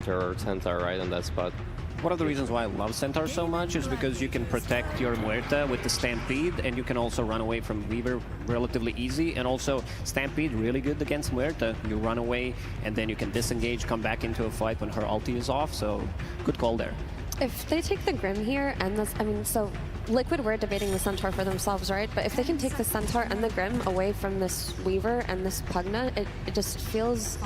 Tidehunter or Centaur right on that spot. One of the reasons why I love Centaur so much is because you can protect your Muerta with the Stampede, and you can also run away from Weaver relatively easy, and also Stampede really good against Muerta. You run away, and then you can disengage, come back into a fight when her ulti is off, so good call there. If they take the Grim here, and this, I mean, so Liquid were debating the Centaur for themselves, right? But if they can take the Centaur and the Grim away from this Weaver and this Pugna, it just feels...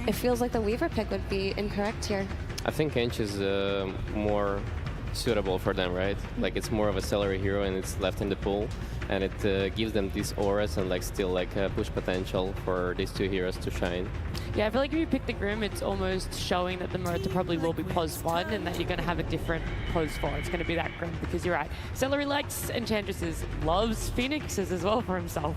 It feels like the Weaver pick would be incorrect here. I think Ench is more suitable for them, right? Like it's more of a celery hero and it's left in the pool, and it gives them these auras and like still like push potential for these two heroes to shine. Yeah, I feel like if you pick the Grim, it's almost showing that the Muerta probably will be pos 1 and that you're going to have a different pos 4. It's going to be that Grim, because you're right. Celery likes Enchantresses, loves Phoenixes as well for himself.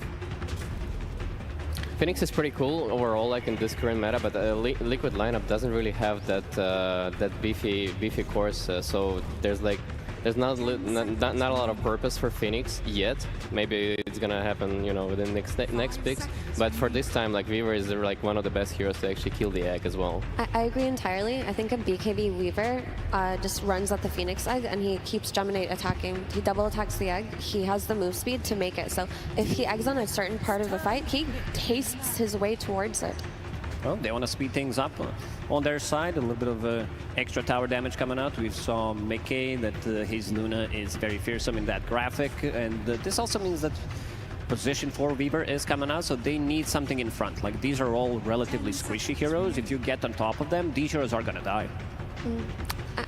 Phoenix is pretty cool overall, like in this current meta, but Liquid lineup doesn't really have that that beefy course. So there's not a lot of purpose for Phoenix yet. Maybe it's gonna happen, you know, within next picks. But for this time, like Weaver is like one of the best heroes to actually kill the egg as well. I agree entirely. I think a BKB Weaver just runs at the Phoenix egg and he keeps Geminate attacking. He double attacks the egg. He has the move speed to make it. So if he eggs on a certain part of the fight, he tastes his way towards it. Well, they want to speed things up on their side. A little bit of extra tower damage coming out. We saw Mickey that his Luna is very fearsome in that graphic. And this also means that position 4 Weaver is coming out, so they need something in front. Like, these are all relatively squishy heroes. If you get on top of them, these heroes are going to die.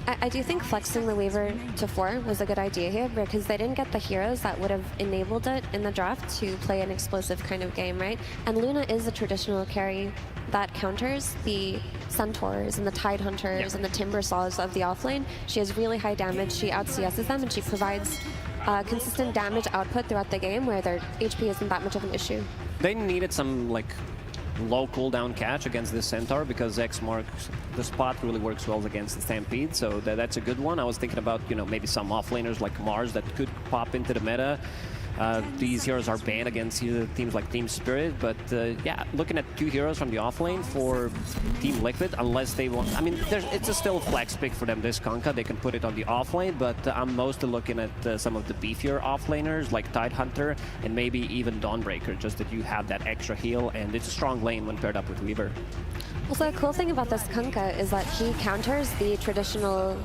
I do think flexing the Weaver to 4 was a good idea here, because they didn't get the heroes that would have enabled it in the draft to play an explosive kind of game, right? And Luna is a traditional carry that counters the Centaurs and the Tidehunters and the Timbersaws of the offlane. She has really high damage, she out-CSs them, and she provides consistent damage output throughout the game where their HP isn't that much of an issue. They needed some, like, low cooldown catch against this Centaur, because X marks the spot really works well against the Stampede, so that's a good one. I was thinking about, you know, maybe some offlaners like Mars that could pop into the meta. These heroes are banned against teams like Team Spirit, but yeah, looking at 2 heroes from the offlane for Team Liquid, unless they want... I mean, it's a still flex pick for them, this Kunkka. They can put it on the offlane, but I'm mostly looking at some of the beefier offlaners like Tidehunter and maybe even Dawnbreaker, just that you have that extra heal, and it's a strong lane when paired up with Weaver. Also, the cool thing about this Kunkka is that he counters the traditional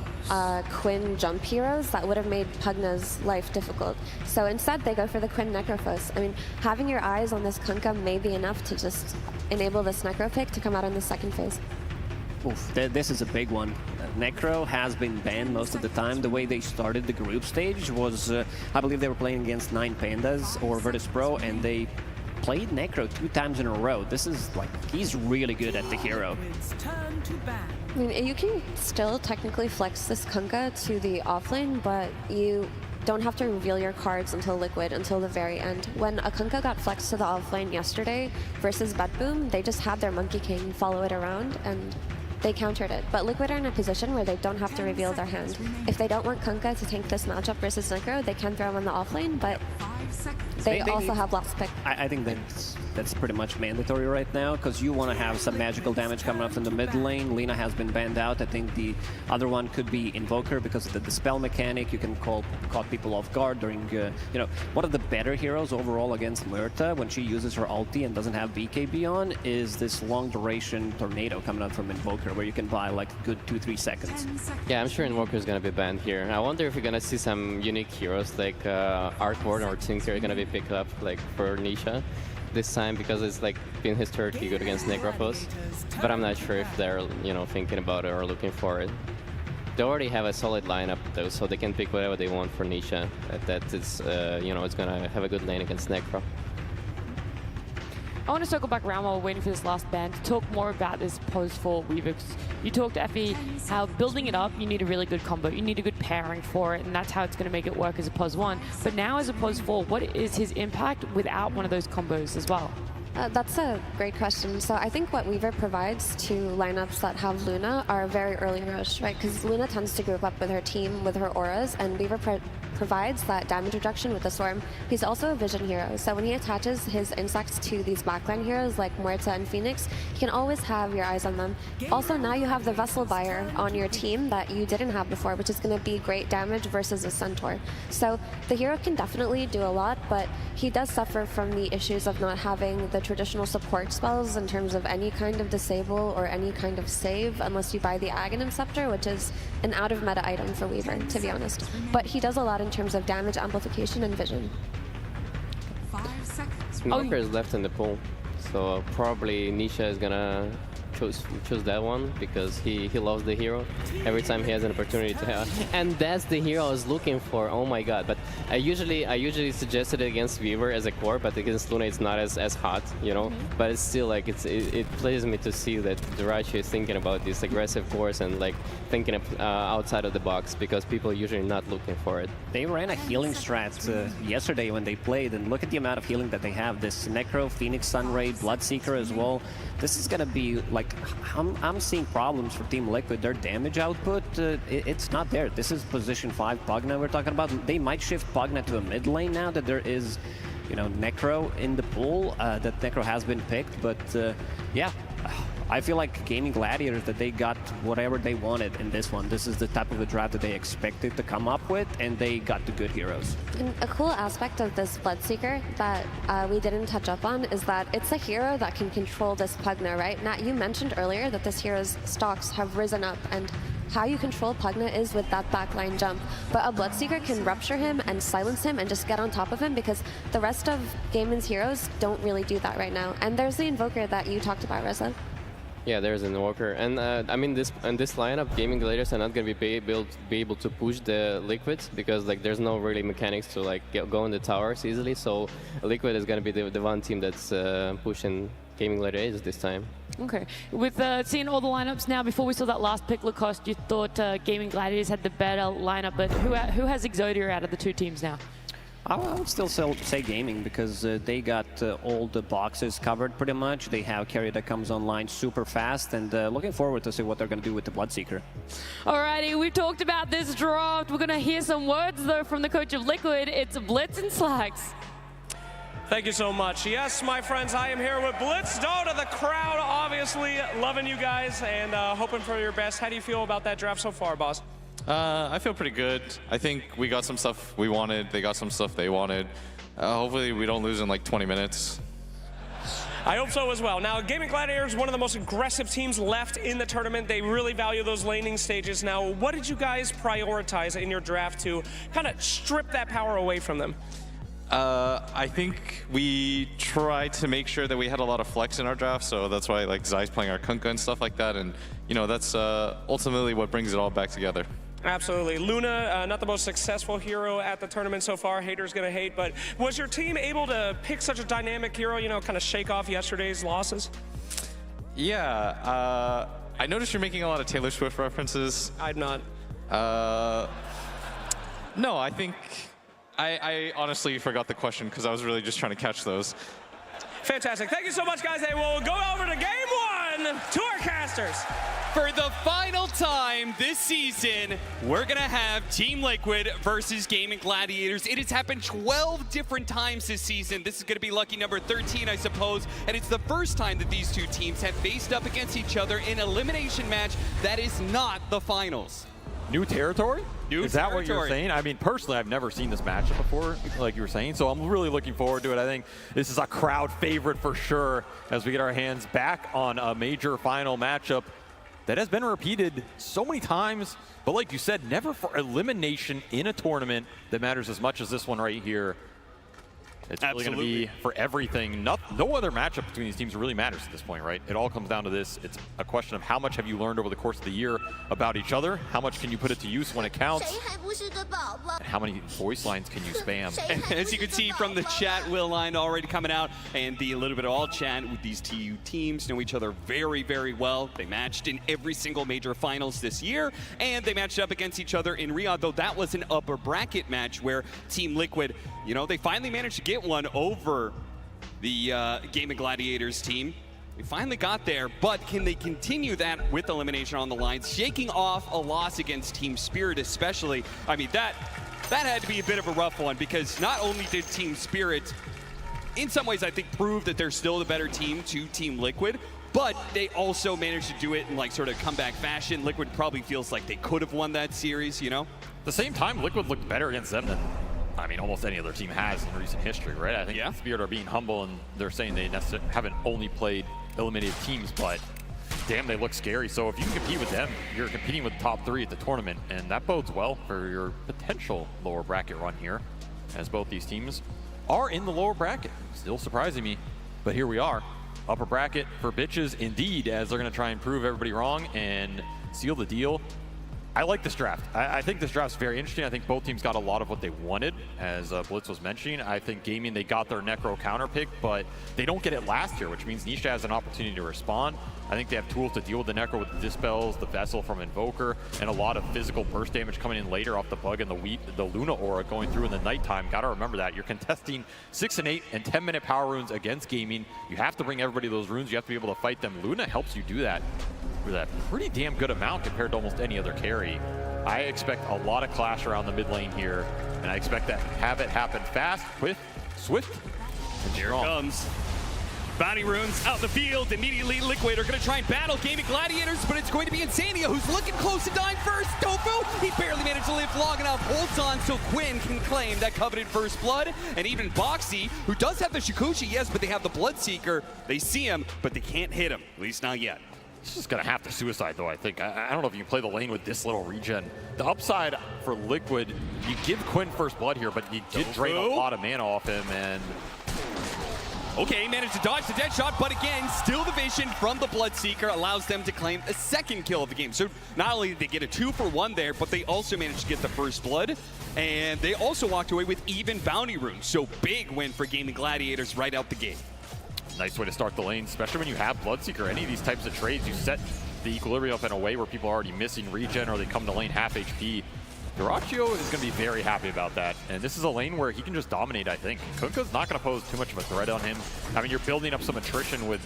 Quinn jump heroes that would have made Pugna's life difficult. So instead, they go for the Quinn Necrophos. I mean, having your eyes on this Kunkka may be enough to just enable this Necro pick to come out in the second phase. Oof, this is a big one. Necro has been banned most of the time. The way they started the group stage was, I believe they were playing against 9 Pandas or Virtus Pro, and they played Necro 2 times in a row. This is like, he's really good at the hero. I mean, you can still technically flex this Kunkka to the offlane, but you don't have to reveal your cards until Liquid, until the very end. When a Kunkka got flexed to the offlane yesterday versus BETBOOM, they just had their Monkey King follow it around and they countered it. But Liquid are in a position where they don't have to reveal their hand. If they don't want Kunkka to tank this matchup versus Necro, they can throw him in the offlane, but they also have last pick. I think that's pretty much mandatory right now, because you want to have some magical damage coming up in the mid lane. Lina has been banned out. I think the other one could be Invoker, because of the dispel mechanic. You can caught people off guard during, you know, one of the better heroes overall against Muerta when she uses her ulti and doesn't have BKB on is this long duration tornado coming out from Invoker, where you can buy like a good 2-3 seconds. Yeah, I'm sure Invoker is going to be banned here. I wonder if we're going to see some unique heroes like Arcborn or Tinker are going to be picked up like for Nisha this time, because it's like been historically good against Necrophos, but I'm not sure if they're, you know, thinking about it or looking for it. They already have a solid lineup though, so they can pick whatever they want for Nisha. That is, you know, it's gonna have a good lane against Necro. I want to circle back around while we're waiting for this last ban to talk more about this pose 4 Weaver. You talked to Effie how building it up, you need a really good combo. You need a good pairing for it, and that's how it's going to make it work as a pose 1. But now as a pose 4, what is his impact without one of those combos as well? That's a great question. So I think what Weaver provides to lineups that have Luna are very early rush, right? Because Luna tends to group up with her team, with her auras, and Weaver provides that damage reduction with the Swarm. He's also a vision hero, so when he attaches his insects to these backline heroes like Muerta and Phoenix, you can always have your eyes on them. Also, now you have the Vessel Buyer on your team that you didn't have before, which is going to be great damage versus a Centaur. So the hero can definitely do a lot, but he does suffer from the issues of not having the traditional support spells in terms of any kind of disable or any kind of save unless you buy the Aghanim Scepter, which is an out-of-meta item for Weaver, to be honest. But he does a lot in terms of damage amplification and vision. 5 seconds. Smoker is left in the pool, so probably Nisha is gonna choose that one because he loves the hero every time he has an opportunity to have. And that's the hero I was looking for. Oh my god! But I usually suggested it against Weaver as a core, but against Luna it's not as hot, you know. But it's still like it pleases me to see that Durachi is thinking about these aggressive cores and like thinking of, outside of the box, because people are usually not looking for it. They ran a healing strat yesterday when they played, and look at the amount of healing that they have. This Necro, Phoenix Sunray, Bloodseeker as well. This is gonna be like, I'm seeing problems for Team Liquid. Their damage output, it's not there. This is position 5 Pugna we're talking about. They might shift Pugna to a mid lane now that there is, you know, Necro in the pool. That Necro has been picked, but yeah. I feel like Gaming Gladiators, that they got whatever they wanted in this one. This is the type of a draft that they expected to come up with, and they got the good heroes. And a cool aspect of this Bloodseeker that we didn't touch up on is that it's a hero that can control this Pugna, right? Nat, you mentioned earlier that this hero's stocks have risen up, and how you control Pugna is with that backline jump. But a Bloodseeker can rupture him and silence him and just get on top of him, because the rest of GAIMING's heroes don't really do that right now. And there's the Invoker that you talked about, Reza. Yeah, there's an Invoker, and I mean this lineup, Gaming Gladiators are not gonna be able to push the Liquids, because like there's no really mechanics to like go in the towers easily. So Liquid is gonna be the one team that's pushing Gaming Gladiators this time. Okay, with seeing all the lineups now, before we saw that last pick, Lacoste, you thought Gaming Gladiators had the better lineup, but who has Exodia out of the two teams now? I would still say Gaming, because they got all the boxes covered pretty much. They have carry that comes online super fast, and looking forward to see what they're going to do with the Bloodseeker. Alrighty, we've talked about this draft. We're going to hear some words though from the coach of Liquid. It's Blitz and Slacks. Thank you so much. Yes, my friends, I am here with Blitz Dota. The crowd obviously loving you guys and hoping for your best. How do you feel about that draft so far, boss? I feel pretty good. I think we got some stuff we wanted. They got some stuff they wanted. Hopefully we don't lose in like 20 minutes. I hope so as well. Now, Gaming Gladiators, one of the most aggressive teams left in the tournament. They really value those laning stages. Now, what did you guys prioritize in your draft to kind of strip that power away from them? I think we tried to make sure that we had a lot of flex in our draft, so that's why like Zai's playing our Kunkka and stuff like that, and you know, that's ultimately what brings it all back together. Absolutely. Luna, not the most successful hero at the tournament so far. Haters gonna hate, but was your team able to pick such a dynamic hero, you know, kind of shake off yesterday's losses? Yeah, I noticed you're making a lot of Taylor Swift references. I'm not. No, I think I honestly forgot the question because I was really just trying to catch those. Fantastic. Thank you so much, guys. Hey, we'll go over to game 1 to our casters. For the final time this season, we're gonna have Team Liquid versus Gaming Gladiators. It has happened 12 different times this season. This is gonna be lucky number 13, I suppose, and it's the first time that these two teams have faced up against each other in an elimination match that is not the finals. New territory? Is that what you're saying? I mean, personally, I've never seen this matchup before, like you were saying, so I'm really looking forward to it. I think this is a crowd favorite for sure as we get our hands back on a major final matchup that has been repeated so many times, but like you said, never for elimination in a tournament that matters as much as this one right here. It's really going to be for everything. No other matchup between these teams really matters at this point, right? It all comes down to this. It's a question of how much have you learned over the course of the year about each other? How much can you put it to use when it counts? And how many voice lines can you spam? As you can see from the chat, Will line already coming out, and the little bit of all chat with these two teams know each other very, very well. They matched in every single major finals this year, and they matched up against each other in Riyadh, though that was an upper bracket match where Team Liquid, you know, they finally managed to get one over the Gaming Gladiators team. We finally got there, but can they continue that with elimination on the line, shaking off a loss against Team Spirit especially? I mean, that had to be a bit of a rough one, because not only did Team Spirit, in some ways I think, prove that they're still the better team to Team Liquid, but they also managed to do it in like sort of comeback fashion. Liquid probably feels like they could have won that series, you know? At the same time, Liquid looked better against them than, I mean, almost any other team has in recent history, right? I think Spirit are being humble, and they're saying they haven't only played eliminated teams, but damn, they look scary. So if you can compete with them, you're competing with the top 3 at the tournament, and that bodes well for your potential lower bracket run here, as both these teams are in the lower bracket. Still surprising me, but here we are. Upper bracket for bitches indeed, as they're going to try and prove everybody wrong and seal the deal. I like this draft. I think this draft's very interesting. I think both teams got a lot of what they wanted, as Blitz was mentioning. I think Gaming, they got their Necro counter pick, but they don't get it last year, which means Nisha has an opportunity to respond. I think they have tools to deal with the Necro with the Dispels, the Vessel from Invoker, and a lot of physical burst damage coming in later off the Bug and the Luna Aura going through in the nighttime. Gotta remember that. You're contesting 6 and 8 and 10-minute power runes against Gaming. You have to bring everybody those runes. You have to be able to fight them. Luna helps you do that with a pretty damn good amount compared to almost any other carry. I expect a lot of clash around the mid lane here, and I expect that have it happen fast, swift, and Here strong. it comes. Bounty runes out in the field. Immediately, Liquid are going to try and battle Gaming Gladiators, but it's going to be Insania who's looking close to dying first. Tofu, he barely managed to live long enough. Holds on so Quinn can claim that coveted first blood. And even Boxy, who does have the Shikuchi, yes, but they have the Bloodseeker. They see him, but they can't hit him, at least not yet. He's just going to have to suicide, though, I think. I don't know if you can play the lane with this little regen. The upside for Liquid, you give Quinn first blood here, but you did drain a lot of mana off him, and okay, managed to dodge the dead shot, but again, still the vision from the Bloodseeker allows them to claim a second kill of the game. So not only did they get a 2-for-1 there, but they also managed to get the first blood, and they also walked away with even bounty runes. So big win for Gaming Gladiators right out the gate. nice way to start the lane, especially when you have Bloodseeker. Any of these types of trades, you set the equilibrium up in a way where people are already missing regen or they come to lane half HP. Duraccio is going to be very happy about that, and this is a lane where he can just dominate, I think. Kunkka's not going to pose too much of a threat on him. I mean, you're building up some attrition with,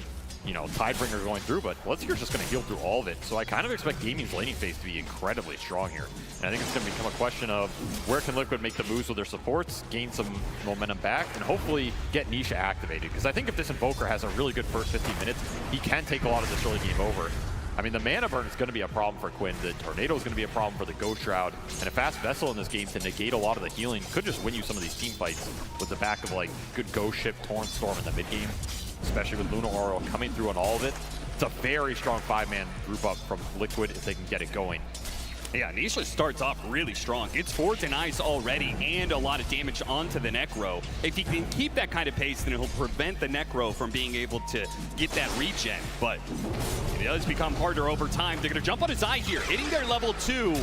you know, Tidebringer going through, but Bloodseeker's just going to heal through all of it. So I kind of expect Gaming's laning phase to be incredibly strong here. And I think it's going to become a question of where can Liquid make the moves with their supports, gain some momentum back, and hopefully get Nisha activated. Because I think if this Invoker has a really good first 15 minutes, he can take a lot of this early game over. I mean, the mana burn is going to be a problem for Quinn. The Tornado is going to be a problem for the Ghost Shroud. And a fast Vessel in this game to negate a lot of the healing could just win you some of these team fights with the back of, like, good Ghost Ship, Torrent Storm in the mid game, especially with Luna Aura coming through on all of it. It's a very strong 5-man group up from Liquid if they can get it going. Yeah, Nisha starts off really strong. It's 4 denies already and a lot of damage onto the Necro. If he can keep that kind of pace, then he'll prevent the Necro from being able to get that regen. But it does become harder over time. They're going to jump on his eye here, hitting their level 2,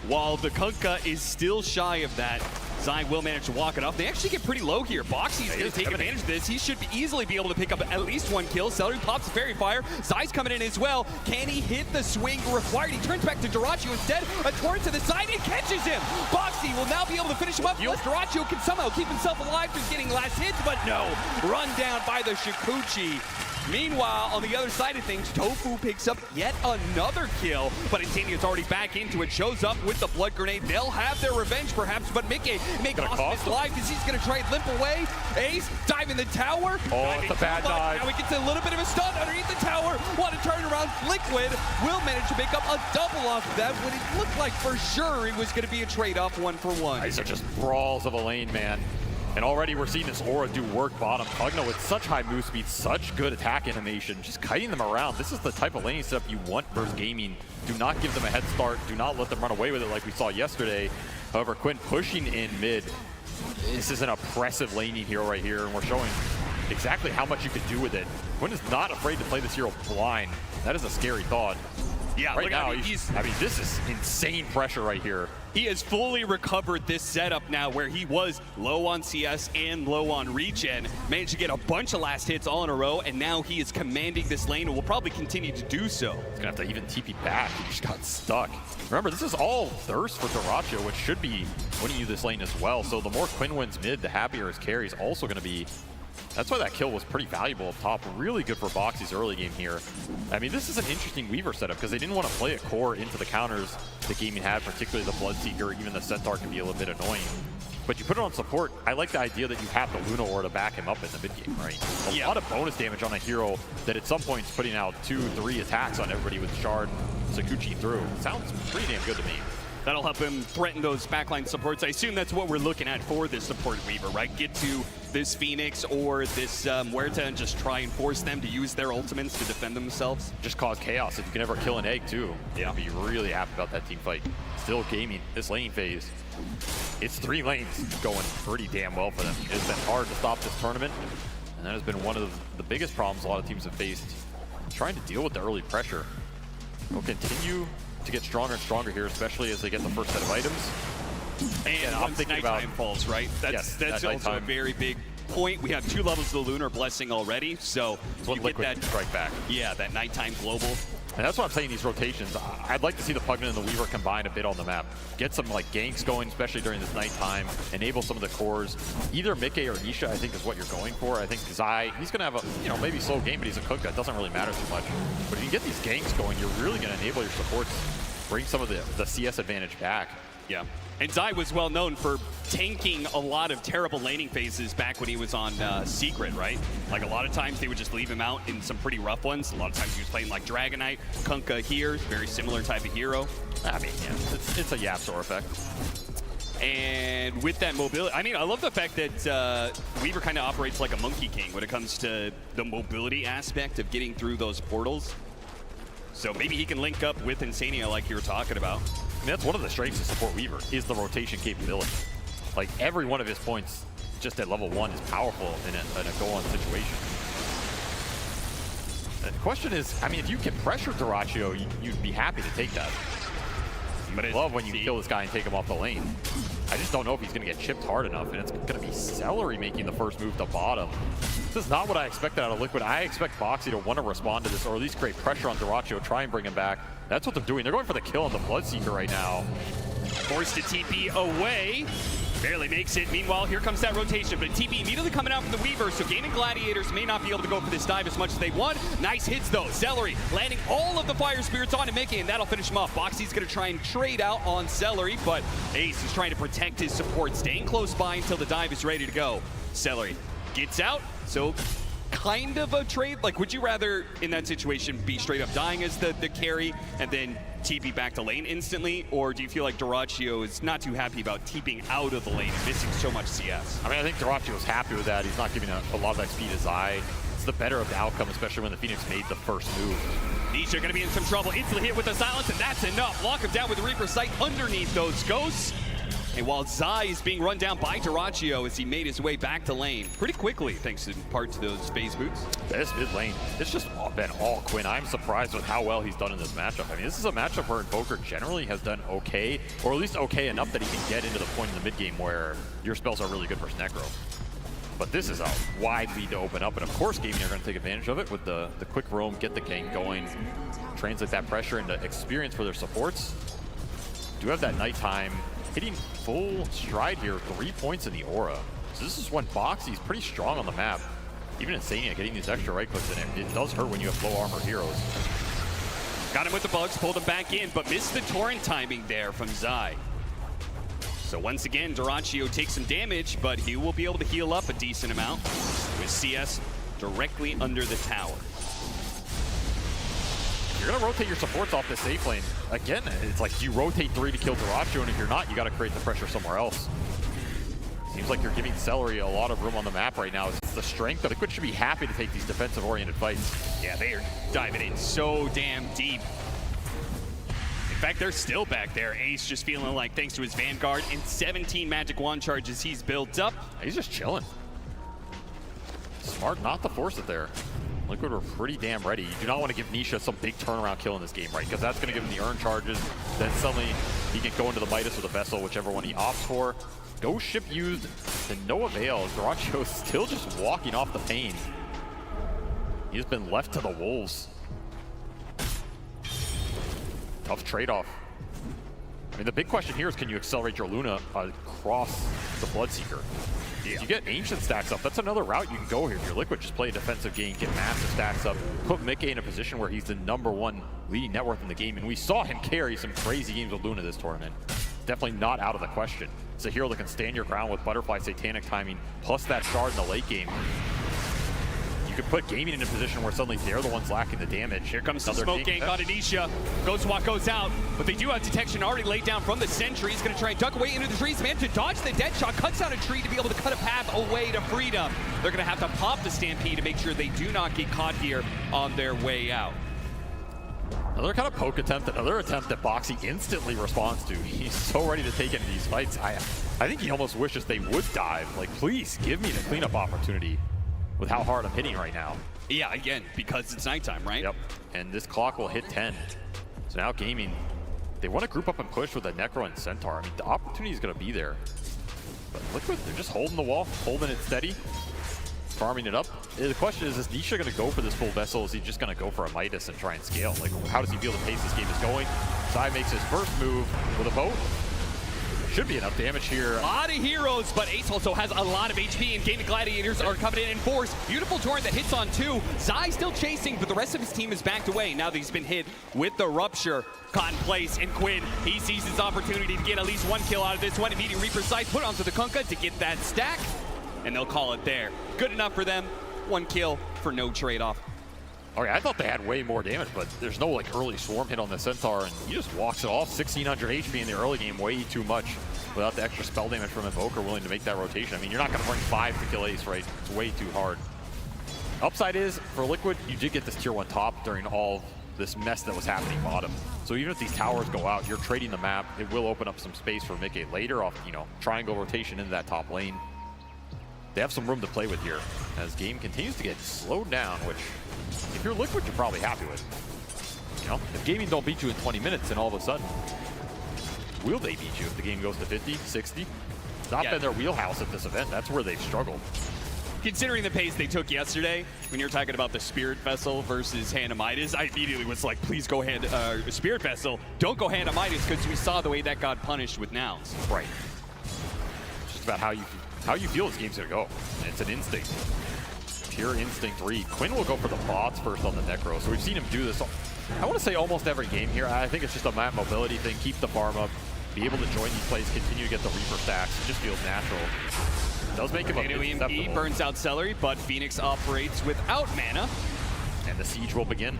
while the Kunkka is still shy of that. Zai will manage to walk it off. They actually get pretty low here. Boxy's going to take advantage of this. He should easily be able to pick up at least 1 kill. Celery pops the Fairy Fire. Zai's coming in as well. Can he hit the swing required? He turns back to Duraccio instead. A torrent to the side and catches him. Boxy will now be able to finish him up. Duraccio can somehow keep himself alive through getting last hits, but no. Run down by the Shikuchi. Meanwhile, on the other side of things, Tofu picks up yet another kill, but Insania's already back into it, shows up with the Blood Grenade. They'll have their revenge, perhaps, but Mickey may cost him his life because he's going to try and limp away. Ace, dive in the tower. Oh, it's a bad dive. Now he gets a little bit of a stun underneath the tower. Want to turn around. Liquid will manage to pick up a double off of that when it looked like for sure it was going to be a trade-off 1-for-1. These are just brawls of a lane, man. And already we're seeing this Aura do work bottom. Pugna with such high move speed, such good attack animation, just kiting them around. This is the type of laning setup you want versus Gaming. Do not give them a head start. Do not let them run away with it like we saw yesterday. However, Quinn pushing in mid. This is an oppressive laning hero right here, and we're showing exactly how much you can do with it. Quinn is not afraid to play this hero blind. That is a scary thought. Yeah, right now, I mean, this is insane pressure right here. He has fully recovered this setup now where he was low on CS and low on regen. Managed to get a bunch of last hits all in a row, and now he is commanding this lane and will probably continue to do so. He's gonna have to even TP back. He just got stuck. Remember, this is all thirst for Duraccio, which should be winning you this lane as well. So the more Quinn wins mid, the happier his carry is also gonna be That's why that kill was pretty valuable up top. Really good for Boxy's early game here. I mean, this is an interesting Weaver setup because they didn't want to play a core into the counters that Gaming had, particularly the Bloodseeker. Even the Centaur can be a little bit annoying. But you put it on support, I like the idea that you have the Luna Aura to back him up in the mid game, right? A lot of bonus damage on a hero that at some point is putting out 2-3 attacks on everybody with Shard and Sakuchi through. Sounds pretty damn good to me. That'll help him threaten those backline supports. I assume that's what we're looking at for this support Weaver, right? Get to this Phoenix or this Muerta and just try and force them to use their ultimates to defend themselves. Just cause chaos. If you can ever kill an egg too, I'd be really happy about that team fight. Still Gaming this lane phase. It's 3 lanes going pretty damn well for them. It's been hard to stop this tournament, and that has been one of the biggest problems a lot of teams have faced, trying to deal with the early pressure. They'll continue to get stronger and stronger here, especially as they get the first set of items. And I'm thinking about falls, right? That's also a very big point. We have 2 levels of the Lunar Blessing already, so you get that strike back. Yeah, that nighttime global. And that's what I'm saying, these rotations. I'd like to see the Pugman and the Weaver combine a bit on the map. Get some like ganks going, especially during this nighttime. Enable some of the cores. Either Mickey or Nisha, I think, is what you're going for. I think Zai, he's going to have a, maybe slow game, but he's a cook. That doesn't really matter too much. But if you get these ganks going, you're really going to enable your supports, bring some of the CS advantage back. Yeah. And Zai was well known for tanking a lot of terrible laning phases back when he was on Secret, right? Like a lot of times they would just leave him out in some pretty rough ones. A lot of times he was playing like Dragonite, Kunkka here, very similar type of hero. I mean, yeah, it's a Yapsor effect. And with that mobility, I mean, I love the fact that Weaver kind of operates like a Monkey King when it comes to the mobility aspect of getting through those portals. So maybe he can link up with Insania like you were talking about. I mean, that's one of the strengths of support Weaver, is the rotation capability. Like, every one of his points, just at level 1, is powerful in a go-on situation. The question is, I mean, if you can pressure Dyrachyo, you'd be happy to take that. But I love when you kill this guy and take him off the lane. I just don't know if he's going to get chipped hard enough, and it's going to be Celery making the first move to bottom. This is not what I expected out of Liquid. I expect Boxy to want to respond to this, or at least create pressure on Dyrachyo, try and bring him back. That's what they're doing. They're going for the kill on the Bloodseeker right now. Forced to TP away. Barely makes it. Meanwhile, here comes that rotation, but TP immediately coming out from the Weaver, so Gaming Gladiators may not be able to go for this dive as much as they want. Nice hits, though. Celery landing all of the Fire Spirits onto Mickey, and that'll finish him off. Boxy's going to try and trade out on Celery, but Ace is trying to protect his support, staying close by until the dive is ready to go. Celery gets out, so kind of a trade. Like, would you rather, in that situation, be straight up dying as the carry and then TP back to lane instantly, or do you feel like Dyrachyo is not too happy about TPing out of the lane and missing so much CS? I mean, I think Dyrachyo's happy with that. He's not giving a lot of XP to Zai. It's the better of the outcome, especially when the Phoenix made the first move. Nisha going to be in some trouble. Instantly hit with the silence, and that's enough. Lock him down with the Reaper Sight underneath those ghosts. And while Zai is being run down by Dyrachyo as he made his way back to lane pretty quickly, thanks in part to those phase boots. This mid lane, it's just been all Quinn. I'm surprised with how well he's done in this matchup. I mean, this is a matchup where Invoker generally has done okay, or at least okay enough that he can get into the point in the mid game where your spells are really good versus Necro. But this is a wide lead to open up, and of course Gaming are going to take advantage of it with the quick roam, get the gank going, translate that pressure into experience for their supports. Do have that nighttime hitting full stride here, 3 points in the aura. So this is when Boxy's pretty strong on the map. Even Insania getting these extra right clicks in it does hurt when you have low armor heroes. Got him with the bugs, pulled him back in, but missed the torrent timing there from Zai. So once again, Dyrachyo takes some damage, but he will be able to heal up a decent amount with CS directly under the tower. You're going to rotate your supports off the safe lane. Again, it's like you rotate 3 to kill Dyrachyo, and if you're not, you got to create the pressure somewhere else. Seems like you're giving Celery a lot of room on the map right now. It's the strength of Liquid should be happy to take these defensive-oriented fights. Yeah, they are diving in so damn deep. In fact, they're still back there. Ace just feeling like, thanks to his Vanguard and 17 Magic Wand charges he's built up. He's just chilling. Smart not to force it there. Liquid were pretty damn ready. You do not want to give Nisha some big turnaround kill in this game, right? Because that's going to give him the earn charges. Then suddenly he can go into the Midas or the Vessel, whichever one he opts for. Ghost Ship used to no avail. Dyrachyo is still just walking off the pain. He's been left to the wolves. Tough trade-off. I mean, the big question here is, can you accelerate your Luna across the Bloodseeker? If you get Ancient stacks up, that's another route you can go here. If you're Liquid, just play a defensive game, get massive stacks up, put Mickey in a position where he's the #1 leading net worth in the game, and we saw him carry some crazy games with Luna this tournament. Definitely not out of the question. It's a hero that can stand your ground with Butterfly Satanic timing, plus that shard in the late game. You could put Gaming in a position where suddenly they're the ones lacking the damage. Here comes the smoke gank on Anisha. Ghostwalk goes out, but they do have detection already laid down from the Sentry. He's going to try and duck away into the trees. Man, to dodge the dead shot, cuts down a tree to be able to cut a path away to freedom. They're going to have to pop the Stampede to make sure they do not get caught here on their way out. Another kind of poke attempt, another attempt that Boxy instantly responds to. He's so ready to take into these fights. I think he almost wishes they would dive. Like, please give me the cleanup opportunity with how hard I'm hitting right now. Yeah, again, because it's nighttime, right? Yep, and this clock will hit 10. So now Gaming, they want to group up and push with a Necro and Centaur. I mean, the opportunity is going to be there. But Liquid, they're just holding the wall, holding it steady, farming it up. The question is Nisha going to go for this full vessel? Is he just going to go for a Midas and try and scale? Like, how does he feel the pace this game is going? Zai makes his first move with a boat. Should be enough damage here. A lot of heroes, but Ace also has a lot of HP, and Gaming Gladiators are coming in force. Beautiful torrent that hits on 2. Zai still chasing, but the rest of his team is backed away. Now that he's been hit with the Rupture. Caught in place, and Quinn, he sees his opportunity to get at least 1 kill out of this one. Immediate Reaper Sight put onto the Kunkka to get that stack, and they'll call it there. Good enough for them. 1 kill for no trade-off. Okay, I thought they had way more damage, but there's no like early swarm hit on the Centaur, and he just walks it off. 1600 HP in the early game, way too much without the extra spell damage from Invoker willing to make that rotation. I mean, you're not going to bring 5 to kill Ace, right? It's way too hard. Upside is, for Liquid, you did get this tier 1 top during all this mess that was happening bottom. So even if these towers go out, you're trading the map. It will open up some space for Mickey later off, you know, triangle rotation into that top lane. They have some room to play with here as game continues to get slowed down, which if you're Liquid, you're probably happy with. You know, if Gaming don't beat you in 20 minutes, and all of a sudden, will they beat you if the game goes to 50, 60? It's not been their wheelhouse at this event. That's where they've struggled. Considering the pace they took yesterday, when you're talking about the Spirit Vessel versus Hand of Midas, I immediately was like, please go Spirit Vessel. Don't go Hand of Midas, because we saw the way that got punished with Nouns. Right. It's just about how you feel this game's gonna go. It's an instinct. Pure instinct read. Quinn will go for the bots first on the Necro. So we've seen him do this, I want to say almost every game here. I think it's just a map mobility thing. Keep the farm up. Be able to join these plays. Continue to get the Reaper stacks. It just feels natural. It does make him a bit susceptible. Burns out Celery, but Phoenix operates without mana. And the siege will begin.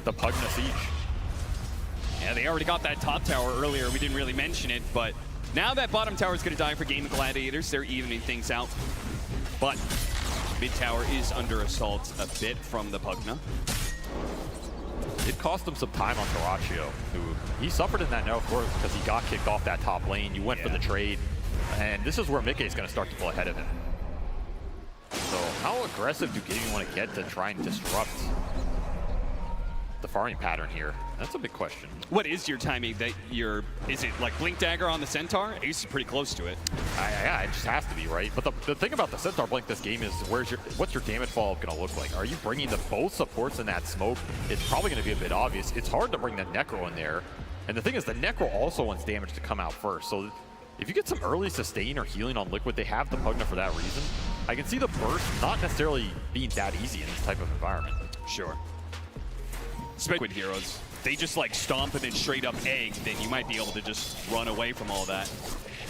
The Pugna siege. Yeah, they already got that top tower earlier. We didn't really mention it, but now that bottom tower is going to die for Gaming Gladiators. They're evening things out. But mid tower is under assault a bit from the Pugna. It cost him some time on Tarachio, who he suffered in that now, of course, because he got kicked off that top lane. You went for the trade, and this is where Mickey's going to start to pull ahead of him. So how aggressive do Gaming want to get to try and disrupt the farming pattern here? That's a big question. What is your timing that is it like Blink Dagger on the Centaur? Ace is pretty close to it. Yeah, it just has to be, right? But the thing about the Centaur Blink this game is what's your damage fall going to look like? Are you bringing both supports in that smoke? It's probably going to be a bit obvious. It's hard to bring the Necro in there. And the thing is, the Necro also wants damage to come out first. So if you get some early sustain or healing on Liquid, they have the Pugna for that reason. I can see the burst not necessarily being that easy in this type of environment. Sure. Liquid heroes, they just like stomp and then straight up egg, then you might be able to just run away from all that.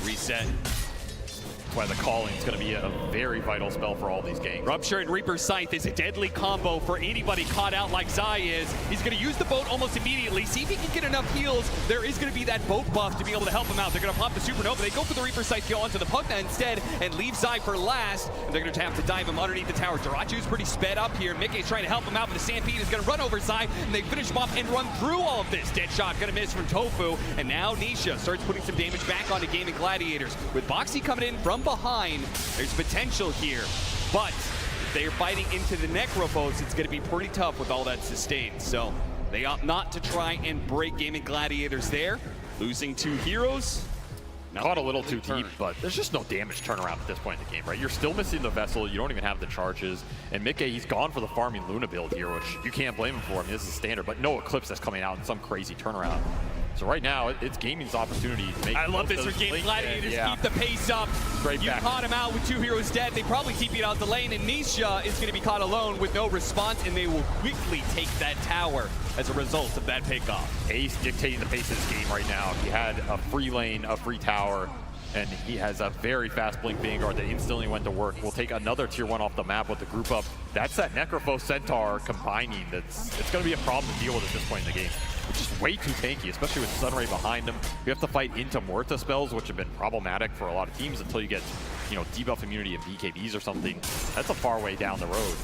Reset. That's why the calling is going to be a very vital spell for all these gangs. Rupture and Reaper Scythe is a deadly combo for anybody caught out like Zai is. He's going to use the boat almost immediately. See if he can get enough heals. There is going to be that boat buff to be able to help him out. They're going to pop the Supernova. They go for the Reaper Scythe kill onto the Pugna instead and leave Zai for last. And they're going to have to dive him underneath the tower. Jirachu's pretty sped up here. Mickey's trying to help him out, but the Stampede is going to run over Zai, and they finish him off and run through all of this. Dead shot going to miss from Tofu, and now Nisha starts putting some damage back onto Gaming Gladiators. With Boxy coming in from behind, there's potential here, but if they're fighting into the Necrophos, it's going to be pretty tough with all that sustained. So they opt not to try and break Gaming Gladiators there. Losing 2 heroes. Caught a little too deep, but there's just no damage turnaround at this point in the game, right? You're still missing the vessel. You don't even have the charges. And Mickey, he's gone for the farming Luna build here, which you can't blame him for. I mean, this is standard, but no Eclipse that's coming out in some crazy turnaround. So right now, it's Gaming's opportunity to make. I love this for Gaming Gladiators. Keep the pace up. Straight You back. caught him out with 2 heroes dead. They probably keep it out the lane, and Nisha is going to be caught alone with no response, and they will quickly take that tower as a result of that pickoff. Ace dictating the pace of this game right now. He had a free lane, a free tower, and he has a very fast blink Vanguard that instantly went to work. We'll take another tier 1 off the map with the group up. That's that Necrophos Centaur combining. It's going to be a problem to deal with at this point in the game. It's just way too tanky, especially with Sunray behind him. You have to fight into Muerta spells, which have been problematic for a lot of teams until you get, you know, debuff immunity and BKBs or something. That's a far way down the road.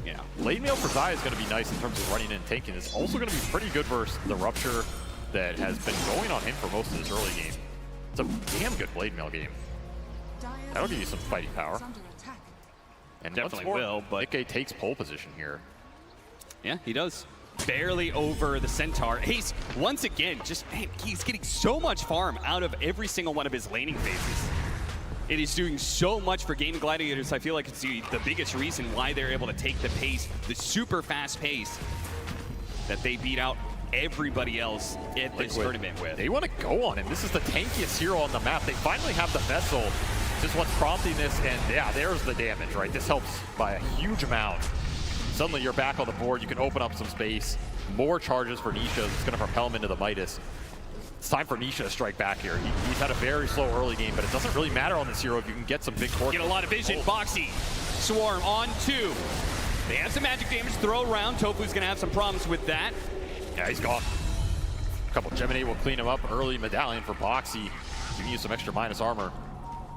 Yeah, lane mail for Zai is going to be nice in terms of running in and tanking. It's also going to be pretty good versus the Rupture that has been going on him for most of this early game. It's a damn good blade mail game. That'll give you some fighting power. And Definitely once more, will, but Nikkei takes pole position here. Yeah, he does. Barely over the Centaur. Ace, once again, just, man, he's getting so much farm out of every single one of his laning phases. It is doing so much for Gaming Gladiators. I feel like it's the biggest reason why they're able to take the pace, the super fast pace that they beat out everybody else at this tournament with. They want to go on him. This is the tankiest hero on the map. They finally have the vessel. Just what's prompting this, and yeah, there's the damage, right? This helps by a huge amount. Suddenly you're back on the board. You can open up some space. More charges for Nisha. It's going to propel him into the Midas. It's time for Nisha to strike back here. He's had a very slow early game, but it doesn't really matter on this hero if you can get some big core. Get a lot of vision. Boxy, Swarm on 2. They have some magic damage to throw around. Tofu's going to have some problems with that. Yeah, he's gone. A couple Gemini will clean him up. Early medallion for Boxy. Giving you some extra minus armor.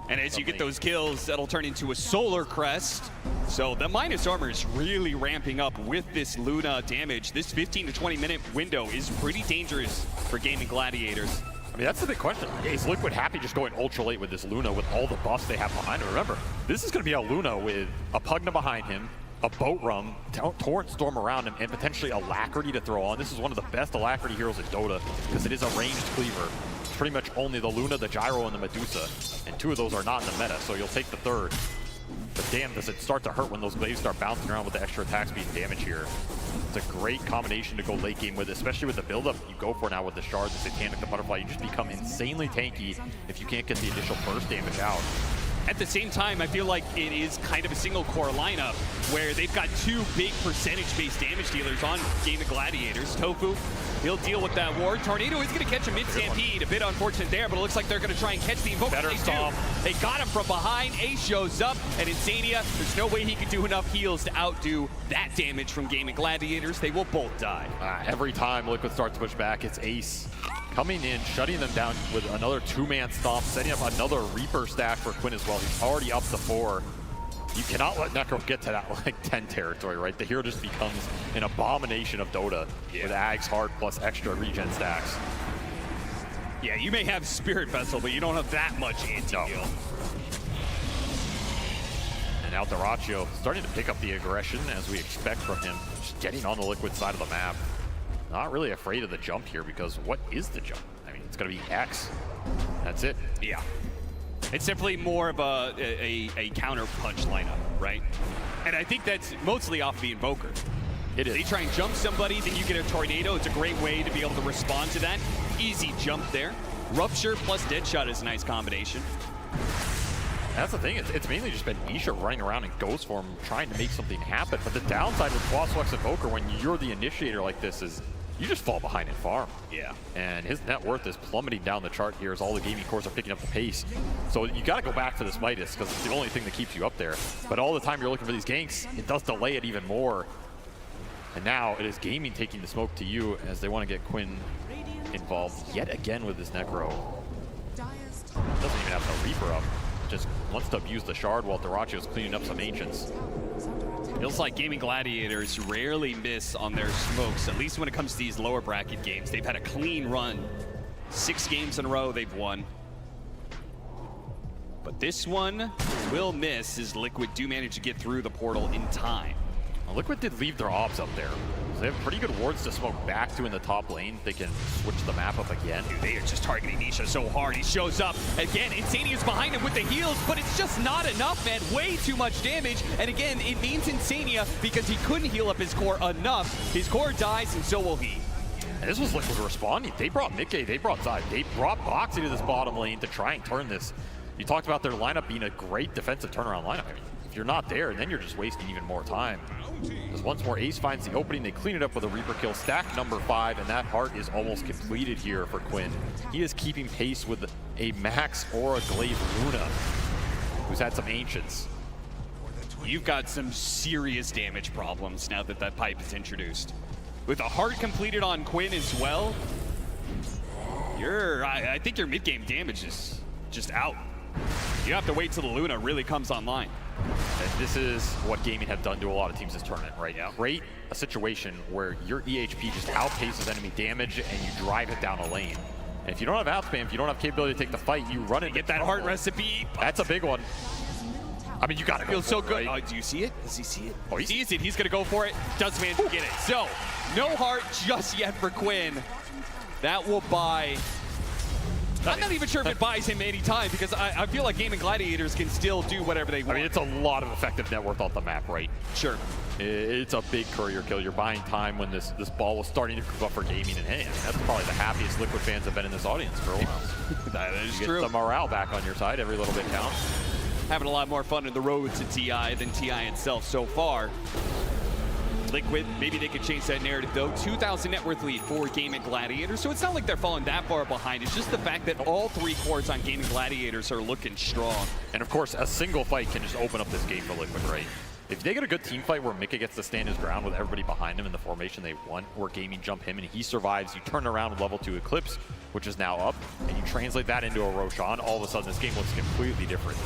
And as you get those kills, that'll turn into a Solar Crest. So the minus armor is really ramping up with this Luna damage. This 15 to 20 minute window is pretty dangerous for Gaming Gladiators. I mean, that's the big question. Is Liquid happy just going ultra late with this Luna with all the buffs they have behind him? Remember, this is going to be a Luna with a Pugna behind him, a Boat Rum, Torrent Storm around him, and potentially Alacrity to throw on. This is one of the best Alacrity heroes in Dota because it is a ranged cleaver. Pretty much only the Luna, the Gyro, and the Medusa, and 2 of those are not in the meta, so you'll take the 3rd. But damn, does it start to hurt when those glaives start bouncing around with the extra attack speed and damage here. It's a great combination to go late game with, especially with the buildup you go for now with the Shard, the Satanic, the Butterfly. You just become insanely tanky if you can't get the initial burst damage out. At the same time, I feel like it is kind of a single core lineup where they've got 2 big percentage-based damage dealers on Gaming Gladiators. Tofu, he'll deal with that ward. Tornado is going to catch a mid-stampede. A bit unfortunate there, but it looks like they're going to try and catch the Invoker. Better stop. They got him from behind. Ace shows up, and Insania, there's no way he could do enough heals to outdo that damage from Gaming Gladiators. They will both die. Every time Liquid starts to push back, it's Ace coming in, shutting them down with another 2-man stomp, setting up another Reaper stack for Quinn as well. He's already up to 4. You cannot let Necro get to that like 10 territory, right? The hero just becomes an abomination of Dota with Ags hard plus extra regen stacks. Yeah, you may have Spirit Vessel, but you don't have that much anti-heal. And now Dyrachyo starting to pick up the aggression as we expect from him, just getting on the Liquid side of the map. Not really afraid of the jump here because what is the jump? I mean, it's going to be X. That's it. Yeah. It's simply more of a counter punch lineup, right? And I think that's mostly off the Invoker. It is. They try and jump somebody, then you get a Tornado. It's a great way to be able to respond to that. Easy jump there. Rupture plus Deadshot is a nice combination. That's the thing, it's mainly just been Nisha running around in Ghost form trying to make something happen. But the downside with Quasflex Invoker when you're the initiator like this is you just fall behind in farm. Yeah. And his net worth is plummeting down the chart here as all the gaming cores are picking up the pace. So you got to go back to this Midas because it's the only thing that keeps you up there. But all the time you're looking for these ganks, it does delay it even more. And now it is Gaming taking the smoke to you as they want to get Quinn involved yet again with this Necro. Doesn't even have the Reaper up. Just wants to abuse the Shard while Dyrachyo's cleaning up some Ancients. Feels like Gaming Gladiators rarely miss on their smokes, at least when it comes to these lower bracket games. They've had a clean run. 6 games in a row they've won. But this one will miss as Liquid do manage to get through the portal in time. Well, Liquid did leave their ops up there. So they have pretty good wards to smoke back to in the top lane. They can switch the map up again. Dude, they are just targeting Nisha so hard. He shows up. Again, Insania's behind him with the heals, but it's just not enough, man. Way too much damage. And again, it means Insania, because he couldn't heal up his core enough. His core dies, and so will he. And this was Liquid responding. They brought Mickey, they brought Zai, they brought Boxy to this bottom lane to try and turn this. You talked about their lineup being a great defensive turnaround lineup. I mean, if you're not there, then you're just wasting even more time. As once more, Ace finds the opening, they clean it up with a Reaper kill, stack number 5, and that heart is almost completed here for Quinn. He is keeping pace with a Max or a Glaive Luna, who's had some Ancients. You've got some serious damage problems now that that pipe is introduced. With a heart completed on Quinn as well, I think your mid-game damage is just out. You have to wait till the Luna really comes online. And this is what gaming have done to a lot of teams this tournament right now. Create a situation where your EHP just outpaces enemy damage and you drive it down a lane. And if you don't have outspam, if you don't have capability to take the fight, you run it. Get that heart recipe. That's a big one. I mean, you gotta go. Feels so for it, good. right? Do you see it? Does he see it? Oh, he sees it. He's gonna go for it. Does manage to get it. So, no heart just yet for Quinn. That will buy. I'm not even sure if it buys him any time because I feel like Gaming Gladiators can still do whatever they want. I mean, it's a lot of effective net worth off the map, right? Sure. It's a big courier kill. You're buying time when this ball was starting to creep up for gaming, and hey, I mean, that's probably the happiest Liquid fans have been in this audience for a while. That is you true. Get the morale back on your side. Every little bit counts. Having a lot more fun in the road to TI than TI itself so far. Liquid, maybe they could change that narrative though. 2,000 net worth lead for Gaming Gladiators, so it's not like they're falling that far behind. It's just the fact that all 3 cores on Gaming Gladiators are looking strong. And of course, a single fight can just open up this game for Liquid, right? If they get a good team fight where Mika gets to stand his ground with everybody behind him in the formation they want, where Gaming jump him and he survives, you turn around with level 2 Eclipse, which is now up, and you translate that into a Roshan, all of a sudden this game looks completely different.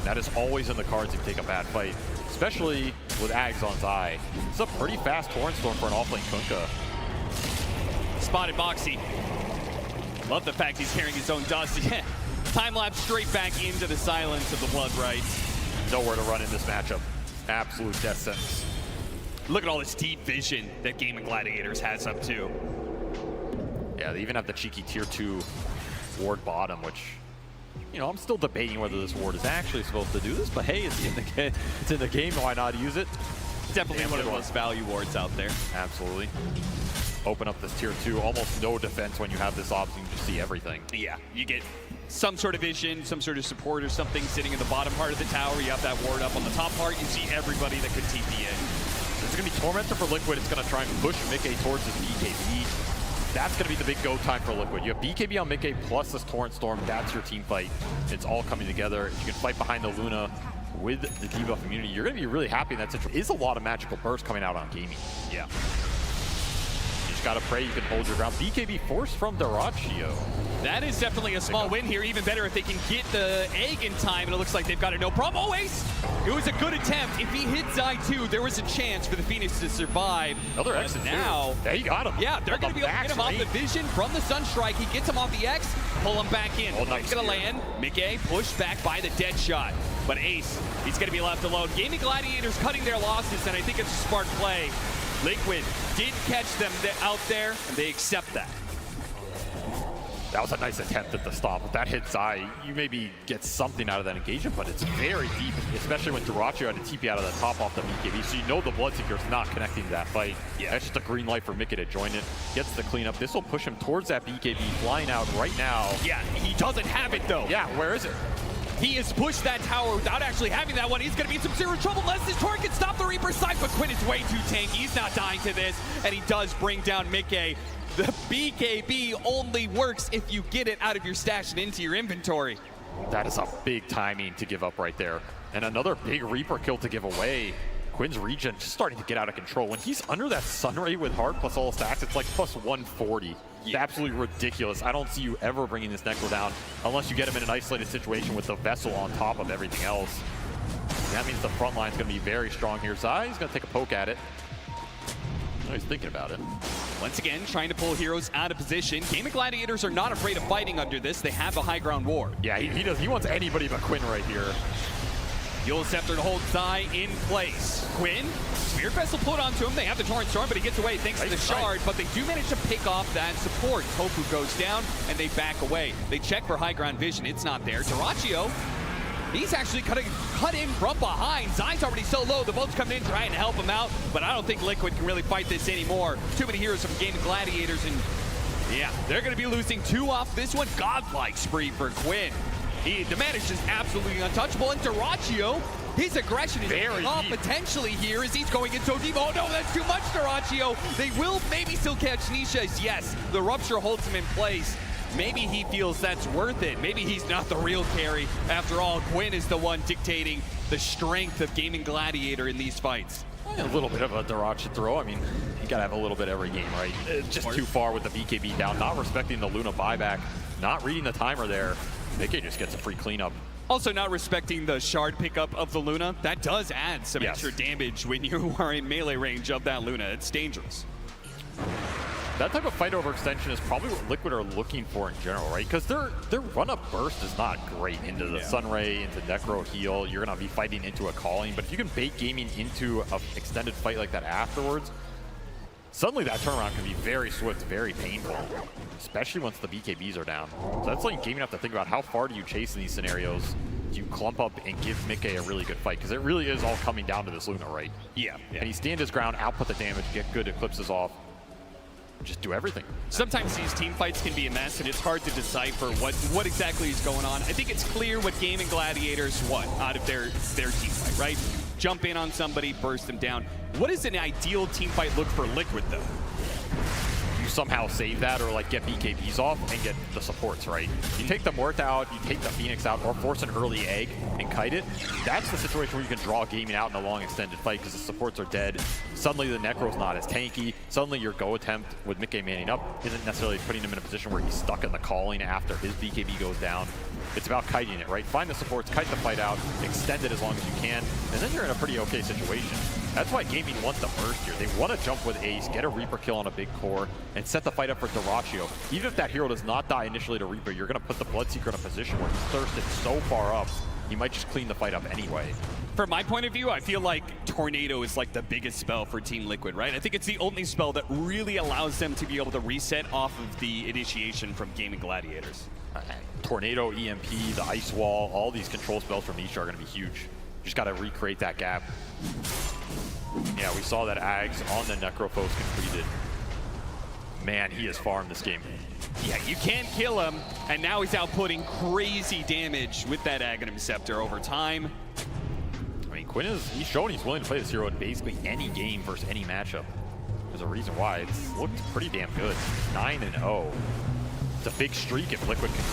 That is always in the cards if you take a bad fight, especially with Ags on Zai. It's a pretty fast Torrent Storm for an offlane Kunkka. Spotted Boxy. Love the fact he's carrying his own dust. Time lapse straight back into the silence of the Blood Rites. Nowhere to run in this matchup. Absolute death sentence. Look at all this deep vision that Gaming Gladiators has up to. Yeah, they even have the cheeky tier 2 ward bottom, which, you know, I'm still debating whether this ward is actually supposed to do this, but hey, it's in the game, why not use it? Definitely one of the most value wards out there. Absolutely. Open up this tier 2, almost no defense when you have this option, you just see everything. Yeah, you get some sort of vision, some sort of support or something sitting in the bottom part of the tower. You have that ward up on the top part, you see everybody that could TP in. There's going to be Tormentor for Liquid, it's going to try and push Mickey towards his BKB. That's going to be the big go time for Liquid. You have BKB on Mickey plus this Torrent Storm. That's your team fight. It's all coming together. If you can fight behind the Luna with the debuff immunity, you're going to be really happy in that situation. There is a lot of magical burst coming out on Gaming. Yeah. You just got to pray you can hold your ground. BKB force from Darachio. That is definitely a small win here. Even better if they can get the egg in time, and it looks like they've got it no problem. Oh, Ace! It was a good attempt. If he hit Zai 2, there was a chance for the Phoenix to survive. Another X now. Yeah, he got him. Yeah, they're going to be able to get him off the vision from the Sunstrike. He gets him off the X, pull him back in. Oh, nice. He's going to land. Mickey pushed back by the dead shot. But Ace, he's going to be left alone. Gaming Gladiators cutting their losses, and I think it's a smart play. Liquid did catch them out there, and they accept that. That was a nice attempt at the stop. If that hits Zai, you maybe get something out of that engagement, but it's very deep, especially when Darachio had to TP out of the top off the BKB, so you know the Bloodseeker's not connecting to that fight. Yeah. That's just a green light for Mickey to join it. Gets the cleanup. This will push him towards that BKB, flying out right now. Yeah, he doesn't have it though. Yeah, where is it? He has pushed that tower without actually having that one. He's going to be in some serious trouble unless this Torrent can stop the Reaper's side, but Quinn is way too tanky. He's not dying to this, and he does bring down Mickey. The BKB only works if you get it out of your stash and into your inventory. That is a big timing to give up right there. And another big Reaper kill to give away. Quinn's regen just starting to get out of control. When he's under that Sunray with heart plus all stacks, it's like plus 140. It's absolutely ridiculous. I don't see you ever bringing this Necro down unless you get him in an isolated situation with the Vessel on top of everything else. And that means the front line's going to be very strong here. Zai, he's going to take a poke at it. Oh, he's thinking about it. Once again, trying to pull heroes out of position. Gaming Gladiators are not afraid of fighting under this. They have a high ground ward. Yeah, he does. He wants anybody but Quinn right here. Eul Scepter to hold Zai in place. Quinn, Spirit Vessel put onto him. They have the Torrent Storm, but he gets away thanks to the shard, but they do manage to pick off that support. Tofu goes down, and they back away. They check for high ground vision. It's not there. Darachio He's actually cut in from behind. Zai's already so low. The boat's coming in trying to help him out, but I don't think Liquid can really fight this anymore. Too many heroes from Gaming Gladiators, and yeah, they're going to be losing 2 off this one. Godlike spree for Quinn. The damage is absolutely untouchable, and Dyrachyo, his aggression is very off potentially here as he's going in so deep. Oh no, that's too much, Dyrachyo. They will maybe still catch Nisha. Yes, the rupture holds him in place. Maybe he feels that's worth it. Maybe he's not the real carry. After all, Quinn is the one dictating the strength of Gaming Gladiator in these fights. A little bit of a Dyrachyo throw. I mean, you gotta have a little bit every game, right? Just too far with the BKB down, not respecting the Luna buyback, not reading the timer there. Mickey just gets a free cleanup. Also not respecting the shard pickup of the Luna. That does add some extra damage when you are in melee range of that Luna. It's dangerous. That type of fight overextension is probably what Liquid are looking for in general, right? Because their run-up burst is not great into the Sunray, into Necro heal. You're going to be fighting into a calling, but if you can bait Gaming into an extended fight like that afterwards, suddenly that turnaround can be very swift, very painful, especially once the BKBs are down. So that's like Gaming have to think about how far do you chase in these scenarios? Do you clump up and give Mickey a really good fight? Because it really is all coming down to this Luna, right? Yeah. And he stand his ground, output the damage, get good eclipses off, just do everything. Sometimes these team fights can be a mess, and it's hard to decipher what exactly is going on. I think it's clear what Gaming Gladiators want out of their team fight, right? Jump in on somebody, burst them down. What does an ideal team fight look for Liquid, though? You somehow save that or like get BKBs off and get the supports, right? You take the Mort out, you take the Phoenix out, or force an early egg and kite it. That's the situation where you can draw Gaming out in a long extended fight because the supports are dead. Suddenly the Necro's not as tanky. Suddenly your go attempt with Mickey manning up isn't necessarily putting him in a position where he's stuck in the calling after his BKB goes down. It's about kiting it, right? Find the supports, kite the fight out, extend it as long as you can, and then you're in a pretty okay situation. That's why Gaming wants the burst here. They want to jump with Ace, get a Reaper kill on a big core, and set the fight up for Dyrachyo. Even if that hero does not die initially to Reaper, you're going to put the Bloodseeker in a position where he's thirsted so far up, he might just clean the fight up anyway. From my point of view, I feel like Tornado is like the biggest spell for Team Liquid, right? I think it's the only spell that really allows them to be able to reset off of the initiation from Gaming Gladiators. Tornado, EMP, the Ice Wall, all these control spells from Nisha are going to be huge. You just got to recreate that gap. Yeah, we saw that Ags on the Necrophos completed. Man, he is far in this game. Yeah, you can't kill him, and now he's outputting crazy damage with that Aghanim Scepter over time. I mean, Quinn he's shown he's willing to play this hero in basically any game versus any matchup. There's a reason why. It's looked pretty damn good. 9-0. It's a big streak if Liquid can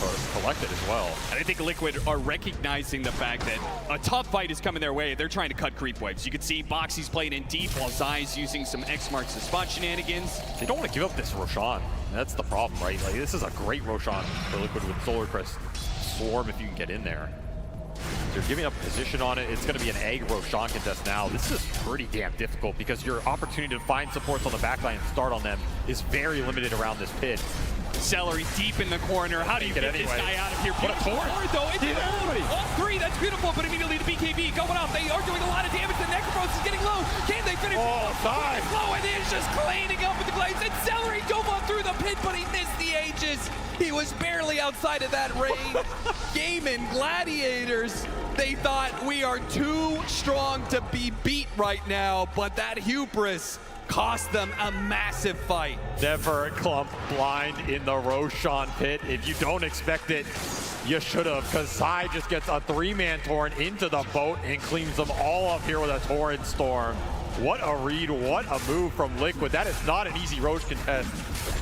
collect it as well. And I think Liquid are recognizing the fact that a tough fight is coming their way. They're trying to cut creep waves. You can see Boxy's playing in deep while Zai's using some X marks the spot shenanigans. They don't want to give up this Roshan. That's the problem, right? Like, this is a great Roshan for Liquid with Solar Crest. Swarm if you can get in there. They're giving up position on it. It's going to be an egg Roshan contest now. This is pretty damn difficult because your opportunity to find supports on the backline and start on them is very limited around this pit. Celery deep in the corner. How do you get this guy out of here? What a sword, though. It's all three. That's beautiful, but immediately the BKB going off. They are doing a lot of damage. The Necrophos is getting low. Can they finish? Oh, side. Low, and it's just cleaning up with the glaives. And Celery dove on through the pit, but he missed the Aegis. He was barely outside of that range. Gaming Gladiators, they thought we are too strong to be beat right now, but that hubris cost them a massive fight. Never clump blind in the Roshan pit. If you don't expect it, you should have, because Zai just gets a 3-man Torrent into the boat and cleans them all up here with a Torrent Storm. What a read, what a move from Liquid. That is not an easy Roche contest.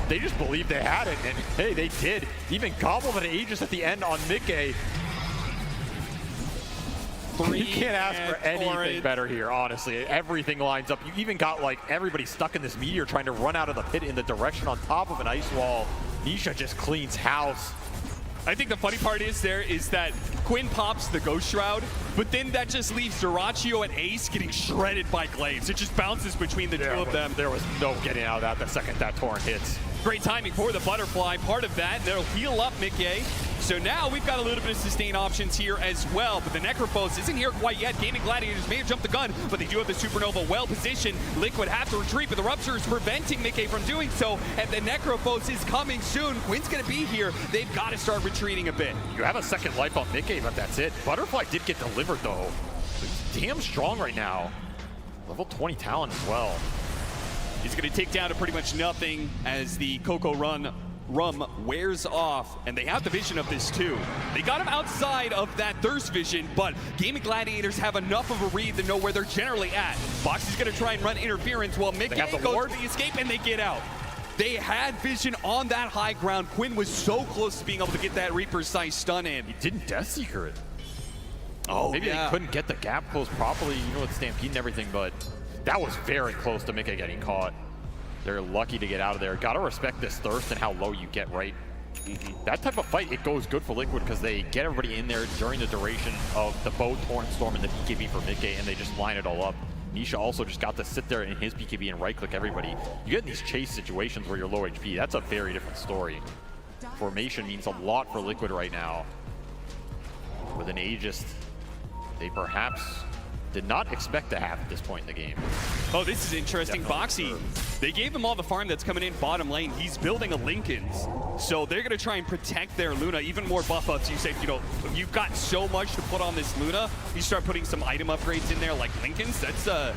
They just believed they had it, and hey, they did. Even gobbled an Aegis at the end on Mickey. You can't ask for anything better here, honestly. Everything lines up. You even got like everybody stuck in this meteor trying to run out of the pit in the direction on top of an ice wall. Nisha just cleans house. I think the funny part is that Quinn pops the Ghost Shroud, but then that just leaves Dyrachyo and Ace getting shredded by glaives. It just bounces between the two of them. There was no getting out of that the second that Torrent hits. Great timing for the Butterfly. Part of that, they'll heal up Mickey. So now we've got a little bit of sustain options here as well, but the Necrophos isn't here quite yet. Gaming Gladiators may have jumped the gun, but they do have the Supernova well positioned. Liquid have to retreat, but the Rupture is preventing Mickey from doing so, and the Necrophos is coming soon. Quinn's gonna be here. They've got to start retreating a bit. You have a second life on Mickey, but that's it. Butterfly did get delivered though. He's damn strong right now. Level 20 talent as well. He's gonna take down to pretty much nothing as the Coco Rum wears off, and they have the vision of this too. They got him outside of that Thirst vision, but Gaming Gladiators have enough of a read to know where they're generally at. Boxy's gonna try and run interference while Mickey goes for the escape, and they get out. They had vision on that high ground. Quinn was so close to being able to get that Reaper's Size stun in. He didn't Death Seeker it. Oh, maybe yeah. they couldn't get the gap closed properly, you know, with Stampede and everything, but that was very close to Mickey getting caught. They're lucky to get out of there. Gotta respect this Thirst and how low you get, right? That type of fight, it goes good for Liquid because they get everybody in there during the duration of the Bow, Torrent, Storm, and the BKB for Mickey, and they just line it all up. Nisha also just got to sit there in his BKB and right-click everybody. You get in these chase situations where you're low HP, that's a very different story. Formation means a lot for Liquid right now. With an Aegis, they perhaps did not expect to have at this point in the game. Oh, this is interesting. Boxy, they gave him all the farm that's coming in bottom lane. He's building a Linken's. So they're going to try and protect their Luna. Even more buff ups. You say, you know, you've got so much to put on this Luna. You start putting some item upgrades in there like Linken's. That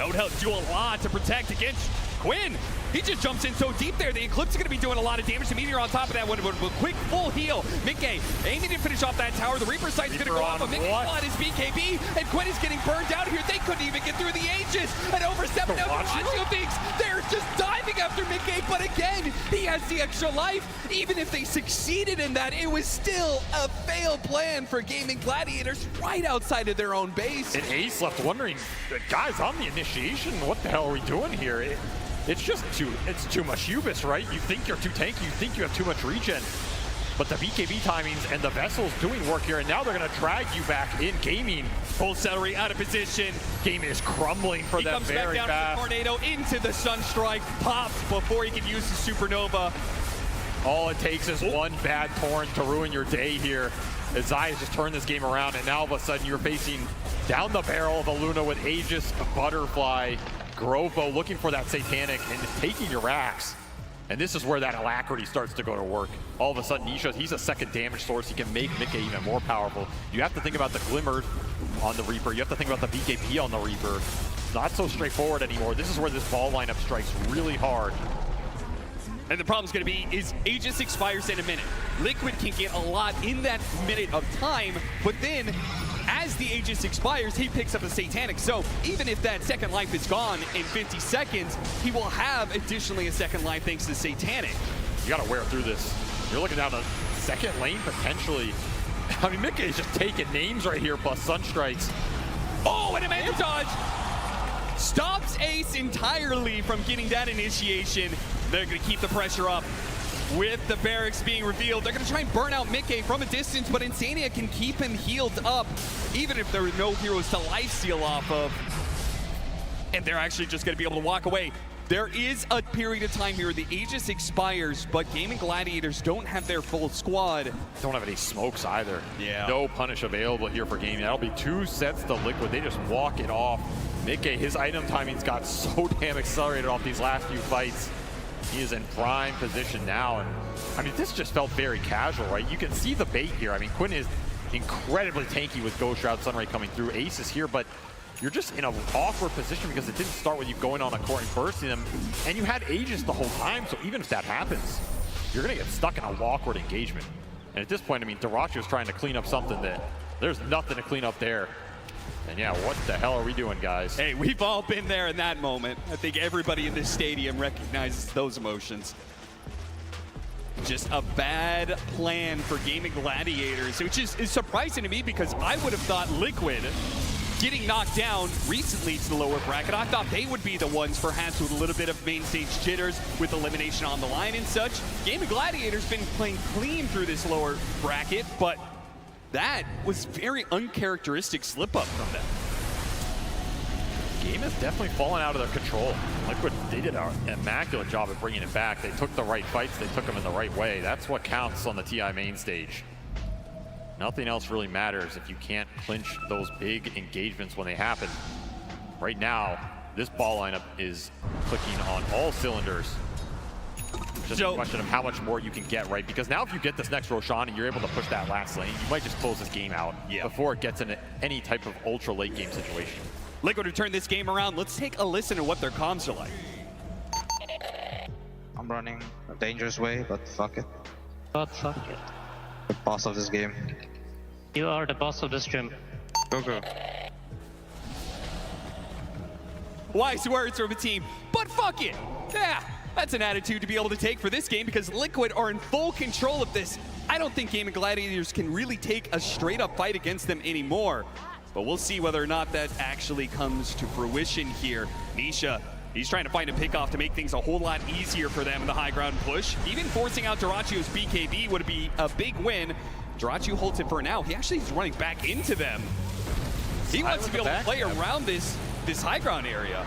would help do a lot to protect against Quinn. He just jumps in so deep there. The Eclipse is going to be doing a lot of damage to Meteor on top of that one. With a quick full heal. Mickey aiming to finish off that tower. The Reaper Sight's going to go off, but Mickey on his BKB, and Quinn is getting burned out here. They couldn't even get through the Aegis. And over 7 now, Viragio thinks they're just diving after Mickey, but again, he has the extra life. Even if they succeeded in that, it was still a failed plan for Gaming Gladiators right outside of their own base. And Ace left wondering, guys, on the initiation, what the hell are we doing here? It's just too much Hubris, right? You think you're too tanky, you think you have too much regen. But the BKB timings and the Vessel's doing work here, and now they're gonna drag you back in. Gaming. Full Celery out of position. Game is crumbling for them very fast. He comes back down with the Tornado into the Sunstrike, pops before he can use the Supernova. All it takes is one bad Torrent to ruin your day here. As Zai just turned this game around, and now all of a sudden you're facing down the barrel of the Luna with Aegis, Butterfly, Grovo looking for that Satanic and taking your racks. And this is where that alacrity starts to go to work. All of a sudden, Nisha, he's a second damage source. He can make Mickey even more powerful. You have to think about the Glimmer on the Reaper. You have to think about the BKB on the Reaper. It's not so straightforward anymore. This is where this ball lineup strikes really hard. And the problem's going to be is Aegis expires in a minute. Liquid can get a lot in that minute of time, but then as the Aegis expires, he picks up a Satanic. So even if that second life is gone in 50 seconds, he will have additionally a second life thanks to Satanic. You got to wear through this. You're looking down the second lane potentially. I mean, Mickey is just taking names right here, plus Sunstrikes. Oh, and a Manta Dodge stops Ace entirely from getting that initiation. They're going to keep the pressure up. With the barracks being revealed, they're going to try and burn out Mickey from a distance, but Insania can keep him healed up, even if there are no heroes to lifesteal off of. And they're actually just going to be able to walk away. There is a period of time here, the Aegis expires, but Gaming Gladiators don't have their full squad. Don't have any smokes either. Yeah. No punish available here for Gaming. That'll be 2 sets to Liquid. They just walk it off. Mickey, his item timings got so damn accelerated off these last few fights. He is in prime position now, and I mean, this just felt very casual, right? You can see the bait here. I mean, Quinn is incredibly tanky with Ghost Shroud, Sunray coming through. Ace is here, but you're just in an awkward position because it didn't start with you going on the court and bursting them, and you had Aegis the whole time, so even if that happens, you're gonna get stuck in a awkward engagement. And at this point, I mean, Viragio's trying to clean up something that there's nothing to clean up there. And yeah, what the hell are we doing, guys? Hey, we've all been there in that moment. I think everybody in this stadium recognizes those emotions. Just a bad plan for Gaming Gladiators, which is surprising to me because I would have thought Liquid getting knocked down recently to the lower bracket. I thought they would be the ones perhaps with a little bit of main stage jitters with elimination on the line and such. Gaming Gladiators been playing clean through this lower bracket, but that was very uncharacteristic slip up from them. Game has definitely fallen out of their control. Liquid, they did an immaculate job of bringing it back. They took the right fights, they took them in the right way. That's what counts on the TI main stage. Nothing else really matters if you can't clinch those big engagements when they happen. Right now, this ball lineup is clicking on all cylinders. Just a question of how much more you can get, right? Because now if you get this next Roshan and you're able to push that last lane, you might just close this game out before it gets into any type of ultra late game situation. Liquid to turn this game around. Let's take a listen to what their comms are like. I'm running a dangerous way, but fuck it. But fuck it. The boss of this game. You are the boss of this gym. Go, go. Wise words from a team, but fuck it. Yeah, that's an attitude to be able to take for this game because Liquid are in full control of this. I don't think GAIMING Gladiators can really take a straight up fight against them anymore. But we'll see whether or not that actually comes to fruition here. Nisha, he's trying to find a pickoff to make things a whole lot easier for them in the high ground push. Even forcing out Duracio's BKB would be a big win. Duracio holds it for now. He actually is running back into them. He wants to be able to play around this high ground area.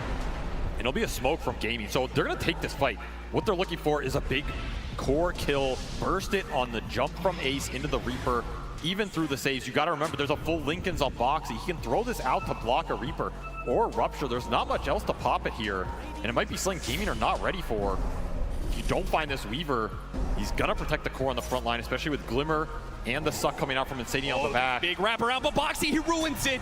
And it'll be a smoke from Gaming. So they're going to take this fight. What they're looking for is a big core kill, burst it on the jump from Ace into the Reaper, even through the saves. You got to remember, there's a full Linken's on Boxy. He can throw this out to block a Reaper or Rupture. There's not much else to pop it here. And it might be something Gaming are not ready for. If you don't find this Weaver, he's going to protect the core on the front line, especially with Glimmer and the suck coming out from Insania on the back. Big wraparound, but Boxy, he ruins it.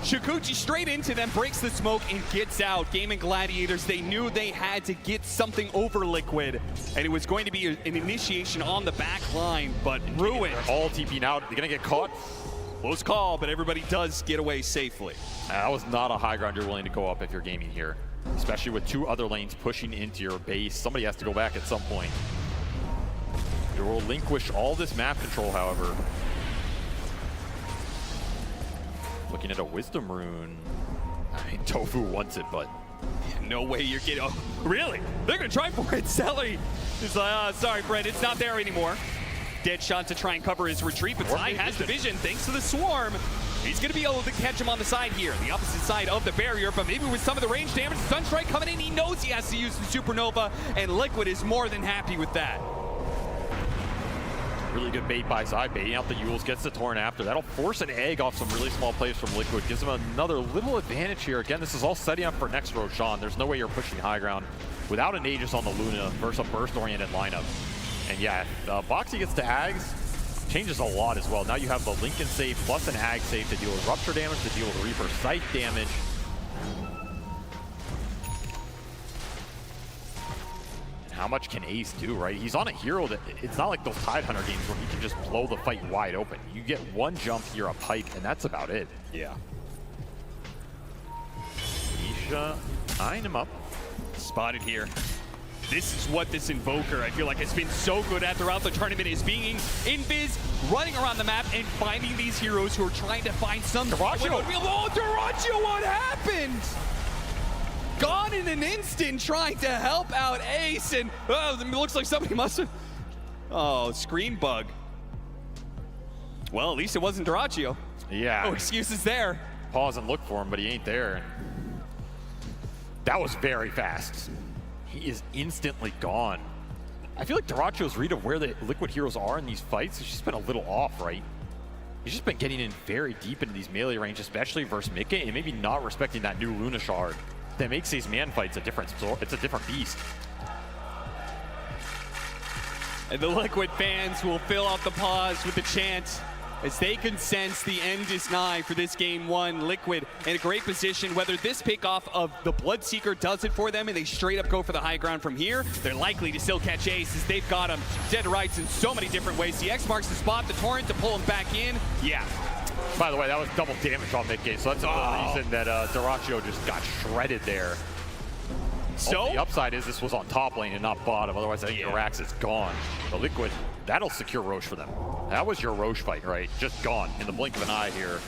Shukuchi straight into them, breaks the smoke, and gets out. GAIMING Gladiators, they knew they had to get something over Liquid, and it was going to be an initiation on the back line, but ruined. They're all TPing out. They're going to get caught. Close call, but everybody does get away safely. That was not a high ground you're willing to go up if you're Gaming here, especially with two other lanes pushing into your base. Somebody has to go back at some point. You will relinquish all this map control, however. Looking at a Wisdom Rune. I mean, Tofu wants it, but no way you're getting... Oh, really? They're going to try for it. Celery is like, sorry, Brett, it's not there anymore. Dead shot to try and cover his retreat, but Zai has the vision thanks to the swarm. He's going to be able to catch him on the side here, the opposite side of the barrier, but maybe with some of the range damage, Sunstrike coming in, he knows he has to use the Supernova, and Liquid is more than happy with that. Really good bait by Zai, baiting out the Yules, gets the Torrent after. That'll force an egg off some really small plays from Liquid, gives him another little advantage here. Again, this is all setting up for next Roshan. There's no way you're pushing high ground without an Aegis on the Luna versus a burst-oriented lineup. And yeah, Boxy gets to Ags, changes a lot as well. Now you have the Linken save plus an Ag save to deal with Rupture damage, to deal with Reaper Sight damage. How much can Ace do, right? He's on a hero that, it's not like those Tidehunter games where he can just blow the fight wide open. You get one jump, you're a pike, and that's about it. Yeah. Nisha eyeing him up. Spotted here. This is what this Invoker, I feel like, has been so good at throughout the tournament, is being invis, running around the map, and finding these heroes who are trying to find some... Duracio! Oh, Duracio, what happened? Gone in an instant trying to help out Ace, and it looks like somebody must have... Oh, screen bug. Well, at least it wasn't Duracio. Yeah. No excuses there. Pause and look for him, but he ain't there. That was very fast. He is instantly gone. I feel like Duracio's read of where the Liquid heroes are in these fights has just been a little off, right? He's just been getting in very deep into these melee range, especially versus Mikke, and maybe not respecting that new Luna Shard that makes these man fights a different beast. And the Liquid fans will fill out the pause with the chant as they can sense the end is nigh for this game one. Liquid in a great position. Whether this pickoff of the Bloodseeker does it for them and they straight up go for the high ground from here, they're likely to still catch Ace as they've got him dead to rights in so many different ways. The X marks the spot, the Torrent to pull him back in. Yeah. By the way, that was double damage on Mikke, so that's another reason that Duracio just got shredded there. So the upside is this was on top lane and not bottom, otherwise I think Jirax is gone. The Liquid, that'll secure Roche for them. That was your Roche fight, right? Just gone in the blink of an eye here.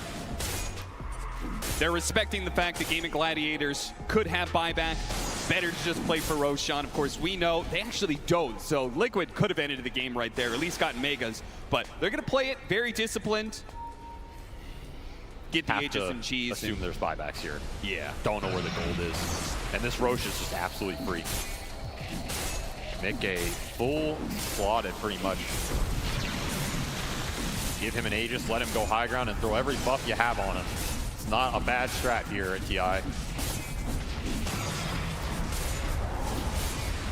They're respecting the fact that GAIMING Gladiators could have buyback. Better to just play for Roshan. Of course, we know they actually don't. So Liquid could have ended the game right there, at least gotten Megas. But they're going to play it very disciplined. Get the Aegis and cheese. Assume there's buybacks here. Yeah. Don't know where the gold is. And this Roche is just absolutely free. Mikke full slotted pretty much. Give him an Aegis, let him go high ground, and throw every buff you have on him. It's not a bad strat here at TI.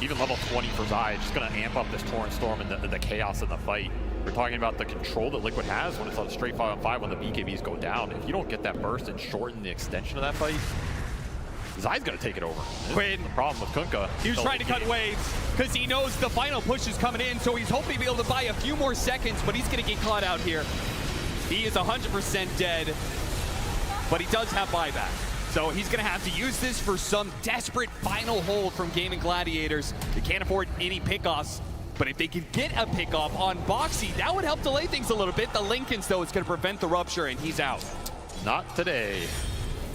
Even level 20 for Zai, just gonna amp up this Torrent Storm and the chaos in the fight. We're talking about the control that Liquid has when it's on a straight 5-on-5 when the BKBs go down. If you don't get that burst and shorten the extension of that fight, Zai's gonna take it over. Quinn, the problem with Kunkka. He was trying to cut waves because he knows the final push is coming in, so he's hoping to be able to buy a few more seconds, but he's gonna get caught out here. He is 100% dead, but he does have buyback. So he's gonna have to use this for some desperate final hold from GAIMING Gladiators. They can't afford any pickoffs, but if they can get a pickoff on Boxy, that would help delay things a little bit. The Lincolns, though, is gonna prevent the Rupture, and he's out. Not today.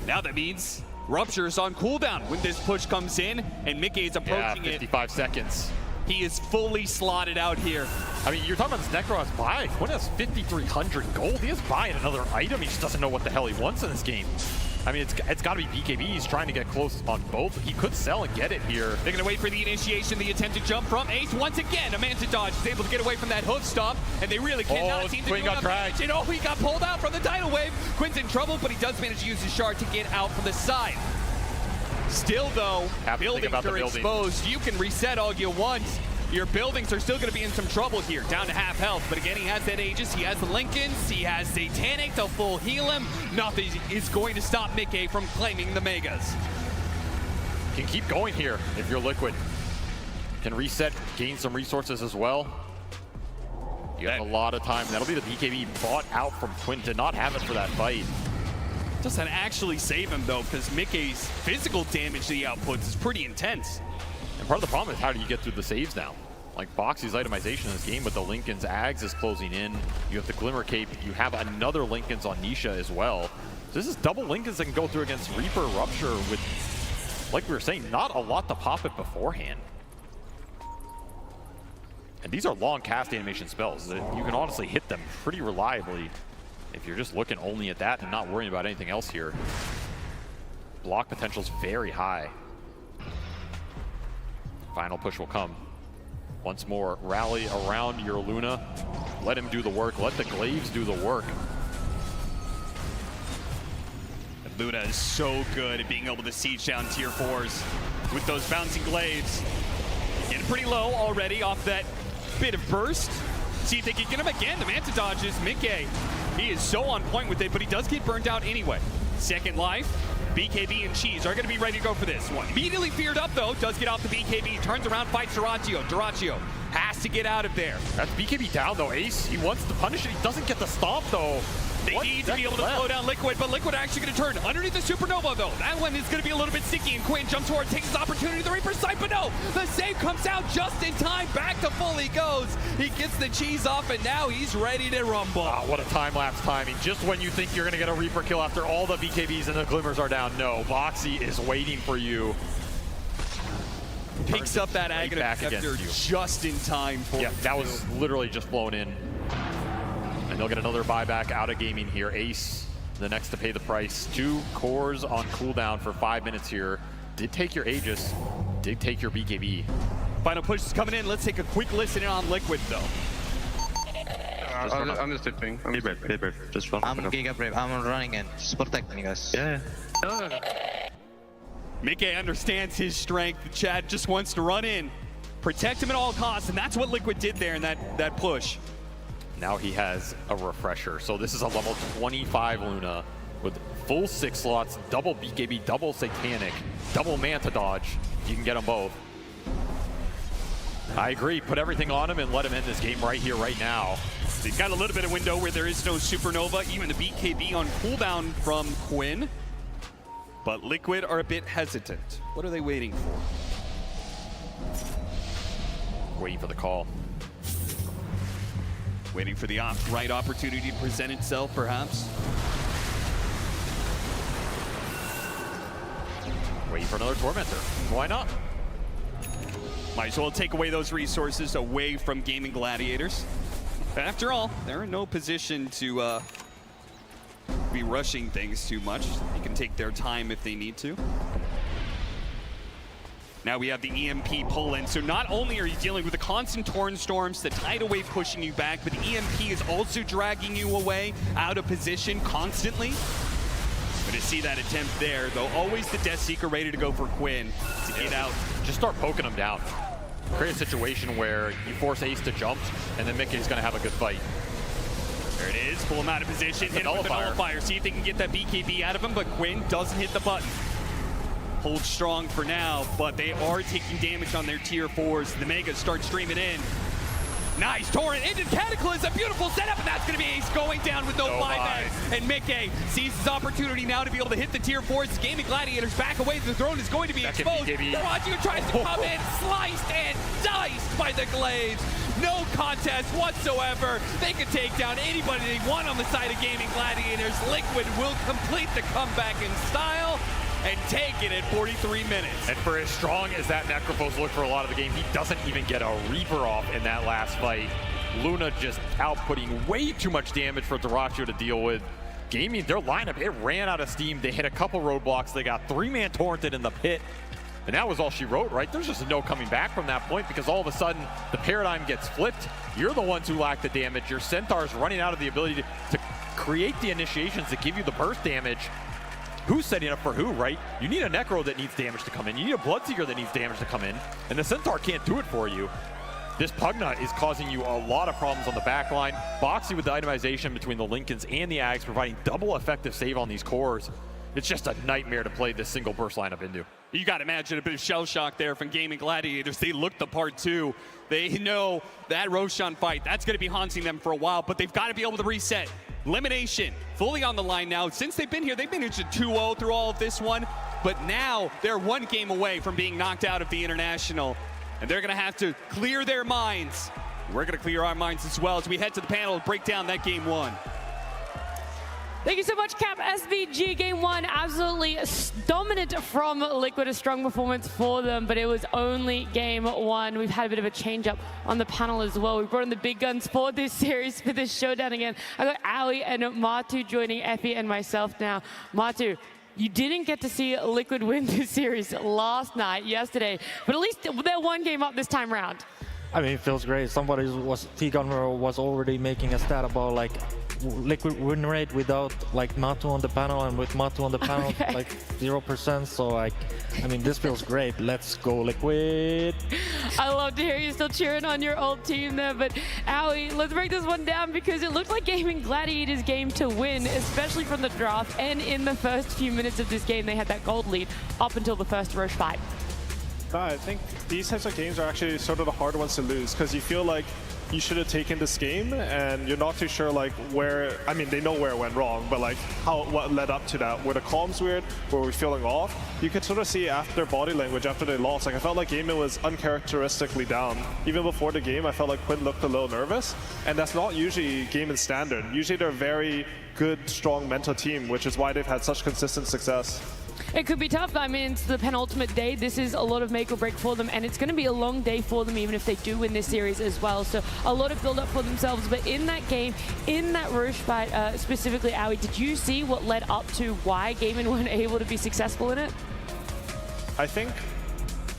Now that means Rupture is on cooldown when this push comes in, and Mickey is approaching 55 seconds. He is fully slotted out here. I mean, you're talking about this Necros buy. Quinn has 5,300 gold. He is buying another item. He just doesn't know what the hell he wants in this game. I mean, it's got to be BKB. He's trying to get close on both. He could sell and get it here. They're going to wait for the initiation, the attempted jump from Ace. Once again, a Manta Dodge is able to get away from that hoof stomp, and they really cannot seem to Quinn do got enough dragged. damage. And he got pulled out from the tidal wave. Quinn's in trouble, but he does manage to use his shard to get out from the side. Still, though, buildings are exposed. You can reset all you want. Your buildings are still going to be in some trouble here, down to half health. But again, he has that Aegis, he has the Lincolns, he has Satanic to full heal him. Nothing is going to stop Mickey from claiming the Megas. Can keep going here if you're Liquid. Can reset, gain some resources as well. You have a lot of time. That'll be the BKB bought out from Quinn to not have it for that fight. Doesn't actually save him, though, because Mickey's physical damage that he outputs is pretty intense. And part of the problem is how do you get through the saves now? Like Boxy's itemization in this game, but the Lincoln's Ags is closing in. You have the Glimmer Cape. You have another Lincoln's on Nisha as well. So this is double Lincolns that can go through against Reaper, Rupture with, like we were saying, not a lot to pop it beforehand. And these are long cast animation spells. You can honestly hit them pretty reliably if you're just looking only at that and not worrying about anything else here. Block potential is very high. Final push will come. Once more, rally around your Luna. Let him do the work. Let the Glaives do the work. Luna is so good at being able to siege down tier 4s with those bouncing Glaives. Getting pretty low already off that bit of burst. See if they can get him again. The Manta dodges Mickey. He is so on point with it, but he does get burned out anyway. Second life. BKB and Cheese are going to be ready to go for this one. Immediately feared up, though. Does get off the BKB. Turns around, fights Duraccio. Duraccio has to get out of there. That's BKB down, though, Ace. He wants to punish it. He doesn't get the stomp, though. They need to be able to slow down Liquid, but Liquid actually going to turn underneath the Supernova, though. That one is going to be a little bit sticky, and Quinn jumps forward, takes his opportunity to the Reaper's sight, but no! The save comes out just in time. Back to full he goes. He gets the Cheese off, and now he's ready to rumble. Ah, what a time-lapse timing. Just when you think you're going to get a Reaper kill after all the BKBs and the Glimmers are down. No, Boxy is waiting for you. Picks up that Aghanim Scepter just in time for Yeah, that was literally just flown in. And they'll get another buyback out of GAIMING here. Ace, the next to pay the price. 2 cores on cooldown for 5 minutes here. Did take your Aegis, did take your BKB. Final push is coming in. Let's take a quick listen in on Liquid, though. I'm just tipping. I'm Giga Brave. I'm running in. Just protect me, guys. Yeah. Mickey understands his strength. Chad just wants to run in, protect him at all costs, and that's what Liquid did there in that push. Now he has a refresher. So this is a level 25 Luna with full 6 slots, double BKB, double Satanic, double Manta Dodge. You can get them both. I agree. Put everything on him and let him end this game right here, right now. He's got a little bit of window where there is no Supernova, even the BKB on cooldown from Quinn. But Liquid are a bit hesitant. What are they waiting for? Waiting for the call. Waiting for the right opportunity to present itself, perhaps. Waiting for another Tormentor. Why not? Might as well take away those resources away from GAIMING Gladiators. After all, they're in no position to be rushing things too much. They can take their time if they need to. Now we have the EMP pull-in, so not only are you dealing with the constant torrent storms, the tidal wave pushing you back, but the EMP is also dragging you away, out of position constantly. But to see that attempt there, though, always the Death Seeker ready to go for Quinn to get out. Just start poking him down. Create a situation where you force Ace to jump, and then Mickey's going to have a good fight. There it is, pull him out of position, hit him with the nullifier, see if they can get that BKB out of him, but Quinn doesn't hit the button. Hold strong for now, but they are taking damage on their tier 4s. The Megas start streaming in. Nice torrent into Cataclysm, beautiful setup, and that's going to be Ace going down with no buyback. And Mickey sees his opportunity now to be able to hit the tier 4s. Gaming Gladiators back away, the throne is going to be exposed. Raju tries to come in, sliced and diced by the Glades. No contest whatsoever. They can take down anybody they want on the side of Gaming Gladiators. Liquid will complete the comeback in style and take it at 43 minutes. And for as strong as that Necrophos looked for a lot of the game, he doesn't even get a Reaper off in that last fight. Luna just outputting way too much damage for Dyrachyo to deal with. Gaming, their lineup, it ran out of steam. They hit a couple roadblocks. They got 3-man torrented in the pit. And that was all she wrote, right? There's just no coming back from that point because all of a sudden the paradigm gets flipped. You're the ones who lack the damage. Your Centaur's running out of the ability to create the initiations that give you the burst damage. Who's setting up for who, right? You need a Necro that needs damage to come in. You need a Bloodseeker that needs damage to come in. And the Centaur can't do it for you. This Pugna is causing you a lot of problems on the back line. Boxy with the itemization between the Lincolns and the Ags, providing double effective save on these cores. It's just a nightmare to play this single burst lineup into. You got to imagine a bit of shell shock there from Gaming Gladiators. They look the part too. They know that Roshan fight, that's going to be haunting them for a while, but they've got to be able to reset. Elimination fully on the line now. Since they've been here, they've managed a 2-0 through all of this one, but now they're one game away from being knocked out of the International, and they're going to have to clear their minds. We're going to clear our minds as well as we head to the panel and break down that game 1. Thank you so much, Cap. SVG game 1, absolutely dominant from Liquid, a strong performance for them, but it was only game 1. We've had a bit of a change up on the panel as well. We brought in the big guns for this series, for this showdown again. I got Ali and Matu joining Effie and myself now. Matu, you didn't get to see Liquid win this series yesterday, but at least they're one game up this time round. I mean, it feels great. Somebody T-Gunner was already making a stat about like Liquid win rate without like Matu on the panel, and with Matu on the panel like 0%. So like, I mean, this feels great. Let's go Liquid. I love to hear you still cheering on your old team there, but Ali, let's break this one down because it looked like Gaming Gladiators' game to win, especially from the draft, and in the first few minutes of this game they had that gold lead up until the first Roche fight. I think these types of games are actually sort of the hard ones to lose because you feel like you should have taken this game and you're not too sure like where, I mean, they know where it went wrong, but like what led up to that. Were the comms weird? Were we feeling off? You could sort of see after their body language, after they lost, like I felt like GAIMING was uncharacteristically down. Even before the game, I felt like Quinn looked a little nervous, and that's not usually GAIMING standard. Usually they're a very good, strong mental team, which is why they've had such consistent success. It could be tough. I mean, it's the penultimate day. This is a lot of make or break for them, and it's going to be a long day for them even if they do win this series as well. So a lot of build up for themselves. But in that game, in that Roche fight, specifically, Aoi, did you see what led up to why GAIMING weren't able to be successful in it? I think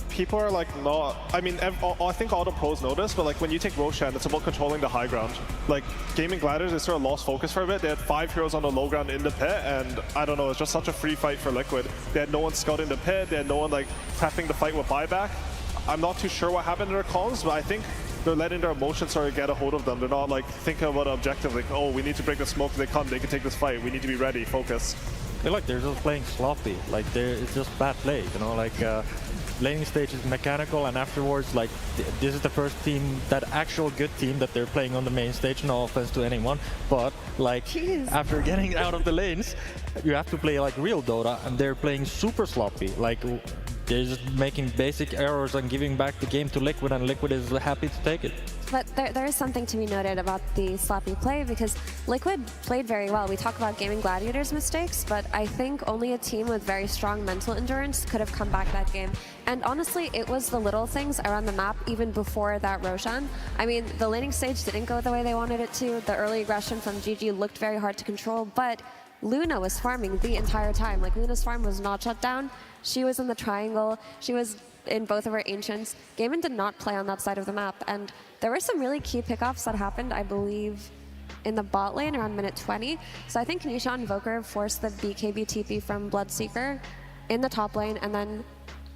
people are like not, I mean, I think all the pros know this, but like when you take Roshan, it's about controlling the high ground. Like Gaming Gladiators, they sort of lost focus for a bit. They had 5 heroes on the low ground in the pit, and I don't know, it's just such a free fight for Liquid. They had no one scouting the pit, they had no one like prepping the fight with buyback. I'm not too sure what happened in their comms, but I think they're letting their emotions sort of get a hold of them. They're not like thinking about it objectively, like, oh, we need to break the smoke, they come, they can take this fight, we need to be ready, focus. They're just playing sloppy, like it's just bad play, you know, like laning stage is mechanical, and afterwards, like, this is the first team, that actual good team that they're playing on the main stage, no offense to anyone, but, like, after getting out of the lanes, you have to play, like, real Dota, and they're playing super sloppy, like, they're just making basic errors and giving back the game to Liquid, and Liquid is happy to take it. But there is something to be noted about the sloppy play because Liquid played very well. We talk about Gaming Gladiators' mistakes, but I think only a team with very strong mental endurance could have come back that game. And honestly, it was the little things around the map even before that Roshan. I mean, the laning stage didn't go the way they wanted it to. The early aggression from GG looked very hard to control, but Luna was farming the entire time. Like, Luna's farm was not shut down. She was in the triangle. She was in both of our Ancients. GAIMING did not play on that side of the map, and there were some really key pickoffs that happened, I believe, in the bot lane around minute 20. So I think Nisha and Voker forced the BKB TP from Bloodseeker in the top lane, and then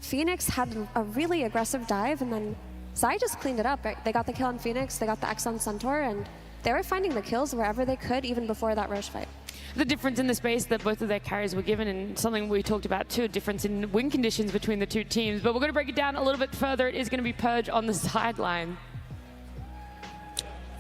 Phoenix had a really aggressive dive, and then Zai just cleaned it up. They got the kill on Phoenix, they got the X on Centaur, and they were finding the kills wherever they could, even before that Roche fight. The difference in the space that both of their carries were given, and something we talked about too, a difference in win conditions between the two teams. But we're going to break it down a little bit further. It is going to be Purge on the sideline.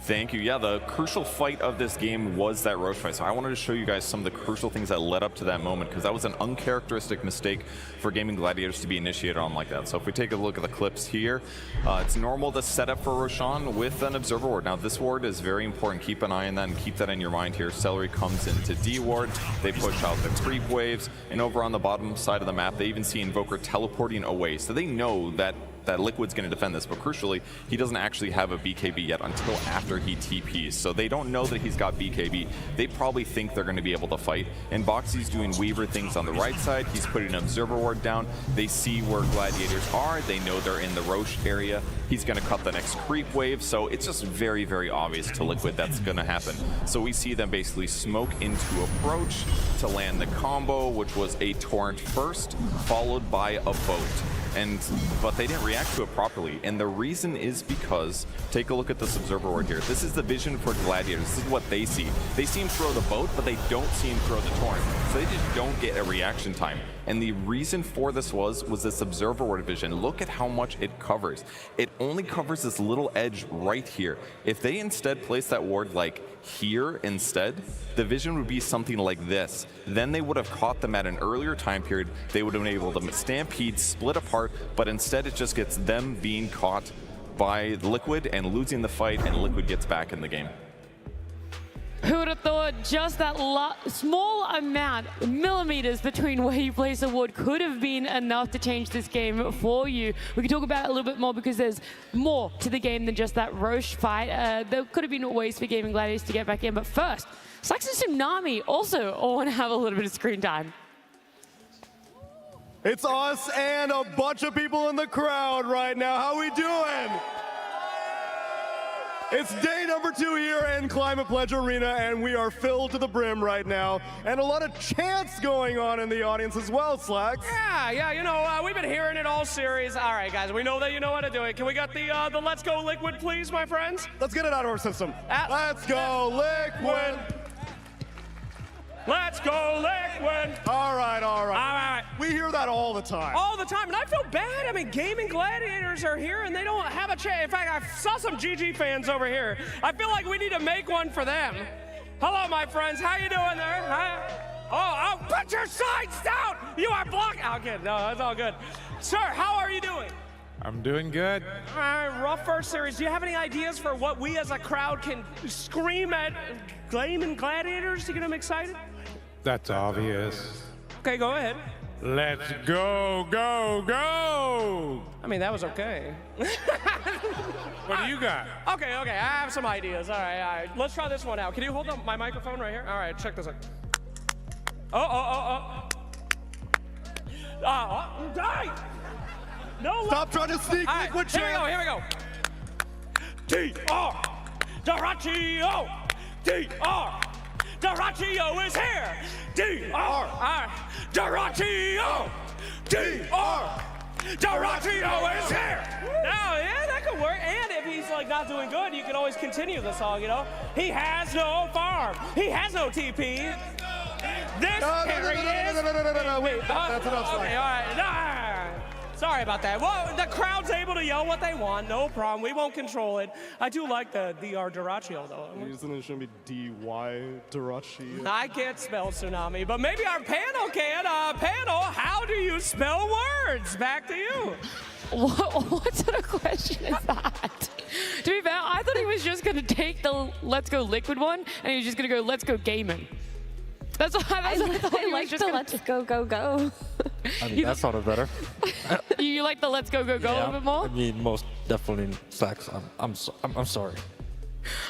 Thank you. Yeah, the crucial fight of this game was that Roche fight. So I wanted to show you guys some of the crucial things that led up to that moment, because that was an uncharacteristic mistake for GAIMING Gladiators to be initiated on like that. So if we take a look at the clips here, it's normal to set up for Roshan with an Observer Ward. Now this ward is very important. Keep an eye on that and keep that in your mind here. Celery comes into D ward. They push out the creep waves, and over on the bottom side of the map, they even see Invoker teleporting away. So they know that Liquid's going to defend this, but crucially, he doesn't actually have a BKB yet until after he TPs. So they don't know that he's got BKB. They probably think they're going to be able to fight. And Boxy's doing Weaver things on the right side. He's putting an Observer Ward down. They see where Gladiators are. They know they're in the Roche area. He's going to cut the next creep wave. So it's just very, very obvious to Liquid that's going to happen. So we see them basically smoke into approach to land the combo, which was a Torrent first, followed by a boat. But they didn't react to it properly, and the reason is because, take a look at this Observer Ward here. This is the vision for Gladiators. This is what they see. They see him throw the boat, but they don't see him throw the Torrent. So they just don't get a reaction time. And the reason for this was this Observer Ward vision. Look at how much it covers. It only covers this little edge right here. If they instead place that ward like here instead, the vision would be something like this. Then they would have caught them at an earlier time period. They would have been able to stampede, split apart, but instead it just gets them being caught by Liquid and losing the fight, and Liquid gets back in the game. Who would have thought just that small amount, millimeters between where you place a ward could have been enough to change this game for you? We can talk about it a little bit more because there's more to the game than just that Roche fight. There could have been ways for GAIMING Gladiators to get back in, but first, Slax and Tsunami also want to have a little bit of screen time. It's us and a bunch of people in the crowd right now. How we doing? It's day number 2 here in Climate Pledge Arena, and we are filled to the brim right now. And a lot of chants going on in the audience as well, Slacks. Yeah, you know, we've been hearing it all series. All right, guys, we know that you know how to do it. Can we get the Let's Go Liquid, please, my friends? Let's get it out of our system. Let's go Liquid. Let's go Liquid. All right. We hear that all the time. All the time, and I feel bad. I mean, GAIMING Gladiators are here, and they don't have a chance. In fact, I saw some GG fans over here. I feel like we need to make one for them. Hello, my friends. How you doing there? Oh, put your sides down. You are blocking. Okay, no, that's all good. Sir, how are you doing? I'm doing good. All right, rough first series. Do you have any ideas for what we as a crowd can scream at GAIMING Gladiators to get them excited? That's obvious. Okay, go ahead. Let's go, go, go! I mean, that was okay. What do you got? Okay, I have some ideas. All right. Let's try this one out. Can you hold up my microphone right here? All right, check this out. Die! No. Stop trying to sneak Liquid chance. Here we go. DR! Doraccio! DR! Doraccio is here! DR! Doraccio! DR! Doraccio is here! Now, yeah, that could work. And if he's like not doing good, you can always continue the song, you know? He has no farm. He has no TP. This carry is... No, wait, that's enough. Okay, all right. Sorry about that. Well, the crowd's able to yell what they want. No problem. We won't control it. I do like the DR Doraccio, though. Isn't it should be DY Doraccio? I can't spell Tsunami, but maybe our panel can. Panel, how do you spell words? Back to you. What sort of question is that? To be fair, I thought he was just going to take the Let's Go Liquid one, and he was just going to go Let's Go GAIMING. That's what I thought. I like the Let's Go, go, go. I mean, that sounded better. You like the Let's Go, go, go a little bit more? I mean, most definitely Slacks. I'm sorry.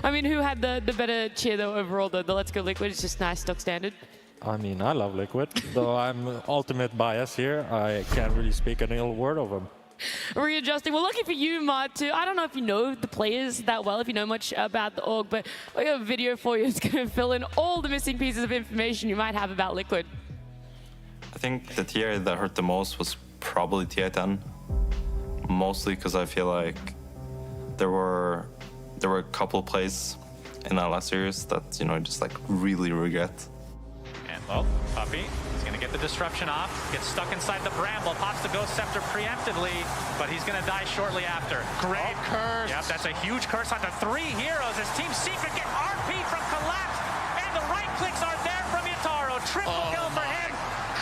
I mean, who had the better cheer though overall? The Let's Go Liquid is just nice, stock standard. I mean, I love Liquid, though I'm ultimate bias here. I can't really speak an ill word of him. readjusting. Well, lucky for you, Mart, too. I don't know if you know the players that well, if you know much about the org, but we have a video for you that's going to fill in all the missing pieces of information you might have about Liquid. I think the tier that hurt the most was probably TI10, mostly because I feel like there were a couple plays in that last series that, you know, just like really regret. And well, Puppey is going to get the disruption off, gets stuck inside the bramble, pops the Ghost Scepter preemptively, but he's going to die shortly after. Great curse. Yep, that's a huge curse onto 3 heroes as Team Secret get RP from Collapse, and the right clicks are there from Yataro. Triple kill for him,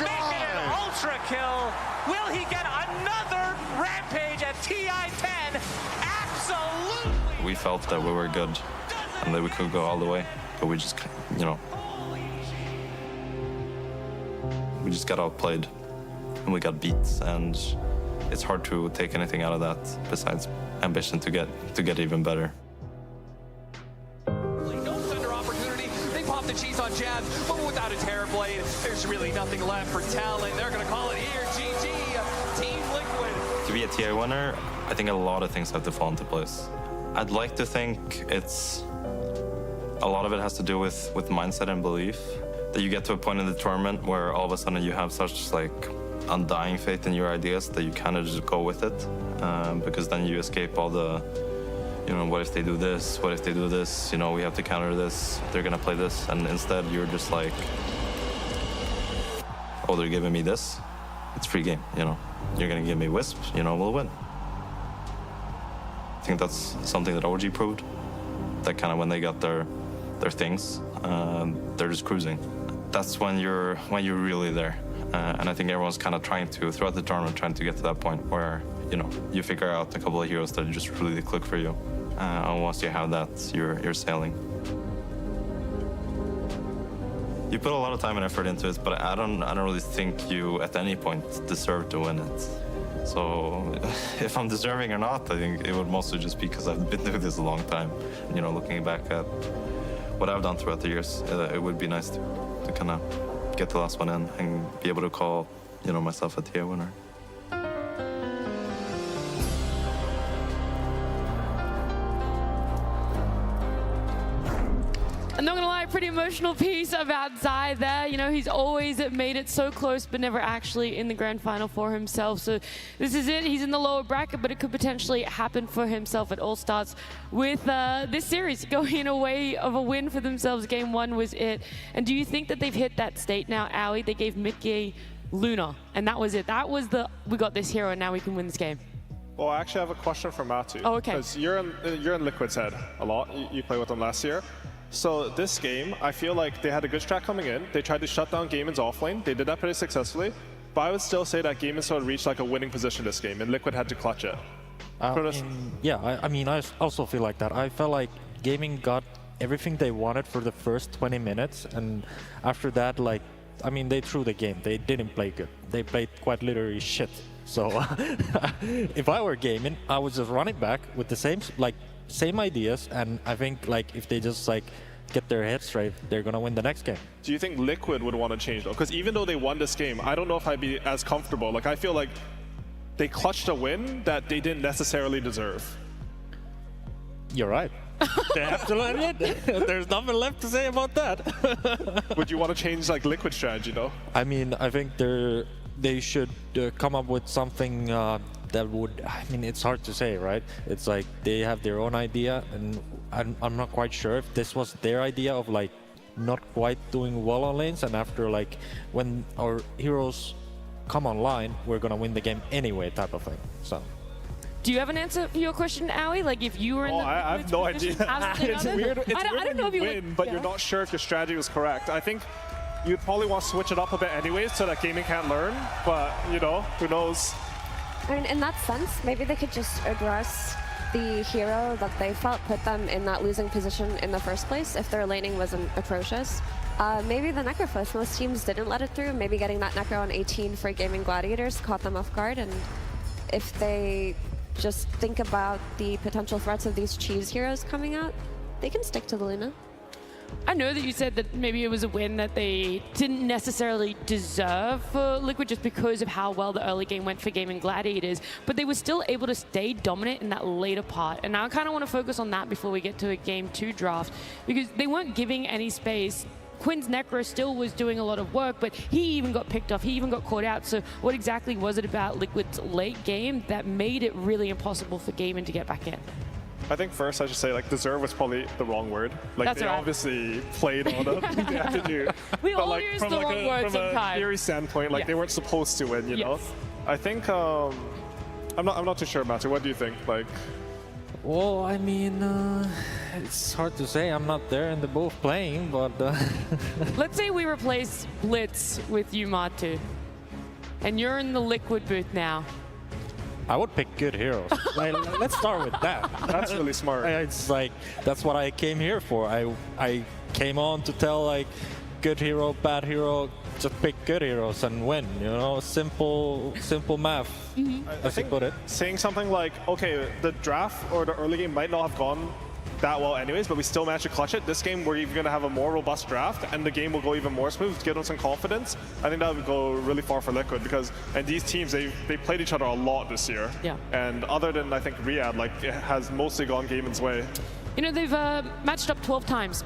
making it an ultra kill. Will he get another rampage at TI10? Absolutely. We felt that we were good and that we could go all the way, but we just, you know, we just got outplayed and we got beat, and it's hard to take anything out of that besides ambition to get even better. No Thunder opportunity. They pop the cheese on Jazz, but without a Terror Blade, there's really nothing left for Talon. They're gonna call it here. GG, Team Liquid. To be a TI winner, I think a lot of things have to fall into place. I'd like to think a lot of it has to do with mindset and belief. That you get to a point in the tournament where all of a sudden you have such like undying faith in your ideas that you kind of just go with it, because then you escape all the, you know, what if they do this? What if they do this? You know, we have to counter this. They're gonna play this, and instead you're just like, oh, they're giving me this. It's free game. You know, you're gonna give me Wisp. You know, we'll win. I think that's something that OG proved. That kind of when they got their things, they're just cruising. That's when you're really there, and I think everyone's kind of trying to throughout the tournament trying to get to that point where, you know, you figure out a couple of heroes that just really click for you, and once you have that, you're sailing. You put a lot of time and effort into it, but I don't really think you at any point deserve to win it. So if I'm deserving or not, I think it would mostly just be because I've been doing this a long time. You know, looking back at what I've done throughout the years, it would be nice to kind of get the last one in and be able to call, you know, myself a TI winner. I'm not gonna lie, pretty emotional piece about Zai there. You know, he's always made it so close, but never actually in the grand final for himself. So this is it. He's in the lower bracket, but it could potentially happen for himself. It all starts with this series going in a way of a win for themselves. Game 1 was it. And do you think that they've hit that state now, Owie? They gave Mickey Luna, and that was it. That was the, we got this hero, and now we can win this game. Well, I actually have a question for Matu. Oh, okay. Because you're in Liquid's head a lot. You played with them last year. So this game, I feel like they had a good strat coming in. They tried to shut down GAIMING's offlane. They did that pretty successfully. But I would still say that GAIMING sort of reached like a winning position this game, and Liquid had to clutch it. I mean, I also feel like that. I felt like GAIMING got everything they wanted for the first 20 minutes, and after that, like, I mean, they threw the game. They didn't play good. They played quite literally shit. So if I were GAIMING, I would just run it back with the same ideas, and I think like if they just like get their heads straight, they're gonna win the next game. Do you think Liquid would want to change though? Because even though they won this game, I don't know if I'd be as comfortable. Like I feel like they clutched a win that they didn't necessarily deserve. You're right. They absolutely did. There's nothing left to say about that. Would you want to change like Liquid strategy though? I mean, I think they should come up with something that would, I mean, it's hard to say, right? It's like they have their own idea, and I'm not quite sure if this was their idea of like not quite doing well on lanes, and after like when our heroes come online, we're gonna win the game anyway type of thing. So. Do you have an answer for your question, Owie? Like if you were in the I have no idea. It's weird. It's I don't know if you win, but you're not sure if your strategy was correct. I think you'd probably want to switch it up a bit anyways so that GAIMING can't learn, but you know, who knows? I mean, in that sense, maybe they could just address the hero that they felt put them in that losing position in the first place if their laning wasn't atrocious. Maybe the Necrophos, most teams didn't let it through. Maybe getting that Necro on 18 for GAIMING Gladiators caught them off guard, and if they just think about the potential threats of these cheese heroes coming out, they can stick to the Luna. I know that you said that maybe it was a win that they didn't necessarily deserve for Liquid just because of how well the early game went for GAIMING Gladiators, but they were still able to stay dominant in that later part. And now I kind of want to focus on that before we get to a Game 2 draft, because they weren't giving any space. Quinn's Necro still was doing a lot of work, but he even got picked off, he even got caught out. So what exactly was it about Liquid's late game that made it really impossible for GAIMING to get back in? I think first I should say, like, deserve was probably the wrong word. Like, That's they right. obviously played on it. They had to do. We but all like, use from the like wrong word from sometimes. a theory standpoint, like, Yes. they weren't supposed to win, you know? I think, I'm not too sure, Matthew. What do you think? Like, Well, I mean, it's hard to say. I'm not there in the booth playing, but... Let's say we replace Blitz with you, Matu, and you're in the Liquid booth now. I would pick good heroes. Like, let's start with that. That's really smart. It's like, that's what I came here for. I came on to tell, like, good hero, bad hero, just pick good heroes and win, you know? Simple math, as you put it. saying something like, okay, the draft or the early game might not have gone that well anyways, but we still managed to clutch it. This game, we're even going to have a more robust draft, and the game will go even more smooth to give them some confidence. I think that would go really far for Liquid, because and these teams, they played each other a lot this year. Yeah. And other than, I think, Riyadh, like, it has mostly gone GAIMING's way. You know, they've matched up 12 times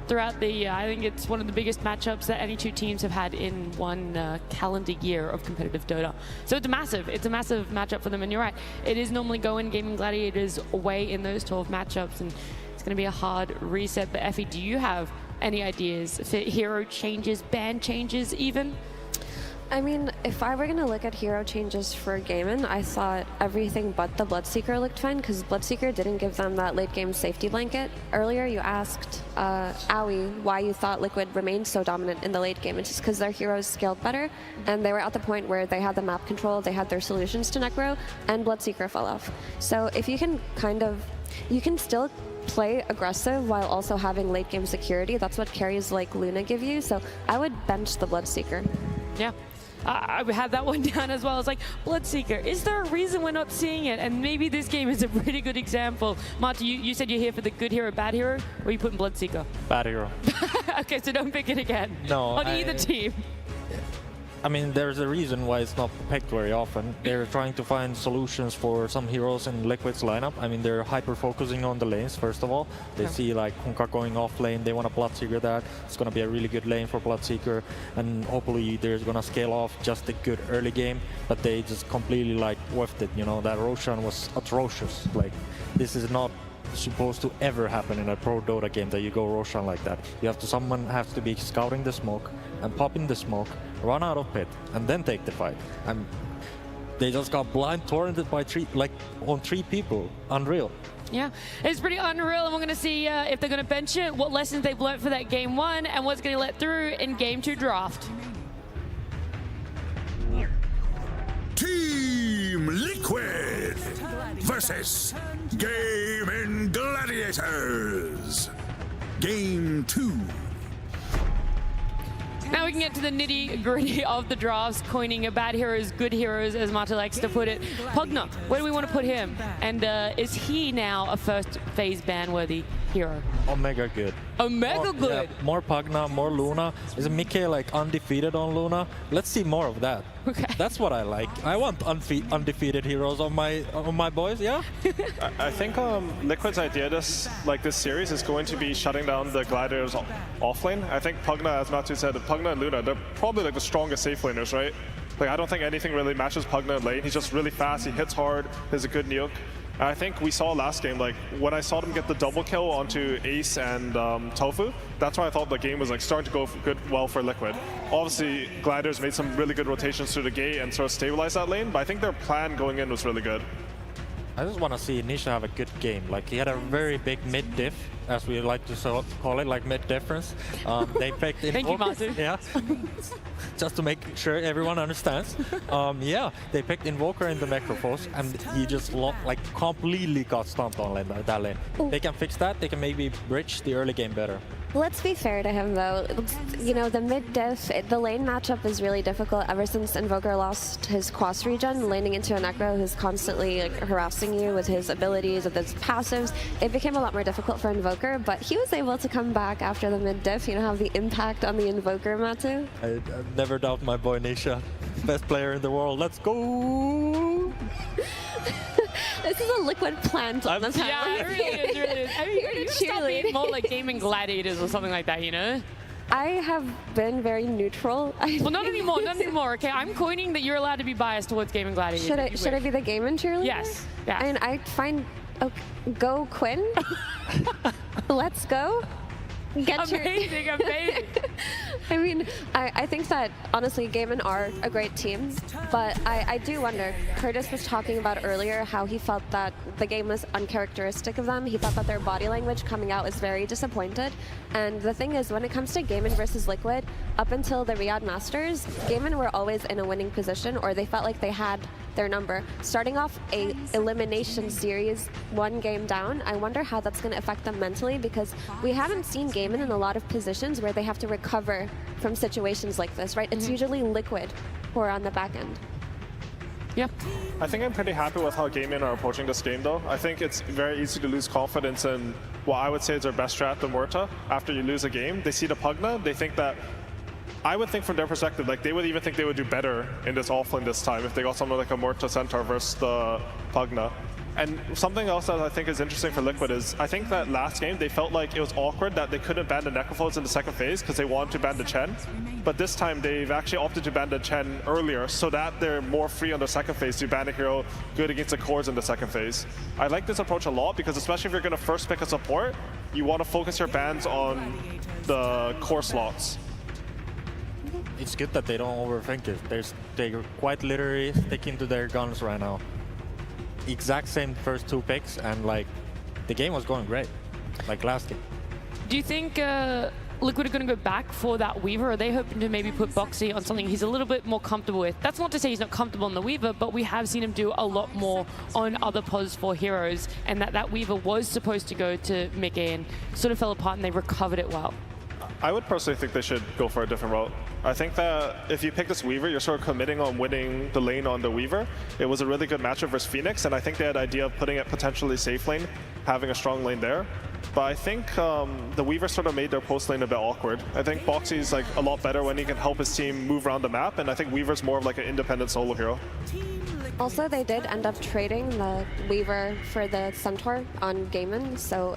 throughout the, I think it's one of the biggest matchups that any two teams have had in one calendar year of competitive Dota. So it's a massive matchup for them, and you're right, it is normally going GAIMING Gladiators away in those 12 matchups, and it's going to be a hard reset. But Effie, do you have any ideas for hero changes, ban changes even? I mean, if I were going to look at hero changes for GAIMING, I thought everything but the Bloodseeker looked fine, because Bloodseeker didn't give them that late game safety blanket. Earlier you asked Aoi why you thought Liquid remained so dominant in the late game. It's just because their heroes scaled better, and they were at the point where they had the map control, they had their solutions to Necro, and Bloodseeker fell off. So if you can you can still play aggressive while also having late game security. That's what carries like Luna give you, so I would bench the Bloodseeker. Yeah. I had that one down as well. It's like, Bloodseeker, is there a reason we're not seeing it? And maybe this game is a pretty good example. Marta, you said you're here for the good hero, bad hero, or are you putting Bloodseeker? Bad hero. Okay, so don't pick it again. No, on either team. I mean, there's a reason why it's not picked very often. They're trying to find solutions for some heroes in Liquid's lineup. I mean, they're hyper-focusing on the lanes, first of all. They see, like, Honka going off lane. They want a Bloodseeker that. It's going to be a really good lane for Bloodseeker. And hopefully, they're going to scale off just a good early game. But they just completely, like, whiffed it. You know, that Roshan was atrocious. Like, this is not supposed to ever happen in a pro Dota game that you go Roshan like that. Someone has to be scouting the smoke and popping the smoke, run out of pit, and then take the fight. And they just got blind torrented by three people. Unreal. Yeah, it's pretty unreal, and we're going to see if they're going to bench it, what lessons they've learned for that game 1, and what's going to let through in game 2 draft. Team Liquid versus GAIMING Gladiators. Game 2. Now we can get to the nitty-gritty of the drafts, coining bad heroes, good heroes, as Marta likes to put it. Pugna, where do we want to put him? And is he now a first phase ban-worthy hero? Omega good. Omega good? Yeah, more Pugna, more Luna. Is Mickey like undefeated on Luna? Let's see more of that. Okay. That's what I like. I want undefeated heroes on my boys, yeah? I think Liquid's idea this series is going to be shutting down the Gladiators offlane. I think Pugna, as Matthew said, Pugna and Luna, they're probably like the strongest safe laners, right? Like, I don't think anything really matches Pugna in lane. He's just really fast, he hits hard, has a good nuke. I think we saw last game, like, when I saw them get the double kill onto Ace and Tofu, that's when I thought the game was like starting to go well for Liquid. Obviously, Gladiators made some really good rotations through the gate and sort of stabilized that lane, but I think their plan going in was really good. I just want to see Nisha have a good game. Like, he had a very big mid-diff, as we like to call it, like mid-difference. They picked in Thank you, Mazu. Yeah. Just to make sure everyone understands. Yeah, they picked Invoker in the Necrophos, and he just completely got stomped on that lane. They can fix that. They can maybe bridge the early game better. Let's be fair to him, though. You know, the mid-diff, the lane matchup is really difficult ever since Invoker lost his Quas regen, laning into a Necro who's constantly like, harassing you with his abilities, with his passives. It became a lot more difficult for Invoker, but he was able to come back after the mid-diff, you know, have the impact on the Invoker, Matu. I never doubt my boy Nisha. Best player in the world. Let's go! This is a Liquid plant on the panel. Yeah, it really is, it really is. I mean, you start being more like gaming gladiators or something like that, you know? I have been very neutral. Well, not anymore, not anymore, okay? I'm coining that you're allowed to be biased towards gaming gladiators. Should I be the gaming cheerleader? Yes. Yeah. I mean, I find... Okay, go Quinn. Let's go. Get amazing, amazing. I mean, I think that, honestly, GAIMING are a great team, but I do wonder, Curtis was talking about earlier how he felt that the game was uncharacteristic of them. He thought that their body language coming out was very disappointed. And the thing is, when it comes to GAIMING versus Liquid, up until the Riyadh Masters, GAIMING were always in a winning position, or they felt like they had their number. Starting off a elimination series, 1 game down, I wonder how that's going to affect them mentally, because we haven't seen GAIMING in a lot of positions where they have to recover from situations like this, right? It's usually Liquid who are on the back end. Yeah. I think I'm pretty happy with how GAIMING are approaching this game, though. I think it's very easy to lose confidence in what I would say is their best strat, the Murta. After you lose a game, they see the Pugna, they think that, I would think from their perspective, like they would even think they would do better in this offlane this time if they got something like a Murta Centaur versus the Pugna. And something else that I think is interesting for Liquid is, I think that last game they felt like it was awkward that they couldn't ban the Necrophos in the second phase because they wanted to ban the Chen. But this time they've actually opted to ban the Chen earlier so that they're more free on the second phase to ban a hero good against the cores in the second phase. I like this approach a lot because especially if you're going to first pick a support, you want to focus your bans on the core slots. It's good that they don't overthink it. They're quite literally sticking to their guns right now. Exact same first 2 picks, and like the game was going great, like last game. Do you think Liquid are going to go back for that Weaver? Are they hoping to maybe put Boxy on something he's a little bit more comfortable with? That's not to say he's not comfortable on the Weaver, but we have seen him do a lot more on other pos for heroes, and that Weaver was supposed to go to Mickey and sort of fell apart, and they recovered it well. I would personally think they should go for a different route. I think that if you pick this Weaver, you're sort of committing on winning the lane on the Weaver. It was a really good matchup versus Phoenix, and I think they had the idea of putting it potentially safe lane, having a strong lane there. But I think the Weaver sort of made their post lane a bit awkward. I think Boxy's like a lot better when he can help his team move around the map, and I think Weaver's more of like an independent solo hero. Also, they did end up trading the Weaver for the Centaur on GAIMING, so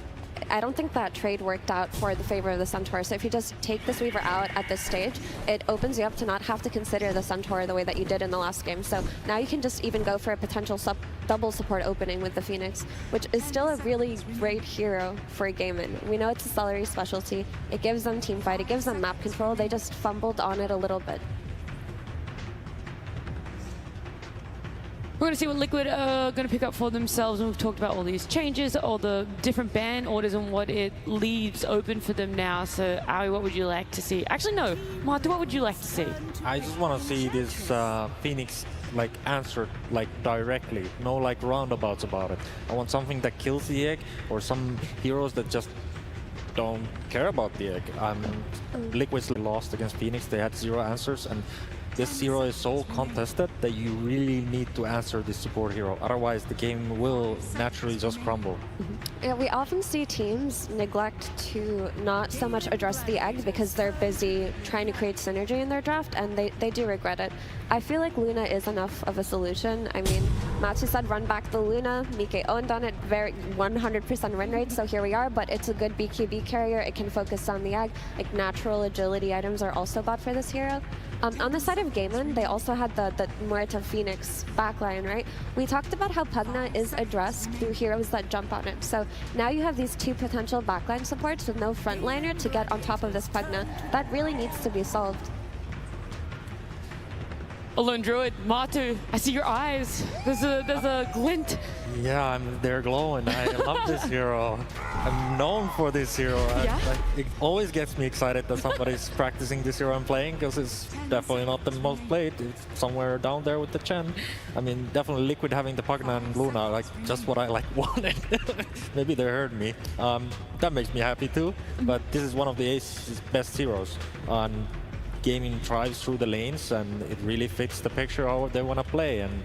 I don't think that trade worked out for the favor of the Centaur. So if you just take this Weaver out at this stage, it opens you up to not have to consider the Centaur the way that you did in the last game. So now you can just even go for a potential double support opening with the Phoenix, which is still a really great hero for GAIMING. We know it's a Celery specialty. It gives them teamfight, it gives them map control. They just fumbled on it a little bit. We're going to see what Liquid are going to pick up for themselves, and we've talked about all these changes, all the different ban orders and what it leaves open for them now. So, Aoi, what would you like to see? Actually, no. Marta, what would you like to see? I just want to see this Phoenix like answered like directly, no like roundabouts about it. I want something that kills the egg, or some heroes that just don't care about the egg. Liquid's lost against Phoenix, they had 0 answers, and this hero is so contested that you really need to answer this support hero. Otherwise, the game will naturally just crumble. Yeah, we often see teams neglect to not so much address the egg because they're busy trying to create synergy in their draft, and they do regret it. I feel like Luna is enough of a solution. I mean, Matsu said run back the Luna. Mike owned on it, very 100% win rate, so here we are, but it's a good BQB carrier. It can focus on the egg. Like, natural agility items are also bought for this hero. On the side of GAIMING, they also had the Murta Phoenix backline, right? We talked about how Pugna is addressed through heroes that jump on it. So now you have these 2 potential backline supports with no frontliner to get on top of this Pugna. That really needs to be solved. Alone Druid, Matu, I see your eyes. There's a glint. Yeah, they're glowing. I love this hero. I'm known for this hero. Yeah? It always gets me excited that somebody's practicing this hero I'm playing, because it's definitely not the most played. It's somewhere down there with the Chen. I mean, definitely Liquid having the Pugna and Luna, like just what I wanted. Maybe they heard me. That makes me happy too. But this is one of the Ace's best heroes. Gaming thrives through the lanes, and it really fits the picture of what they want to play. And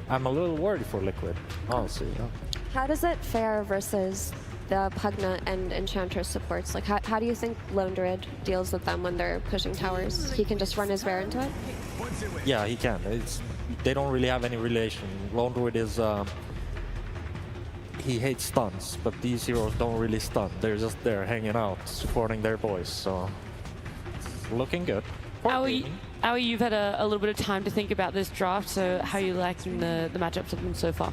I'm a little worried for Liquid, honestly. How does it fare versus the Pugna and Enchantress supports? Like, how do you think Lone Druid deals with them when they're pushing towers? He can just run his bear into it? Yeah, he can. They don't really have any relation. Lone Druid is... he hates stuns, but these heroes don't really stun. They're just there hanging out, supporting their boys, so... It's looking good. Aoi, you've had a little bit of time to think about this draft, so how are you liking the matchups of them so far?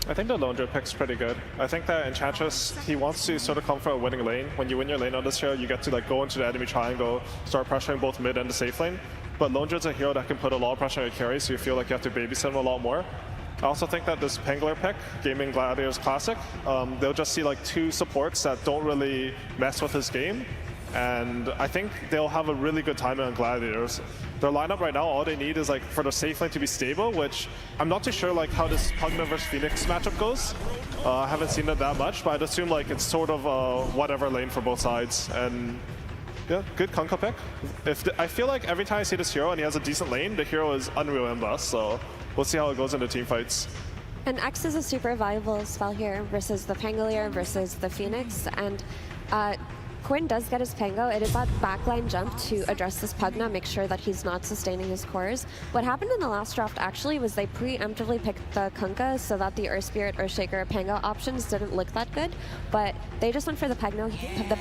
I think the Lone Druid pick's pretty good. I think that Enchantress, he wants to sort of come for a winning lane. When you win your lane on this hero, you get to like go into the enemy triangle, start pressuring both mid and the safe lane. But Lone Druid's a hero that can put a lot of pressure on your carry, so you feel like you have to babysit him a lot more. I also think that this Pangler pick, Gaming Gladiators Classic, they'll just see like two supports that don't really mess with his game. And I think they'll have a really good time on Gladiators. Their lineup right now, all they need is like for the safe lane to be stable, which I'm not too sure like how this Pugna versus Phoenix matchup goes. I haven't seen it that much, but I'd assume like it's sort of whatever lane for both sides. And yeah, good Kunkka pick. I feel like every time I see this hero and he has a decent lane, the hero is Unreal Imbus, so we'll see how it goes in the team fights. And X is a super valuable spell here versus the Pangolier versus the Phoenix. And Quinn does get his Pango. It is that backline jump to address this Pugna, make sure that he's not sustaining his cores. What happened in the last draft actually was they preemptively picked the Kunkka so that the Earth Spirit, Earthshaker, Pango options didn't look that good. But they just went for the Pango here the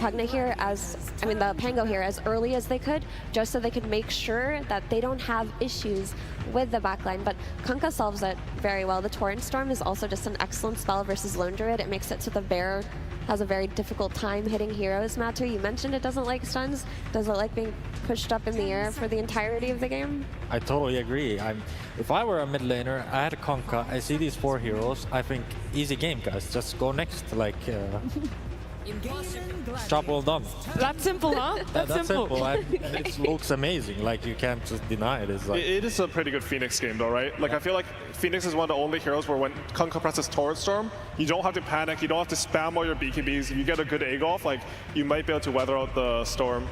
Pango here as early as they could, just so they could make sure that they don't have issues with the backline. But Kunkka solves it very well. The Torrent Storm is also just an excellent spell versus Lone Druid. It makes it so the bear has a very difficult time hitting heroes. Matu, you mentioned it doesn't like stuns. Does it like being pushed up in the air for the entirety of the game? I totally agree. If I were a mid laner, I had a Kunkka, I see these four heroes, I think easy game, guys. Just go next. Like, job well done. That's simple, huh? That's simple. And it looks amazing. Like, you can't just deny it. It's like... It is a pretty good Phoenix game though, right? Like, I feel like Phoenix is one of the only heroes where when Kunkka presses Torrent Storm, you don't have to panic, you don't have to spam all your BKBs. If you get a good egg off, like, you might be able to weather out the storm.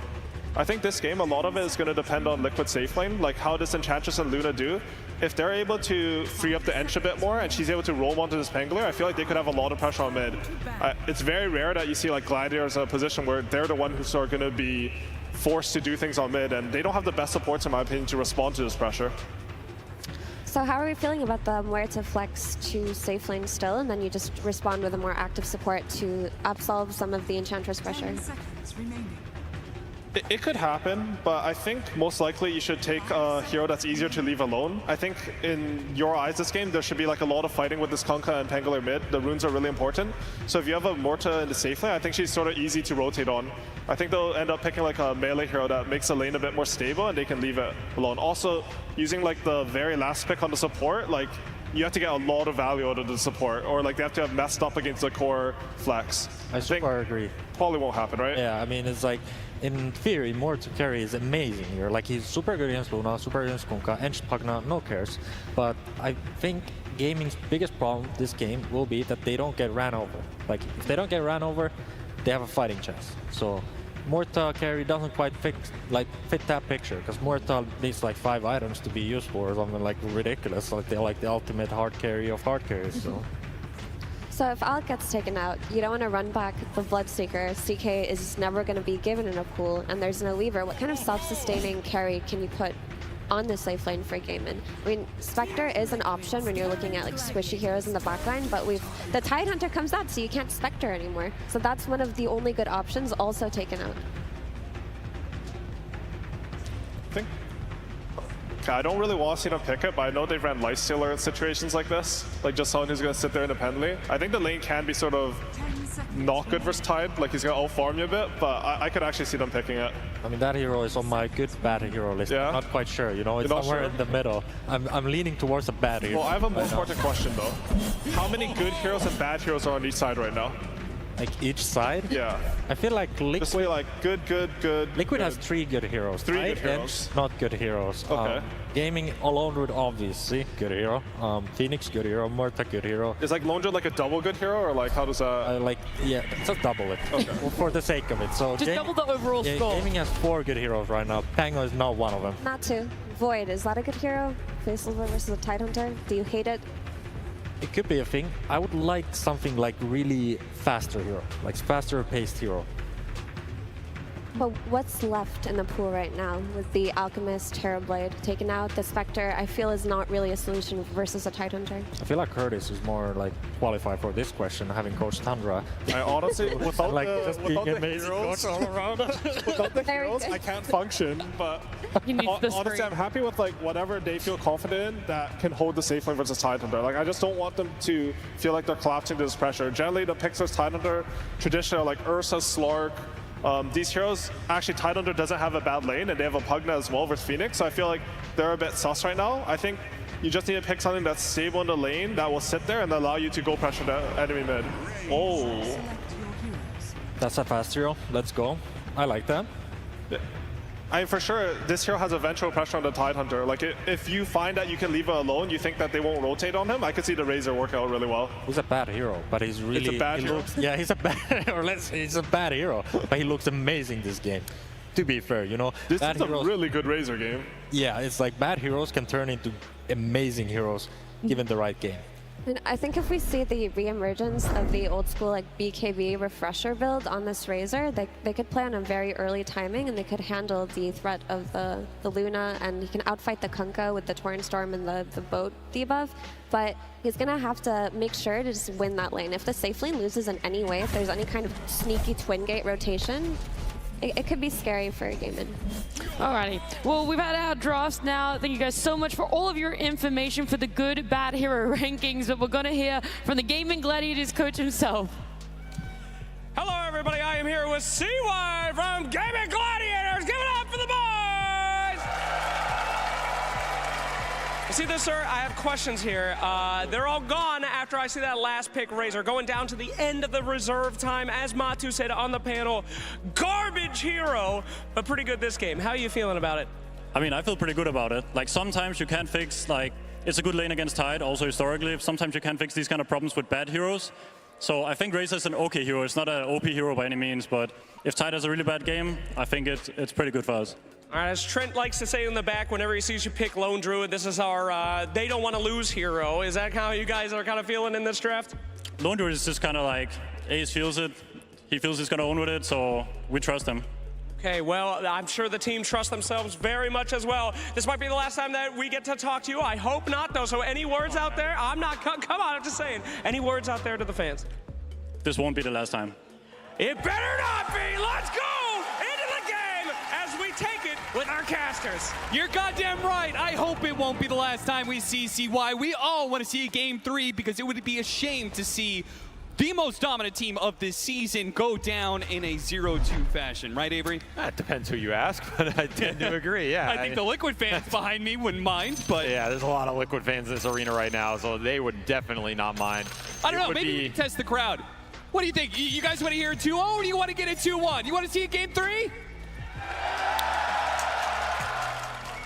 I think this game, a lot of it is going to depend on Liquid safe lane. Like, how does Enchantress and Luna do? If they're able to free up the Ench a bit more and she's able to roll onto this Pangolier, I feel like they could have a lot of pressure on mid. It's very rare that you see like Gladiators in a position where they're the one who's sort of going to be forced to do things on mid, and they don't have the best supports, in my opinion, to respond to this pressure. So how are we feeling about the Muerta flex to safe lane still, and then you just respond with a more active support to absolve some of the Enchantress pressure? It could happen, but I think most likely you should take a hero that's easier to leave alone. I think in your eyes this game, there should be like a lot of fighting with this Kunkka and Pangolier mid. The runes are really important. So if you have a Muerta in the safe lane, I think she's sort of easy to rotate on. I think they'll end up picking like a melee hero that makes the lane a bit more stable and they can leave it alone. Also, using like the very last pick on the support, like you have to get a lot of value out of the support, or like they have to have messed up against the core flex. I super agree. Probably won't happen, right? Yeah, I mean, it's like, in theory, Muerta carry is amazing here. Like, he's super good against Luna, super good against Kunkka, and Pugna, no cares. But I think Gaming's biggest problem this game will be that they don't get ran over. Like, if they don't get ran over, they have a fighting chance. So Muerta carry doesn't quite fit that picture, because Muerta needs like 5 items to be useful or something like ridiculous. Like, they're like the ultimate hard carry of hard carries. So if Alec gets taken out, you don't want to run back the Bloodseeker. CK is never going to be given in a pool, and there's no lever. What kind of self-sustaining carry can you put on the safe lane for GAIMING? I mean, Spectre is an option when you're looking at like squishy heroes in the backline, but the Tidehunter comes out, so you can't Spectre anymore. So that's one of the only good options also taken out. I don't really want to see them pick it, but I know they've ran Lifestealer in situations like this. Like just someone who's going to sit there independently. I think the lane can be sort of not good versus Tide. Like he's gonna out-farm you a bit, but I could actually see them picking it. I mean, that hero is on my good bad hero list. Yeah? I'm not quite sure, you know, it's You're not somewhere sure? in the middle. I'm leaning towards a bad hero. Well, I have a more right now. important question though. How many good heroes and bad heroes are on each side right now? Like each side? Yeah. I feel like Liquid. Just like good. Liquid has 3 good heroes. Three Tide, good heroes. Edge, not good heroes. Okay. Gaming, Alone Root, obviously, good hero. Phoenix, good hero. Murta, good hero. Is like Lone Druid like a double good hero, or like how does that? Yeah, just double it. Okay. Well, for the sake of it. So Just double the overall score. Gaming has 4 good heroes right now. Pango is not one of them. Not two. Void, is that a good hero? Faceless versus a Tidehunter? Do you hate it? It could be a thing. I would like something like really faster hero, like faster paced hero. But what's left in the pool right now with the Alchemist, Terrorblade taken out? The Spectre, I feel, is not really a solution versus a Tidehunter. I feel like Curtis is more like qualified for this question, having coached Tundra. I honestly, without like the, just without being the amazing heroes, coach all around. without the heroes, I can't function. But honestly, I'm happy with like whatever they feel confident in that can hold the safe lane versus Tidehunter. Like I just don't want them to feel like they're collapsing to this pressure. Generally, the picks versus Tidehunter traditionally are like Ursa, Slark. These heroes, actually Tidehunter doesn't have a bad lane and they have a Pugna as well versus Phoenix, so I feel like they're a bit sus right now. I think you just need to pick something that's stable in the lane that will sit there and allow you to go pressure the enemy mid. Oh. That's a fast hero. Let's go. I like that. I mean, for sure, this hero has eventual pressure on the Tidehunter. Like, if you find that you can leave it alone, you think that they won't rotate on him, I could see the Razor work out really well. He's a bad hero, but he's really... It's a bad hero? Yeah, he's a bad... or let's say he's a bad hero, but he looks amazing this game. To be fair, you know... This bad is heroes, a really good Razor game. Yeah, it's like bad heroes can turn into amazing heroes given the right game. And I think if we see the re-emergence of the old school like BKB refresher build on this Razor, they could play on a very early timing and they could handle the threat of the Luna, and he can outfight the Kunkka with the Torrent Storm and the boat debuff. But he's going to have to make sure to just win that lane. If the safe lane loses in any way, if there's any kind of sneaky twin gate rotation, it could be scary for GAIMING. Alrighty. Well, we've had our drafts now. Thank you guys so much for all of your information for the good, bad hero rankings. But we're going to hear from the GAIMING Gladiators coach himself. Hello, everybody. I am here with CY from GAIMING Gladiators. Give it up for the boys! You see this, sir? I have questions here. They're all gone after I see that last pick, Razor, going down to the end of the reserve time. As Matu said on the panel, garbage hero, but pretty good this game. How are you feeling about it? I mean, I feel pretty good about it. Like, sometimes you can't fix, like, it's a good lane against Tide, also historically. Sometimes you can't fix these kind of problems with bad heroes. So I think Razor's an okay hero. It's not an OP hero by any means, but if Tide has a really bad game, I think it's pretty good for us. All right, as Trent likes to say in the back, whenever he sees you pick Lone Druid, this is our they don't want to lose hero. Is that how you guys are kind of feeling in this draft? Lone Druid is just kind of like, Ace feels it. He feels he's going to own with it, so we trust him. Okay, well, I'm sure the team trusts themselves very much as well. This might be the last time that we get to talk to you. I hope not, though. So any words out there? I'm not, come on, I'm just saying. Any words out there to the fans? This won't be the last time. It better not be. Let's go into the game as we take it with our casters. You're goddamn right. I hope it won't be the last time we see CY. We all want to see Game 3 because it would be a shame to see the most dominant team of this season go down in a 0-2 fashion. Right, Avery? That depends who you ask, but I tend to agree, yeah. I think the Liquid fans behind me wouldn't mind, but... Yeah, there's a lot of Liquid fans in this arena right now, so they would definitely not mind. I don't know, maybe we can test the crowd. What do you think? You guys want to hear a 2-0 or do you want to get a 2-1? You want to see a Game 3?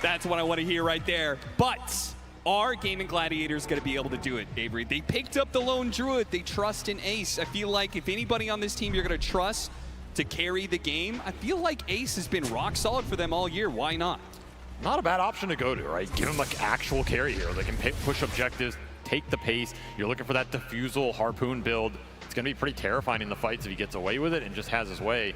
That's what I want to hear right there. But are GAIMING Gladiators going to be able to do it, Avery? They picked up the Lone Druid. They trust in Ace. I feel like if anybody on this team you're going to trust to carry the game, I feel like Ace has been rock solid for them all year. Why not? Not a bad option to go to, right? Give him like actual carry hero. They can push objectives, take the pace. You're looking for that diffusal harpoon build. It's going to be pretty terrifying in the fights if he gets away with it and just has his way.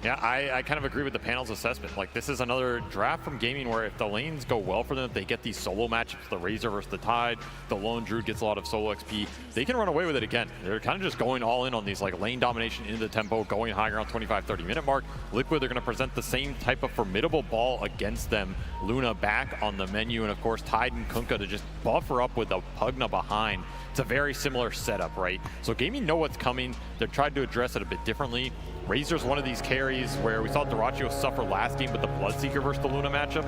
Yeah, I kind of agree with the panel's assessment. Like, this is another draft from Gaming where if the lanes go well for them, if they get these solo matchups, the Razor versus the Tide, the Lone Druid gets a lot of solo XP, they can run away with it again. They're kind of just going all in on these like lane domination into the tempo, going higher around 25-30 minute mark. Liquid, they're going to present the same type of formidable ball against them. Luna back on the menu, and of course Tide and Kunkka to just buffer up with the Pugna behind. It's a very similar setup, right? So Gaming know what's coming. They're trying to address it a bit differently. Razor's one of these carries where we saw Dyrachyo suffer last game with the Bloodseeker versus the Luna matchup.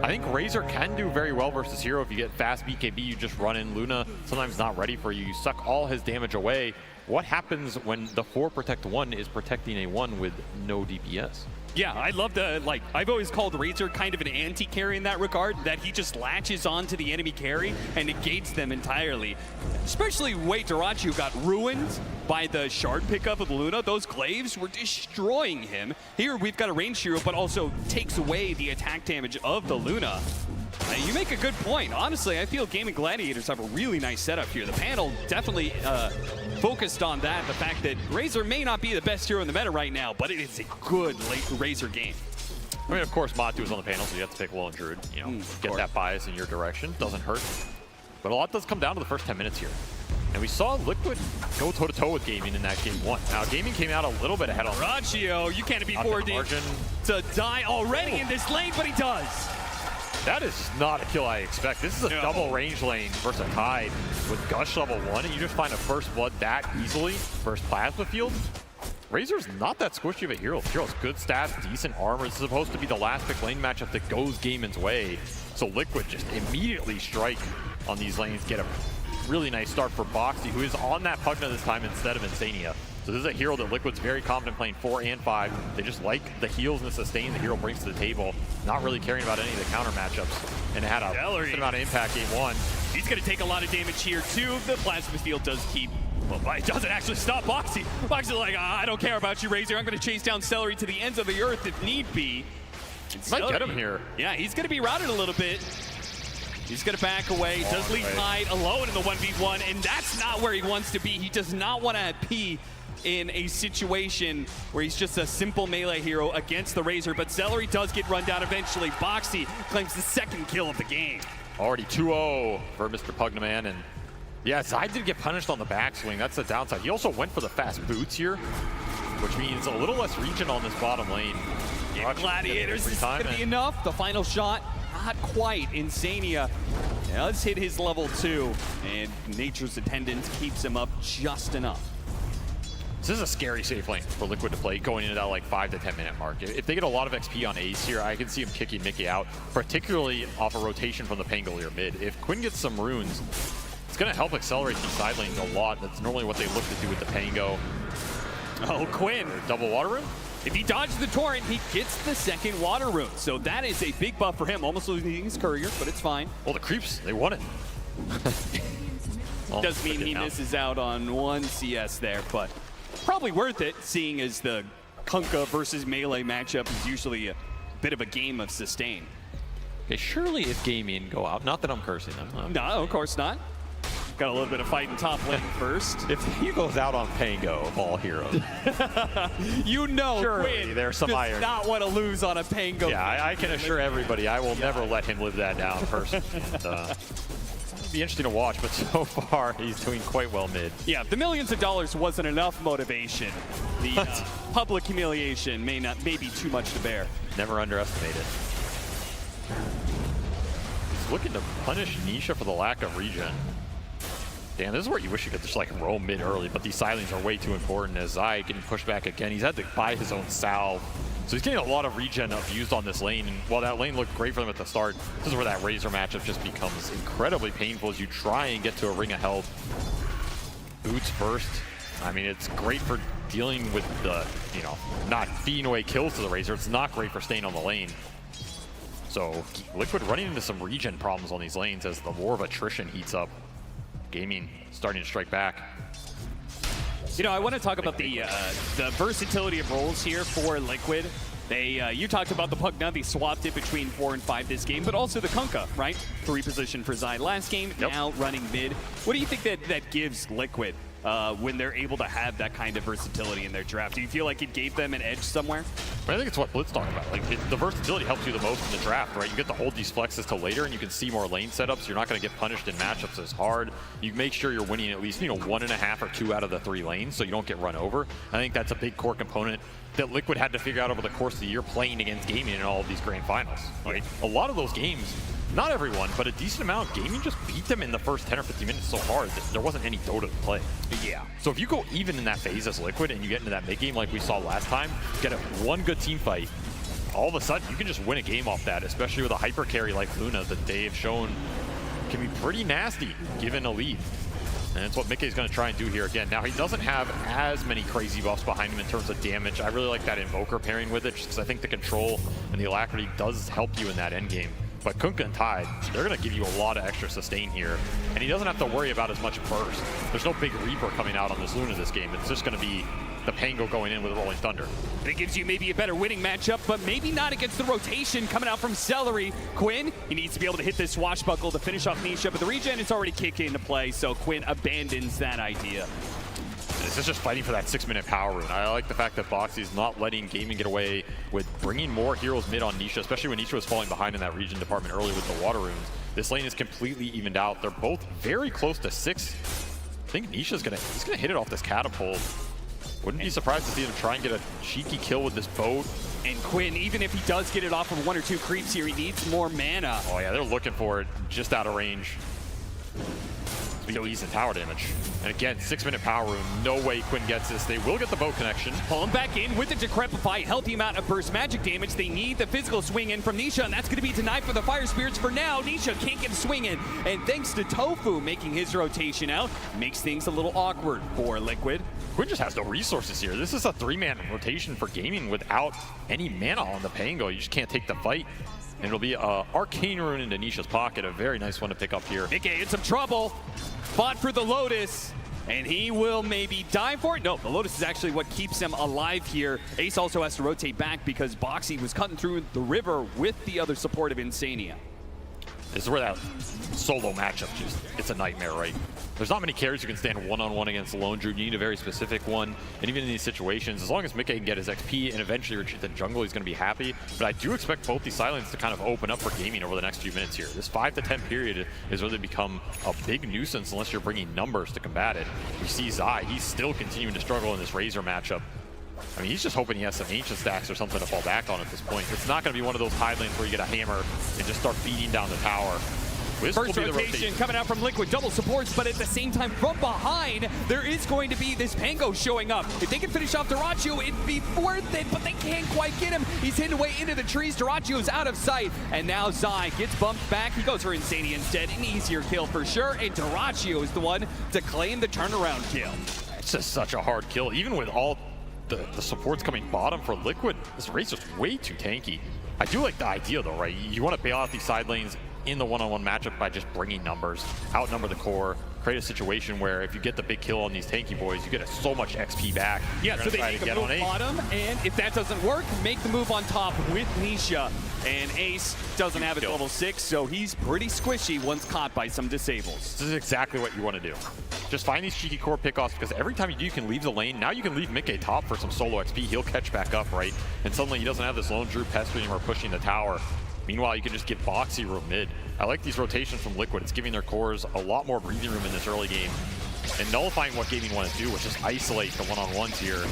I think Razor can do very well versus Hero. If you get fast BKB, you just run in. Luna sometimes not ready for you. You suck all his damage away. What happens when the 4 protect 1 is protecting a 1 with no DPS? Yeah, I love the, like, I've always called Razor kind of an anti-carry in that regard, that he just latches onto the enemy carry and negates them entirely. Especially the way Dyrachyo got ruined by the shard pickup of Luna. Those glaives were destroying him. Here we've got a ranged hero, but also takes away the attack damage of the Luna. You make a good point. Honestly, I feel Gaming Gladiators have a really nice setup here. The panel definitely focused on that, the fact that Razor may not be the best hero in the meta right now, but it is a good late Razor game. I mean, of course, Matu is on the panel, so you have to pick Lone Druid. You know, get that bias in your direction. Doesn't hurt. But a lot does come down to the first 10 minutes here. And we saw Liquid go toe-to-toe with Gaming in that game 1. Now, Gaming came out a little bit ahead on Dyrachyo, you can't be forward to die already in this lane, but he does. That is not a kill I expect. This is a double range lane versus a Tide with Gush level 1, and you just find a first blood that easily versus Plasma Field. Razor's not that squishy of a hero. Hero's good stats, decent armor. This is supposed to be the last pick lane matchup that goes Gaming's way. So Liquid just immediately strike on these lanes, get a really nice start for Boxy, who is on that Pugna this time instead of Insania. So this is a hero that Liquid's very confident playing 4 and 5. They just like the heals and the sustain the hero brings to the table, not really caring about any of the counter matchups. And it had a decent amount of impact game 1. He's going to take a lot of damage here too. The Plasma Field does keep, well, it doesn't actually stop Boxy. Boxy's like, I don't care about you, Razor. I'm going to chase down Celery to the ends of the earth if need be. Might get him here. Yeah, he's going to be routed a little bit. He's going to back away. Does leave Tide alone in the 1v1, and that's not where he wants to be. He does not want to be in a situation where he's just a simple melee hero against the Razor, but Celery does get run down eventually. Boxy claims the second kill of the game. Already 2-0 for Mr. Pugnaman, and yeah, Zai did get punished on the backswing. That's the downside. He also went for the fast boots here, which means a little less region on this bottom lane. Gladiators, is going to be enough. The final shot, not quite. Insania does hit his level 2, and Nature's Attendance keeps him up just enough. This is a scary safe lane for Liquid to play going into that like 5 to 10 minute mark. If they get a lot of XP on Ace here, I can see him kicking Mickey out, particularly off a rotation from the Pangolier mid. If Quinn gets some runes, it's going to help accelerate these side lanes a lot. That's normally what they look to do with the Pango. Oh, Quinn. Double water rune? If he dodges the torrent, he gets the second water rune. So that is a big buff for him. Almost losing his courier, but it's fine. Well, the creeps, they won it. Does mean he misses out on 1 CS there, but probably worth it, seeing as the Kunkka versus melee matchup is usually a bit of a game of sustain. Okay, surely if Gaming go out, not that I'm cursing them. No, of course not. Got a little bit of fight in top lane first. If he goes out on Pango of all heroes, you know surely Quinn there's some does iron. not want to lose on a Pango. Yeah, I can assure everybody I will never let him live that down personally. It'll be interesting to watch, but so far he's doing quite well mid. Yeah, the millions of dollars wasn't enough motivation. The public humiliation may be too much to bear. Never underestimate it. He's looking to punish Nisha for the lack of regen. Damn, this is where you wish you could just like roam mid early, but these silings are way too important as Zai getting pushed back again. He's had to buy his own salve. So he's getting a lot of regen abused on this lane, and while that lane looked great for them at the start, this is where that Razor matchup just becomes incredibly painful as you try and get to a ring of health. Boots first. I mean, it's great for dealing with the, you know, not feeding away kills to the Razor. It's not great for staying on the lane. So Liquid running into some regen problems on these lanes as the war of attrition heats up. Gaming starting to strike back. You know, I want to talk about the versatility of roles here for Liquid. They, you talked about the Pugna, they swapped it between 4 and 5 this game, but also the Kunkka, right? 3 position for Zai last game, now running mid. What do you think that gives Liquid when they're able to have that kind of versatility in their draft? Do you feel like it gave them an edge somewhere? I think it's what Blitz talking about. Like, the versatility helps you the most in the draft, right? You get to hold these flexes till later, and you can see more lane setups. You're not going to get punished in matchups as hard. You make sure you're winning at least, 1.5 or 2 out of the 3 lanes, so you don't get run over. I think that's a big core component that Liquid had to figure out over the course of the year playing against Gaming in all of these grand finals. Right? A lot of those games, not everyone, but a decent amount, Gaming just beat them in the first 10 or 15 minutes so hard that there wasn't any Dota to play. Yeah. So if you go even in that phase as Liquid and you get into that mid game like we saw last time, get one good team fight, all of a sudden you can just win a game off that, especially with a hyper carry like Luna that they have shown can be pretty nasty given a lead. And it's what Mickey's going to try and do here again. Now, he doesn't have as many crazy buffs behind him in terms of damage. I really like that Invoker pairing with it, just because I think the control and the alacrity does help you in that end game. But Kunkka and Tide, they're going to give you a lot of extra sustain here. And he doesn't have to worry about as much burst. There's no big Reaper coming out on this Luna this game. It's just going to be the Pango going in with Rolling Thunder. And it gives you maybe a better winning matchup, but maybe not against the rotation coming out from Celery. Quinn, he needs to be able to hit this swashbuckle to finish off Nisha, but the regen is already kicking into play, so Quinn abandons that idea. This is just fighting for that 6-minute power rune. I like the fact that Boxy's not letting Gaming get away with bringing more heroes mid on Nisha, especially when Nisha was falling behind in that region department early with the water runes. This lane is completely evened out. They're both very close to 6. I think Nisha's he's gonna hit it off this catapult. Wouldn't be surprised to see him try and get a cheeky kill with this boat. And Quinn, even if he does get it off of 1 or 2 creeps here, he needs more mana. Oh yeah, they're looking for it just out of range. Decent tower damage. And again, 6-minute power rune. No way Quinn gets this. They will get the boat connection. Pull him back in with the Decrepify. Healthy amount of burst magic damage. They need the physical swing in from Nisha, and that's going to be denied for the Fire Spirits for now. Nisha can't get a swing in. And thanks to Tofu making his rotation out, makes things a little awkward for Liquid. Quinn just has no resources here. This is a 3-man rotation for Gaming without any mana on the Pango. You just can't take the fight. And it'll be Arcane Rune into Nisha's pocket. A very nice one to pick up here. Nikkei in some trouble. Fought for the Lotus. And he will maybe die for it. No, the Lotus is actually what keeps him alive here. Ace also has to rotate back because Boxy was cutting through the river with the other support of Insania. This is where that solo matchup it's a nightmare, right? There's not many carries you can stand one-on-one against the Lone Druid. You need a very specific one. And even in these situations, as long as Mickey can get his XP and eventually retreat the jungle, he's going to be happy. But I do expect both these sidelines to kind of open up for Gaming over the next few minutes here. This 5 to 10 period is where they become a big nuisance unless you're bringing numbers to combat it. We see Zai, he's still continuing to struggle in this Razor matchup. I mean, he's just hoping he has some ancient stacks or something to fall back on at this point. It's not going to be one of those high lanes where you get a hammer and just start beating down the tower. This First rotation coming out from Liquid, double supports, but at the same time from behind, there is going to be this Pango showing up. If they can finish off Dyrachyo, it'd be worth it, but they can't quite get him. He's hidden away into the trees. Dyrachyo's out of sight, and now Zai gets bumped back. He goes for Insania instead, an easier kill for sure, and Dyrachyo is the one to claim the turnaround kill. It's just such a hard kill, even with all the supports coming bottom for Liquid. This race is way too tanky. I do like the idea though, right? You want to bail out these side lanes in the one-on-one matchup by just bringing numbers, outnumber the core, create a situation where if you get the big kill on these tanky boys, you get so much XP back. Yeah, so they make a move bottom, and if that doesn't work, make the move on top with Nisha. And Ace doesn't have his level 6, so he's pretty squishy once caught by some disables. This is exactly what you want to do. Just find these cheeky core pickoffs, because every time you do, you can leave the lane. Now you can leave Mickey top for some solo XP. He'll catch back up, right? And suddenly he doesn't have this Lone Druid pestering or pushing the tower. Meanwhile, you can just get Boxy room mid. I like these rotations from Liquid. It's giving their cores a lot more breathing room in this early game and nullifying what Gaming want to do, which is isolate the one-on-ones here.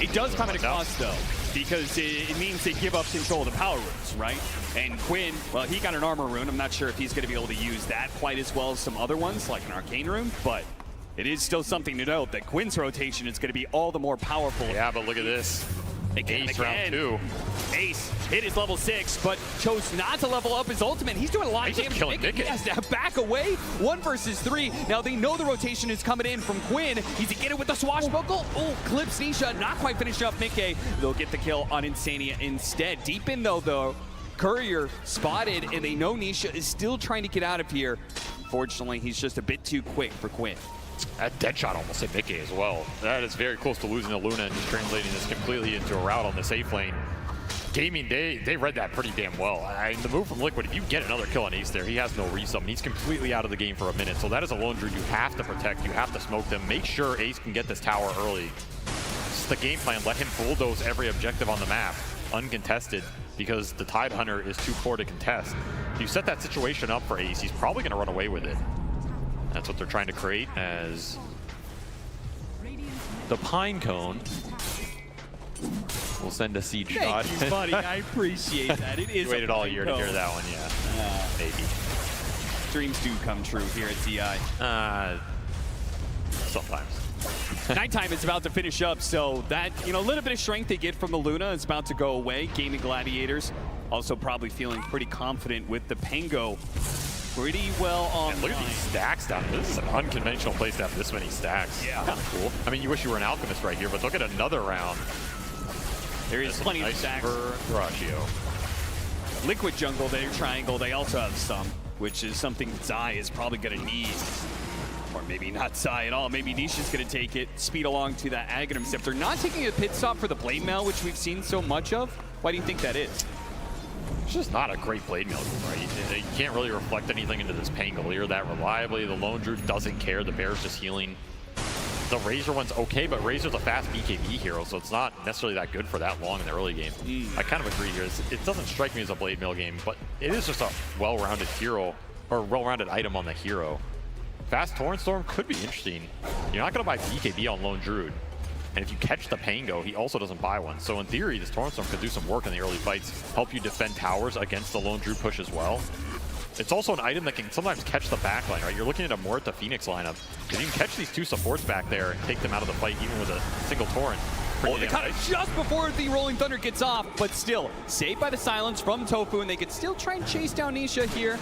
It does come at a cost, though, because it means they give up control of the power runes, right? And Quinn, well, he got an armor rune. I'm not sure if he's going to be able to use that quite as well as some other ones, like an arcane rune, but it is still something to note that Quinn's rotation is going to be all the more powerful. Yeah, but look at this. Ace round 2. Ace hit his level 6, but chose not to level up his ultimate. He's doing a lot of damage. He has to back away. 1 versus 3. Now they know the rotation is coming in from Quinn. He's to get it with the swashbuckle. Oh, clips Nisha. Not quite finishing up Nikkei. They'll get the kill on Insania instead. Deep in though, Courier spotted, and they know Nisha is still trying to get out of here. Unfortunately, he's just a bit too quick for Quinn. That dead shot almost hit Mickey as well. That is very close to losing to Luna and just translating this completely into a rout on the safe lane. Gaming, they read that pretty damn well. The move from Liquid, if you get another kill on Ace there, he has no resummon. He's completely out of the game for a minute. So that is a Lone Druid you have to protect. You have to smoke them. Make sure Ace can get this tower early. This is the game plan. Let him bulldoze every objective on the map. uncontested because the Tide Hunter is too poor to contest. You set that situation up for Ace, he's probably going to run away with it. That's what they're trying to create as the Pine Cone will send a siege shot. Thank you, buddy. I appreciate that. It is You waited all year to hear cone. that one, yeah. Maybe. Dreams do come true here at TI. Sometimes. Nighttime is about to finish up, so that, you know, little bit of strength they get from the Luna is about to go away. Gaming Gladiators also probably feeling pretty confident with the Pango pretty well on. Look at these stacks down here. This is an unconventional place to have this many stacks. Yeah. Kind of cool. I mean, you wish you were an Alchemist right here, but look at another round. There is plenty of stacks. For Ratio. Liquid jungle, their triangle, they also have some, which is something Zai is probably going to need. Or maybe not Zai at all. Maybe Nisha's going to take it, speed along to that Aghanim Scepter. Not taking a pit stop for the Blade Mail, which we've seen so much of. Why do you think that is? It's just not a great Blade Mail, right? You can't really reflect anything into this Pangolier that reliably. The Lone Druid doesn't care. The Bear's just healing. The Razor one's okay, but Razor's a fast BKB hero, so it's not necessarily that good for that long in the early game. I kind of agree here. It doesn't strike me as a Blade Mail game, but it is just a well-rounded hero, or well-rounded item on the hero. Fast Torrent Storm could be interesting. You're not going to buy BKB on Lone Druid. And if you catch the Pango, he also doesn't buy one. So in theory, this Torrent Storm could do some work in the early fights, help you defend towers against the Lone Druid push as well. It's also an item that can sometimes catch the backline, right? You're looking at a Muerta Phoenix lineup. If you can catch these two supports back there and take them out of the fight even with a single Torrent. Oh, they caught it just before the Rolling Thunder gets off, but still, saved by the silence from Tofu, and they could still try and chase down Nisha here.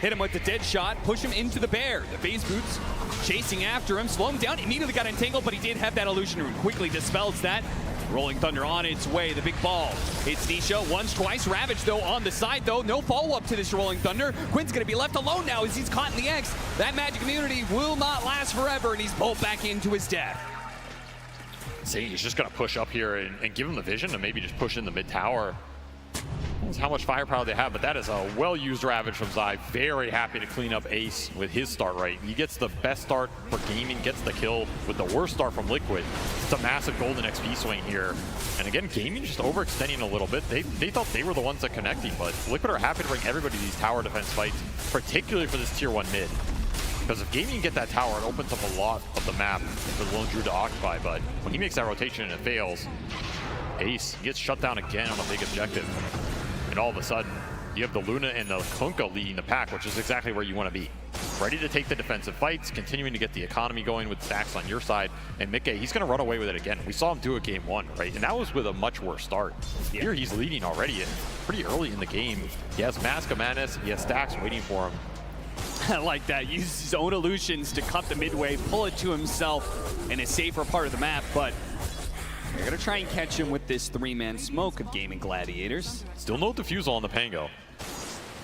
Hit him with the dead shot, push him into the bear. The phase boots chasing after him, slow him down, immediately got entangled, but he did have that illusion rune. Quickly dispels that. Rolling Thunder on its way, the big ball. Hits Nisha once, twice. Ravage, though, on the side, though. No follow-up to this Rolling Thunder. Quinn's going to be left alone now as he's caught in the X. That magic immunity will not last forever, and he's pulled back into his death. See, he's just going to push up here and give him the vision to maybe just push in the mid-tower. That's how much firepower they have, but that is a well-used Ravage from Zai. Very happy to clean up Ace with his start right. He gets the best start for Gaming, gets the kill with the worst start from Liquid. It's a massive golden XP swing here. And again, Gaming just overextending a little bit. They thought they were the ones that connecting, but Liquid are happy to bring everybody to these tower defense fights, particularly for this tier 1 mid. Because if Gaming can get that tower, it opens up a lot of the map for the Lone Druid to occupy, but when he makes that rotation and it fails, Ace gets shut down again on a big objective. And all of a sudden, you have the Luna and the Kunkka leading the pack, which is exactly where you want to be. Ready to take the defensive fights, continuing to get the economy going with stacks on your side. And Mickey, he's going to run away with it again. We saw him do it game 1, right? And that was with a much worse start. Here he's leading already pretty early in the game. He has Mask of Madness, he has stacks waiting for him. I like that. Uses his own illusions to cut the midway, pull it to himself in a safer part of the map, but they're going to try and catch him with this 3-man smoke of Gaming Gladiators. Still no defusal on the Pango.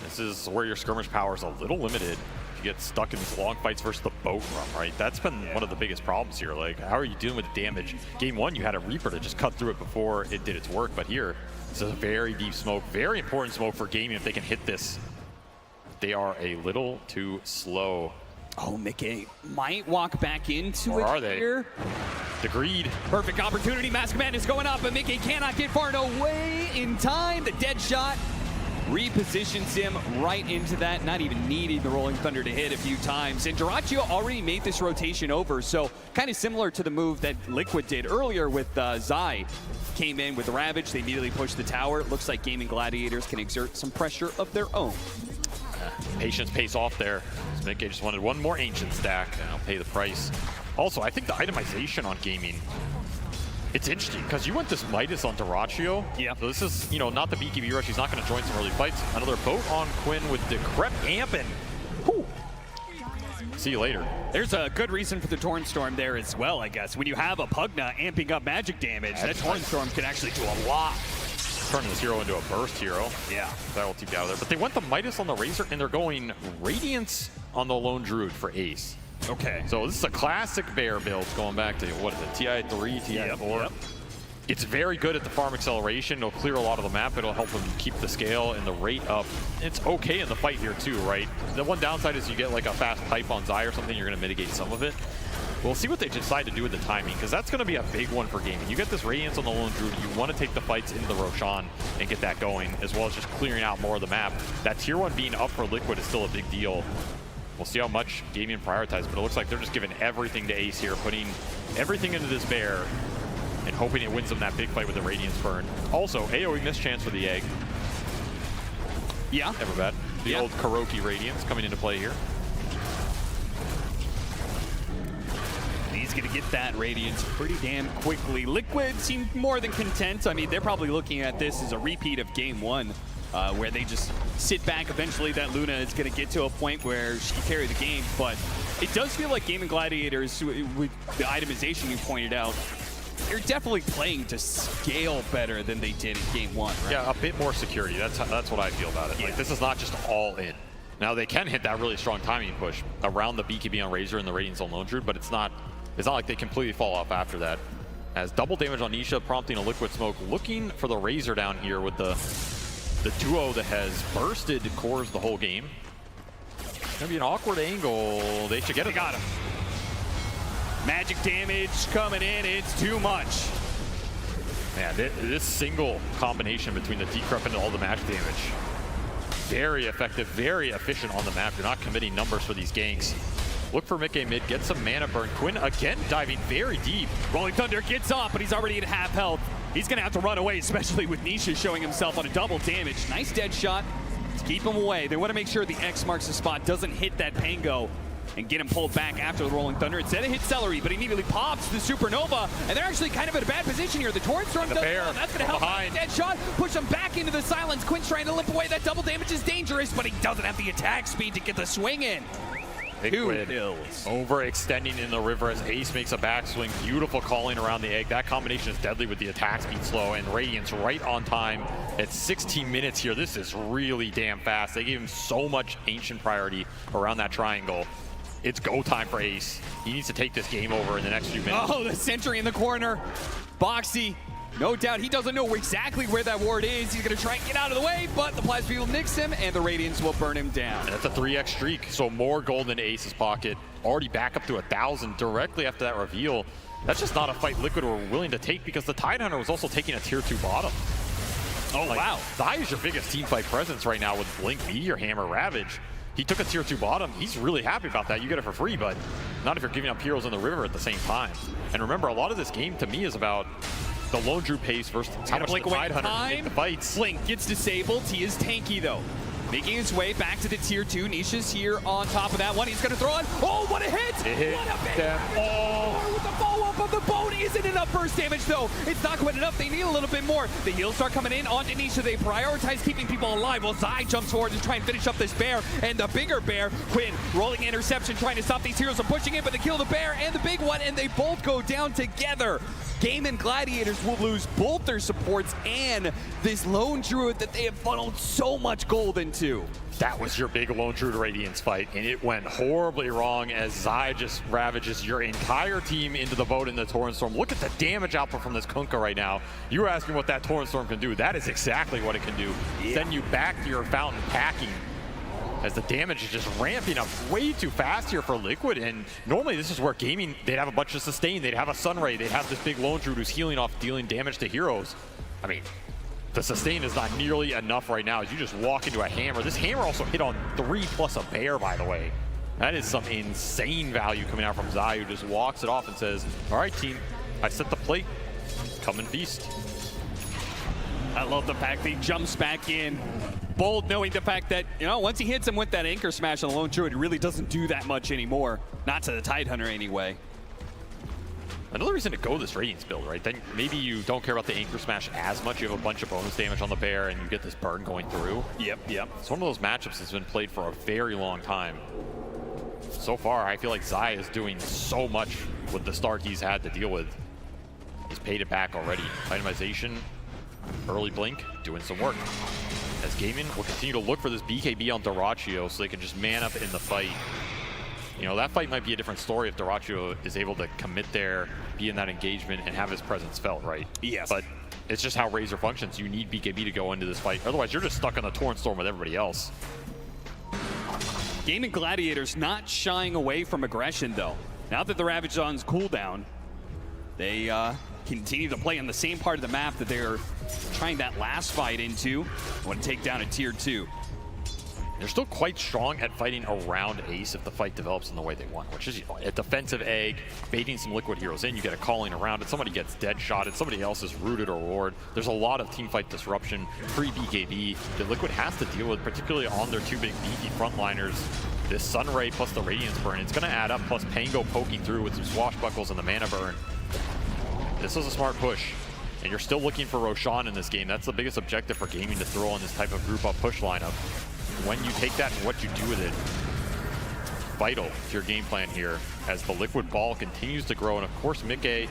This is where your skirmish power is a little limited. You get stuck in these long fights versus the boat run, right? That's been one of the biggest problems here. Like, how are you dealing with the damage? Game 1, you had a Reaper to just cut through it before it did its work, but here, this is a very deep smoke, very important smoke for Gaming if they can hit this. They are a little too slow. Oh, Mickey might walk back into or it are they? here. The greed. Perfect opportunity. Mask Man is going up, but Mickey cannot get far away in time. The dead shot repositions him right into that, not even needing the Rolling Thunder to hit a few times. And Duraccio already made this rotation over, so kind of similar to the move that Liquid did earlier with Zai. Came in with the Ravage, they immediately pushed the tower. It looks like Gaming Gladiators can exert some pressure of their own. Patience pays off there. Mickey just wanted one more Ancient stack, and I'll pay the price. Also, I think the itemization on Gaming, it's interesting, because you went this Midas on Duraccio. Yeah. So this is, you know, not the BKB rush. He's not going to join some early fights. Another boat on Quinn with Decrep Amping. Whew. See you later. There's a good reason for the Torrent Storm there as well, I guess. When you have a Pugna amping up magic damage, that Torrent Storm can actually do a lot. Turning this hero into a burst hero. Yeah. That will take you out of there. But they went the Midas on the Razor, and they're going Radiance on the Lone Druid for Ace. Okay. So this is a classic bear build going back to, what is it, TI3, TI4? Yep. It's very good at the farm acceleration. It'll clear a lot of the map. It'll help them keep the scale and the rate up. It's okay in the fight here too, right? The one downside is you get like a fast pipe on Zai or something, you're going to mitigate some of it. We'll see what they decide to do with the timing, because that's going to be a big one for gaming. You get this Radiance on the Lone Druid, you want to take the fights into the Roshan and get that going, as well as just clearing out more of the map. That tier 1 being up for Liquid is still a big deal. We'll see how much gaming prioritizes, but it looks like they're just giving everything to Ace here, putting everything into this bear, and hoping it wins them that big fight with the Radiance burn. Also, AoE miss chance for the egg. Yeah. Never bad. The old Kuroki Radiance coming into play here. He's going to get that Radiance pretty damn quickly. Liquid seem more than content. I mean, they're probably looking at this as a repeat of Game 1, where they just sit back. Eventually, that Luna is going to get to a point where she can carry the game. But it does feel like Gaming Gladiators, with the itemization you pointed out, they're definitely playing to scale better than they did in Game 1, right? Yeah, a bit more security. That's what I feel about it. Like, this is not just all in. Now, they can hit that really strong timing push around the BKB on Razor and the Radiance on Lone Druid, but it's not like they completely fall off after that. As double damage on Nisha, prompting a Liquid Smoke, looking for the Razor down here with the duo that has bursted cores the whole game. Gonna be an awkward angle. They should get it. They got him. Magic damage coming in, it's too much. Man, this single combination between the decrep and all the magic damage, very effective, very efficient on the map. You're not committing numbers for these ganks. Look for Mickey mid, get some mana burn. Quinn again diving very deep. Rolling Thunder gets off, but he's already at half health. He's gonna have to run away, especially with Nisha showing himself on a double damage. Nice dead shot to keep him away. They want to make sure the X marks the spot, doesn't hit that Pango and get him pulled back after the Rolling Thunder. Instead it hits Celery, but he immediately pops the Supernova, and they're actually kind of in a bad position here. The Torrent Storm does well. That's going to help. Dead shot, push him back into the silence. Quinn's trying to limp away. That double damage is dangerous, but he doesn't have the attack speed to get the swing in. Liquid overextending in the river as Ace makes a backswing. Beautiful calling around the egg. That combination is deadly with the attack speed slow, and Radiance right on time at 16 minutes here. This is really damn fast. They gave him so much Ancient priority around that triangle. It's go time for Ace. He needs to take this game over in the next few minutes. Oh, the sentry in the corner. Boxy, no doubt he doesn't know exactly where that ward is. He's gonna try and get out of the way, but the Plasma Field nicks him, and the Radiance will burn him down. And that's a 3x streak, so more gold into Ace's pocket. Already back up to 1,000 directly after that reveal. That's just not a fight Liquid were willing to take, because the Tidehunter was also taking a tier 2 bottom. Oh, like, wow. Zai is your biggest team fight presence right now with Blink, Meteor Hammer, Ravage. He took a tier 2 bottom. He's really happy about that. You get it for free, but not if you're giving up heroes in the river at the same time. And remember, a lot of this game to me is about the Lone Druid pace versus how much the Tidehunter can make the fights. Blink gets disabled. He is tanky though. Making his way back to the tier 2. Nisha's here on top of that one. He's going to throw on. Oh, what a hit! It hit what a big them all. With the follow-up of the bone. Isn't enough burst damage, though. It's not quite enough. They need a little bit more. The heals start coming in onto Nisha. They prioritize keeping people alive. Well, Zai jumps forward to try and finish up this bear. And the bigger bear, Quinn, rolling interception, trying to stop these heroes from pushing in, but they kill the bear and the big one, and they both go down together. Gaming Gladiators will lose both their supports and this Lone Druid that they have funneled so much gold into. That was your big Lone Druid Radiance fight, and it went horribly wrong as Zai just ravages your entire team into the boat in the Torrent Storm. Look at the damage output from this Kunkka right now. You were asking what that Torrent Storm can do. That is exactly what it can do. Yeah. Send you back to your fountain packing, as the damage is just ramping up way too fast here for Liquid. And normally this is where gaming, they'd have a bunch of sustain, they'd have a Sunray, they'd have this big Lone Druid who's healing off dealing damage to heroes. I mean, the sustain is not nearly enough right now as you just walk into a hammer. This hammer also hit on 3 plus a bear, by the way. That is some insane value coming out from Zai, who just walks it off and says, all right, team, I set the plate, come and feast. I love the fact that he jumps back in. Bold, knowing the fact that, you know, once he hits him with that anchor smash on the Lone Druid, it really doesn't do that much anymore. Not to the Tidehunter anyway. Another reason to go this Radiance build, right? Then maybe you don't care about the anchor smash as much. You have a bunch of bonus damage on the bear and you get this burn going through. Yep. It's one of those matchups that's been played for a very long time. So far, I feel like Zai is doing so much with the start he's had to deal with. He's paid it back already. Itemization, early blink, doing some work. As Gaming will continue to look for this BKB on Dyrachyo so they can just man up in the fight. You know, that fight might be a different story if Dyrachyo is able to commit there, be in that engagement, and have his presence felt, right? Yes. But it's just how Razor functions. You need BKB to go into this fight. Otherwise, you're just stuck on the Torrent Storm with everybody else. Gaming Gladiators not shying away from aggression, though. Now that the Ravage is on cooldown, they continue to play on the same part of the map that they're trying that last fight into. Want to take down a tier 2. They're still quite strong at fighting around Ace if the fight develops in the way they want, which is a defensive egg, baiting some Liquid heroes in, you get a calling around it, somebody gets dead shotted, somebody else is rooted or ward. There's a lot of teamfight disruption pre-BKB that Liquid has to deal with, particularly on their 2 big beefy frontliners. This Sunray plus the Radiance burn, it's gonna add up, plus Pango poking through with some swashbuckles and the mana burn. This was a smart push, and you're still looking for Roshan in this game. That's the biggest objective for Gaming, to throw in this type of group up push lineup. When you take that and what you do with it, vital to your game plan here as the Liquid ball continues to grow. And of course, Mikke is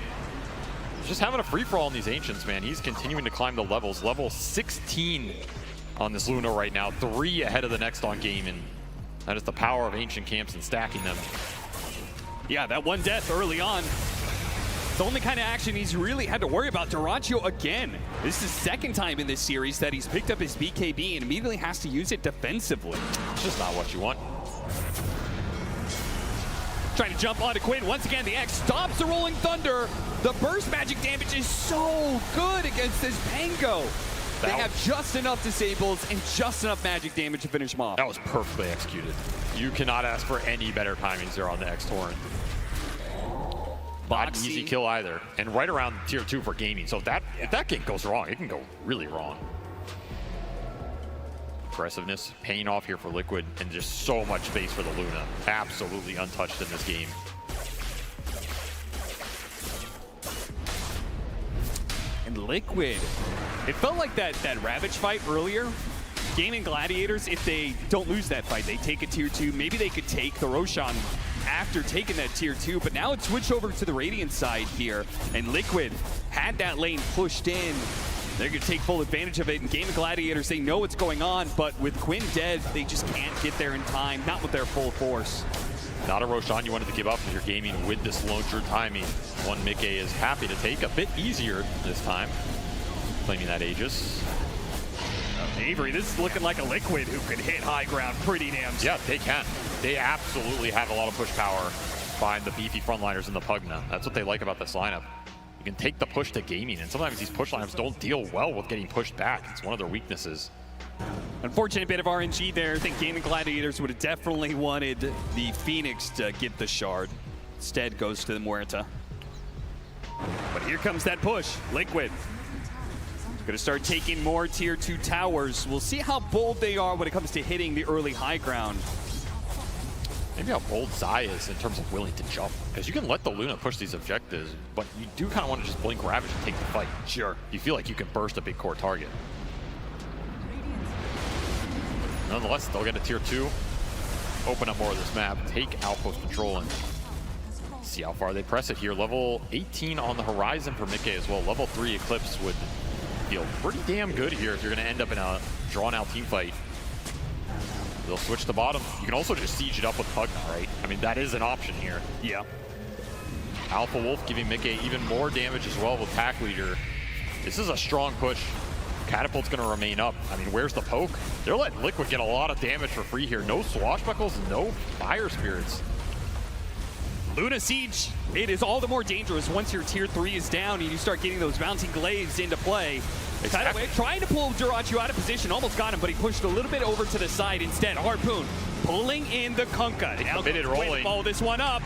just having a free-for-all in these Ancients, man. He's continuing to climb the levels. Level 16 on this Luna right now, 3 ahead of the next on Gaming. That is the power of Ancient Camps and stacking them. Yeah, that one death early on. The only kind of action he's really had to worry about. Dyrachyo again. This is the 2nd time in this series that he's picked up his BKB and immediately has to use it defensively. It's just not what you want. Trying to jump onto Quinn. Once again, the X stops the Rolling Thunder. The burst magic damage is so good against this Pango. They have just enough disables and just enough magic damage to finish him off. That was perfectly executed. You cannot ask for any better timings there on the X-Torrent. Not an easy kill either, and right around tier 2 for Gaming. So if that game goes wrong, it can go really wrong. Aggressiveness paying off here for Liquid, and just so much space for the Luna. Absolutely untouched in this game. And Liquid, it felt like that Ravage fight earlier. Gaming Gladiators, if they don't lose that fight, they take a tier 2. Maybe they could take the Roshan after taking that tier 2, but now it's switched over to the Radiant side here, and Liquid had that lane pushed in. They're going to take full advantage of it, and Gaming Gladiators, they know what's going on, but with Quinn dead, they just can't get there in time, not with their full force. Not a Roshan you wanted to give up if you're Gaming with this lone true timing. One Mikke is happy to take, a bit easier this time, claiming that Aegis. Avery, this is looking like a Liquid who could hit high ground pretty damn soon. Yeah, they can. They absolutely have a lot of push power behind the beefy frontliners in the Pugna. That's what they like about this lineup. You can take the push to Gaming, and sometimes these push lineups don't deal well with getting pushed back. It's one of their weaknesses. Unfortunate bit of RNG there. I think Gaming Gladiators would have definitely wanted the Phoenix to get the shard. Instead goes to the Muerta. But here comes that push. Liquid gonna start taking more tier 2 towers. We'll see how bold they are when it comes to hitting the early high ground. Maybe how bold Zai is in terms of willing to jump. Because you can let the Luna push these objectives, but you do kind of want to just blink Ravage and take the fight. Sure. You feel like you can burst a big core target. Nonetheless, they'll get a tier 2. Open up more of this map. Take outpost control and see how far they press it here. Level 18 on the horizon for Mikke as well. Level 3 Eclipse would feel pretty damn good here if you're going to end up in a drawn-out team fight. They'll switch to bottom. You can also just siege it up with Pugna, right? I mean, that is an option here. Yeah. Alpha Wolf giving Mikke even more damage as well with Pack Leader. This is a strong push. Catapult's going to remain up. I mean, where's the poke? They're letting Liquid get a lot of damage for free here. No swashbuckles, no fire spirits. Luna Siege, it is all the more dangerous once your tier 3 is down and you start getting those bouncing glaives into play. Exactly. Trying to pull Dyrachyo out of position, almost got him, but he pushed a little bit over to the side instead. Harpoon pulling in the Kunkka. Now committed rolling. Follow this one up.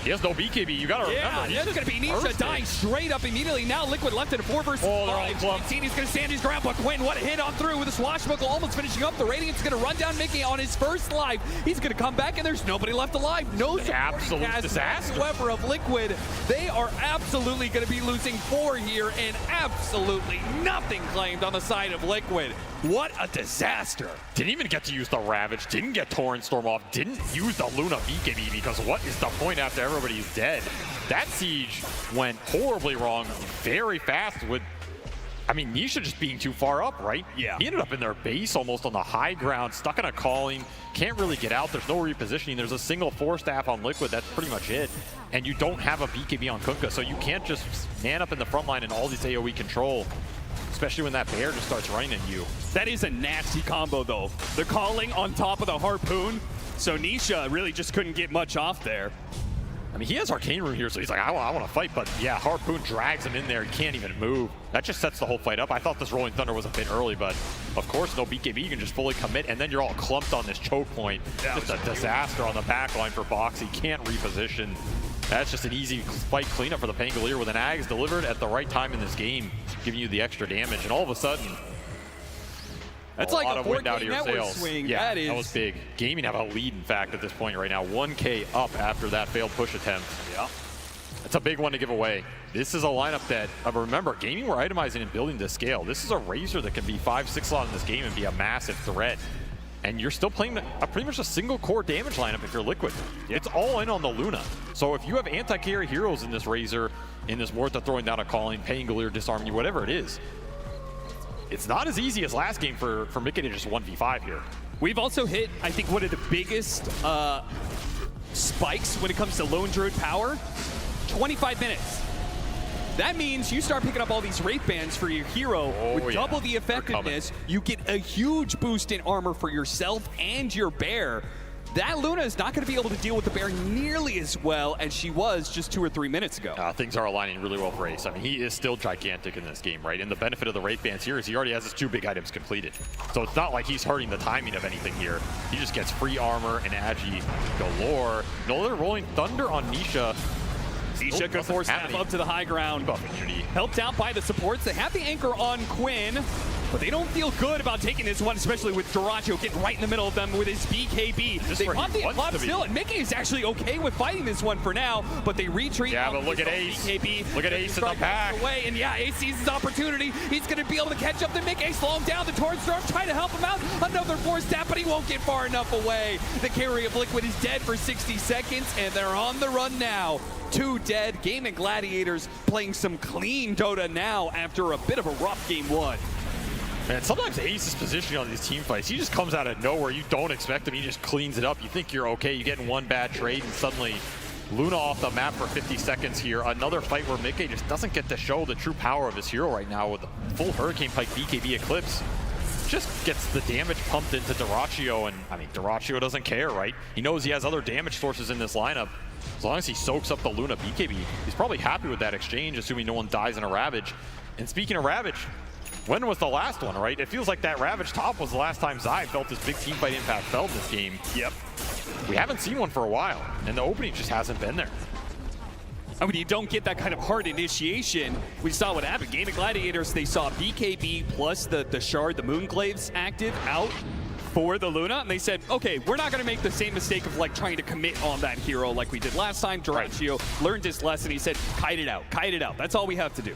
He has no BKB, you gotta remember. Yeah, that's gonna be Nisha dying straight up immediately. Now Liquid left in a 4 versus 5. He's gonna stand his ground, but Quinn, what a hit on through with a swashbuckle, almost finishing up. The Radiant's gonna run down Mikke on his first life. He's gonna come back, and there's nobody left alive. No supporting cast whatsoever of Liquid. They are absolutely gonna be losing 4 here, and absolutely nothing claimed on the side of Liquid. What a disaster. Didn't even get to use the Ravage, didn't get Torrent Storm off, didn't use the Luna BKB, because what is the point after everybody's dead? That siege went horribly wrong very fast with, I mean, Nisha just being too far up, right? Yeah. He ended up in their base almost on the high ground, stuck in a calling, can't really get out, there's no repositioning, there's a single 4-staff on Liquid, that's pretty much it. And you don't have a BKB on Kunkka, so you can't just man up in the front line and all these AoE control. Especially when that bear just starts running at you. That is a nasty combo, though. The calling on top of the Harpoon. So Nisha really just couldn't get much off there. I mean, he has Arcane Rune here, so he's like, I want to fight, but yeah, Harpoon drags him in there. He can't even move. That just sets the whole fight up. I thought this Rolling Thunder was a bit early, but of course, no BKB. You can just fully commit, and then you're all clumped on this choke point. Just a disaster on the back line for Box. He can't reposition. That's just an easy fight cleanup for the Pangolier with an Ags delivered at the right time in this game, giving you the extra damage, and all of a sudden, that's a like lot a of wind out of 4K your network sails. swing. Yeah, that was big. Gaming have a lead, in fact, at this point right now. 1K up after that failed push attempt. Yeah. That's a big one to give away. This is a lineup that, remember, Gaming were itemizing and building to scale. This is a Razor that can be 5-6 slot in this game and be a massive threat. And you're still playing pretty much a single core damage lineup if you're Liquid. It's all in on the Luna. So if you have anti-carry heroes in this Razor, in this Morta throwing down a calling, Pangolier disarming you, whatever it is, it's not as easy as last game for Mickey to just 1v5 here. We've also hit, I think, one of the biggest spikes when it comes to Lone Druid power. 25 minutes. That means you start picking up all these Wraith Bands for your hero with double the effectiveness. You get a huge boost in armor for yourself and your bear. That Luna is not going to be able to deal with the bear nearly as well as she was just 2 or 3 minutes ago. Things are aligning really well for Ace. I mean, he is still gigantic in this game, right? And the benefit of the Wraith Bands here is he already has his 2 big items completed. So it's not like he's hurting the timing of anything here. He just gets free armor and Agi galore. Another Rolling Thunder on Nisha. Nisha could force Snap up to the high ground. Helped out by the supports. They have the anchor on Quinn, but they don't feel good about taking this one, especially with Dyrachyo getting right in the middle of them with his BKB. They pop the Eclipse still, and Mickey is actually okay with fighting this one for now, but they retreat. Yeah, but look at Ace. BKB. Look at Ace in the back. Away, and yeah, Ace sees his opportunity. He's going to be able to catch up to Mickey, slow him down. The Tornstorm trying to help him out. Another force tap, but he won't get far enough away. The carry of Liquid is dead for 60 seconds, and they're on the run now. 2 dead. Gaming Gladiators playing some clean Dota now after a bit of a rough game 1. Man, sometimes Ace's positioning on these team fights, he just comes out of nowhere. You don't expect him. He just cleans it up. You think you're okay. You get in one bad trade, and suddenly Luna off the map for 50 seconds here. Another fight where Mickey just doesn't get to show the true power of his hero right now with the full Hurricane Pike BKB Eclipse. Just gets the damage pumped into Dyrachyo, and I mean, Dyrachyo doesn't care, right? He knows he has other damage sources in this lineup. As long as he soaks up the Luna BKB, he's probably happy with that exchange, assuming no one dies in a Ravage. And speaking of Ravage, when was the last one, right? It feels like that Ravage top was the last time Zai felt his big teamfight impact felt in this game. Yep. We haven't seen one for a while, and the opening just hasn't been there. I mean, you don't get that kind of hard initiation. We saw what happened. Gaming Gladiators, they saw BKB plus the Shard, the Moonglaves active out for the Luna, and they said, okay, we're not going to make the same mistake of like trying to commit on that hero like we did last time. Dyrachyo learned his lesson. He said, kite it out, kite it out. That's all we have to do.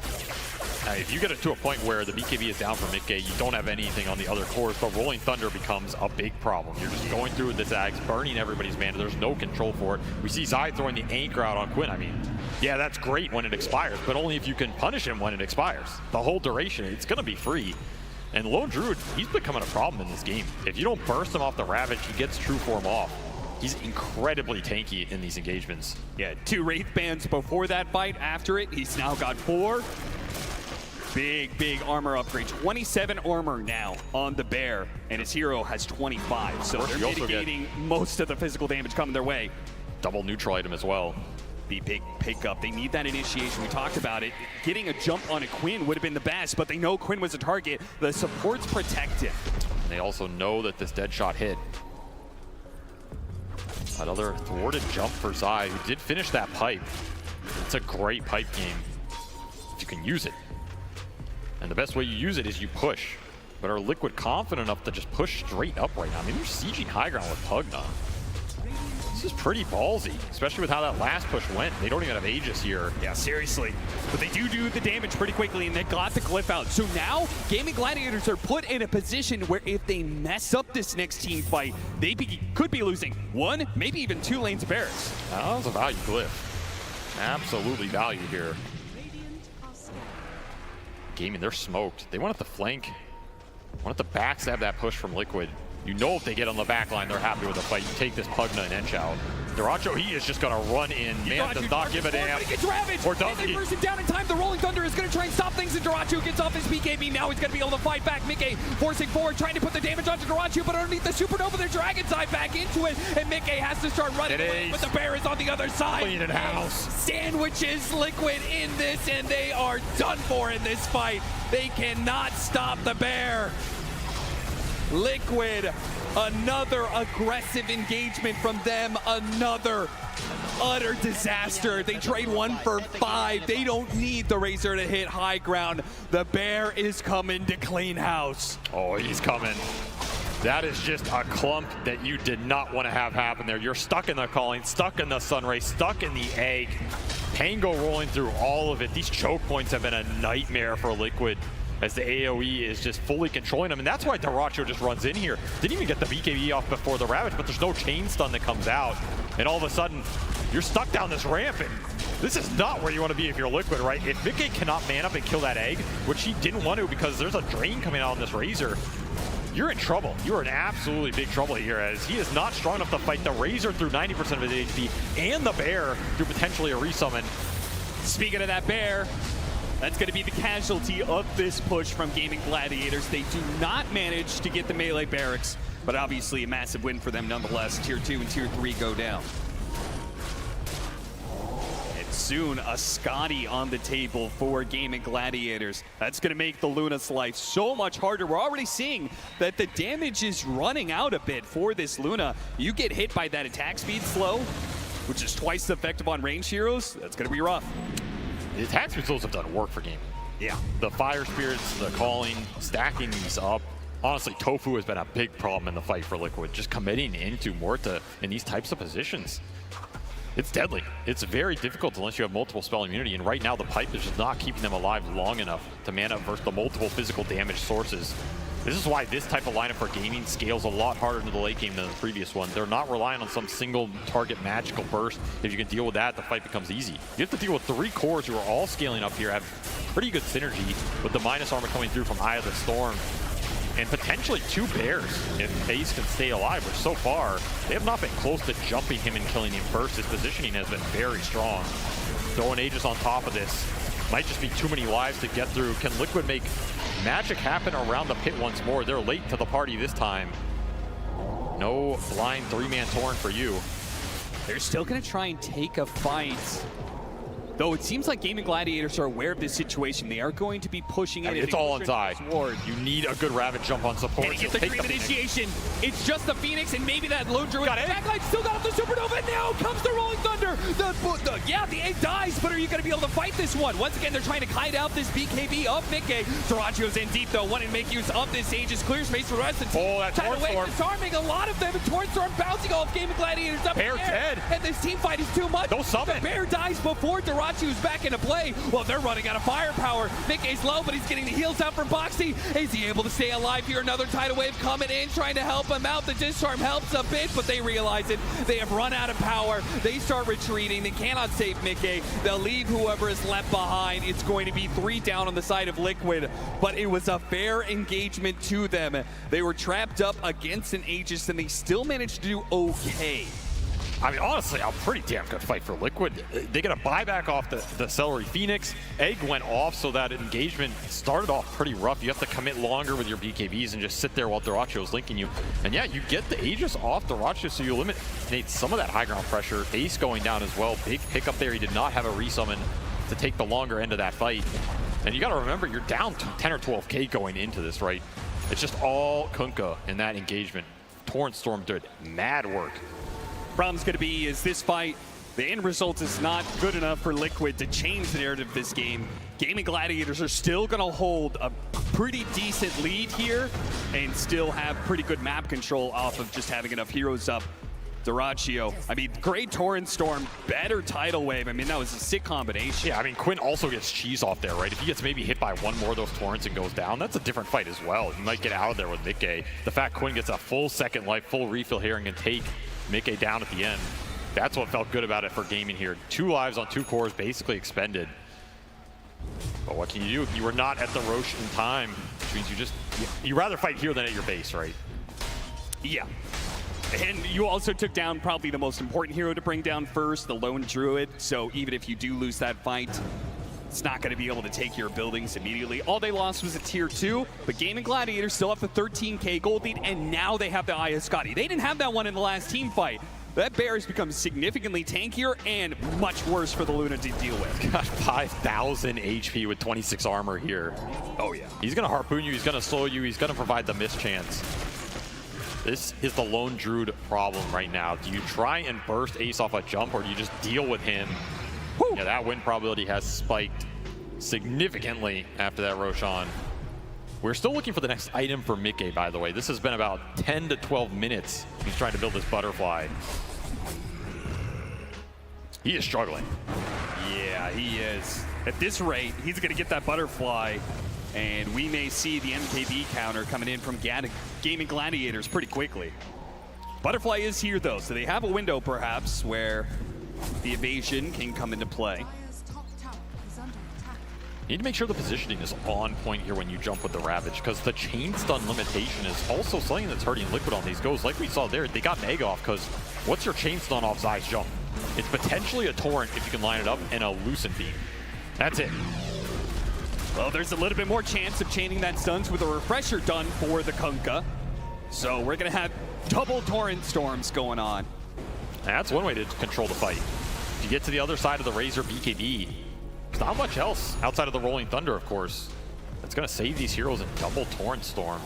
If you get it to a point where the BKB is down for Mickey, you don't have anything on the other cores, but Rolling Thunder becomes a big problem. You're just going through with the Zags, burning everybody's mana. There's no control for it. We see Zai throwing the anchor out on Quinn. I mean, yeah, that's great when it expires, but only if you can punish him when it expires. The whole duration, it's going to be free. And Lone Druid, he's becoming a problem in this game. If you don't burst him off the Ravage, he gets true form off. He's incredibly tanky in these engagements. Yeah, 2 Wraith Bands before that fight. After it, he's now got 4. Big armor upgrade. 27 armor now on the bear, and his hero has 25. So they're mitigating most of the physical damage coming their way. Double neutral item as well. The big pickup. They need that initiation. We talked about it. Getting a jump on a Quinn would have been the best, but they know Quinn was a target. The supports protect him. And they also know that this dead shot hit. Another thwarted jump for Zai, who did finish that pipe. It's a great pipe game if you can use it. And the best way you use it is you push. But are Liquid confident enough to just push straight up right now? I mean, they're sieging high ground with Pugna. This is pretty ballsy, especially with how that last push went. They don't even have Aegis here. Yeah, seriously. But they do the damage pretty quickly, and they got the glyph out. So now, Gaming Gladiators are put in a position where if they mess up this next team fight, they could be losing 1, maybe even 2 lanes of bears. That was a value glyph. Absolutely value here. Gaming, they're smoked. They wanted to flank. Wanted to backstab that push from Liquid. You know if they get on the back line, they're happy with the fight. You take this Pugna and Ench out. Duracho, he is just going to run in. Man does not give a damn. He gets ravaged. Or does they he? burst him down in time. The Rolling Thunder is going to try and stop things, and Duracho gets off his BKB. Now he's going to be able to fight back. Mickey forcing forward, trying to put the damage onto Duracho, but underneath the Supernova, the Dragon's Eye back into it, and Mickey has to start running away, but the Bear is on the other side. Clean it house. Sandwiches Liquid in this, and they are done for in this fight. They cannot stop the Bear. Liquid, another aggressive engagement from them, another utter disaster. They trade 1 for 5. They don't need the Razor to hit high ground. The Bear is coming to clean house. Oh, he's coming. That is just a clump that you did not want to have happen there. You're stuck in the calling, stuck in the Sunray, stuck in the egg. Pango rolling through all of it. These choke points have been a nightmare for Liquid as the AoE is just fully controlling them. And that's why Duracho just runs in here. Didn't even get the BKB off before the Ravage, but there's no chain stun that comes out. And all of a sudden, you're stuck down this ramp. And this is not where you want to be if you're Liquid, right? If Mickey cannot man up and kill that egg, which he didn't want to because there's a drain coming out on this Razor, you're in trouble. You are in absolutely big trouble here, as he is not strong enough to fight the Razor through 90% of his HP and the Bear through potentially a resummon. Speaking of that Bear, that's going to be the casualty of this push from Gaming Gladiators. They do not manage to get the melee barracks, but obviously a massive win for them nonetheless. Tier 2 and Tier 3 go down. And soon a Scotty on the table for Gaming Gladiators. That's going to make the Luna's life so much harder. We're already seeing that the damage is running out a bit for this Luna. You get hit by that attack speed slow, which is twice the effective on range heroes. That's going to be rough. The attack speed slows have done work for Gaming. Yeah. The Fire Spirits, the calling, stacking these up. Honestly, Tofu has been a big problem in the fight for Liquid, just committing into Morta in these types of positions. It's deadly. It's very difficult unless you have multiple spell immunity, and right now the pipe is just not keeping them alive long enough to man up versus the multiple physical damage sources. This is why this type of lineup for Gaming scales a lot harder into the late game than the previous one. They're not relying on some single target magical burst. If you can deal with that, the fight becomes easy. You have to deal with 3 cores who are all scaling up here, have pretty good synergy with the minus armor coming through from Eye of the Storm. And potentially 2 Bears if Face can stay alive, which so far, they have not been close to jumping him and killing him first. His positioning has been very strong. Throwing Aegis on top of this might just be too many lives to get through. Can Liquid make magic happen around the pit once more? They're late to the party this time. No blind 3-man Torrent for you. They're still going to try and take a fight. Though it seems like Gaming Gladiators are aware of this situation. They are going to be pushing in. It's all on Zai. You need a good Ravage jump on support. And he gets the cream initiation. It's just the Phoenix and maybe that lone druid. Backline still got off the Supernova, and now comes the Rolling Thunder. The egg dies, but are you going to be able to fight this one? Once again, they're trying to kite out this BKB of Mickey. Duracho's in deep though, wanting to make use of this Aegis. Clear space for the rest of the team. Oh, that Torrent Storm. Disarming a lot of them, and Torrent Storm bouncing off Gaming Gladiators up Bear in the air. dead. And this team fight is too much. Don't summon. The Bear dies before Duracho's back into play. Well, they're running out of firepower. Mickey's low, but he's getting the heals out from Boxy. Is he able to stay alive here? Another tidal wave coming in, trying to help him out. The disarm helps a bit, but they realize it. They have run out of power. They start retreating. They cannot save Mickey. They'll leave whoever is left behind. It's going to be 3 down on the side of Liquid, but it was a fair engagement to them. They were trapped up against an Aegis, and they still managed to do okay. I mean, honestly, a pretty damn good fight for Liquid. They get a buyback off the Celery Phoenix. Egg went off, so that engagement started off pretty rough. You have to commit longer with your BKBs and just sit there while Duracho is linking you. And yeah, you get the Aegis off Duracho, so you eliminate some of that high ground pressure. Ace going down as well. Big pickup there. He did not have a resummon to take the longer end of that fight. And you got to remember, you're down to 10 or 12K going into this, right? It's just all Kunkka in that engagement. Torrent Storm did mad work. Problem's going to be is this fight, the end result is not good enough for Liquid to change the narrative of this game. Gaming Gladiators are still going to hold a pretty decent lead here and still have pretty good map control off of just having enough heroes up. Duracho, I mean, great Torrent Storm, better Tidal Wave. I mean, that was a sick combination. Yeah, I mean, Quinn also gets cheese off there, right? If he gets maybe hit by one more of those Torrents and goes down, that's a different fight as well. He might get out of there with Mickey. The fact Quinn gets a full second life, full refill here and can take Mickey down at the end. That's what felt good about it for Gaming here. 2 lives on 2 cores basically expended. But what can you do? You were not at the Roche in time, which means you rather fight here than at your base, right? Yeah. And you also took down probably the most important hero to bring down first, the Lone Druid. So even if you do lose that fight, it's not going to be able to take your buildings immediately. All they lost was a tier 2, but GAIMING Gladiators still have the 13k gold lead, and now they have the Eye of Scotty. They didn't have that one in the last team fight. That bear has become significantly tankier and much worse for the Luna to deal with. Gosh, 5,000 HP with 26 armor here. Oh yeah. He's going to harpoon you, he's going to slow you, he's going to provide the mischance. This is the Lone Druid problem right now. Do you try and burst Ace off a jump, or do you just deal with him? Yeah, that win probability has spiked significantly after that Roshan. We're still looking for the next item for Mickey, by the way. This has been about 10 to 12 minutes. He's trying to build this butterfly. He is struggling. Yeah, he is. At this rate, he's going to get that butterfly, and we may see the MKB counter coming in from GAIMING Gladiators pretty quickly. Butterfly is here, though, so they have a window, perhaps, where the evasion can come into play. You need to make sure the positioning is on point here when you jump with the Ravage, because the chain stun limitation is also something that's hurting Liquid on these goes. Like we saw there, they got Mega off, because what's your chain stun off Zai's jump? It's potentially a Torrent if you can line it up, and a Lucent Beam. That's it. Well, there's a little bit more chance of chaining that stuns with a refresher done for the Kunkka. So we're going to have double Torrent Storms going on. That's one way to control the fight. If you get to the other side of the Razor BKB, there's not much else outside of the Rolling Thunder, of course. That's going to save these heroes in double Torrent Storm.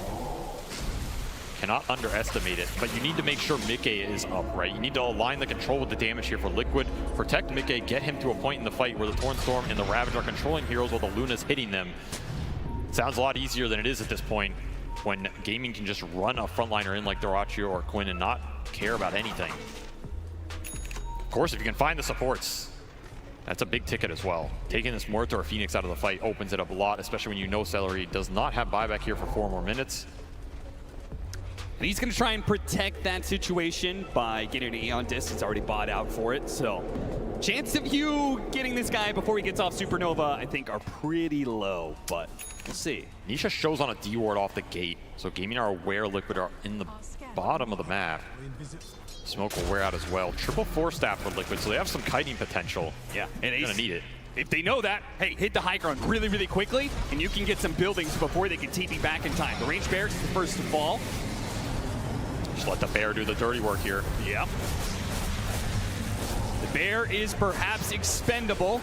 Cannot underestimate it, but you need to make sure Mickey is up, right? You need to align the control with the damage here for Liquid. Protect Mickey, get him to a point in the fight where the Torrent Storm and the Ravage are controlling heroes while the Luna's hitting them. Sounds a lot easier than it is at this point, when GAIMING can just run a frontliner in like Dyrachyo or Quinn and not care about anything. Of course, if you can find the supports, that's a big ticket as well. Taking this Muerta or Phoenix out of the fight opens it up a lot, especially when you know Celery does not have buyback here for 4 more minutes. And he's going to try and protect that situation by getting an Aeon Disc. It's already bought out for it, so chance of you getting this guy before he gets off Supernova, I think, are pretty low, but we'll see. Nisha shows on a D-ward off the gate, so GAIMING are aware Liquid are in the bottom of the map. Smoke will wear out as well. Triple 4-staff for Liquid, so they have some kiting potential. Yeah, and they're gonna need it. If they know that, hey, hit the high ground really, really quickly, and you can get some buildings before they can TP back in time. The range bear is the first to fall. Just let the bear do the dirty work here. Yep. The bear is perhaps expendable,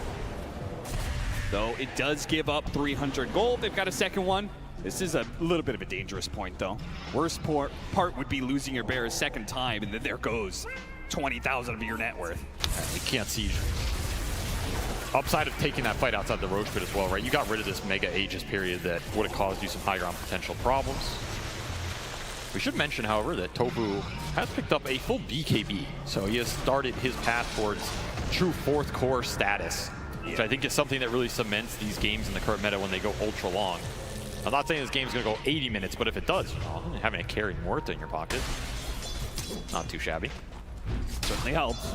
though it does give up 300 gold. They've got a second one. This is a little bit of a dangerous point, though. Worst part would be losing your bear a second time, and then there goes 20,000 of your net worth. You can't see upside of taking that fight outside the Roche pit as well, right? You got rid of this Mega Aegis period that would have caused you some high ground potential problems. We should mention, however, that Tofu has picked up a full BKB, so he has started his path towards true 4th core status, which I think is something that really cements these games in the current meta when they go ultra long. I'm not saying this game's going to go 80 minutes, but if it does, you know, having a carry Muerta in your pocket, not too shabby. Certainly helps.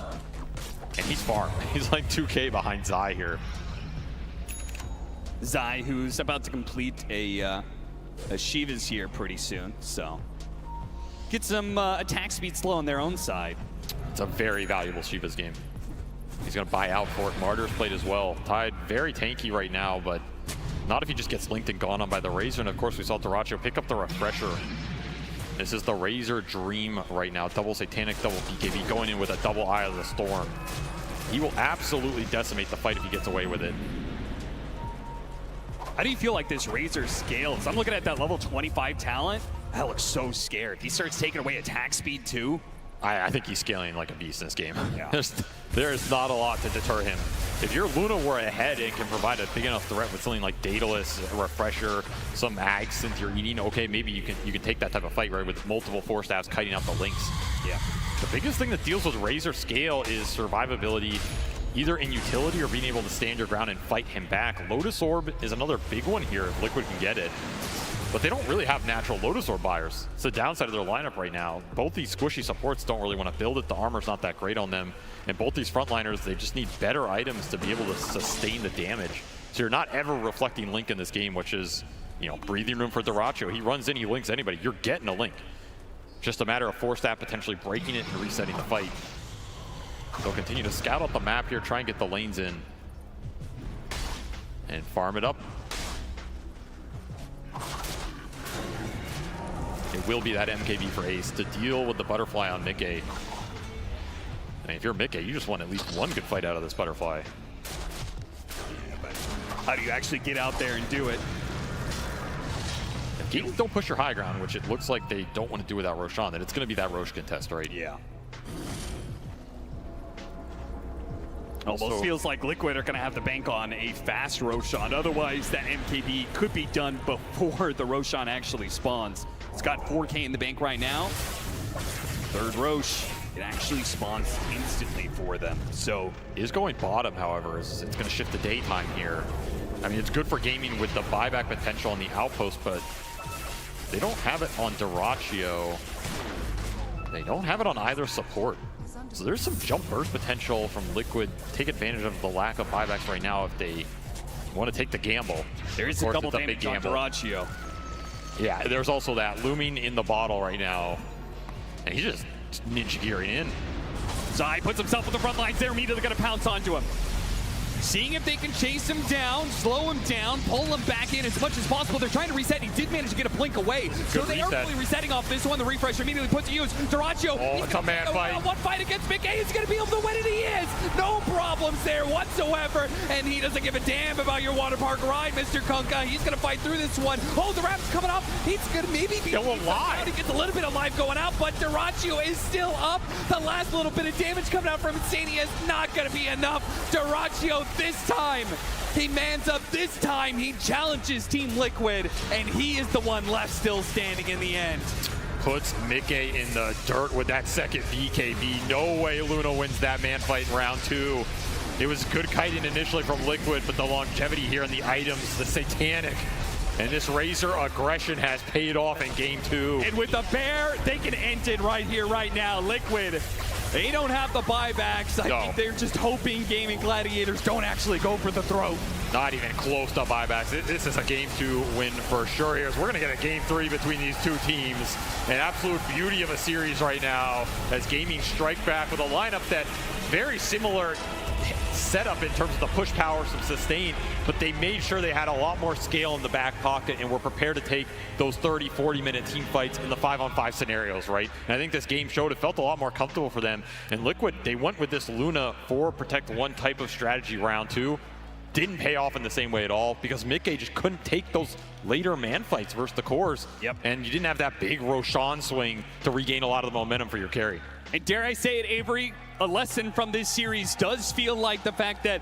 And he's far. He's like 2k behind Zai here. Zai, who's about to complete a Shiva's here pretty soon, so get some attack speed slow on their own side. It's a very valuable Shiva's game. He's going to buy out for it. Martyr's played as well. Tide very tanky right now, but not if he just gets linked and gone on by the Razor. And of course, we saw Dyrachyo pick up the Refresher. This is the Razor dream right now. Double Satanic, double BKB, going in with a double Eye of the Storm. He will absolutely decimate the fight if he gets away with it. How do you feel like this Razor scales? I'm looking at that level 25 talent. That looks so scared. He starts taking away attack speed too. I think he's scaling like a beast in this game. Yeah. There's not a lot to deter him. If your Luna were ahead and can provide a big enough threat with something like Daedalus, a Refresher, some Ags since you're eating, okay, maybe you can take that type of fight, right, with multiple 4-staffs kiting out the links. Yeah. The biggest thing that deals with Razor scale is survivability, either in utility or being able to stand your ground and fight him back. Lotus Orb is another big one here if Liquid can get it. But they don't really have natural Lotus Orb buyers. It's the downside of their lineup right now. Both these squishy supports don't really want to build it. The armor's not that great on them. And both these frontliners, they just need better items to be able to sustain the damage. So you're not ever reflecting Link in this game, which is, you know, breathing room for Dyrachyo. He runs in, he links anybody. You're getting a Link. Just a matter of Force Staff potentially breaking it and resetting the fight. They'll continue to scout out the map here, try and get the lanes in. And farm it up. It will be that MKB for Ace to deal with the butterfly on Mickey. And if you're Mickey, you just want at least one good fight out of this butterfly. Yeah, but how do you actually get out there and do it? If Gaming don't push your high ground, which it looks like they don't want to do without Roshan, then it's going to be that Rosh contest, right? Yeah. Almost feels like Liquid are going to have to bank on a fast Roshan. Otherwise, that MKB could be done before the Roshan actually spawns. It's got 4K in the bank right now. Third Rosh, it actually spawns instantly for them. So is going bottom, however, it's going to shift to daytime here. I mean, it's good for Gaming with the buyback potential on the outpost, but they don't have it on Dyrachyo. They don't have it on either support. So there's some jump burst potential from Liquid. Take advantage of the lack of buybacks right now if they want to take the gamble. There is a double damage on Dyrachyo. Yeah, there's also that looming in the bottle right now. And he's just ninja gearing in. Zai puts himself on the front lines. They're immediately going to pounce onto him. Seeing if they can chase him down, slow him down, pull him back in as much as possible. They're trying to reset. He did manage to get a blink away. So they are really resetting off this one. The refresher immediately put to use. Dyrachyo, it's a man fight. One fight against Mickey. He's going to be able to win it. He is. No problems there whatsoever. And he doesn't give a damn about your water park ride, Mr. Kunkka. He's going to fight through this one. Oh, the rap's coming up. He's going to maybe be alive. He gets a little bit of life going out, but Dyrachyo is still up. The last little bit of damage coming out from Insania is not going to be enough. Dyrachyo this time. He mans up this time. He challenges Team Liquid, and he is the one left still standing in the end. Puts Mickey in the dirt with that second BKB. No way Luna wins that man fight in round 2. It was good kiting initially from Liquid, but the longevity here in the items, the satanic, and this Razor aggression has paid off in game 2. And with the bear, they can end it right here, right now. Liquid, they don't have the buybacks. I think they're just hoping Gaming Gladiators don't actually go for the throat. Not even close to buybacks. This is a game 2 win for sure here. So we're going to get a game 3 between these two teams. An absolute beauty of a series right now as Gaming strike back with a lineup that very similar setup in terms of the push power, some sustain, but they made sure they had a lot more scale in the back pocket and were prepared to take those 30, 40-minute team fights in the 5-on-5 scenarios, right? And I think this game showed it felt a lot more comfortable for them. And Liquid, they went with this Luna 4 protect 1 type of strategy round 2. Didn't pay off in the same way at all because Mickey just couldn't take those later man fights versus the cores. Yep. And you didn't have that big Roshan swing to regain a lot of the momentum for your carry. And dare I say it, Avery, a lesson from this series does feel like the fact that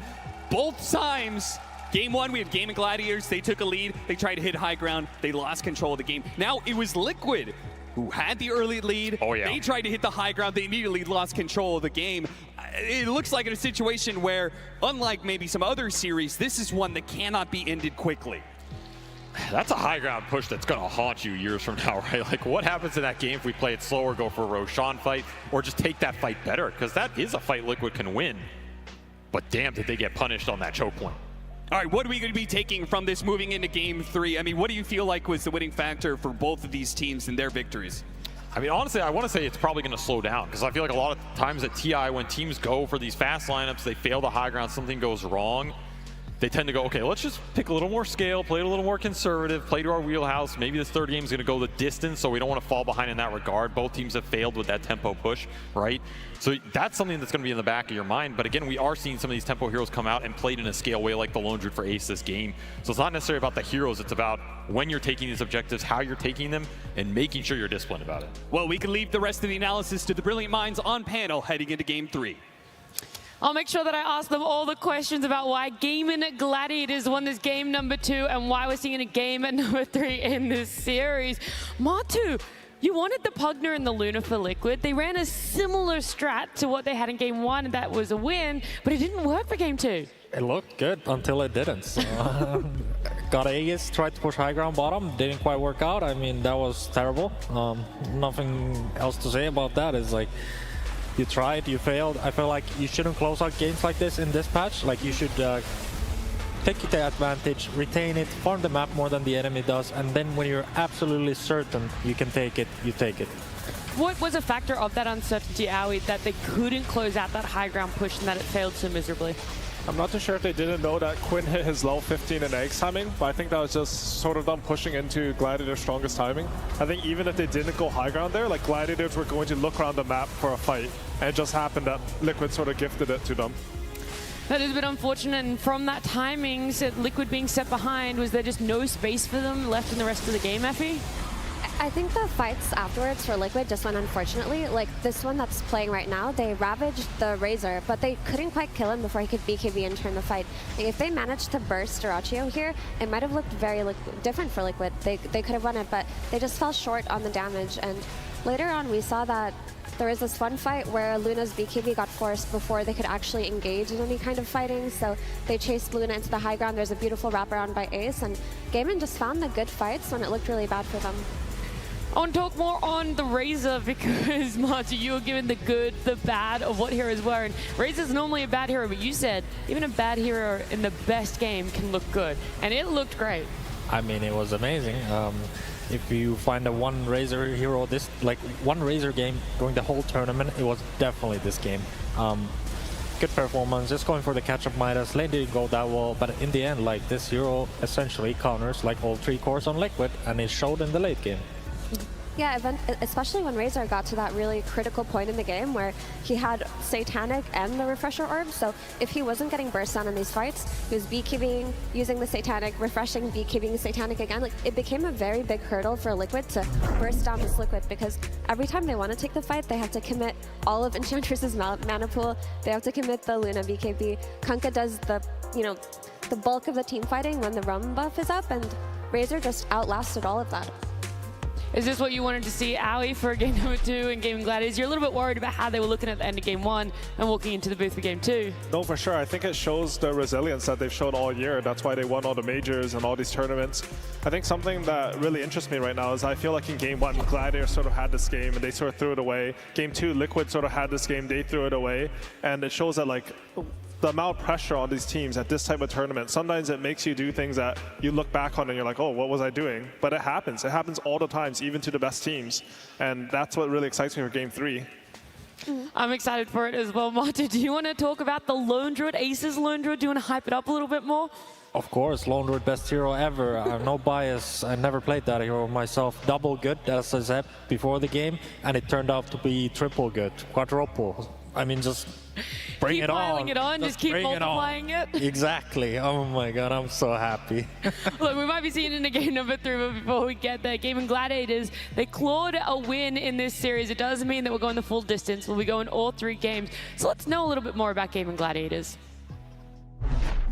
both times, game 1, we had Gaming Gladiators, they took a lead, they tried to hit high ground, they lost control of the game. Now it was Liquid who had the early lead. Oh, yeah. They tried to hit the high ground, they immediately lost control of the game. It looks like in a situation where, unlike maybe some other series, this is one that cannot be ended quickly. That's a high ground push that's going to haunt you years from now, right? Like, what happens in that game if we play it slower, go for a Roshan fight, or just take that fight better? Because that is a fight Liquid can win. But damn, did they get punished on that choke point. All right, what are we going to be taking from this moving into game 3? I mean, what do you feel like was the winning factor for both of these teams and their victories? I mean, honestly, I want to say it's probably going to slow down because I feel like a lot of times at TI, when teams go for these fast lineups, they fail the high ground, something goes wrong. They tend to go, okay, let's just pick a little more scale, play it a little more conservative, play to our wheelhouse. Maybe this third game is going to go the distance, so we don't want to fall behind in that regard. Both teams have failed with that tempo push, right? So that's something that's going to be in the back of your mind. But again, we are seeing some of these tempo heroes come out and played in a scale way like the Lone Druid for Ace this game. So it's not necessarily about the heroes, it's about when you're taking these objectives, how you're taking them, and making sure you're disciplined about it. Well, we can leave the rest of the analysis to the brilliant minds on panel heading into game 3. I'll make sure that I ask them all the questions about why Gaming Gladiators won this game number 2 and why we're seeing a game at number 3 in this series. Matu, you wanted the Pugner and the Luna for Liquid. They ran a similar strat to what they had in game 1, and that was a win, but it didn't work for game 2. It looked good until it didn't. So, got Aegis, tried to push high ground bottom, didn't quite work out. I mean, that was terrible. Nothing else to say about that. It's like, you tried, you failed. I feel like you shouldn't close out games like this in this patch. Like, you should take the advantage, retain it, farm the map more than the enemy does, and then when you're absolutely certain you can take it, you take it. What was a factor of that uncertainty, Aoi, that they couldn't close out that high ground push and that it failed so miserably? I'm not too sure if they didn't know that Quinn hit his level 15 in eggs timing, but I think that was just sort of them pushing into Gladiator's strongest timing. I think even if they didn't go high ground there, like Gladiators were going to look around the map for a fight, and it just happened that Liquid sort of gifted it to them. That is a bit unfortunate, and from that timing, Liquid being set behind, was there just no space for them left in the rest of the game, Effie? I think the fights afterwards for Liquid just went unfortunately. Like this one that's playing right now, they ravaged the Razor, but they couldn't quite kill him before he could BKB and turn the fight. And if they managed to burst Durachio here, it might have looked very different for Liquid. They could have won it, but they just fell short on the damage. And later on, we saw that there was this one fight where Luna's BKB got forced before they could actually engage in any kind of fighting, so they chased Luna into the high ground. There's a beautiful wraparound by Ace, and GAIMING just found the good fights when it looked really bad for them. I want to talk more on the Razor because, Marty, you were given the good, the bad of what heroes were. And Razor's normally a bad hero, but you said even a bad hero in the best game can look good. And it looked great. I mean, it was amazing. If you find a one Razor hero, one Razor game during the whole tournament, it was definitely this game. Good performance, just going for the catch-up Midas. Lane didn't go that well, but in the end, like, this hero essentially counters like all 3 cores on Liquid, and it showed in the late game. Yeah, especially when Razor got to that really critical point in the game where he had Satanic and the Refresher Orb, so if he wasn't getting burst down in these fights, he was BKBing, using the Satanic, refreshing, BKBing Satanic again. Like, it became a very big hurdle for Liquid to burst down this Liquid, because every time they want to take the fight, they have to commit all of Enchantress's mana pool, they have to commit the Luna BKB. Kunkka does the, the bulk of the team fighting when the Rum buff is up, and Razor just outlasted all of that. Is this what you wanted to see, Aoi, for game number 2 in GAIMING Gladiators? You're a little bit worried about how they were looking at the end of game 1 and walking into the booth for game 2. No, for sure. I think it shows the resilience that they've shown all year. That's why they won all the majors and all these tournaments. I think something that really interests me right now is I feel like in game 1, Gladiators sort of had this game and they sort of threw it away. Game 2, Liquid sort of had this game, they threw it away. And it shows that, like, the amount of pressure on these teams at this type of tournament, sometimes it makes you do things that you look back on and you're like, oh, what was I doing? But it happens. It happens all the times, even to the best teams. And that's what really excites me for game 3. I'm excited for it as well. Marta, do you want to talk about the Lone Druid, Ace's Lone Druid? Do you want to hype it up a little bit more? Of course, Lone Druid, best hero ever. I have no bias. I never played that hero myself. Double good, as I said before the game, and it turned out to be triple good, quadruple. I mean, just bring it on. Keep piling it on, just keep multiplying it. Exactly. Oh my god, I'm so happy. Look, we might be seeing it in game number 3, but before we get there, GAIMING Gladiators, they clawed a win in this series. It does mean that we're going the full distance. We'll be going all 3 games. So let's know a little bit more about GAIMING Gladiators.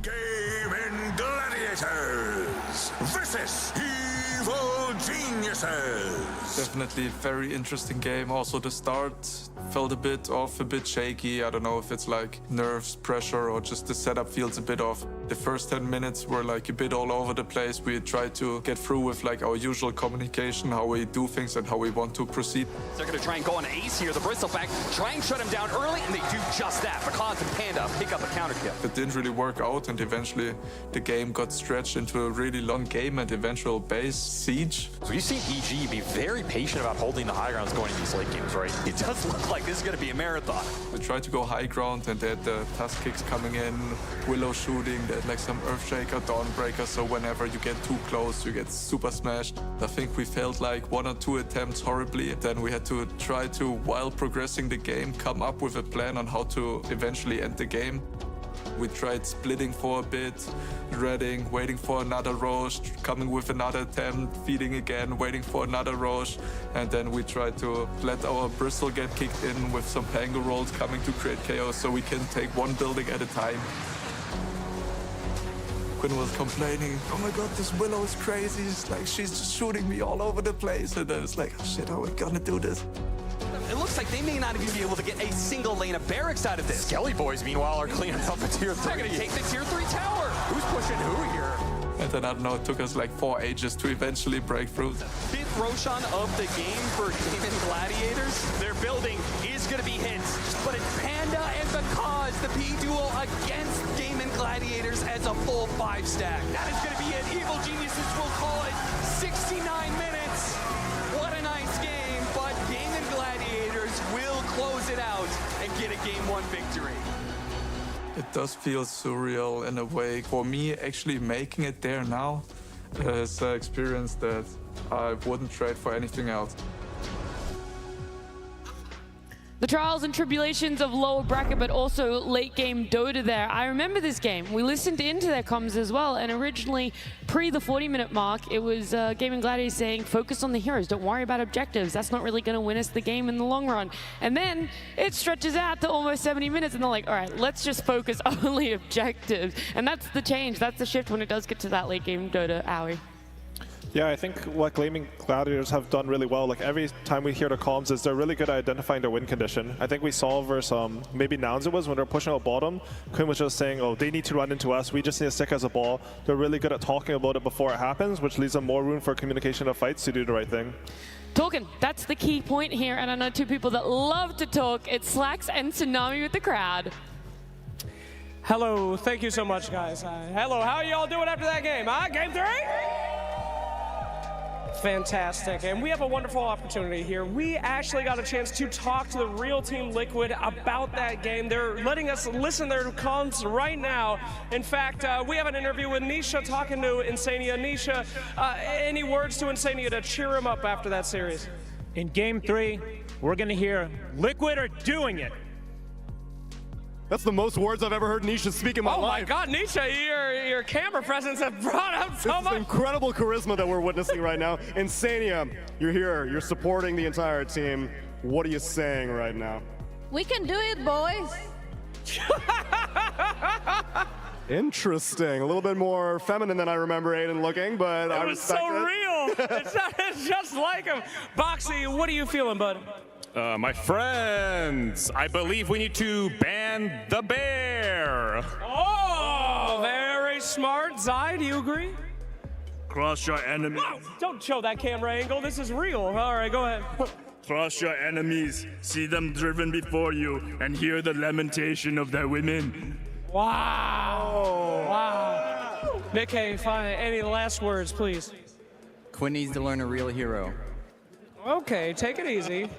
GAIMING Gladiators versus Evil Geniuses. Definitely very interesting game. Also the start felt a bit off, a bit shaky. I don't know if it's like nerves, pressure, or just the setup feels a bit off. The first 10 minutes were like a bit all over the place. We tried to get through with like our usual communication, how we do things and how we want to proceed. They're going to try and go on Ace here. The Bristleback try and shut him down early, and they do just that. Because and Panda pick up a counter kill. It didn't really work out, and eventually the game got stretched into a really long game and eventual base siege. So you've seen EG be very patient about holding the high grounds going in these late games, right? It does look like this is going to be a marathon. We tried to go high ground, and they had the task kicks coming in, Willow shooting, they had like some Earthshaker, Dawnbreaker, so whenever you get too close, you get super smashed. I think we failed like 1 or 2 attempts horribly. Then we had to try to, while progressing the game, come up with a plan on how to eventually end the game. We tried splitting for a bit, reading, waiting for another Roche, coming with another attempt, feeding again, waiting for another Roche, and then we tried to let our Bristle get kicked in with some Pango rolls coming to create chaos so we can take one building at a time. Quinn was complaining, oh my god, this Willow is crazy, it's like she's just shooting me all over the place, and then it's like, oh shit, how are we gonna do this? It looks like they may not even be able to get a single lane of barracks out of this. Skelly Boys, meanwhile, are cleaning up a tier 3. They're going to take the tier 3 tower. Who's pushing who here? And then, I don't know, it took us like 4 ages to eventually break through. 5th Roshan of the game for GAIMING Gladiators. Their building is going to be hit, but it's Panda and Because, the P duo against GAIMING Gladiators as a full 5 stack. That is going to be it. Evil Geniuses will call it 69 minutes. What a nice game, but GAIMING Gladiators out and get a Game 1 victory. It does feel surreal in a way. For me, actually making it there now is an experience that I wouldn't trade for anything else. The trials and tribulations of lower bracket, but also late game Dota there. I remember this game. We listened into their comms as well, and originally, pre the 40-minute mark, it was GAIMING Gladiators saying, focus on the heroes, don't worry about objectives. That's not really going to win us the game in the long run. And then it stretches out to almost 70 minutes, and they're like, all right, let's just focus only objectives. And that's the change, that's the shift when it does get to that late game Dota, Aoi. Yeah, I think what GAIMING Gladiators have done really well, like every time we hear the comms, is they're really good at identifying their win condition. I think we saw versus maybe Nouns it was when they're pushing out bottom. Quinn was just saying, oh, they need to run into us. We just need to stick as a ball. They're really good at talking about it before it happens, which leaves them more room for communication of fights to do the right thing. Talking, that's the key point here, and I know two people that love to talk. It's Slacks and Tsunami with the crowd. Hello, thank you so much, guys. Hello, how are y'all doing after that game? Game 3? Fantastic, and we have a wonderful opportunity here. We actually got a chance to talk to the real Team Liquid about that game. They're letting us listen to their comms right now. In fact, we have an interview with Nisha talking to Insania. Nisha, any words to Insania to cheer him up after that series? In Game 3, we're going to hear Liquid are doing it. That's the most words I've ever heard Nisha speak in my life. Oh my God, Nisha, your camera presence has brought out so much. This is incredible charisma that we're witnessing right now. Insania, you're here, you're supporting the entire team. What are you saying right now? We can do it, boys. Interesting. A little bit more feminine than I remember Aiden looking, but I respect it. It was so real. It's just like him. Boxy, what are you feeling, bud? My friends, I believe we need to ban the bear. Oh, very smart. Zai, do you agree? Crush your enemies. Whoa, don't show that camera angle. This is real. All right, go ahead. Crush your enemies, see them driven before you, and hear the lamentation of their women. Wow. Wow. Nikkei, fine. Any last words, please? Quinn needs to learn a real hero. Okay, take it easy.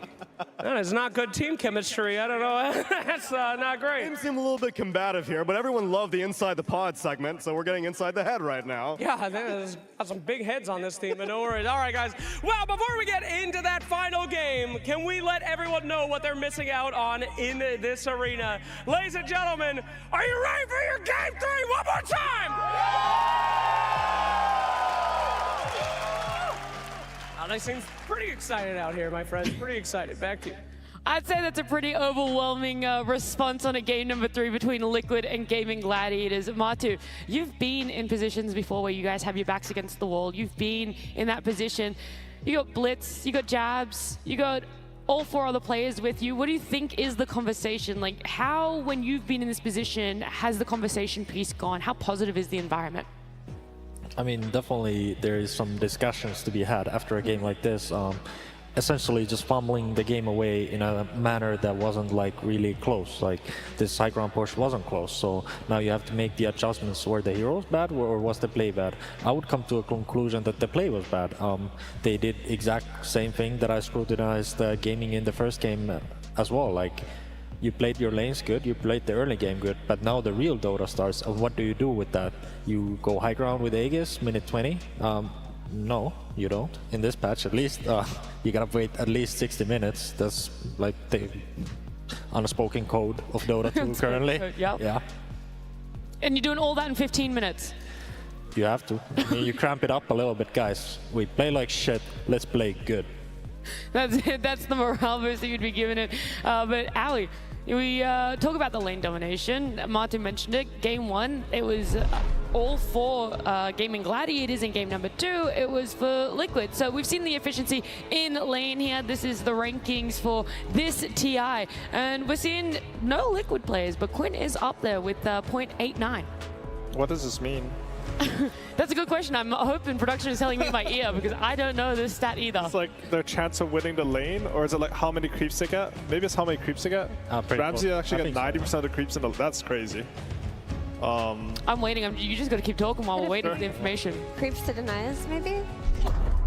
That is not good team chemistry. I don't know. That's not great. Teams seem a little bit combative here, but everyone loved the Inside the Pod segment, so we're getting inside the head right now. Yeah, there's got some big heads on this team, but no worries. All right, guys. Well, before we get into that final game, can we let everyone know what they're missing out on in this arena? Ladies and gentlemen, are you ready for your Game 3 one more time? They seem pretty excited out here, my friends. Pretty excited. Back to you. I'd say that's a pretty overwhelming response on a game number 3 between Liquid and GAIMING Gladiators. Matu, you've been in positions before where you guys have your backs against the wall. You've been in that position. You got Blitz, you got Jabs, you got all 4 other players with you. What do you think is the conversation? Like, how, when you've been in this position, has the conversation piece gone? How positive is the environment? I mean, definitely there is some discussions to be had after a game like this. Essentially just fumbling the game away in a manner that wasn't like really close. Like this high ground push wasn't close, so now you have to make the adjustments. Were the heroes bad or was the play bad? I would come to a conclusion that the play was bad. They did exact same thing that I scrutinized GAIMING in the first game as well. Like, you played your lanes good, you played the early game good, but now the real Dota starts, and what do you do with that? You go high ground with Aegis, minute 20? No, you don't. In this patch, at least, you gotta wait at least 60 minutes. That's like the unspoken code of Dota 2 currently. Yep. Yeah. And you're doing all that in 15 minutes? You have to. I mean, you cramp it up a little bit, guys. We play like shit, let's play good. That's it. That's the morale boost that you'd be giving it. But Ali, we talk about the lane domination. Martin mentioned it. Game 1, it was all for GAIMING Gladiators. In game number 2, it was for Liquid. So we've seen the efficiency in lane here. This is the rankings for this TI. And we're seeing no Liquid players, but Quinn is up there with 0.89. What does this mean? That's a good question. I'm hoping production is telling me in my ear because I don't know this stat either. It's like their chance of winning the lane, or is it like how many creeps they get? Maybe it's how many creeps they get. Ramsey actually got 90% of the creeps in the. That's crazy. I'm waiting. You just got to keep talking while we're waiting for the information. Creeps to denies, maybe?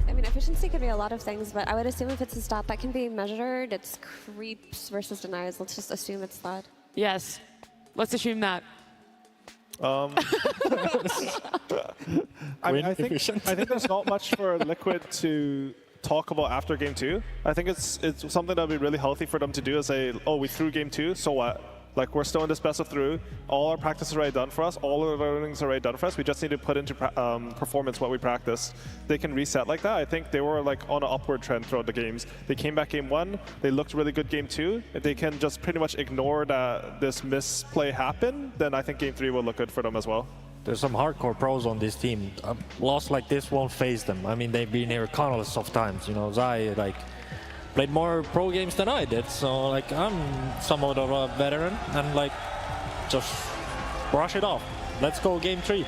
I mean, efficiency could be a lot of things, but I would assume if it's a stat that can be measured, it's creeps versus denies. Let's just assume it's that. Yes, let's assume that. I think there's not much for Liquid to talk about after game 2. I think it's something that would be really healthy for them to do is say, oh, we threw game 2, so what? Like, we're still in this best of 3. All our practice is already done for us. All of our learnings are already done for us. We just need to put into performance what we practice. They can reset like that. I think they were like on an upward trend throughout the games. They came back game 1. They looked really good game 2. If they can just pretty much ignore that this misplay happened, then I think game 3 will look good for them as well. There's some hardcore pros on this team. A loss like this won't phase them. I mean, they've been here countless of times. You know, Zai, like, played more pro games than I did, so like I'm somewhat of a veteran and like just brush it off. Let's go game 3.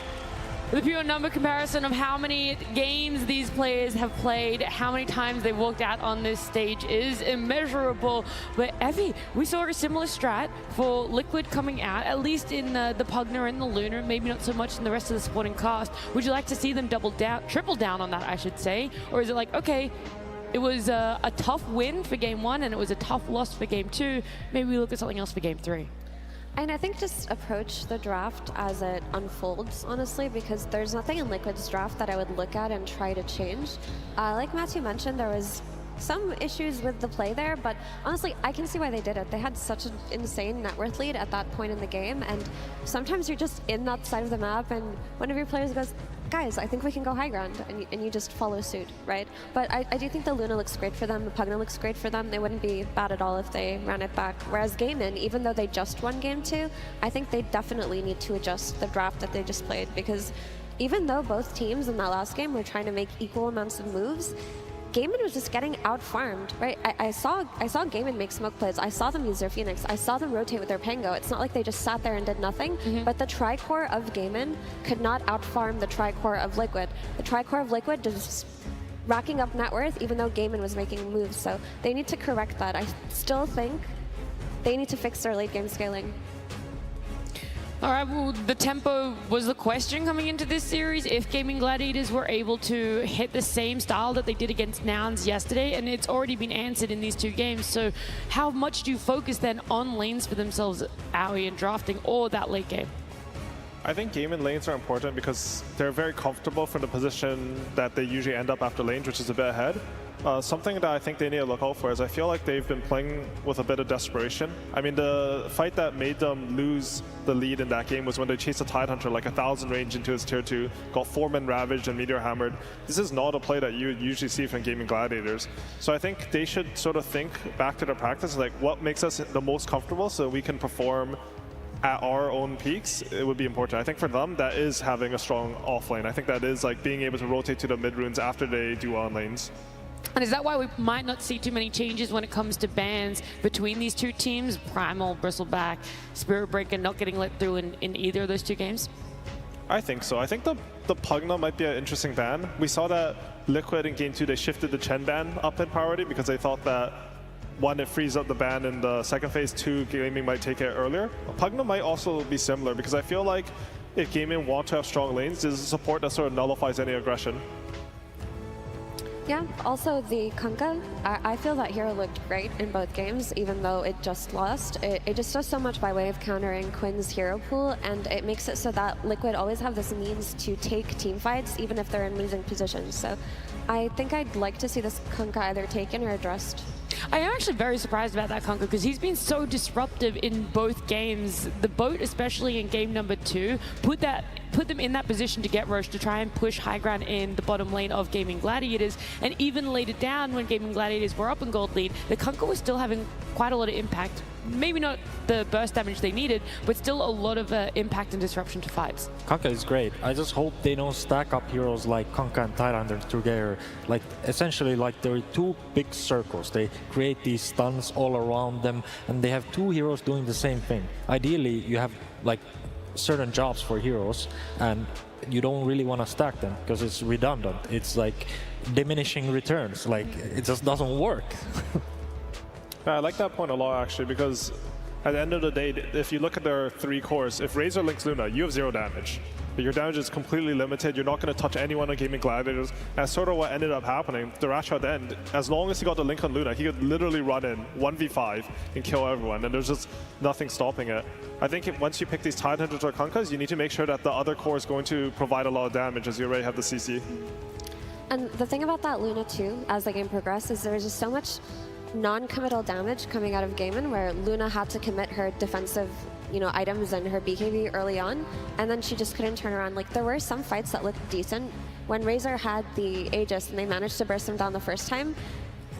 The pure number comparison of how many games these players have played, how many times they walked out on this stage is immeasurable. But Evie, we saw a similar strat for Liquid coming out, at least in the Pugna and the Lunar, maybe not so much in the rest of the supporting cast. Would you like to see them triple down on that, I should say? Or is it like, okay, it was a tough win for game 1 and it was a tough loss for game 2. Maybe we look at something else for game 3. And I think just approach the draft as it unfolds, honestly, because there's nothing in Liquid's draft that I would look at and try to change. Like Matthew mentioned, there was some issues with the play there, but honestly, I can see why they did it. They had such an insane net worth lead at that point in the game, and sometimes you're just in that side of the map and one of your players goes, guys, I think we can go high ground, and you just follow suit, right? But I do think the Luna looks great for them, the Pugna looks great for them. They wouldn't be bad at all if they ran it back. Whereas GAIMING, even though they just won game 2, I think they definitely need to adjust the draft that they just played, because even though both teams in that last game were trying to make equal amounts of moves, GAIMING was just getting out-farmed, right? I saw GAIMING make smoke plays. I saw them use their Phoenix. I saw them rotate with their Pango. It's not like they just sat there and did nothing, but the tri-core of GAIMING could not out-farm the tri-core of Liquid. The tri-core of Liquid just racking up net worth, even though GAIMING was making moves, so they need to correct that. I still think they need to fix their late-game scaling. All right, well, the tempo was the question coming into this series. If GAIMING Gladiators were able to hit the same style that they did against Nouns yesterday, and it's already been answered in these 2 games, so how much do you focus then on lanes for themselves, Aoi, in drafting or that late game? I think GAIMING lanes are important because they're very comfortable for the position that they usually end up after lanes, which is a bit ahead. Something that I think they need to look out for is I feel like they've been playing with a bit of desperation. I mean, the fight that made them lose the lead in that game was when they chased a Tidehunter like 1,000 range into his tier 2, got 4-man ravaged and meteor hammered. This is not a play that you usually see from GAIMING Gladiators. So I think they should sort of think back to their practice, like what makes us the most comfortable so we can perform at our own peaks. It would be important. I think for them, that is having a strong offlane. I think that is like being able to rotate to the mid runes after they do on lanes. And is that why we might not see too many changes when it comes to bans between these 2 teams? Primal, Bristleback, Spirit Breaker not getting let through in either of those 2 games? I think so. I think the Pugna might be an interesting ban. We saw that Liquid in game 2, they shifted the Chen ban up in priority because they thought that 1, it frees up the ban in the second phase, 2, GAIMING might take it earlier. Pugna might also be similar because I feel like if GAIMING want to have strong lanes, there's a support that sort of nullifies any aggression. Yeah, also the Kunkka, I feel that hero looked great in both games, even though it just lost. It just does so much by way of countering Quinn's hero pool, and it makes it so that Liquid always have this means to take team fights, even if they're in losing positions. So I think I'd like to see this Kunkka either taken or addressed. I am actually very surprised about that Kunkka because he's been so disruptive in both games. The boat, especially in game number 2, put them in that position to get Roche to try and push high ground in the bottom lane of GAIMING Gladiators. And even later down, when GAIMING Gladiators were up in gold lead, the Kunkka was still having quite a lot of impact. Maybe not the burst damage they needed, but still a lot of impact and disruption to fights. Kunkka is great. I just hope they don't stack up heroes like Kunkka and Tidehunter together. Like, essentially, like, there are 2 big circles. They create these stuns all around them, and they have 2 heroes doing the same thing. Ideally, you have, like, certain jobs for heroes, and you don't really want to stack them because it's redundant. It's like diminishing returns. Like, it just doesn't work. Yeah, I like that point a lot, actually, because At the end of the day, if you look at their 3 cores, if Razor links Luna, you have 0 damage. But your damage is completely limited. You're not going to touch anyone on Gaming Gladiators. That's sort of what ended up happening. Thrash at the end, as long as he got the link on Luna, he could literally run in 1v5 and kill everyone, and there's just nothing stopping it. I think once you pick these Tidehunters or Kunkas, you need to make sure that the other core is going to provide a lot of damage, as you already have the CC. And the thing about that Luna too, as the game progressed, is there was just so much non-committal damage coming out of GAIMING, where Luna had to commit her defensive, items and her BKB early on, and then she just couldn't turn around. Like, there were some fights that looked decent. When Razor had the Aegis and they managed to burst him down the first time,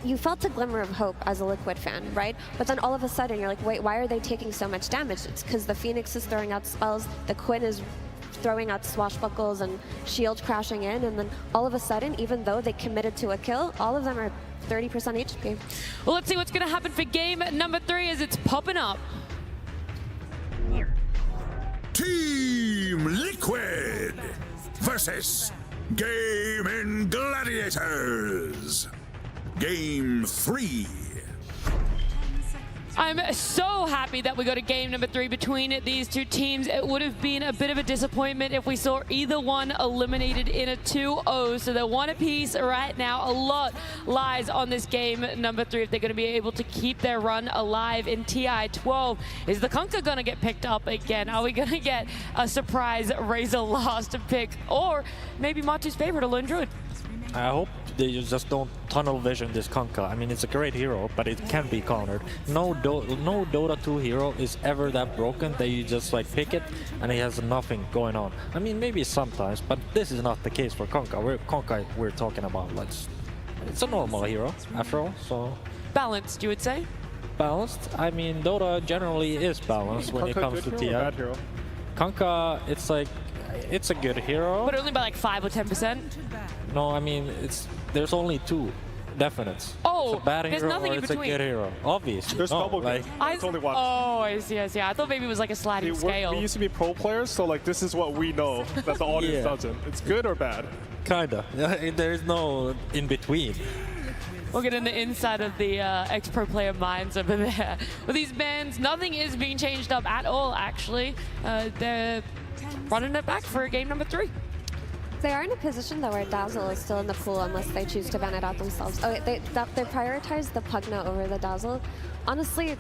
you felt a glimmer of hope as a Liquid fan, right? But then all of a sudden you're like, wait, why are they taking so much damage? It's because the Phoenix is throwing out spells, the Quinn is throwing out swashbuckles and shield crashing in, and then all of a sudden, even though they committed to a kill, all of them are 30% HP. Well, let's see what's going to happen for game number 3 as it's popping up. Team Liquid versus GAIMING Gladiators. Game 3. I'm so happy that we got a game number 3 between these two teams. It would have been a bit of a disappointment if we saw either one eliminated in a 2-0. So they're one apiece right now. A lot lies on this game number 3 if they're going to be able to keep their run alive in TI12. Is the Kunkka going to get picked up again? Are we going to get a surprise Razor last pick? Or maybe Matu's favorite, a Lone Druid? I hope they just don't tunnel vision this Kunkka. I mean, it's a great hero, but it can be countered. No Dota 2 hero is ever that broken that you just like pick it and he has nothing going on. I mean, maybe sometimes, but this is not the case for Kunkka. We're talking about, like, it's a normal hero after all. So balanced, you would say? Balanced. I mean, Dota generally is balanced when it comes to TI. Kunkka, it's like, it's a good hero. But only by like 5 or 10%? No, I mean, there's only 2 definites. Oh, it's a bad there's hero nothing or in it's between. a good hero. Obviously. There's double like, it's only one. Oh, I see. I thought maybe it was like a sliding scale. We used to be pro players, so like this is what we know that the audience doesn't. It's good or bad? Kinda. There's no in between. We'll get in the inside of the ex-pro player minds over there. With these bans, nothing is being changed up at all, actually. They're running it back for game number 3. They are in a position, though, where Dazzle is still in the pool unless they choose to ban it out themselves. Oh, they prioritized the Pugna over the Dazzle. Honestly,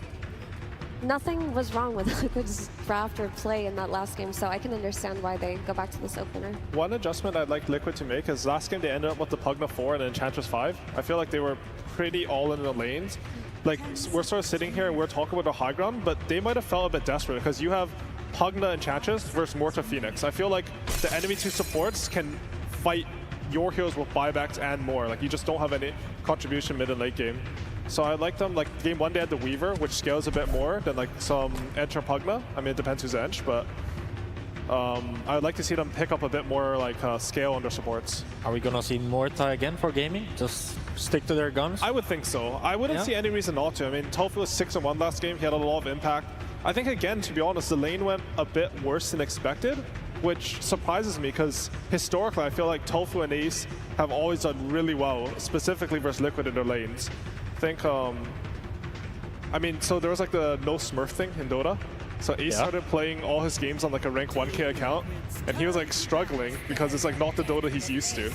nothing was wrong with Liquid's draft or play in that last game, so I can understand why they go back to this opener. One adjustment I'd like Liquid to make is last game they ended up with the Pugna 4 and Enchantress 5. I feel like they were pretty all in the lanes. Like, we're sort of sitting here and we're talking about the high ground, but they might have felt a bit desperate because you have Pugna Enchantress versus Morta Phoenix. I feel like the enemy 2 supports can fight your heroes with buybacks and more. Like, you just don't have any contribution mid and late game. So I like them, like game 1 they had the Weaver, which scales a bit more than like some Ench or Pugna. I mean, it depends who's Ench, but I'd like to see them pick up a bit more like scale on their supports. Are we gonna see Morta again for gaming? Just stick to their guns? I would think so. I wouldn't see any reason not to. I mean, Tofu was 6-1 last game. He had a lot of impact. I think, again, to be honest, the lane went a bit worse than expected, which surprises me because historically I feel like Tofu and Ace have always done really well, specifically versus Liquid in their lanes. I think, I mean, so there was like the no Smurf thing in Dota. So Ace started playing all his games on like a rank 1k account, and he was like struggling because it's like not the Dota he's used to.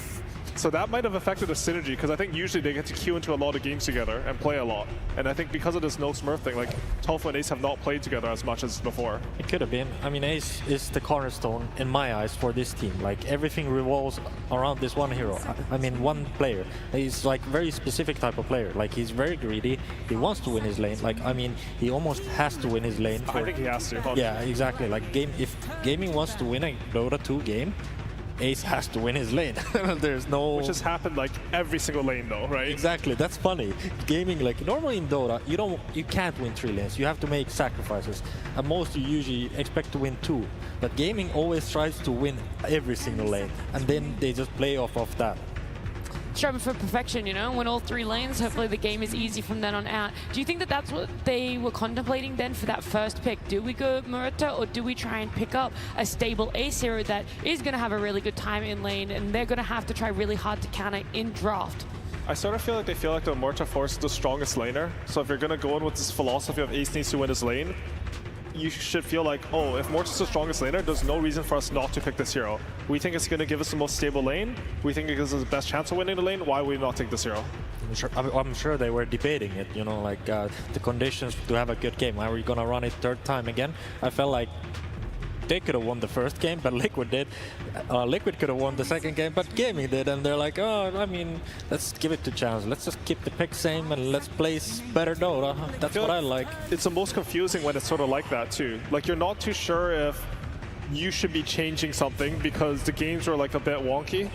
So that might have affected the synergy, because I think usually they get to queue into a lot of games together and play a lot. And I think because of this no Smurf thing, like Tofu and Ace have not played together as much as before. It could have been. I mean, Ace is the cornerstone in my eyes for this team. Like, everything revolves around this one hero. I mean, one player. He's like very specific type of player. Like, he's very greedy. He wants to win his lane. Like, I mean, he almost has to win his lane. I think he has to. Yeah, exactly. Like, if gaming wants to win a Dota 2 game, Ace has to win his lane. There's no... Which has happened like every single lane though, right? Exactly, that's funny. Gaming, like normally in Dota, you can't win 3 lanes. You have to make sacrifices. And most you usually expect to win 2. But gaming always tries to win every single lane. And then they just play off of that. Striving for perfection, you know, win all 3 lanes. Hopefully the game is easy from then on out. Do you think that that's what they were contemplating then for that first pick? Do we go Morta, or do we try and pick up a stable Ace hero that is going to have a really good time in lane, and they're going to have to try really hard to counter in draft? I sort of feel like they feel like the Morta Force is the strongest laner. So if you're going to go in with this philosophy of Ace needs to win his lane, you should feel like, oh, if Morta's the strongest laner, there's no reason for us not to pick this hero. We think it's going to give us the most stable lane. We think it gives us the best chance of winning the lane. Why would we not take this hero? I'm sure they were debating it, you know, like the conditions to have a good game. Are we going to run it third time again? I felt like they could have won the first game, but Liquid did. Liquid could have won the second game, but GAIMING did. And they're like, oh, I mean, let's give it a chance. Let's just keep the pick same and let's place better Dota. That's what I like. It's the most confusing when it's sort of like that too. Like you're not too sure if you should be changing something because the games are like a bit wonky.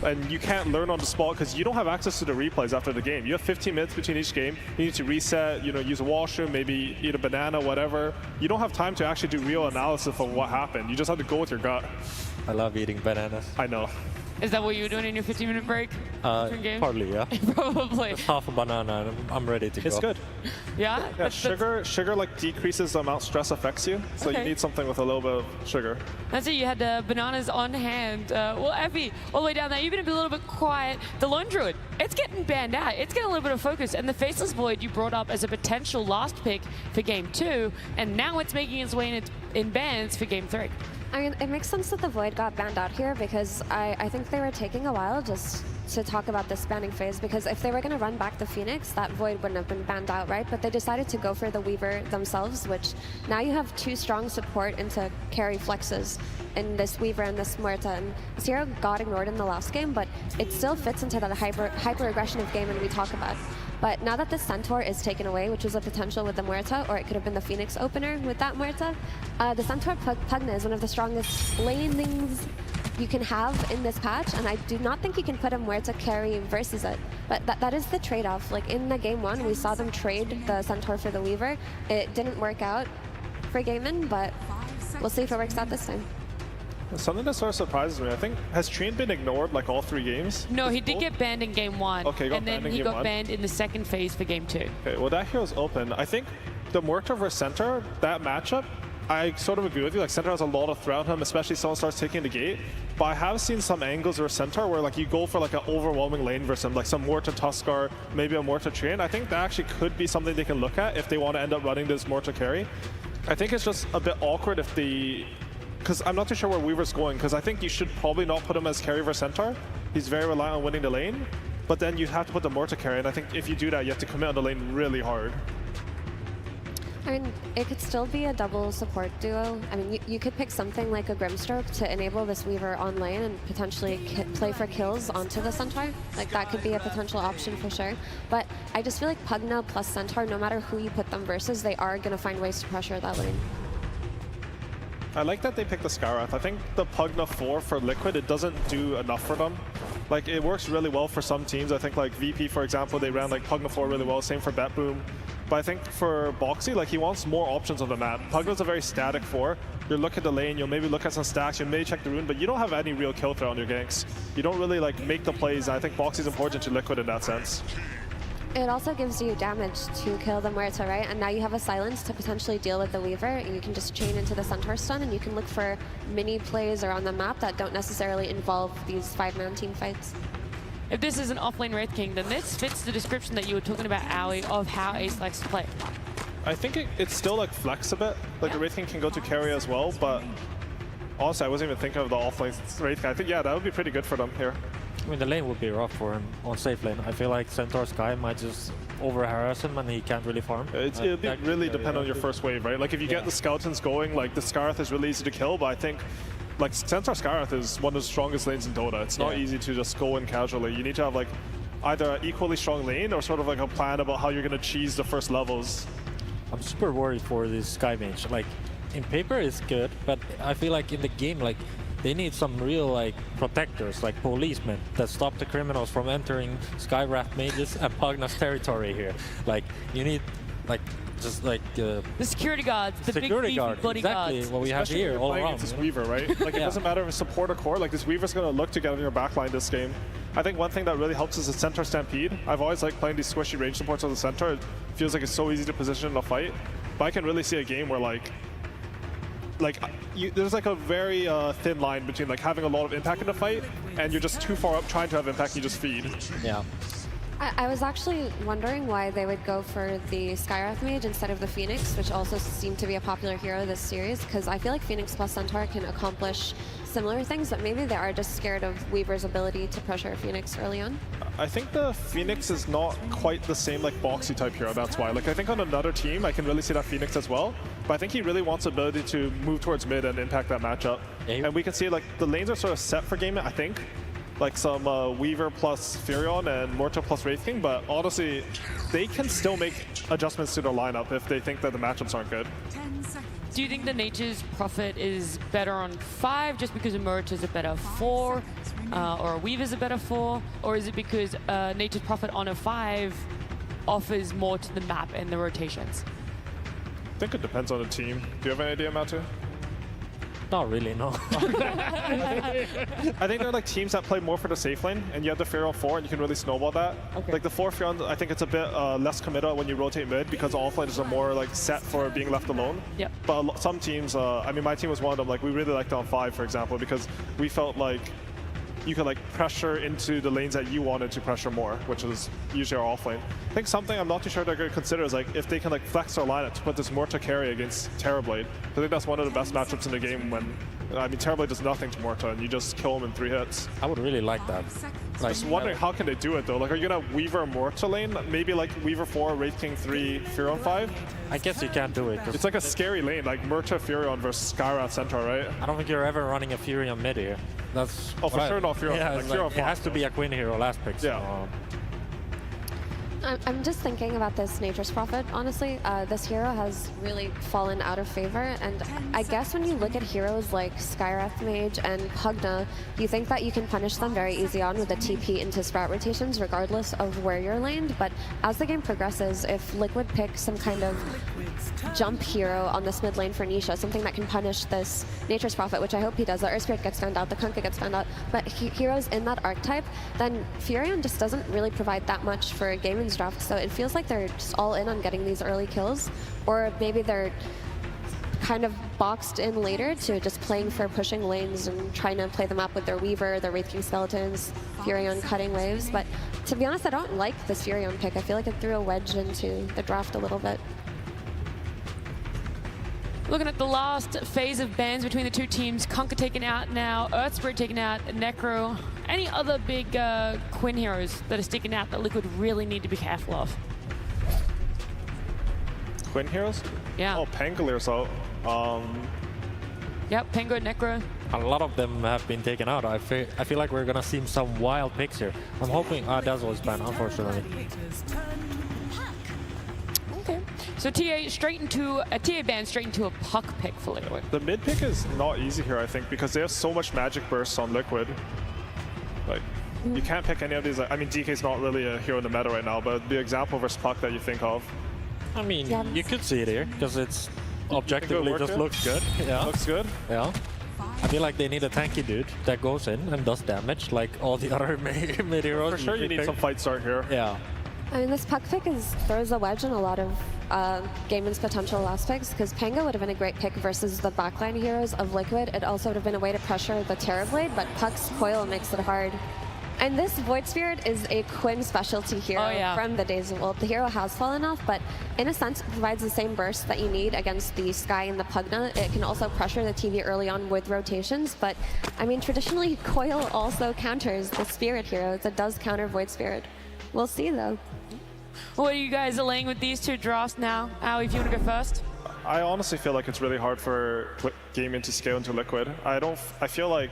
And you can't learn on the spot because you don't have access to the replays after the game. You have 15 minutes between each game. You need to reset, you know, use a washroom, maybe eat a banana, whatever. You don't have time to actually do real analysis of what happened. You just have to go with your gut. I love eating bananas. I know. Is that what you were doing in your 15-minute break between games? Partly, yeah. Probably. Just half a banana and I'm ready to go. It's good. Yeah? Yeah, sugar like decreases the amount stress affects you. So you need something with a little bit of sugar. That's it, you had bananas on hand. Well, Effie, all the way down there, you've been a little bit quiet. The Lone Druid, it's getting banned out. It's getting a little bit of focus. And the Faceless Void you brought up as a potential last pick for Game 2, and now it's making its way in bans for Game 3. I mean, it makes sense that the Void got banned out here because I think they were taking a while just to talk about this banning phase, because if they were going to run back the Phoenix, that Void wouldn't have been banned out, right? But they decided to go for the Weaver themselves, which now you have two strong support into carry flexes in this Weaver and this Muerta. And Zero got ignored in the last game, but it still fits into that hyper aggression of game and we talk about. But now that the Centaur is taken away, which was a potential with the Muerta, or it could have been the Phoenix opener with that Muerta, the Centaur Pugna is one of the strongest lanings you can have in this patch, and I do not think you can put a Muerta carry versus it. But that is the trade-off. Like in the game 1, we saw them trade the Centaur for the Weaver. It didn't work out for GAIMING, but we'll see if it works out this time. Something that sort of surprises me, I think, has Trian been ignored like all 3 games? No, he did get banned in Game 1. Okay, and then he got banned in the second phase for Game 2. Okay, well that hero's open. I think the Muerta versus Centaur, that matchup, I sort of agree with you. Like Centaur has a lot of threat on him, especially if someone starts taking the gate. But I have seen some angles or Centaur where like you go for like an overwhelming lane versus him, like some Muerta Tuskar, maybe a Muerta Trian. I think that actually could be something they can look at if they want to end up running this Muerta carry. I think it's just a bit awkward if the... Because I'm not too sure where Weaver's going, because I think you should probably not put him as carry versus Centaur. He's very reliant on winning the lane, but then you have to put the Muerta carry, and I think if you do that, you have to commit on the lane really hard. I mean, it could still be a double support duo. I mean, you could pick something like a Grimstroke to enable this Weaver on lane and potentially play for kills onto the Centaur. Like, that could be a potential option for sure. But I just feel like Pugna plus Centaur, no matter who you put them versus, they are going to find ways to pressure that lane. I like that they picked the Skywrath. I think the Pugna 4 for Liquid, it doesn't do enough for them. Like, it works really well for some teams. I think, like, VP, for example, they ran, like, Pugna 4 really well. Same for BETBOOM. But I think for Boxy, like, he wants more options on the map. Pugna's a very static 4. You'll look at the lane, you'll maybe look at some stacks, you'll maybe check the rune, but you don't have any real kill threat on your ganks. You don't really, like, make the plays. I think Boxy's important to Liquid in that sense. It also gives you damage to kill the Muerta, right? And now you have a silence to potentially deal with the Weaver, and you can just chain into the Centaur stun, and you can look for mini plays around the map that don't necessarily involve these 5-man team fights. If this is an offlane Wraith King, then this fits the description that you were talking about, Owie, of how Ace likes to play. I think it's still, like, flex a bit. Like, the Wraith King can go to carry as well, but honestly, I wasn't even thinking of the offlane Wraith King. I think, yeah, that would be pretty good for them here. I mean, the lane would be rough for him on safe lane. I feel like Centaur Sky might just over-harass him and he can't really farm. It'll be really depend on your first wave, right? Like, if you get the Skeletons going, like, the Skywrath is really easy to kill, but I think, like, Centaur Skywrath is one of the strongest lanes in Dota. It's not easy to just go in casually. You need to have, like, either an equally strong lane or sort of, like, a plan about how you're going to cheese the first levels. I'm super worried for this Sky Mage. Like, in paper it's good, but I feel like in the game, like, they need some real, like, protectors, like policemen, that stop the criminals from entering Skywrath Mages and Pugna's territory here. Like, you need, like, just like... the security guards, the security big beefy bloody exactly guards. what we have here all around. This Weaver, right? Like, it doesn't matter if it's support or core, like, this Weaver's going to look to get on your backline this game. I think one thing that really helps is the Centaur Stampede. I've always liked playing these squishy range supports on the Centaur. It feels like it's so easy to position in a fight. But I can really see a game where, like there's like a very thin line between like having a lot of impact in the fight and you're just too far up trying to have impact and you just feed. Yeah. I was actually wondering why they would go for the Skywrath Mage instead of the Phoenix, which also seemed to be a popular hero this series, because I feel like Phoenix plus Centaur can accomplish similar things, but maybe they are just scared of Weaver's ability to pressure Phoenix early on. I think the Phoenix is not quite the same like boxy type hero, that's why. Like I think on another team, I can really see that Phoenix as well, but I think he really wants the ability to move towards mid and impact that matchup. And we can see like the lanes are sort of set for game, I think. Like some Weaver plus Furion and Morta plus Wraith King, but honestly, they can still make adjustments to their lineup if they think that the matchups aren't good. Do you think the Nature's Prophet is better on 5 just because Morta's a better 4, or Weaver's a better 4, or is it because Nature's Prophet on a 5 offers more to the map and the rotations? I think it depends on the team. Do you have any idea, Matu? Not really, no. I think there are like teams that play more for the safe lane, and you have the Furion 4, and you can really snowball that. Okay. Like the 4 Furion, I think it's a bit less committal when you rotate mid because offlaners are more like set for being left alone. Yep. But some teams, I mean, my team was one of them. Like we really liked it on 5, for example, because we felt like you could like pressure into the lanes that you wanted to pressure more, which is usually our offlane. I think something I'm not too sure they're going to consider is like if they can like flex their lineup to put this Morta carry against Terrorblade. I think that's one of the best matchups in the game when, I mean, Terrorblade does nothing to Morta and you just kill him in 3 hits. I would really like that. Like, just wondering how can they do it though? Like, are you gonna Weaver Morta lane? Maybe like Weaver 4, Wraith King 3, Furion 5? I guess you can't do it. It's like a scary lane, like Morta Furion versus Skywrath Centaur, right? I don't think you're ever running a Furion mid here. That's oh, for sure not Furion. Yeah, like, like, Furion it has to be a Queen hero last pick. So. Yeah. I'm just thinking about this Nature's Prophet, honestly. This hero has really fallen out of favor, and I guess when you look at heroes like Skywrath Mage and Pugna, you think that you can punish them very easy on with a TP into Sprout rotations regardless of where you're laned, but as the game progresses, if Liquid picks some kind of jump hero on this mid lane for Nisha, something that can punish this Nature's Prophet, which I hope he does, the Earth Spirit gets found out, the Kunkka gets found out, but heroes in that archetype, then Furion just doesn't really provide that much for GAIMING's draft, so it feels like they're just all in on getting these early kills, or maybe they're kind of boxed in later to just playing for pushing lanes and trying to play them up with their Weaver, their Wraith King Skeletons, Furion cutting waves, but to be honest, I don't like this Furion pick. I feel like it threw a wedge into the draft a little bit. Looking at the last phase of bans between the two teams, Kunkka taken out now, Earth Spirit taken out, Necro. Any other big Quinn heroes that are sticking out that Liquid really need to be careful of? Quinn heroes? Yeah. Oh, Pangalier's out. Yep, Pengo, Necro. A lot of them have been taken out. I feel like we're gonna see some wild picks here. I'm hoping Dazzle is banned, unfortunately. Okay. So TA straight into a TA ban straight into a Puck pick for Liquid. The mid pick is not easy here, I think, because they have so much magic bursts on Liquid. Like, you can't pick any of these. I mean, DK's not really a hero in the meta right now, but the example versus Puck that you think of. I mean, you could see it here because it's objectively just looks good. Yeah, looks good. Yeah. I feel like they need a tanky dude that goes in and does damage like all the other mid heroes. For sure, you need some fight start here. Yeah. I mean, this Puck pick throws a wedge in a lot of GAIMING's potential last picks, because Pango would have been a great pick versus the backline heroes of Liquid. It also would have been a way to pressure the Terrorblade, but Puck's coil makes it hard. And this Void Spirit is a Quinn specialty hero from the days of old. The hero has fallen off, but in a sense, it provides the same burst that you need against the Sky and the Pugna. It can also pressure the TV early on with rotations, but I mean, traditionally, coil also counters the Spirit hero. It does counter Void Spirit. We'll see, though. What are you guys laying with these two drafts now? Howie, if you want to go first. I honestly feel like it's really hard for GAIMING to scale into Liquid. I feel like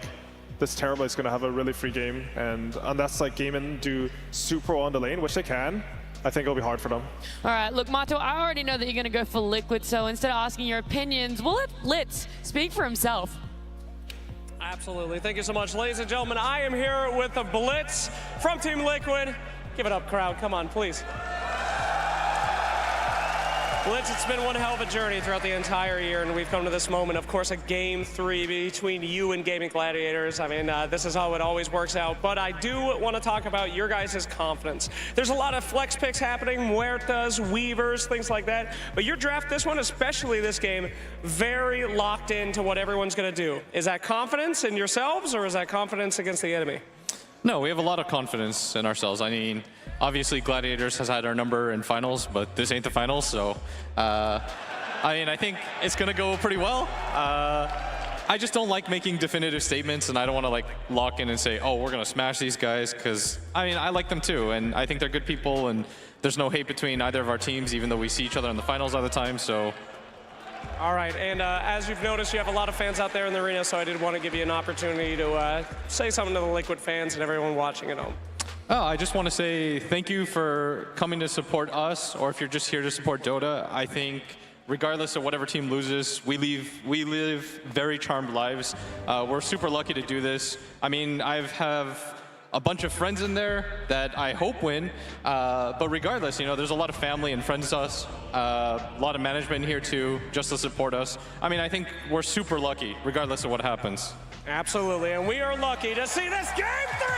this Terrorblade is going to have a really free game, and unless like GAIMING do super on the lane, which they can, I think it'll be hard for them. All right, look, Mato, I already know that you're going to go for Liquid, so instead of asking your opinions, we'll let Blitz speak for himself. Absolutely. Thank you so much, ladies and gentlemen. I am here with the Blitz from Team Liquid. Give it up, crowd. Come on, please. Blitz, it's been one hell of a journey throughout the entire year, and we've come to this moment, of course, a Game 3 between you and Gaming Gladiators. I mean, this is how it always works out, but I do want to talk about your guys' confidence. There's a lot of flex picks happening, Muertas, Weavers, things like that, but your draft, this one, especially this game, very locked into what everyone's going to do. Is that confidence in yourselves, or is that confidence against the enemy? No, we have a lot of confidence in ourselves. I mean, Obviously, Gladiators has had our number in finals, but this ain't the finals, so I mean, I think it's gonna go pretty well. I just don't like making definitive statements, and I don't want to like lock in and say, oh, we're gonna smash these guys, because I mean, I like them too, and I think they're good people, and there's no hate between either of our teams, even though we see each other in the finals all the time. So. All right, and as you've noticed, you have a lot of fans out there in the arena, so I did want to give you an opportunity to say something to the Liquid fans and everyone watching at home. Oh, I just want to say thank you for coming to support us, or if you're just here to support Dota. I think regardless of whatever team loses, we live very charmed lives. We're super lucky to do this. I mean, I have a bunch of friends in there that I hope win, but regardless, you know, there's a lot of family and friends to us, a lot of management here too, just to support us. I mean, I think we're super lucky, regardless of what happens. Absolutely, and we are lucky to see this Game 3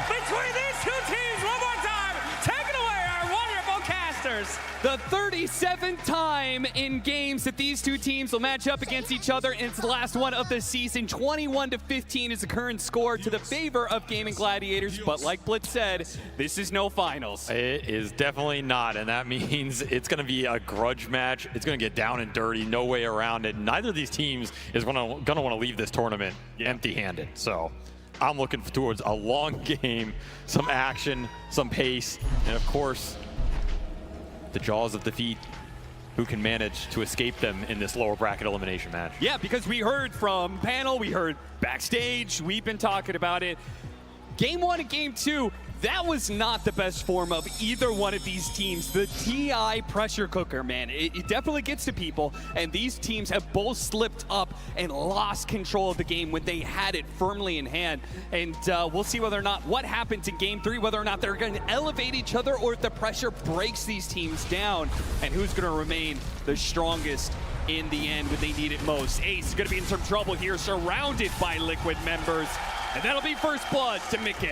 between these two teams one more time. Take it away, our wonderful casters. The 37th time in games that these two teams will match up against each other, and it's the last one of the season. 21-15 is the current score to the favor of Gaming Gladiators, but like Blitz said, this is no finals. It is definitely not, and that means it's going to be a grudge match. It's going to get down and dirty, no way around it. Neither of these teams is going to want to leave this tournament empty-handed. So I'm looking towards a long game, some action, some pace, and of course, the jaws of defeat, who can manage to escape them in this lower bracket elimination match. Yeah, because we heard from panel, we heard backstage, we've been talking about it. Game 1 and Game 2, that was not the best form of either one of these teams. The TI pressure cooker, man, it definitely gets to people, and these teams have both slipped up and lost control of the game when they had it firmly in hand. And we'll see whether or not what happens in Game 3, whether or not they're going to elevate each other or if the pressure breaks these teams down, and who's going to remain the strongest in the end when they need it most. Ace is going to be in some trouble here, surrounded by Liquid members, and that'll be first blood to Mickey.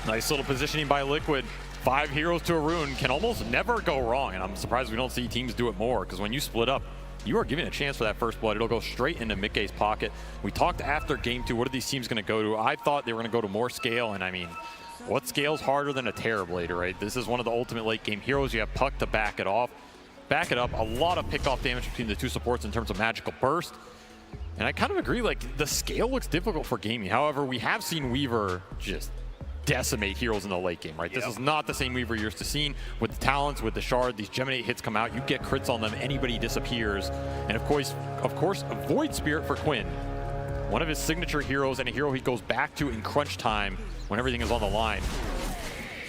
Nice little positioning by Liquid. 5 heroes to a rune can almost never go wrong, and I'm surprised we don't see teams do it more, because when you split up, you are giving a chance for that first blood. It'll go straight into Mickey's pocket. We talked after Game 2, what are these teams going to go to? I thought they were going to go to more scale, and I mean, what scale's harder than a Terrorblade, right? This is one of the ultimate late game heroes. You have Puck to back it off. Back it up, a lot of pick-off damage between the two supports in terms of magical burst. And I kind of agree, like, the scale looks difficult for gaming. However, we have seen Weaver just decimate heroes in the late game, right? This is not the same Weaver you're used to seeing. With the talents, with the shard, these Geminate hits come out, you get crits on them, anybody disappears. And of course, a Void Spirit for Quinn. One of his signature heroes, and a hero he goes back to in crunch time when everything is on the line.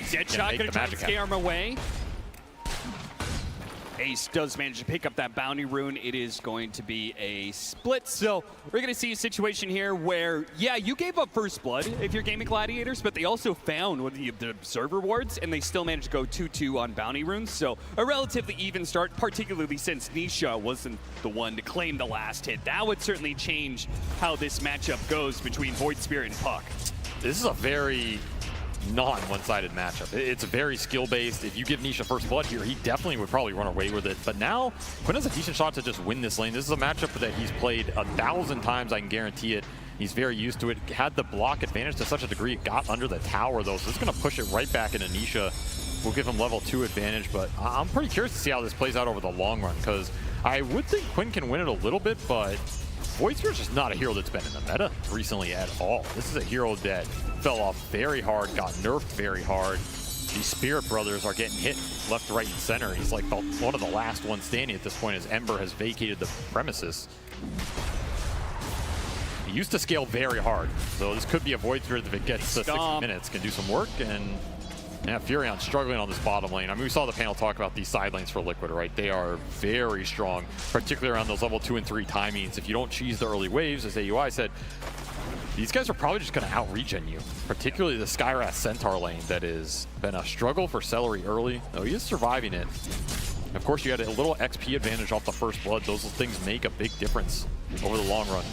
Deadshot gonna try to scare him away. Ace does manage to pick up that bounty rune. It is going to be a split. So we're going to see a situation here where, yeah, you gave up first blood if you're Gaming Gladiators, but they also found one of the observer wards, and they still managed to go 2-2 on bounty runes. So a relatively even start, particularly since Nisha wasn't the one to claim the last hit. That would certainly change how this matchup goes between Void Spirit and Puck. This is a very non-one-sided matchup. It's very skill-based. If you give Nisha first blood here, he definitely would probably run away with it. But now, Quinn has a decent shot to just win this lane. This is a matchup that he's played 1,000 times, I can guarantee it. He's very used to it. Had the block advantage to such a degree, it got under the tower though, so it's gonna push it right back into Nisha. We'll give him level 2 advantage, but I'm pretty curious to see how this plays out over the long run, because I would think Quinn can win it a little bit, but Void Spirit's just not a hero that's been in the meta recently at all. This is a hero that fell off very hard, got nerfed very hard. These Spirit Brothers are getting hit left, right, and center. He's like one of the last ones standing at this point as Ember has vacated the premises. He used to scale very hard, so this could be a Void Spirit if it gets to 60 minutes, can do some work. And yeah, Furion struggling on this bottom lane. I mean, we saw the panel talk about these side lanes for Liquid, right? They are very strong, particularly around those level 2 and 3 timings. If you don't cheese the early waves, as AUI said, these guys are probably just going to out-regen you, particularly the Skywrath Centaur lane that has been a struggle for Celery early, though he is surviving it. Of course, you had a little XP advantage off the first blood. Those things make a big difference over the long run.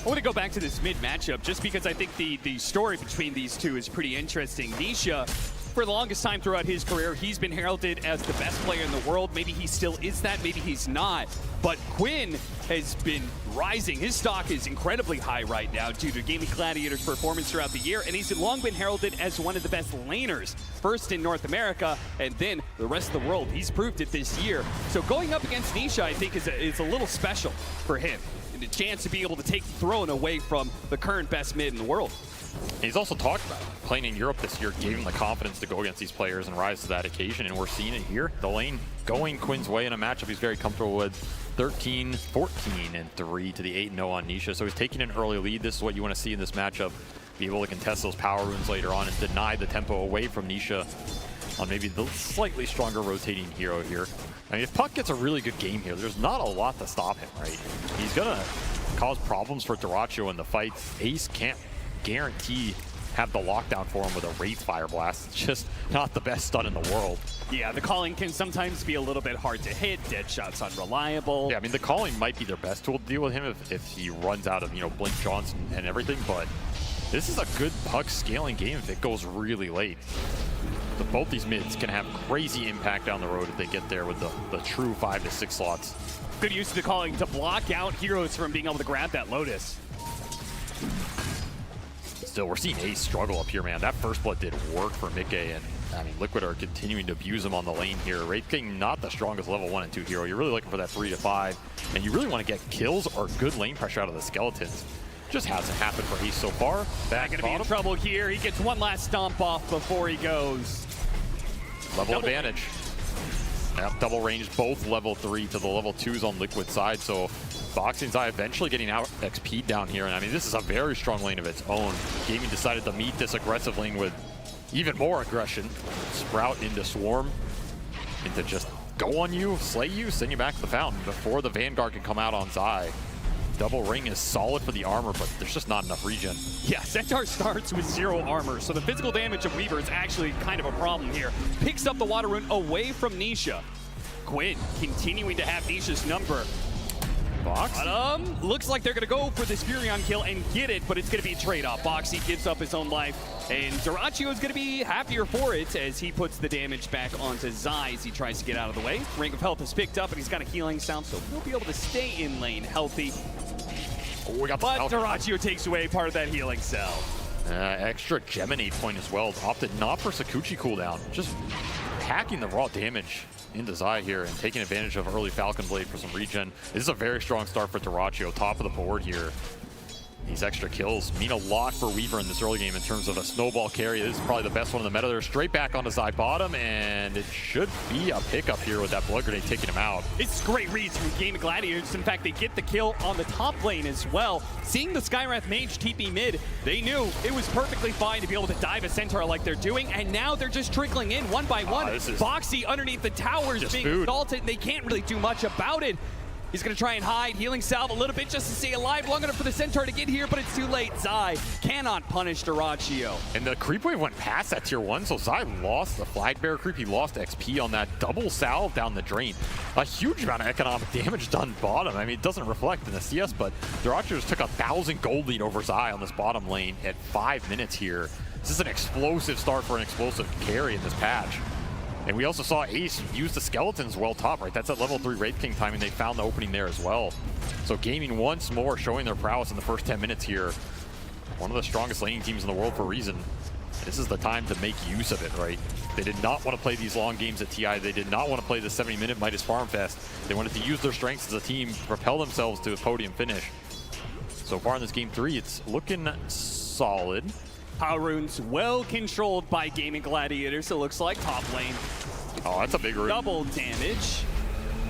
I want to go back to this mid matchup just because I think the story between these two is pretty interesting. Nisha, for the longest time throughout his career, he's been heralded as the best player in the world. Maybe he still is that, maybe he's not. But Quinn has been rising. His stock is incredibly high right now due to Gaming Gladiators' performance throughout the year, and he's long been heralded as one of the best laners, first in North America, and then the rest of the world. He's proved it this year. So going up against Nisha, I think, is a little special for him, and a chance to be able to take the throne away from the current best mid in the world. He's also talked about it. Playing in Europe this year gave him the confidence to go against these players and rise to that occasion, and we're seeing it here. The lane going Quinn's way in a matchup he's very comfortable with. 13, 14, and 3 to the 8-0 on Nisha. So he's taking an early lead. This is what you want to see in this matchup. Be able to contest those power runes later on and deny the tempo away from Nisha on maybe the slightly stronger rotating hero here. I mean, if Puck gets a really good game here, there's not a lot to stop him, right? He's going to cause problems for Dyrachyo in the fights. Ace can't guarantee have the lockdown for him with a Wraith Fire Blast. It's just not the best stun in the world. Yeah, the calling can sometimes be a little bit hard to hit. Dead shot's unreliable. Yeah, I mean, the calling might be their best tool to deal with him if he runs out of, you know, Blink Johnson and everything, but this is a good Puck scaling game if it goes really late. Both these mids can have crazy impact down the road if they get there with the true 5 to 6 slots. Good use of the calling to block out heroes from being able to grab that Lotus. Still, we're seeing Ace struggle up here, man. That first blood did work for Mikke, and I mean, Liquid are continuing to abuse him on the lane here. Wraith King, not the strongest level 1 and 2 hero. You're really looking for that 3 to 5, and you really want to get kills or good lane pressure out of the skeletons. Just hasn't happened for Ace so far. Back gonna be in trouble here. He gets one last stomp off before he goes. Level advantage. Yep, double range, both level 3 to the level 2s on Liquid side, so Boxing's Eye eventually getting out XP down here, and I mean, this is a very strong lane of its own. Gaming decided to meet this aggressive lane with even more aggression. Sprout into Swarm, into just go on you, slay you, send you back to the fountain before the Vanguard can come out on Zai. Double ring is solid for the armor, but there's just not enough regen. Yeah, Centaur starts with 0 armor, so the physical damage of Weaver is actually kind of a problem here. Picks up the water rune away from Nisha. Quinn continuing to have Nisha's number. Box? But, looks like they're going to go for this Furion kill and get it, but it's going to be a trade-off. Boxy gives up his own life, and Dyrachyo is going to be happier for it as he puts the damage back onto Zai as he tries to get out of the way. Ring of Health is picked up, and he's got a healing sound, so he'll be able to stay in lane healthy. Oh, we got but Dyrachyo takes away part of that healing cell. Extra Geminate point as well. Opted not for Sakuchi cooldown. Just packing the raw damage into Zai here and taking advantage of early Falcon Blade for some regen. This is a very strong start for Dyrachyo, top of the board here. These extra kills mean a lot for Weaver in this early game in terms of a snowball carry. This is probably the best one in the meta. They're straight back onto Zai bottom, and it should be a pickup here with that blood grenade taking him out. It's great reads from Gaming Gladiators. In fact, they get the kill on the top lane as well. Seeing the Skywrath Mage TP mid, they knew it was perfectly fine to be able to dive a Centaur like they're doing, and now they're just trickling in one by one. Boxy underneath the towers being assaulted, and they can't really do much about it. He's going to try and hide, healing salve a little bit just to stay alive long enough for the Centaur to get here, but it's too late. Zai cannot punish Dyrachyo. And the creep wave went past that tier 1, so Zai lost the flag bearer creep. He lost XP on that double salve down the drain. A huge amount of economic damage done bottom. I mean, it doesn't reflect in the CS, but Dyrachyo just took 1,000 gold lead over Zai on this bottom lane at 5 minutes here. This is an explosive start for an explosive carry in this patch. And we also saw Ace use the skeletons well top, right? That's at level 3 Wraith King timing. They found the opening there as well. So Gaming once more showing their prowess in the first 10 minutes here. One of the strongest laning teams in the world for a reason. This is the time to make use of it, right? They did not want to play these long games at TI. They did not want to play the 70-minute Midas Farm Fest. They wanted to use their strengths as a team to propel themselves to a podium finish. So far in this game 3, it's looking solid. Power runes well controlled by Gaming Gladiators, it looks like. Top lane. Oh, that's a big rune. Double damage.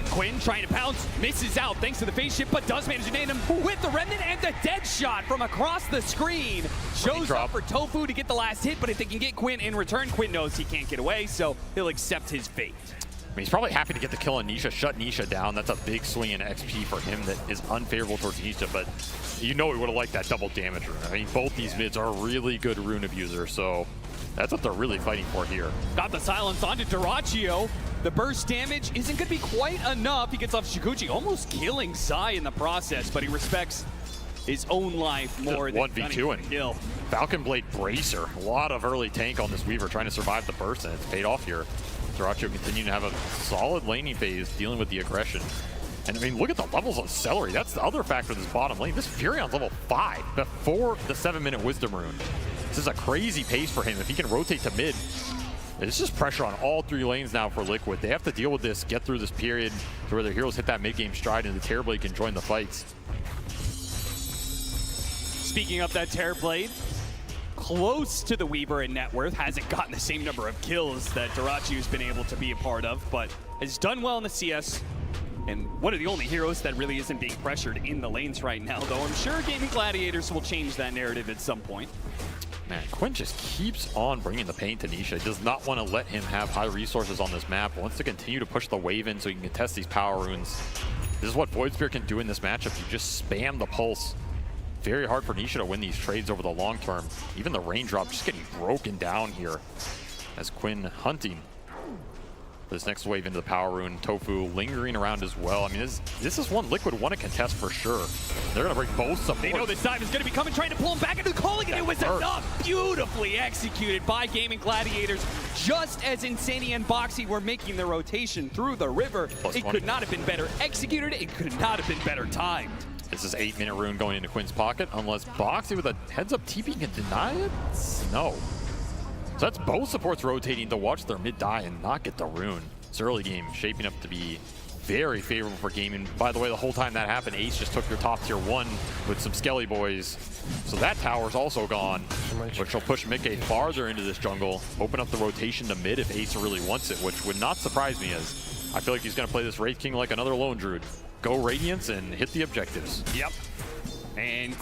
Quinn trying to pounce, misses out thanks to the phase shift, but does manage to nade him with the remnant and the dead shot from across the screen. Shows up for Tofu to get the last hit, but if they can get Quinn in return, Quinn knows he can't get away, so he'll accept his fate. I mean, he's probably happy to get the kill on Nisha, shut Nisha down. That's a big swing in XP for him that is unfavorable towards Nisha, but you know he would have liked that double damage rune. I mean, both these mids are really good rune abusers, so that's what they're really fighting for here. Got the silence onto Dyrachyo. The burst damage isn't going to be quite enough. He gets off Sakuchi, almost killing Zai in the process, but he respects his own life more than 1v2 kill. Falcon Blade Bracer. A lot of early tank on this Weaver trying to survive the burst, and it's paid off here. Dyrachyo continuing to have a solid laning phase, dealing with the aggression. And I mean, look at the levels of Celery. That's the other factor of this bottom lane. This Furion's level 5 before the 7-minute Wisdom Rune. This is a crazy pace for him. If he can rotate to mid, it's just pressure on all 3 lanes now for Liquid. They have to deal with this, get through this period to where their heroes hit that mid-game stride and the Terrorblade can join the fights. Speaking of that Terrorblade, close to the Weaver in net worth, hasn't gotten the same number of kills that Dyrachyo's been able to be a part of, but has done well in the CS. And one of the only heroes that really isn't being pressured in the lanes right now, though I'm sure Gaming Gladiators will change that narrative at some point. Man, Quinn just keeps on bringing the pain to Nisha. He does not want to let him have high resources on this map. Wants to continue to push the wave in so he can contest these power runes. This is what Void Spear can do in this matchup. You just spam the pulse. Very hard for Nisha to win these trades over the long term. Even the raindrop just getting broken down here as Quinn hunting for this next wave into the power rune. Tofu lingering around as well. I mean, this is one Liquid want to contest for sure. They're going to bring both supports. They know this dive is going to be coming, trying to pull him back into the calling, and it was enough. Beautifully executed by Gaming Gladiators. Just as Insania and Boxy were making the rotation through the river, it could not have been better executed. It could not have been better timed. This is 8-minute rune going into Quinn's pocket, unless Boxy with a heads-up TP can deny it? No. So that's both supports rotating to watch their mid die and not get the rune. This early game shaping up to be very favorable for Gaming. By the way, the whole time that happened, Ace just took your top tier 1 with some Skelly boys. So that tower's also gone, which will push Mickey farther into this jungle, open up the rotation to mid if Ace really wants it, which would not surprise me, as I feel like he's going to play this Wraith King like another lone druid. Go Radiance and hit the objectives. Yep. And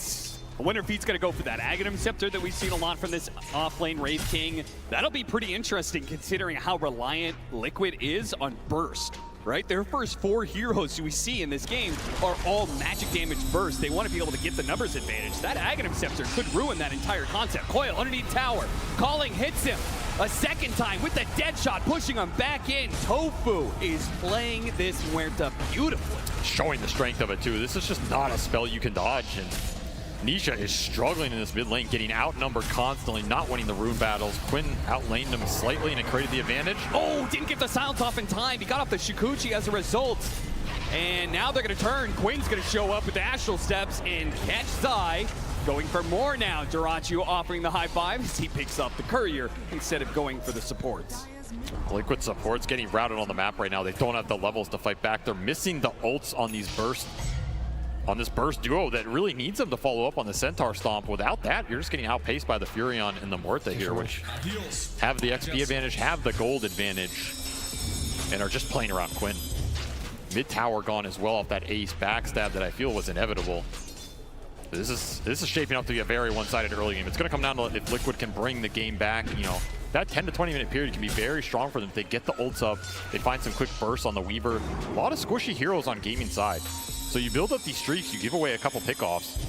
I wonder if he's going to go for that Aghanim Scepter that we've seen a lot from this off-lane Wraith King. That'll be pretty interesting considering how reliant Liquid is on burst, right? Their first 4 heroes we see in this game are all magic damage burst. They want to be able to get the numbers advantage. That Aghanim Scepter could ruin that entire concept. Coil underneath tower. Calling hits him a second time with the dead shot, pushing him back in. Tofu is playing this Muerta beautifully. Showing the strength of it too. This is just not a spell you can dodge. And Nisha is struggling in this mid lane, getting outnumbered constantly, not winning the rune battles. Quinn outlaned him slightly and it created the advantage. Oh, didn't get the silence off in time. He got off the Shikuchi as a result. And now they're going to turn. Quinn's going to show up with the Astral Steps and catch Zai. Going for more now. Dyrachyo offering the high five as he picks up the courier instead of going for the supports. Liquid supports getting routed on the map right now. They don't have the levels to fight back. They're missing the ults on these bursts. On this burst duo that really needs them to follow up on the Centaur Stomp. Without that, you're just getting outpaced by the Furion and the Muerta here, which have the XP advantage, have the gold advantage, and are just playing around Quinn. Mid tower gone as well off that Ace backstab that I feel was inevitable. This is shaping up to be a very one-sided early game. It's going to come down to if Liquid can bring the game back. You know, that 10 to 20 minute period can be very strong for them. If they get the ults up, they find some quick bursts on the Weaver. A lot of squishy heroes on Gaming side. So you build up these streaks, you give away a couple pickoffs.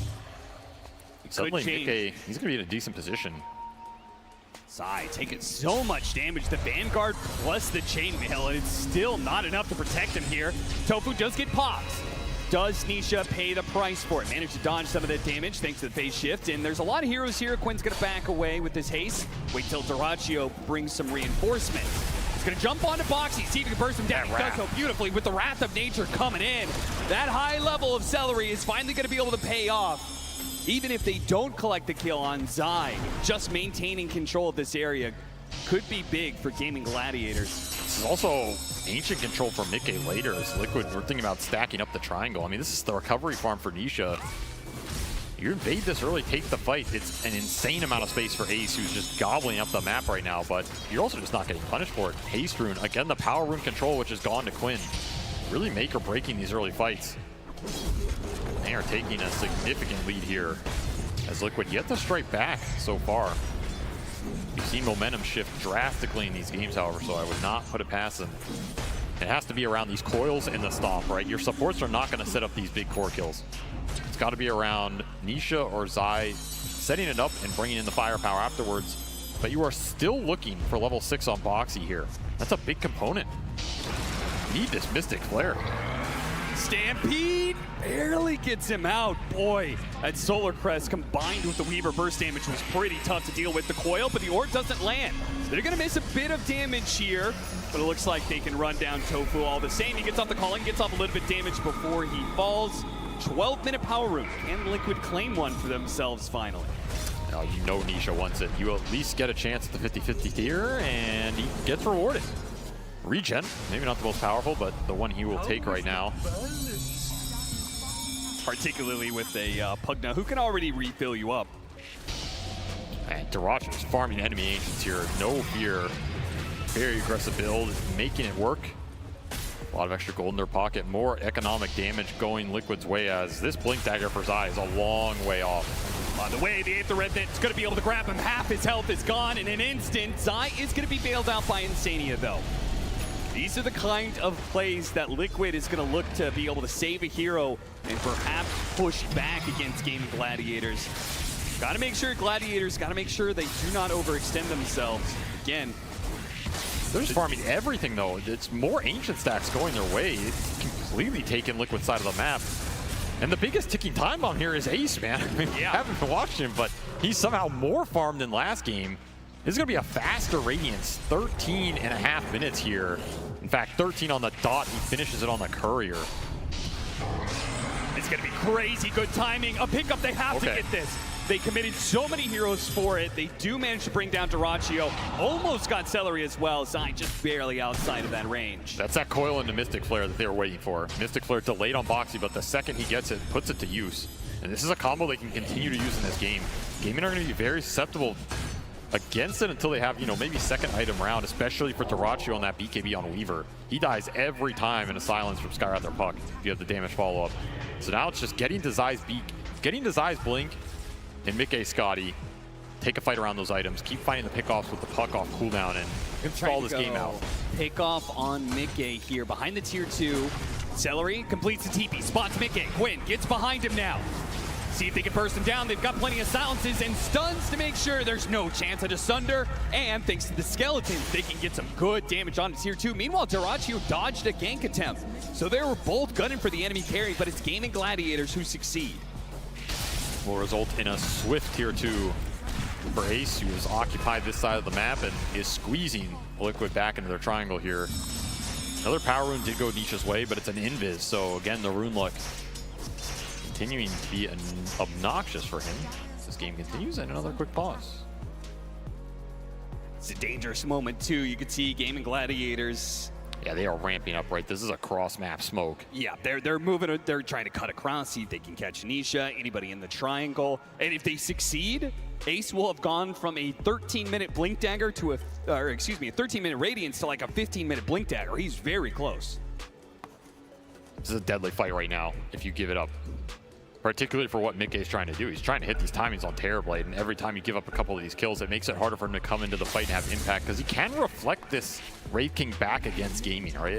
Suddenly, Mickey, he's going to be in a decent position. Zai taking so much damage. The Vanguard plus the Chainmail, and it's still not enough to protect him here. Tofu does get popped. Does Nisha pay the price for it? Managed to dodge some of that damage thanks to the phase shift, and there's a lot of heroes here. Quinn's going to back away with this haste. Wait till Dyrachyo brings some reinforcement. He's going to jump onto Boxy, see if he can burst him down. He does so beautifully with the Wrath of Nature coming in. That high level of Celery is finally going to be able to pay off. Even if they don't collect the kill on Zai, just maintaining control of this area could be big for Gaming Gladiators. This is also ancient control for Mickey later as Liquid, we're thinking about stacking up the triangle. I mean, this is the recovery farm for Nisha. You invade this early, take the fight. It's an insane amount of space for Ace, who's just gobbling up the map right now, but you're also just not getting punished for it. Haste rune, again, the power rune control, which has gone to Quinn. Really make or breaking these early fights. They are taking a significant lead here as Liquid yet to strike back so far. You've seen momentum shift drastically in these games, however, so I would not put it past them. It has to be around these coils and the stomp, right? Your supports are not going to set up these big core kills. It's got to be around Nisha or Zai setting it up and bringing in the firepower afterwards. But you are still looking for level 6 on Boxy here. That's a big component. You need this Mystic Flare. Stampede barely gets him out. Boy, that Solar Crest combined with the Weaver burst damage was pretty tough to deal with. The coil, but the orb doesn't land. So they're gonna miss a bit of damage here, but it looks like they can run down Tofu all the same. He gets off the calling, gets off a little bit damage before he falls. 12-minute power room. Can Liquid claim one for themselves finally? Now, you know Nisha wants it. You at least get a chance at the 50-50 tier, and he gets rewarded. Regen, maybe not the most powerful, but the one he will take right now. Particularly with a Pugna who can already refill you up. And Darachi is farming enemy ancients here. No fear. Very aggressive build, making it work. A lot of extra gold in their pocket. More economic damage going Liquid's way, as this Blink Dagger for Zai is a long way off. On the way, the Aether Revenant's going to be able to grab him. Half his health is gone in an instant. Zai is going to be bailed out by Insania, though. These are the kind of plays that Liquid is going to look to be able to save a hero and perhaps push back against Gaming Gladiators. Got to make sure Gladiators, got to make sure they do not overextend themselves. Again, they're just farming everything, though. It's more ancient stacks going their way. It's completely taken Liquid's side of the map. And the biggest ticking time bomb here is Ace, man. I mean, yeah. I haven't been watching him, but he's somehow more farmed than last game. This is going to be a faster Radiance. 13.5 minutes here. In fact, 13 on the dot. He finishes it on the Courier. It's going to be crazy good timing. A pickup, they have to get this. They committed so many heroes for it. They do manage to bring down Darachi. Almost got Celery as well. Zai just barely outside of that range. That's that coil into Mystic Flare that they were waiting for. Mystic Flare delayed on Boxy, but the second he gets it, puts it to use. And this is a combo they can continue to use in this game. Gaming are going to be very susceptible against it until they have, you know, maybe second item round, especially for Darachi on that BKB on Weaver. He dies every time in a silence from Skywrath or Puck if you have the damage follow-up. So now it's just getting to Zai's beak, getting to Zai's blink, and Mickey Scotty take a fight around those items, keep finding the pickoffs with the puck off cooldown, and stall this game out. Pick off on Mickey here behind the tier 2. Celery completes the TP, spots Mickey. Quinn gets behind him now. See if they can burst him down. They've got plenty of silences and stuns to make sure there's no chance of Asunder. And thanks to the skeletons, they can get some good damage on tier 2. Meanwhile, Darachi dodged a gank attempt. So they were both gunning for the enemy carry, but it's Gaming Gladiators who succeed. Will result in a swift tier 2 for Ace, who has occupied this side of the map and is squeezing Liquid back into their triangle here. Another power rune did go Nisha's way, but it's an invis, so again, the rune luck continuing to be obnoxious for him. This game continues, and another quick pause. It's a dangerous moment too. You can see Gaming Gladiators. Yeah, they are ramping up, right? This is a cross-map smoke. Yeah, they're moving, they're trying to cut across, see if they can catch Nisha, anybody in the triangle. And if they succeed, Ace will have gone from a 13-minute Blink Dagger to a 13-minute Radiance to like a 15-minute Blink Dagger. He's very close. This is a deadly fight right now if you give it up. Particularly for what Mickey's trying to do. He's trying to hit these timings on Terrorblade, and every time you give up a couple of these kills, it makes it harder for him to come into the fight and have impact, because he can reflect this Wraith King back against Gaming, right?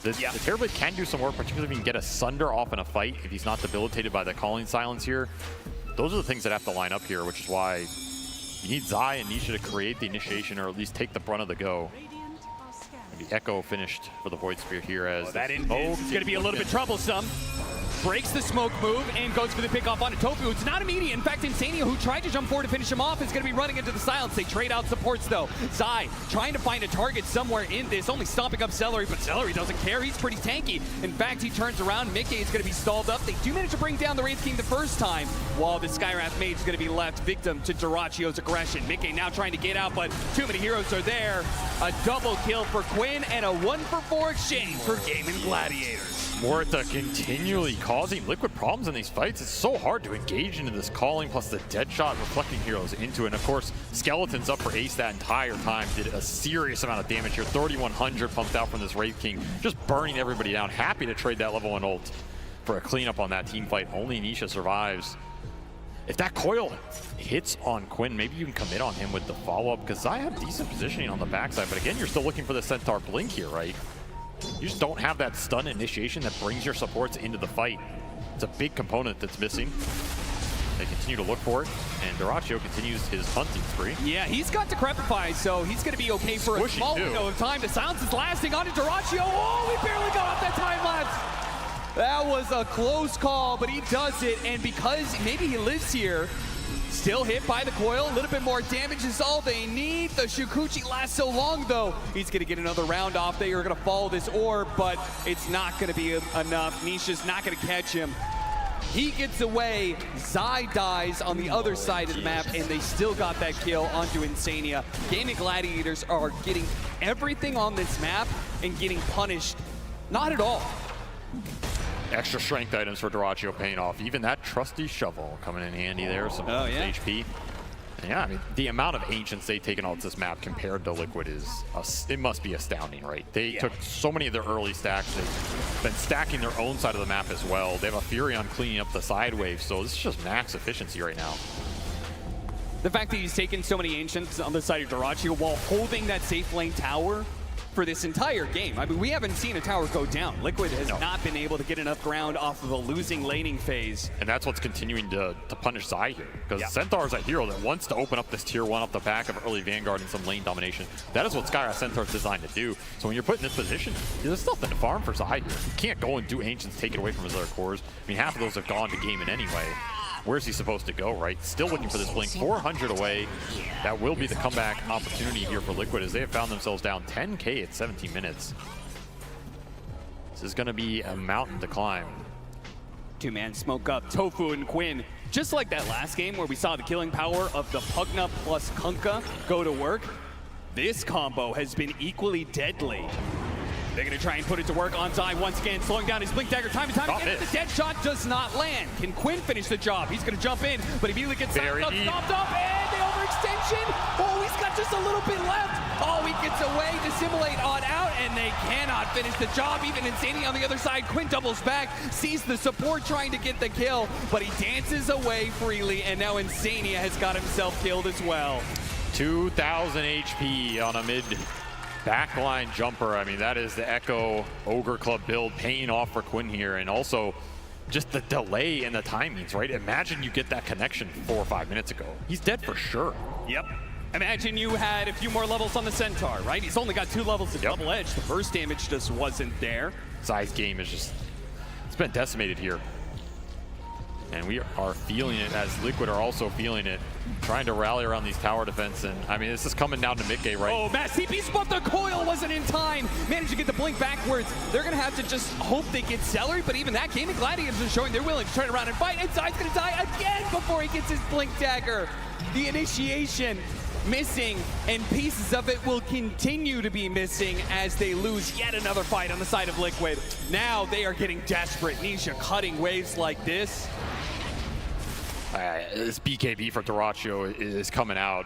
The Terrorblade can do some work, particularly if he can get Asunder off in a fight, if he's not debilitated by the calling silence here. Those are the things that have to line up here, which is why you need Zai and Nisha to create the initiation, or at least take the brunt of the go. The Echo finished for the Void Spear here as that is going to be a little bit troublesome. Breaks the smoke move and goes for the pickoff on Tofu. It's not immediate. In fact, Insania, who tried to jump forward to finish him off, is going to be running into the silence. They trade out supports, though. Zai trying to find a target somewhere in this, only stomping up Celery, but Celery doesn't care. He's pretty tanky. In fact, he turns around. Mickey is going to be stalled up. They do manage to bring down the Wraith King the first time, while the Skywrath Mage is going to be left victim to Darachio's aggression. Mickey now trying to get out, but too many heroes are there. A double kill for Quinn and a 1-for-4 exchange for Gaming Gladiators. Morita continually causing Liquid problems in these fights. It's so hard to engage into this calling, plus the Deadshot reflecting heroes into it. And of course, Skeletons up for Ace that entire time, did a serious amount of damage here. 3,100 pumped out from this Wraith King, just burning everybody down. Happy to trade that level 1 ult for a cleanup on that team fight. Only Nisha survives. If that coil hits on Quinn, maybe you can commit on him with the follow-up, because I have decent positioning on the backside. But again, you're still looking for the Centaur Blink here, right? You just don't have that stun initiation that brings your supports into the fight. It's a big component that's missing. They continue to look for it, and Darachio continues his hunting spree. Yeah, he's got Decrepify, so he's going to be okay for a small window of time. The silence is lasting onto Darachio. Oh, we barely got off that time lapse. That was a close call, but he does it, and because maybe he lives here, still hit by the coil, a little bit more damage is all they need. The Shukuchi lasts so long though. He's gonna get another round off. They are gonna follow this orb, but it's not gonna be enough. Nisha's not gonna catch him. He gets away, Zai dies on the other side of the map, and they still got that kill onto Insania. Gaming Gladiators are getting everything on this map and getting punished. Not at all. Extra strength items for Dyrachyo paying off. Even that trusty shovel coming in handy there. Some HP. And yeah, I mean, the amount of Ancients they've taken off this map compared to Liquid is, it must be astounding, right? They took so many of their early stacks. They've been stacking their own side of the map as well. They have a Furion cleaning up the side waves, so this is just max efficiency right now. The fact that he's taken so many Ancients on the side of Dyrachyo while holding that safe lane tower for this entire game. I mean, we haven't seen a tower go down. Liquid has not been able to get enough ground off of a losing laning phase. And that's what's continuing to punish Zai here. Because Centaur is a hero that wants to open up this tier 1 off the back of early Vanguard and some lane domination. That is what Skyra Centaur is designed to do. So when you're put in this position, there's nothing to farm for Zai here. You can't go and do Ancients, take it away from his other cores. I mean, half of those have gone to GAIMING anyway. Where's he supposed to go, right? Still looking for this blink. 400 away. That will be the comeback opportunity here for Liquid as they have found themselves down 10K at 17 minutes. This is going to be a mountain to climb. Two-man smoke up, Tofu and Quinn. Just like that last game where we saw the killing power of the Pugna plus Kunkka go to work, this combo has been equally deadly. They're going to try and put it to work on Zai once again, slowing down his blink dagger time and time again. The dead shot does not land. Can Quinn finish the job? He's going to jump in, but immediately gets stopped up, and the overextension. Oh, he's got just a little bit left. Oh, he gets away to simulate on out, and they cannot finish the job. Even Insania on the other side. Quinn doubles back, sees the support trying to get the kill, but he dances away freely, and now Insania has got himself killed as well. 2,000 HP on a mid backline jumper. I mean, that is the Echo Ogre Club build paying off for Quinn here, and also just the delay in the timings, right? Imagine you get that connection 4 or 5 minutes ago. He's dead for sure. Yep. Imagine you had a few more levels on the Centaur, right? He's only got 2 levels of double edge. The burst damage just wasn't there. Zai's game is just, it's been decimated here. And we are feeling it as Liquid are also feeling it, trying to rally around these tower defense. And I mean, this is coming down to mid-game, right? Oh, Matt CP spot, the coil wasn't in time. Managed to get the blink backwards. They're going to have to just hope they get celery, but even that, Gaming Gladiators are showing they're willing to turn around and fight. And Zai's going to die again before he gets his blink dagger. The initiation missing, and pieces of it will continue to be missing as they lose yet another fight on the side of Liquid. Now they are getting desperate. Nisha cutting waves like this. This BKB for Dyrachyo is coming out.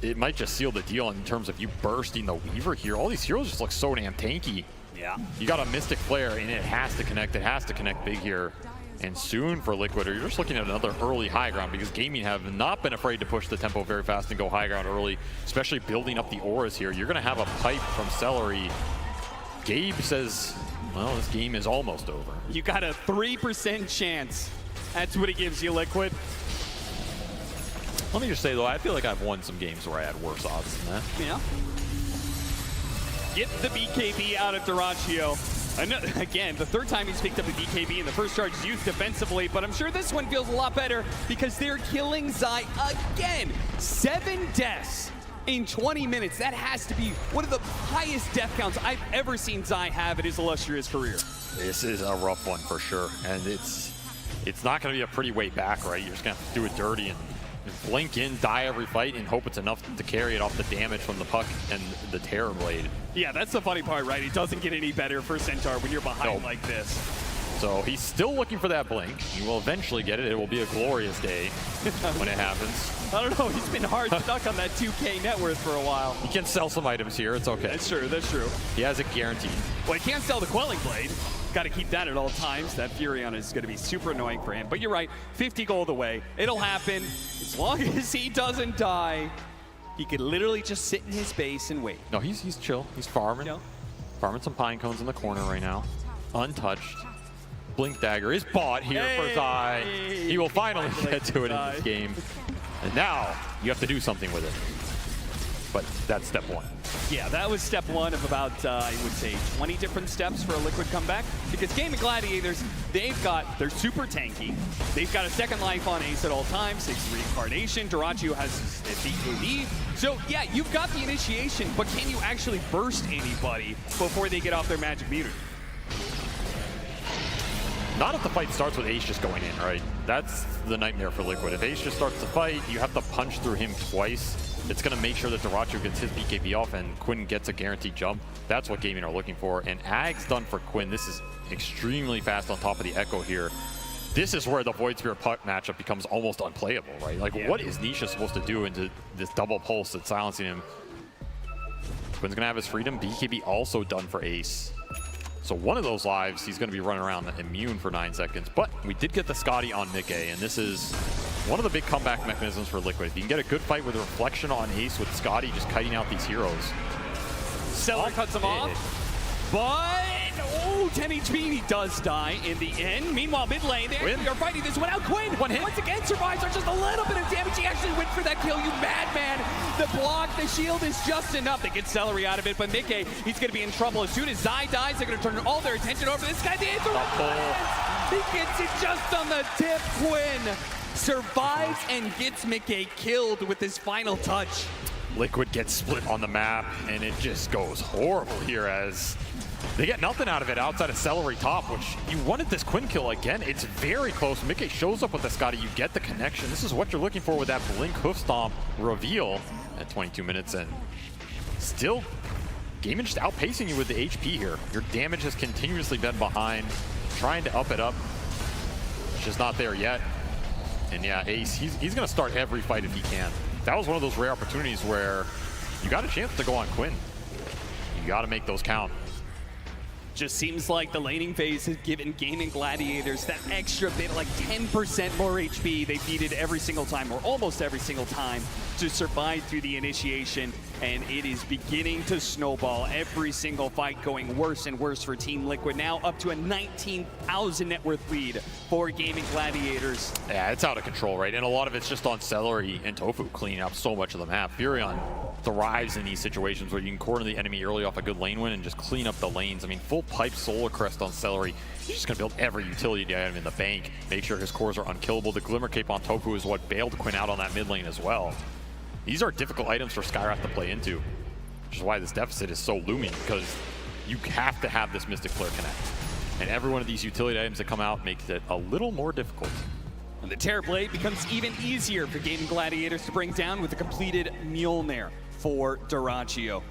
It might just seal the deal in terms of you bursting the Weaver here. All these heroes just look so damn tanky. Yeah. You got a Mystic Flare, and it has to connect. It has to connect big here. And soon for Liquid, you're just looking at another early high ground because Gaming have not been afraid to push the tempo very fast and go high ground early, especially building up the auras here. You're going to have a pipe from Celery. Gabe says, well, this game is almost over. You got a 3% chance. That's what it gives you, Liquid. Let me just say, though, I feel like I've won some games where I had worse odds than that. Yeah. Get the BKB out of Dyrachyo. Again, the 3rd time he's picked up a BKB, and the first charge is used defensively, but I'm sure this one feels a lot better because they're killing Zai again. 7 deaths in 20 minutes. That has to be one of the highest death counts I've ever seen Zai have in his illustrious career. This is a rough one for sure, and it's not going to be a pretty way back, right? You're just going to have to do it dirty and blink in, die every fight, and hope it's enough to carry it off the damage from the puck and the Terror Blade. Yeah, that's the funny part, right? It doesn't get any better for Centaur when you're behind like this. So he's still looking for that blink. He will eventually get it. It will be a glorious day when it happens. I don't know. He's been hard stuck on that 2K net worth for a while. He can sell some items here. It's okay. That's true. That's true. He has it guaranteed. Well, he can't sell the Quelling Blade. Got to keep that at all times. That Furion is going to be super annoying for him. But you're right. 50 gold away. It'll happen. As long as he doesn't die, he could literally just sit in his base and wait. No, he's chill. He's farming. Farming some pine cones in the corner right now. Untouched. Blink Dagger is bought here for Zai. He will finally get to it in this game. And now you have to do something with it. but that's step one. Yeah, that was step one of about, I would say, 20 different steps for a Liquid comeback. Because Gaming Gladiators, they're super tanky. They've got a second life on Ace at all times. 6 reincarnation. Dyrachyo has a BKB. So yeah, you've got the initiation, but can you actually burst anybody before they get off their magic meter? Not if the fight starts with Ace just going in, right? That's the nightmare for Liquid. If Ace just starts the fight, you have to punch through him twice. It's going to make sure that Dyrachyo gets his BKB off and Quinn gets a guaranteed jump. That's what Gaming are looking for. And Ag's done for Quinn. This is extremely fast on top of the Echo here. This is where the Void Spirit puck matchup becomes almost unplayable, right? Like, what is Nisha supposed to do into this double pulse that's silencing him? Quinn's going to have his freedom. BKB also done for Ace. So one of those lives, he's going to be running around immune for 9 seconds. But we did get the Scotty on Mickey, and this is one of the big comeback mechanisms for Liquid. If you can get a good fight with a reflection on Ace with Scotty just kiting out these heroes. Seller cuts him off, but oh, 10 HP, he does die in the end. Meanwhile, mid lane, they actually are fighting this one out. Quinn, once again, survives on just a little bit of damage. He actually went for that kill, you madman. The block, the shield is just enough. They get Celery out of it, but Mickey, he's going to be in trouble. As soon as Zai dies, they're going to turn all their attention over to this guy. The answer he gets it just on the tip. Quinn survives and gets Mickey killed with his final touch. Liquid gets split on the map, and it just goes horrible here as they get nothing out of it outside of Celery top, which you wanted this Quinn kill again. It's very close. Mickey shows up with the Scotty. You get the connection. This is what you're looking for with that Blink Hoof Stomp reveal at 22 minutes, and still Gaming just outpacing you with the HP here. Your damage has continuously been behind, trying to up it up. It's just not there yet. And yeah, Ace, he's going to start every fight if he can. That was one of those rare opportunities where you got a chance to go on Quinn. You got to make those count. Just seems like the laning phase has given Gaming Gladiators that extra bit, like 10% more HP they needed every single time, or almost every single time, to survive through the initiation. And it is beginning to snowball. Every single fight going worse and worse for Team Liquid. Now up to a 19,000 net worth lead for Gaming Gladiators. Yeah, it's out of control, right? And a lot of it's just on Celery and Tofu cleaning up so much of the map. Furion thrives in these situations where you can corner the enemy early off a good lane win and just clean up the lanes. I mean, full pipe Solar Crest on Celery. He's just going to build every utility item in the bank, make sure his cores are unkillable. The Glimmer Cape on Tofu is what bailed Quinn out on that mid lane as well. These are difficult items for Skywrath to play into, which is why this deficit is so looming, because you have to have this Mystic Flare connect. And every one of these utility items that come out makes it a little more difficult. And the Terror Blade becomes even easier for Gaming Gladiators to bring down with the completed Mjolnir for Dyrachyo.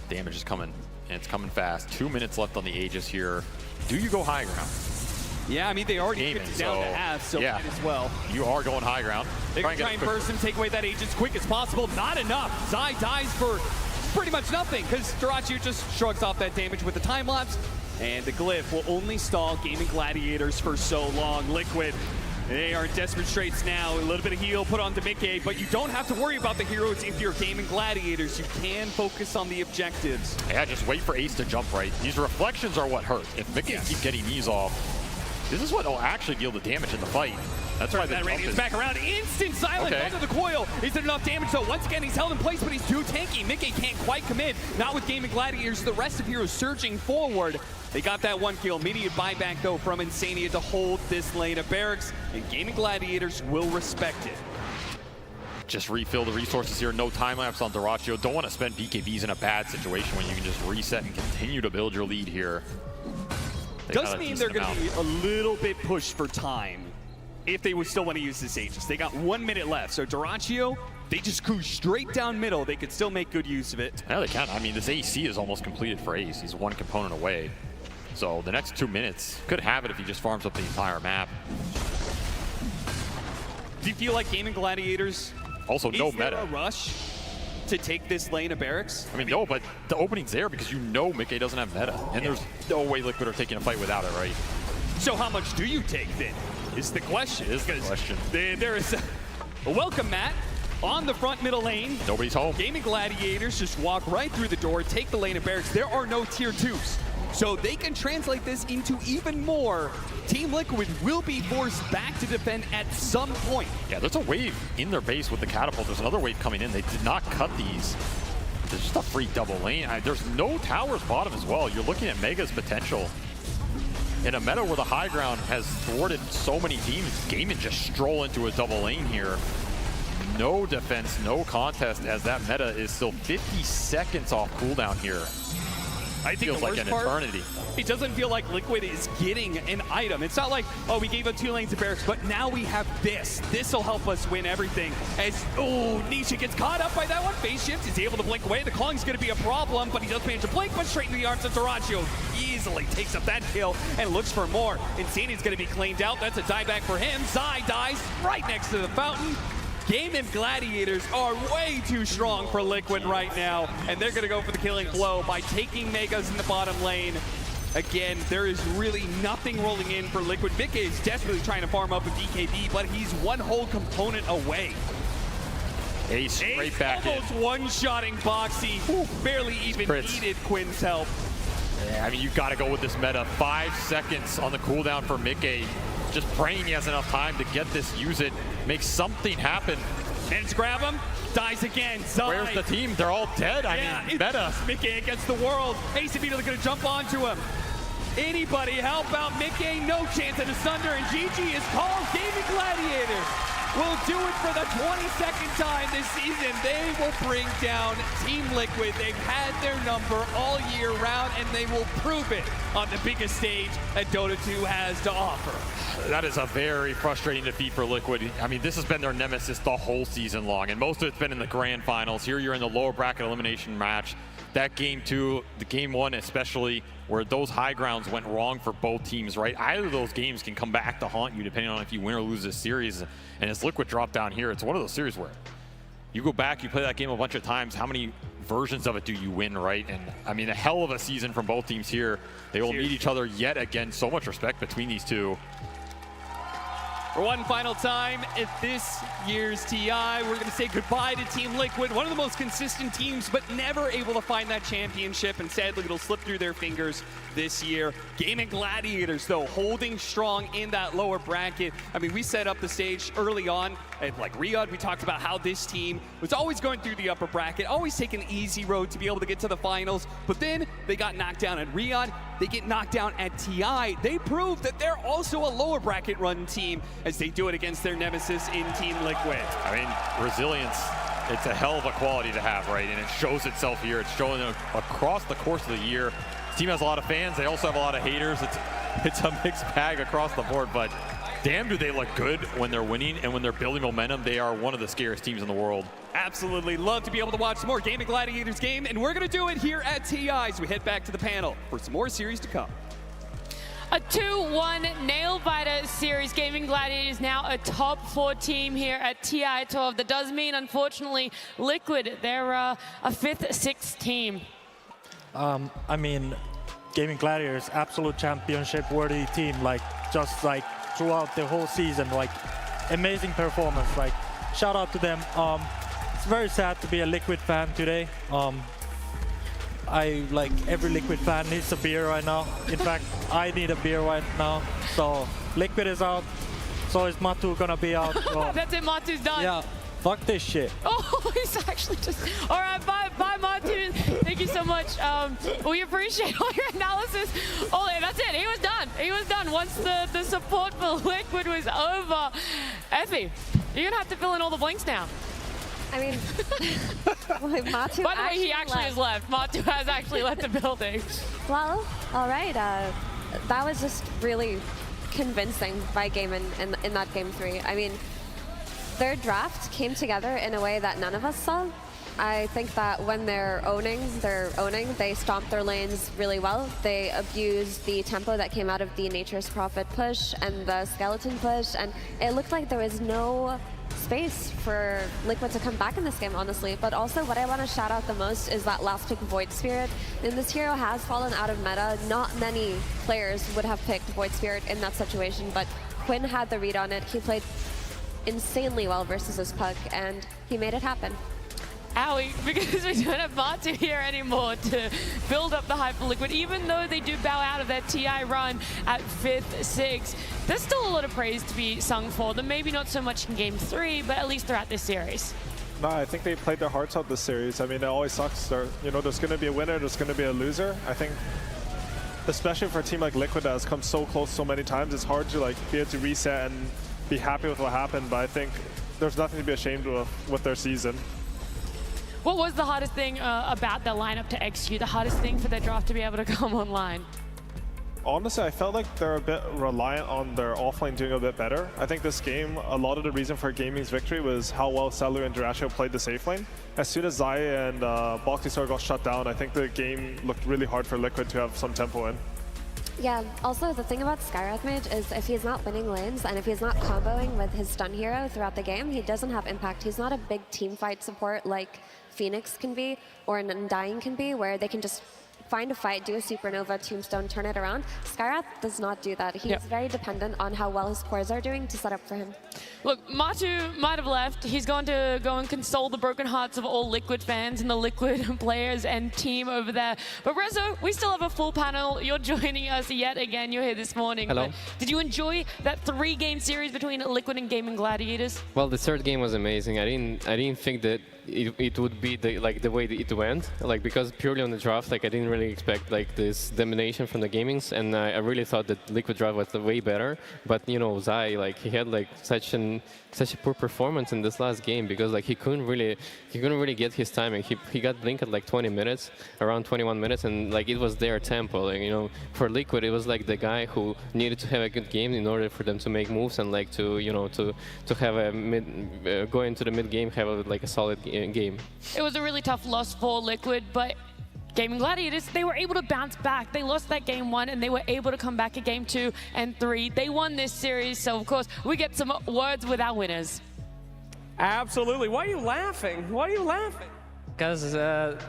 Damage is coming, and it's coming fast. 2 minutes left on the Aegis here. Do you go high ground? Yeah, I mean, they already put it down to half, so yeah, might as well. You are going high ground. They can try and burst him, take away that Aegis as quick as possible. Not enough. Zai dies for pretty much nothing, because Dyrachyo just shrugs off that damage with the time lapse. And the Glyph will only stall Gaming Gladiators for so long. Liquid, they are in desperate straits now. A little bit of heal put on to Mickey, but you don't have to worry about the heroes if you're Gaming Gladiators. You can focus on the objectives. Yeah, just wait for Ace to jump right. These reflections are what hurt. If Mickey keep getting these off, this is what will actually deal the damage in the fight. That's why that radius back around. Instant silence under the coil. Is it enough damage though? Once again, he's held in place, but he's too tanky. Mickey can't quite commit. Not with Gaming Gladiators. The rest of heroes surging forward. They got that one kill. Immediate buyback though from Insania to hold this lane of barracks, and Gaming Gladiators will respect it. Just refill the resources here. No time lapse on Dyrachyo. Don't want to spend BKBs in a bad situation when you can just reset and continue to build your lead here. Does mean they're going to be a little bit pushed for time if they would still want to use this Aegis. They got 1 minute left, so Dyrachyo, they just cruise straight down middle. They could still make good use of it. Yeah, they can. I mean, this AC is almost completed for Ace. He's one component away. So the next 2 minutes could have it if he just farms up the entire map. Do you feel like Gaming Gladiators? Also, no meta. Is there a rush to take this lane of barracks? I mean, no, but the opening's there because you know Mickey doesn't have meta. And there's no way Liquid are taking a fight without it, right? So how much do you take then? Is the question. It is the question. There is a welcome mat on the front middle lane. Nobody's home. Gaming Gladiators just walk right through the door, take the lane of barracks. There are no tier 2s. So they can translate this into even more. Team Liquid will be forced back to defend at some point. Yeah, there's a wave in their base with the catapult. There's another wave coming in. They did not cut these. There's just a free double lane. There's no towers bottom as well. You're looking at Mega's potential. In a meta where the high ground has thwarted so many teams, GAIMING just stroll into a double lane here. No defense, no contest, as that meta is still 50 seconds off cooldown here. I think feels the like worst an part, eternity. It doesn't feel like Liquid is getting an item. It's not like, oh, we gave up 2 lanes to Barracks, but now we have this. This will help us win everything. As, oh, Nisha gets caught up by that one. Phase shift is able to blink away. The clawing's going to be a problem, but he does manage to blink, but straight into the arms of Dyrachyo. Easily takes up that kill and looks for more. Insanity's going to be claimed out. That's a dieback for him. Zai dies right next to the fountain. GAIMING Gladiators are way too strong for Liquid right now, and they're going to go for the killing blow by taking Megas in the bottom lane. Again, there is really nothing rolling in for Liquid. Mickey is desperately trying to farm up a BKB, but he's one whole component away. Ace straight back in. Almost one-shotting Boxy. Barely even needed Quinn's help. Yeah, I mean, you've got to go with this meta. 5 seconds on the cooldown for Mickey. Just praying he has enough time to get this, use it, make something happen. And to grab him, dies again. Zai. Where's the team? They're all dead. I mean, meta. Mickey against the world. Ace immediately going to jump onto him. Anybody help out Mickey? No chance at a Sunder, and GG is called. GAIMING Gladiators will do it for the 22nd time this season. They will bring down Team Liquid. They've had their number all year round, and they will prove it on the biggest stage that Dota 2 has to offer. That is a very frustrating defeat for Liquid. I mean, this has been their nemesis the whole season long, and most of it's been in the grand finals. Here you're in the lower bracket elimination match. That game 2, the game 1 especially, where those high grounds went wrong for both teams, right? Either of those games can come back to haunt you depending on if you win or lose this series. And as Liquid drop down here, it's one of those series where you go back, you play that game a bunch of times, how many versions of it do you win, right? And I mean, a hell of a season from both teams here. They will meet each other yet again. So much respect between these two. For one final time at this year's TI, we're going to say goodbye to Team Liquid, one of the most consistent teams, but never able to find that championship, and sadly it'll slip through their fingers this year. GAIMING Gladiators, though, holding strong in that lower bracket. I mean, we set up the stage early on at like Riyadh. We talked about how this team was always going through the upper bracket, always taking the easy road to be able to get to the finals, but then they got knocked down at Riyadh. They get knocked down at TI. They prove that they're also a lower bracket run team as they do it against their nemesis in Team Liquid. I mean, resilience, it's a hell of a quality to have, right? And it shows itself here. It's showing across the course of the year. The team has a lot of fans. They also have a lot of haters. It's a mixed bag across the board, but damn do they look good when they're winning, and when they're building momentum, they are one of the scariest teams in the world. Absolutely. Love to be able to watch some more GAIMING Gladiators game, and we're going to do it here at TI as we head back to the panel for some more series to come. A 2-1 nail-biter series. GAIMING Gladiators now a top 4 team here at TI12. That does mean, unfortunately, Liquid, they're a 5th, 6th team. I mean, GAIMING Gladiators, absolute championship-worthy team. Like, just like throughout the whole season, like amazing performance. Like, shout out to them. It's very sad to be a Liquid fan today. I like every Liquid fan needs a beer right now. In fact, I need a beer right now. So Liquid is out. So is Matu gonna be out? So. That's it, Matu's done. Yeah, fuck this shit. Oh, he's actually just... All right, bye, Matu. Thank you so much. We appreciate all your analysis. Oh, yeah, that's it. He was done. He was done once the support for Liquid was over. Effie, you're going to have to fill in all the blinks now. I mean, Matu by the way, he actually has left. Matu has actually left the building. Well, all right. That was just really convincing by GAIMING in that game 3. I mean, their draft came together in a way that none of us saw. I think that when they're owning, they stomp their lanes really well. They abuse the tempo that came out of the Nature's Prophet push and the Skeleton push, and it looked like there was no space for Liquid to come back in this game, honestly. But also what I want to shout out the most is that last pick, Void Spirit. And this hero has fallen out of meta. Not many players would have picked Void Spirit in that situation, but Quinn had the read on it. He played insanely well versus his puck, and he made it happen. Owie, because we don't have Matu here anymore to build up the hype for Liquid, even though they do bow out of their TI run at 5th, 6th, there's still a lot of praise to be sung for them. Maybe not so much in Game 3, but at least throughout this series. No, I think they played their hearts out this series. I mean, it always sucks. There's going to be a winner, there's going to be a loser. I think, especially for a team like Liquid that has come so close so many times, it's hard to be able to reset and be happy with what happened. But I think there's nothing to be ashamed of with their season. What was the hardest thing about their lineup to execute? The hardest thing for their draft to be able to come online? Honestly, I felt like they're a bit reliant on their offlane doing a bit better. I think this game, a lot of the reason for GAIMING's victory was how well Selu and Durasio played the safe lane. As soon as Zai and Boxystar got shut down, I think the game looked really hard for Liquid to have some tempo in. Yeah, also the thing about Skywrath Mage is if he's not winning lanes and if he's not comboing with his stun hero throughout the game, he doesn't have impact. He's not a big team fight support like Phoenix can be or an Undying can be, where they can just find a fight, do a supernova, tombstone, turn it around. Skywrath does not do that. He's very dependent on how well his cores are doing to set up for him. Look, Matu might have left. He's going to go and console the broken hearts of all Liquid fans and the Liquid players and team over there. But Rezo, we still have a full panel. You're joining us yet again. You're here this morning. Hello. But did you enjoy that 3-game series between Liquid and GAIMING Gladiators? Well, the third game was amazing. I didn't think that it would be the way that it went, because purely on the draft, I didn't really expect this domination from the GAIMINGs, and I really thought that Liquid draft was way better. But Zai, he had such a poor performance in this last game because he couldn't really get his timing. He got blinked at 20 minutes, around 21 minutes, and it was their tempo. For Liquid, it was the guy who needed to have a good game in order for them to make moves and to have a go into the mid game, have a solid game. It was a really tough loss for Liquid, but GAIMING Gladiators, they were able to bounce back. They lost that game 1 and they were able to come back at game 2 and 3. They won this series, so of course we get some words with our winners. Absolutely. Why are you laughing? Why are you laughing? Because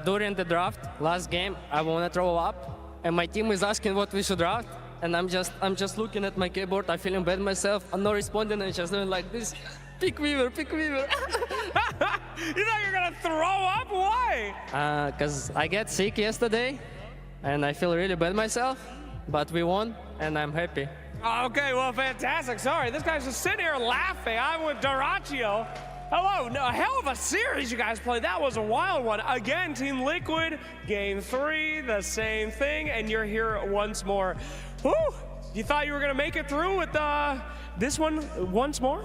during the draft, last game, I want to throw up, and my team is asking what we should draft, and I'm just looking at my keyboard. I'm feeling bad myself. I'm not responding, and just doing like this. Pick Weaver, pick Weaver. You thought you were gonna throw up? Why? Because I got sick yesterday, and I feel really bad myself. But we won, and I'm happy. Okay, well, fantastic. Sorry, this guy's just sitting here laughing. I'm with Durasio. Hello, no, a hell of a series you guys played. That was a wild one. Again, Team Liquid, game 3, the same thing, and you're here once more. Whew, you thought you were gonna make it through with this one once more?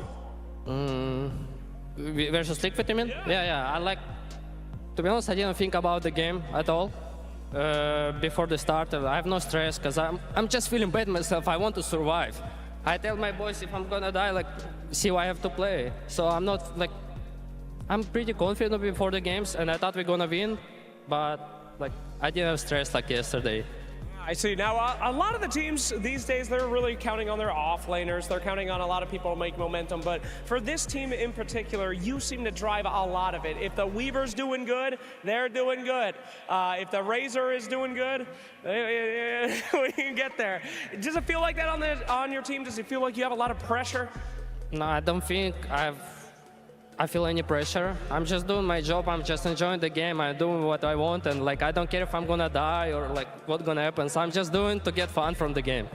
Versus Liquid, you mean? Yeah. To be honest, I didn't think about the game at all before the start. I have no stress because I'm just feeling bad myself. I want to survive. I tell my boys if I'm gonna die, see why I have to play. So I'm not I'm pretty confident before the games, and I thought we're gonna win, but I didn't have stress like yesterday. I see. Now, a lot of the teams these days, they're really counting on their off-laners. They're counting on a lot of people to make momentum. But for this team in particular, you seem to drive a lot of it. If the Weaver's doing good, they're doing good. If the Razor is doing good, we can get there. Does it feel like that on your team? Does it feel like you have a lot of pressure? No, I don't think I feel any pressure. I'm just doing my job. I'm just enjoying the game. I'm doing what I want, and I don't care if I'm gonna die or what's gonna happen. So I'm just doing to get fun from the game.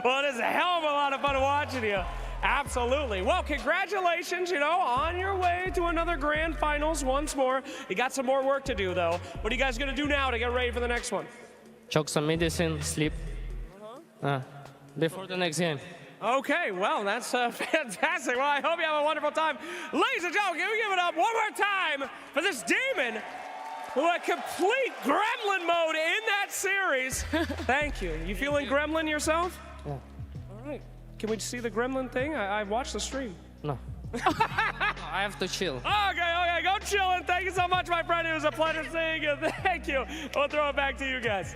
Well, it is a hell of a lot of fun watching you. Absolutely. Well, congratulations, on your way to another grand finals once more. You got some more work to do, though. What are you guys gonna do now to get ready for the next one? Choke some medicine, sleep. Before the next game. Okay, well, that's fantastic. Well, I hope you have a wonderful time. Ladies and gentlemen, can we give it up one more time for this demon who had complete gremlin mode in that series. Thank you. You feeling gremlin yourself? Yeah. All right. Can we see the gremlin thing? I watched the stream. No. I have to chill. Okay, go chillin'. Thank you so much, my friend. It was a pleasure seeing you. Thank you. We'll throw it back to you guys.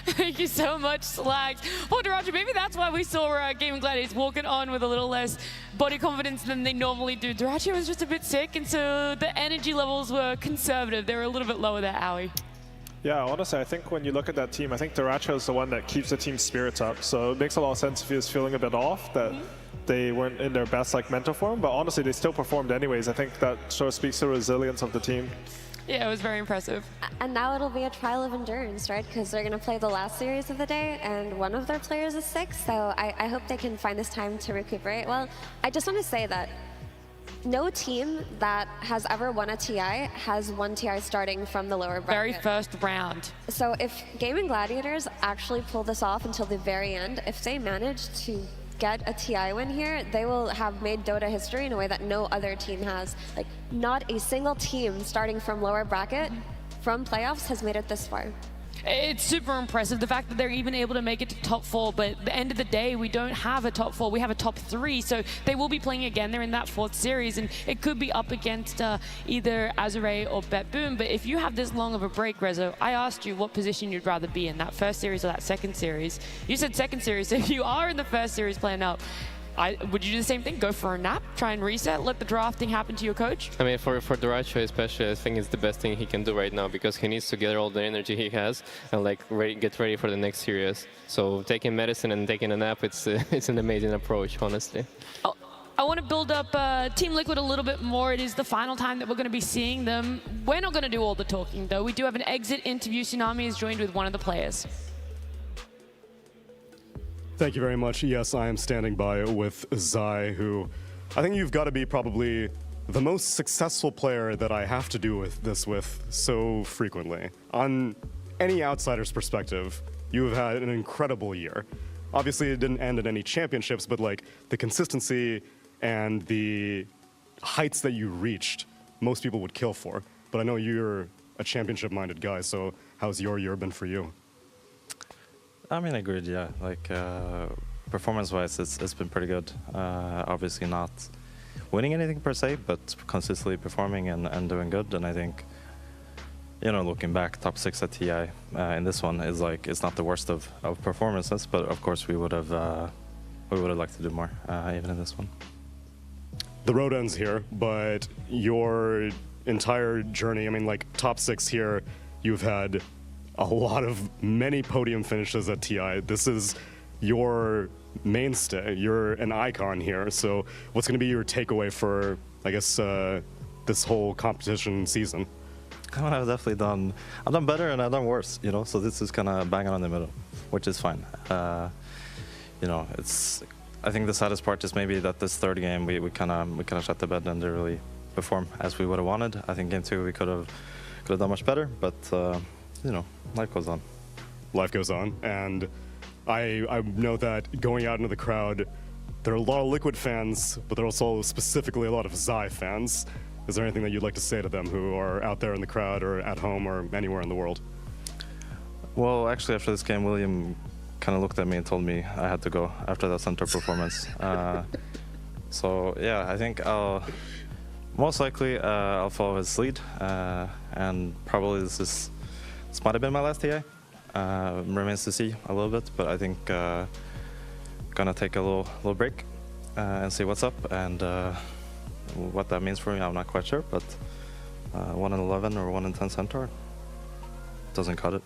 Thank you so much, Slags. Well, Durasio, maybe that's why we saw GAIMING Gladiators walking on with a little less body confidence than they normally do. Durasio was just a bit sick, and so the energy levels were conservative. They were a little bit lower there, Owie. Yeah, honestly, I think when you look at that team, I think Durasio is the one that keeps the team's spirits up. So it makes a lot of sense if he was feeling a bit off, that they weren't in their best like mental form, but honestly, they still performed anyways. I think that sort of speaks to the resilience of the team. Yeah, it was very impressive. And now it'll be a trial of endurance, right? Because they're going to play the last series of the day, and one of their players is sick, so I hope they can find this time to recuperate. Well, I just want to say that no team that has ever won a TI has won TI starting from the lower bracket. Very first round. So if GAIMING Gladiators actually pull this off until the very end, if they manage to get a TI win here, they will have made Dota history in a way that no other team has. Like, not a single team starting from lower bracket from playoffs has made it this far. It's super impressive, the fact that they're even able to make it to top 4, but at the end of the day, we don't have a top 4, we have a top 3, so they will be playing again. They're in that 4th series, and it could be up against either AZURE or BETBOOM, but if you have this long of a break, Rezo, I asked you what position you'd rather be in, that 1st series or that 2nd series. You said 2nd series, so if you are in the 1st series playing up, would you do the same thing? Go for a nap, try and reset, let the drafting happen to your coach? I mean, for Doracho especially, I think it's the best thing he can do right now because he needs to gather all the energy he has and like get ready for the next series. So taking medicine and taking a nap, it's an amazing approach, honestly. I want to build up Team Liquid a little bit more. It is the final time that we're going to be seeing them. We're not going to do all the talking, though. We do have an exit interview. Tsunami is joined with one of the players. Thank you very much. Yes, I am standing by with Zai, who I think you've got to be probably the most successful player that I have to do this with so frequently. On any outsider's perspective, you have had an incredible year. Obviously, it didn't end at any championships, but like the consistency and the heights that you reached, most people would kill for. But I know you're a championship-minded guy, so how's your year been for you? I mean, agreed, yeah. Like, performance-wise, it's been pretty good. Obviously not winning anything per se, but consistently performing and doing good. And I think, you know, looking back, top 6 at TI in this one is like, it's not the worst of performances, but of course we would have liked to do more, even in this one. The road ends here, but your entire journey, I mean, like top 6 here, you've had a lot of many podium finishes at TI. This is your mainstay. You're an icon here. So what's going to be your takeaway for, I guess, this whole competition season? I've definitely done better and I've done worse, you know, so this is kind of banging on the middle, which is fine. You know, I think the saddest part is maybe that this third game we kind of shut the bed and didn't really perform as we would have wanted. I think game 2 we could have done much better, but you know, life goes on. Life goes on, and I know that going out into the crowd, there are a lot of Liquid fans, but there are also specifically a lot of Zai fans. Is there anything that you'd like to say to them who are out there in the crowd or at home or anywhere in the world? Well, actually, after this game, William kind of looked at me and told me I had to go after that center performance. So yeah, I think most likely I'll follow his lead, and probably this might have been my last TI. Remains to see a little bit, but I think gonna take a little break and see what's up, and what that means for me, I'm not quite sure, but 1 in 11 or 1 in 10 Centaur doesn't cut it.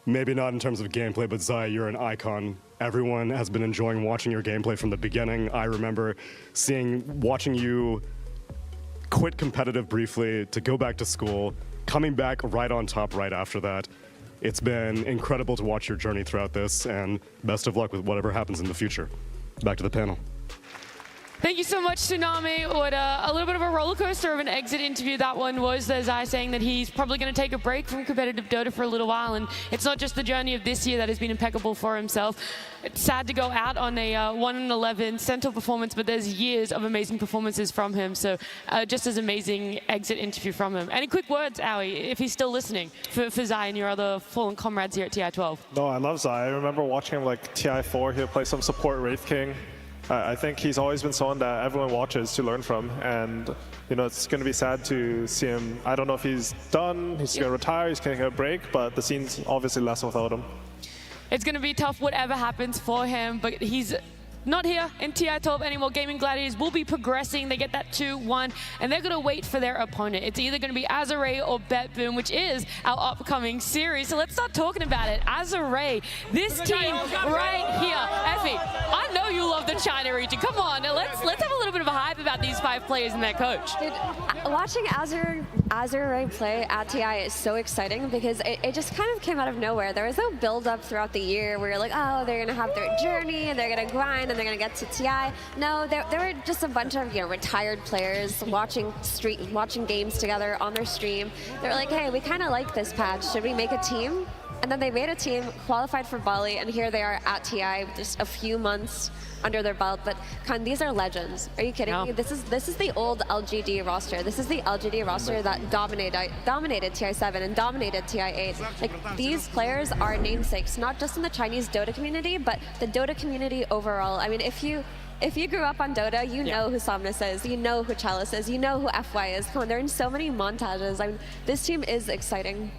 Maybe not in terms of gameplay, but Zai, you're an icon. Everyone has been enjoying watching your gameplay from the beginning. I remember watching you quit competitive briefly to go back to school, coming back right on top right after that. It's been incredible to watch your journey throughout this, and best of luck with whatever happens in the future. Back to the panel. Thank you so much, Tsunami. What a little bit of a roller coaster of an exit interview that one was. There's Zai saying that he's probably going to take a break from competitive Dota for a little while, and it's not just the journey of this year that has been impeccable for himself. It's sad to go out on a 1 in 11 Centaur performance, but there's years of amazing performances from him, so just as amazing exit interview from him. Any quick words, Aoi, if he's still listening, for Zai and your other fallen comrades here at TI12? No, I love Zai. I remember watching him like TI4, he'll play some support Wraith King. I think he's always been someone that everyone watches to learn from, and you know, it's going to be sad to see him. I don't know if he's done, he's going to retire, he's going to take a break, but the scene's obviously less without him. It's going to be tough whatever happens for him, but he's not here in TI12 anymore. GAIMING Gladiators will be progressing. They get that 2-1, and they're going to wait for their opponent. It's either going to be AZURE or BETBOOM, which is our upcoming series. So let's start talking about it. AZURE, this team right here, Effie, I know you love the China region. Come on, let's have a little bit of a hype about these 5 players and their coach. Dude, watching AZURE play at TI is so exciting because it just kind of came out of nowhere. There was no build-up throughout the year where you're like, oh, they're going to have their journey and they're going to grind and they're going to get to TI. No, there were just a bunch of retired players watching games together on their stream. They were like, hey, we kind of like this patch. Should we make a team? And then they made a team, qualified for Bali, and here they are at TI, just a few months under their belt. But these are legends. Are you kidding me? This is the old LGD roster. This is the LGD roster that dominated TI7 and dominated TI8. Like, these players are namesakes, not just in the Chinese Dota community, but the Dota community overall. I mean, if you grew up on Dota, you know who Somnus is, you know who Chalice is, you know who FY is. Come on, they're in so many montages. I mean, this team is exciting.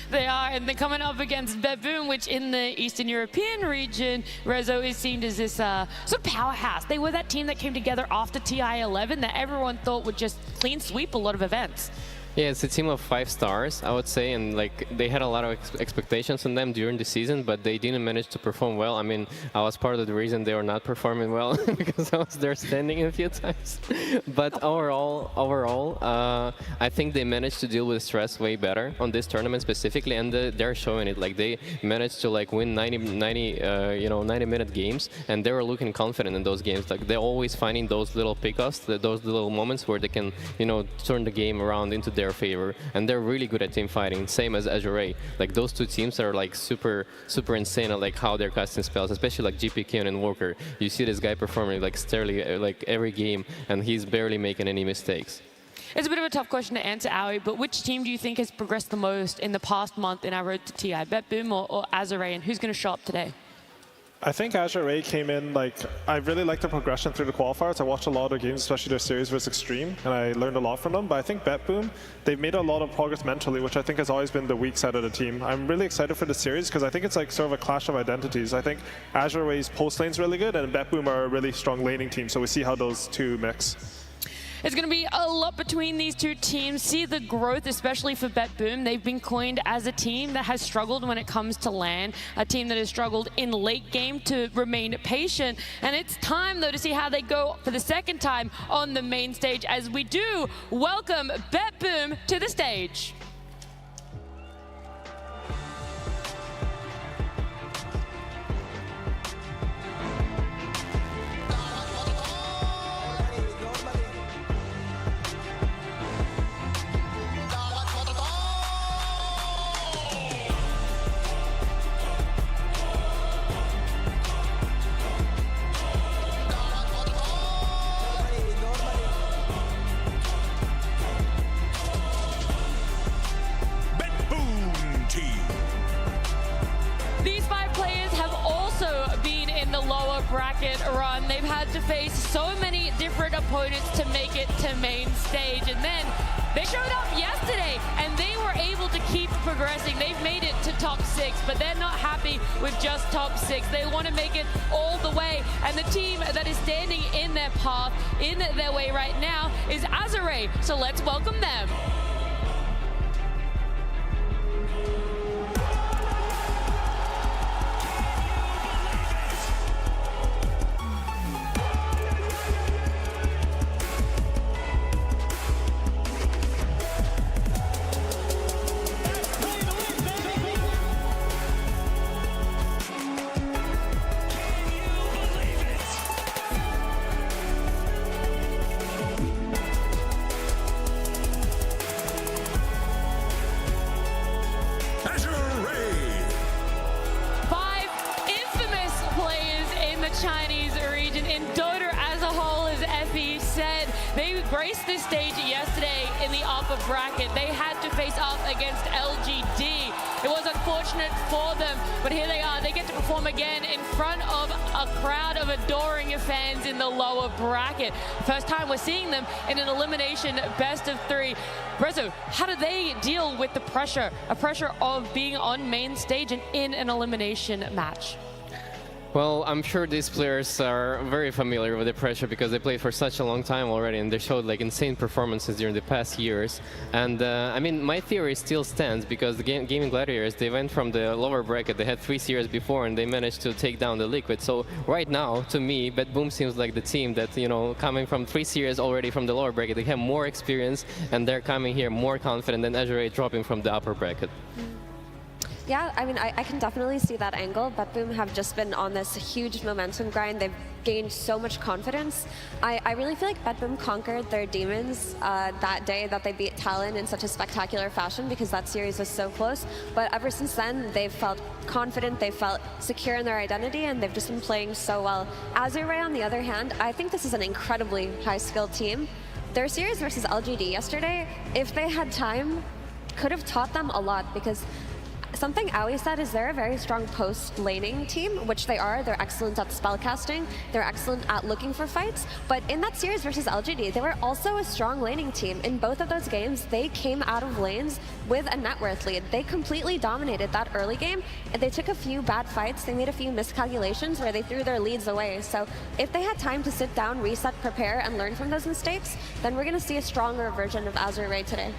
They are, and they're coming up against BETBOOM, which in the Eastern European region, Rezo is seen as this sort of powerhouse. They were that team that came together after TI11 that everyone thought would just clean sweep a lot of events. Yeah, it's a team of 5 stars, I would say, and like they had a lot of expectations on them during the season, but they didn't manage to perform well. I mean, I was part of the reason they were not performing well because I was there standing a few times. But overall, I think they managed to deal with stress way better on this tournament specifically, and they're showing it. Like, they managed to like win 90-minute games, and they were looking confident in those games. Like, they're always finding those little pickoffs, those little moments where they can, turn the game around into their favor, and they're really good at team fighting, same as AZURE. Like, those 2 teams are like super insane at like how they're casting spells, especially like GPK and Walker. You see this guy performing like steadily like every game, and he's barely making any mistakes. It's a bit of a tough question to answer, Aoi, but which team do you think has progressed the most in the past month in our road to TI? BETBOOM or AZURE, and who's going to show up today? I think AZURE came in, I really liked the progression through the qualifiers. I watched a lot of their games, especially their series versus Extreme, and I learned a lot from them. But I think BETBOOM, they've made a lot of progress mentally, which I think has always been the weak side of the team. I'm really excited for the series because I think it's like sort of a clash of identities. I think AZURE's post lane's really good, and BETBOOM are a really strong laning team, so we see how those 2 mix. It's going to be a lot between these 2 teams. See the growth, especially for BETBOOM. They've been coined as a team that has struggled when it comes to LAN, a team that has struggled in late game to remain patient. And it's time, though, to see how they go for the second time on the main stage as we do welcome BETBOOM to the stage. Bracket run. They've had to face so many different opponents to make it to main stage, and then they showed up yesterday and they were able to keep progressing. They've made it to top 6, but they're not happy with just top 6. They want to make it all the way, and the team that is standing in their path, in their way right now, is AZURE. So let's welcome them. Chinese region. In Dota as a whole, as Effie said, they graced this stage yesterday in the upper bracket. They had to face off against LGD. It was unfortunate for them, but here they are. They get to perform again in front of a crowd of adoring fans in the lower bracket. First time we're seeing them in an elimination best of 3. Rezo, how do they deal with the pressure, of being on main stage and in an elimination match? Well, I'm sure these players are very familiar with the pressure because they played for such a long time already, and they showed like insane performances during the past years. And I mean, my theory still stands because the Gaming Gladiators, they went from the lower bracket. They had 3 series before, and they managed to take down the Liquid. So right now, to me, BETBOOM seems like the team that, you know, coming from 3 series already from the lower bracket, they have more experience, and they're coming here more confident than AZURE dropping from the upper bracket. Yeah, I mean, I can definitely see that angle. BETBOOM have just been on this huge momentum grind. They've gained so much confidence. I really feel like BETBOOM conquered their demons that day that they beat Talon in such a spectacular fashion because that series was so close. But ever since then, they've felt confident, they've felt secure in their identity, and they've just been playing so well. AZURE, on the other hand, I think this is an incredibly high-skilled team. Their series versus LGD yesterday, if they had time, could have taught them a lot because something Aoi said is they're a very strong post-laning team, which they are. They're excellent at spellcasting. They're excellent at looking for fights. But in that series versus LGD, they were also a strong laning team. In both of those games, they came out of lanes with a net worth lead. They completely dominated that early game, and they took a few bad fights. They made a few miscalculations where they threw their leads away. So if they had time to sit down, reset, prepare, and learn from those mistakes, then we're going to see a stronger version of AZURE today.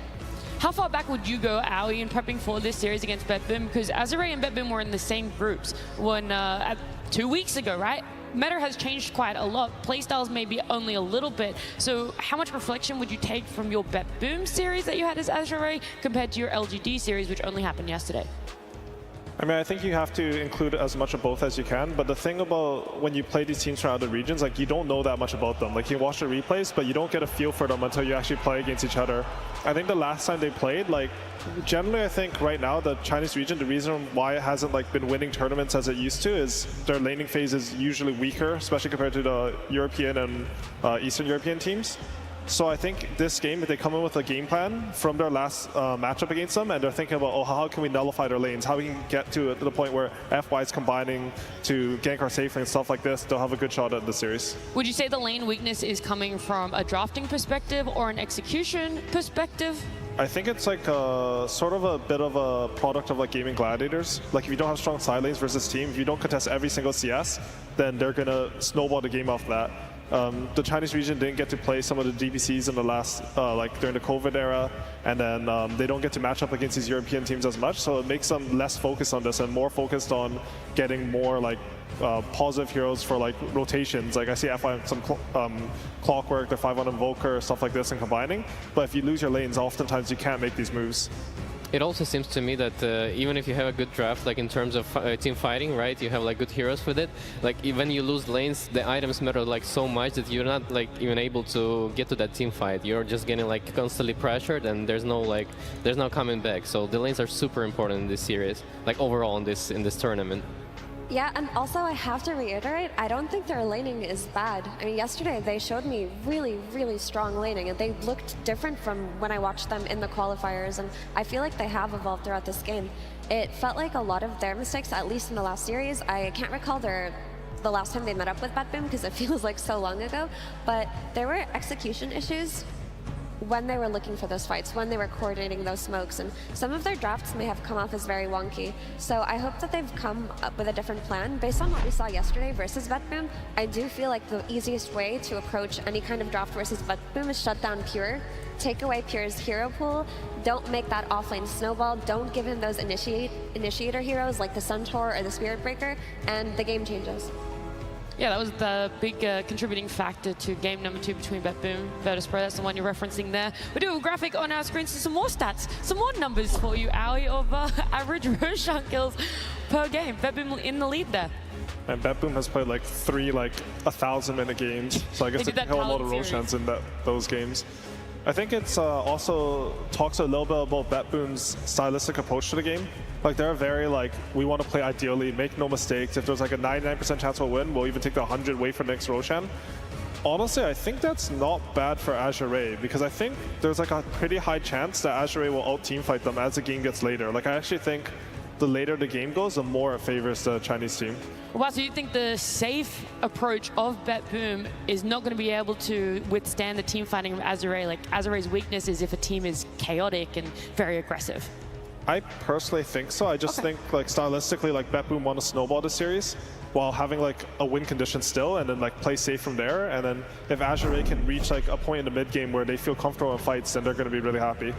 How far back would you go, Aoi, in prepping for this series against BETBOOM? Because AZURE and BETBOOM were in the same groups when 2 weeks ago, right? Meta has changed quite a lot. Playstyles maybe only a little bit. So how much reflection would you take from your BETBOOM series that you had as AZURE compared to your LGD series, which only happened yesterday? I mean, I think you have to include as much of both as you can, but the thing about when you play these teams from other regions, like, you don't know that much about them. Like, you watch the replays, but you don't get a feel for them until you actually play against each other. I think the last time they played, like, generally I think right now the Chinese region, the reason why it hasn't like been winning tournaments as it used to is their laning phase is usually weaker, especially compared to the European and Eastern European teams. So I think this game, if they come in with a game plan from their last matchup against them, and they're thinking about, oh, how can we nullify their lanes? How we can get to the point where FY is combining to gank our safe lane and stuff like this, they'll have a good shot at the series. Would you say the lane weakness is coming from a drafting perspective or an execution perspective? I think it's like sort of a bit of a product of like Gaming Gladiators. Like, if you don't have strong side lanes versus team, if you don't contest every single CS, then they're gonna snowball the game off that. The Chinese region didn't get to play some of the DPCs in the last, like during the COVID era, and then they don't get to match up against these European teams as much, so it makes them less focused on this and more focused on getting more like positive heroes for like rotations. Like, I see FI some Clockwork, the 5 on Invoker, stuff like this, and combining. But if you lose your lanes, oftentimes you can't make these moves. It also seems to me that even if you have a good draft, like in terms of team fighting, right, you have like good heroes with it. Like, when you lose lanes, the items matter like so much that you're not like even able to get to that team fight. You're just getting like constantly pressured, and there's no coming back. So the lanes are super important in this series, like overall in this tournament. Yeah, and also I have to reiterate, I don't think their laning is bad. I mean, yesterday they showed me really, really strong laning, and they looked different from when I watched them in the qualifiers, and I feel like they have evolved throughout this game. It felt like a lot of their mistakes, at least in the last series. I can't recall the last time they met up with BETBOOM because it feels like so long ago, but there were execution issues when they were looking for those fights, when they were coordinating those smokes, and some of their drafts may have come off as very wonky. So I hope that they've come up with a different plan. Based on what we saw yesterday versus BETBOOM, I do feel like the easiest way to approach any kind of draft versus BETBOOM is shut down Pure, take away Pure's hero pool, don't make that offlane snowball, don't give him those initiator heroes like the Centaur or the Spirit Breaker, and the game changes. Yeah, that was the big contributing factor to game number 2 between BETBOOM, Virtus.pro. That's the one you're referencing there. We do a graphic on our screen, so some more stats, some more numbers for you, Aoi, of average Roshan kills per game. BETBOOM in the lead there. And BETBOOM has played like 3 like 1,000-minute games, so I guess they kill a lot of Roshans in those games. I think it's also talks a little bit about BETBOOM's stylistic approach to the game. Like, they're very like, we want to play ideally, make no mistakes. If there's like a 99% chance we'll win, we'll even take the 100 away for the next Roshan. Honestly, I think that's not bad for AZURE, because I think there's like a pretty high chance that AZURE will out-teamfight them as the game gets later. Like, I actually think the later the game goes, the more it favors the Chinese team. Wow, so you think the safe approach of BETBOOM is not going to be able to withstand the team fighting of AZURE? Like, AZURE's weakness is if a team is chaotic and very aggressive. I personally think so. I just think, like, stylistically, like, BETBOOM won a snowball this series. while having like a win condition still, and then like play safe from there. And then if AZURE can reach like a point in the mid game where they feel comfortable in fights, then they're going to be really happy.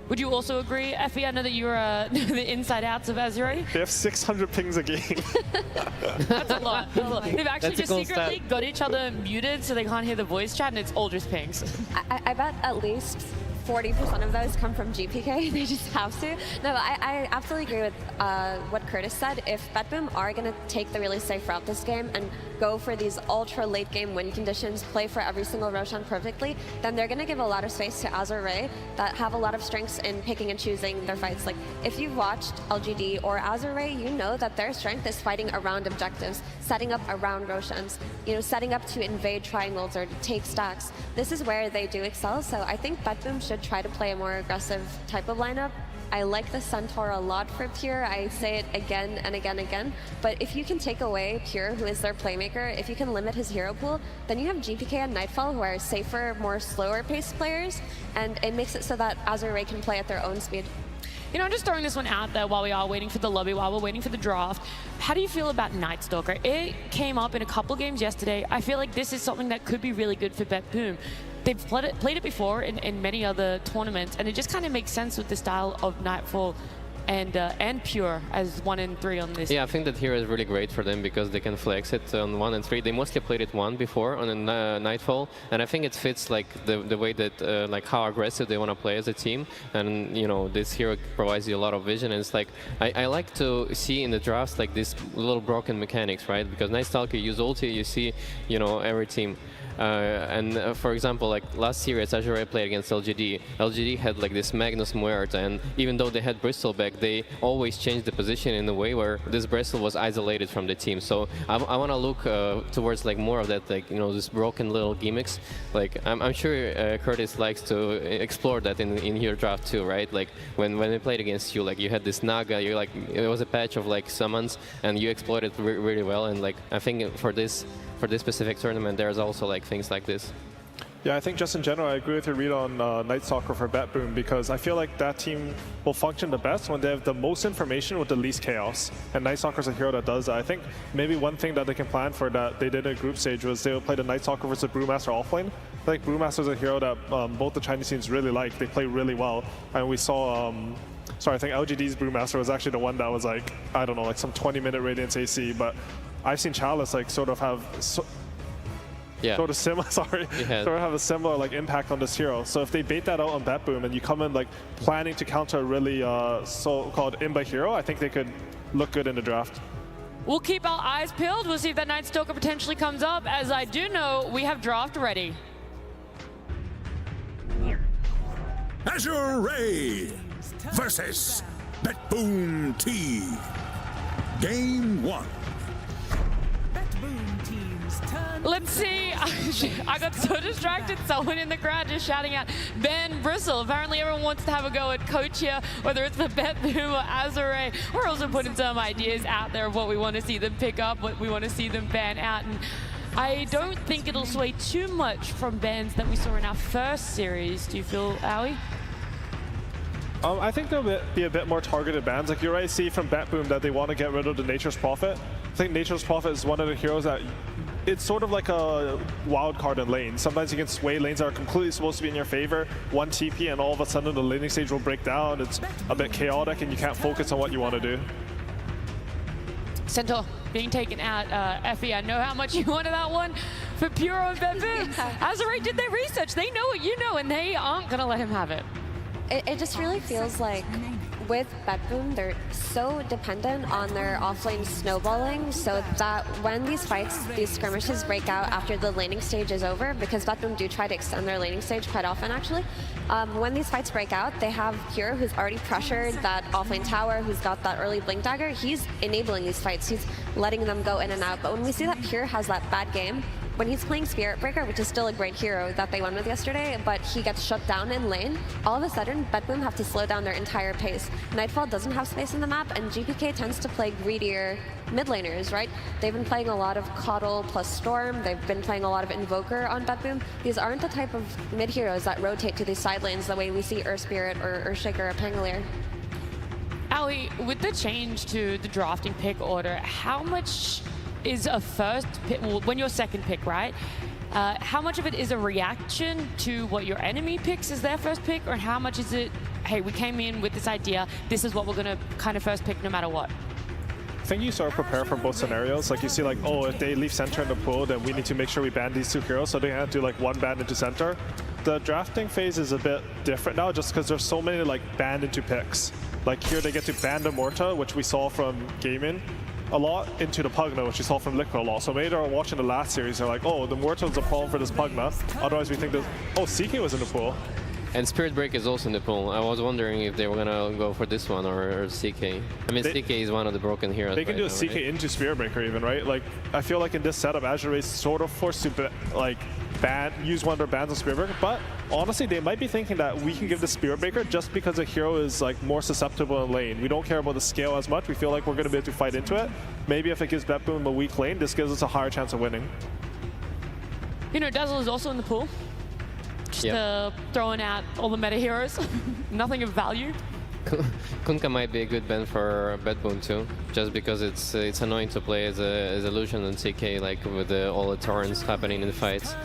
Would you also agree, Effie? I know that you're the inside outs of AZURE. They have 600 pings a game. That's a lot. They've actually just secretly got each other muted so they can't hear the voice chat, and it's all just pings. I bet at least 40% of those come from GPK. They just have to. No, I absolutely agree with what Curtis said. If BETBOOM are going to take the really safe route this game and go for these ultra late game win conditions, play for every single Roshan perfectly, then they're going to give a lot of space to AZURE that have a lot of strengths in picking and choosing their fights. Like if you've watched LGD or AZURE, you know that their strength is fighting around objectives, setting up around Roshans, you know, setting up to invade triangles or to take stacks. This is where they do excel. So I think BETBOOM should try to play a more aggressive type of lineup. I like the Centaur a lot for Pure. I say it again and again and again. But if you can take away Pure, who is their playmaker, if you can limit his hero pool, then you have GPK and Nightfall, who are safer, more slower paced players, and it makes it so that AZURE can play at their own speed. You know, I'm just throwing this one out there while we are waiting for the lobby, while we're waiting for the draft. How do you feel about Night Stalker? It came up in a couple games yesterday. I feel like this is something that could be really good for BETBOOM. They've played it before in many other tournaments, and it just kind of makes sense with the style of Nightfall and Pure as 1 and 3 on this. Yeah, I think that here is really great for them because they can flex it on 1 and 3. They mostly played it 1 before on a Nightfall, and I think it fits like the way that like how aggressive they want to play as a team. And you know, this hero provides you a lot of vision, and it's like I like to see in the drafts like these little broken mechanics, right? Because Night Stalker, you use ulti, you see, you know, every team. For example, like last series, AZURE played against LGD. LGD had like this Magnus Muerta, and even though they had Bristol back, they always changed the position in a way where this Bristol was isolated from the team. So I want to look towards like more of that, like, you know, this broken little gimmicks. Like I'm sure Curtis likes to explore that in your draft too, right? Like when they played against you, like you had this Naga, you like it was a patch of like summons, and you exploited it really well. And like I think for this specific tournament, there's also like things like this. Yeah, I think just in general, I agree with your read on Night Stalker for BETBOOM, because I feel like that team will function the best when they have the most information with the least chaos. And Night Stalker is a hero that does that. I think maybe one thing that they can plan for that they did in group stage was they would play the Night Stalker versus Brewmaster offlane. I think Brewmaster is a hero that both the Chinese teams really like. They play really well. And we saw, sorry, I think LGD's Brewmaster was actually the one that was like, I don't know, like some 20-minute radiance AC, but I've seen Chalice like sort of have sort of similar, sort of have a similar like impact on this hero. So if they bait that out on BETBOOM and you come in like planning to counter a really so-called Imba hero, I think they could look good in the draft. We'll keep our eyes peeled. We'll see if that Night Stalker potentially comes up. As I do know, we have draft ready. AZURE versus BETBOOM T. Game 1. Let's see. I got so distracted. Someone in the crowd just shouting out, Ben Bristle. Apparently everyone wants to have a go at coach here, whether it's for BETBOOM or AZURE. We're also putting some ideas out there of what we want to see them pick up, what we want to see them ban out. And I don't think it'll sway too much from bans that we saw in our first series. Do you feel, Aoi? I think there'll be a bit more targeted bans. Like you already see from BETBOOM that they want to get rid of the Nature's Prophet. I think Nature's Prophet is one of the heroes that it's sort of like a wild card in lane. Sometimes you can sway lanes that are completely supposed to be in your favor, 1 TP, and all of a sudden the laning stage will break down. It's a bit chaotic and you can't focus on what you want to do. Centaur being taken out. Effie, I know how much you wanted that one for Pure on BETBOOM. AZURE did their research. They know what you know, and they aren't going to let him have it. It just really feels like with BETBOOM, they're so dependent on their offlane snowballing, so that when these fights, these skirmishes break out after the laning stage is over, because BETBOOM do try to extend their laning stage quite often actually, when these fights break out, they have Pure, who's already pressured that offlane tower, who's got that early blink dagger. He's enabling these fights, he's letting them go in and out. But when we see that Pure has that bad game, when he's playing Spirit Breaker, which is still a great hero that they won with yesterday, but he gets shut down in lane, all of a sudden, BETBOOM have to slow down their entire pace. Nightfall doesn't have space in the map, and GPK tends to play greedier mid laners, right? They've been playing a lot of Coddle plus Storm, they've been playing a lot of Invoker on BETBOOM. These aren't the type of mid heroes that rotate to these side lanes the way we see Earth Spirit or Earthshaker or Pangolier. Howie, with the change to the drafting pick order, how much is a first pick, well, when you're second pick, right? How much of it is a reaction to what your enemy picks as their first pick, or how much is it, hey, we came in with this idea, this is what we're going to kind of first pick no matter what? I think you sort of prepare for both scenarios. Like you see like, oh, if they leave center in the pool, then we need to make sure we ban these two heroes, so they have to do like one ban into center. The drafting phase is a bit different now just because there's so many like banned into picks. Like here they get to ban the Morta, which we saw from GAIMING a lot, into the Pugna, which we saw from Liquid a lot. So maybe they're watching the last series, they're like, oh, the Morta was a problem for this Pugna. Otherwise we think that, oh, CK was in the pool. And Spirit Break is also in the pool. I was wondering if they were gonna go for this one or CK. I mean, CK is one of the broken heroes. They can do a CK into Spirit Breaker even, right? Like, I feel like in this setup, AZURE is sort of forced to like use one of their bans on Spirit Breaker. But honestly, they might be thinking that we can give the Spirit Breaker just because the hero is like more susceptible in lane. We don't care about the scale as much. We feel like we're gonna be able to fight into it. Maybe if it gives BETBOOM a weak lane, this gives us a higher chance of winning. You know, Dazzle is also in the pool. Just throwing out all the meta heroes. Nothing of value. Kunkka might be a good ban for BETBOOM too, just because it's annoying to play as a Lucian and CK, like with all the torrents happening in the fights.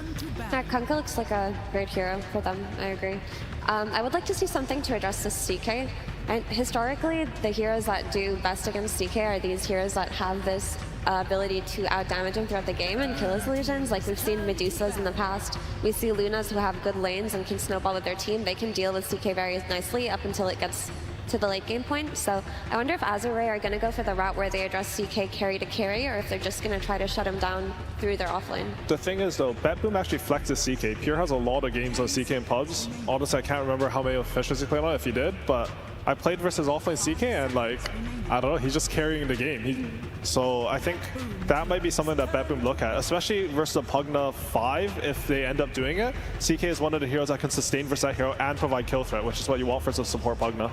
Yeah, Kunkka looks like a great hero for them, I agree. I would like to see something to address this CK. And historically, the heroes that do best against CK are these heroes that have this ability to out-damage him throughout the game and kill his illusions. Like we've seen Medusas in the past. We see Lunas who have good lanes and can snowball with their team. They can deal with CK very nicely up until it gets to the late game point. So I wonder if AZURE are going to go for the route where they address CK carry to carry, or if they're just going to try to shut him down through their offlane. The thing is though, BETBOOM actually flexes CK. Pure has a lot of games on CK in pubs. Honestly, I can't remember how many officials he played on, if he did, but I played versus offlane CK and like, I don't know, he's just carrying the game. So I think that might be something that BETBOOM look at, especially versus a Pugna 5 if they end up doing it. CK is one of the heroes that can sustain versus that hero and provide kill threat, which is what you want versus support Pugna.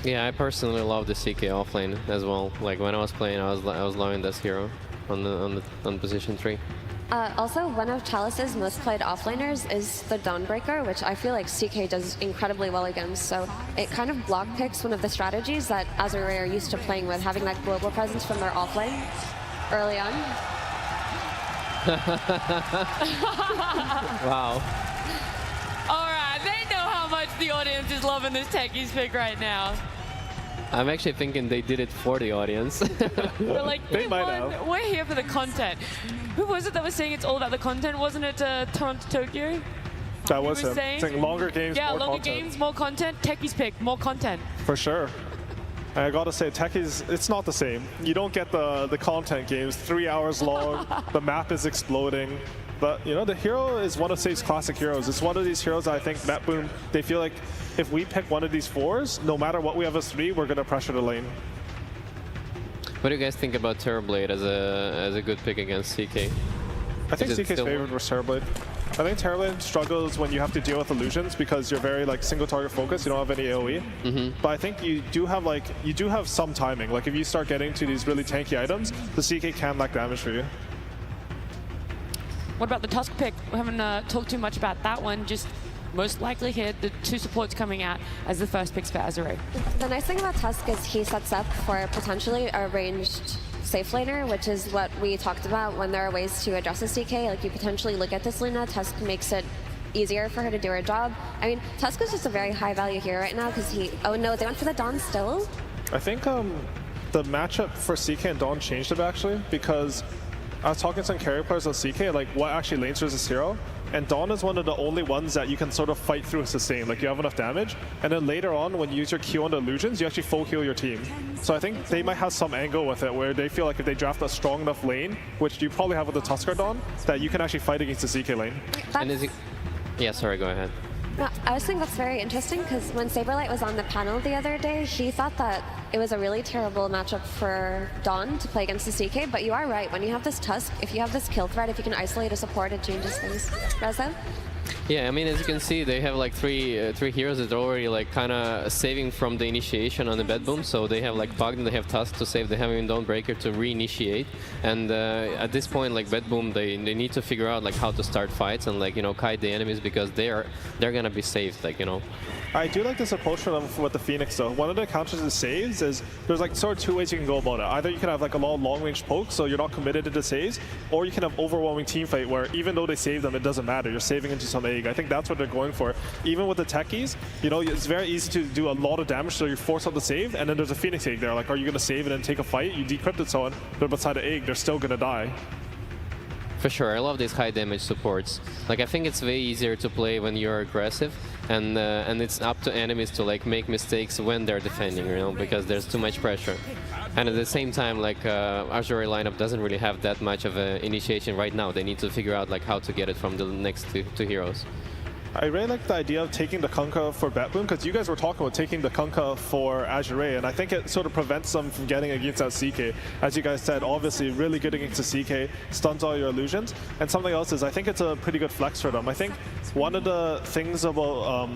Yeah, I personally love the CK offlane as well. Like when I was playing, I was loving this hero on position 3. Also, one of Chalice's most played offlaners is the Dawnbreaker, which I feel like CK does incredibly well against. So it kind of block picks one of the strategies that AZURE are used to playing with, having that global presence from their offlane early on. Wow. All right, they know how much the audience is loving this Techies pick right now. I'm actually thinking they did it for the audience. We're like, we're here for the content. Who was it that was saying it's all about the content? Wasn't it Toronto Tokyo? That was him. Saying longer games, yeah, more longer content. games, more content. Techies pick, more content. For sure. I gotta say, Techies, it's not the same. You don't get the content games, 3 hours long, the map is exploding. But, you know, the hero is one of Save's classic heroes. It's one of these heroes that I think BETBOOM, they feel like if we pick one of these 4s, no matter what we have as 3, we're gonna pressure the lane. What do you guys think about Terrorblade as a good pick against CK? I think CK's favorite was Terrorblade. I think Terrorblade struggles when you have to deal with illusions because you're very like single target focused. You don't have any AoE. But I think you do have some timing. Like if you start getting to these really tanky items, the CK can lack damage for you. What about the Tusk pick? We haven't talked too much about that one. Just most likely here, the 2 supports coming out as the first picks for AZURE. The nice thing about Tusk is he sets up for potentially a ranged safe laner, which is what we talked about when there are ways to address a CK. Like you potentially look at this Luna, Tusk makes it easier for her to do her job. I mean, Tusk is just a very high value hero right now because oh no, they went for the Dawn still? I think the matchup for CK and Dawn changed a bit actually, because I was talking to some carry players on CK, like what actually lanes through this hero, and Dawn is one of the only ones that you can sort of fight through sustain, like you have enough damage, and then later on when you use your Q on the illusions, you actually full heal your team. So I think they might have some angle with it where they feel like if they draft a strong enough lane, which you probably have with the Tusker Dawn, that you can actually fight against the CK lane. And is it... Yeah, sorry, go ahead. No, I was thinking that's very interesting because when Saberlight was on the panel the other day, he thought that it was a really terrible matchup for Dawn to play against the CK, but you are right. When you have this Tusk, if you have this kill threat, if you can isolate a support, it changes things. Rezo? Yeah, I mean, as you can see, they have like three heroes that are already like kind of saving from the initiation on the BETBOOM. So they have like Bogdan, they have Tusk to save, they have even Dawnbreaker to reinitiate. And at this point, like BETBOOM, they need to figure out like how to start fights and like, you know, kite the enemies because they're gonna be saved, like, you know. I do like this approach for them with the Phoenix though. One of the counters to saves is there's like sort of two ways you can go about it. Either you can have like a long range poke so you're not committed to the saves, or you can have overwhelming team fight where even though they save them, it doesn't matter. You're saving into some egg. I think that's what they're going for. Even with the techies, you know, it's very easy to do a lot of damage so you force out the save, and then there's a Phoenix egg there. Like, are you going to save and then take a fight? You decrypt it someone, they're beside the egg, they're still going to die. For sure, I love these high damage supports. Like, I think it's way easier to play when you're aggressive, and it's up to enemies to like make mistakes when they're defending, you know, because there's too much pressure. And at the same time, like AZURE lineup doesn't really have that much of an initiation right now. They need to figure out like how to get it from the next two heroes. I really like the idea of taking the Kunkka for BETBOOM, because you guys were talking about taking the Kunkka for AZURE, and I think it sort of prevents them from getting against that CK. As you guys said, obviously really good against the CK, stuns all your illusions. And something else is, I think it's a pretty good flex for them. I think one of the things about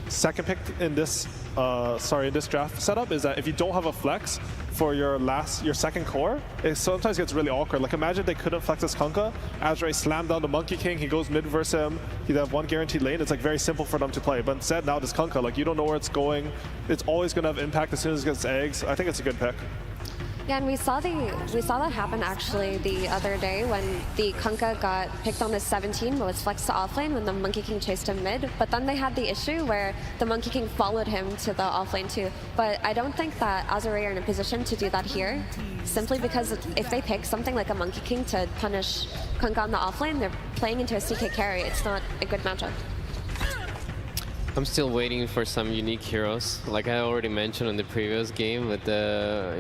second pick in this this draft setup is that if you don't have a flex for your second core, it sometimes gets really awkward. Like, imagine they couldn't flex this Kunkka, AZURE slammed down the Monkey King, he goes mid versus him, he'd have one guaranteed lane. It's like very simple for them to play. But instead now this Kunkka, like, you don't know where it's going. It's always gonna have impact as soon as it gets eggs. I think it's a good pick. Yeah, and we saw that happen actually the other day when the Kunkka got picked on the 17 but was flexed to offlane when the Monkey King chased him mid. But then they had the issue where the Monkey King followed him to the offlane too. But I don't think that AZURE are in a position to do that here, simply because if they pick something like a Monkey King to punish Kunkka on the offlane, they're playing into a CK carry. It's not a good matchup. I'm still waiting for some unique heroes. Like I already mentioned in the previous game, but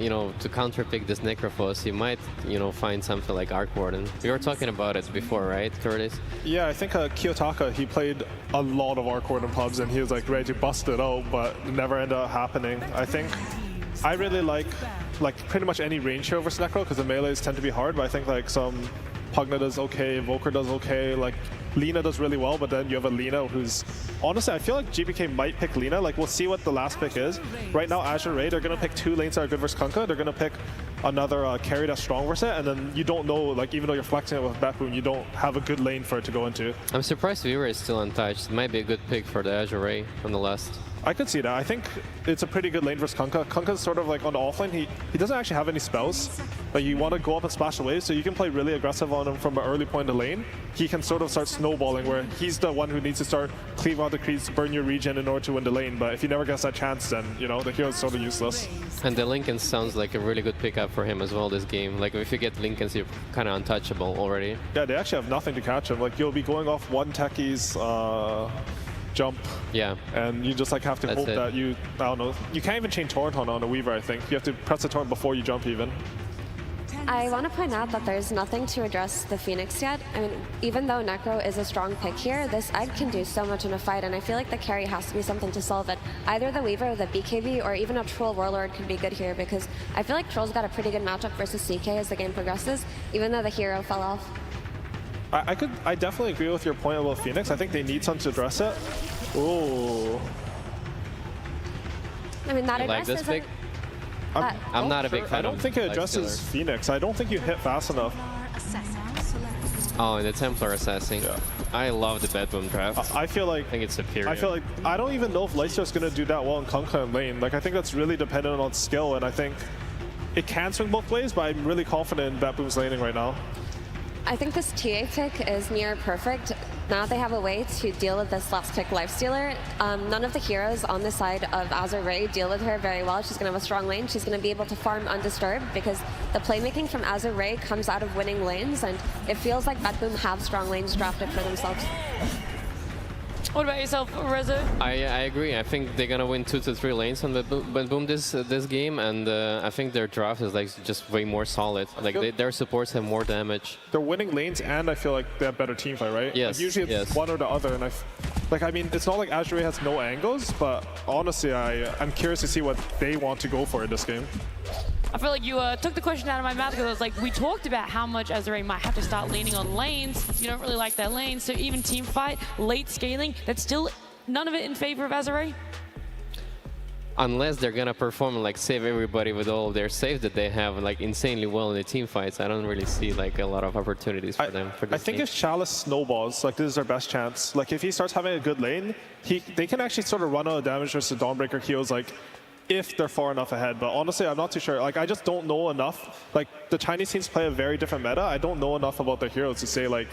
you know, to counterpick this Necrophos, you might, you know, find something like Arc Warden. We were talking about it before, right, Curtis? Yeah, I think Kiyotaka, he played a lot of Arc Warden pubs and he was like ready to bust it out, but it never ended up happening. I think I really like pretty much any range hero versus Necro, because the melees tend to be hard, but I think like some Pugna does okay, Evoker does okay, like Lina does really well, but then you have a Lina who's... Honestly, I feel like GBK might pick Lina. Like, we'll see what the last pick is. Right now, AZURE, they're going to pick two lanes that are good versus Kunkka. They're going to pick another carry that's strong versus it, and then you don't know, like, even though you're flexing it with BETBOOM, you don't have a good lane for it to go into. I'm surprised Vira is still untouched. It might be a good pick for the AZURE from the last. I could see that. I think it's a pretty good lane versus Kunkka. Kunkka's sort of like on the offlane, he doesn't actually have any spells, but you want to go up and splash away, so you can play really aggressive on him from an early point in the lane. He can sort of start snowballing, where he's the one who needs to start cleave out the creeps, burn your regen in order to win the lane, but if he never gets that chance, then, you know, the hero's sort of useless. And the Lincoln sounds like a really good pickup for him as well this game. Like, if you get Lincolns, you're kind of untouchable already. Yeah, they actually have nothing to catch him. Like, you'll be going off one techie's jump. Yeah. And you just like have to hope that I don't know, you can't even chain Torrent on a Weaver, I think. You have to press the Torrent before you jump even. I want to point out that there's nothing to address the Phoenix yet. I mean, even though Necro is a strong pick here, this egg can do so much in a fight, and I feel like the carry has to be something to solve it. Either the Weaver or the BKB, or even a Troll Warlord could be good here, because I feel like Troll's got a pretty good matchup versus CK as the game progresses, even though the hero fell off. I definitely agree with your point about Phoenix. I think they need something to address it. Ooh. I mean, that you like this pick? I'm not a big fan. I don't think it addresses Phoenix. I don't think you hit fast enough. Oh, and the Templar Assassin. Yeah. I love the BETBOOM draft. I think it's superior. I feel like I don't even know if Leicester's going to do that well in Kunkka and lane. Like, I think that's really dependent on skill, and I think it can swing both ways, but I'm really confident in BETBOOM's laning right now. I think this TA pick is near perfect. Now they have a way to deal with this last pick Lifestealer. None of the heroes on the side of AZURE deal with her very well. She's going to have a strong lane. She's going to be able to farm undisturbed because the playmaking from AZURE comes out of winning lanes, and it feels like BETBOOM have strong lanes drafted for themselves. What about yourself, Rezo? I agree. I think they're gonna win 2 to 3 lanes on BETBOOM this game, and I think their draft is like just way more solid. Like their supports have more damage. They're winning lanes, and I feel like they have better teamfight, right? Yes. Like usually it's one or the other, and I mean, it's not like AZURE has no angles, but honestly, I'm curious to see what they want to go for in this game. I feel like you took the question out of my mouth because I was like, we talked about how much AZURE might have to start leaning on lanes. You don't really like their lanes, so even team fight, late scaling, that's still none of it in favor of AZURE? Unless they're gonna perform like save everybody with all their saves that they have like insanely well in the team fights, I don't really see like a lot of opportunities for them. For this I think game. if Chalice snowballs, like this is our best chance. Like if he starts having a good lane, they can actually sort of run out of damage versus Dawnbreaker heals, like if they're far enough ahead. But honestly, I'm not too sure. Like I just don't know enough. Like the Chinese teams play a very different meta. I don't know enough about their heroes to say like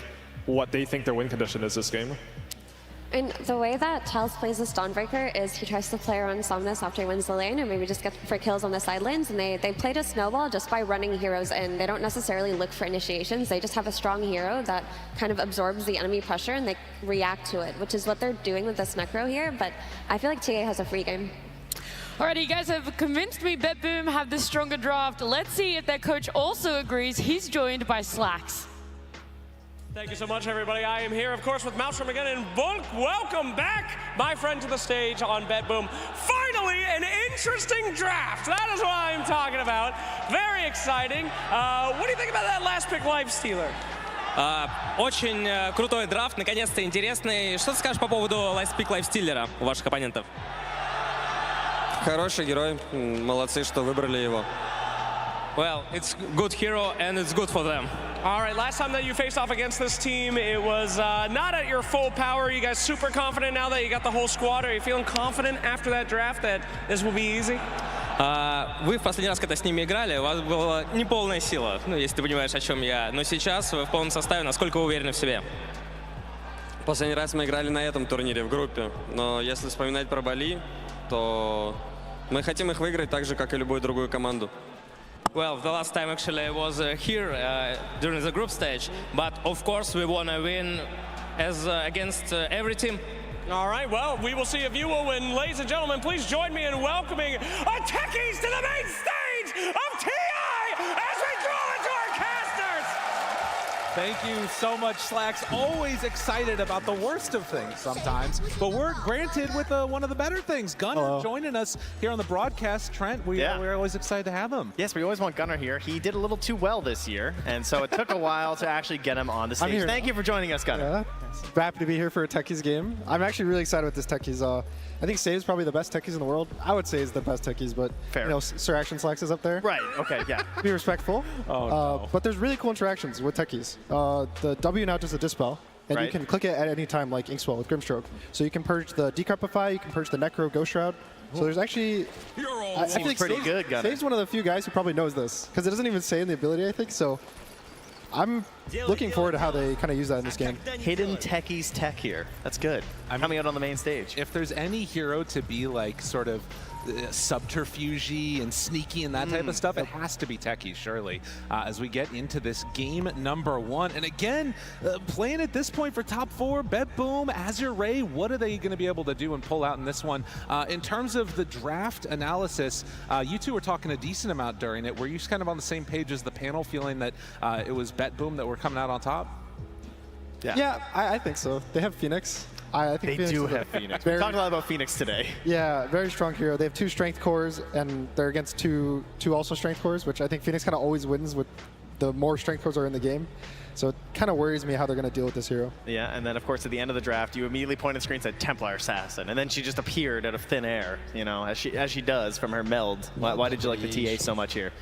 what they think their win condition is this game. And the way that Chalice plays this Dawnbreaker is he tries to play around Somnus after he wins the lane, or maybe just get for kills on the side lanes, and they played a snowball just by running heroes in. They don't necessarily look for initiations, they just have a strong hero that kind of absorbs the enemy pressure and they react to it, which is what they're doing with this Necro here, but I feel like TA has a free game. Alrighty, you guys have convinced me BETBOOM have the stronger draft. Let's see if their coach also agrees. He's joined by Slacks. Thank you so much, everybody. I am here, of course, with Maelstrom again, and Volk, welcome back, my friend, to the stage on BETBOOM. Finally, an interesting draft. That is what I'm talking about. Very exciting. What do you think about that last pick, Lifestealer? Очень крутой драфт, наконец-то интересный. Что ты скажешь по поводу лайфспик Лайфстиллера у ваших оппонентов? Хороший герой, молодцы, что выбрали его. Well, it's good hero and it's good for them. All right, last time that you faced off against this team, it was not at your full power. You guys super confident now that you got the whole squad? Are you feeling confident after that draft that this will be easy? Вы в последний раз, когда с ними играли, у вас была неполная сила, ну, если ты понимаешь, о чем я. Но сейчас вы в полном составе, насколько вы уверены в себе? Последний раз мы играли на этом турнире в группе, но если вспоминать про Бали, то мы хотим их выиграть так же, как и любую другую команду. Well, the last time actually I was here during the group stage, but of course we want to win as against every team. All right, well, we will see if you will win. Ladies and gentlemen, please join me in welcoming our techies to the main stage of TI as we draw into our casters. Thank you so much, Slacks. Always excited about the worst of things sometimes, but we're granted with one of the better things. Gunnar joining us here on the broadcast. Trent, we're always excited to have him. Yes, we always want Gunnar here. He did a little too well this year, and so it took a while to actually get him on the stage. Thank you for joining us, Gunnar. Yeah. Happy to be here for a Techies game. I'm actually really excited with this Techies. I think Save's probably the best Techies in the world. I would say is the best Techies, but you know, Sir Action Slacks is up there. Right, okay, yeah. Be respectful. No. But there's really cool interactions with Techies. The W now does a Dispel, and you can click it at any time like Inkswell with Grimstroke. So you can purge the Decrepify, you can purge the Necro, Ghost Shroud. So there's actually... I feel like pretty good, Gunnar. Save's one of the few guys who probably knows this, because it doesn't even say in the ability, I think, so... I'm looking forward to how they kind of use that in this game. Hidden Techies tech here. That's good. I'm coming out on the main stage. If there's any hero to be like sort of subterfuge and sneaky and that type of stuff, it has to be Techies, surely, as we get into this game number 1. And again, playing at this point for top 4, BETBOOM, AZURE, what are they going to be able to do and pull out in this one? In terms of the draft analysis, you two were talking a decent amount during it. Were you kind of on the same page as the panel, feeling that it was BETBOOM that were coming out on top? Yeah, I think so. They have Phoenix. I think they do have Phoenix. We talked a lot about Phoenix today. Yeah, very strong hero. They have 2 strength cores, and they're against two also strength cores, which I think Phoenix kind of always wins with the more strength cores are in the game. So it kind of worries me how they're going to deal with this hero. Yeah, and then of course at the end of the draft, you immediately pointed screen and said Templar Assassin, and then she just appeared out of thin air, you know, as she does from her meld. Why did you like the TA so much here?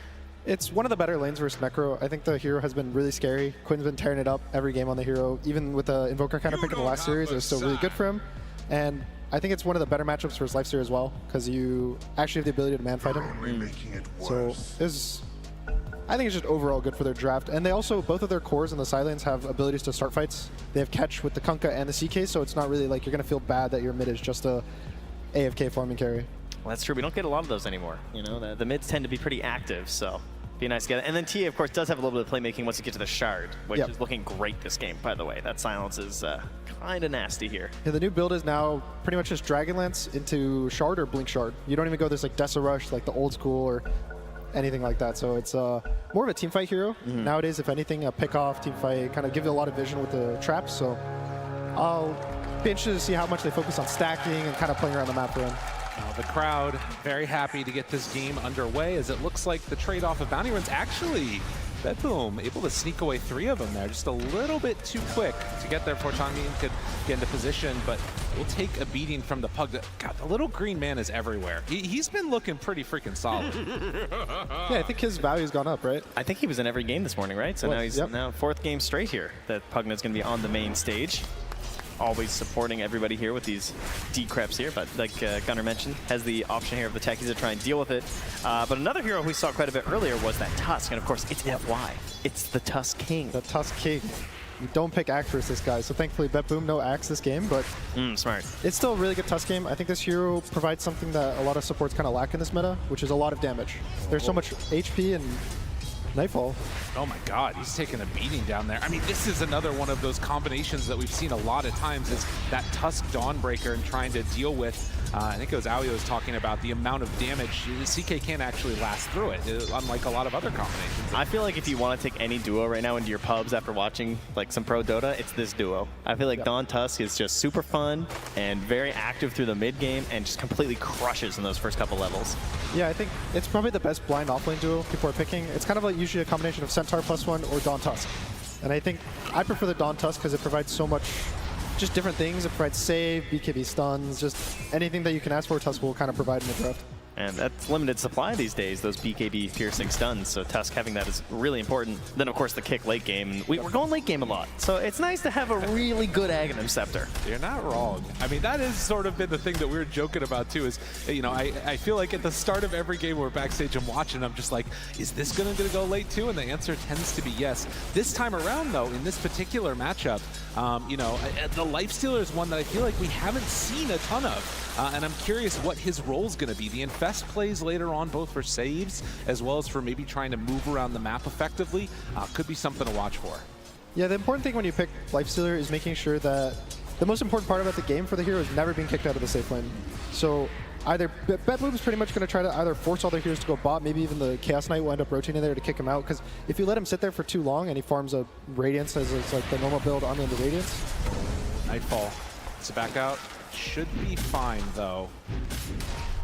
It's one of the better lanes versus Necro. I think the hero has been really scary. Quinn's been tearing it up every game on the hero. Even with the Invoker counter pick in the last series, it was still really good for him. And I think it's one of the better matchups versus Lifesteer as well, because you actually have the ability to man fight him. So I think it's just overall good for their draft. And they also, both of their cores in the side lanes have abilities to start fights. They have catch with the Kunkka and the CK, so it's not really like you're going to feel bad that your mid is just a AFK farming carry. Well, that's true. We don't get a lot of those anymore. You know, the mids tend to be pretty active, so be nice to get it. And then TA, of course, does have a little bit of playmaking once you get to the Shard, which is looking great this game, by the way. That silence is kind of nasty here. Yeah, the new build is now pretty much just Dragonlance into Shard or Blink Shard. You don't even go this like Dessa Rush, like the old school or anything like that. So it's more of a teamfight hero. Nowadays, if anything, a pick-off, teamfight, kind of give you a lot of vision with the traps. So I'll be interested to see how much they focus on stacking and kind of playing around the map for him. The crowd very happy to get this game underway, as it looks like the trade-off of bounty runs actually, BETBOOM able to sneak away 3 of them there, just a little bit too quick to get there before Changmin could get into position, but we'll take a beating from the Pug. God, the little green man is everywhere. He's been looking pretty freaking solid. Yeah, I think his value's gone up, right? I think he was in every game this morning, right? So now he's now 4th game straight here that Pugnet's going to be on the main stage. Always supporting everybody here with these decreps here, but like Gunnar mentioned, has the option here of the techies to try and deal with it. But another hero we saw quite a bit earlier was that Tusk, and of course it's FY. It's the Tusk King. The Tusk King. You don't pick Axe versus this guy, so thankfully BETBOOM no Axe this game, but smart. It's still a really good Tusk game. I think this hero provides something that a lot of supports kind of lack in this meta, which is a lot of damage. There's so much HP and Nightfall. Oh my god, he's taking a beating down there. I mean, this is another one of those combinations that we've seen a lot of times, is that Tusk Dawnbreaker and trying to deal with, I think it was Alio was talking about the amount of damage. CK can't actually last through it, unlike a lot of other combinations. I feel like if you want to take any duo right now into your pubs after watching like some pro Dota, it's this duo. I feel like Dawn Tusk is just super fun and very active through the mid game and just completely crushes in those first couple levels. Yeah, I think it's probably the best blind offlane duo people are picking. It's kind of like usually a combination of Centaur +1 or Dawn Tusk. And I think I prefer the Dawn Tusk because it provides so much, just different things. It provides save, BKB stuns, just anything that you can ask for, Tusk will kind of provide in the draft. And that's limited supply these days, those BKB piercing stuns, so Tusk having that is really important. Then of course the kick late game. We're going late game a lot, so it's nice to have a really good Aghanim Scepter. You're not wrong. I mean, that has sort of been the thing that we were joking about too, is, you know, I feel like at the start of every game we're backstage and watching, I'm just like, is this gonna go late too? And the answer tends to be yes. This time around though, in this particular matchup, you know, the Lifestealer is one that I feel like we haven't seen a ton of. And I'm curious what his role is going to be. The Infest plays later on, both for saves as well as for maybe trying to move around the map effectively. Could be something to watch for. Yeah, the important thing when you pick Lifestealer is making sure that the most important part about the game for the hero is never being kicked out of the safe lane. So either BETBOOM is pretty much going to try to either force all their heroes to go bot, maybe even the Chaos Knight will end up rotating in there to kick him out, because if you let him sit there for too long and he farms a Radiance as it's like the normal build army into Radiance. Nightfall. It's a back out. Should be fine though.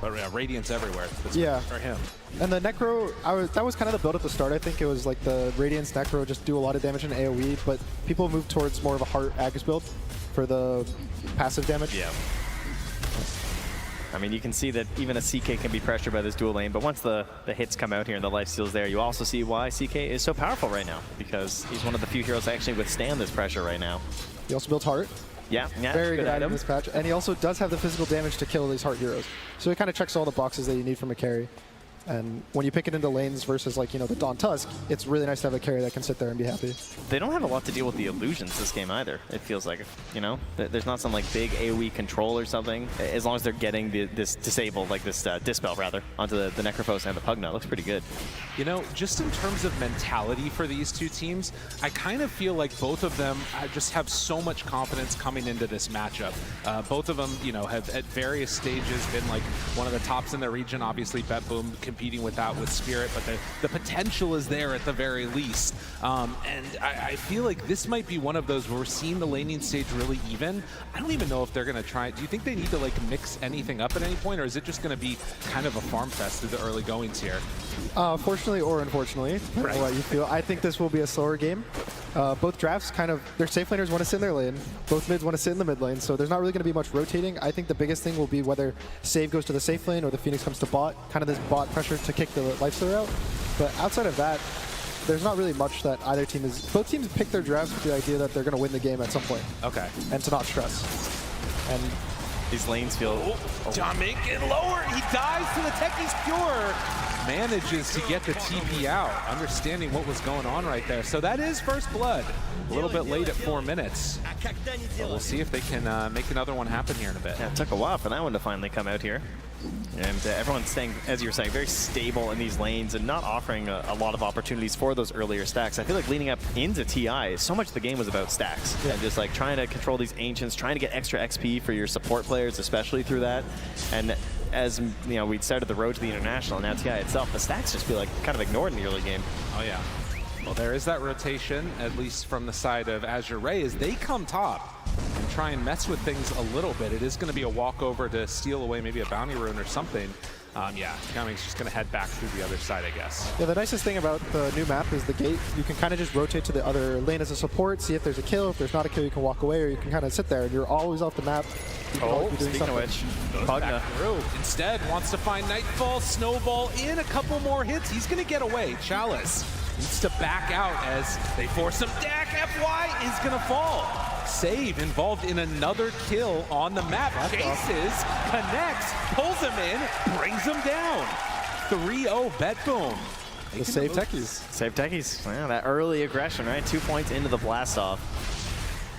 But yeah, Radiance everywhere. That's for him. And the Necro, that was kind of the build at the start. I think it was like the Radiance Necro just do a lot of damage in AoE, but people moved towards more of a Heart Agus build for the passive damage. Yeah. I mean, you can see that even a CK can be pressured by this dual lane, but once the hits come out here and the lifesteal's there, you also see why CK is so powerful right now, because he's one of the few heroes that actually withstand this pressure right now. He also builds Heart. Yeah, very good item this patch, and he also does have the physical damage to kill these Heart heroes. So he kind of checks all the boxes that you need from a carry. And when you pick it into lanes versus, like, you know, the Dawn Tusk, it's really nice to have a carry that can sit there and be happy. They don't have a lot to deal with the illusions this game either, it feels like. You know, there's not some like big AoE control or something. As long as they're getting this disabled, like this Dispel rather, onto the Necrophos and the Pugna, looks pretty good. You know, just in terms of mentality for these two teams, I kind of feel like both of them just have so much confidence coming into this matchup. Both of them, you know, have at various stages been like one of the tops in their region. Obviously, BETBOOM competing with that with Spirit, but the potential is there at the very least. And I feel like this might be one of those where we're seeing the laning stage really even. I don't even know if they're going to try. Do you think they need to like mix anything up at any point, or is it just going to be kind of a farm fest through the early goings here? Fortunately or unfortunately, right. What you feel. I think this will be a slower game. Both drafts kind of, their safe laners want to sit in their lane. Both mids want to sit in the mid lane, so there's not really going to be much rotating. I think the biggest thing will be whether save goes to the safe lane or the Phoenix comes to bot, kind of this bot pressure to kick the Lifestealer out. But outside of that, there's not really much that either team is. Both teams pick their drafts with the idea that they're going to win the game at some point. Okay. And to not stress. And these lanes feel... Dominic and lower. He dies to the Techie's Cure. Manages to get the TP out, understanding what was going on right there. So that is first blood. A little bit late at 4 minutes. But we'll see if they can make another one happen here in a bit. Yeah, it took a while for that one to finally come out here. And everyone's staying, as you were saying, very stable in these lanes and not offering a lot of opportunities for those earlier stacks. I feel like leading up into TI, so much of the game was about stacks. Yeah. And just like trying to control these Ancients, trying to get extra XP for your support players, especially through that. And as you know, we'd started the road to the International, now TI itself, the stacks just feel like kind of ignored in the early game. Oh yeah. Well, there is that rotation, at least from the side of AZURE, as they come top. and try and mess with things a little bit. It is going to be a walkover to steal away maybe a bounty rune or something. Yeah, GAIMING's just going to head back through the other side, I guess. Yeah, the nicest thing about the new map is the gate. You can kind of just rotate to the other lane as a support, see if there's a kill. If there's not a kill, you can walk away, or you can kind of sit there, and you're always off the map. Oh, speaking of which, Pugna. Instead, wants to find Nightfall, Snowball in, a couple more hits. He's going to get away. Chalice needs to back out as they force him. Dak FY is going to fall. Save involved in another kill on the map. Chases, connects, pulls him in, brings him down. 3-0 BETBOOM. The save techies. Save techies. Yeah, that early aggression, right? 2 points into the blast off.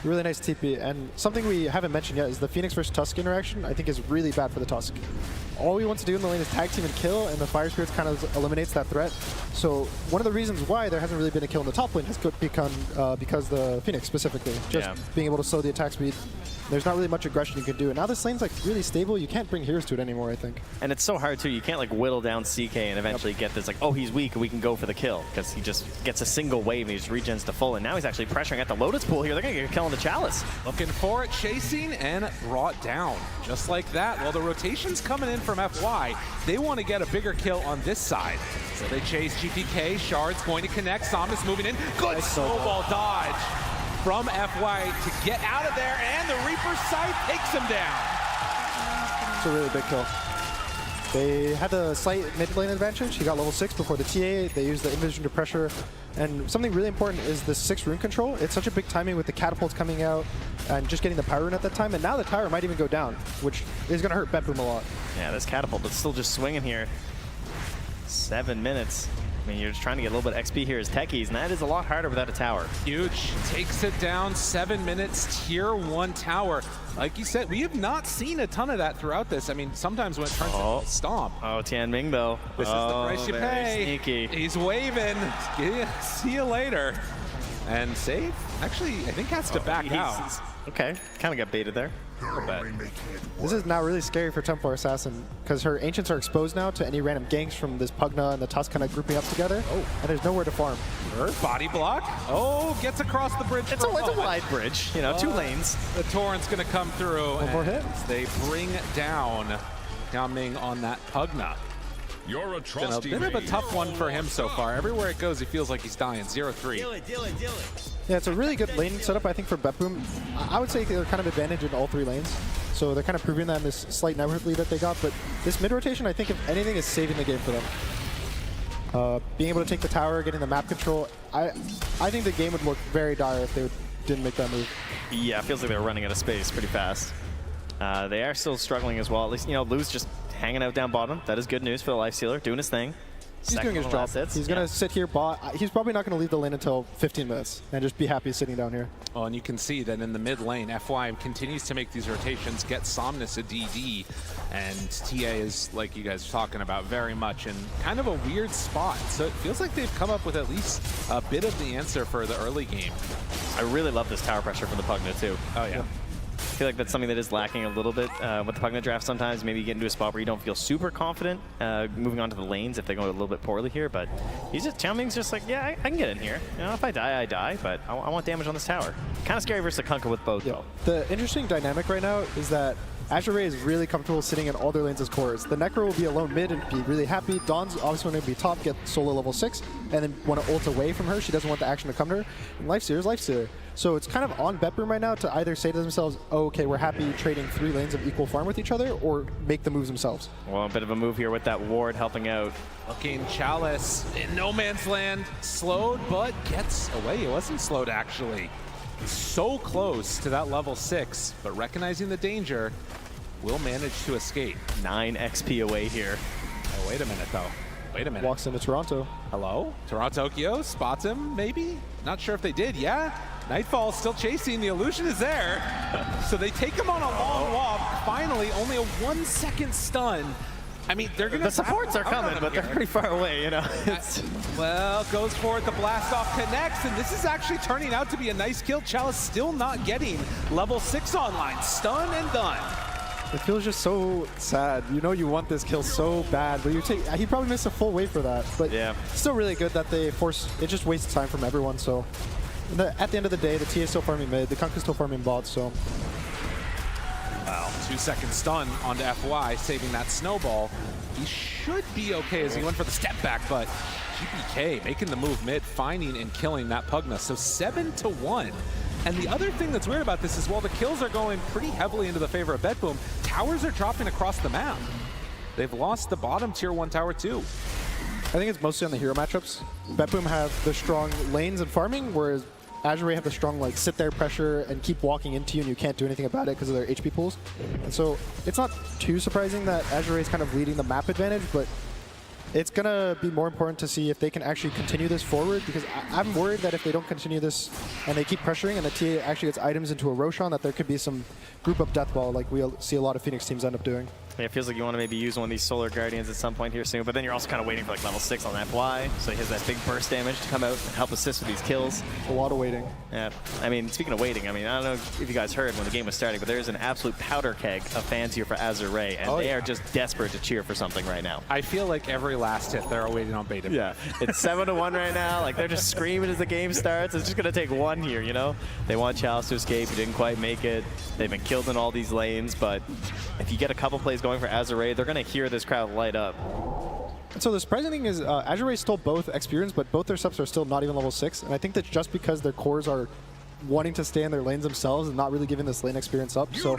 Really nice TP, and something we haven't mentioned yet is the Phoenix versus Tusk interaction. I think is really bad for the Tusk. All we want to do in the lane is tag team and kill, and the Fire Spirits kind of eliminates that threat. So one of the reasons why there hasn't really been a kill in the top lane has become because the Phoenix specifically, just being able to slow the attack speed. There's not really much aggression you can do, and now this lane's like really stable. You can't bring heroes to it anymore, I think. And it's so hard too. You can't like whittle down CK and eventually get this like, oh, he's weak, we can go for the kill, because he just gets a single wave and he just regens to full. And now he's actually pressuring at the Lotus pool here. They're gonna get a kill on the Chalice. Looking for it, chasing, and brought down. Just like that. Well, the rotation's coming in from FY. They want to get a bigger kill on this side. So they chase GTK. Shard's going to connect. Samus moving in. Good snowball dodge from FY to get out of there, and the Reaper's Scythe takes him down. It's a really big kill. They had the slight mid lane advantage. He got level 6 before the TA. They used the invision to pressure. And something really important is the 6 rune control. It's such a big timing with the catapults coming out and just getting the power rune at that time. And now the tower might even go down, which is going to hurt BETBOOM a lot. Yeah, this catapult, but still just swinging here. 7 minutes. I mean, you're just trying to get a little bit of XP here as techies, and that is a lot harder without a tower. Huge. Takes it down. 7 minutes. Tier 1 tower. Like you said, we have not seen a ton of that throughout this. I mean, sometimes when it turns into stomp. Oh, Tianming, though. This is the price you pay. Sneaky. He's waving. See you later. And save? Actually, I think has to back out. Okay, kind of got baited there. This is now really scary for Templar Assassin, because her Ancients are exposed now to any random ganks from this Pugna and the Tusk kind of grouping up together. Oh. And there's nowhere to farm. Body block. Oh, gets across the bridge. It's a wide bridge, you know, 2 lanes. The Torrent's going to come through. One more hit. They bring down Gaoming on that Pugna. It's been a bit of a tough one for him so far. Everywhere it goes, he feels like he's dying. 0-3. Yeah, it's a really good lane setup, I think, for BETBOOM. I would say they're kind of advantage in all 3 lanes. So they're kind of proving that in this slight neighborhood lead that they got. But this mid-rotation, I think, if anything, is saving the game for them. Being able to take the tower, getting the map control, I think the game would look very dire if they didn't make that move. Yeah, it feels like they're running out of space pretty fast. They are still struggling as well. At least, you know, Lou's just hanging out down bottom. That is good news for the Lifestealer, doing his thing. He's doing his job. He's going to sit here bot. He's probably not going to leave the lane until 15 minutes and just be happy sitting down here. Oh, and you can see that in the mid lane, FY continues to make these rotations, get Somnus a DD, and TA is, like you guys are talking about, very much in kind of a weird spot. So it feels like they've come up with at least a bit of the answer for the early game. I really love this tower pressure from the Pugna, too. Oh, yeah. I feel like that's something that is lacking a little bit with the Pugna draft sometimes. Maybe you get into a spot where you don't feel super confident moving on to the lanes if they go a little bit poorly here. But Tianming's just like, yeah, I can get in here. You know, if I die, I die. But I want damage on this tower. Kind of scary versus the Kunkka with both, though. The interesting dynamic right now is that AZURE is really comfortable sitting in all their lanes as cores. The Necro will be alone mid and be really happy. Dawn's obviously going to be top, get solo level 6, and then want to ult away from her. She doesn't want the action to come to her. And Lifestealer's Lifestealer. So it's kind of on BETBOOM right now to either say to themselves, oh, okay, we're happy trading 3 lanes of equal farm with each other, or make the moves themselves. Well, a bit of a move here with that ward helping out. Looking Chalice in no man's land. Slowed, but gets away. It wasn't slowed, actually. So close to that level 6, but recognizing the danger, will manage to escape. 9 XP away here. Oh, wait a minute, though. Wait a minute. Walks into Toronto. Hello? Tokyo spots him, maybe? Not sure if they did. Yeah. Nightfall still chasing. The illusion is there. So they take him on a long walk. Finally, only a 1-second stun. I mean, they're going to... The supports are coming, but they're pretty far away, you know. Well, goes for it. The blast off connects, and this is actually turning out to be a nice kill. Chalice still not getting level 6 online. Stun and done. It feels just so sad. You know you want this kill so bad, but he probably missed a full wave for that. But yeah, still really good that they force. It just wastes time from everyone. So At the end of the day, the TA is still farming mid, the Kunk is still farming bot, so. Wow, 2-second stun onto FY, saving that snowball. He should be okay as he went for the step back, but GPK making the move mid, finding and killing that Pugna. So 7-1. And the other thing that's weird about this is while the kills are going pretty heavily into the favor of BETBOOM, towers are dropping across the map. They've lost the bottom tier 1 tower too. I think it's mostly on the hero matchups. BETBOOM have the strong lanes and farming, whereas AZURE have the strong like sit there pressure and keep walking into you and you can't do anything about it because of their HP pools. And so it's not too surprising that AZURE is kind of leading the map advantage, but it's going to be more important to see if they can actually continue this forward, because I'm worried that if they don't continue this and they keep pressuring and the TA actually gets items into a Roshan, that there could be some group up death ball like we see a lot of Phoenix teams end up doing. Yeah, it feels like you want to maybe use one of these Solar Guardians at some point here soon, but then you're also kind of waiting for like level 6 on FY, so he has that big burst damage to come out and help assist with these kills. A lot of waiting. Yeah, I mean, speaking of waiting, I mean, I don't know if you guys heard when the game was starting, but there's an absolute powder keg of fans here for AZURE, and they are just desperate to cheer for something right now. I feel like every last hit they're waiting on BETBOOM. Yeah, it's 7-1 right now. Like, they're just screaming as the game starts. It's just going to take one here, you know? They want Chalice to escape. He didn't quite make it. They've been killed in all these lanes, but if you get a couple plays going for AZURE, they're going to hear this crowd light up. And so the surprising thing is AZURE stole both experience, but both their subs are still not even level 6. And I think that's just because their cores are wanting to stay in their lanes themselves and not really giving this lane experience up. So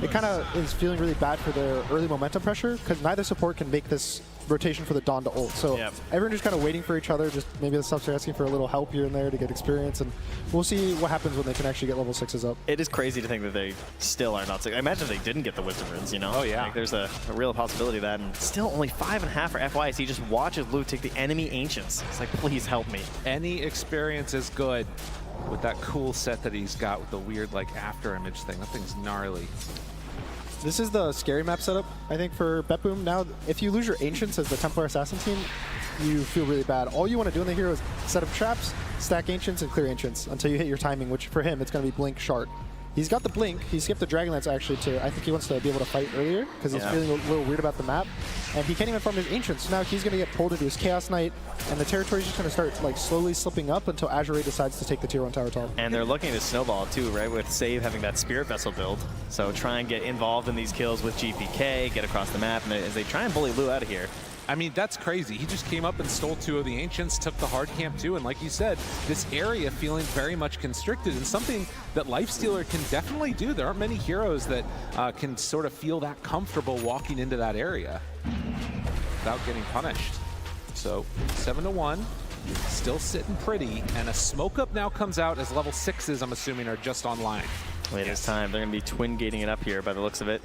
it kind of is feeling really bad for their early momentum pressure, because neither support can make this rotation for the Dawn to ult. So everyone just kind of waiting for each other. Just maybe the subs are asking for a little help here and there to get experience, and we'll see what happens when they can actually get level 6s up. It is crazy to think that they still are not. I imagine they didn't get the Wisdom Runes, you know? Oh, yeah. Like, there's a real possibility of that. And still only 5.5 for FY, so he just watches Lou take the enemy Ancients. It's like, please help me. Any experience is good with that cool set that he's got with the weird like after image thing. That thing's gnarly. This is the scary map setup, I think, for BETBOOM. Now, if you lose your Ancients as the Templar Assassin team, you feel really bad. All you want to do in the hero is set up traps, stack Ancients, and clear Ancients until you hit your timing, which for him, it's going to be Blink Shard. He's got the Blink. He skipped the Dragonlance, actually, to, I think he wants to be able to fight earlier, because he's feeling a little weird about the map. And he can't even farm his Ancients. So now he's going to get pulled into his Chaos Knight, and the territory's just going to start like slowly slipping up until AZURE decides to take the tier 1 tower top. And they're looking to snowball too, right? With Save having that Spirit Vessel build. So try and get involved in these kills with GPK, get across the map, and as they try and bully Lou out of here. I mean, that's crazy. He just came up and stole 2 of the Ancients, took the hard camp too, and like you said, this area feeling very much constricted, and something that Lifestealer can definitely do. There aren't many heroes that can sort of feel that comfortable walking into that area without getting punished. So 7-1, still sitting pretty, and a smoke up now comes out as level 6s, I'm assuming, are just online. Wait, it's time. They're going to be twin gating it up here by the looks of it.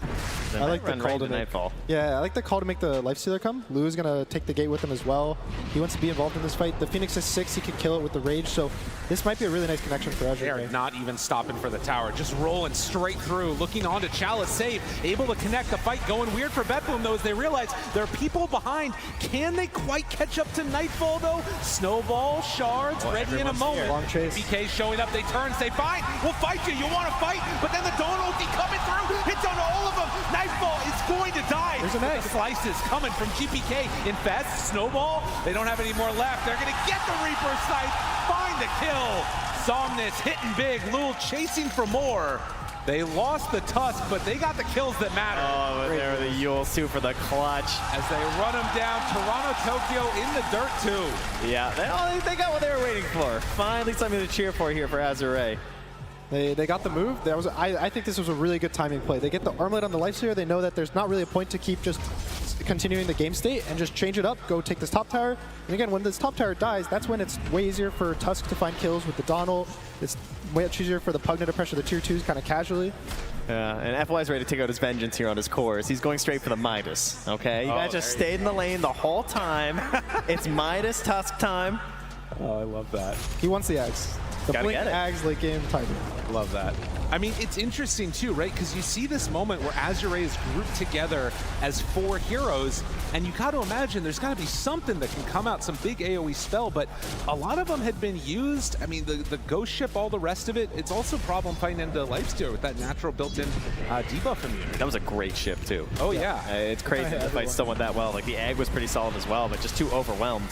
I like the call to Nightfall. Yeah, I like the call to make the Lifestealer come. Lou is going to take the gate with him as well. He wants to be involved in this fight. The Phoenix is 6. He can kill it with the Rage. So this might be a really nice connection for AZURE. They are not even stopping for the tower. Just rolling straight through, looking on to Chalice Save. Able to connect the fight. Going weird for BETBOOM, though, as they realize there are people behind. Can they quite catch up to Nightfall, though? Snowball, Shards, ready in a moment. Long chase. BK showing up. They turn, say, fine, we'll fight you. You want to fight? But then the Dawn ulti coming through. Hits on all of them. Nightfall is going to die. There's an egg. The slices coming from GPK. Infest, Snowball. They don't have any more left. They're going to get the Reaper Sight. Find the kill. Somnus hitting big. Lul chasing for more. They lost the Tusk, but they got the kills that matter. Oh, but there were the Yules too for the clutch. As they run them down, Toronto, Tokyo in the dirt too. Yeah, they got what they were waiting for. Finally something to cheer for here for AZURE. They got the move. That was I think this was a really good timing play. They get the Armlet on the Lifestealer. They know that there's not really a point to keep just continuing the game state and just change it up, go take this top tower. And again, when this top tower dies, that's when it's way easier for Tusk to find kills with the Donald. It's way much easier for the Pugna to pressure the tier 2s kind of casually. Yeah, and FY's ready to take out his vengeance here on his cores. He's going straight for the Midas, okay? You guys just stayed in the lane the whole time. It's Midas Tusk time. Oh, I love that. He wants the Ags. The Blink Ags late game tiger. Love that. I mean, it's interesting too, right? Because you see this moment where AZURE is grouped together as 4 heroes, and you got to imagine there's got to be something that can come out, some big AoE spell, but a lot of them had been used. I mean, the Ghost Ship, all the rest of it, it's also a problem fighting into Lifestealer with that natural built-in debuff immunity. That was a great ship too. Oh yeah. It's crazy to fight someone that well. Like the Ag was pretty solid as well, but just too overwhelmed.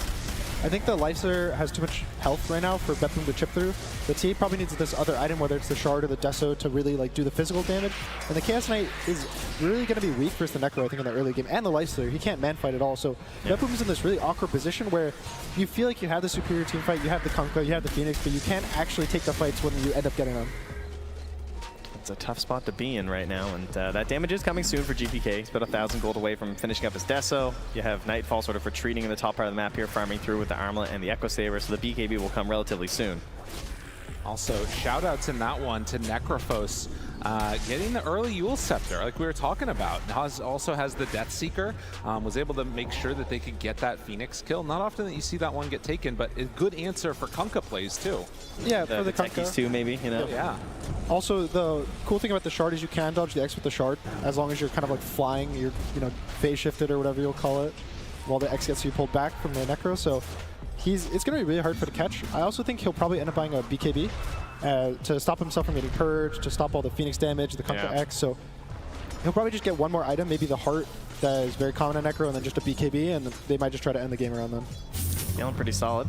I think the Lifesaver has too much health right now for BETBOOM to chip through. The TA probably needs this other item, whether it's the Shard or the Deso, to really like do the physical damage. And the Chaos Knight is really going to be weak versus the Necro, I think, in the early game. And the Lifesaver, he can't man fight at all. So BETBOOM is in this really awkward position where you feel like you have the superior team fight, you have the Kunkka, you have the Phoenix, but you can't actually take the fights when you end up getting them. It's a tough spot to be in right now, and that damage is coming soon for GPK. He's about 1,000 gold away from finishing up his Deso. You have Nightfall sort of retreating in the top part of the map here, farming through with the Armlet and the Echo Saber, so the BKB will come relatively soon. Also, shout-outs in that one to Necrophos. Getting the early Eul Scepter, like we were talking about. Nas also has the Death Seeker, was able to make sure that they could get that Phoenix kill. Not often that you see that one get taken, but a good answer for Kunkka plays too. Yeah, for the Techies Kunkka too, maybe, you know? Yeah. Also, the cool thing about the Shard is you can dodge the X with the Shard, as long as you're kind of like flying, you're, you know, phase shifted or whatever you'll call it, while the X gets you pulled back from the Necro. So it's going to be really hard for the catch. I also think he'll probably end up buying a BKB. To stop himself from getting purged, to stop all the Phoenix damage, the Kunkka X. So he'll probably just get one more item, maybe the Heart that is very common in Necro, and then just a BKB, and they might just try to end the game around then. Feeling pretty solid.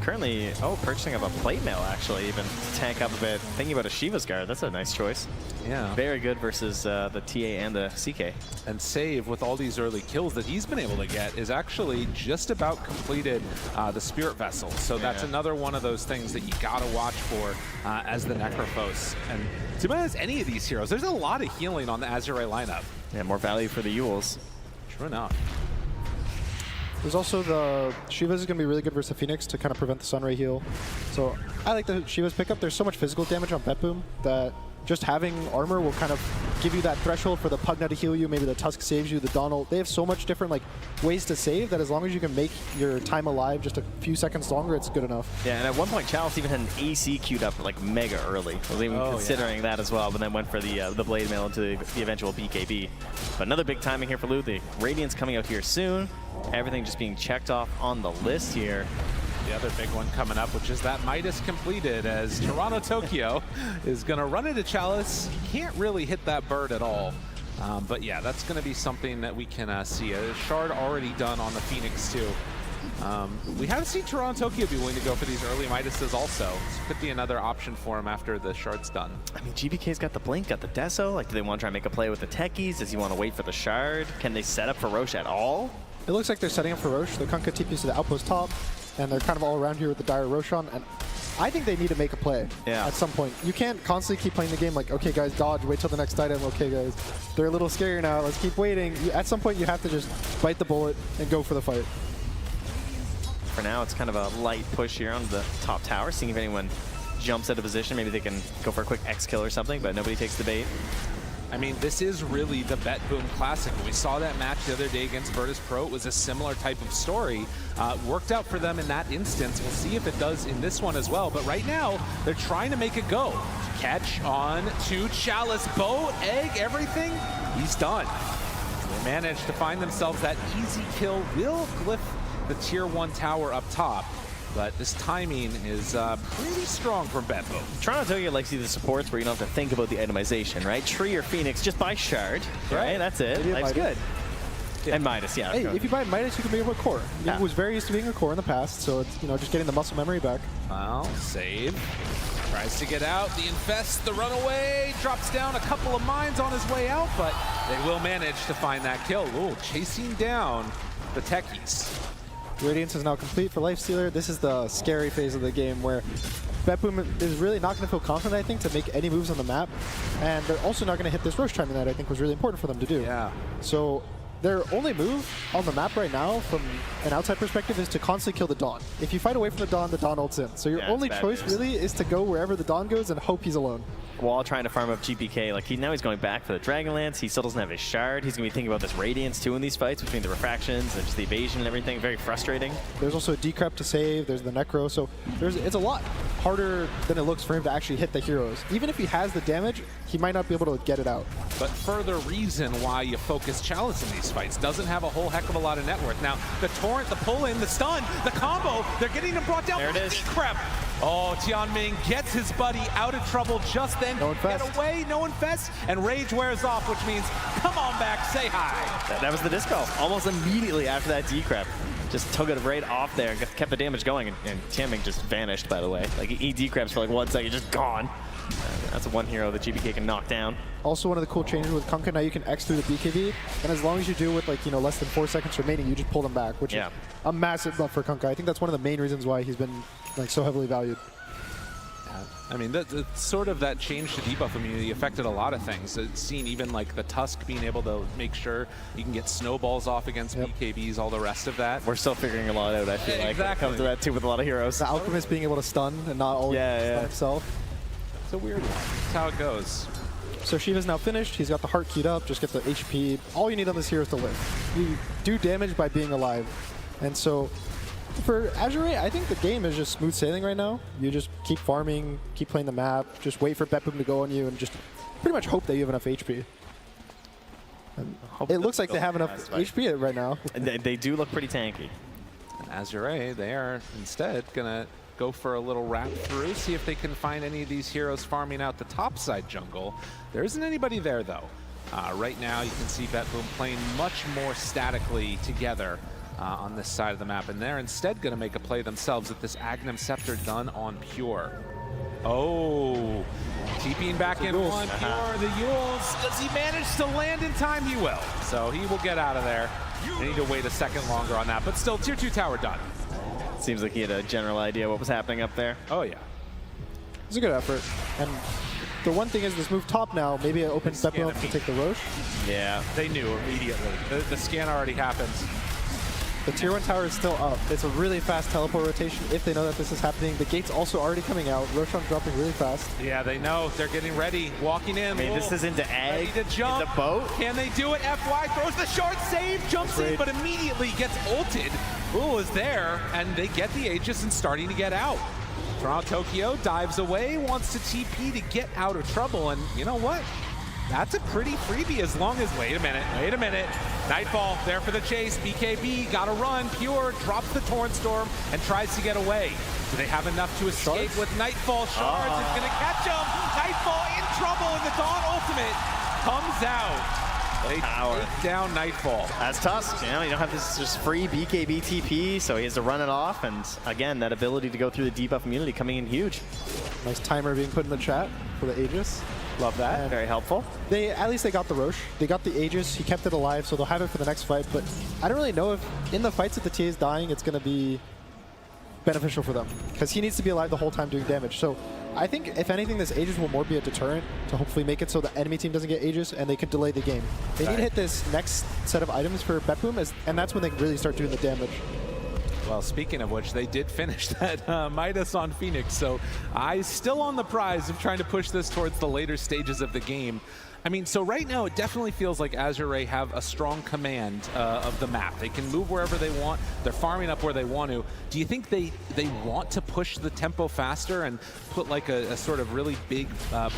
Currently, purchasing of a plate mail actually, even to tank up a bit. Thinking about a Shiva's Guard, that's a nice choice. Yeah. Very good versus the TA and the CK. And Save, with all these early kills that he's been able to get, is actually just about completed the Spirit Vessel. So that's another one of those things that you gotta watch for as the Necrophos. And to be honest, any of these heroes, there's a lot of healing on the AZURE lineup. Yeah, more value for the Euls. True enough. There's also the Shiva's is going to be really good versus the Phoenix to kind of prevent the Sunray heal. So I like the Shiva's pickup. There's so much physical damage on BETBOOM that just having armor will kind of give you that threshold for the Pugna to heal you. Maybe the Tusk saves you, the Donald. They have so much different like ways to save that as long as you can make your time alive just a few seconds longer, it's good enough. Yeah, and at one point, Chalice even had an AC queued up like mega early. I was even considering that as well, but then went for the Blade Mail into the eventual BKB. But another big timing here for Lou. The Radiant's coming out here soon. Everything just being checked off on the list here. The other big one coming up, which is that Midas completed, as Toronto Tokyo is going to run into Chalice. Can't really hit that bird at all. But yeah, that's going to be something that we can see. A Shard already done on the Phoenix too. We haven't seen Toronto Tokyo be willing to go for these early Midases also. This could be another option for him after the Shard's done. I mean, GPK's got the Blink, got the Deso. Like, do they want to try and make a play with the Techies? Does he want to wait for the Shard? Can they set up for Roche at all? It looks like they're setting up for Roche. The Kunkka TPs to the outpost top, and they're kind of all around here with the Dire Roshan. And I think they need to make a play at some point. You can't constantly keep playing the game like, okay, guys, dodge, wait till the next item. Okay, guys, they're a little scary now. Let's keep waiting. At some point, you have to just bite the bullet and go for the fight. For now, it's kind of a light push here on the top tower, seeing if anyone jumps out of position. Maybe they can go for a quick X kill or something, but nobody takes the bait. I mean, this is really the BETBOOM Classic. We saw that match the other day against Virtus Pro. It was a similar type of story. Worked out for them in that instance. We'll see if it does in this one as well. But right now, they're trying to make it go. Catch on to Chalice. Bow, egg, everything. He's done. They managed to find themselves that easy kill. Will glyph the tier 1 tower up top. But this timing is pretty strong from BETBOOM. Toronto Tokyo likes the supports where you don't have to think about the itemization, right? Tree or Phoenix, just buy Shard, right? That's it. Life's good. Yeah. And Midas, yeah. Hey, if you buy Midas, you can make it with core. It was very used to being a core in the past, so it's, you know, just getting the muscle memory back. Well, Save. Tries to get out. The Infest, the runaway, drops down a couple of mines on his way out, but they will manage to find that kill. Ooh, chasing down the Techies. Radiance is now complete for Lifestealer. This is the scary phase of the game where BETBOOM is really not going to feel confident, I think, to make any moves on the map. And they're also not going to hit this Roche timing that I think was really important for them to do. Yeah. So their only move on the map right now, from an outside perspective, is to constantly kill the Dawn. If you fight away from the Dawn ults in. So your only choice really is to go wherever the Dawn goes and hope he's alone. While trying to farm up GPK, like now he's going back for the Dragonlance. He still doesn't have his Shard. He's going to be thinking about this Radiance too in these fights between the refractions and just the evasion and everything. Very frustrating. There's also a Decrep to save. There's the Necro. So it's a lot harder than it looks for him to actually hit the heroes. Even if he has the damage, he might not be able to get it out. But further reason why you focus Chalice in these fights. Doesn't have a whole heck of a lot of network. Now, the Torrent, the pull-in, the stun, the combo, they're getting him brought down. There it is. Decrep. Oh, Tianming gets his buddy out of trouble just then. No infest. Get away, no infest, and Rage wears off, which means come on back, say hi. That was the disco. Almost immediately after that Decrep. just took it right off there and kept the damage going, and Tianming just vanished, by the way. Like, he decrabs for like 1 second, just gone. That's one hero that GBK can knock down. Also, one of the cool changes with Kunkka, now you can X through the BKB, and as long as you do with like, less than 4 seconds remaining, you just pull them back, which is a massive buff for Kunkka. I think that's one of the main reasons why he's been like so heavily valued. I mean, sort of that change to debuff immunity affected a lot of things. It's seen even like the Tusk being able to make sure you can get snowballs off against BKBs, all the rest of that. We're still figuring a lot out, I feel like, when it comes to that too with a lot of heroes. The Alchemist being able to stun and not always stun himself. It's a weird one. That's how it goes. So Shiva's now finished. He's got the heart queued up. Just get the HP. All you need on this hero is to live. You do damage by being alive. And so for AZURE, I think the game is just smooth sailing right now. You just keep farming, keep playing the map, just wait for BETBOOM to go on you, and just pretty much hope that you have enough HP. And it looks like they have enough HP right now. They do look pretty tanky. And AZURE, they are instead going to go for a little wrap through, see if they can find any of these heroes farming out the topside jungle. There isn't anybody there, though. Right now, you can see BETBOOM playing much more statically together on this side of the map, and they're instead going to make a play themselves with this Agnum Scepter done on Pure. Oh, TPing back in on Pure, the Yules. Does he manage to land in time? He will. So he will get out of there. They need to wait a second longer on that, but still, Tier 2 tower done. Seems like he had a general idea what was happening up there. Oh, yeah. It's a good effort. And the one thing is this move top now, maybe it opens BETBOOM up to take the Roche. Yeah, they knew immediately. The scan already happened. The Tier 1 tower is still up. It's a really fast teleport rotation if they know that this is happening. The gate's also already coming out. Roshan's dropping really fast. Yeah, they know. They're getting ready. Walking in. I mean, this is into Ag. Ready to jump. In the boat. Can they do it? FY throws the short save, jumps in, but immediately gets ulted. Rule is there, and they get the Aegis and starting to get out. Toronto Tokyo dives away, wants to TP to get out of trouble, and you know what? That's a pretty freebie as long as, wait a minute. Nightfall there for the chase. BKB gotta run. Pure drops the Torrent Storm and tries to get away. Do they have enough to escape with Nightfall? Shards is gonna catch him. Nightfall in trouble, and the Dawn Ultimate comes out. They take down Nightfall. That's Tusk. You don't have this just free BKB TP, so he has to run it off. And again, that ability to go through the debuff immunity coming in huge. Nice timer being put in the chat for the Aegis. Love that. And very helpful. At least they got the Roche. They got the Aegis. He kept it alive, so they'll have it for the next fight. But I don't really know if in the fights that the TA is dying, it's going to be beneficial for them, because he needs to be alive the whole time doing damage. So I think, if anything, this Aegis will more be a deterrent to hopefully make it so the enemy team doesn't get Aegis and they can delay the game. They need to hit this next set of items for BETBOOM, and that's when they really start doing the damage. Well, speaking of which, they did finish that Midas on Phoenix, so Eyes still on the prize of trying to push this towards the later stages of the game. I mean, so right now it definitely feels like AZURE have a strong command of the map. They can move wherever they want. They're farming up where they want to. Do you think they want to push the tempo faster and put like a sort of really big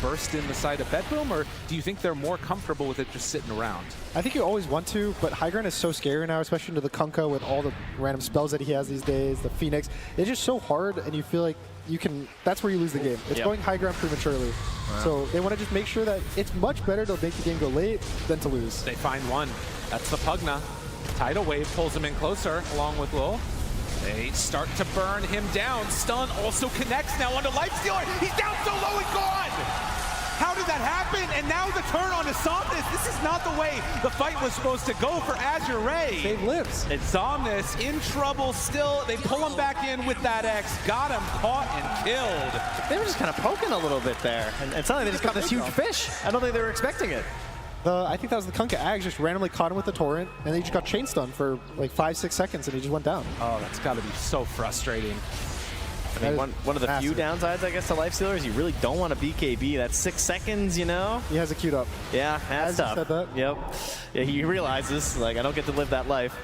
burst in the side of BETBOOM, or do you think they're more comfortable with it just sitting around? I think you always want to, but high ground is so scary now, especially into the Kunkka with all the random spells that he has these days, the Phoenix. It's just so hard, and you feel like that's where you lose the game. It's going high ground prematurely. Wow. So they want to just make sure that it's much better to make the game go late than to lose. They find one. That's the Pugna. Tidal Wave pulls him in closer along with Lul. They start to burn him down. Stun also connects now onto Lifestealer. He's down so low and gone! How did that happen? And now the turn on Somnus. This is not the way the fight was supposed to go for AZURE. Save lives. It's Somnus in trouble still. They pull him back in with that X. Got him caught and killed. They were just kind of poking a little bit there. And suddenly they just got this huge fish. I don't think they were expecting it. I think that was the Kunkka Ags just randomly caught him with the Torrent, and they just got chain stunned for like 5-6 seconds, and he just went down. Oh, that's got to be so frustrating. I mean, one of the few downsides, I guess, to Lifestealer is you really don't want a BKB. That's 6 seconds, you know? He has it queued up. Yeah, that's tough. Said that. Yep. Yeah, he realizes, like, I don't get to live that life.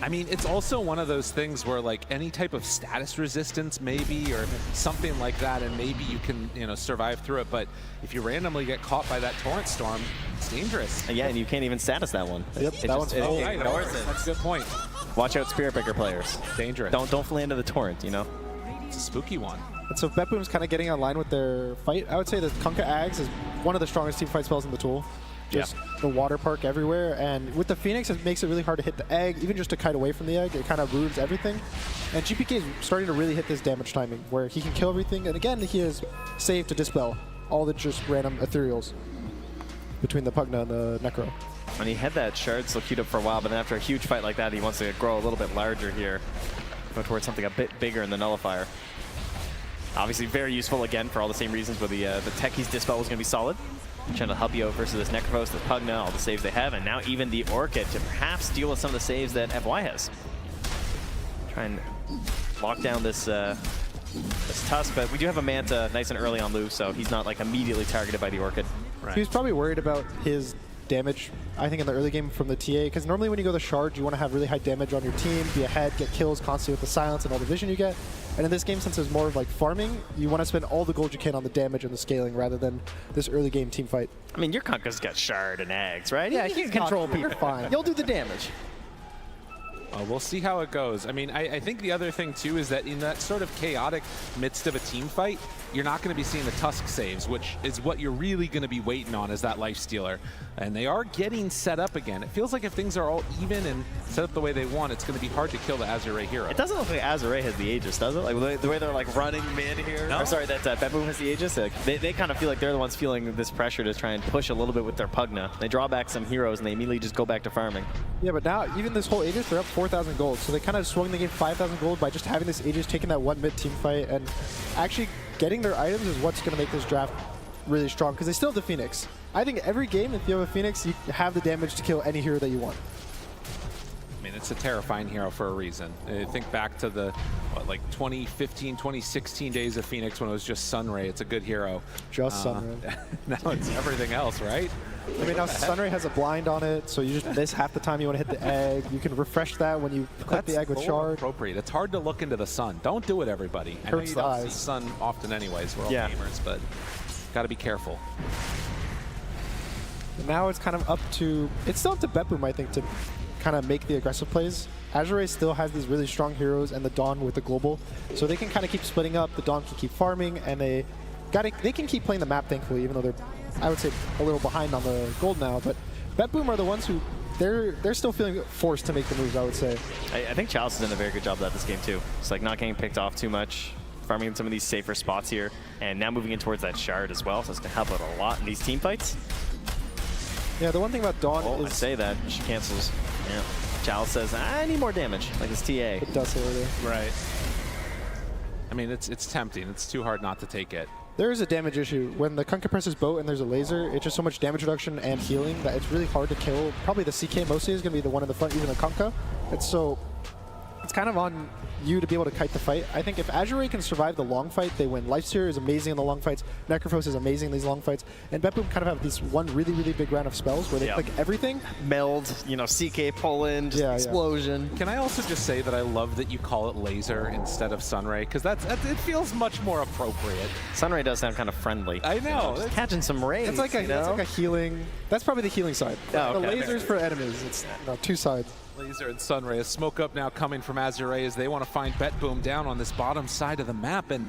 I mean, it's also one of those things where, like, any type of status resistance, maybe, or something like that, and maybe you can, survive through it. But if you randomly get caught by that Torrent Storm, it's dangerous. Yeah, and you can't even status that one. Yep, that one's full. That's a good point. Watch out, Spirit Breaker players. Dangerous. Don't fly into the Torrent, you know? It's a spooky one. And so BETBOOM's kind of getting online with their fight. I would say that Kunkka Ags is one of the strongest team fight spells in the tool. just the water park everywhere. And with the Phoenix, it makes it really hard to hit the egg, even just to kite away from the egg. It kind of ruins everything. And GPK is starting to really hit this damage timing, where he can kill everything. And again, he is safe to dispel all the just random ethereals between the Pugna and the Necro. And he had that shard still queued up for a while, but then after a huge fight like that, he wants to grow a little bit larger here. Go towards something a bit bigger in the Nullifier. Obviously very useful again for all the same reasons where the Techies Dispel was going to be solid. Trying to help you out versus this Necrophos, this Pugna, all the saves they have, and now even the Orchid to perhaps deal with some of the saves that FY has. Try and lock down this Tusk, but we do have a Manta nice and early on loose, so he's not like immediately targeted by the Orchid. Right. He was probably worried about his damage, I think, in the early game from the TA, because normally when you go the Shard, you want to have really high damage on your team, be ahead, get kills constantly with the silence and all the vision you get. And in this game, since it's more of like farming, you want to spend all the gold you can on the damage and the scaling rather than this early game team fight. I mean, your Kunkka's got Shard and eggs, right? Yeah, he can control people. You're fine. You'll do the damage. We'll see how it goes. I mean, I think the other thing, too, is that in that sort of chaotic midst of a team fight, you're not going to be seeing the Tusk saves, which is what you're really going to be waiting on as that lifestealer. And they are getting set up again. It feels like if things are all even and set up the way they want, it's going to be hard to kill the AZURE hero. It doesn't look like AZURE has the Aegis, does it? Like the way they're like running mid here. No. Or sorry, that BETBOOM has the Aegis. Like, they kind of feel like they're the ones feeling this pressure to try and push a little bit with their Pugna. They draw back some heroes and they immediately just go back to farming. Yeah, but now even this whole Aegis, they're up 4,000 gold. So they kind of swung the game 5,000 gold by just having this Aegis, taking that one mid team fight, and actually getting their items is what's going to make this draft really strong, because they still have the Phoenix. I think every game, if you have a Phoenix, you have the damage to kill any hero that you want. I mean, it's a terrifying hero for a reason. Think back to the, what, like 2015, 2016 days of Phoenix when it was just Sunray. It's a good hero. Just Sunray. Now it's everything else, right? I mean, now Sunray has a blind on it, so you just miss half the time you want to hit the egg. You can refresh that when you click the egg with Shard. Appropriate. It's hard to look into the sun. Don't do it, everybody. I know you don't see sun often anyways. We're all gamers, but got to be careful. And now it's kind of up to, it's still up to BETBOOM, I think, to kind of make the aggressive plays. AZURE still has these really strong heroes and the Dawn with the global, so they can kind of keep splitting up. The Dawn can keep farming, and they can keep playing the map, thankfully, even though they're, I would say, a little behind on the gold now. But BETBOOM are the ones who, they're still feeling forced to make the moves, I would say. I think Chalice has done a very good job of that this game, too. It's like not getting picked off too much, farming in some of these safer spots here, and now moving in towards that Shard as well, so it's going to help out a lot in these team fights. Yeah, the one thing about Dawn is... I say that. She cancels. Yeah. Chalice says, I need more damage, like his TA. It does say there. Right. I mean, it's tempting. It's too hard not to take it. There is a damage issue. When the Kunkka presses boat and there's a laser, it's just so much damage reduction and healing that it's really hard to kill. Probably the CK mostly is going to be the one in the front, even the Kunkka. It's kind of on you to be able to kite the fight. I think if AZURE can survive the long fight, they win. Lifestealer is amazing in the long fights. Necrophos is amazing in these long fights. And BETBOOM kind of have this one really, really big round of spells where they click everything. Meld, you know, CK pull-in, explosion. Can I also just say that I love that you call it laser instead of Sunray, because it feels much more appropriate. Sunray does sound kind of friendly. I know. Just catching some rays. It's like a healing. That's probably the healing side. Oh, the lasers for enemies. It's two sides. Laser and Sunray. A smoke up now coming from AZURE as they want to find BETBOOM down on this bottom side of the map. And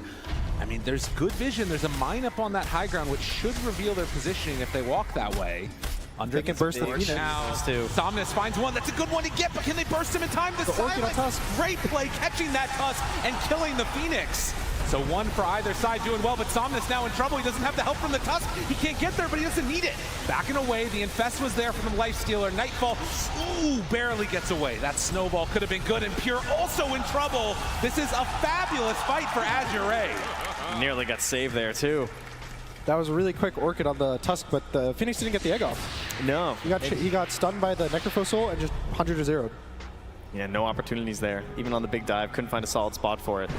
I mean, there's good vision. There's a mine up on that high ground, which should reveal their positioning if they walk that way. They can burst the Phoenix. Now, Somnus finds one. That's a good one to get, but can they burst him in time to silence? Great play, catching that Tusk and killing the Phoenix. So one for either side doing well, but Somnus now in trouble. He doesn't have the help from the Tusk. He can't get there, but he doesn't need it. Backing away, the Infest was there from the Lifestealer. Nightfall, barely gets away. That snowball could have been good, and Pure also in trouble. This is a fabulous fight for AZURE. Nearly got saved there, too. That was a really quick Orchid on the Tusk, but the Phoenix didn't get the egg off. No. He got stunned by the Necrophos Soul and just 100 to 0. Yeah, no opportunities there. Even on the big dive, couldn't find a solid spot for it.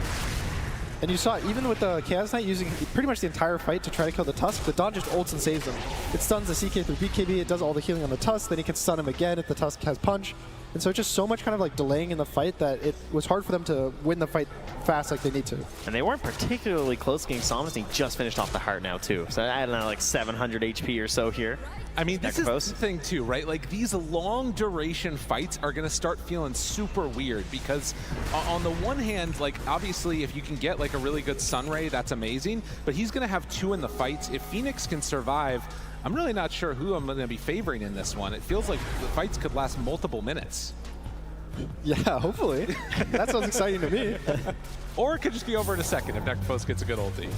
And you saw, even with the Chaos Knight using pretty much the entire fight to try to kill the Tusk, the Dawn just ults and saves him. It stuns the CK through BKB, it does all the healing on the Tusk, then he can stun him again if the Tusk has punch. And so it's just so much kind of like delaying in the fight that it was hard for them to win the fight fast like they need to. And they weren't particularly close against Somnus. He just finished off the heart now, too. So I don't know, like 700 HP or so here. I mean, this is the thing, too, right? Like, these long-duration fights are going to start feeling super weird because on the one hand, like, obviously, if you can get, like, a really good Sunray, that's amazing. But he's going to have two in the fights. If Phoenix can survive, I'm really not sure who I'm going to be favoring in this one. It feels like the fights could last multiple minutes. Yeah, hopefully. That sounds exciting to me. Or it could just be over in a second if Necrophos gets a good ulti.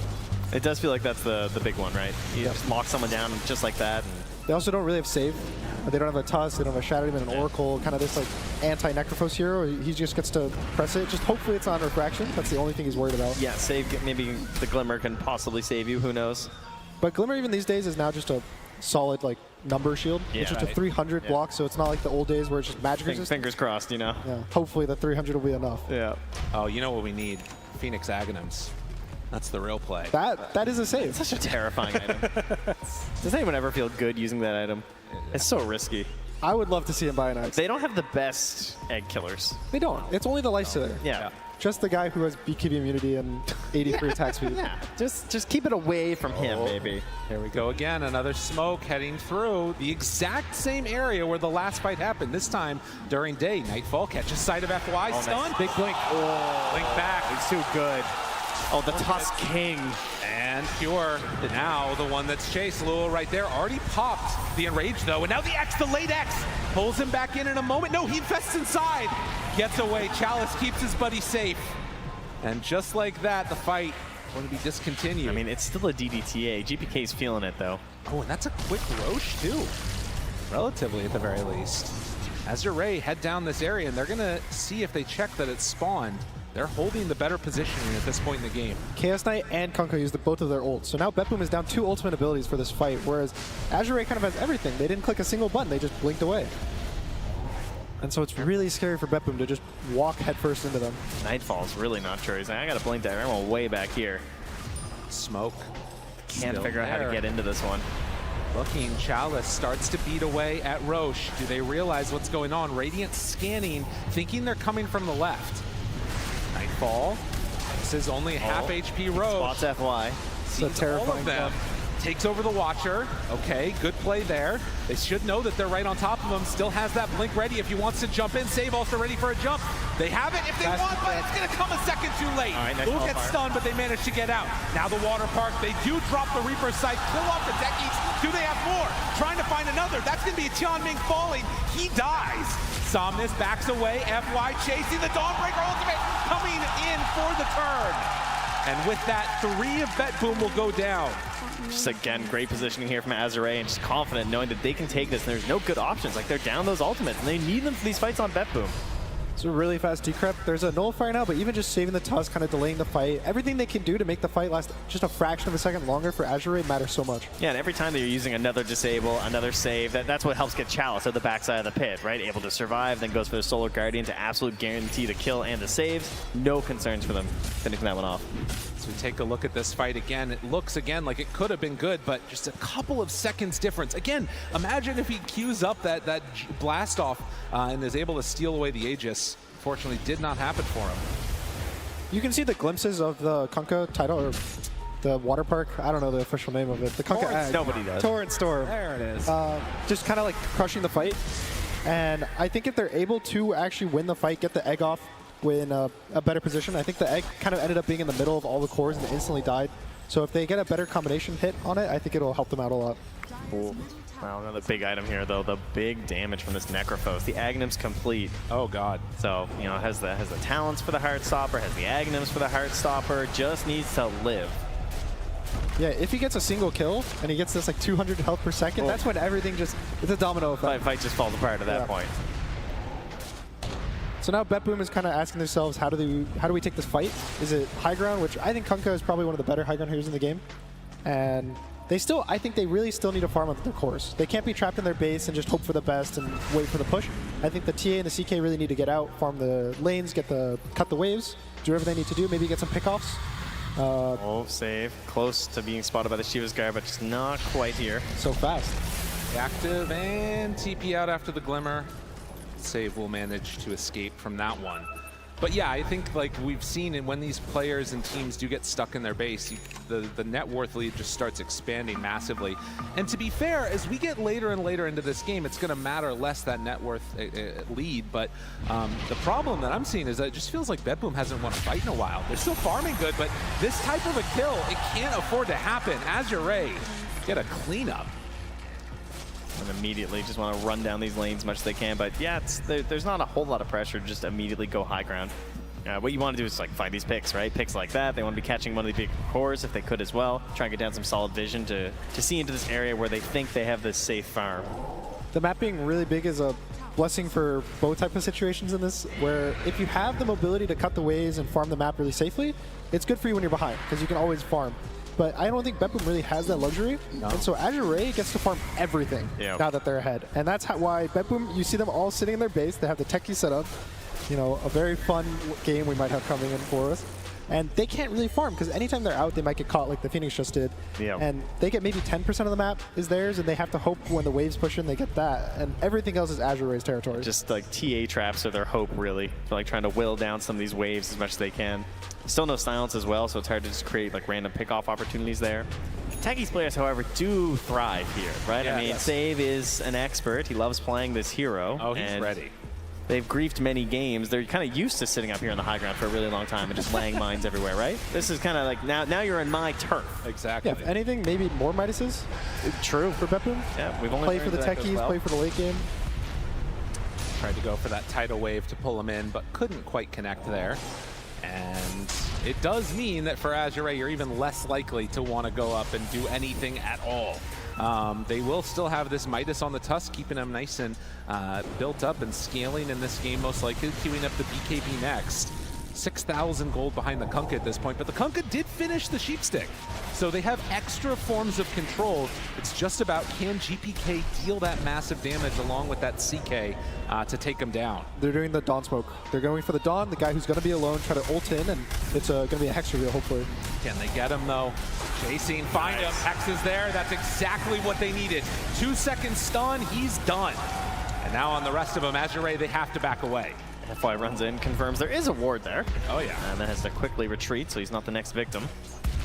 It does feel like that's the big one, right? You just lock someone down just like that. And they also don't really have save. They don't have a Tusk, they don't have a Shadow Demon, an Oracle, kind of this like anti-Necrophos hero. He just gets to press it. Just hopefully it's on refraction. That's the only thing he's worried about. Yeah, save. Maybe the Glimmer can possibly save you. Who knows? But Glimmer even these days is now just a solid like number shield. Yeah, it's just a 300 block, so it's not like the old days where it's just magic resistance. Fingers crossed, you know. Yeah. Hopefully the 300 will be enough. Yeah. Oh, you know what we need? Phoenix Aghanims. That's the real play. That is a save. It's such a terrifying item. Does anyone ever feel good using that item? It's so risky. I would love to see him buy an Axe. They don't have the best egg killers. They don't. It's only the Lifestealer. Yeah. Just the guy who has BKB immunity and 83 attack speed. Yeah. Just keep it away from him, maybe. Here we go again. Another smoke heading through the exact same area where the last fight happened. This time during day. Nightfall catches sight of FY. Stun. Big blink. Oh, blink back. It's too good. Oh, the Tusk King. And Pure, now the one that's chased. Lul right there, already popped the Enrage though. And now the X, the late X, pulls him back in a moment. No, he infests inside. Gets away, Chalice keeps his buddy safe. And just like that, the fight going to be discontinued. I mean, it's still a DDTA. GPK's feeling it though. Oh, and that's a quick Roche too. Relatively at the very least. AZURE head down this area and they're gonna see if they check that it's spawned. They're holding the better positioning at this point in the game. Chaos Knight and Kunkka used both of their ults. So now BETBOOM is down 2 ultimate abilities for this fight, whereas AZURE kind of has everything. They didn't click a single button, they just blinked away. And so it's really scary for BETBOOM to just walk headfirst into them. Nightfall's really not sure. He's like, I got a blink dagger. I'm way back here. Smoke. Can't figure out how to get into this one. Looking, Chalice starts to beat away at Roche. Do they realize what's going on? Radiant scanning, thinking they're coming from the left. Nightfall. This is only half HP Roche. Spots FY. Sees all of them. Takes over the Watcher. Okay, good play there. They should know that they're right on top of him. Still has that blink ready if he wants to jump in. Save also ready for a jump. They have it if they want, but it's going to come a second too late. Lul gets stunned, but they manage to get out. Now the Water Park, they do drop the Reaper Sight, kill off the techies. Do they have more? Trying to find another. That's going to be Tianming falling. He dies. Somnus backs away. FY chasing the Dawnbreaker ultimate, coming in for the turn. And with that, 3 of BETBOOM will go down. Just again, great positioning here from AZURE and just confident knowing that they can take this. And there's no good options. Like they're down those ultimates and they need them for these fights on BETBOOM. It's a really fast decrep. There's a nullifier now, but even just saving the Tusk, kind of delaying the fight, everything they can do to make the fight last just a fraction of a second longer for AZURE matters so much. Yeah, and every time that you're using another disable, another save, that's what helps get Chalice at the backside of the pit, right? Able to survive, then goes for the Solar Guardian to absolute guarantee the kill and the saves. No concerns for them finishing that one off. So we take a look at this fight again. It looks again like it could have been good, but just a couple of seconds difference. Again, imagine if he queues up that blast off and is able to steal away the Aegis. Unfortunately, did not happen for him. You can see the glimpses of the Kunkka title, or the water park. I don't know the official name of it. The Kunkka. Nobody does. Torrent Storm. There it is. Just kind of like crushing the fight. And I think if they're able to actually win the fight, get the egg off, win a better position. I think the egg kind of ended up being in the middle of all the cores and instantly died. So if they get a better combination hit on it, I think it'll help them out a lot. Cool. Wow, another big item here though, the big damage from this Necrophos. The Aghanim's complete. Oh god. So, you know, has the talents for the Heartstopper, has the Aghanims for the Heartstopper, just needs to live. Yeah, if he gets a single kill and he gets this like 200 health per second, that's when everything just, it's a domino effect. Fight just falls apart at that point. So now BETBOOM is kind of asking themselves, how do we take this fight? Is it high ground, which I think Kunkka is probably one of the better high ground heroes in the game. And they still, I think they really still need to farm up their cores. They can't be trapped in their base and just hope for the best and wait for the push. I think the TA and the CK really need to get out, farm the lanes, cut the waves, do whatever they need to do, maybe get some pickoffs. Oh, save. Close to being spotted by the Shiva's guy, but just not quite here. So fast. Active and TP out after the Glimmer. Save will manage to escape from that one. But yeah, I think like we've seen, and when these players and teams do get stuck in their base, the net worth lead just starts expanding massively. And to be fair, as we get later and later into this game, it's going to matter less that net worth lead. But the problem that I'm seeing is that it just feels like BETBOOM hasn't won a fight in a while. They're still farming good, but this type of a kill, it can't afford to happen. AZURE get a cleanup. and immediately just want to run down these lanes as much as they can. But yeah, there's not a whole lot of pressure to just immediately go high ground. What you want to do is like find these picks, right? Picks like that. They want to be catching one of the big cores if they could as well. Try and get down some solid vision to see into this area where they think they have this safe farm. The map being really big is a blessing for both types of situations in this, where if you have the mobility to cut the waves and farm the map really safely, it's good for you when you're behind, because you can always farm. But I don't think BETBOOM really has that luxury, and so AZURE gets to farm everything now that they're ahead. And that's why BETBOOM, you see them all sitting in their base, they have the techie set up, you know, a very fun game we might have coming in for us. And they can't really farm, because anytime they're out, they might get caught like the Phoenix just did. And they get maybe 10% of the map is theirs, and they have to hope when the waves push in, they get that. And everything else is AZURE's territory. Just like TA traps are their hope, really. They're like trying to will down some of these waves as much as they can. Still no silence as well, so it's hard to just create like random pick-off opportunities there. Techies players, however, do thrive here, right? I mean, Save is an expert. He loves playing this hero. Oh, he's ready. They've griefed many games. They're kind of used to sitting up here on the high ground for a really long time and just laying mines everywhere, right? This is kind of like, now you're in my turf. Exactly. Yeah, if anything, maybe more Midases. True. For BETBOOM. Yeah, we've only play for the techies, play for the late game. Tried to go for that tidal wave to pull him in, but couldn't quite connect there. And it does mean that for AZURE, you're even less likely to want to go up and do anything at all. They will still have this Midas on the tusk, keeping them nice and built up and scaling in this game, most likely queuing up the BKB next. 6,000 gold behind the Kunkka at this point, but the Kunkka did finish the Sheepstick. So they have extra forms of control. It's just about, can GPK deal that massive damage along with that CK to take them down? They're doing the Dawn smoke. They're going for the Dawn, the guy who's going to be alone, try to ult in, and it's going to be a Hex reveal, hopefully. Can they get him, though? Chasing, find him. Hex is there. That's exactly what they needed. 2-second stun, he's done. And now on the rest of them, AZURE, they have to back away. FY runs in, confirms there is a ward there. Oh, yeah. And then has to quickly retreat, so he's not the next victim.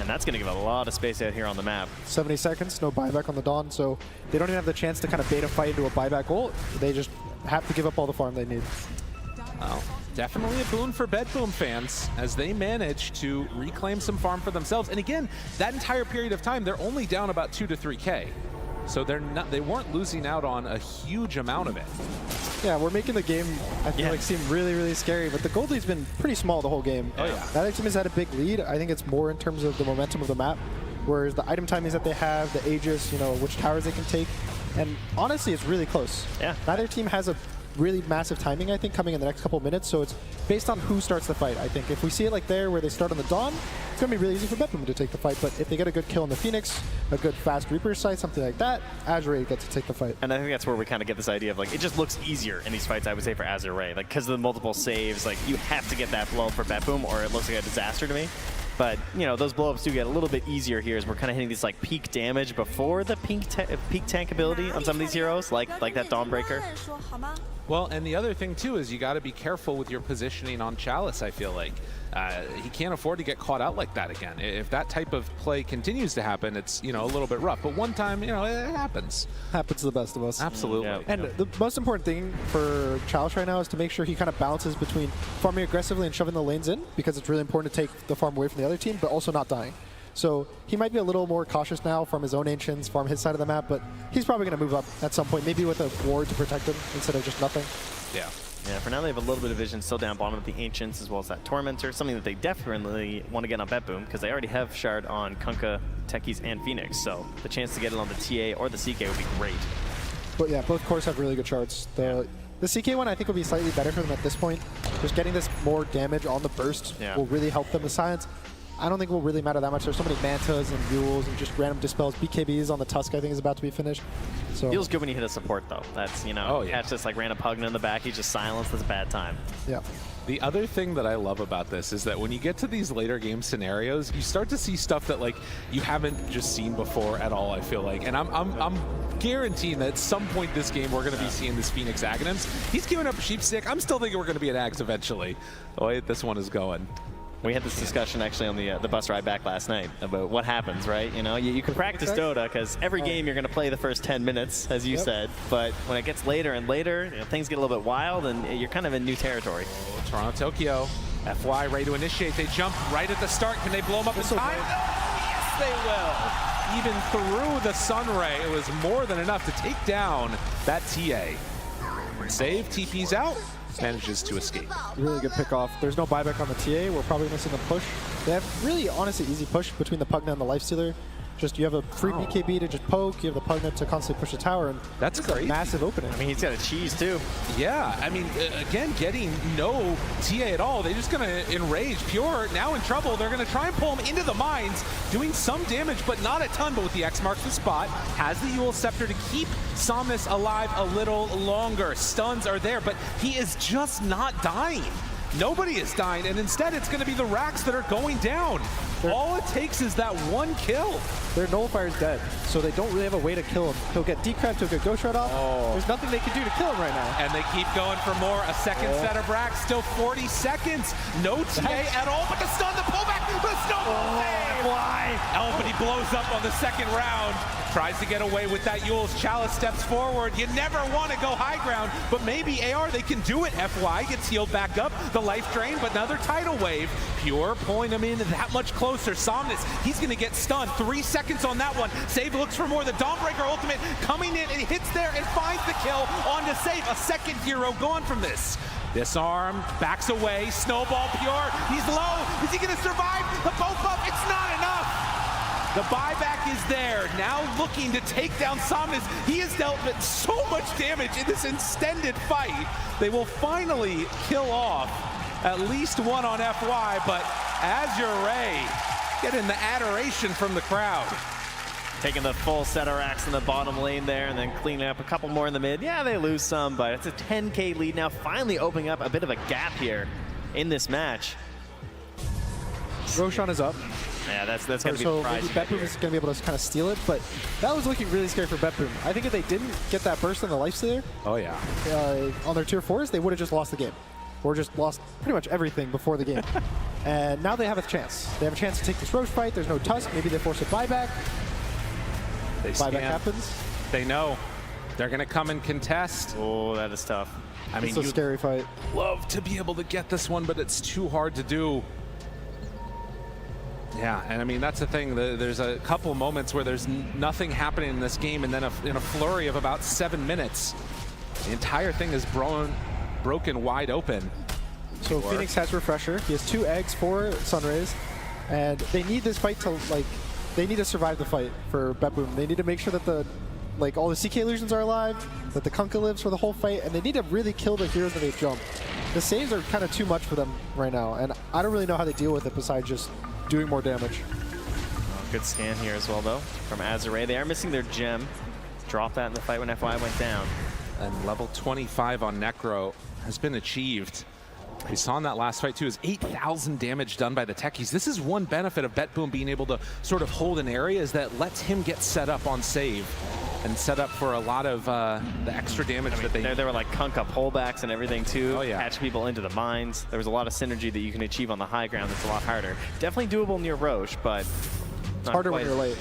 And that's going to give a lot of space out here on the map. 70 seconds, no buyback on the Dawn, so they don't even have the chance to kind of bait a fight into a buyback ult. They just have to give up all the farm they need. Well, definitely a boon for BETBOOM fans as they manage to reclaim some farm for themselves. And again, that entire period of time, they're only down about 2 to 3K. So they weren't losing out on a huge amount of it. Yeah, we're making the game, I feel like, seem really, really scary, but the gold lead's been pretty small the whole game. Oh, yeah. That other team has had a big lead. I think it's more in terms of the momentum of the map, whereas the item timings that they have, the Aegis, you know, which towers they can take, and honestly, it's really close. Yeah. Neither team has a really massive timing, I think, coming in the next couple of minutes, so it's based on who starts the fight, I think. If we see it like there, where they start on the Dawn, it's going to be really easy for BETBOOM to take the fight, but if they get a good kill on the Phoenix, a good fast Reaper site, something like that, AZURE gets to take the fight. And I think that's where we kind of get this idea of, like, it just looks easier in these fights, I would say, for AZURE. Like, because of the multiple saves, like, you have to get that blow up for BETBOOM, or it looks like a disaster to me. But, you know, those blow-ups do get a little bit easier here as we're kind of hitting these, like, peak damage before the peak tank ability on some of these heroes, like that Dawnbreaker. Well, and the other thing, too, is you got to be careful with your positioning on Chalice, I feel like. He can't afford to get caught out like that again. If that type of play continues to happen, it's, you know, a little bit rough. But one time, you know, it happens. Happens to the best of us. Absolutely. Yeah. And the most important thing for Chalice right now is to make sure he kind of balances between farming aggressively and shoving the lanes in, because it's really important to take the farm away from the other team, but also not dying. So he might be a little more cautious now, farm his own Ancients, farm his side of the map, but he's probably going to move up at some point, maybe with a ward to protect him instead of just nothing. Yeah. Yeah, for now they have a little bit of vision still down bottom of the Ancients as well as that Tormentor, something that they definitely want to get on BETBOOM because they already have Shard on Kunkka, Techies, and Phoenix, so the chance to get it on the TA or the CK would be great. But yeah, both cores have really good shards. The CK one I think will be slightly better for them at this point. Just getting this more damage on the burst will really help them. The Silence, I don't think will really matter that much. There's so many Mantas and Mules and just random Dispels. BKBs on the Tusk I think is about to be finished. So Feels good when you hit a support though. That's, you know, catch this like random Pugna in the back, he's just silenced, that's a bad time. Yeah. The other thing that I love about this is that when you get to these later game scenarios, you start to see stuff that like you haven't just seen before at all, I feel like. And I'm guaranteeing that at some point this game we're going to be seeing this Phoenix Aghanims. He's giving up a Sheepstick. I'm still thinking we're going to be at Ags eventually. The way this one is going. We had this discussion actually on the bus ride back last night about what happens, right? You know, you can practice Dota because every game you're going to play the first 10 minutes, as you said. But when it gets later and later, you know, things get a little bit wild and you're kind of in new territory. Oh, Toronto, Tokyo. FY ready to initiate. They jump right at the start. Can they blow them up in time? Yes, they will. even through the Sunray, it was more than enough to take down that TA. Save, TP's out, manages to escape. Really good pick off. There's no buyback on the TA. We're probably missing the push. They have really, honestly, easy push between the Pugna and the Lifestealer. Just you have a free BKB to just poke, you have the Pugna to constantly push the tower, and that's a massive opening. I mean, he's got a cheese too. Yeah, I mean, again, getting no TA at all. They're just going to enrage. Pure now in trouble. They're going to try and pull him into the mines, doing some damage, but not a ton. But with the X marks the spot, has the Yule Scepter to keep Somnus alive a little longer. Stuns are there, but he is just not dying. Nobody is dying, and instead it's going to be the Racks that are going down. All it takes is that one kill. Their Nullifier's dead, so they don't really have a way to kill him. He'll get decrapped, he'll get Ghost Shot off. There's nothing they can do to kill him right now. And they keep going for more. A second set of Racks, still 40 seconds. No TA at all, but the stun, the pullback, the snowball save! Why? Oh, but he blows up on the second round. Tries to get away with that Yule's. Chalice steps forward. You never want to go high ground, but maybe AR, they can do it. FY gets healed back up. The life drain, but another tidal wave. Pure pulling him in that much closer. Somnus, he's going to get stunned. 3 seconds on that one. Save looks for more. The Dawnbreaker ultimate coming in, and he hits there and finds the kill on to Save. A second hero gone from this. Disarm, backs away. Snowball Pure. He's low. Is he going to survive? The both up. It's not enough. The buyback is there, now looking to take down Somnus. He has dealt with so much damage in this extended fight. They will finally kill off at least one on FY, but AZURE getting the adoration from the crowd. Taking the full set of Racks in the bottom lane there and then cleaning up a couple more in the mid. Yeah, they lose some, but it's a 10K lead now, finally opening up a bit of a gap here in this match. Roshan is up. Yeah, that's going to be so the prize. Maybe BETBOOM is going to be able to kind of steal it, but that was looking really scary for BETBOOM. I think if they didn't get that burst on the Lifestealer on their tier 4s, they would have just lost the game. Or just lost pretty much everything before the game. And now they have a chance. They have a chance to take this Roche fight. There's no Tusk. Maybe they force a buyback. Buyback happens. They know. They're going to come and contest. Oh, that is tough. I mean, it's a scary fight. Love to be able to get this one, but it's too hard to do. Yeah, and I mean, that's the thing. There's a couple moments where there's nothing happening in this game, and then in a flurry of about 7 minutes, the entire thing is broken wide open. So Phoenix has Refresher. He has 2 eggs, 4 Sunrays, and they need this fight to, they need to survive the fight for BETBOOM. They need to make sure that all the CK illusions are alive, that the Kunkka lives for the whole fight, and they need to really kill the heroes that they jump. The saves are kind of too much for them right now, and I don't really know how they deal with it besides just doing more damage. Good scan here as well, though, from AZURE. They are missing their gem. Dropped that in the fight when FY went down. And level 25 on Necro has been achieved. We saw in that last fight, too, is 8,000 damage done by the techies. This is one benefit of BETBOOM being able to sort of hold an area, is that lets him get set up on save and set up for a lot of the extra damage that they... There were like Kunkka pullbacks and everything too. Oh, yeah. Catch people into the mines. There was a lot of synergy that you can achieve on the high ground that's a lot harder. Definitely doable near Roche, but it's harder when you're late.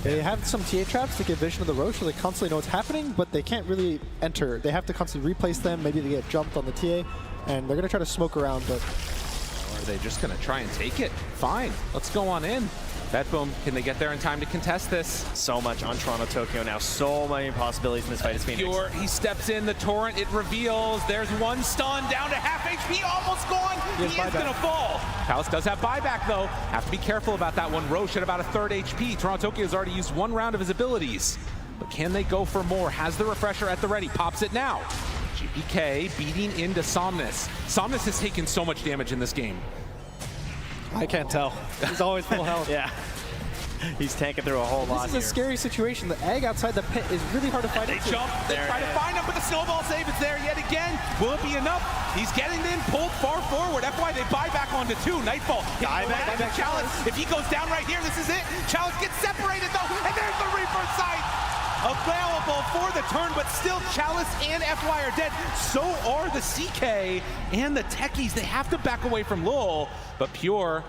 They have some TA traps to get vision of the Roche so they constantly know what's happening, but they can't really enter. They have to constantly replace them. Maybe they get jumped on the TA, and they're going to try to smoke around, but... Or are they just going to try and take it? Fine, let's go on in. BETBOOM, can they get there in time to contest this? So much on Toronto, Tokyo now. So many possibilities in this fight as Phoenix. Pure, he steps in, the Torrent, it reveals. There's one stun, down to half HP, almost gone. He is going to fall. Chalice does have buyback, though. Have to be careful about that one. Roche at about a 3rd HP. Toronto Tokyo has already used 1 round of his abilities. But can they go for more? Has the refresher at the ready. Pops it now. GPK beating into Somnus. Somnus has taken so much damage in this game. I can't tell. He's always full health. Yeah. He's tanking through a whole lot here. This is a scary situation. The egg outside the pit is really hard to find. They jump. They try to find him, but the snowball save is there yet again. Will it be enough? He's getting in, pulled far forward. FY, they buy back onto 2. Nightfall. Buyback. Chalice. If he goes down right here, this is it. Chalice gets separated, though, and there's the Reaper sight. Available for the turn, but still Chalice and FY are dead. So are the CK and the techies. They have to back away from Lul, but Pure,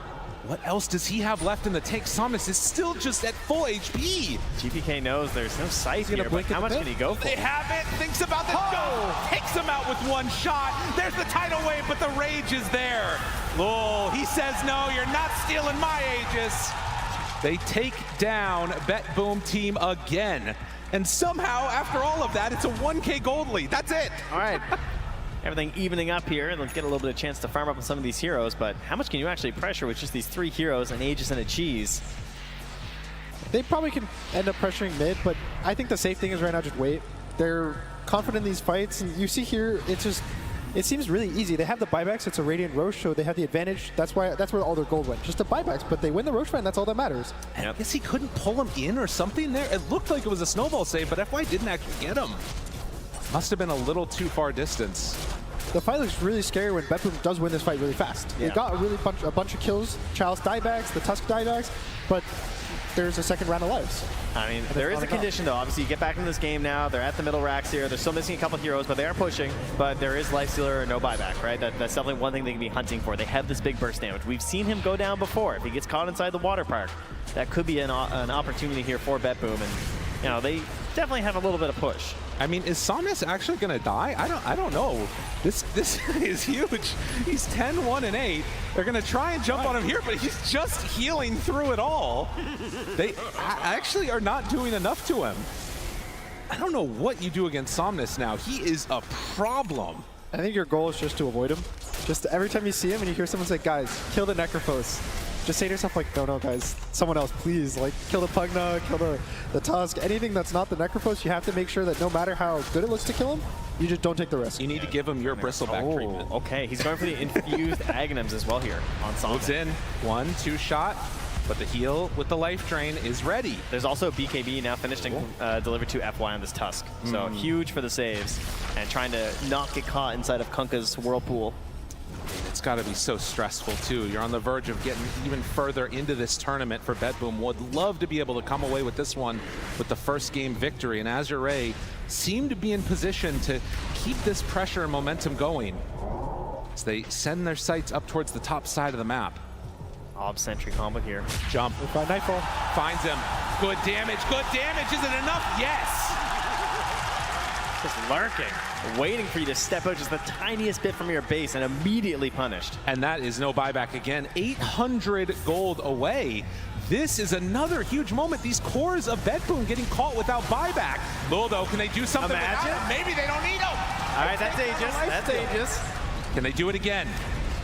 what else does he have left in the tank? Somnus is still just at full HP. GPK knows there's no sight here, but how much can he go for? They have it, thinks about the jump, takes him out with 1 shot. There's the tidal wave, but the rage is there. Lul, he says, no, you're not stealing my Aegis. They take down BETBOOM team again. And somehow, after all of that, it's a 1K gold lead. That's it. All right. Everything evening up here, and they'll get a little bit of chance to farm up on some of these heroes, but how much can you actually pressure with just these 3 heroes, an Aegis and a Cheese? They probably can end up pressuring mid, but I think the safe thing is right now just wait. They're confident in these fights, and you see here, it seems really easy. They have the buybacks, it's a Radiant Roche, so they have the advantage. That's where all their gold went, just the buybacks, but they win the Roche fight, and that's all that matters. I guess he couldn't pull him in or something there. It looked like it was a snowball save, but FY didn't actually get him. Must have been a little too far distance. The fight looks really scary when BETBOOM does win this fight really fast. Yeah. They got a bunch of kills, Chalice diebacks, the Tusk diebacks, but there's a second round of lives. I mean, there is a condition though. Obviously, you get back in this game now. They're at the middle racks here. They're still missing a couple heroes, but they are pushing. But there is Lifestealer or no buyback, right? That's definitely one thing they can be hunting for. They have this big burst damage. We've seen him go down before. If he gets caught inside the water park, that could be an opportunity here for BETBOOM. And you know, they definitely have a little bit of push. I mean, is Somnus actually going to die? I don't know. This is huge. He's 10-1-8. They're going to try and jump on him here, but he's just healing through it all. They actually are not doing enough to him. I don't know what you do against Somnus now. He is a problem. I think your goal is just to avoid him. Just every time you see him and you hear someone say, guys, kill the Necrophos, just say to yourself, like, no, guys, someone else, please. Like, kill the Pugna, kill the Tusk, anything that's not the Necrophos, you have to make sure that no matter how good it looks to kill him, you just don't take the risk. You need to give him your bristleback treatment. Okay, he's going for the infused Aghanims as well here on Somnus. Moves in, 1-2 shot, but the heal with the life drain is ready. There's also BKB now finished and delivered to FY on this Tusk. So huge for the saves and trying to not get caught inside of Kunkka's Whirlpool. It's got to be so stressful too. You're on the verge of getting even further into this tournament for BETBOOM. Would love to be able to come away with this one with the first game victory. And AZURE seem to be in position to keep this pressure and momentum going as they send their sights up towards the top side of the map. Ob Sentry combo here. Jump. Nightfall. Finds him. Good damage. Good damage. Is it enough? Yes. Just lurking, waiting for you to step out just the tiniest bit from your base and immediately punished. And that is no buyback again. 800 gold away. This is another huge moment. These cores of BETBOOM getting caught without buyback. Lildo, can they do something about it? Maybe they don't need him. All right, that's Aegis. That's Aegis. Can they do it again?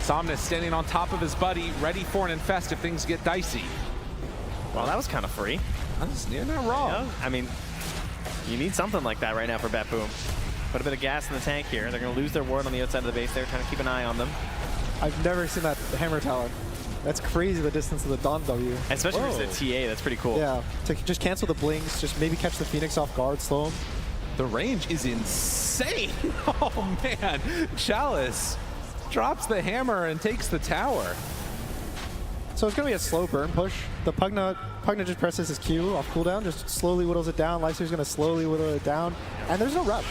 Somnus standing on top of his buddy, ready for an infest if things get dicey. Well, that was kind of free. You're not wrong. Yeah, I mean, you need something like that right now for BETBOOM. Put a bit of gas in the tank here. They're going to lose their ward on the outside of the base. They're trying to keep an eye on them. I've never seen that hammer talent. That's crazy, the distance of the Dawn W. Especially versus the TA, that's pretty cool. Yeah, to just cancel the blinks, just maybe catch the Phoenix off guard, slow him. The range is insane. Oh man, Chalice drops the hammer and takes the tower. So it's going to be a slow burn push. The Pugna just presses his Q off cooldown, just slowly whittles it down. Lifestealer's going to slowly whittle it down. And there's no rush.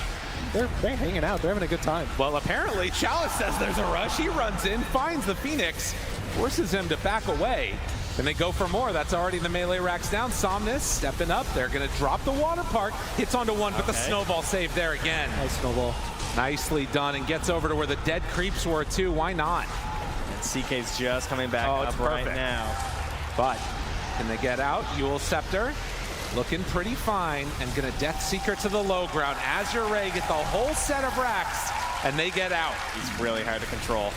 They're hanging out. They're having a good time. Well, apparently Chalice says there's a rush. He runs in, finds the Phoenix, forces him to back away. Then they go for more. That's already the melee racks down. Somnus stepping up. They're going to drop the water park. Hits onto one, but the snowball save there again. Nice snowball. Nicely done, and gets over to where the dead creeps were too. Why not? And CK's just coming back up right now. But can they get out? Yule Scepter looking pretty fine and gonna Death Seeker to the low ground. AZURE get the whole set of racks and they get out. He's really hard to control.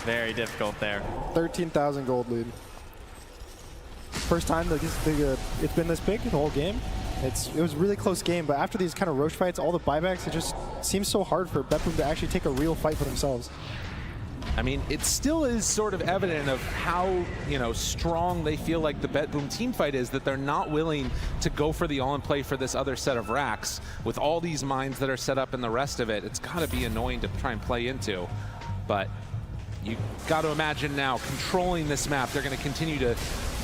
Very difficult there. 13,000 gold lead. First time that it's been this big the whole game. It was a really close game, but after these kind of Roche fights, all the buybacks, it just seems so hard for BETBOOM to actually take a real fight for themselves. I mean, it still is sort of evident of how, strong they feel like the BETBOOM team fight is, that they're not willing to go for the all-in-play for this other set of racks. With all these mines that are set up and the rest of it, it's got to be annoying to try and play into. But you got to imagine now, controlling this map, they're going to continue to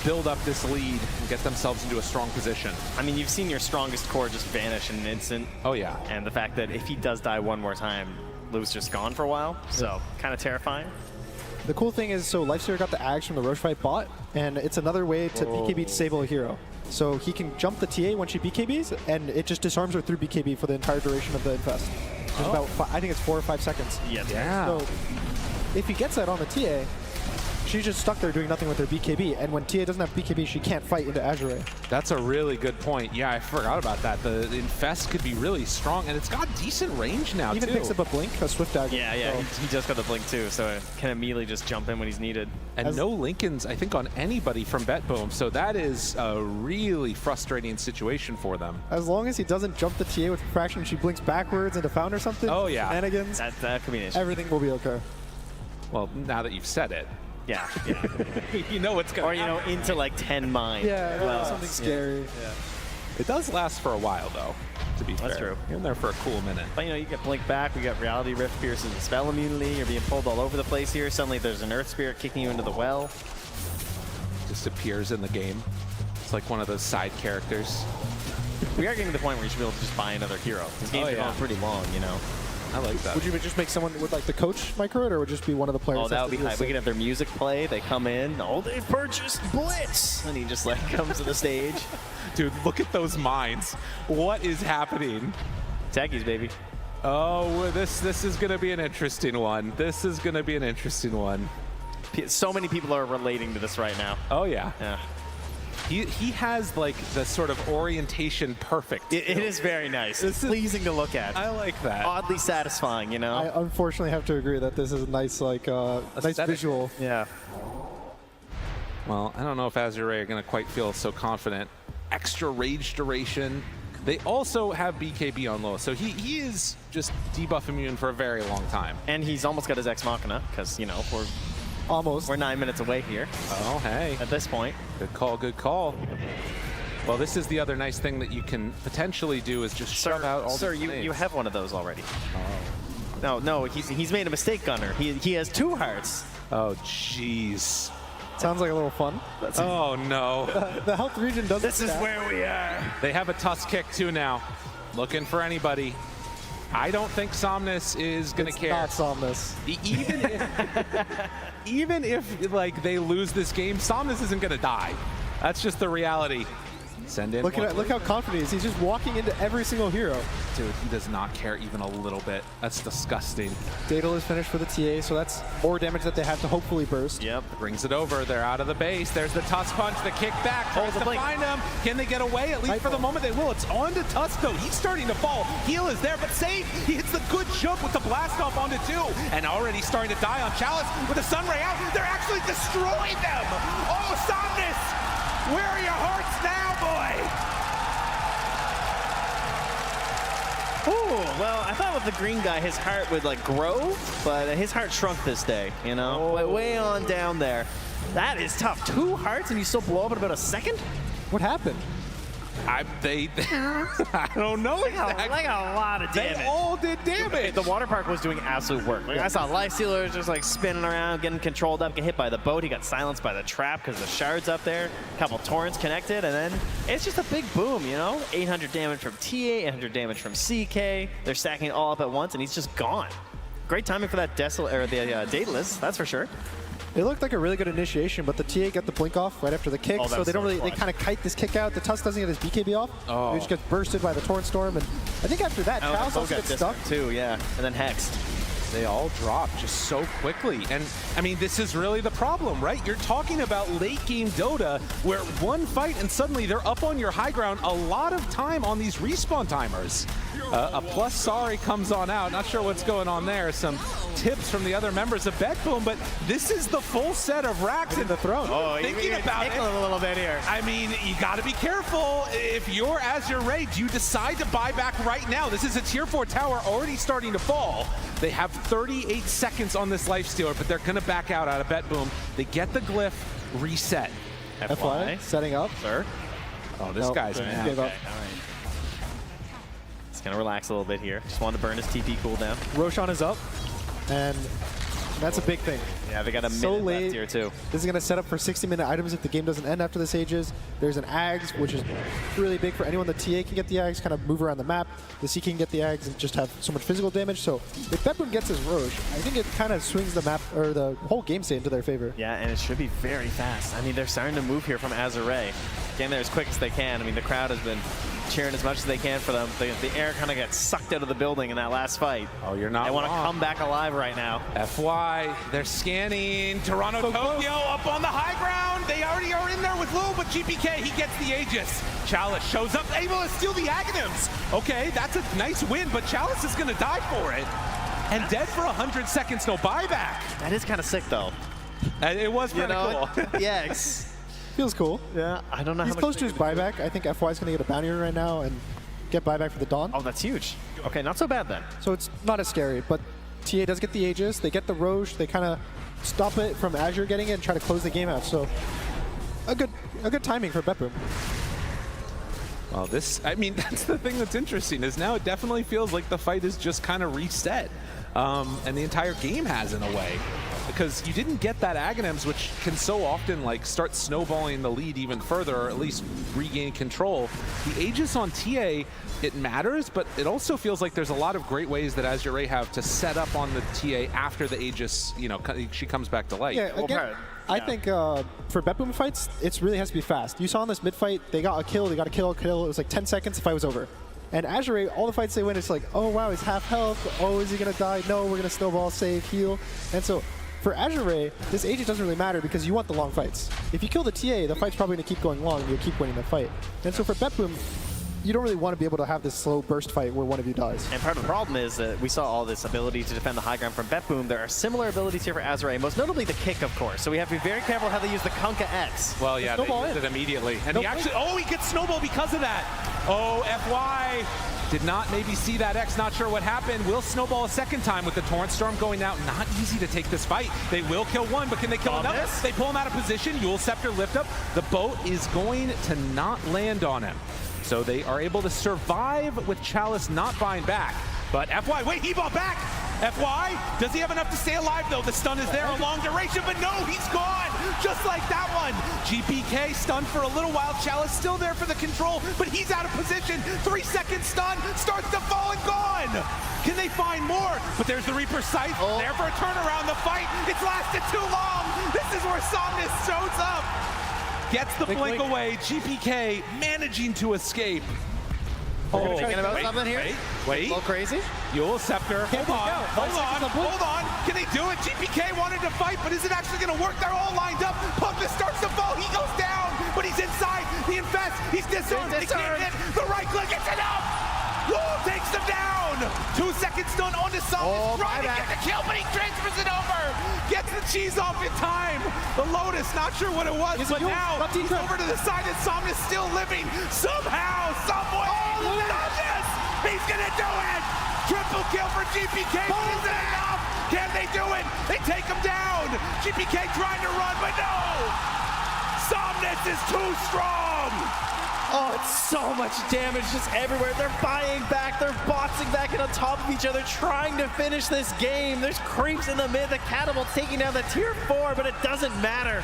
build up this lead and get themselves into a strong position. I mean, you've seen your strongest core just vanish in an instant. Oh, yeah. And the fact that if he does die one more time, Lou's just gone for a while, so kind of terrifying. The cool thing is, so Lifestealer got the Ags from the Roche fight bot, and it's another way to BKB disable a hero. So he can jump the TA when she BKBs, and it just disarms her through BKB for the entire duration of the infest. There's about, I think it's 4 or 5 seconds. Yeah. So if he gets that on the TA, she's just stuck there doing nothing with her BKB. And when TA doesn't have BKB, she can't fight into AZURE. That's a really good point. Yeah, I forgot about that. The Infest could be really strong, and it's got decent range now, Even too. picks up a Blink, a Swift Dagger. Yeah, so. he just got the Blink too, so it can immediately just jump in when he's needed. And no Lincolns, I think, on anybody from BETBOOM, so that is a really frustrating situation for them. As long as he doesn't jump the TA with Fraction, she blinks backwards into Found or something. Oh, yeah. Shenanigans. That could be an issue. Everything will be okay. Well, now that you've said it. Yeah. You know what's going to Or, into like 10 mines. Yeah, well, something scary. Yeah. It does last for a while, though, to be fair. That's true. You're in there for a cool minute. But, you get Blink back, we got Reality Rift pierces and Spell Immunity, you're being pulled all over the place here. Suddenly there's an Earth Spirit kicking you into the well. Just appears in the game. It's like one of those side characters. We are getting to the point where you should be able to just buy another hero. This game's going pretty long, I like that. Would you just make someone with like the coach micro it, or would it just be one of the players? Oh, that would be hype. We could have their music play. They come in. Oh, they've purchased Blitz, and he just like comes to the stage. Dude, look at those mines. What is happening? Techies, baby. Oh, this is gonna be an interesting one. This is gonna be an interesting one. So many people are relating to this right now. Oh yeah. Yeah. He has like the sort of orientation perfect. It is very nice. It's pleasing to look at. I like that. Oddly satisfying, I unfortunately have to agree that this is a nice, like, nice visual. Yeah. Well, I don't know if AZURE are going to quite feel so confident. Extra rage duration. They also have BKB on low, so he is just debuff immune for a very long time. And he's almost got his Ex Machina, because, we're 9 minutes away here. Oh, hey. At this point. Good call, good call. Well, this is the other nice thing that you can potentially do is just shove out all Sir, the you have one of those already. Oh. No, he's made a mistake, Gunner. He has 2 hearts. Oh, jeez. Sounds like a little fun. Oh, no. The health region doesn't This is where we are. They have a Tusk kick, too, now. Looking for anybody. I don't think Somnus is going to care. Not Somnus. Even if like they lose this game, Somnus isn't going to die. That's just the reality. Send in. Look how confident he is. He's just walking into every single hero. Dude, he does not care even a little bit. That's disgusting. Daedal is finished for the TA, so that's more damage that they have to hopefully burst. Yep. Brings it over. They're out of the base. There's the Tusk punch, the kick back. Tries to find him. Can they get away? At least for the moment they will. It's on to Tusk though. He's starting to fall. Heal is there, but save. He hits the good jump with the blast off onto 2. And already starting to die on Chalice with the Sunray out. They're actually destroying them. Oh, Somnus! Where are your hearts now, boy? Ooh, well, I thought with the green guy, his heart would like grow, but his heart shrunk this day, way on down there. That is tough. 2 hearts and you still blow up in about a second? What happened? I don't know. Like a lot of damage. They all did damage. The water park was doing absolute work. Like I saw Lifestealer just like spinning around, getting controlled up, get hit by the boat. He got silenced by the trap because the shard's up there. A couple torrents connected, and then it's just a big boom, 800 damage from TA, 800 damage from CK. They're stacking it all up at once, and he's just gone. Great timing for that Daedalus, that's for sure. It looked like a really good initiation, but the TA got the blink off right after the kick, so they don't really, they kind of kite this kick out. The Tusk doesn't get his BKB off. He just gets bursted by the Torrent Storm, and I think after that, Chalice also gets stuck. Too, yeah, and then Hexed. They all drop just so quickly. And I mean, this is really the problem, right? You're talking about late game Dota where one fight and suddenly they're up on your high ground a lot of time on these respawn timers. A plus sorry comes on out. Not sure what's going on there. Some tips from the other members of BETBOOM, but this is the full set of racks in the throne. Oh, thinking about it a little bit here. I mean, you got to be careful. If you're AZURE, do you decide to buy back right now? This is a tier 4 tower already starting to fall. They have 38 seconds on this Lifestealer, but they're going to back out of BETBOOM. They get the glyph, reset. FY, setting up. Sir. Oh, this guy's mad. Gave up. All right. He's going to relax a little bit here. Just wanted to burn his TP cooldown. Roshan is up, and that's a big thing. Yeah, they got a minute left here, too. This is going to set up for 60-minute items if the game doesn't end after the Sages. There's an Ags, which is really big for anyone. The TA can get the Ags, kind of move around the map. The C can get the Ags and just have so much physical damage. So if BETBOOM gets his Roche, I think it kind of swings the map, or the whole game state into their favor. Yeah, and it should be very fast. I mean, they're starting to move here from AZURE. Getting there as quick as they can. I mean, the crowd has been cheering as much as they can for them. The air kind of gets sucked out of the building in that last fight. Oh, you're not They want to wrong. come back alive right now. FY. FY, they're scanning Toronto, Tokyo up on the high ground. They already are in there with Lou, but GPK, he gets the Aegis. Chalice shows up, able to steal the Aghanims. Okay, that's a nice win, but Chalice is gonna die for it. And dead for 100 seconds, no buyback. That is kind of sick, though. It was kind of cool. Yeah, feels cool. Yeah, I don't know He's how much close to his buyback. I think FY is going to get a bounty right now and get buyback for the Dawn. Oh, that's huge. Okay, not so bad then. So it's not as scary, but TA does get the Aegis. They get the Roche. They kind of stop it from Azure getting it and try to close the game out. So a good timing for BETBOOM. Well, I mean, that's the thing that's interesting, is now it definitely feels like the fight is just kind of reset. And the entire game has, in a way. Because you didn't get that Aghanims, which can so often like start snowballing the lead even further, or at least regain control. The Aegis on TA, it matters, but it also feels like there's a lot of great ways that AZURE have to set up on the TA after the Aegis, you know, she comes back to life. Yeah, again, I think for BETBOOM fights, it really has to be fast. You saw in this mid fight, they got a kill, they got a kill. It was like 10 seconds, the fight was over. And AZURE, all the fights they win, it's like, oh wow, he's half health. Oh, is he gonna die? No, we're gonna snowball, save, heal. And so for AZURE, this Aegis doesn't really matter because you want the long fights. If you kill the TA, the fight's probably gonna keep going long and you'll keep winning the fight. And so for BETBOOM, you don't really want to be able to have this slow burst fight where one of you dies. And part of the problem is that we saw all this ability to defend the high ground from BETBOOM. There are similar abilities here for AZURE, most notably the kick, of course. So we have to be very careful how they use the Kunkka X. Well, yeah, they used it immediately. And he actually, he gets snowball because of that. Oh, FY did not maybe see that X, not sure what happened. Will snowball a second time with the Torrent Storm going out. Not easy to take this fight. They will kill one, but can they kill another? They pull him out of position. Yule Scepter lift up. The boat is going to not land on him. So they are able to survive with Chalice not buying back. But FY, wait, he bought back! FY, does he have enough to stay alive though? The stun is there, a long duration, but no, he's gone! Just like that one! GPK stunned for a little while, Chalice still there for the control, but he's out of position. 3-second stun, starts to fall and gone! Can they find more? But there's the Reaper Scythe, there for a turnaround, the fight, it's lasted too long! This is where Somnus shows up! Gets the blink away, GPK managing to escape. Thinking about something here? Wait. A little crazy? Yule Scepter. Hold on. Can they do it? GPK wanted to fight, but is it actually going to work? They're all lined up. Pugna starts to fall. He goes down, but he's inside. He infests. He's disarmed. He can't hit. The right click. It's enough. Lul takes him down. 2-second stun onto Somnus. Trying to get the kill, but he transfers it over. Gets the cheese off in time. The Lotus, not sure what it was, but now he's over to the side and Somnus still living. Somehow, someway. Somnus! He's gonna do it! Triple kill for GPK, but is it enough? Can they do it? They take him down! GPK trying to run, but no! Somnus is too strong! Oh, it's so much damage just everywhere. They're buying back, they're boxing back and on top of each other, trying to finish this game. There's creeps in the mid, the Catapult's taking down the tier 4, but it doesn't matter.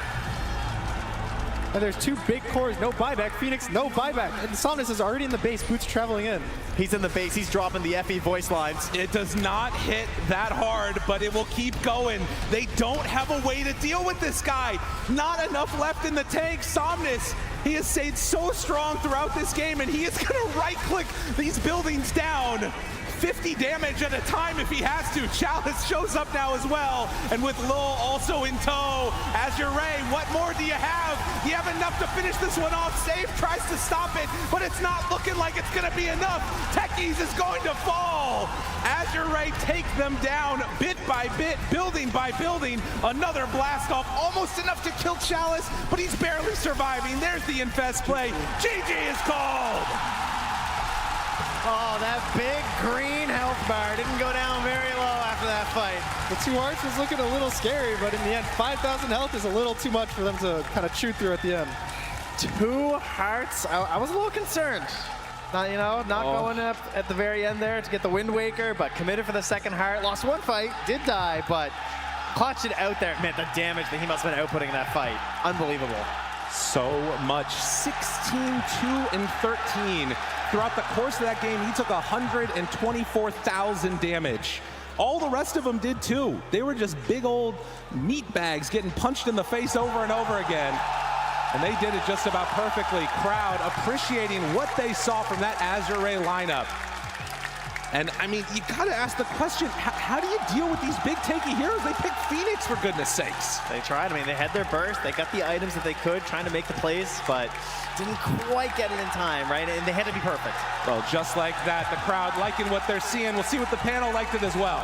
And there's two big cores, no buyback. Phoenix, no buyback. And Somnus is already in the base, Boots traveling in. He's in the base, he's dropping the FE voice lines. It does not hit that hard, but it will keep going. They don't have a way to deal with this guy. Not enough left in the tank. Somnus, he has stayed so strong throughout this game, and he is gonna right-click these buildings down. 50 damage at a time if he has to. Chalice shows up now as well, and with Lul also in tow. AZURE, what more do you have? You have enough to finish this one off. Save tries to stop it, but it's not looking like it's gonna be enough. Techies is going to fall. AZURE take them down bit by bit, building by building. Another blast off, almost enough to kill Chalice, but he's barely surviving. There's the infest play. GG is called. Oh, that big green health bar didn't go down very low after that fight. The 2 hearts was looking a little scary, but in the end, 5,000 health is a little too much for them to kind of chew through at the end. 2 hearts? I was a little concerned. Not going up at the very end there to get the Wind Waker, but committed for the second heart. Lost 1 fight, did die, but clutched it out there. Man, the damage that he must have been outputting in that fight. Unbelievable. So much. 16, 2, and 13. Throughout the course of that game, he took 124,000 damage. All the rest of them did too. They were just big old meat bags getting punched in the face over and over again. And they did it just about perfectly. Crowd appreciating what they saw from that AZURE lineup. And I mean, you gotta ask the question, how do you deal with these big tanky heroes? They picked Phoenix, for goodness sakes. They tried. I mean, they had their burst. They got the items that they could, trying to make the plays, but didn't quite get it in time, right? And they had to be perfect. Well, just like that, the crowd liking what they're seeing. We'll see what the panel liked it as well.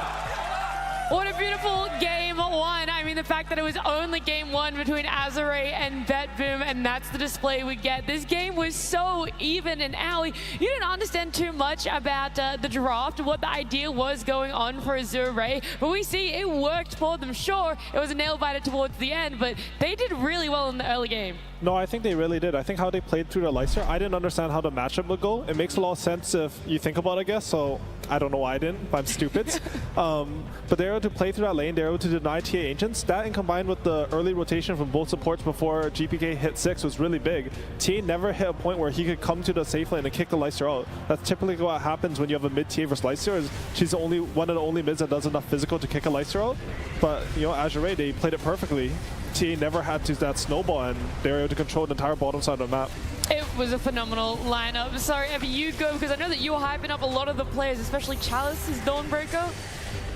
What a beautiful game one. I mean, the fact that it was only game one between AZURE and BETBOOM, and that's the display we get. This game was so even, and Allie, you didn't understand too much about the draft, what the idea was going on for AZURE, but we see it worked for them. Sure, it was a nail-biter towards the end, but they did really well in the early game. No, I think they really did. I think how they played through the Leicester, I didn't understand how the matchup would go. It makes a lot of sense if you think about it, I guess, so I don't know why I didn't, but I'm stupid. But they were able to play through that lane, they were able to deny TA Ancients. That and combined with the early rotation from both supports before GPK hit 6 was really big. TA never hit a point where he could come to the safe lane and kick the Leicester out. That's typically what happens when you have a mid TA versus Leicester, is she's the only one of the only mids that does enough physical to kick a Leicester out. But, you know, AZURE, they played it perfectly. TA never had to that snowball, and they were able to control the entire bottom side of the map. It was a phenomenal lineup. Sorry, Evie, you go, because I know that you were hyping up a lot of the players, especially Chalice's Dawnbreaker.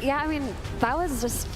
Yeah, I mean, that was just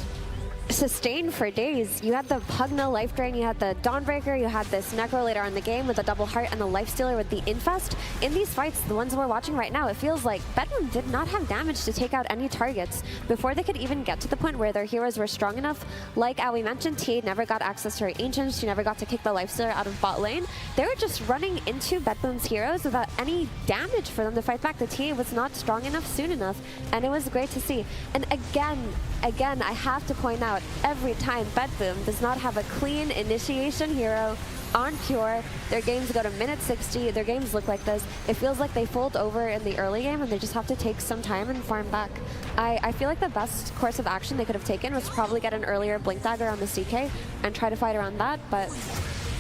sustained for days. You had the Pugna Life Drain, you had the Dawnbreaker, you had this Necro later on in the game with the Double Heart and the Lifestealer with the Infest. In these fights, the ones we're watching right now, it feels like BETBOOM did not have damage to take out any targets before they could even get to the point where their heroes were strong enough. Like we mentioned, TA never got access to her Ancients, she never got to kick the Lifestealer out of bot lane. They were just running into BETBOOM's heroes without any damage for them to fight back. The TA was not strong enough soon enough, and it was great to see. And again, I have to point out, every time BETBOOM does not have a clean initiation hero on Pure, their games go to minute 60, their games look like this. It feels like they fold over in the early game and they just have to take some time and farm back. I feel like the best course of action they could have taken was to probably get an earlier Blink Dagger on the CK and try to fight around that, but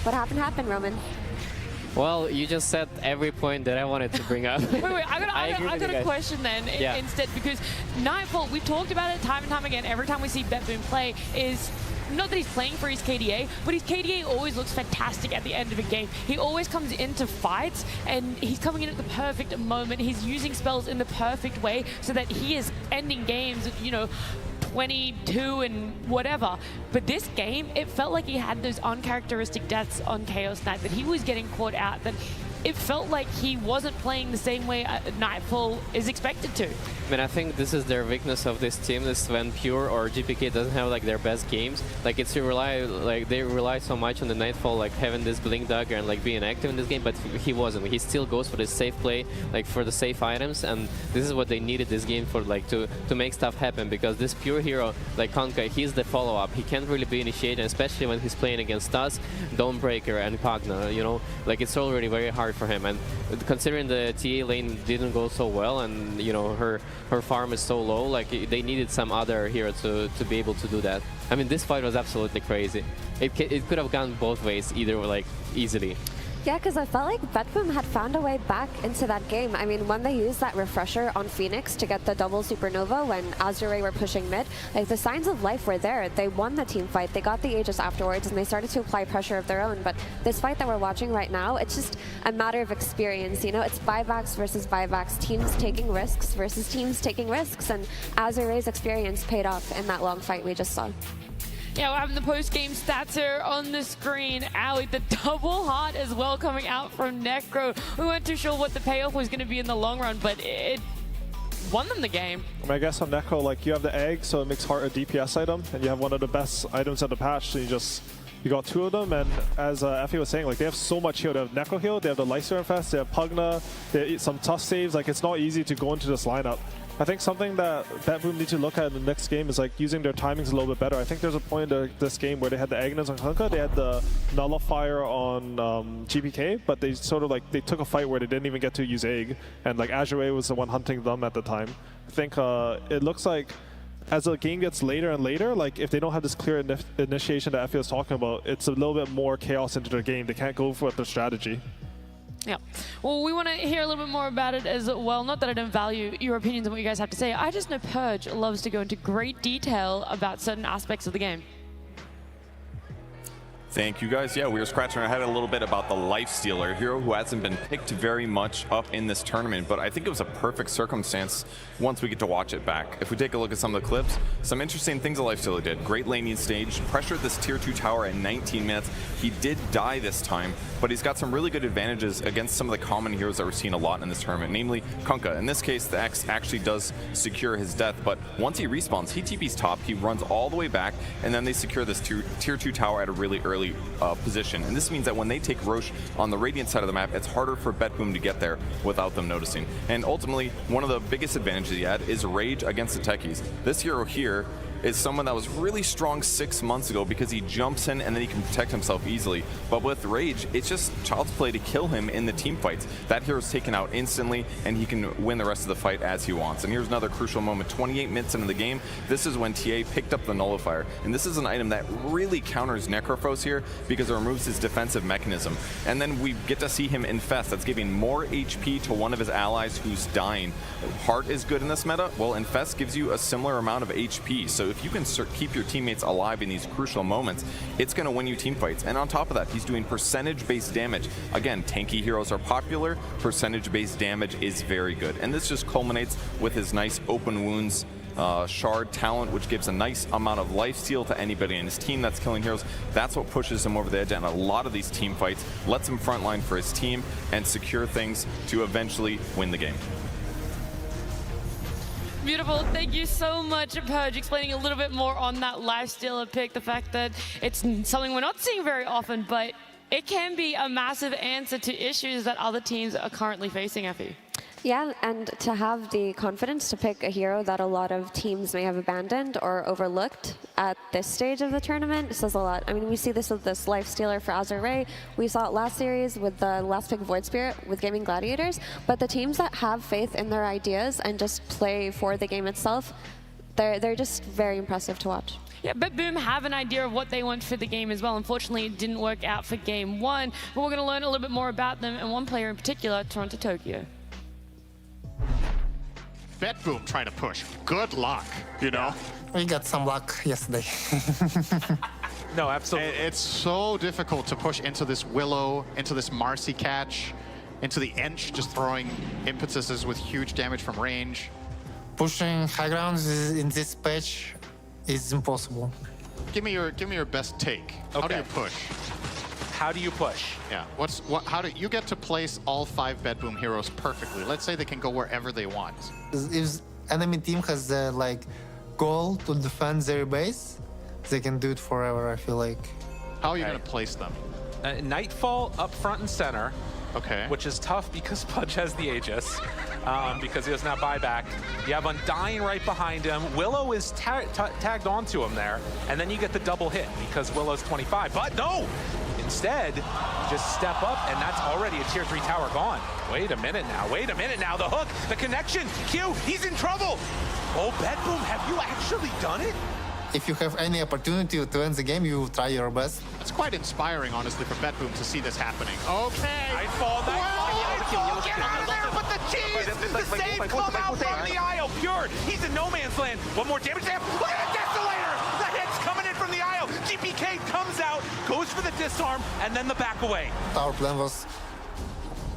what happened, Roman? Well, you just said every point that I wanted to bring up. Wait, I got a question then instead, because Nightfall, we've talked about it time and time again, every time we see BETBOOM play, is not that he's playing for his KDA, but his KDA always looks fantastic at the end of a game. He always comes into fights, and he's coming in at the perfect moment. He's using spells in the perfect way so that he is ending games, you know, 22 and whatever. But this game, it felt like he had those uncharacteristic deaths on Chaos Knight, that he was getting caught out, that it felt like he wasn't playing the same way Nightfall is expected to. I mean, I think this is their weakness of this team, is when Pure or GPK doesn't have like their best games. Like they rely so much on the Nightfall, like having this Blink Dagger and like being active in this game, but he wasn't. He still goes for the safe play, like for the safe items, and this is what they needed this game for, like to make stuff happen, because this Pure hero, like Konka, he's the follow-up. He can't really be initiated, especially when he's playing against us, Dawnbreaker and Pugna, you know, like it's already very hard for him. And considering the TA lane didn't go so well, and you know her farm is so low, like they needed some other hero to be able to do that. I mean, this fight was absolutely crazy. It could have gone both ways, either like easily. Yeah, because I felt like BETBOOM had found a way back into that game. I mean, when they used that refresher on Phoenix to get the double supernova when AZURE were pushing mid, like the signs of life were there. They won the team fight, they got the Aegis afterwards, and they started to apply pressure of their own. But this fight that we're watching right now, it's just a matter of experience, you know? It's buybacks versus buybacks, teams taking risks versus teams taking risks, and AZURE's experience paid off in that long fight we just saw. Yeah, we're having the post-game stats here on the screen. Allie, the double heart as well coming out from Necro. We weren't too sure what the payoff was going to be in the long run, but it won them the game. I guess on Necro, like, you have the egg, so it makes heart a DPS item, and you have one of the best items in the patch, so you got two of them, and as Effie was saying, like, they have so much heal. They have Necro heal, they have the Lifestealer Infest, they have Pugna, they have some tough saves. Like, it's not easy to go into this lineup. I think something that BETBOOM need to look at in the next game is like using their timings a little bit better. I think there's a point in this game where they had the Agnes on Kunkka, they had the Nullifier on GPK, but they sort of like, they took a fight where they didn't even get to use Egg, and like AZURE was the one hunting them at the time. I think it looks like as the game gets later and later, like if they don't have this clear initiation that Effie was talking about, it's a little bit more chaos into their game. They can't go for their strategy. Yeah. Well, we want to hear a little bit more about it as well. Not that I don't value your opinions on what you guys have to say. I just know Purge loves to go into great detail about certain aspects of the game. Thank you, guys. Yeah, we were scratching our head a little bit about the Lifestealer, hero who hasn't been picked very much up in this tournament, but I think it was a perfect circumstance once we get to watch it back. If we take a look at some of the clips, some interesting things the Lifestealer did. Great laning stage, pressured this tier 2 tower at 19 minutes. He did die this time, but he's got some really good advantages against some of the common heroes that we're seeing a lot in this tournament, namely Kunkka. In this case, the X actually does secure his death, but once he respawns, he TP's top, he runs all the way back, and then they secure this tier 2 tower at a really early position. And this means that when they take Roche on the Radiant side of the map, it's harder for BETBOOM to get there without them noticing. And ultimately, one of the biggest advantages he had is Rage against the techies. This hero here is someone that was really strong 6 months ago because he jumps in and then he can protect himself easily. But with Rage, it's just child's play to kill him in the team fights. That hero's taken out instantly and he can win the rest of the fight as he wants. And here's another crucial moment, 28 minutes into the game, this is when TA picked up the Nullifier. And this is an item that really counters Necrophos here because it removes his defensive mechanism. And then we get to see him infest, that's giving more HP to one of his allies who's dying. Heart is good in this meta, well infest gives you a similar amount of HP. So if you can keep your teammates alive in these crucial moments, it's going to win you team fights. And on top of that, he's doing percentage-based damage. Again, tanky heroes are popular, percentage-based damage is very good. And this just culminates with his nice open wounds shard talent, which gives a nice amount of lifesteal to anybody in his team that's killing heroes. That's what pushes him over the edge in a lot of these team fights, lets him frontline for his team, and secure things to eventually win the game. Beautiful. Thank you so much, Purge, explaining a little bit more on that Lifestealer pick, the fact that it's something we're not seeing very often, but it can be a massive answer to issues that other teams are currently facing, Effie. Yeah, and to have the confidence to pick a hero that a lot of teams may have abandoned or overlooked at this stage of the tournament says a lot. I mean, we see this with this Lifestealer for AZURE. We saw it last series with the last pick Void Spirit with Gaming Gladiators. But the teams that have faith in their ideas and just play for the game itself, they're just very impressive to watch. Yeah, BETBOOM have an idea of what they want for the game as well. Unfortunately, it didn't work out for game one, but we're going to learn a little bit more about them and one player in particular, Toronto Tokyo. BETBOOM trying to push. Good luck, you know? We got some luck yesterday. No, absolutely. It's so difficult to push into this Willow, into this Marcy catch, into the Ench, just throwing impetuses with huge damage from range. Pushing high grounds in this patch is impossible. Give me your best take. How do you push? How do you push? Yeah. How do you get to place all 5 BETBOOM heroes perfectly? Let's say they can go wherever they want. If enemy team has the goal to defend their base, they can do it forever, I feel like. How are you going to place them? Nightfall up front and center. Okay. Which is tough because Pudge has the Aegis, because he does not buyback. You have Undying right behind him. Willow is tagged onto him there, and then you get the double hit because Willow's 25. But no! Instead, you just step up, and that's already a tier 3 tower gone. Wait a minute now, the hook, the connection, Q, he's in trouble! Oh, BETBOOM, have you actually done it? If you have any opportunity to end the game, you try your best. It's quite inspiring, honestly, for BETBOOM to see this happening. Okay. Nightfall, get out of there, but the cheese, the save come out from the Isle, Pure, he's in no man's land. One more damage there, look at the Desolator, the hit's coming in from the Isle. GPK comes out, goes for the disarm, and then the back away. Our plan was,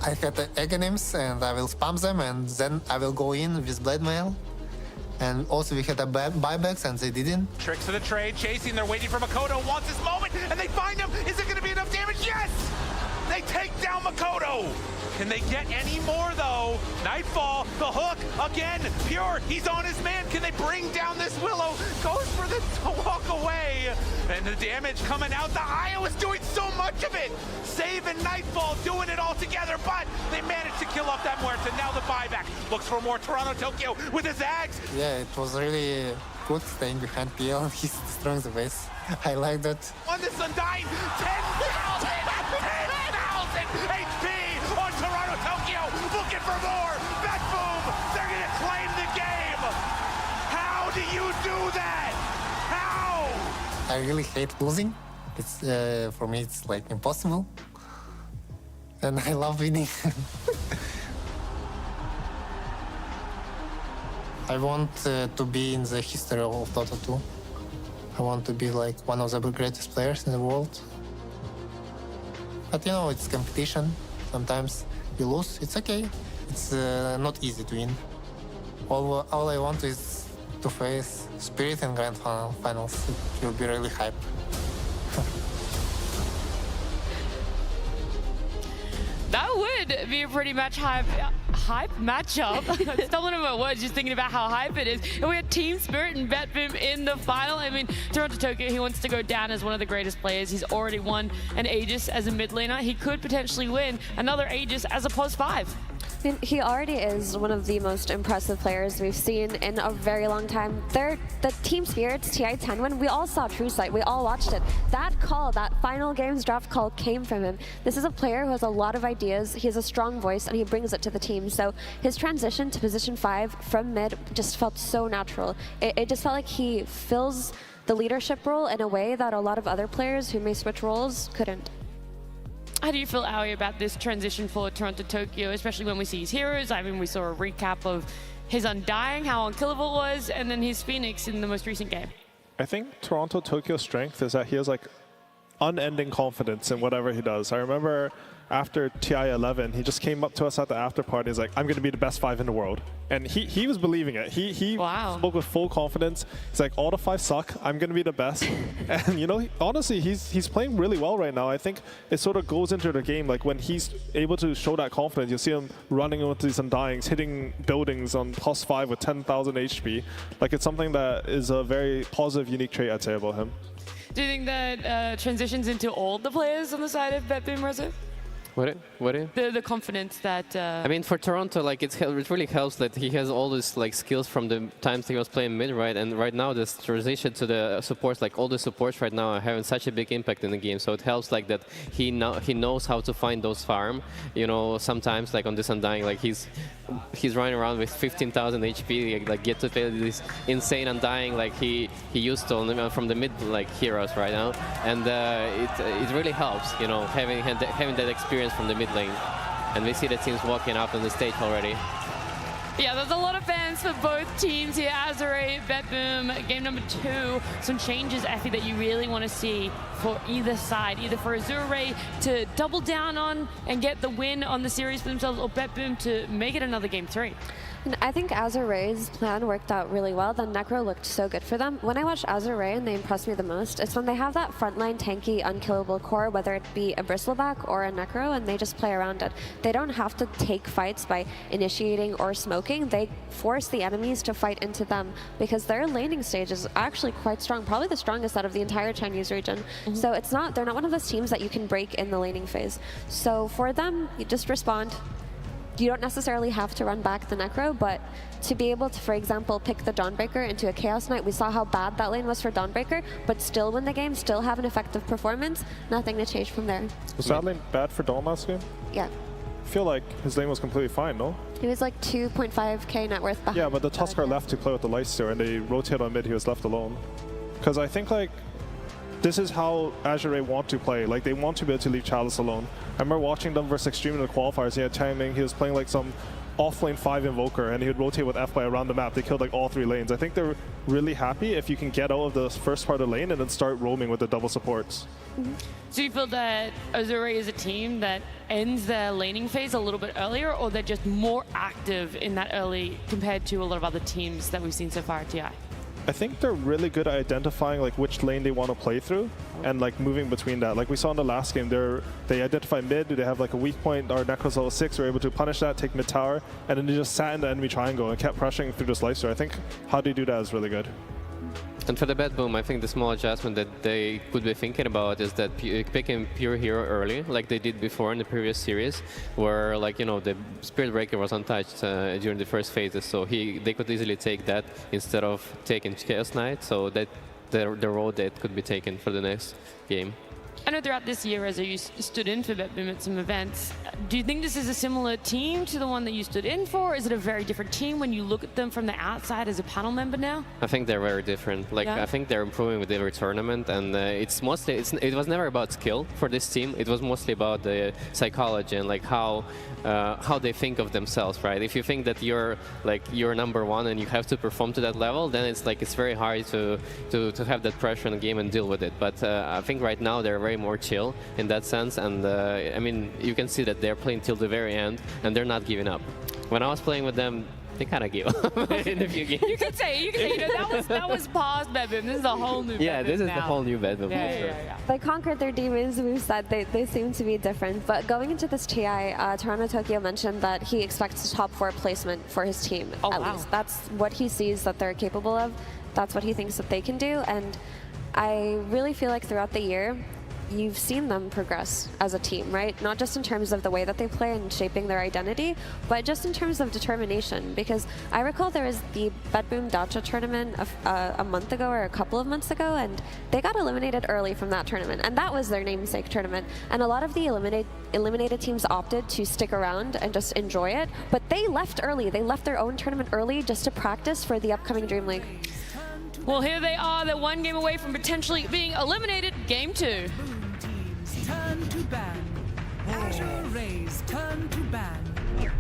I had the Aghanim's, and I will spam them, and then I will go in with Blade Mail. And also we had a buybacks and they didn't. Tricks to the trade, chasing, they're waiting for Makoto, wants this moment, and they find him! Is it gonna be enough damage? Yes! They take down Makoto! Can they get any more though? Nightfall, the hook, again, Pure, he's on his man, can they bring down this Willow? Goes for the walk away, and the damage coming out, the Io is doing so much of it! Save and Nightfall doing it all together, but they managed to kill off that Muerta, now the buyback. Looks for more Toronto Tokyo with his Ags. Yeah, it was really good staying behind PL, he's destroying the base. I like that. On this Undying, 10,000 HP on Toronto Tokyo, looking for more. BETBOOM, they're gonna claim the game. How do you do that? How? I really hate losing. It's for me, it's impossible. And I love winning. I want to be in the history of Dota 2. I want to be one of the greatest players in the world. But you know, it's competition. Sometimes you lose. It's okay. It's not easy to win. All I want is to face Spirit in Grand Finals. It will be really hype. That would be a pretty much hype matchup. Stumbling over my words, just thinking about how hype it is. And we had Team Spirit and BETBOOM in the final. I mean, Toronto Tokyo, he wants to go down as one of the greatest players. He's already won an Aegis as a mid laner. He could potentially win another Aegis as a POS 5. I mean, he already is one of the most impressive players we've seen in a very long time. The Team Spirit's TI10 win, we all saw True Sight, we all watched it. That call, that final game's draft call came from him. This is a player who has a lot of ideas, he has a strong voice, and he brings it to the team. So his transition to position 5 from mid just felt so natural. It just felt like he fills the leadership role in a way that a lot of other players who may switch roles couldn't. How do you feel, Aoi, about this transition for Toronto Tokyo, especially when we see his heroes? I mean, we saw a recap of his Undying, how unkillable it was, and then his Phoenix in the most recent game. I think Toronto Tokyo's strength is that he has like unending confidence in whatever he does. I remember after TI11, he just came up to us at the after party. He's like, I'm going to be the best 5 in the world. And he was believing it. He spoke with full confidence. He's like, all the 5 suck. I'm going to be the best. And, you know, honestly, he's playing really well right now. I think it sort of goes into the game. Like, when he's able to show that confidence, you'll see him running with these Undyings, hitting buildings on +5 with 10,000 HP. Like, it's something that is a very positive, unique trait, I'd say, about him. Do you think that transitions into all the players on the side of BETBOOM, Rezo? What? The confidence that... I mean, for Toronto, like it really helps that he has all these like skills from the times he was playing mid, right? And right now, this transition to the supports, like all the supports right now, are having such a big impact in the game. So it helps like that he knows how to find those farm. You know, sometimes like on this Undying, like he's running around with 15,000 HP, like get to play this insane Undying like he used to from the mid like heroes right now, and it really helps, you know, having that experience from the mid lane. And we see the teams walking up on the stage already. Yeah, there's a lot of fans for both teams here. AZURE, BETBOOM, game number 2. Some changes, Effie, that you really want to see for either side, either for AZURE to double down on and get the win on the series for themselves, or BETBOOM to make it another game 3. And I think AZURE's plan worked out really well. The Necro looked so good for them. When I watch AZURE and they impress me the most, it's when they have that frontline tanky, unkillable core, whether it be a Bristleback or a Necro, and they just play around it. They don't have to take fights by initiating or smoking. They force the enemies to fight into them because their laning stage is actually quite strong, probably the strongest out of the entire Chinese region. So they're not one of those teams that you can break in the laning phase. So for them, you just respond. You don't necessarily have to run back the Necro, but to be able to, for example, pick the Dawnbreaker into a Chaos Knight, we saw how bad that lane was for Dawnbreaker, but still win the game, still have an effective performance, nothing to change from there. Was that lane bad for Dawn last game? Yeah. I feel like his lane was completely fine, no? He was like 2.5k net worth behind. Yeah, but the Tusker left to play with the Lifesteal, and they rotate on mid, he was left alone. Because I think like, this is how AZURE want to play. Like, they want to be able to leave Chalice alone. I remember watching them versus Extreme in the qualifiers. He had timing. He was playing like some off-lane 5 Invoker, and he would rotate with F by around the map. They killed like all 3 lanes. I think they're really happy if you can get out of the first part of the lane and then start roaming with the double supports. So you feel that AZURE is a team that ends their laning phase a little bit earlier, or they're just more active in that early compared to a lot of other teams that we've seen so far at TI? I think they're really good at identifying like which lane they want to play through and like moving between that. Like we saw in the last game, they identify mid, they have like a weak point, our Necro's level 6, we're able to punish that, take mid tower, and then they just sat in the enemy triangle and kept pressuring through this Lifesteal. I think how they do that is really good. And for the BETBOOM, I think the small adjustment that they could be thinking about is that picking pure hero early, like they did before in the previous series, where like, you know, the Spirit Breaker was untouched during the first phases, so they could easily take that instead of taking Chaos Knight, so that the role that could be taken for the next game. I know throughout this year, as you stood in for BETBOOM at some events, do you think this is a similar team to the one that you stood in for? Is it a very different team when you look at them from the outside as a panel member now? I think they're very different. Like, yeah. I think they're improving with every tournament, and it was never about skill for this team. It was mostly about the psychology and like how they think of themselves, right? If you think that you're number 1 and you have to perform to that level, then it's very hard to have that pressure in the game and deal with it. But I think right now they're way more chill in that sense. And I mean, you can see that they're playing till the very end, and they're not giving up. When I was playing with them, they kind of gave up in a few games. You could say, that was past BETBOOM. This is a whole new Yeah, BETBOOM this is now. the whole new BETBOOM. Yeah. They conquered their demons. We've said they seem to be different. But going into this TI, Toronto Tokyo mentioned that he expects a top 4 placement for his team. At least that's what he sees that they're capable of. That's what he thinks that they can do. And I really feel like throughout the year, you've seen them progress as a team, right? Not just in terms of the way that they play and shaping their identity, but just in terms of determination. Because I recall there was the BETBOOM Dacha tournament a month ago or a couple of months ago, and they got eliminated early from that tournament. And that was their namesake tournament. And a lot of the eliminated teams opted to stick around and just enjoy it. But they left early. They left their own tournament early just to practice for the upcoming Dream League. Well, here they are. They're 1 game away from potentially being eliminated. Game 2. Turn to ban. Azure Rays turn to ban.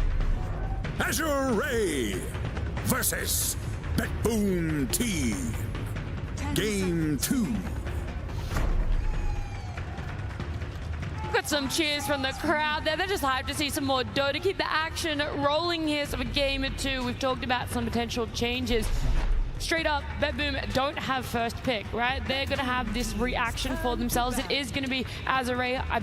Azure Ray versus BETBOOM team. Game 2. Got some cheers from the crowd there. They're just hyped to see some more Dota. Keep the action rolling here. So for game 2, we've talked about some potential changes. Straight up, BETBOOM don't have first pick, right? They're going to have this reaction for themselves. It is going to be AZURE. I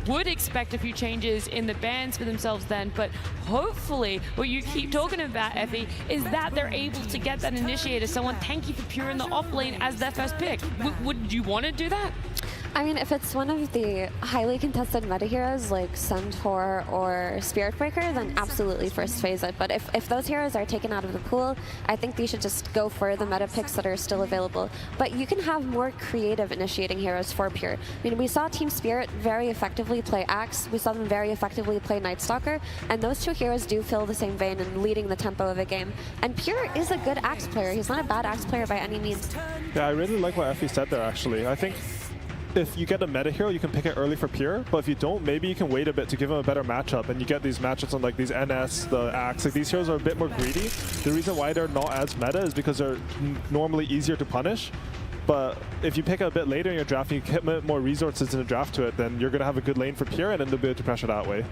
would expect a few changes in the bans for themselves then, but hopefully what you keep talking about, Effie, is that they're able to get that initiator, someone tanky for pure in the off lane as their first pick. Would you want to do that? I mean, if it's one of the highly contested meta heroes like Centaur or Spirit Breaker, then absolutely first phase it. But if those heroes are taken out of the pool, I think they should just go for the meta picks that are still available. But you can have more creative initiating heroes for Pure. I mean, we saw Team Spirit very effectively play Axe. We saw them very effectively play Night Stalker. And those 2 heroes do fill the same vein in leading the tempo of a game. And Pure is a good Axe player. He's not a bad Axe player by any means. Yeah, I really like what Effie said there, actually. I think if you get a meta hero, you can pick it early for Pure, but if you don't, maybe you can wait a bit to give him a better matchup, and you get these matchups on like these NS, the Axe, like these heroes are a bit more greedy. The reason why they're not as meta is because they're normally easier to punish, but if you pick it a bit later in your draft and you commit more resources in the draft to it, then you're going to have a good lane for Pure, and then they'll be able to pressure that way.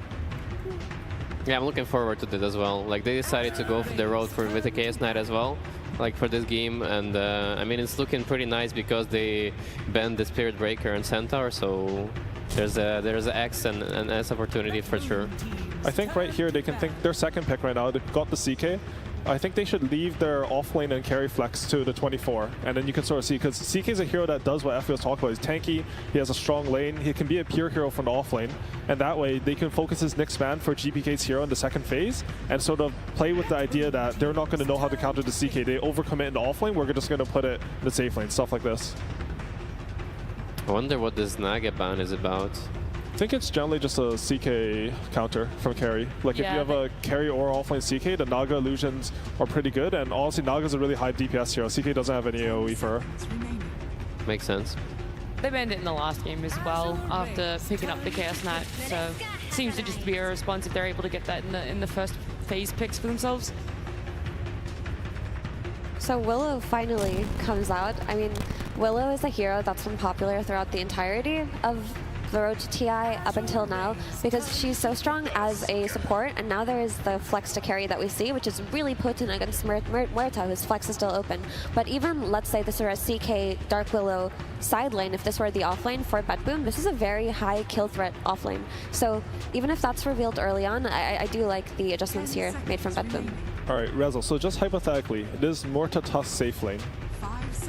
Yeah, I'm looking forward to this as well. Like, they decided to go for the road with the Chaos Knight as well, like for this game, and I mean, it's looking pretty nice because they banned the Spirit Breaker and Centaur, so there's a X and an S opportunity for sure. I think right here they can think their second pick right now. They've got the CK. I think they should leave their offlane and carry flex to the 24, and then you can sort of see, because CK is a hero that does what Effie was talking about. He's tanky, he has a strong lane, he can be a pure hero from the offlane, and that way they can focus his next ban for GPK's hero in the second phase, and sort of play with the idea that they're not going to know how to counter the CK. They overcommit in the offlane, we're just going to put it in the safe lane, stuff like this. I wonder what this Naga ban is about. I think it's generally just a CK counter from carry. Like if you have a carry or offlane CK, the Naga illusions are pretty good, and honestly Naga's a really high DPS hero. CK doesn't have any AoE for her. Makes sense. They banned it in the last game as well after picking up the Chaos Knight, so it seems to just be a response if they're able to get that in the first phase picks for themselves. So Willow finally comes out. I mean, Willow is a hero that's been popular throughout the entirety of the road to TI up until now because she's so strong as a support, and now there is the flex to carry that we see, which is really potent against Muerta, whose flex is still open. But even, let's say this were a CK Dark Willow side lane, if this were the offlane for BETBOOM, this is a very high kill threat offlane. So even if that's revealed early on, I do like the adjustments here made from BETBOOM. All right, Rezel, so just hypothetically, this Muerta Tusk safe lane.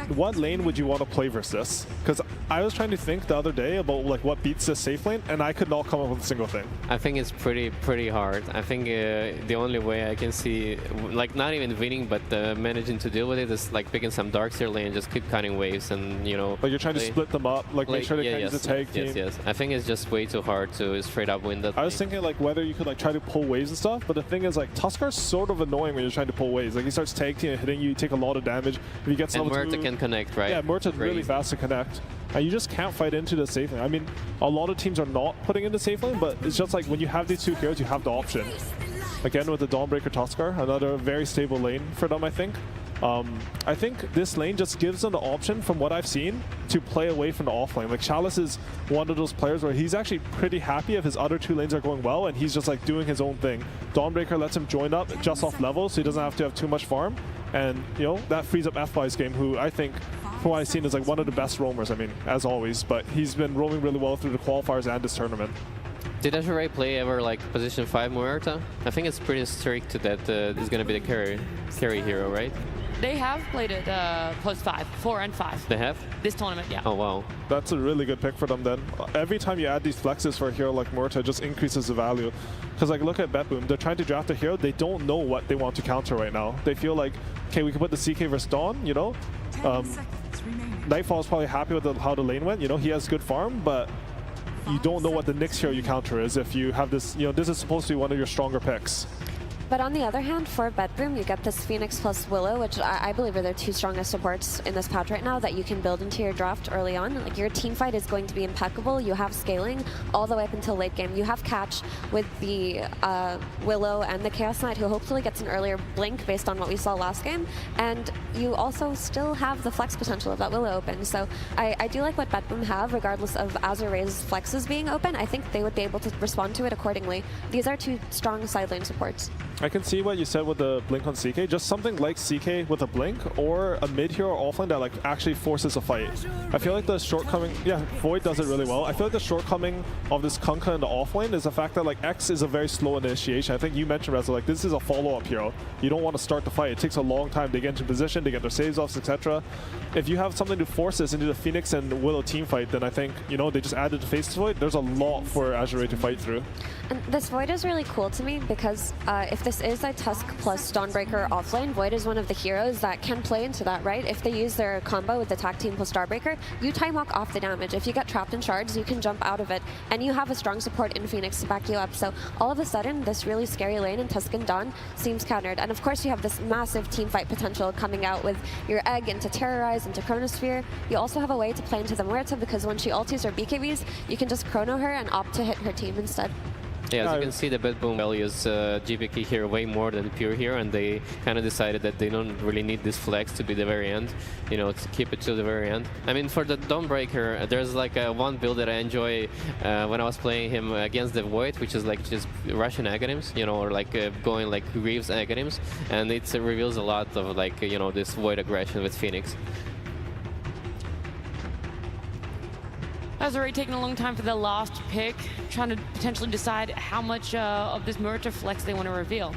What lane would you want to play versus this? Because I was trying to think the other day about like what beats this safe lane, and I could not come up with a single thing. I think it's pretty hard. I think the only way I can see, like not even winning, but managing to deal with it is like picking some Darkseer lane and just keep cutting waves, and you know. Like you're trying to split them up, like make sure they can't use a tag team. Yes. I think it's just way too hard to straight up win that. I was thinking like whether you could like try to pull waves and stuff, but the thing is like Tuskar's sort of annoying when you're trying to pull waves. Like he starts tag teaming, hitting you, take a lot of damage. If you get some. And Muerta can connect, right? Yeah, Muerta's really fast to connect. And you just can't fight into the safe lane. I mean, a lot of teams are not putting in the safe lane, but it's just like when you have these two heroes, you have the option. Again, with the Dawnbreaker Tuskar, another very stable lane for them, I think. I think this lane just gives them the option, from what I've seen, to play away from the off lane. Like Chalice is one of those players where he's actually pretty happy if his other two lanes are going well and he's just like doing his own thing. Dawnbreaker lets him join up just off level, so he doesn't have to have too much farm. And, you know, that frees up FY's game, who I think, from what I've seen, is like one of the best roamers, I mean, as always. But he's been roaming really well through the qualifiers and this tournament. Did AZURE play ever like position 5 Muerta? I think it's pretty strict that this is going to be the carry hero, right? They have played it post 5, 4 and 5. They have? This tournament, yeah. Oh, wow. That's a really good pick for them then. Every time you add these flexes for a hero like Muerta, it just increases the value. Because like look at BETBOOM, they're trying to draft a hero, they don't know what they want to counter right now. They feel like, okay, we can put the CK versus Dawn, you know? Nightfall is probably happy with how the lane went, you know, he has good farm, but you don't know what the next hero you counter is if you have this, you know, this is supposed to be one of your stronger picks. But on the other hand, for BETBOOM, you get this Phoenix plus Willow, which I believe are their two strongest supports in this patch right now that you can build into your draft early on. Like your team fight is going to be impeccable. You have scaling all the way up until late game. You have catch with the Willow and the Chaos Knight, who hopefully gets an earlier blink based on what we saw last game. And you also still have the flex potential of that Willow open. So I do like what BETBOOM have, regardless of AZURE's flexes being open. I think they would be able to respond to it accordingly. These are two strong side lane supports. I can see what you said with the blink on CK. Just something like CK with a blink or a mid hero or offlane that like actually forces a fight. I feel like the shortcoming, yeah, Void does it really well. I feel like the shortcoming of this Kunkka in the offlane is the fact that like X is a very slow initiation. I think you mentioned, Reza, like this is a follow-up hero. You don't want to start the fight. It takes a long time to get into position, to get their saves off, etc. If you have something to force this into the Phoenix and Willow team fight, then I think, you know, they just added the Face Void. There's a lot for AZURE to fight through. And this Void is really cool to me because if this is a Tusk plus Dawnbreaker offlane, Void is one of the heroes that can play into that, right? If they use their combo with the Tac Team plus Starbreaker, you time walk off the damage. If you get trapped in shards, you can jump out of it, and you have a strong support in Phoenix to back you up. So all of a sudden, this really scary lane in Tusk and Dawn seems countered. And of course, you have this massive team fight potential coming out with your Egg into Terrorize, into Chronosphere. You also have a way to play into the Muerta because when she ultis or BKBs, you can just chrono her and opt to hit her team instead. Yeah, as you can see, the BETBOOM values GBK here way more than pure here, and they kind of decided that they don't really need this flex to be the very end, you know, to keep it to the very end. I mean, for the Dawnbreaker, there's like one build that I enjoy when I was playing him against the Void, which is like just Russian Aghanim's, you know, or like going like Reeves Aghanim's, and it reveals a lot of like, you know, this Void aggression with Phoenix. AZURE taking a long time for their last pick, trying to potentially decide how much of this Muerta flex they want to reveal.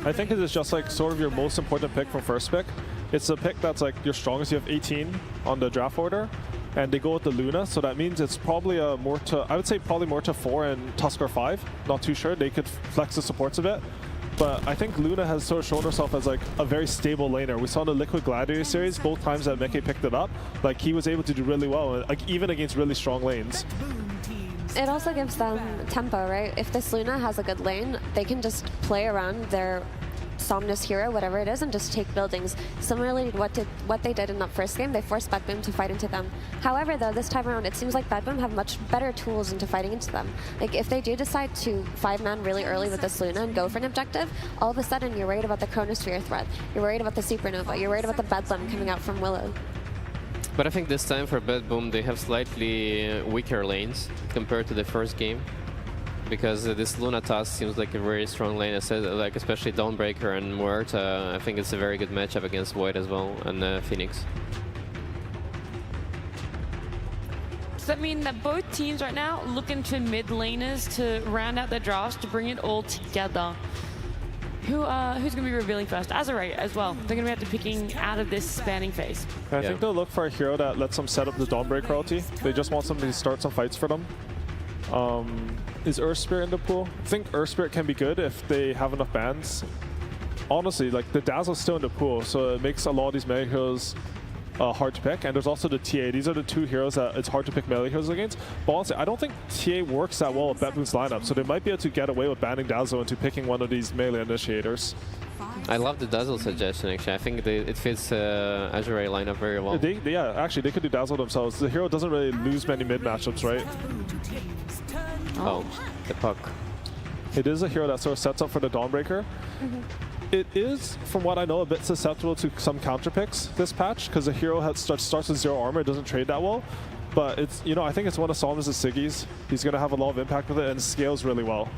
I think it is just like sort of your most important pick from first pick. It's a pick that's like your strongest. You have 18 on the draft order, and they go with the Luna, so that means it's probably a Muerta, I would say probably Muerta 4 and Tusker 5. Not too sure. They could flex the supports a bit. But I think Luna has sort of shown herself as like a very stable laner. We saw in the Liquid Gladiator series, both times that Meke picked it up, like he was able to do really well, like even against really strong lanes. It also gives them tempo, right? If this Luna has a good lane, they can just play around their Somnus hero, whatever it is, and just take buildings. Similarly to what they did in that first game, they forced BETBOOM to fight into them. However, though, this time around, it seems like BETBOOM have much better tools into fighting into them. Like, if they do decide to 5-man really early with this Luna and go for an objective, all of a sudden you're worried about the Chronosphere threat, you're worried about the Supernova, you're worried about the Bedlam coming out from Willow. But I think this time for BETBOOM, they have slightly weaker lanes compared to the first game. Because this Luna Tusk seems like a very strong lane, like especially Dawnbreaker and Muerta. I think it's a very good matchup against Void as well, and Phoenix. Does that mean that both teams right now looking to mid laners to round out their drafts, to bring it all together? Who's going to be revealing first? AZURE as well. They're going to be picking out of this spanning phase. I think they'll look for a hero that lets them set up the Dawnbreaker ulti. They just want somebody to start some fights for them. Is Earth Spirit in the pool? I think Earth Spirit can be good if they have enough bans. Honestly, like the Dazzle's still in the pool, so it makes a lot of these melee heroes hard to pick. And there's also the TA. These are the two heroes that it's hard to pick melee heroes against. But honestly, I don't think TA works that well with BETBOOM's lineup, so they might be able to get away with banning Dazzle into picking one of these melee initiators. I love the Dazzle suggestion, actually. I think it fits AZURE lineup very well. Yeah, actually, they could do Dazzle themselves. The hero doesn't really lose many mid matchups, right? Oh, the puck. It is a hero that sort of sets up for the Dawnbreaker. it is, from what I know, a bit susceptible to some counter picks this patch, because the hero starts with 0 armor, it doesn't trade that well. But it's, you know, I think it's one of Solom's Siggy's. He's going to have a lot of impact with it and scales really well.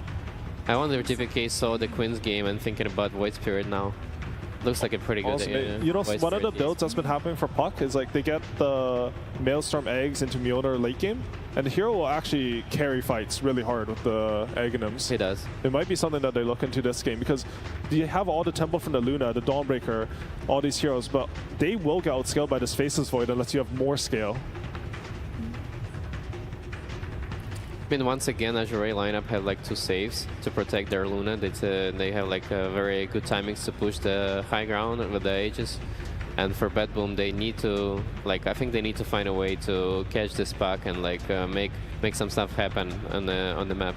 I wonder if DPK saw the Quinn's game and thinking about Void Spirit now. Looks like a pretty good Also, you know, one of the builds that's been happening for Puck is like they get the Maelstrom eggs into Mjolnir late game, and the hero will actually carry fights really hard with the Aghanims. He does. It might be something that they look into this game, because you have all the Temple from the Luna, the Dawnbreaker, all these heroes, but they will get outscaled by this Faceless Void unless you have more scale. I mean, once again, AZURE lineup had like 2 saves to protect their Luna. They have like very good timings to push the high ground with the Aegis. And for BETBOOM, they need to, like, I think they need to find a way to catch this puck and like make some stuff happen on the map.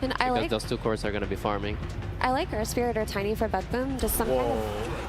And I because like those 2 cores are going to be farming. I like Earth Spirit or Tiny for BETBOOM. Just some kind of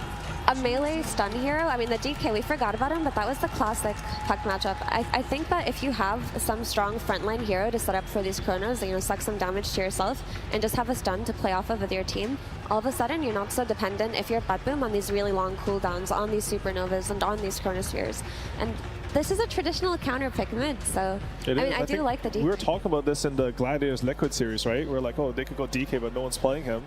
a melee stun hero. I mean, the DK, we forgot about him, but that was the classic Puck matchup. I think that if you have some strong frontline hero to set up for these Chronos, you know, suck some damage to yourself, and just have a stun to play off of with your team, all of a sudden you're not so dependent, if you're BETBOOM, on these really long cooldowns, on these Supernovas, and on these Chronospheres. And this is a traditional counter pick mid, so I do like the DK. We were talking about this in the Gladiators Liquid series, right? We're like, oh, they could go DK, but no one's playing him.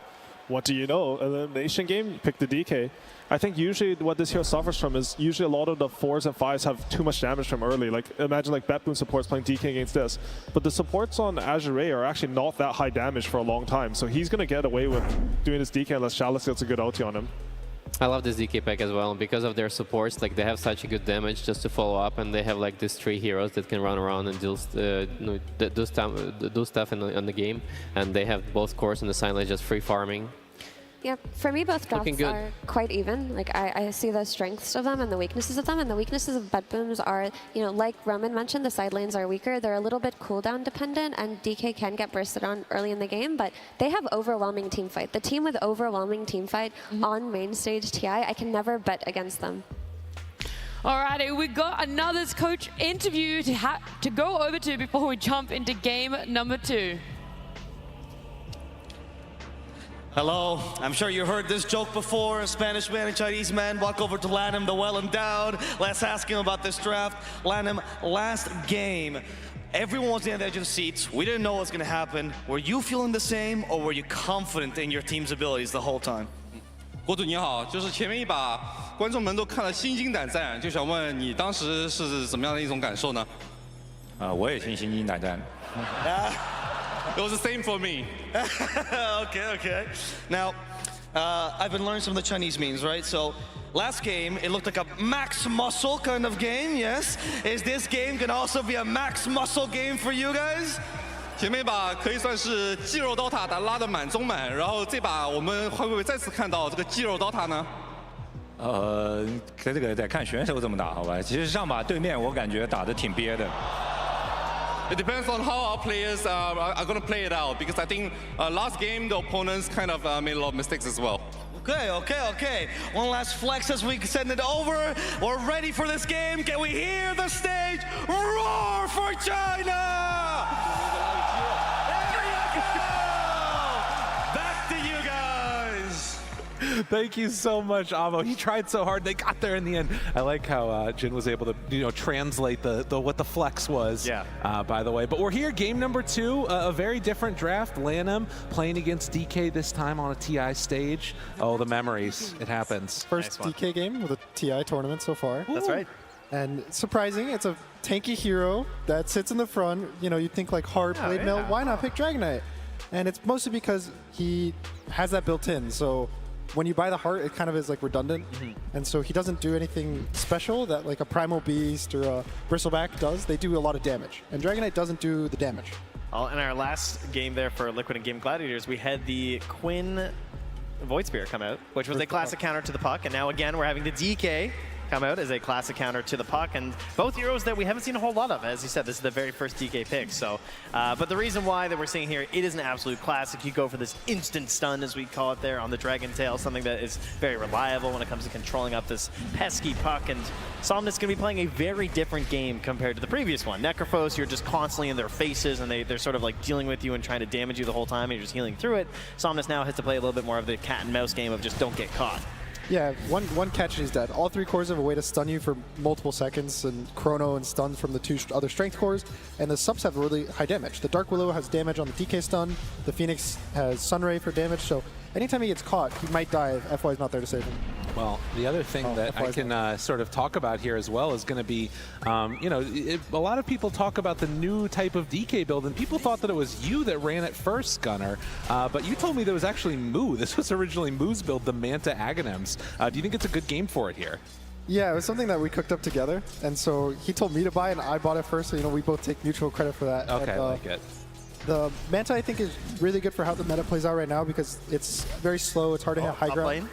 What do you know? Elimination game, you pick the DK. I think usually what this hero suffers from is usually a lot of the 4s and 5s have too much damage from early. Like, imagine like BETBOOM supports playing DK against this. But the supports on AZURE are actually not that high damage for a long time. So he's going to get away with doing his DK unless Chalice gets a good ulti on him. I love this DK pack as well, because of their supports. Like, they have such a good damage just to follow up, and they have like these 3 heroes that can run around and do stuff in the game. And they have both cores in the silence just free farming. Yeah, for me, both drafts are quite even. Like, I see the strengths of them and the weaknesses of them, and the weaknesses of BETBOOMs are, you know, like Roman mentioned, the side lanes are weaker. They're a little bit cooldown dependent, and DK can get bursted on early in the game, but they have overwhelming team fight. The team with overwhelming team fight on main stage TI, I can never bet against them. Alrighty, we got another coach interview to go over to before we jump into game number 2. Hello, I'm sure you heard this joke before. A Spanish man and Chinese man walk over to Lanham, the well-endowed. Let's ask him about this draft. Lanham, last game, everyone was on the edge of the seats. We didn't know what was going to happen. Were you feeling the same, or were you confident in your team's abilities the whole time? 国主你好，就是前面一把观众们都看了心惊胆战，就想问你当时是怎么样的一种感受呢？我也心惊胆战。It was the same for me. Okay. Now, I've been learning some of the Chinese memes, right? So, last game, it looked like a max muscle kind of game, yes? Is this game gonna also be a max muscle game for you guys? 前面一把可以算是肌肉刀塔拉得满中满，然后这把我们会不会再次看到这个肌肉刀塔呢？这个得看选手怎么打，好吧？其实上把对面我感觉打得挺憋的。 It depends on how our players are going to play it out, because I think last game the opponents kind of made a lot of mistakes as well. Okay. One last flex as we send it over. We're ready for this game. Can we hear the stage roar for China? There you go! Back to you guys. Thank you so much, Avo. He tried so hard. They got there in the end. I like how Jin was able to, you know, translate what the flex was. Yeah. By the way, but we're here, game number 2, a very different draft. Lanham playing against DK this time on a TI stage. Oh, the memories. It happens. First DK game with a TI tournament so far. That's right. And surprising, it's a tanky hero that sits in the front. You know, you'd think like hard blade mail. Why not pick Dragonite? And it's mostly because he has that built in. So when you buy the heart, it kind of is like redundant. And so he doesn't do anything special that like a Primal Beast or a Bristleback does. They do a lot of damage. And Dragonite doesn't do the damage. In our last game there for Liquid and Game Gladiators, we had the Quinn Void Spear come out, which was a classic counter to the puck. And now again, we're having the DK come out as a classic counter to the puck, and both heroes that we haven't seen a whole lot of. As you said, this is the very first DK pick. So, but the reason why that we're seeing here, it is an absolute classic. You go for this instant stun, as we call it there, on the Dragon Tail, something that is very reliable when it comes to controlling up this pesky puck. And Somnus going to be playing a very different game compared to the previous one. Necrophos, you're just constantly in their faces, and they're sort of like dealing with you and trying to damage you the whole time, and you're just healing through it. Somnus now has to play a little bit more of the cat and mouse game of just don't get caught. Yeah, one catch and he's dead. All 3 cores have a way to stun you for multiple seconds, and Chrono and stun from the 2 other strength cores, and the subs have really high damage. The Dark Willow has damage on the DK stun, the Phoenix has Sunray for damage, so anytime he gets caught, he might die if FY is not there to save him. Well, the other thing that I can sort of talk about here as well is going to be, you know, a lot of people talk about the new type of DK build, and people thought that it was you that ran it first, Gunnar. But you told me that it was actually Moo. This was originally Moo's build, the Manta Aghanim's. Do you think it's a good game for it here? Yeah, it was something that we cooked up together, and so he told me to buy it, and I bought it first, so, you know, we both take mutual credit for that. Okay, and, I like it. The Manta, I think, is really good for how the meta plays out right now because it's very slow. It's hard to hit high ground. Lane.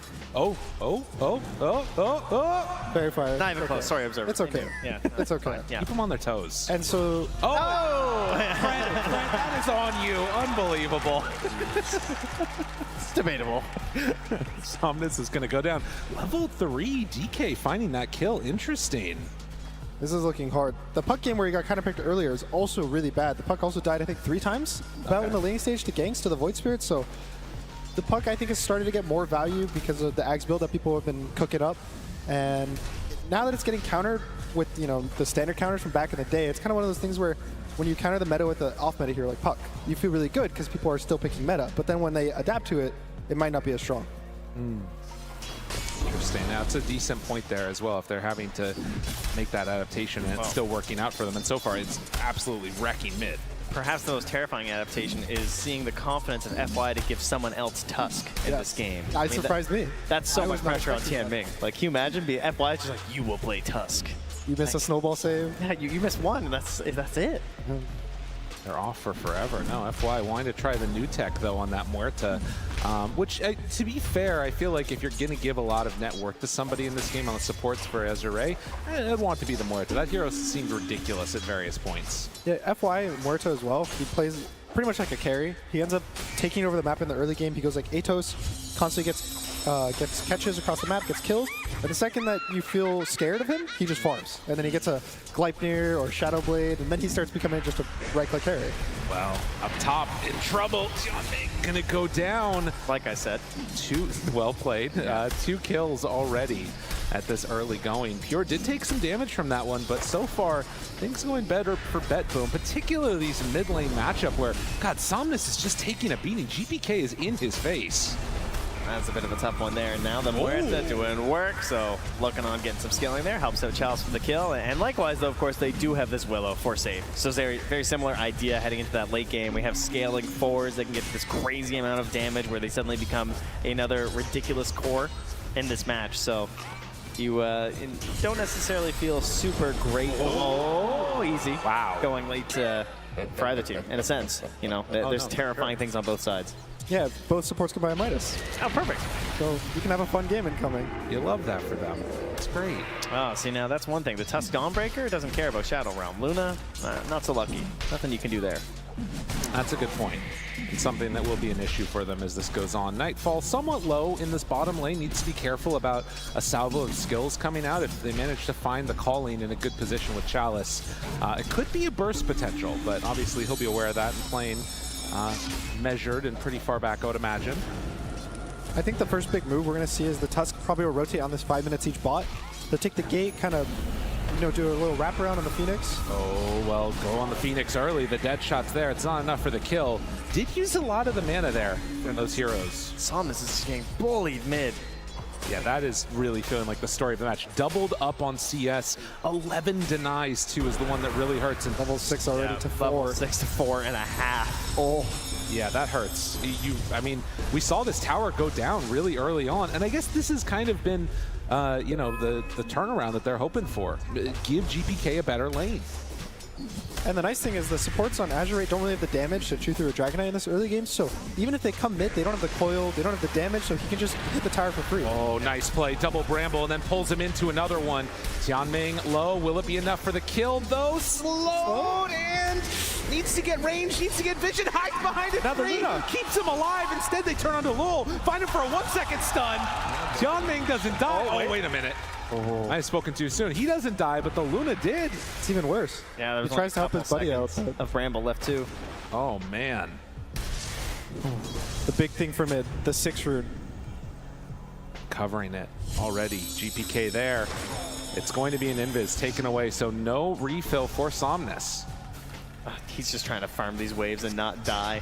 Very fire. Not even close. Sorry, Observer. It's okay. Yeah, it's okay. Yeah. Keep them on their toes. And so... Brent, that is on you. Unbelievable. It's debatable. Somnus is going to go down. Level 3 DK finding that kill. Interesting. This is looking hard. The puck game where he got kind of picked earlier is also really bad. The puck also died, I think, 3 times about in the laning stage to ganks to the Void Spirit. So the puck, I think, has started to get more value because of the Ags build that people have been cooking up. And now that it's getting countered with, you know, the standard counters from back in the day, it's kind of one of those things where when you counter the meta with the off meta hero like puck, you feel really good because people are still picking meta. But then when they adapt to it, it might not be as strong. Interesting. Now, it's a decent point there as well if they're having to make that adaptation and it's still working out for them. And so far, it's absolutely wrecking mid. Perhaps the most terrifying adaptation is seeing the confidence of FY to give someone else Tusk in this game. It surprised me. That's so much pressure on Tianming. Like, can you imagine being FY is just like, you will play Tusk. You miss a snowball save. Yeah, you miss one, and that's it. They're off for forever. No, FY wanting to try the new tech, though, on that Muerta. Which, to be fair, I feel like if you're going to give a lot of net worth to somebody in this game on the supports for AZURE, I'd want it to be the Muerta. That hero seemed ridiculous at various points. Yeah, FY Muerta as well. He plays pretty much like a carry. He ends up taking over the map in the early game. He goes like Atos, constantly gets catches across the map, gets killed. But the second that you feel scared of him, he just farms. And then he gets a Gleipnir or Shadow Blade, and then he starts becoming just a right-click carry. Well, up top, in trouble. Tianming gonna go down. Like I said. Well played. 2 kills already at this early going. Pure did take some damage from that one, but so far, things going better for BETBOOM, particularly these mid-lane matchup where, God, Somnus is just taking a beating. GPK is in his face. That's a bit of a tough one there. And now the Muerta doing work, so looking on getting some scaling there. Helps out Chalice for the kill. And likewise, though, of course, they do have this Willow for save. So very, very similar idea heading into that late game. We have scaling fours that can get this crazy amount of damage where they suddenly become another ridiculous core in this match. So you don't necessarily feel super great. Easy. Wow. Going late for either team, in a sense. You know, there's terrifying things on both sides. Yeah, both supports can buy a Midas. Oh, perfect. So you can have a fun game incoming. You love that for them. It's great. Oh, see, now that's one thing. The Tusk Dawnbreaker doesn't care about Shadow Realm. Luna, not so lucky. Nothing you can do there. That's a good point. It's something that will be an issue for them as this goes on. Nightfall somewhat low in this bottom lane. Needs to be careful about a salvo of skills coming out if they manage to find the calling in a good position with Chalice. It could be a burst potential, but obviously he'll be aware of that and playing measured and pretty far back, I would imagine. I think the first big move we're going to see is the Tusk probably will rotate on this 5 minutes each bot. They'll take the gate, kind of, you know, do a little wraparound on the Phoenix. Oh, well, go on the Phoenix early. The dead shot's there. It's not enough for the kill. Did use a lot of the mana there from those heroes. Somnus is getting bullied mid. Yeah, that is really feeling like the story of the match. Doubled up on CS. 11 denies, too, is the one that really hurts. And level 6 already to 4. Level 6 to 4.5. Oh. Yeah, that hurts. I mean, we saw this tower go down really early on, and I guess this has kind of been, you know, the turnaround that they're hoping for. Give GPK a better lane. And the nice thing is the supports on AZURE don't really have the damage to chew through a Dragon Knight in this early game, so even if they come mid, they don't have the coil, they don't have the damage, so he can just hit the tower for free. Oh, nice play. Double Bramble, and then pulls him into another one. Tianming low. Will it be enough for the kill, though? Slowed and needs to get range, needs to get vision, hides behind it. Now the Luna keeps him alive. Instead, they turn onto Lul, find him for a 1-second stun. Tianming doesn't die. Oh, wait a minute. Oh. I spoken too soon. He doesn't die, but the Luna did. It's even worse. Yeah, he tries to help his buddy out. Of Bramble left too. Oh man. The big thing for mid, the 6 rune. Covering it already. GPK there. It's going to be an invis taken away, so no refill for Somnus. He's just trying to farm these waves and not die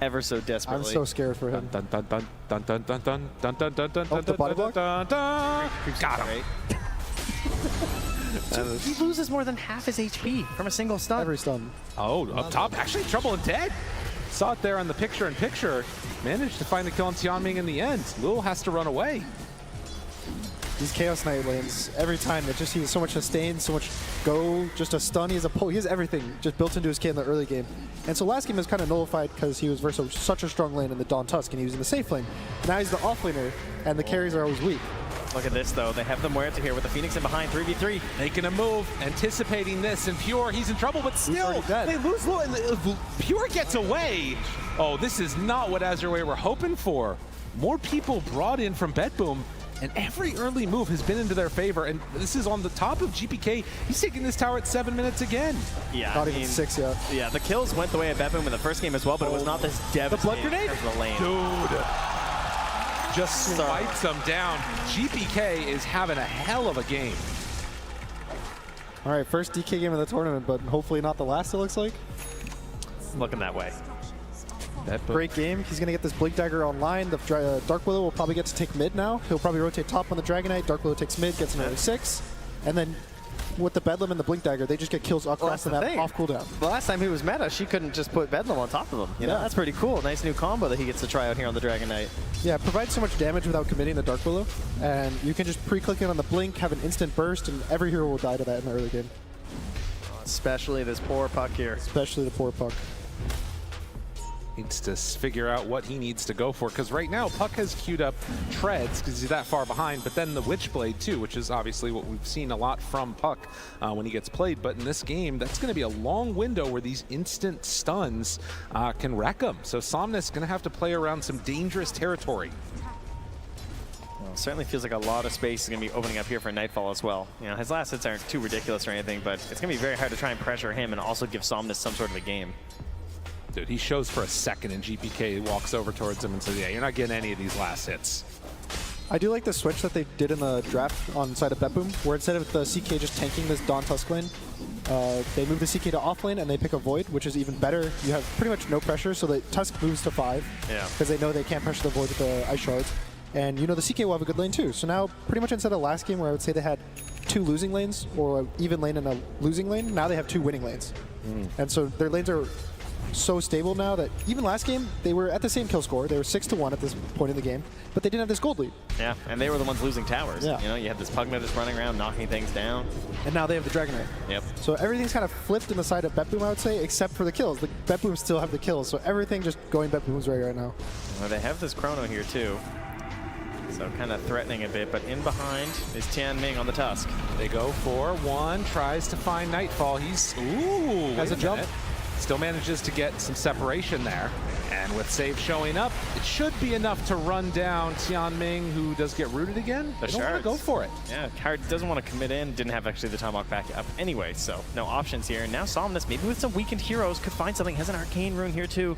ever so desperately. I'm so scared for him. Dun dun dun dun dun dun dun dun dun dun dun Oh, the body block? Got him. He loses more than half his HP from a single stun. Every stun. Oh, up top, actually Trouble and Dead. Saw it there on the picture-in-picture. Managed to find the kill on Tianming in the end. Lul has to run away. These Chaos Knight lanes, every time, it just he has so much sustain, so much go, just a stun, he has a pull, he has everything just built into his kit in the early game. And so last game was kind of nullified because he was versus such a strong lane in the Dawn Tusk and he was in the safe lane. Now he's the off laner and the carries are always weak. Look at this though, they have them where to here with the Phoenix in behind, 3v3. Making a move, anticipating this, and Pure, he's in trouble, but still, they lose Lul, and Pure gets away. Oh, this is not what AZURE were hoping for. More people brought in from BETBOOM, and every early move has been into their favor, and this is on the top of GPK. He's taking this tower at 7 minutes again. Yeah, not even 6 yet. Yeah, the kills went the way of BETBOOM in the first game as well, but it was not this devastating blood grenade? as the lane. Dude. Just swipes them down. GPK is having a hell of a game. All right, first DK game of the tournament, but hopefully not the last, it looks like. Looking that way. Great game. He's going to get this Blink Dagger online. The Dark Willow will probably get to take mid now. He'll probably rotate top on the Dragon Knight. Dark Willow takes mid, gets another 6. And then with the Bedlam and the Blink Dagger, they just get kills across the map off cooldown. The last time he was meta, she couldn't just put Bedlam on top of him. You know, that's pretty cool. Nice new combo that he gets to try out here on the Dragon Knight. Yeah, provides so much damage without committing the Dark Willow. And you can just pre-click it on the Blink, have an instant burst, and every hero will die to that in the early game. Especially this poor Puck here. Especially the poor Puck. Needs to figure out what he needs to go for, because right now Puck has queued up Treads because he's that far behind, but then the Witchblade too, which is obviously what we've seen a lot from Puck when he gets played. But in this game, that's going to be a long window where these instant stuns can wreck him. So Somnus is going to have to play around some dangerous territory. Well, it certainly feels like a lot of space is going to be opening up here for Nightfall as well. You know, his last hits aren't too ridiculous or anything, but it's going to be very hard to try and pressure him and also give Somnus some sort of a game. Dude, he shows for a second and GPK walks over towards him and says, yeah, you're not getting any of these last hits. I do like the switch that they did in the draft on side of BETBOOM, where instead of the CK just tanking this Dawn Tusk lane, they move the CK to off lane and they pick a Void, which is even better. You have pretty much no pressure, so the Tusk moves to 5, because they know they can't pressure the Void with the Ice Shards. And you know the CK will have a good lane too. So now, pretty much instead of last game where I would say they had 2 losing lanes, or an even lane and a losing lane, now they have 2 winning lanes. And so their lanes are so stable now that even last game, they were at the same kill score. They were 6-1 at this point in the game, but they didn't have this gold lead. Yeah, and they were the ones losing towers. Yeah. You know, you have this Pugna just running around, knocking things down. And now they have the Dragon Knight. Yep. So everything's kind of flipped in the side of BETBOOM, I would say, except for the kills. The BETBOOM still have the kills, so everything just going BETBOOM's way right now. Well, they have this Chrono here too. So kind of threatening a bit, but in behind is Tianming on the Tusk. They go for one, tries to find Nightfall. He's, ooh, has a jump. Still manages to get some separation there. And with save showing up, it should be enough to run down Tianming, who does get rooted again. They don't want to go for it. Yeah, Card doesn't want to commit in. Didn't have actually the Tomahawk back up anyway, so no options here. And now Somnus, maybe with some weakened heroes, could find something. Has an Arcane Rune here too.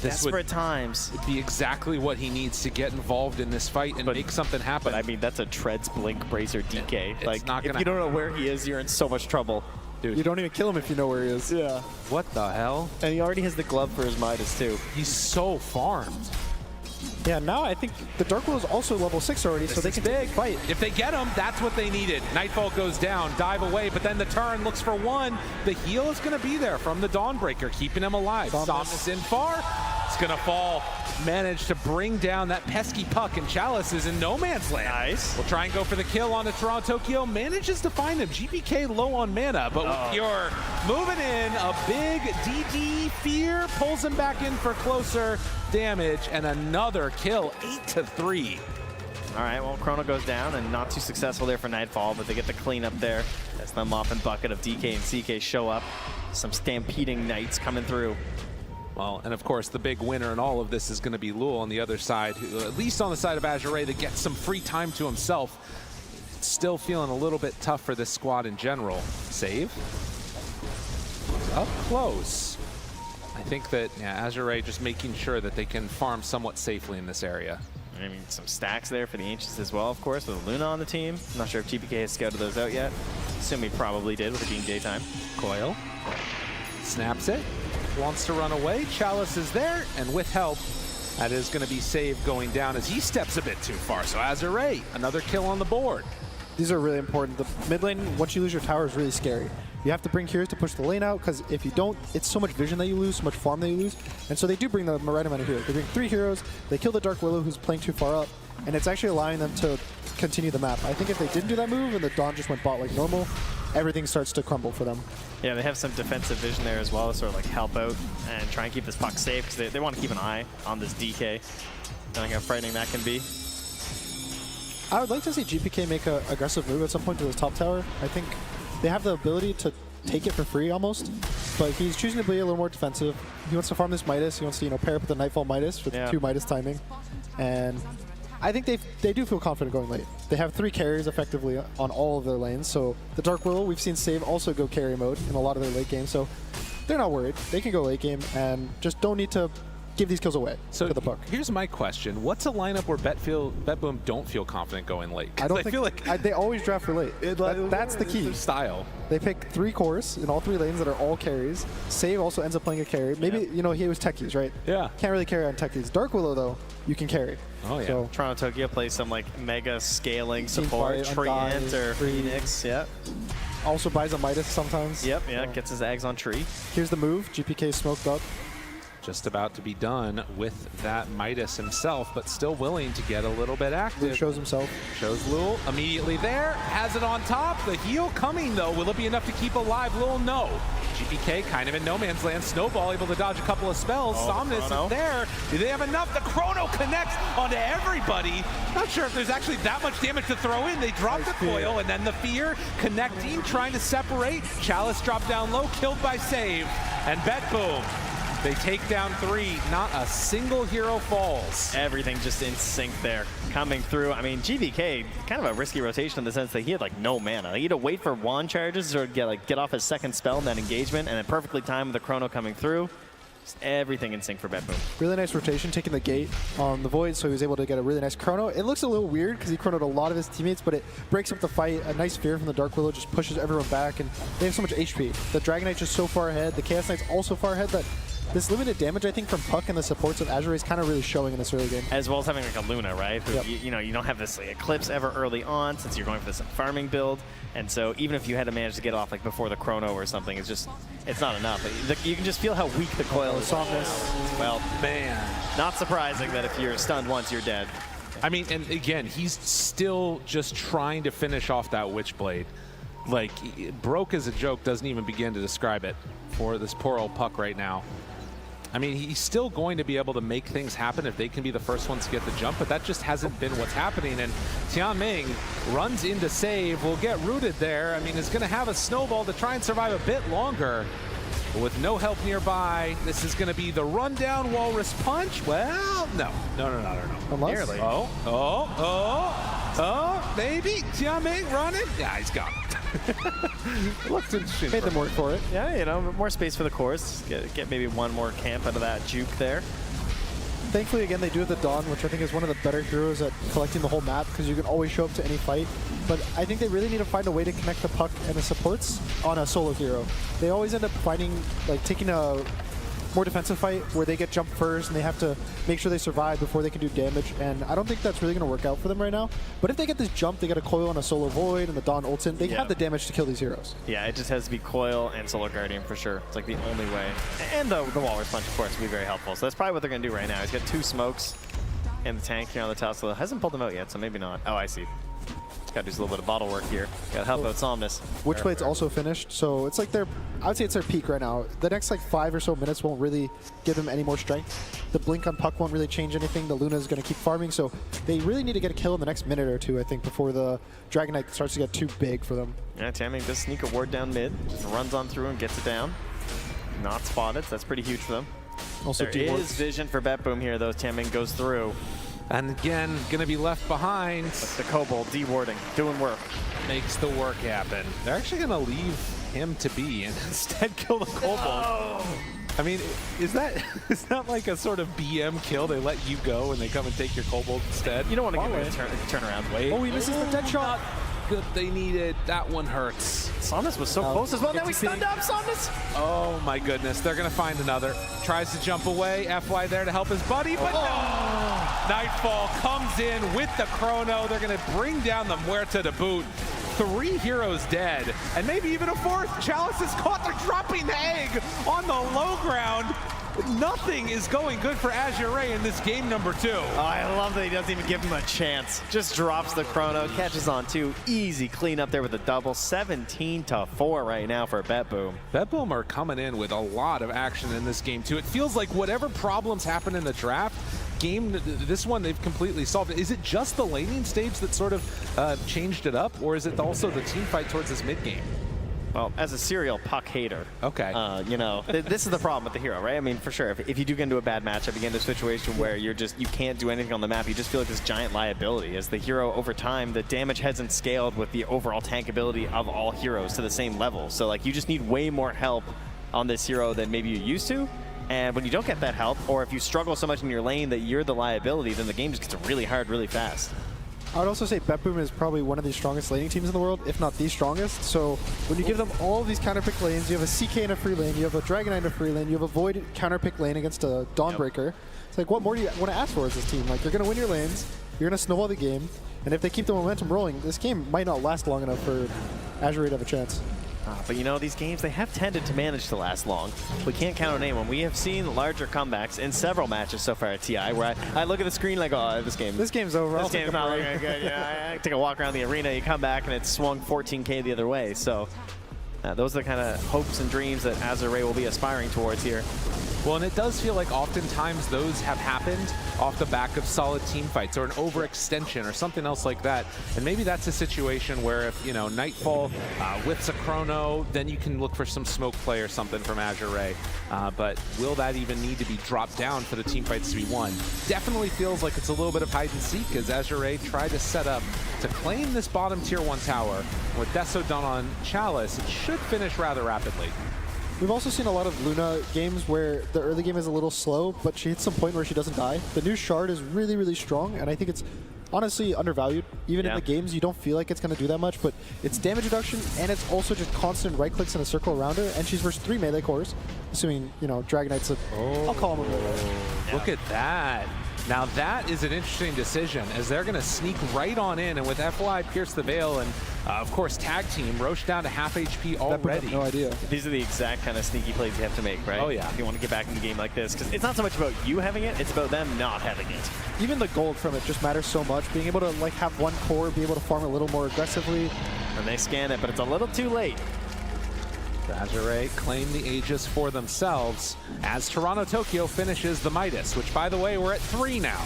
Desperate times. Would be exactly what he needs to get involved in this fight and make something happen. But I mean, that's a Treads Blink Bracer DK. It's like, not if you don't know where he is, you're in so much trouble. Dude. You don't even kill him if you know where he is. Yeah. What the hell? And he already has the glove for his Midas too. He's so farmed. Yeah, now I think the Dark Willow is also level 6 already, so they can big fight. If they get him, that's what they needed. Nightfall goes down, dive away, but then the turn looks for one. The heal is going to be there from the Dawnbreaker, keeping him alive. Somnus in far. It's gonna fall. Managed to bring down that pesky puck, and Chalice is in no man's land. Nice. We'll try and go for the kill on the Toronto Tokyo. Manages to find him. GPK low on mana, but with Pure moving in, a big DD fear pulls him back in for closer damage, and another kill, 8-3. All right, well, Chrono goes down, and not too successful there for Nightfall, but they get the cleanup there as the mop and bucket of DK and CK show up. Some stampeding Knights coming through. Well, and of course, the big winner in all of this is going to be Lul on the other side, who, at least on the side of AZURE, that gets some free time to himself. Still feeling a little bit tough for this squad in general. Save. Up close. I think that AZURE just making sure that they can farm somewhat safely in this area. I mean, some stacks there for the Ancients as well, of course, with Luna on the team. I'm not sure if GPK has scouted those out yet. Assume he probably did with it being daytime. Coil. Snaps it. Wants to run away. Chalice is there, and with help, that is going to be Save going down as he steps a bit too far. So AZURE, another kill on the board. These are really important. The mid lane, once you lose your tower, is really scary. You have to bring heroes to push the lane out, because if you don't, it's so much vision that you lose, so much farm that you lose. And so they do bring the right amount of heroes. They bring 3 heroes, they kill the Dark Willow who's playing too far up, and it's actually allowing them to continue the map. I think if they didn't do that move and the Dawn just went bot like normal, everything starts to crumble for them. Yeah, they have some defensive vision there as well to sort of like help out and try and keep this puck safe, because they want to keep an eye on this DK, knowing how frightening that can be. I would like to see GPK make an aggressive move at some point to this top tower. I think they have the ability to take it for free almost, but he's choosing to be a little more defensive. He wants to farm this Midas. He wants to, pair up with the Nightfall Midas with 2 Midas timing. And I think they do feel confident going late. They have 3 carries effectively on all of their lanes. So the Dark Willow, we've seen Save also go carry mode in a lot of their late game. So they're not worried. They can go late game and just don't need to give these kills away so to the puck. Here's my question. What's a lineup where BetBoom don't feel confident going late? I don't feel like they always draft for late. That's the key. Their style. They pick 3 cores in all 3 lanes that are all carries. Save also ends up playing a carry. Maybe, he was techies, right? Yeah. Can't really carry on techies. Dark Willow, though, you can carry. Oh, yeah. So, Toronto Tokyo plays some like mega scaling support, Treant or Phoenix. Yep. Also buys a Midas sometimes. Yep, gets his eggs on tree. Here's the move. GPK smoked up. Just about to be done with that Midas himself, but still willing to get a little bit active. Lul shows himself. Shows Lul immediately there. Has it on top. The heal coming, though. Will it be enough to keep alive Lul? No. GPK kind of in no man's land. Snowball able to dodge a couple of spells. Somnus is there. Do they have enough? The Chrono connects onto everybody. Not sure if there's actually that much damage to throw in. They drop the coil, and then the fear connecting, trying to separate. Chalice dropped down low, killed by Save. And BETBOOM. They take down 3. Not a single hero falls. Everything just in sync there. Coming through. I mean, GVK, kind of a risky rotation in the sense that he had like no mana. He had to wait for wand charges or get off his second spell in that engagement, and then perfectly timed with the Chrono coming through. Just everything in sync for BETBOOM. Really nice rotation, taking the gate on the Void, so he was able to get a really nice Chrono. It looks a little weird because he chronoed a lot of his teammates, but it breaks up the fight. A nice fear from the Dark Willow just pushes everyone back, and they have so much HP. The Dragon Knight's just so far ahead. The Chaos Knight's also far ahead that this limited damage, I think, from Puck and the supports of AZURE is kind of really showing in this early game. As well as having like a Luna, right? Who, you don't have this like, Eclipse ever early on since you're going for this farming build. And so even if you had to manage to get off like before the Chrono or something, it's not enough. You can just feel how weak the coil is. Softness. Well, man, not surprising that if you're stunned once, you're dead. I mean, and again, he's still just trying to finish off that Witchblade. Like, broke as a joke doesn't even begin to describe it for this poor old Puck right now. I mean, he's still going to be able to make things happen if they can be the first ones to get the jump, but that just hasn't been what's happening. And Tianming runs into Save, will get rooted there. I mean, is going to have a snowball to try and survive a bit longer. But with no help nearby, this is going to be the rundown Walrus Punch. Well, no. Unless? Nearly. Maybe. Tianming running. Yeah, he's gone. Looks interesting. Made them work for it. Yeah, more space for the cores. Get maybe one more camp out of that juke there. Thankfully, again, they do have the Dawn, which I think is one of the better heroes at collecting the whole map, because you can always show up to any fight. But I think they really need to find a way to connect the Puck and the supports on a solo hero. They always end up finding, like, taking a more defensive fight where they get jumped first and they have to make sure they survive before they can do damage. And I don't think that's really going to work out for them right now. But if they get this jump, they get a coil on a solo void and the Dawn ults in, they have the damage to kill these heroes. Yeah, it just has to be coil and solar guardian for sure. It's like the only way. And the walrus punch, of course, will be very helpful. So that's probably what they're going to do right now. He's got 2 smokes and the tank here on the top. So hasn't pulled them out yet, so maybe not. Oh, I see. Got to do a little bit of bottle work here. Got to help out Somnus. Witchblade's also finished, so it's like I would say it's their peak right now. The next like 5 or so minutes won't really give them any more strength. The blink on Puck won't really change anything. The Luna is going to keep farming, so they really need to get a kill in the next minute or 2, I think, before the Dragon Knight starts to get too big for them. Yeah, Tamming does sneak a ward down mid. Just runs on through and gets it down. Not spotted, so that's pretty huge for them. Also, there is vision for BETBOOM here, though. Tamming goes through. And again, going to be left behind. That's the Kobold de-warding, doing work. Makes the work happen. They're actually going to leave him to be and instead kill the Kobold. No! I mean, is that like a sort of BM kill? They let you go and they come and take your Kobold instead? You don't want to give it a turnaround. Wait. Oh, he misses the dead shot. Good, they needed. That one hurts. Somnus was so close as well. Now he's stunned up, Somnus. Oh my goodness, they're gonna find another. Tries to jump away, FY there to help his buddy, but no! Nightfall comes in with the chrono. They're gonna bring down the Muerta to boot. 3 heroes dead, and maybe even a 4th. Chalice is caught. They're dropping the egg on the low ground. Nothing is going good for AZURE in this game number 2. Oh, I love that he doesn't even give him a chance. Just drops the chrono, catches on 2. Easy clean up there with a double. 17-4 right now for BETBOOM. BETBOOM are coming in with a lot of action in this game too. It feels like whatever problems happen in the draft, this one they've completely solved. Is it just the laning stage that sort of changed it up, or is it also the team fight towards this mid game? Well, as a serial puck hater, okay, you know, this is the problem with the hero, right? I mean, for sure, if you do get into a bad matchup, you get into a situation where you can't do anything on the map, you just feel like this giant liability. As the hero, over time, the damage hasn't scaled with the overall tank ability of all heroes to the same level. So, like, you just need way more help on this hero than maybe you used to. And when you don't get that help, or if you struggle so much in your lane that you're the liability, then the game just gets really hard, really fast. I would also say BETBOOM is probably one of the strongest laning teams in the world, if not the strongest. So when you give them all of these counterpick lanes, you have a CK in a free lane, you have a Dragon Knight in a free lane, you have a Void counterpick lane against a Dawnbreaker. It's like, what more do you want to ask for as this team? Like, you're going to win your lanes, you're going to snowball the game, and if they keep the momentum rolling, this game might not last long enough for AZURE to have a chance. But you know, these games, they have tended to manage to last long. We can't count on anyone. We have seen larger comebacks in several matches so far at TI, where I look at the screen like, oh, this game's over. This game's not looking good. Yeah, I take a walk around the arena, you come back, and it's swung 14K the other way. So those are the kind of hopes and dreams that AZURE will be aspiring towards here. Well, and it does feel like oftentimes those have happened off the back of solid team fights or an overextension or something else like that. And maybe that's a situation where if, you know, Nightfall whips a chrono, then you can look for some smoke play or something from AZURE. But will that even need to be dropped down for the team fights to be won? Definitely feels like it's a little bit of hide and seek as AZURE tried to set up to claim this bottom tier 1 tower. With Deso done on Chalice, it should finish rather rapidly. We've also seen a lot of Luna games where the early game is a little slow, but she hits some point where she doesn't die. The new Shard is really, really strong, and I think it's honestly undervalued. Even in the games, you don't feel like it's going to do that much, but it's damage reduction, and it's also just constant right clicks in a circle around her, and she's versus 3 melee cores, assuming, you know, Dragon Knight's I'll call him a Look at that. Now that is an interesting decision as they're going to sneak right on in, and with FY pierce the veil and of course tag team, Roche down to half HP already. No idea. These are the exact kind of sneaky plays you have to make, right? Oh yeah. If you want to get back in the game like this, because it's not so much about you having it, it's about them not having it. Even the gold from it just matters so much. Being able to like have one core, be able to farm a little more aggressively. And they scan it, but it's a little too late. AZURE claim the Aegis for themselves as Toronto Tokyo finishes the Midas, which by the way, we're at 3 now.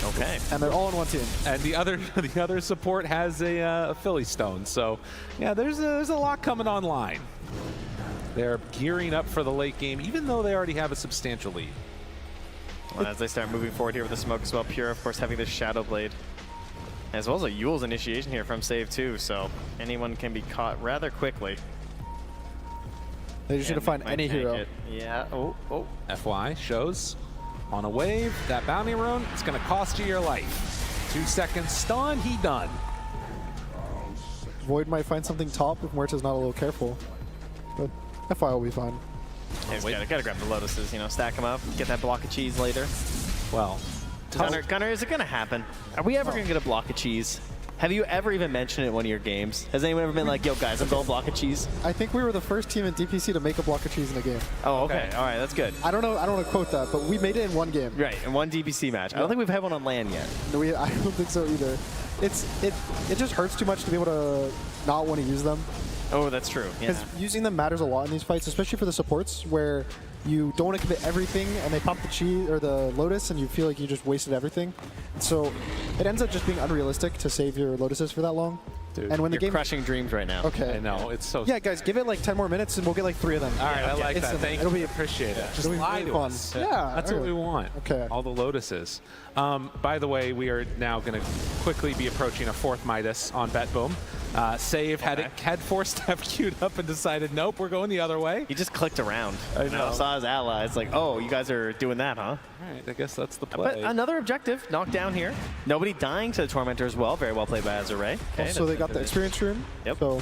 Okay. And they're all in one team. And the other support has a Philly Stone. So yeah, there's a lot coming online. They're gearing up for the late game, even though they already have a substantial lead. Well, as they start moving forward here with the smoke as well, Pure, of course, having this Shadow Blade. As well as a Yule's initiation here from Save 2, so anyone can be caught rather quickly. They just need to find any hero. Yeah. Oh. FY shows on a wave. That bounty rune, it's going to cost you your life. 2 seconds stun, he done. Void might find something top if Muerta's not a little careful. But FY will be fine. Gotta grab the Lotuses, you know, stack them up, get that block of cheese later. Well, Gunnar, is it gonna happen? Are we ever gonna get a block of cheese? Have you ever even mentioned it in one of your games? Has anyone ever been like, yo guys, I'm going block of cheese? I think we were the first team in DPC to make a block of cheese in a game. Oh, okay. All right, that's good. I don't want to quote that, but we made it in one game. Right, in one DPC match. I don't think we've had one on LAN yet. No, I don't think so either. It just hurts too much to be able to not want to use them. Oh, that's true. Because using them matters a lot in these fights, especially for the supports, where you don't want to commit everything and they pop the cheese or the Lotus and you feel like you just wasted everything. So it ends up just being unrealistic to save your Lotuses for that long. Dude, and when the game crushing dreams right now. Okay. I know, it's so... Yeah, guys, give it like 10 more minutes and we'll get like 3 of them. All right, I like that. Thank you. It'll be appreciate it. Just lie to us. Yeah, that's what we want. Okay. All the Lotuses. By the way, we are now going to quickly be approaching a 4th Midas on BETBOOM. Save had 4-step queued up and decided, nope, we're going the other way. He just clicked around. I know. Saw his allies like, oh, you guys are doing that, huh? All right, I guess that's the play. But another objective knocked down here. Nobody dying to the Tormentor as well. Very well played by AZURE. Okay, so they got the experience room. Yep. So,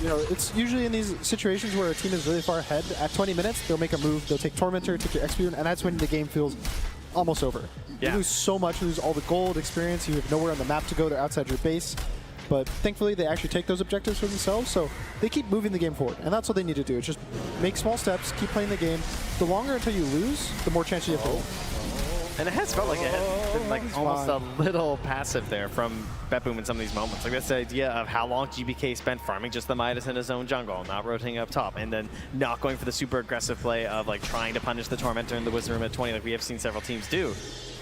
you know, it's usually in these situations where a team is really far ahead. At 20 minutes, they'll make a move. They'll take Tormentor, take your experience, and that's when the game feels almost over. Yeah. You lose so much, you lose all the gold experience. You have nowhere on the map to go. They're outside your base. But thankfully, they actually take those objectives for themselves, so they keep moving the game forward. And that's what they need to do. It's just make small steps, keep playing the game. The longer until you lose, the more chance you have to win. And it has felt like it had been like almost a little passive there from BETBOOM in some of these moments. Like that's the idea of how long GBK spent farming just the Midas in his own jungle, not rotating up top, and then not going for the super aggressive play of like trying to punish the Tormentor in the Wizard Room at 20 like we have seen several teams do.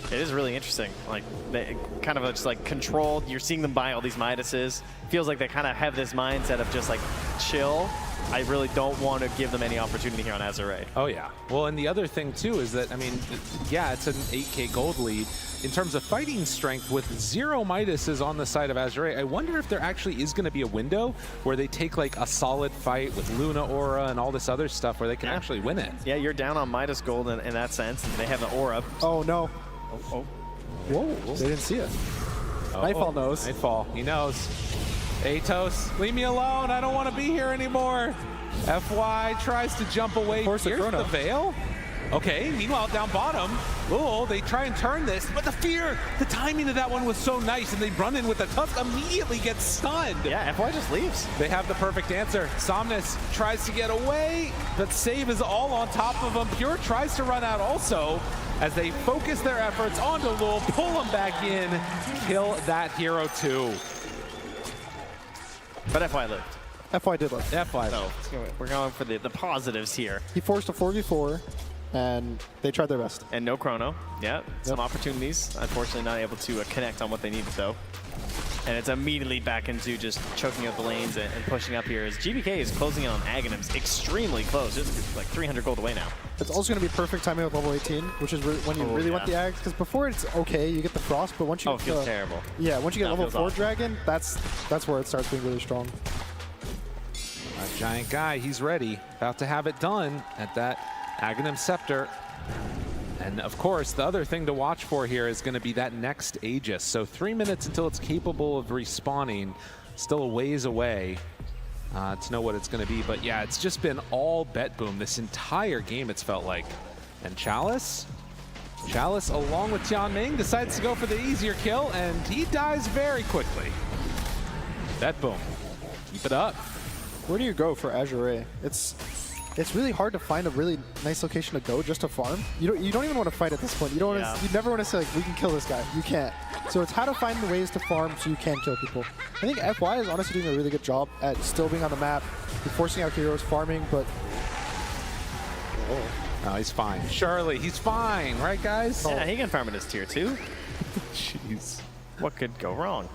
It is really interesting. Like, they kind of just like controlled. You're seeing them buy all these Midases. Feels like they kind of have this mindset of just like chill. I really don't want to give them any opportunity here on AZURE. Oh, yeah. Well, and the other thing, too, is that, I mean, yeah, it's an 8K gold lead. In terms of fighting strength, with 0 Midases on the side of AZURE, I wonder if there actually is going to be a window where they take, like, a solid fight with Luna Aura and all this other stuff where they can actually win it. Yeah, you're down on Midas gold in that sense, and they have the Aura. Oh, no. Oh. Whoa. They didn't see it. Nightfall knows. Nightfall. He knows. Atos, leave me alone. I don't want to be here anymore. FY tries to jump away. Here's the Veil. Okay, meanwhile, down bottom, oh, they try and turn this, but the timing of that one was so nice, and they run in with the Tusk, immediately gets stunned. Yeah, FY just leaves. They have the perfect answer. Somnus tries to get away, but Save is all on top of him. Pure tries to run out also, as they focus their efforts onto Lul, pull him back in, kill that hero too. But FY lived. FY did live. FY so we're going for the positives here. He forced a 4v4, and they tried their best. And no chrono. Yeah, some opportunities. Unfortunately, not able to connect on what they needed, though. And it's immediately back into just choking out the lanes and pushing up here as GBK is closing in on Aghanims extremely close. It's like 300 gold away now. It's also going to be perfect timing with level 18, which is when you really want the Ags. Because before it's okay, you get the Frost, but once you it feels terrible. Yeah, once you get level 4 awful. Dragon, that's where it starts being really strong. A giant guy, he's ready. About to have it done at that Aghanim Scepter. And of course, the other thing to watch for here is going to be that next Aegis. So 3 minutes until it's capable of respawning. Still a ways away to know what it's going to be. But yeah, it's just been all BETBOOM this entire game, it's felt like. And Chalice, along with Tianming, decides to go for the easier kill, and he dies very quickly. BETBOOM, keep it up. Where do you go for AZURE? It's really hard to find a really nice location to go just to farm. You don't even want to fight at this point. You don't. You never want to say like we can kill this guy. You can't. So it's how to find the ways to farm so you can kill people. I think FY is honestly doing a really good job at still being on the map, forcing out heroes, farming, but. No, he's fine. Surely, he's fine, right, guys? Yeah, he can farm in his tier 2. Jeez. What could go wrong?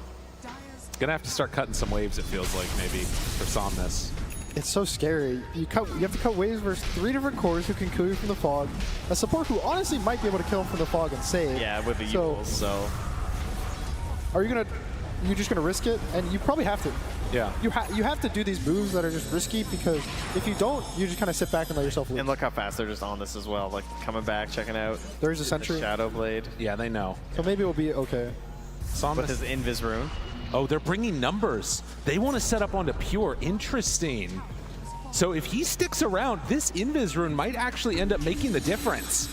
Gonna have to start cutting some waves, it feels like, maybe, for Somnus. It's so scary. You have to cut waves versus 3 different cores who can kill you from the fog. A support who honestly might be able to kill him from the fog and save. Yeah, with the Euls, so. Are you just gonna risk it? And you probably have to. Yeah. You have to do these moves that are just risky, because if you don't, you just kind of sit back and let yourself lose. And look how fast they're just on this as well. Like coming back, checking out. There's a sentry. Shadow Blade. Yeah, they know. So maybe it'll be okay. Somnus with his Invis rune. Oh, they're bringing numbers. They want to set up onto Pure. Interesting. So if he sticks around, this Invis rune might actually end up making the difference.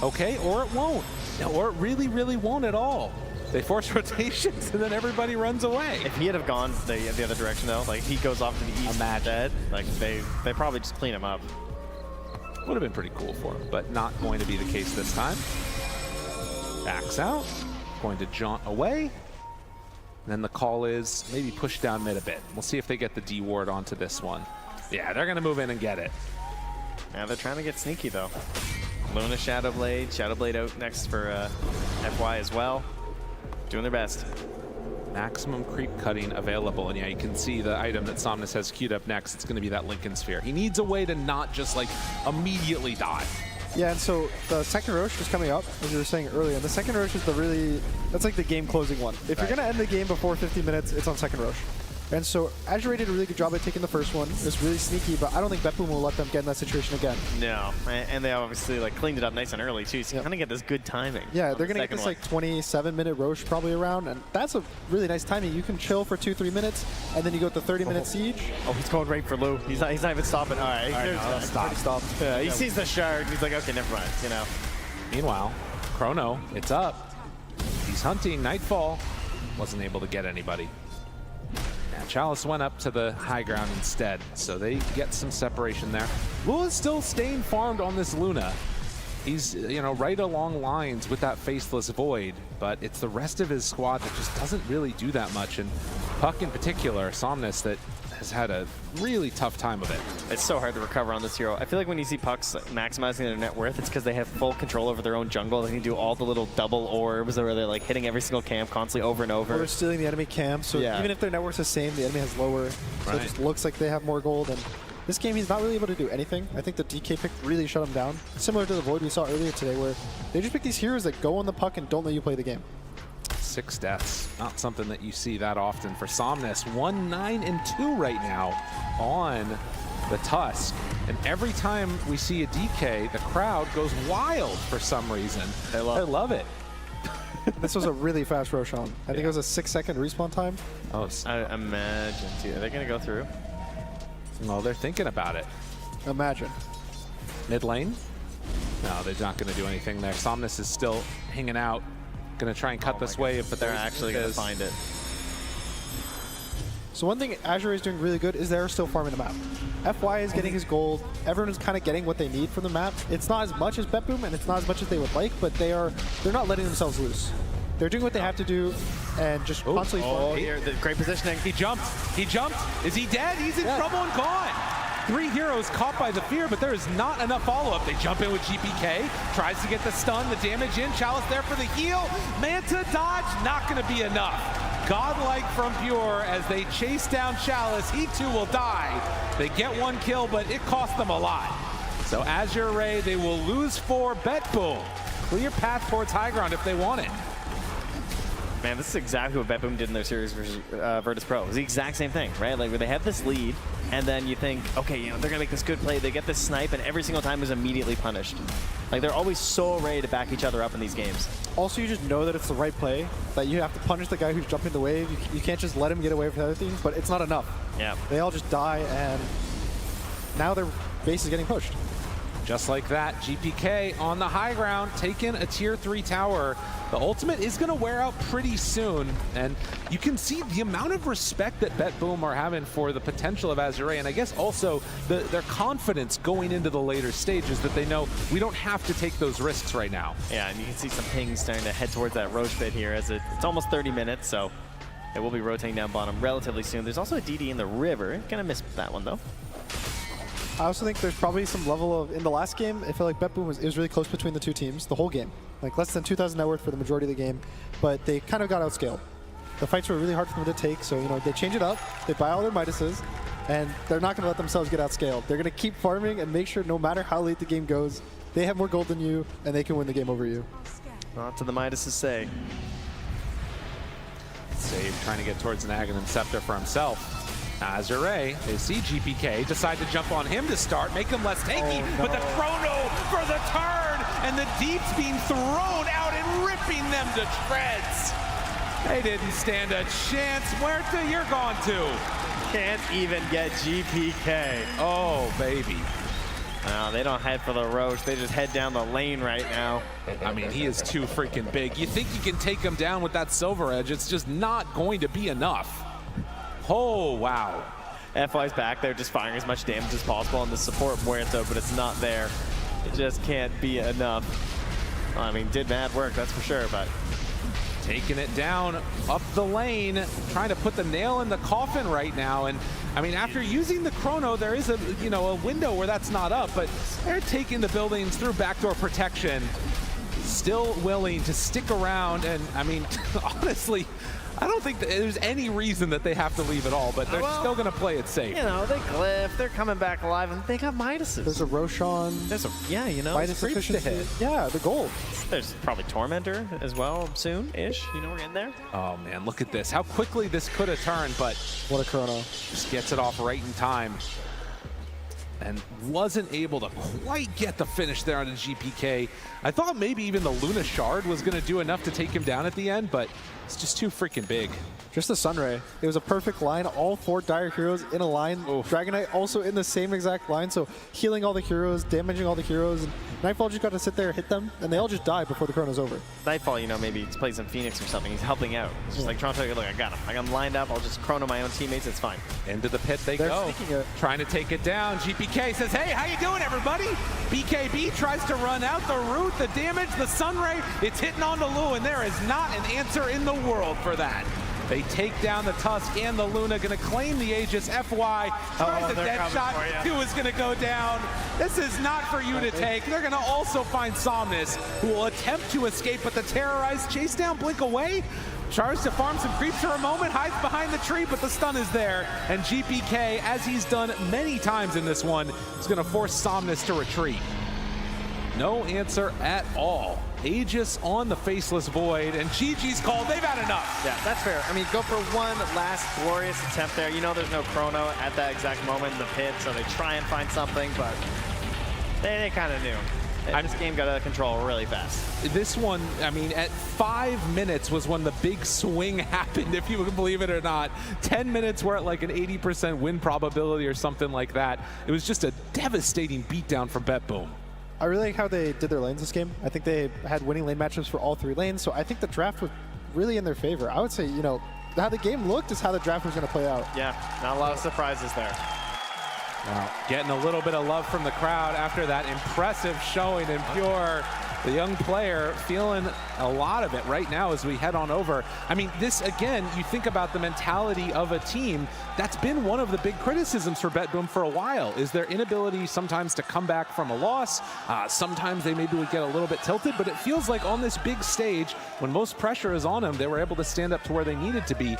Okay, or it won't. Or it really, really won't at all. They force rotations and then everybody runs away. If he had have gone the other direction though, like he goes off to the east instead, like they probably just clean him up. Would have been pretty cool for him, but not going to be the case this time. Backs out, going to jaunt away. And then the call is maybe push down mid a bit. We'll see if they get the D ward onto this one. Yeah, they're gonna move in and get it. Now they're trying to get sneaky though. Luna Shadowblade out next for FY as well. Doing their best. Maximum creep cutting available, and yeah, you can see the item that Somnus has queued up next. It's going to be that Lincoln Sphere. He needs a way to not just like immediately die. Yeah, and so the second Roche is coming up, as you were saying earlier, and the second Roche is that's like the game closing one. If you're going to end the game before 50 minutes, it's on second Roche. And so AZURE did a really good job at taking the first one. It was really sneaky, but I don't think BETBOOM will let them get in that situation again. No, and they obviously like cleaned it up nice and early too, so you kind of get this good timing. Yeah, they're going to get this like 27-minute Roche probably around, and that's a really nice timing. You can chill for 2-3 minutes, and then you go with the 30-minute siege. Oh, he's going right for Lou. He's not even stopping. All right, no, stop. Yeah, he sees the shard, and he's like, okay, never mind, you know. Meanwhile, Chrono, it's up. He's hunting Nightfall. Wasn't able to get anybody. Chalice went up to the high ground instead, so they get some separation there. Lula's still staying farmed on this Luna. He's, you know, right along lines with that Faceless Void, but it's the rest of his squad that just doesn't really do that much, and Puck in particular, Somnus, that has had a really tough time of it. It's so hard to recover on this hero. I feel like when you see Pucks maximizing their net worth, it's because they have full control over their own jungle. They can do all the little double orbs where they're like hitting every single camp constantly over and over. Or they're stealing the enemy camp, so even if their net worth's the same, the enemy has lower. So it just looks like they have more gold. And this game, he's not really able to do anything. I think the DK pick really shut him down. Similar to the Void we saw earlier today, where they just pick these heroes that go on the puck and don't let you play the game. 6 deaths, not something that you see that often for Somnus. 1-9-2 right now on the Tusk. And every time we see a DK, the crowd goes wild for some reason. They love it. This was a really fast Roshan. I think it was a 6-second respawn time. Oh, I imagine too. Are they going to go through? No, they're thinking about it. Imagine. Mid lane? No, they're not going to do anything there. Somnus is still hanging out. Going to try and cut this wave, but they're actually going to find it. So one thing AZURE is doing really good is they're still farming the map. FY is getting his gold. Everyone is kind of getting what they need from the map. It's not as much as BETBOOM, and it's not as much as they would like, but they're not letting themselves loose. They're doing what they have to do and just constantly farming. Here, great positioning. He jumped. He jumped. Is he dead? He's in trouble and gone. 3 heroes caught by the fear, but there is not enough follow-up. They jump in with GPK, tries to get the stun, the damage in. Chalice there for the heal. Manta dodge, not going to be enough. Godlike from Pure as they chase down Chalice. He too will die. They get 1 kill, but it cost them a lot. So AZURE, they will lose for BETBOOM. Clear path towards high ground if they want it. Man, this is exactly what BETBOOM did in their series versus Virtus Pro. It was the exact same thing, right? Like where they have this lead, and then you think, okay, you know, they're gonna make this good play. They get this snipe, and every single time is immediately punished. Like they're always so ready to back each other up in these games. Also, you just know that it's the right play. That you have to punish the guy who's jumping the wave. You can't just let him get away with other things. But it's not enough. Yeah. They all just die, and now their base is getting pushed. Just like that, GPK on the high ground, taking a tier 3 tower. The ultimate is going to wear out pretty soon, and you can see the amount of respect that BETBOOM are having for the potential of AZURE, and I guess also their confidence going into the later stages that they know we don't have to take those risks right now. Yeah, and you can see some pings starting to head towards that Roche pit here as it's almost 30 minutes, so it will be rotating down bottom relatively soon. There's also a DD in the river. Gonna miss that one though. I also think there's probably some level of, in the last game, I feel like BETBOOM was really close between the two teams, the whole game. Like less than 2,000 net worth for the majority of the game, but they kind of got outscaled. The fights were really hard for them to take, so you know they change it up, they buy all their Midases, and they're not going to let themselves get outscaled. They're going to keep farming and make sure no matter how late the game goes, they have more gold than you, and they can win the game over you. Not to the Midases say. Save trying to get towards an Aghanim Scepter for himself. AZURE, they see GPK, decide to jump on him to start, make him less tanky, but the Chrono for the turn, and the Deep's being thrown out and ripping them to shreds. They didn't stand a chance. Muerta, you're gone too. can't even get GPK. Oh, baby. No, they don't head for the Roche. They just head down the lane right now. I mean, he is too freaking big. You think you can take him down with that Silver Edge. It's just not going to be enough. Oh, wow. FY's back there just firing as much damage as possible on the support Muerto, but it's not there. It just can't be enough. Well, I mean, did mad work, that's for sure, but... Taking it down up the lane, trying to put the nail in the coffin right now. And I mean, after using the chrono, there is a window where that's not up, but they're taking the buildings through backdoor protection, still willing to stick around. And I mean, honestly, I don't think that there's any reason that they have to leave at all, but they're still going to play it safe. You know, they glyph, they're coming back alive, and they got Midases. There's a Roshan. There's a, yeah, you know. Midas efficiency. Yeah, the gold. There's probably Tormentor as well soon-ish. You know, we're in there. Oh, man, look at this. How quickly this could have turned, but... What a chrono. Just gets it off right in time. And wasn't able to quite get the finish there on the GPK. I thought maybe even the Luna Shard was going to do enough to take him down at the end, but it's just too freaking big. Just the Sunray. It was a perfect line. All 4 Dire heroes in a line. Oof. Dragon Knight also in the same exact line, so healing all the heroes, damaging all the heroes. And Nightfall just got to sit there, hit them, and they all just die before the chrono's over. Nightfall, you know, maybe he's played some Phoenix or something. He's helping out. It's just like Toronto, look, I got him. I got him lined up. I'll just chrono my own teammates. It's fine. Into the pit they go. Trying to take it down. GPK says, hey, how you doing, everybody? BKB tries to run out the root, the damage, the Sunray. It's hitting on the Lu, and there is not an answer in the world for that. They take down the Tusk and the Luna, going to claim the Aegis. FY tries a dead shot. 2 is going to go down. This is not for you to take. They're going to also find Somnus, who will attempt to escape, but the Terrorized chase down, blink away. Tries to farm some creeps for a moment, hides behind the tree, but the stun is there. And GPK, as he's done many times in this one, is going to force Somnus to retreat. No answer at all. Aegis on the Faceless Void, and GG's called. They've had enough. Yeah, that's fair. I mean, go for one last glorious attempt there. You know there's no chrono at that exact moment in the pit, so they try and find something, but they kind of knew. This game got out of control really fast. This one, I mean, at 5 minutes was when the big swing happened, if you can believe it or not. 10 minutes were at like an 80% win probability or something like that. It was just a devastating beatdown from BETBOOM. I really like how they did their lanes this game. I think they had winning lane matchups for all 3 lanes, so I think the draft was really in their favor. I would say, you know, how the game looked is how the draft was going to play out. Yeah, not a lot of surprises there. Now, getting a little bit of love from the crowd after that impressive showing in Pure. The young player feeling a lot of it right now as we head on over. I mean, this, again, you think about the mentality of a team. That's been one of the big criticisms for BETBOOM for a while, is their inability sometimes to come back from a loss. Sometimes they maybe would get a little bit tilted, but it feels like on this big stage, when most pressure is on them, they were able to stand up to where they needed to be.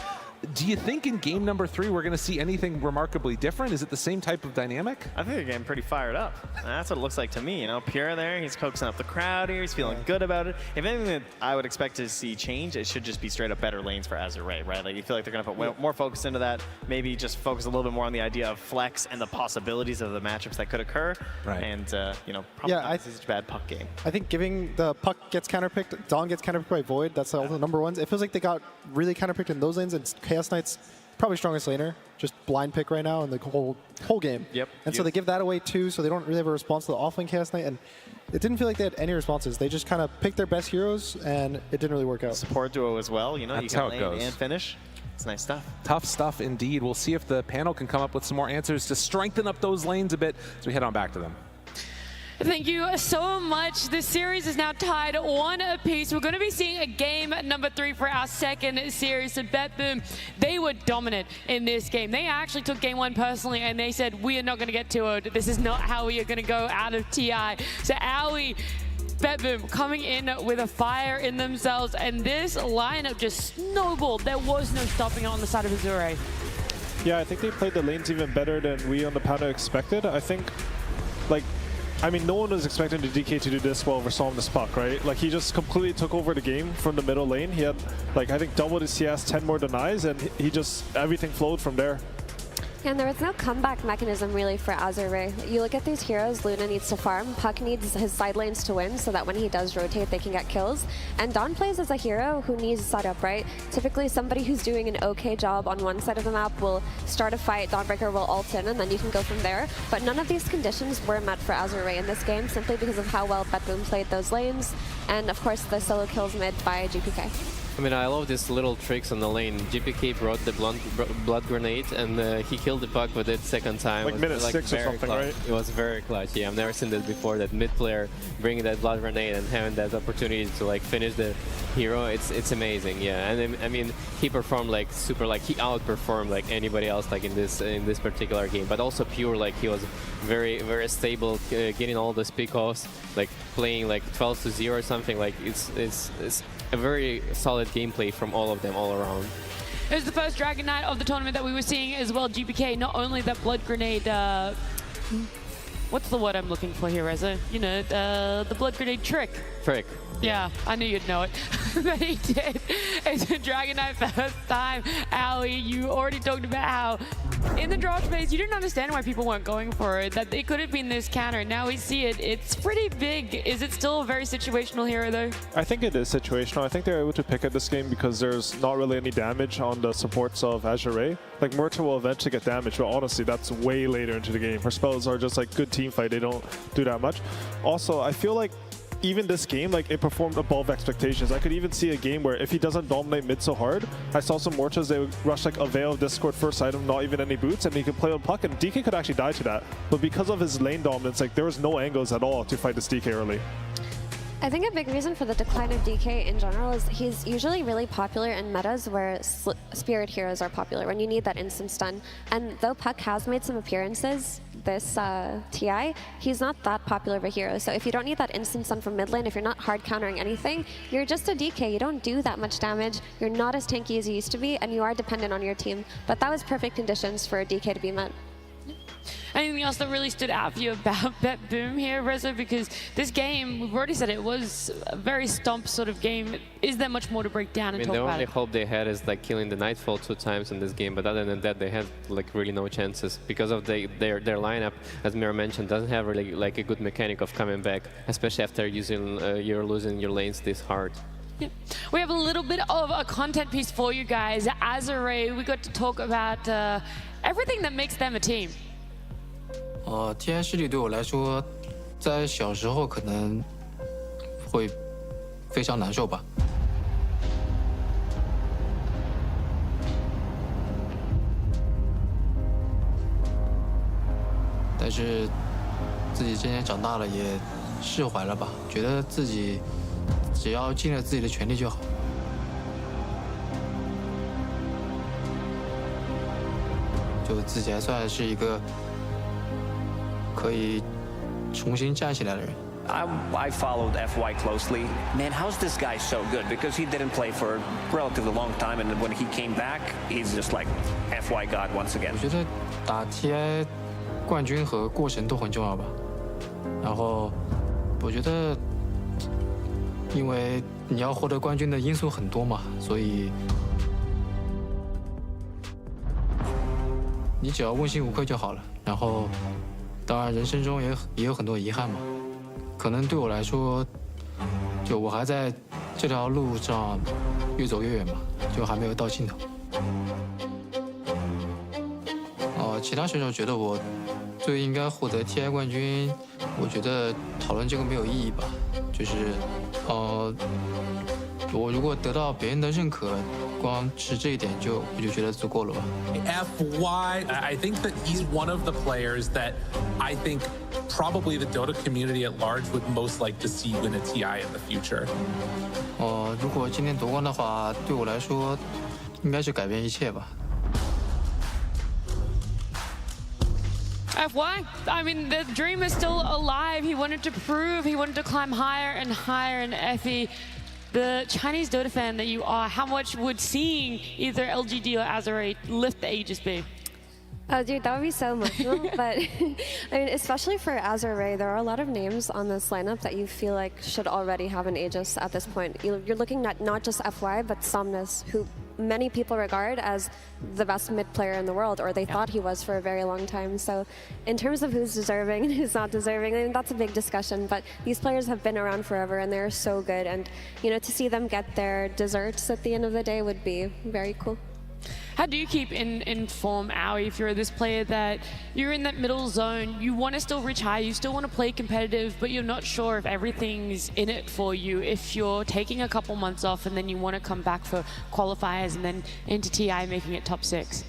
Do you think in game number 3 we're going to see anything remarkably different? Is it the same type of dynamic? I think they're getting pretty fired up. That's what it looks like to me. You know, Pure there, he's coaxing up the crowd here. He's feeling good about it. If anything that I would expect to see change, it should just be straight up better lanes for AZURE, right? Like you feel like they're going to put more focus into that. Maybe just focus a little bit more on the idea of flex and the possibilities of the matchups that could occur. Right. And you know, probably not such a bad puck game. I think giving the puck gets counterpicked, Dawn gets counterpicked by Void. That's all the number ones. It feels like they got really counterpicked in those lanes, and Chaos Knight's probably strongest laner, just blind pick right now in the whole game. Yep. And so they give that away too, so they don't really have a response to the offlane Chaos Knight, and it didn't feel like they had any responses. They just kind of picked their best heroes, and it didn't really work out. Support duo as well, you know, That's you how can it lane goes. and finish. It's nice stuff. Tough stuff indeed. We'll see if the panel can come up with some more answers to strengthen up those lanes a bit as we head on back to them. Thank you so much. This series is now tied 1 apiece. We're going to be seeing a game number 3 for our second series. So BETBOOM, they were dominant in this game. They actually took game 1 personally, and they said, we are not going to get 2-0'd. This is not how we are going to go out of TI. So Owie, BETBOOM coming in with a fire in themselves, and this lineup just snowballed. There was no stopping it on the side of AZURE. Yeah, I think they played the lanes even better than we on the panel expected. I think, like, I mean, no one was expecting the DK to do this well versus Somnus puck, right? Like, he just completely took over the game from the middle lane. He had, like, I think double the CS, 10 more denies, and he just, everything flowed from there. And there was no comeback mechanism really for AZURE. You look at these heroes, Luna needs to farm, Puck needs his side lanes to win so that when he does rotate they can get kills. And Dawn plays as a hero who needs setup, right? Typically somebody who's doing an okay job on one side of the map will start a fight, Dawnbreaker will ult in, and then you can go from there. But none of these conditions were met for AZURE in this game simply because of how well BETBOOM played those lanes. And of course the solo kills mid by GPK. I mean, I love these little tricks on the lane. GPK brought the blood grenade, and he killed the puck with it second time. Like minute 6 or something, clutch. right? It was very clutch. Yeah, I've never seen that before. That mid player bringing that blood grenade and having that opportunity to like finish the hero. It's amazing. Yeah, and I mean, he performed like super. Like he outperformed like anybody else like in this particular game. But also pure. Like he was very stable, getting all those pickoffs. Like playing like 12-0 or something. Like it's a very solid gameplay from all of them all around. It was the first Dragon Knight of the tournament that we were seeing as well. GPK, not only that blood grenade, what's the word I'm looking for here, Reza? You know, the blood grenade trick. Trick. Yeah, I knew you'd know it. But he did. It's a Dragon Knight first time. Allie, you already talked about how in the draft phase, you didn't understand why people weren't going for it, that it could have been this counter. Now we see it. It's pretty big. Is it still a very situational hero, though? I think it is situational. I think they're able to pick at this game because there's not really any damage on the supports of AZURE. Like, Murta will eventually get damage, but honestly, that's way later into the game. Her spells are just like good team fight. They don't do that much. Also, I feel like even this game, like, it performed above expectations. I could even see a game where if he doesn't dominate mid so hard, I saw some Mortas, they would rush like a Veil, Discord first item, not even any boots, and he could play on Puck, and DK could actually die to that. But because of his lane dominance, like, there was no angles at all to fight this DK early. I think a big reason for the decline of DK in general is he's usually really popular in metas where spirit heroes are popular, when you need that instant stun. And though Puck has made some appearances this TI, he's not that popular of a hero. So if you don't need that instant stun from mid lane, if you're not hard countering anything, you're just a DK. You don't do that much damage, you're not as tanky as you used to be, and you are dependent on your team. But that was perfect conditions for DK to be met. Anything else that really stood out for you about BETBOOM here, Reza? Because this game, we've already said it was a very stomp sort of game. Is there much more to break down and talk about? The only hope they had is like killing the Nightfall 2 times in this game, but other than that, they had like really no chances because of their lineup, as Mira mentioned, doesn't have really like a good mechanic of coming back, especially after you're losing your lanes this hard. Yeah. We have a little bit of a content piece for you guys. AZURE, we got to talk about everything that makes them a team. TI 势力对我来说，在小时候可能会非常难受吧。但是自己渐渐长大了，也释怀了吧，觉得自己只要尽了自己的全力就好。就自己还算是一个可以重新站起来的人。I followed FY closely. Man, how's this guy so good? Because he didn't play for a relatively long time, and when he came back, he's just like FY God once again. 我觉得打 TI 冠军和过程都很重要吧。然后我觉得，因为你要获得冠军的因素很多嘛，所以你只要问心无愧就好了。然后，当然人生中也有很多遗憾嘛。可能对我来说，就我还在这条路上越走越远嘛，就还没有到尽头。其他选手觉得我最应该获得 TI 冠军，我觉得讨论这个没有意义吧。就是我如果得到别人的认可，光是这一点我就觉得足够了吧。FY, I think that he's one of the players that I think probably the Dota community at large would most like to see win a TI in the future. 如果今天夺冠的话，对我来说应该是改变一切吧。FY, I mean, the dream is still alive. He wanted to prove, he wanted to climb higher and higher. And Effie, the Chinese Dota fan that you are, how much would seeing either LGD or AZURE lift the Aegis be? Oh, dude, that would be so emotional. But I mean, especially for AZURE, there are a lot of names on this lineup that you feel like should already have an Aegis at this point. You're looking at not just FY, but Somnus, who many people regard as the best mid player in the world, or they thought he was for a very long time. So in terms of who's deserving and who's not deserving, I mean, that's a big discussion, but these players have been around forever and they're so good, and you know, to see them get their desserts at the end of the day would be very cool. How do you keep in form, Aoi, if you're this player that you're in that middle zone, you want to still reach high, you still want to play competitive, but you're not sure if everything's in it for you, if you're taking a couple months off and then you want to come back for qualifiers and then into TI making it top 6?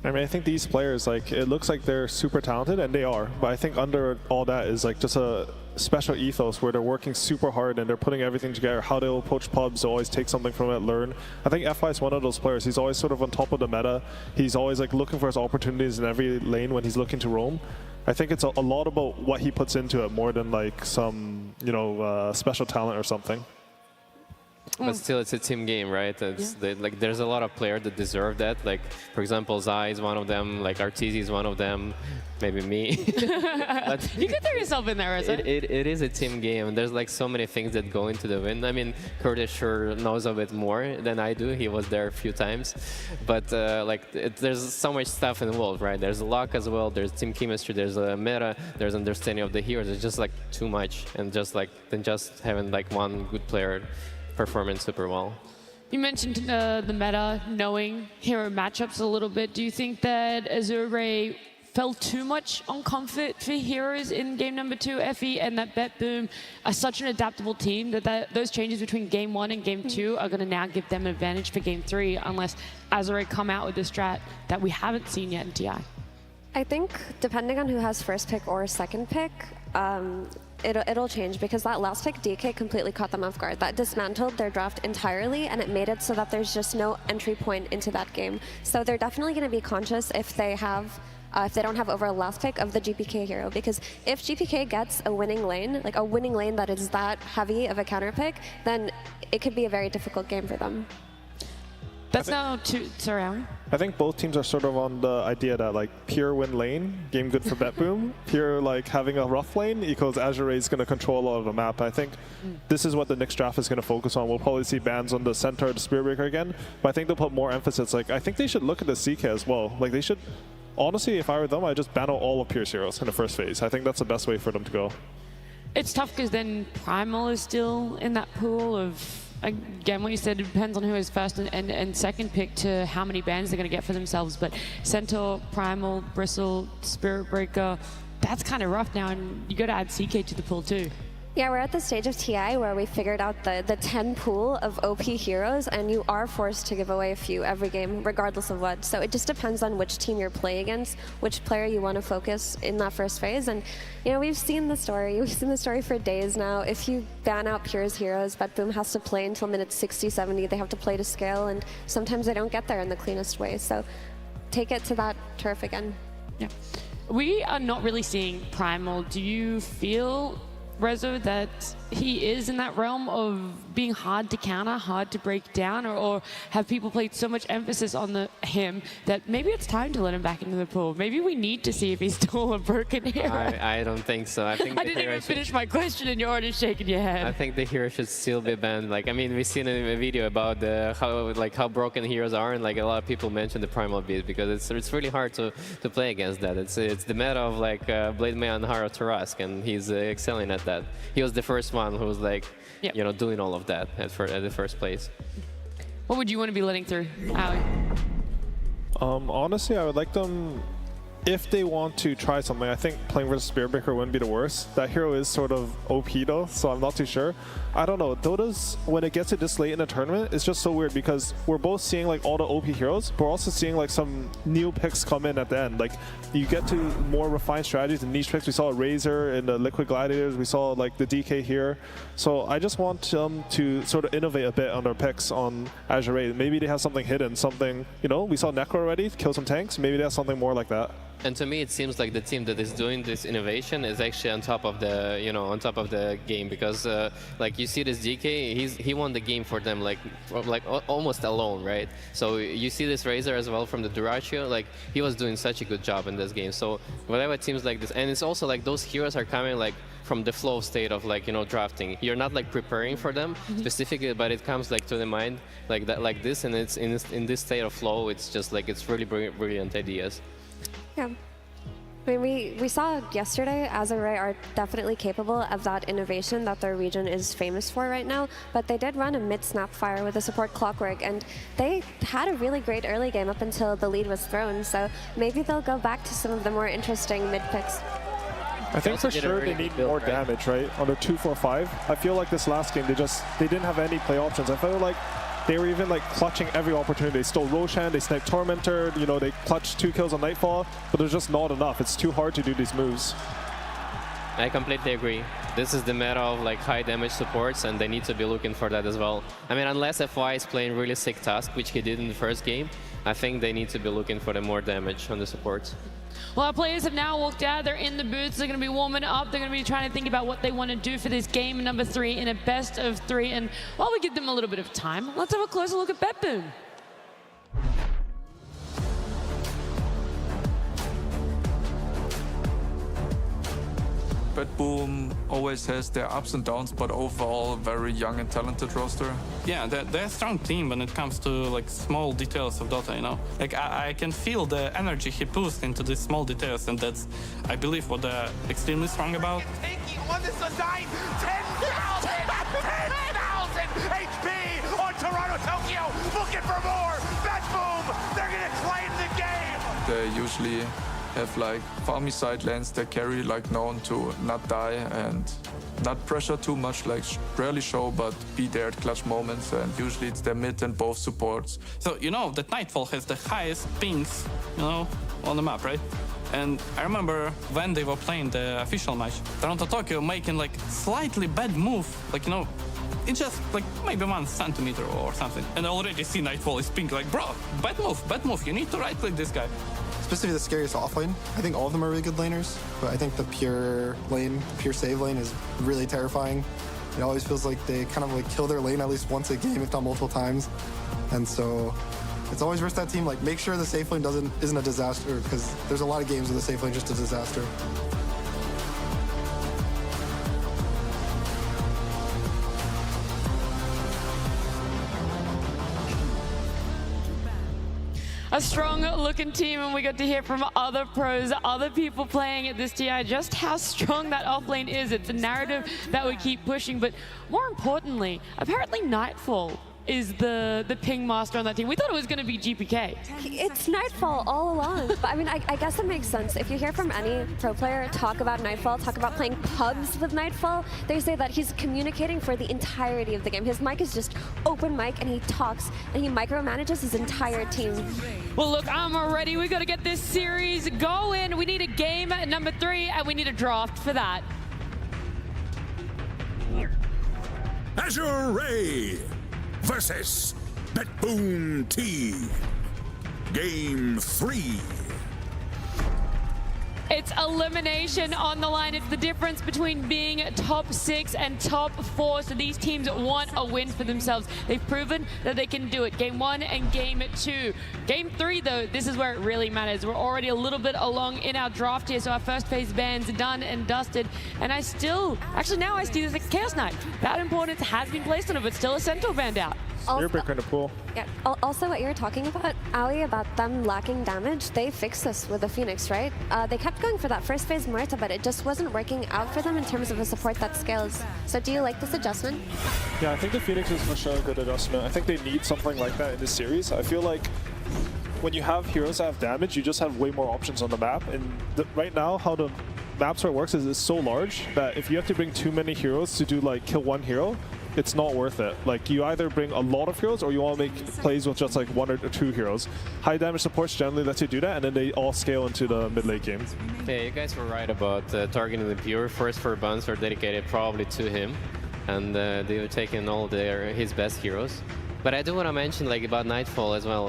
I mean, I think these players, like, it looks like they're super talented, and they are, but I think under all that is like just a special ethos where they're working super hard and they're putting everything together. How they'll approach pubs, always take something from it, learn. I think FY is one of those players. He's always sort of on top of the meta. He's always like looking for his opportunities in every lane when he's looking to roam. I think it's a lot about what he puts into it more than like some, you know, special talent or something. But still, it's a team game, right? Like, there's a lot of players that deserve that. Like, for example, Zai is one of them. Like, Arteezy is one of them. Maybe me. But you could throw yourself in there, isn't it? It is a team game, and there's like so many things that go into the win. I mean, Curtis sure knows of it more than I do. He was there a few times, but there's so much stuff involved, right? There's luck as well. There's team chemistry. There's a meta. There's understanding of the heroes. It's just like too much, and just having like one good player performing super well. You mentioned the meta, knowing hero matchups a little bit. Do you think that AZURE fell too much on comfort for heroes in game number 2, FE, and that BETBOOM are such an adaptable team that those changes between game 1 and game 2 are going to now give them an advantage for game 3, unless AZURE come out with a strat that we haven't seen yet in TI? I think depending on who has first pick or second pick, it'll change, because that last pick DK completely caught them off guard. That dismantled their draft entirely, and it made it so that there's just no entry point into that game. So they're definitely going to be conscious if they don't have over a last pick of the GPK hero, because if GPK gets a winning lane, like a winning lane that is that heavy of a counter pick, then it could be a very difficult game for them. That's now two. Sorry, Alan. I think both teams are sort of on the idea that like pure win lane, game good for BETBOOM. Pure like having a rough lane equals AZURE is going to control a lot of the map. I think this is what the next draft is going to focus on. We'll probably see bans on the center, the Spirit Breaker again, but I think they'll put more emphasis. Like, I think they should look at the CK as well. Like, they should, honestly, if I were them, I'd just ban out all of Pierce heroes in the first phase. I think that's the best way for them to go. It's tough because then Primal is still in that pool of, again, what you said, it depends on who is first and second pick to how many bans they're going to get for themselves. But Centaur, Primal, Bristle, Spirit Breaker, that's kind of rough now, and you got to add CK to the pool too. Yeah, we're at the stage of TI where we figured out the 10 pool of OP heroes, and you are forced to give away a few every game, regardless of what. So it just depends on which team you're playing against, which player you want to focus in that first phase. And, you know, we've seen the story. We've seen the story for days now. If you ban out Pure's heroes, BETBOOM has to play until minutes 60, 70. They have to play to scale, and sometimes they don't get there in the cleanest way. So take it to that turf again. Yeah. We are not really seeing Primal. Do you feel, Rezo, that he is in that realm of being hard to counter, hard to break down, or have people played so much emphasis on him that maybe it's time to let him back into the pool? Maybe we need to see if he's still a broken hero. I don't think so. I think I didn't even finish my question and you're already shaking your head. I think the hero should still be banned. Like, I mean, we've seen a video about how broken heroes are, and like a lot of people mention the Primal beat because it's really hard to play against that. It's the meta of like Blade Mail and Haro Tarask, and he's excelling at that. He was the first one who was like, you know, doing all of that at the first place. What would you want to be letting through, Aoi? Honestly, I would like them, if they want to try something, I think playing versus Spirit Breaker wouldn't be the worst. That hero is sort of OP though, so I'm not too sure. I don't know, Dota's, when it gets to this late in the tournament, it's just so weird because we're both seeing like all the OP heroes, but we're also seeing like some new picks come in at the end. Like, you get to more refined strategies and niche picks. We saw Razor in the Liquid Gladiators, we saw like the DK here. So I just want them to sort of innovate a bit on their picks on AZURE. Maybe they have something hidden, something, you know, we saw Necro already, kill some tanks, maybe they have something more like that. And to me, it seems like the team that is doing this innovation is actually on top of the, you know, on top of the game, because like you see this DK, he won the game for them like almost alone, right? So you see this Razor as well from the Duracio, like he was doing such a good job in this game. So whatever teams like this, and it's also like those heroes are coming like from the flow state of like, you know, drafting. You're not like preparing for them specifically, but it comes like to the mind like that, like this, and it's in this state of flow. It's just like it's really brilliant ideas. Yeah. I mean, we saw yesterday AZURE are definitely capable of that innovation that their region is famous for right now, but they did run a mid-snap fire with a support Clockwork, and they had a really great early game up until the lead was thrown, so maybe they'll go back to some of the more interesting mid-picks. I think for sure they need more damage, right? On the 2-4-5. I feel like this last game, they didn't have any play options. I felt like they were even like clutching every opportunity. They stole Roshan, they sniped Tormentor, you know, they clutched 2 kills on Nightfall, but there's just not enough. It's too hard to do these moves. I completely agree. This is the meta of like high damage supports, and they need to be looking for that as well. I mean, unless FY is playing really sick task, which he did in the first game, I think they need to be looking for the more damage on the supports. Well, our players have now walked out. They're in the booths. They're going to be warming up. They're going to be trying to think about what they want to do for this game number 3 in a best of 3. And while we give them a little bit of time, let's have a closer look at BETBOOM. BETBOOM always has their ups and downs, but overall very young and talented roster. Yeah, they're a strong team when it comes to like small details of Dota, you know. Like I can feel the energy he puts into these small details, and that's, I believe, what they're extremely strong about. Taking on this design, 10,000 HP on Toronto, Tokyo, looking for more. BETBOOM, they're gonna claim the game. They usually have like farmy side lanes that carry like known to not die and not pressure too much, like rarely show, but be there at clutch moments, and usually it's their mid and both supports. So you know that Nightfall has the highest pings, you know, on the map, right? And I remember when they were playing the official match, Toronto Tokyo making like slightly bad move, like, you know, it's just like maybe 1 centimeter or something, and I already see Nightfall is pink, like, bro, bad move, you need to right click this guy. Especially the scariest offlane. I think all of them are really good laners, but I think the pure lane, pure save lane is really terrifying. It always feels like they kind of like kill their lane at least once a game, if not multiple times. And so it's always versus that team, like make sure the safe lane isn't a disaster, because there's a lot of games where the safe lane just a disaster. A strong-looking team, and we got to hear from other pros, other people playing at this TI, just how strong that offlane is. It's a narrative that we keep pushing, but more importantly, apparently Nightfall is the ping master on that team. We thought it was going to be GPK. It's Nightfall all along. But I mean, I guess it makes sense. If you hear from any pro player talk about Nightfall, talk about playing pubs with Nightfall, they say that he's communicating for the entirety of the game. His mic is just open mic, and he talks, and he micromanages his entire team. Well, look, I'm ready. We got to get this series going. We need a game at number 3, and we need a draft for that. AZURE versus BETBOOM team. Game 3. It's elimination on the line. It's the difference between being top 6 and top 4. So these teams want a win for themselves. They've proven that they can do it. Game 1 and Game 2. Game 3, though, this is where it really matters. We're already a little bit along in our draft here, so our first phase bans done and dusted. And I still, actually now I see this like Chaos Knight. That importance has been placed on it, but still a Centaur banned out. You're bigger in the pool. Yeah. Also, what you were talking about, Ali, about them lacking damage, they fixed this with the Phoenix, right? They kept going for that first phase Muerta, but it just wasn't working out for them in terms of a support that scales. So do you like this adjustment? Yeah, I think the Phoenix is for sure a good adjustment. I think they need something like that in this series. I feel like when you have heroes that have damage, you just have way more options on the map. And right now, how the map sort works is it's so large that if you have to bring too many heroes to do like kill one hero, it's not worth it. Like, you either bring a lot of heroes or you want to make plays with just like 1 or 2 heroes. High damage supports generally lets you do that, and then they all scale into the mid-late game. Yeah, you guys were right about targeting the pure. First 4 buns were dedicated probably to him, and they were taking all his best heroes. But I do want to mention like about Nightfall as well.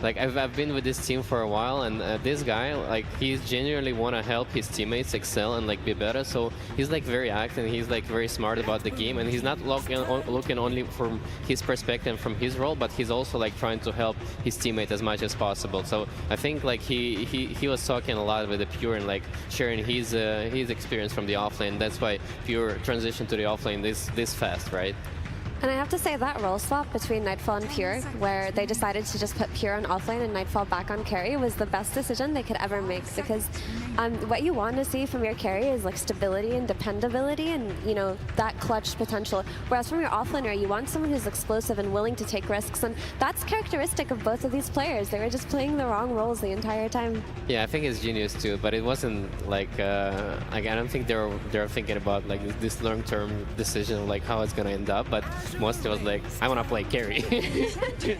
Like I've been with this team for a while, and this guy, like, he's genuinely want to help his teammates excel and like be better. So he's like very active, and he's like very smart about the game, and he's not looking only from his perspective, from his role, but he's also like trying to help his teammate as much as possible. So I think like he was talking a lot with the Pure and like sharing his experience from the offlane. That's why Pure transitioned to the offlane this fast, right? And I have to say that role swap between Nightfall and Pure, where they decided to just put Pure on offlane and Nightfall back on carry, was the best decision they could ever make, because what you want to see from your carry is like stability and dependability and, you know, that clutch potential. Whereas from your offlaner, you want someone who's explosive and willing to take risks, and that's characteristic of both of these players. They were just playing the wrong roles the entire time. Yeah, I think it's genius too, but it wasn't like I don't think they're thinking about like this long-term decision of like how it's gonna end up, but mostly was like, I want to play carry.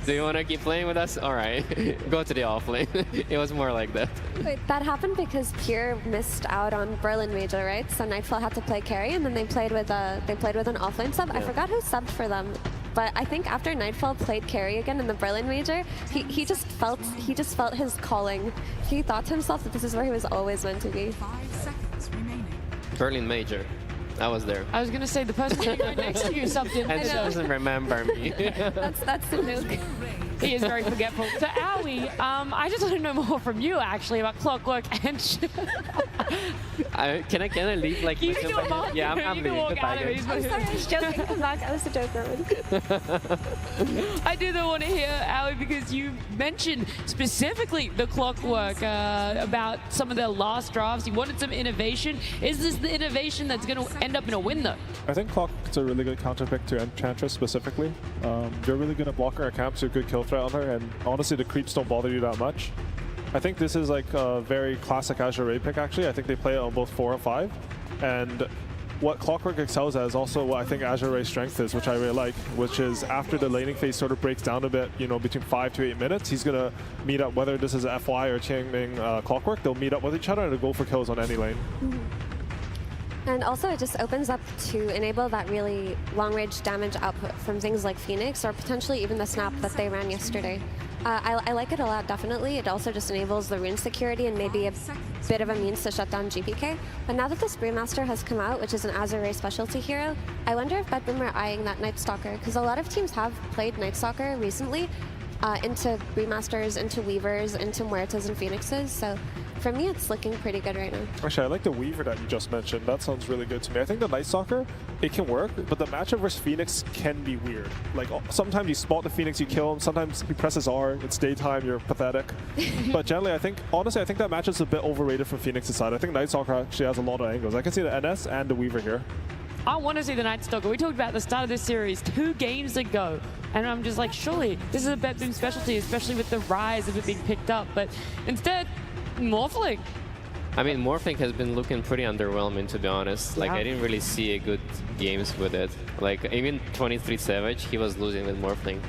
Do you want to keep playing with us? All right, go to the offlane. It was more like that. Wait, that happened because Pure missed out on Berlin Major, right? So Nightfall had to play carry, and then they played with an offlane sub. Yeah. I forgot who subbed for them, but I think after Nightfall played carry again in the Berlin Major, he just felt his calling. He thought to himself that this is where he was always meant to be. 5 seconds remaining. Berlin Major. I was there. I was going to say the person sitting right next to you subbed in. And doesn't remember me. That's the joke. He is very forgetful. So, Aoi, I just want to know more from you, actually, about Clockwork and... Can I leave? Like, you can go on. Yeah, I'm leaving. I'm sorry, I was joking. Come back. I was a joker. I do though want to hear, Aoi, because you mentioned specifically the Clockwork about some of their last drafts. You wanted some innovation. Is this the innovation that's going to end up in a win, though? I think Clockwork's a really good counter pick to Enchantress specifically. You're really good at blocking her camps, you're a good kill threat on her, and honestly the creeps don't bother you that much. I think this is like a very classic AZURE pick actually. I think they play it on both 4 and 5. And what Clockwork excels at is also what I think AZURE's strength is, which I really like, which is after the laning phase sort of breaks down a bit, you know, between 5 to 8 minutes, he's going to meet up, whether this is FY or GAIMING Clockwork, they'll meet up with each other and they'll go for kills on any lane. And also it just opens up to enable that really long-range damage output from things like Phoenix, or potentially even the snap that they ran yesterday. I like it a lot, definitely. It also just enables the rune security and maybe a bit of a means to shut down GPK. But now that this Brewmaster has come out, which is an AZURE specialty hero, I wonder if BETBOOM are eyeing that Night Stalker, because a lot of teams have played Night Stalker recently into Brewmasters, into Weavers, into Muertas and Phoenixes. So for me, it's looking pretty good right now. Actually, I like the Weaver that you just mentioned. That sounds really good to me. I think the Night Stalker, it can work, but the matchup versus Phoenix can be weird. Like, sometimes you spot the Phoenix, you kill him. Sometimes he presses R, it's daytime, you're pathetic. But generally, honestly, I think that matchup's a bit overrated from Phoenix's side. I think Night Stalker actually has a lot of angles. I can see the NS and the Weaver here. I want to see the Night Stalker. We talked about the start of this series 2 games ago, and I'm just like, surely this is a BETBOOM specialty, especially with the rise of it being picked up. But instead, Morphling. I mean, Morphling has been looking pretty underwhelming, to be honest. Like, I didn't really see a good games with it. Like, even 23 Savage, he was losing with Morphling.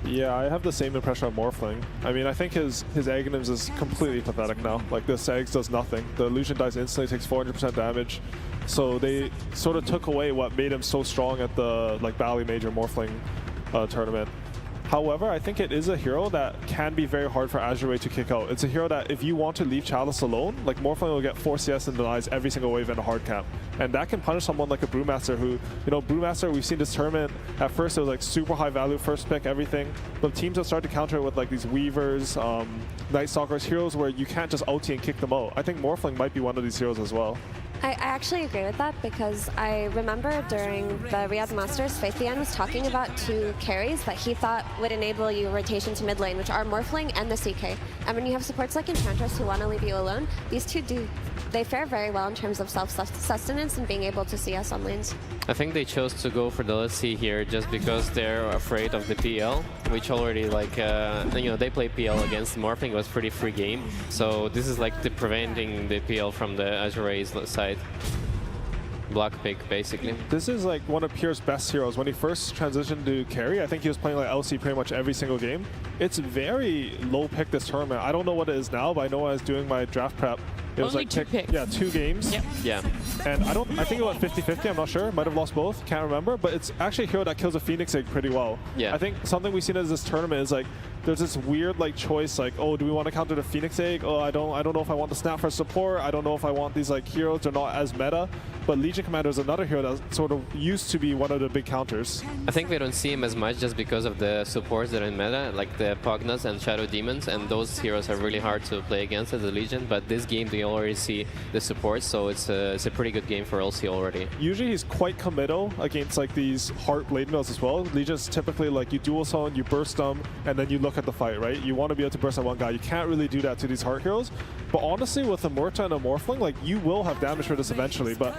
Yeah, I have the same impression of Morphling. I mean, I think his Aghanims is completely pathetic now. Like, this Eggs does nothing. The illusion dies instantly, takes 400% damage. So they sort of took away what made him so strong at the Bally Major Morphling tournament. However, I think it is a hero that can be very hard for AZURE to kick out. It's a hero that if you want to leave Chalice alone, like Morphling will get 4 CS and denies every single wave in a hard camp. And that can punish someone like a Brewmaster who, you know, Brewmaster, we've seen this tournament, at first it was like super high value first pick, everything. But teams have started to counter it with like these Weavers, Night Stalkers, heroes where you can't just ulti and kick them out. I think Morphling might be one of these heroes as well. I actually agree with that, because I remember during the Riyadh Masters, Faithian was talking about 2 carries that he thought would enable you rotation to mid lane, which are Morphling and the CK. And when you have supports like Enchantress who want to leave you alone, these 2 they fare very well in terms of self-sustenance and being able to CS on lanes. I think they chose to go for the LSC here just because they're afraid of the PL, which already, like, you know, they play PL against Morphling. It was pretty free game. So this is like preventing the PL from the AZURE's side. Block pick, basically. This is like one of Pure's best heroes. When he first transitioned to carry, I think he was playing like LC pretty much every single game. It's very low pick this tournament. I don't know what it is now, but I know when I was doing my draft prep, it was Only like two picks. Yeah, 2 games. Yep. Yeah. And I think it went 50-50, I'm not sure. Might have lost both, can't remember. But it's actually a hero that kills a Phoenix Egg pretty well. Yeah. I think something we've seen as this tournament is like, there's this weird like choice, like, oh, do we want to counter the Phoenix Egg? Oh, I don't know if I want the Snap for support. I don't know if I want these like heroes. They're not as meta. But Legion Commander is another hero that sort of used to be one of the big counters. I think we don't see him as much just because of the supports that are in meta, like the Pugnas and Shadow Demons, and those heroes are really hard to play against as a Legion. But this game, they already see the supports, so it's a pretty good game for LC already. Usually he's quite committal against like these Heart Blade Mills as well. Legion's typically like you dual summon, you burst them, and then you look at the fight, right? You want to be able to burst at one guy. You can't really do that to these Heart heroes. But honestly, with a Murta and a Morphling, like you will have damage for this eventually. But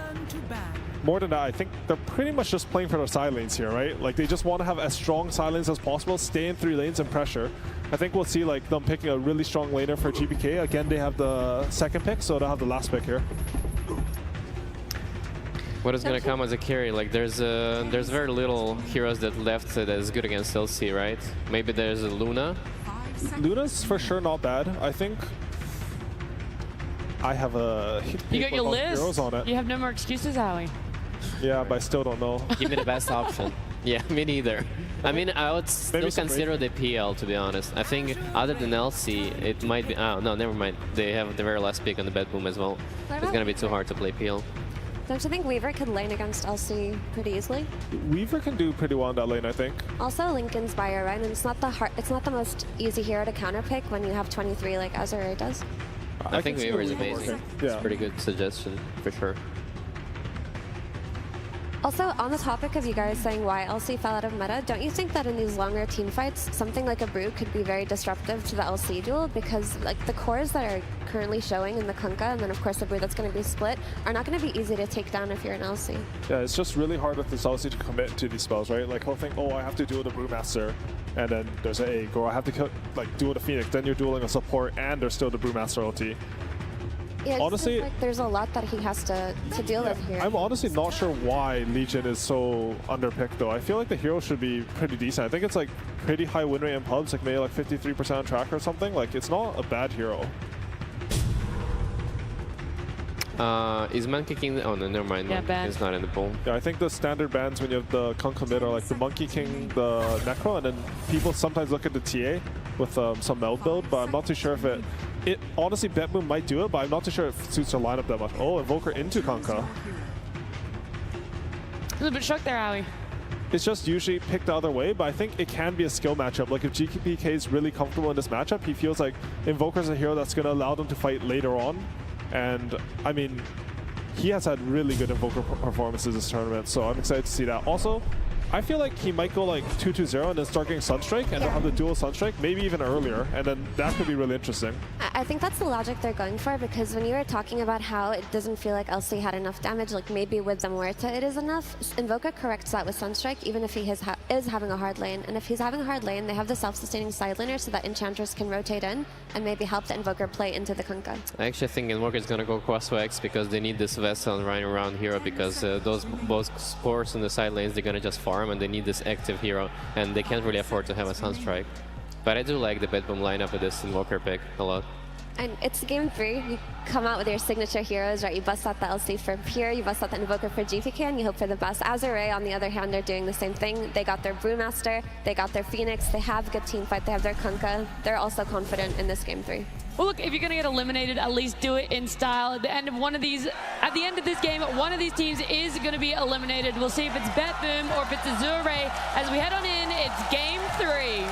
more than that, I think they're pretty much just playing for their side lanes here, right? Like they just want to have as strong side lanes as possible, stay in 3 lanes and pressure. I think we'll see like them picking a really strong laner for GPK. Again, they have the second pick, so they'll have the last pick here. What is going to come as a carry? Like there's very little heroes that left that is good against LC, right? Maybe there's a Luna. Luna's for sure not bad. I think I have a You got your list. heroes on it. You have no more excuses, Howie. Yeah, but I still don't know. Give me the best option. Yeah, me neither. I mean, I would still consider the PL, to be honest. I think other than LC, it might be... Oh, no, never mind. They have the very last pick on the BETBOOM as well. It's going to be too hard to play PL. Don't you think Weaver could lane against LC pretty easily? Weaver can do pretty well in that lane, I think. Also, Lincoln's Buyer, right? And it's not the most easy hero to counterpick when you have 23 like AZURE does. I think Weaver is amazing. Yeah. It's a pretty good suggestion, for sure. Also, on the topic of you guys saying why LC fell out of meta, don't you think that in these longer team fights, something like a Brood could be very disruptive to the LC duel? Because like the cores that are currently showing in the Kunkka, and then of course the Brood that's going to be split, are not going to be easy to take down if you're an LC. Yeah, it's just really hard with this LC to commit to these spells, right? Like he'll think, oh, I have to duel the Brewmaster, and then there's an egg, or I have to like duel the Phoenix, then you're dueling a support, and there's still the Brewmaster ulti. Yeah, honestly, like there's a lot that he has to deal with here. I'm honestly not sure why Legion is so underpicked though. I feel like the hero should be pretty decent. I think it's like pretty high win rate in pubs, like maybe like 53% on track or something. Like it's not a bad hero. Is Monkey King... Oh, no, never mind. Yeah, bad. It's not in the pool. Yeah, I think the standard bans when you have the Kunkka mid are like the Monkey King, the Necro, and then people sometimes look at the TA with some meld build, but I'm not too sure if it honestly, BETBOOM might do it, but I'm not too sure if it suits their lineup that much. Oh, Invoker into Kunkka. A little bit shocked there, Howie. It's just usually picked the other way, but I think it can be a skill matchup. Like if GPK is really comfortable in this matchup, he feels like Invoker is a hero that's going to allow them to fight later on. And I mean, he has had really good Invoker performances this tournament, so I'm excited to see that. Also, I feel like he might go like 2-2-0 and then start getting Sunstrike, and they'll have the dual Sunstrike, maybe even earlier, and then that could be really interesting. I think that's the logic they're going for, because when you were talking about how it doesn't feel like LC had enough damage, like maybe with the Muerta it is enough, Invoker corrects that with Sunstrike, even if he is having a hard lane. And if he's having a hard lane, they have the self-sustaining side laner so that Enchantress can rotate in and maybe help the Invoker play into the Kunkka. I actually think Invoker is going to go cross-wax because they need this Vessel and running around hero, because those both spores in the side lanes, they're going to just farm, and they need this active hero, and they can't really afford to have a Sunstrike. But I do like the BETBOOM lineup with this Invoker pick a lot. And it's game 3. You come out with your signature heroes, right? You bust out the LC for Pure, you bust out the Invoker for GPK, and you hope for the best. AZURE, on the other hand, they're doing the same thing. They got their Brewmaster, they got their Phoenix, they have good team fight, they have their Kunkka. They're also confident in this game 3. Well, look, if you're going to get eliminated, at least do it in style. At the end of this game, one of these teams is going to be eliminated. We'll see if it's BETBOOM or if it's AZURE. As we head on in, it's game 3.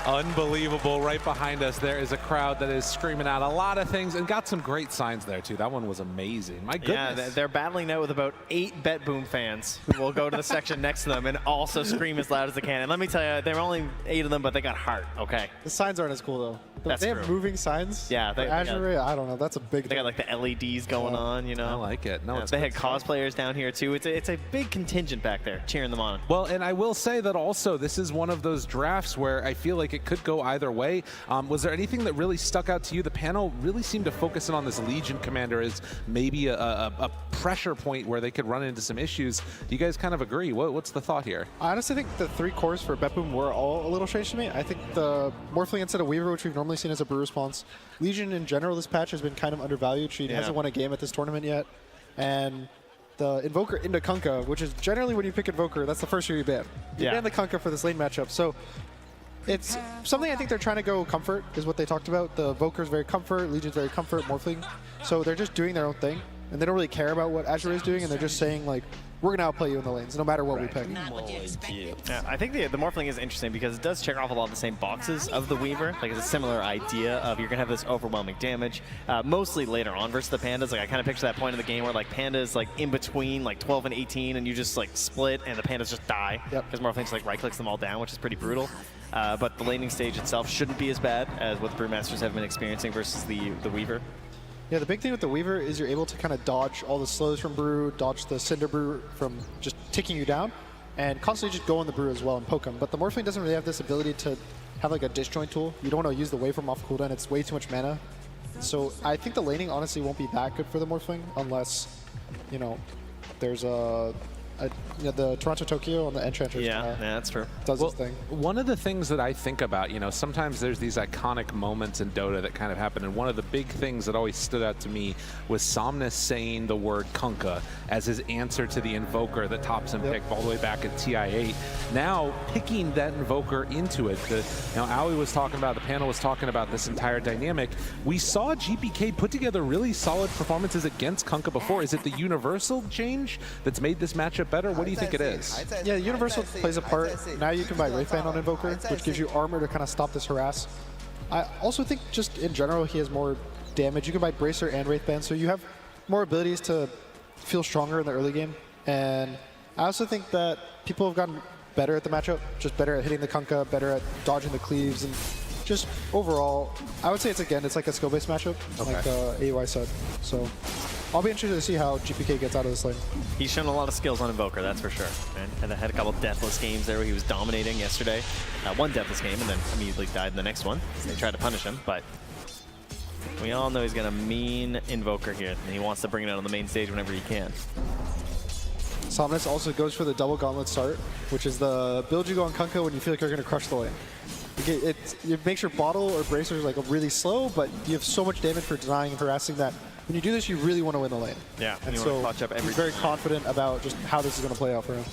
Unbelievable. Right behind us, there is a crowd that is screaming out a lot of things and got some great signs there, too. That one was amazing. My goodness. Yeah, they're battling now with about 8 BETBOOM fans who will go to the section next to them and also scream as loud as they can. And let me tell you, there were only 8 of them, but they got heart, okay? The signs aren't as cool, though. That's they have true. moving signs. Yeah. AZURE, I don't know. That's a big They got like the LEDs going on, you know? I like it. No, yeah, it's they had cosplayers down here, too. It's a big contingent back there cheering them on. Well, and I will say that also, this is one of those drafts where I feel like it could go either way. Was there anything that really stuck out to you? The panel really seemed to focus in on this Legion commander as maybe a pressure point where they could run into some issues. Do you guys kind of agree? What's the thought here? I honestly think the 3 cores for BETBOOM were all a little strange to me. I think the Morphling instead of Weaver, which we've normally seen as a brew response, Legion in general this patch has been kind of undervalued. She hasn't won a game at this tournament yet. And the Invoker into Kunkka, which is generally when you pick Invoker, that's the first hero you ban. You ban the Kunkka for this lane matchup. So it's something I think they're trying to go comfort, is what they talked about. The Invoker's very comfort, Legion's very comfort, Morphling. So they're just doing their own thing. And they don't really care about what AZURE is doing, and they're just saying, like, we're going to outplay you in the lanes, no matter what we pick. Yeah, I think the Morphling is interesting because it does check off a lot of the same boxes of the Weaver. Like, it's a similar idea of you're going to have this overwhelming damage, mostly later on versus the Pandas. Like, I kind of picture that point in the game where, like, Panda's, like, in between, like, 12 and 18, and you just, like, split, and the Pandas just die. Because Morphling's, like, right-clicks them all down, which is pretty brutal. But the laning stage itself shouldn't be as bad as what the Brewmasters have been experiencing versus the Weaver. Yeah, the big thing with the Weaver is you're able to kind of dodge all the slows from Brew, dodge the Cinder Brew from just ticking you down, and constantly just go on the Brew as well and poke them. But the Morphling doesn't really have this ability to have like a disjoint tool. You don't want to use the Waveform off cooldown, it's way too much mana. So I think the laning honestly won't be that good for the Morphling unless, you know, there's the Toronto-Tokyo on the Enchantress. Yeah, that's true. Does this thing. One of the things that I think about, you know, sometimes there's these iconic moments in Dota that kind of happen, and one of the big things that always stood out to me was Somnus saying the word Kunkka as his answer to the Invoker that Topson picked all the way back at TI8. Now, picking that Invoker into it, Aoi was talking about, the panel was talking about this entire dynamic. We saw GPK put together really solid performances against Kunkka before. Is it the universal change that's made this matchup better? What do you think it is? Yeah, Universal plays a part. Now you can buy Wraithband on Invoker, which gives you armor to kind of stop this harass. I also think just in general he has more damage. You can buy Bracer and Wraithband, so you have more abilities to feel stronger in the early game. And I also think that people have gotten better at the matchup, just better at hitting the Kunkka, better at dodging the cleaves, and just overall, I would say it's like a skill-based matchup, like AUI said. So I'll be interested to see how GPK gets out of this lane. He's shown a lot of skills on Invoker, that's for sure. And had a couple deathless games there where he was dominating yesterday. One deathless game and then immediately died in the next one. So they tried to punish him, but we all know he's going to mean Invoker here, and he wants to bring it out on the main stage whenever he can. Somnus also goes for the double gauntlet start, which is the build you go on Kunkka when you feel like you're going to crush the lane. It makes your bottle or bracers like really slow, but you have so much damage for denying and harassing that when you do this, you really want to win the lane. Yeah, and you so want to clutch up he's very confident about just how this is going to play out for him.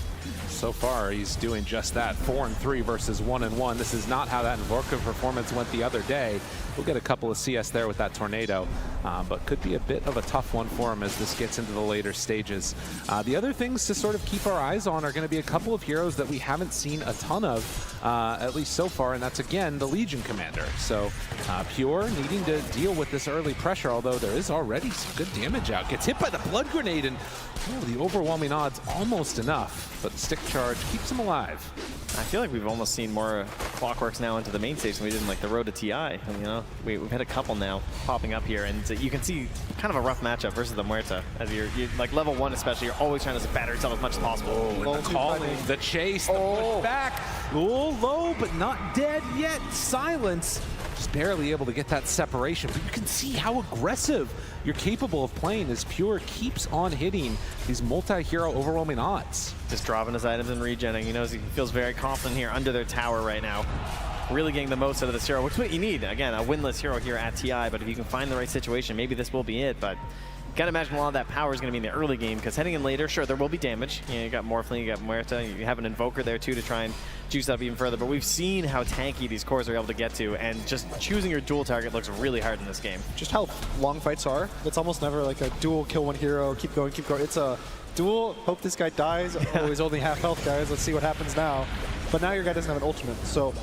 So far, he's doing just that. 4-3 versus 1-1. This is not how that Invoker performance went the other day. We'll get a couple of CS there with that Tornado, but could be a bit of a tough one for him as this gets into the later stages. The other things to sort of keep our eyes on are going to be a couple of heroes that we haven't seen a ton of, at least so far, and that's, again, the Legion Commander. So Pure needing to deal with this early pressure, although there is already some good damage out. Gets hit by the Blood Grenade, and the overwhelming odds almost enough, but the Stick Charge keeps him alive. I feel like we've almost seen more Clockworks now into the main stage than we did in like the road to TI. And, you know, we've had a couple now popping up here, and you can see kind of a rough matchup versus the Muerta. As you're like level 1 especially, you're always trying to batter yourself as much as possible. Oh, and the calling, the chase, the push back. Oh, low, but not dead yet. Silence. Just barely able to get that separation, but you can see how aggressive you're capable of playing as Pure keeps on hitting these multi-hero overwhelming odds. Just dropping his items and regenning. He knows he feels very confident here under their tower right now. Really getting the most out of this hero, which is what you need. Again, a winless hero here at TI, but if you can find the right situation, maybe this will be it. But you gotta imagine a lot of that power is gonna be in the early game, because heading in later, sure, there will be damage. You know, you got Morphling, you got Muerta, you have an Invoker there too to try and juice up even further, but we've seen how tanky these cores are able to get to, and just choosing your dual target looks really hard in this game. Just how long fights are. It's almost never like a dual kill one hero, keep going, keep going. It's a dual, hope this guy dies. Oh, he's only half health, guys. Let's see what happens now. But now your guy doesn't have an ultimate, so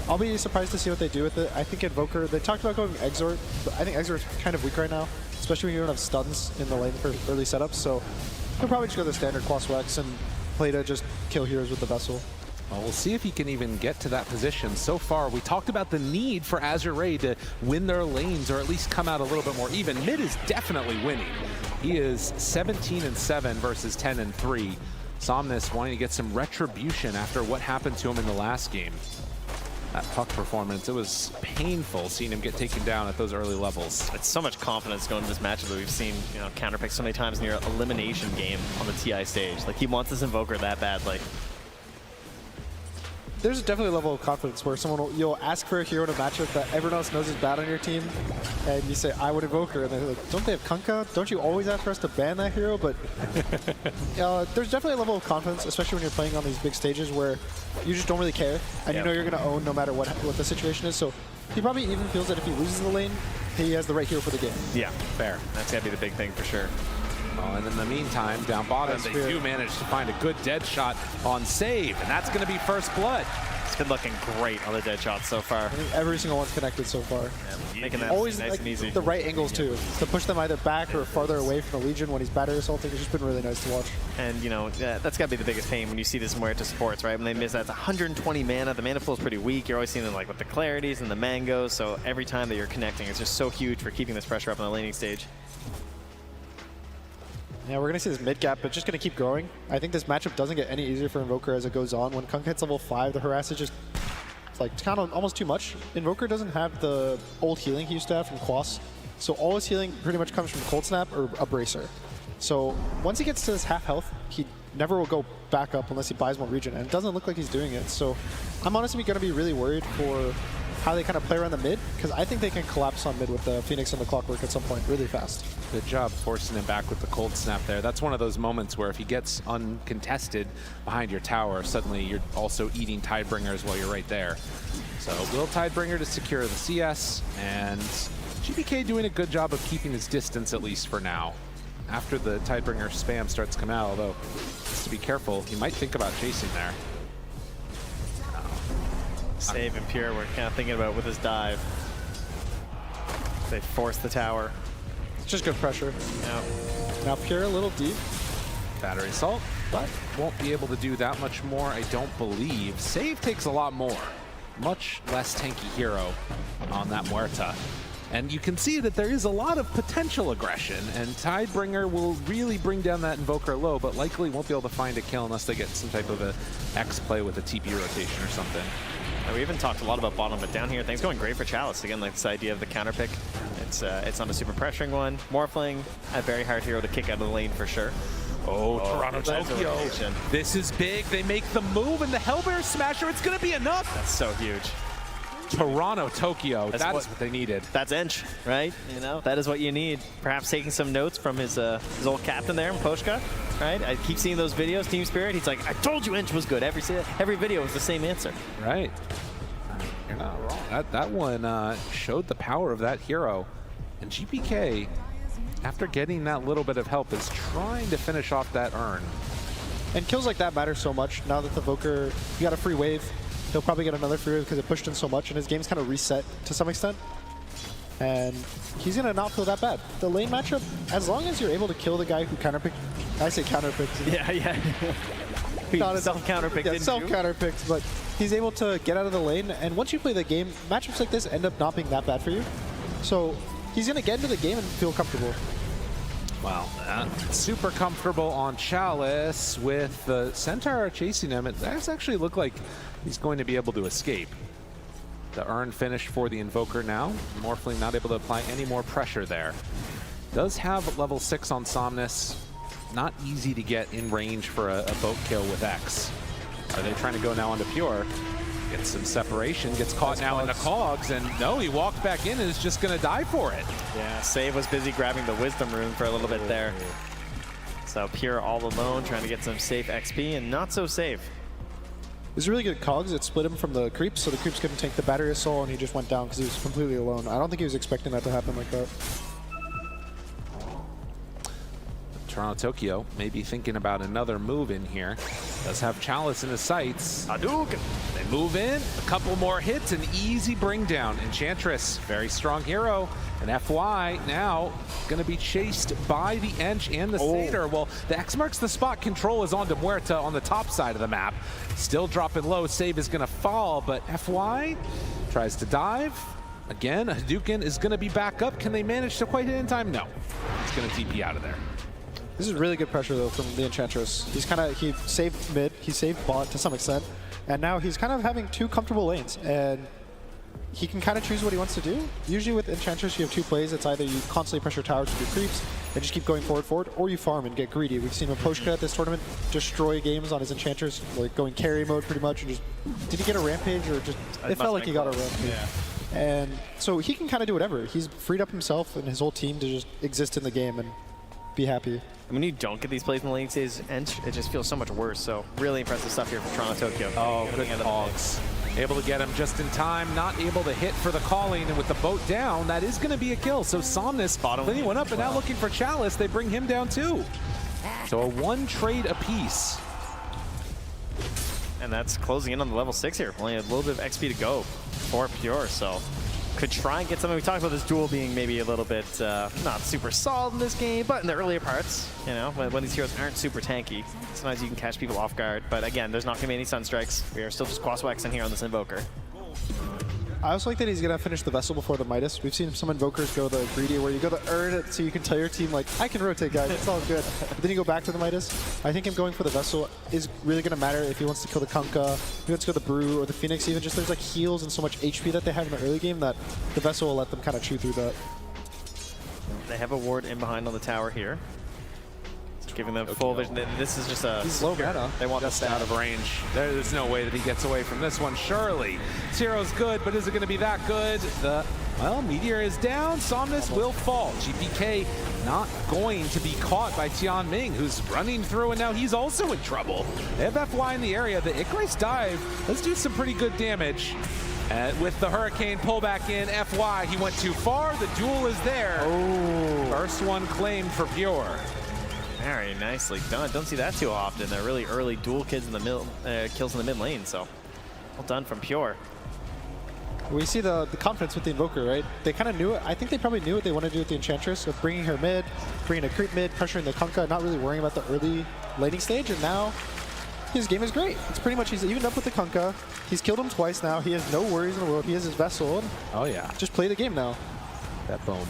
I'll be surprised to see what they do with it. I think Invoker, they talked about going Exort, but I think Exort's kind of weak right now, especially when you don't have stuns in the lane for early setups, so he'll probably just go the standard Quas Wex and play to just kill heroes with the Vessel. Well, we'll see if he can even get to that position. So far, we talked about the need for AZURE to win their lanes or at least come out a little bit more even. Mid is definitely winning. He is 17-7 versus 10-3. Somnus wanting to get some retribution after what happened to him in the last game. that puck performance. It was painful seeing him get taken down at those early levels. It's so much confidence going into this matchup that we've seen, you know, counterpick so many times near elimination game on the TI stage. Like, he wants this Invoker that badly. There's definitely a level of confidence where you'll ask for a hero in a matchup that everyone else knows is bad on your team, and you say, I would Invoker, and they're like, don't they have Kunkka? Don't you always ask for us to ban that hero? But there's definitely a level of confidence, especially when you're playing on these big stages where you just don't really care, and you know you're going to own no matter what the situation is. So he probably even feels that if he loses the lane, he has the right hero for the game. Yeah, fair. That's got to be the big thing for sure. Oh, and in the meantime, down bottom, they do manage to find a good dead shot on Save, and that's going to be first blood. It's been looking great on the dead shots so far. I think every single one's connected so far. Yeah, making that always nice like, and easy. The right angles too, to push them either back or farther away from the Legion when he's battery assaulting. It's just been really nice to watch. And you know, that's got to be the biggest pain when you see this Muerta supports, right? When they miss that, it's 120 mana. The mana pool is pretty weak. You're always seeing them like with the clarities and the mangoes. So every time that you're connecting, it's just so huge for keeping this pressure up on the laning stage. Yeah, we're going to see this mid gap, but just going to keep growing. I think this matchup doesn't get any easier for Invoker as it goes on. When Kunkka hits level 5, the harass is just like kind of almost too much. Invoker doesn't have the old healing he used to have from Quas, so all his healing pretty much comes from Cold Snap or a Bracer. So once he gets to his half health, he never will go back up unless he buys more regen, and it doesn't look like he's doing it. So I'm honestly going to be really worried for how they kind of play around the mid, because I think they can collapse on mid with the Phoenix and the Clockwork at some point really fast. Good job forcing him back with the Cold Snap there. That's one of those moments where if he gets uncontested behind your tower, suddenly you're also eating Tidebringers while you're right there. So will Tidebringer to secure the CS, and GBK doing a good job of keeping his distance at least for now. After the Tidebringer spam starts to come out, although just to be careful, he might think about chasing there. Save and Pure, we're kind of thinking about with his dive. They force the tower. It's just good pressure. Yeah. Now Pure a little deep. Battery assault, but won't be able to do that much more, I don't believe. Save takes a lot more. Much less tanky hero on that Muerta. And you can see that there is a lot of potential aggression, and Tidebringer will really bring down that Invoker low, but likely won't be able to find a kill unless they get some type of a X play with a TP rotation or something. We even talked a lot about bottom, but down here, things going great for Chalice. Again, like this idea of the counter pick. It's on a super pressuring one. Morphling, a very hard hero to kick out of the lane for sure. Oh, Toronto Tokyo. This is big. They make the move, and the Hellbear Smasher, it's going to be enough. That's so huge. Toronto Tokyo, that is what they needed. That's Ench, right? You know, that is what you need. Perhaps taking some notes from his old captain there, Poshka, right? I keep seeing those videos, Team Spirit. He's like, I told you Ench was good. Every video was the same answer. Right. You're not wrong. That one showed the power of that hero. And GPK, after getting that little bit of help, is trying to finish off that urn. And kills like that matter so much. Now that the Voker, you got a free wave, he'll probably get another free wave because it pushed in so much, and his game's kind of reset to some extent. And he's going to not feel that bad. The lane matchup, as long as you're able to kill the guy who counterpicked, I say counterpicked. Yeah. Self-counterpicked, yeah, self-counterpicked, but he's able to get out of the lane, and once you play the game, matchups like this end up not being that bad for you. So he's going to get into the game and feel comfortable. Wow, super comfortable on Chalice with the Centaur chasing him. It does actually look like he's going to be able to escape. The urn finished for the Invoker now. Morphling not able to apply any more pressure there. Does have level 6 on Somnus. Not easy to get in range for a boat kill with X. Are they trying to go now onto Pure? Gets some separation, gets caught now in the cogs, and no, he walked back in and is just going to die for it. Yeah, Save was busy grabbing the Wisdom Rune for a little bit there. So Pure all alone, trying to get some safe XP, and not so safe. It was really good cogs. It split him from the creeps, so the creeps couldn't take the battery assault, and he just went down because he was completely alone. I don't think he was expecting that to happen like that. Toronto Tokyo may be thinking about another move in here. Does have Chalice in his sights. Hadouken! They move in, a couple more hits, an easy bring down. Enchantress, very strong hero. And FY now going to be chased by the Ench and the Satyr. Well, the X marks the spot. Control is on to Muerta on the top side of the map. Still dropping low. Save is going to fall, but FY tries to dive. Again, Hadouken is going to be back up. Can they manage to quite hit in time? No. It's going to TP out of there. This is really good pressure though from the Enchantress. He saved mid, he saved bot to some extent. And now he's kind of having 2 comfortable lanes, and he can kind of choose what he wants to do. Usually with Enchantress, you have 2 plays. It's either you constantly pressure towers with your creeps and just keep going forward, or you farm and get greedy. We've seen Maposhka at this tournament destroy games on his Enchantress, like going carry mode pretty much. And just, did he get a rampage or just? It felt like he got a rampage. Yeah. And so he can kind of do whatever. He's freed up himself and his whole team to just exist in the game and be happy. When you don't get these plays in the late stage, it just feels so much worse. So really impressive stuff here from Toronto Tokyo. Oh, good hogs. Able to get him just in time, not able to hit for the calling, and with the boat down, that is going to be a kill. So Somnus cleaning one up, and now looking for Chalice. They bring him down too. So a 1 trade apiece. And that's closing in on the level 6 here. Only a little bit of XP to go for Pure, so could try and get something. We talked about this duel being maybe a little bit not super solid in this game, but in the earlier parts, you know, when these heroes aren't super tanky, sometimes you can catch people off guard. But again, there's not going to be any Sunstrikes. We are still just cross-waxing here on this Invoker. I also like that he's going to finish the Vessel before the Midas. We've seen some Invokers go the greedy, where you go to earn it so you can tell your team, like, I can rotate, guys, it's all good. But then you go back to the Midas. I think him going for the Vessel is really going to matter if he wants to kill the Kunkka, if he wants to go the Brew, or the Phoenix even. Just there's like heals and so much HP that they have in the early game that the Vessel will let them kind of chew through that. They have a ward in behind on the tower here. Giving them full vision. This is just a... He's low mana. They want just this out of range. There's no way that he gets away from this one, surely. Zero's good, but is it going to be that good? Well, Meteor is down. Somnus will fall. GPK not going to be caught by TI12, who's running through, and now he's also in trouble. They have FY in the area. The Icarus dive does do some pretty good damage. With the Hurricane pull back in, FY, he went too far. The duel is there. Oh. First one claimed for Pure. Very nicely done. Don't see that too often. They're really early dual kills in the mid lane. So well done from Pure. We see the confidence with the Invoker, right? They kind of knew it. I think they probably knew what they want to do with the Enchantress, of bringing her mid, bringing a creep mid, pressuring the Kunkka, not really worrying about the early laning stage. And now his game is great. It's pretty much he's evened up with the Kunkka. He's killed him twice now. He has no worries in the world. He has his Vessel. Oh yeah. Just play the game now. BETBOOM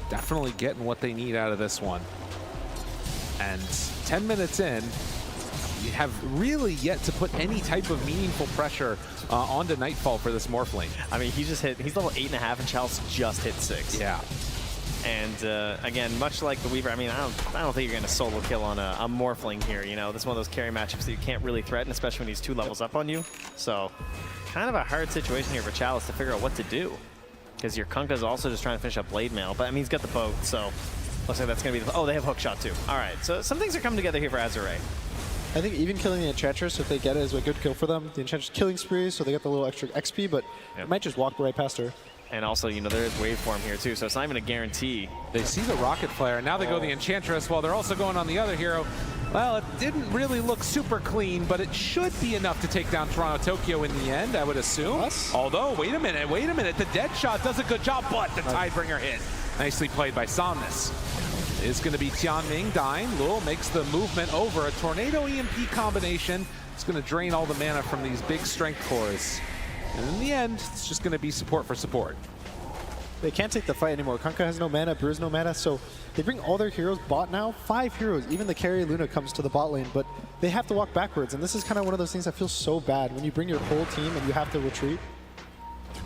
definitely getting what they need out of this one. And 10 minutes in, you have really yet to put any type of meaningful pressure onto Nightfall for this Morphling. I mean, he's level 8.5 and Chalice just hit 6. Yeah. And again, much like the Weaver, I mean, I don't think you're going to solo kill on a Morphling here. You know, this is one of those carry matchups that you can't really threaten, especially when he's 2 levels up on you. So kind of a hard situation here for Chalice to figure out what to do, because your Kunkka's also just trying to finish up Blade Mail. But I mean, he's got the boat, so looks like that's going to be oh, they have Hookshot too. All right, so some things are coming together here for AZURE. I think even killing the Enchantress, if they get it, is a good kill for them. The Enchantress killing spree, so they get the little extra XP, but it might just walk right past her. And also, you know, there is waveform here too, so it's not even a guarantee. They see the Rocket Flare, and now they go the Enchantress while they're also going on the other hero. Well, it didn't really look super clean, but it should be enough to take down Toronto Tokyo in the end, I would assume. Yes. Although, wait a minute. The dead shot does a good job, but the Tidebringer hit. Nicely played by Somnus. It's going to be TI12 dying. Lul makes the movement over. A Tornado EMP combination. It's going to drain all the mana from these big strength cores. And in the end, it's just going to be support for support. They can't take the fight anymore. Kunkka has no mana, Brew's no mana, so they bring all their heroes bot now. 5 heroes, even the carry Luna comes to the bot lane, but they have to walk backwards, and this is kind of one of those things that feels so bad when you bring your whole team and you have to retreat.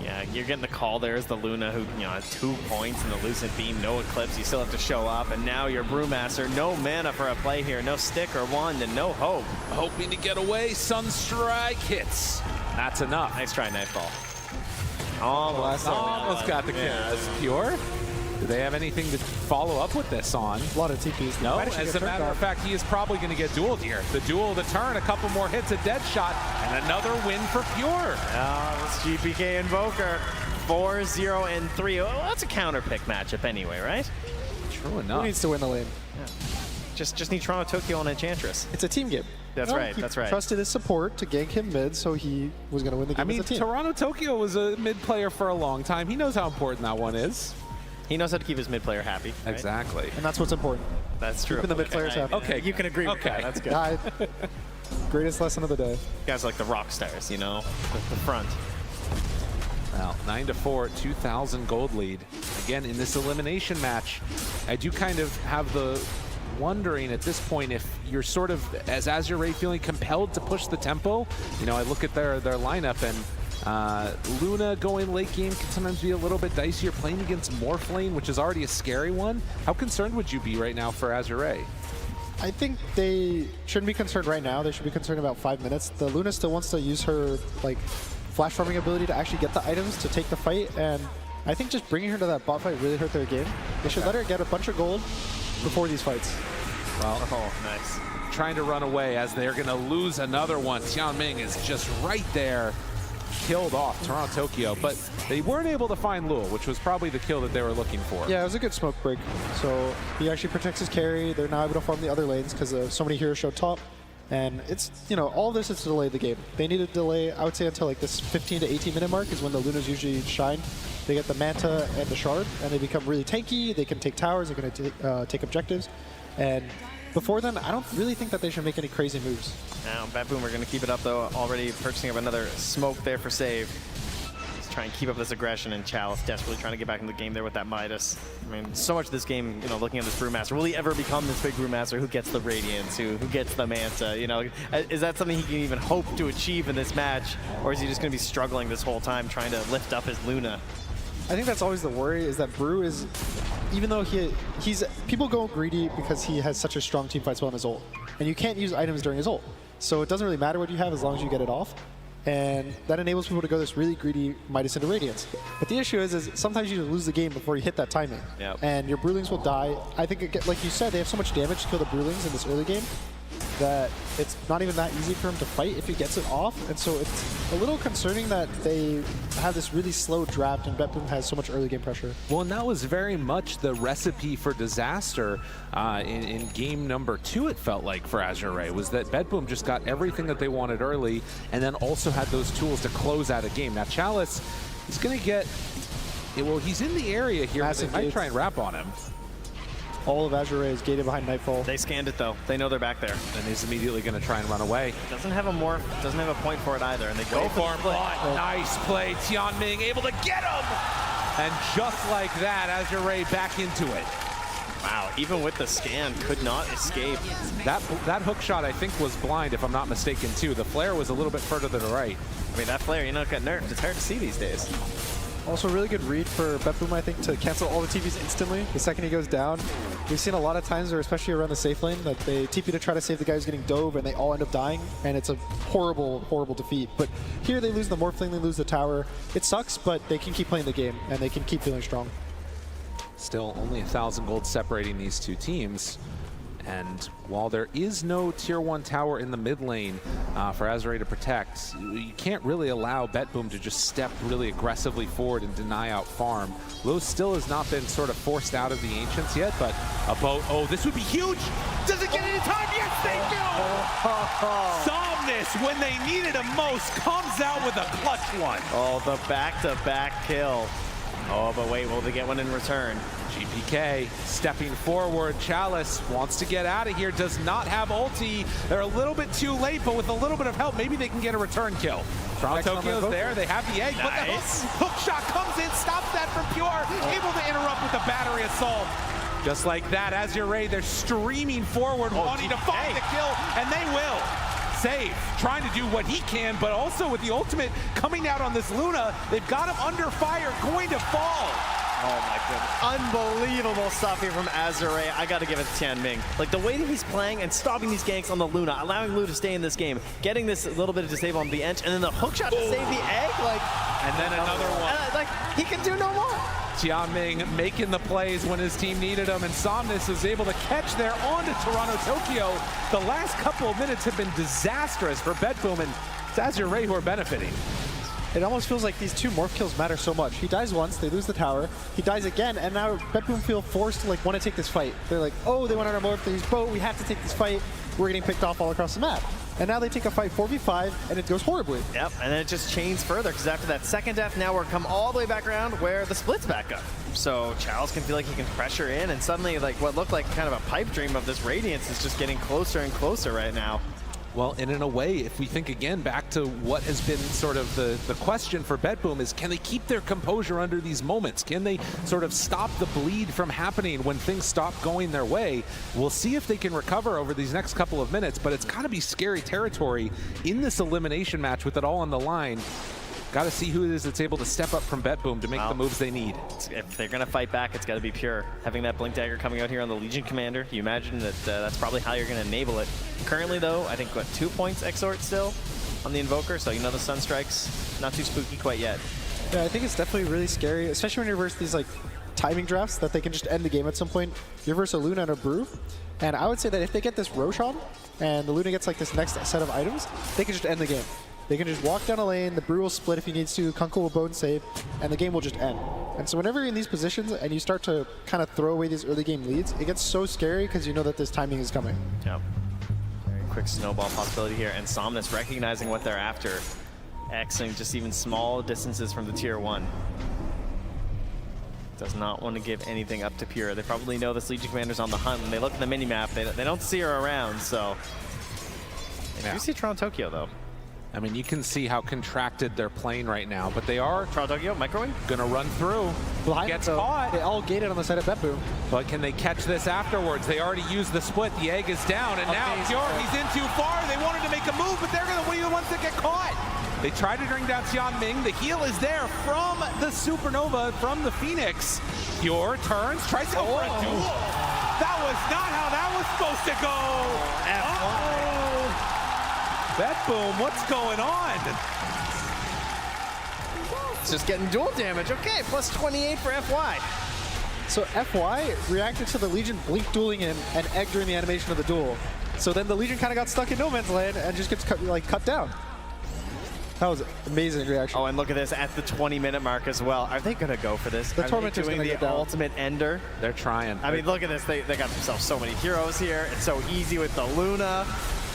Yeah, you're getting the call there as the Luna, who, you know, has 2 points in the Lucent Beam, no Eclipse, you still have to show up, and now your Brewmaster, no mana for a play here, no stick or wand, and no hope. Hoping to get away, Sunstrike hits. That's enough. Nice try, Nightfall. Almost got the kill. Yeah. Pure. Do they have anything to follow up with this on? A lot of TPs. No, as a matter of fact, he is probably going to get dueled here. The duel, the turn, a couple more hits, a dead shot, and another win for Pure. This GPK Invoker, 4-0-3. Well, that's a counter pick matchup anyway, right? True enough. Who needs to win the lane? Yeah. Just need Toronto Tokyo on Enchantress. It's a team game. That's right, that's right. He trusted his support to gank him mid, so he was going to win the game as a team. Toronto Tokyo was a mid player for a long time. He knows how important that one is. He knows how to keep his mid player happy. Right? Exactly. And that's what's important. That's true. Keeping the mid players happy. Okay, you can agree with that. That's good. Greatest lesson of the day. Guys like the rock stars, you know, the front. Well, 9-4, 2,000 gold lead. Again, in this elimination match, I do kind of have the wondering at this point if you're sort of, as AZURE, feeling compelled to push the tempo. You know, I look at their lineup, and Luna going late game can sometimes be a little bit dicey. You're playing against Morphlane, which is already a scary one. How concerned would you be right now for AZURE? I think they shouldn't be concerned right now. They should be concerned about 5 minutes. The Luna still wants to use her like flash farming ability to actually get the items to take the fight, and I think just bringing her to that bot fight really hurt their game. They should let her get a bunch of gold before these fights. Well, nice. Trying to run away as they're going to lose another one. TI12 is just right there, killed off Toronto Tokyo, but they weren't able to find Lul, which was probably the kill that they were looking for. Yeah, it was a good smoke break. So he actually protects his carry. They're now able to farm the other lanes because so many heroes showed top. And it's, you know, all this is to delay the game. They need to delay, I would say, until like this 15 to 18 minute mark is when the Lunas usually shine. They get the Manta and the Shard, and they become really tanky. They can take towers, they can take objectives. And before then, I don't really think that they should make any crazy moves. Now, BETBOOM are going to keep it up, though, already purchasing up another smoke there for save. Just try and keep up this aggression, and Chalice desperately trying to get back in the game there with that Midas. I mean, so much of this game, you know, looking at this Brewmaster. Will he ever become this big Brewmaster who gets the Radiance, who gets the Manta? You know, is that something he can even hope to achieve in this match? Or is he just going to be struggling this whole time trying to lift up his Luna? I think that's always the worry, is that Brew is, even though he's people go greedy because he has such a strong teamfight spell in his ult. And you can't use items during his ult. So it doesn't really matter what you have as long as you get it off. And that enables people to go this really greedy Midas into Radiance. But the issue is sometimes you just lose the game before you hit that timing. Yep. And your Brewlings will die. I think, like you said, they have so much damage to kill the Brewlings in this early game that it's not even that easy for him to fight if he gets it off. And so it's a little concerning that they have this really slow draft and BETBOOM has so much early game pressure. Well, and that was very much the recipe for disaster in game number 2, it felt like, for AZURE, was that BETBOOM just got everything that they wanted early and then also had those tools to close out a game. Now, Chalice is going to get, well, he's in the area here, but they might try and wrap on him. All of AZURE is gated behind Nightfall. They scanned it, though. They know they're back there. And he's immediately going to try and run away. Doesn't have a morph, doesn't have a point for it either, and they go for him. Nice play. TI12 able to get him! And just like that, AZURE back into it. Wow, even with the scan, could not escape. That hook shot, I think, was blind, if I'm not mistaken, too. The flare was a little bit further to the right. I mean, that flare, you know, got nerfed. It's hard to see these days. Also, really good read for BETBOOM, I think, to cancel all the TPs instantly the second he goes down. We've seen a lot of times, or especially around the safe lane, that they TP to try to save the guy who's getting dove, and they all end up dying, and it's a horrible, horrible defeat. But here they lose the Morphling, they lose the tower. It sucks, but they can keep playing the game, and they can keep feeling strong. Still only 1,000 gold separating these two teams. And while there is no tier 1 tower in the mid lane for AZURE to protect, you can't really allow BETBOOM to just step really aggressively forward and deny out farm. Lowe's still has not been sort of forced out of the Ancients yet, but a boat, oh, this would be huge! Does it get any time? Yes, they do! Somnus, when they needed him most, comes out with a clutch one. Oh, the back-to-back kill. Oh, but wait, will they get one in return? GPK stepping forward. Chalice wants to get out of here, does not have ulti. They're a little bit too late, but with a little bit of help, maybe they can get a return kill. Toronto Tokyo's there, they have the egg, but the hook shot comes in, stops that from Pure, able to interrupt with the battery assault. Just like that, AZURE, they're streaming forward, wanting to find the kill, and they will. Save, trying to do what he can, but also with the ultimate coming out on this Luna, they've got him under fire, going to fall. Oh my goodness. Unbelievable stuff here from AZURE. I gotta give it to TI12. Like the way that he's playing and stopping these ganks on the Luna, allowing Lu to stay in this game, getting this little bit of disable on the Ench, and then the hook shot to save the egg, like. And then another one. Like, he can do no more. TI12 making the plays when his team needed him, and Somnus is able to catch there onto Toronto Tokyo. The last couple of minutes have been disastrous for BETBOOM, and it's AZURE who are benefiting. It almost feels like these 2 morph kills matter so much. He dies once, they lose the tower, he dies again, and now BETBOOM feel forced to like want to take this fight. They're like, oh, they went on our morph, they use boat, we have to take this fight. We're getting picked off all across the map. And now they take a fight 4v5, and it goes horribly. Yep, and then it just chains further, because after that second death, now we're come all the way back around where the split's back up. So Chalice can feel like he can pressure in, and suddenly like what looked like kind of a pipe dream of this Radiance is just getting closer and closer right now. Well, and in a way, if we think again back to what has been sort of the question for BETBOOM is, can they keep their composure under these moments? Can they sort of stop the bleed from happening when things stop going their way? We'll see if they can recover over these next couple of minutes, but it's got to be scary territory in this elimination match with it all on the line. Got to see who it is that's able to step up from BETBOOM to make the moves they need. If they're going to fight back, it's got to be Pure. Having that Blink Dagger coming out here on the Legion Commander, you imagine that that's probably how you're going to enable it. Currently, though, I think, what, 2 points Exort still on the Invoker, so you know the Sunstrike's not too spooky quite yet. Yeah, I think it's definitely really scary, especially when you verse these like timing drafts that they can just end the game at some point. You're versus a Luna and a Brew, and I would say that if they get this Roshan and the Luna gets like this next set of items, they can just end the game. They can just walk down a lane, the Brew will split if he needs to, Kunkka will bone save, and the game will just end. And so whenever you're in these positions and you start to kind of throw away these early game leads, it gets so scary because you know that this timing is coming. Yep. Very quick snowball possibility here, and Somnus recognizing what they're after, Xing just even small distances from the tier 1. Does not want to give anything up to Pure. They probably know this Legion Commander's on the hunt. When they look at the mini-map, they don't see her around, so... You see Toronto Tokyo, though. I mean, you can see how contracted they're playing right now, but they are Tokyo, microwave gonna run through. Gets caught. They all gated on the side of BETBOOM. But can they catch this afterwards? They already used the split. The egg is down, and now Pure, he's in too far. They wanted to make a move, but they're gonna be the ones that get caught. They try to bring down GAIMING. The heal is there from the Supernova, from the Phoenix. Pure turns, tries to go for a duel. That was not how that was supposed to go. BETBOOM, what's going on? It's just getting dual damage. Okay, plus 28 for FY. So FY reacted to the Legion blink dueling in and egg during the animation of the duel. So then the Legion kind of got stuck in no man's land and just gets cut down. That was an amazing reaction. Oh, and look at this at the 20-minute mark as well. Are they going to go for this? The Tormentor's doing the ultimate ender? They're trying. I mean, look at this. They got themselves so many heroes here. It's so easy with the Luna.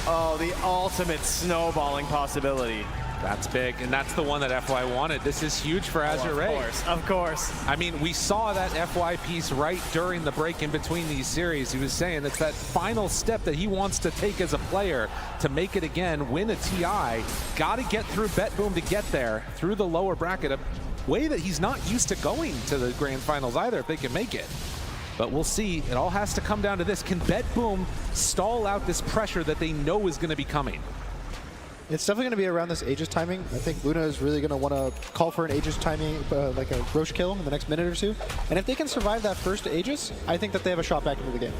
Oh, the ultimate snowballing possibility. That's big, and that's the one that FY wanted. This is huge for AZURE. Of course. I mean, we saw that FY piece right during the break in between these series. He was saying it's that final step that he wants to take as a player to make it again, win a TI. Got to get through BETBOOM to get there, through the lower bracket, a way that he's not used to going to the grand finals either if they can make it. But we'll see. It all has to come down to this. Can BETBOOM stall out this pressure that they know is going to be coming? It's definitely going to be around this Aegis timing. I think Luna is really going to want to call for an Aegis timing, like a Roche kill in the next minute or two. And if they can survive that first Aegis, I think that they have a shot back into the game.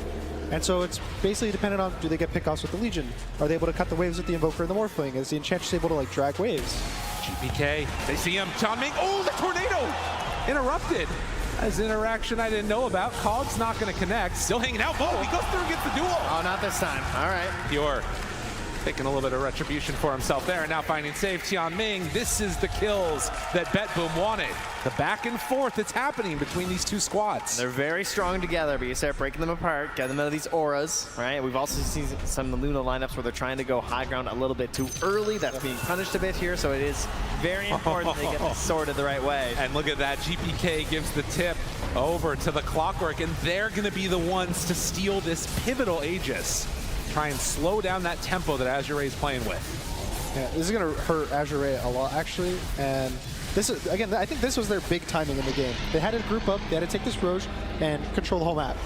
And so it's basically dependent on, do they get pickoffs with the Legion? Are they able to cut the waves with the Invoker and the Morphling? Is the Enchantress able to like drag waves? GPK, they see him. GAIMING, oh, the tornado! Interrupted. As interaction I didn't know about. Cog's not going to connect. Still hanging out. Oh, he goes through and gets the duel. Oh, not this time. All right. Pure taking a little bit of retribution for himself there, and now finding save. GAIMING, this is the kills that BETBOOM wanted. The back and forth that's happening between these two squads. They're very strong together, but you start breaking them apart, get them out of these auras, right? We've also seen some Luna lineups where they're trying to go high ground a little bit too early. That's being punished a bit here, so it is very important they get this sorted the right way. And look at that, GPK gives the tip over to the Clockwork, and they're going to be the ones to steal this pivotal Aegis. Try and slow down that tempo that AZURE is playing with. Yeah, this is going to hurt AZURE a lot, actually. And this is, again, I think this was their big timing in the game. They had to group up, they had to take this Roche and control the whole map.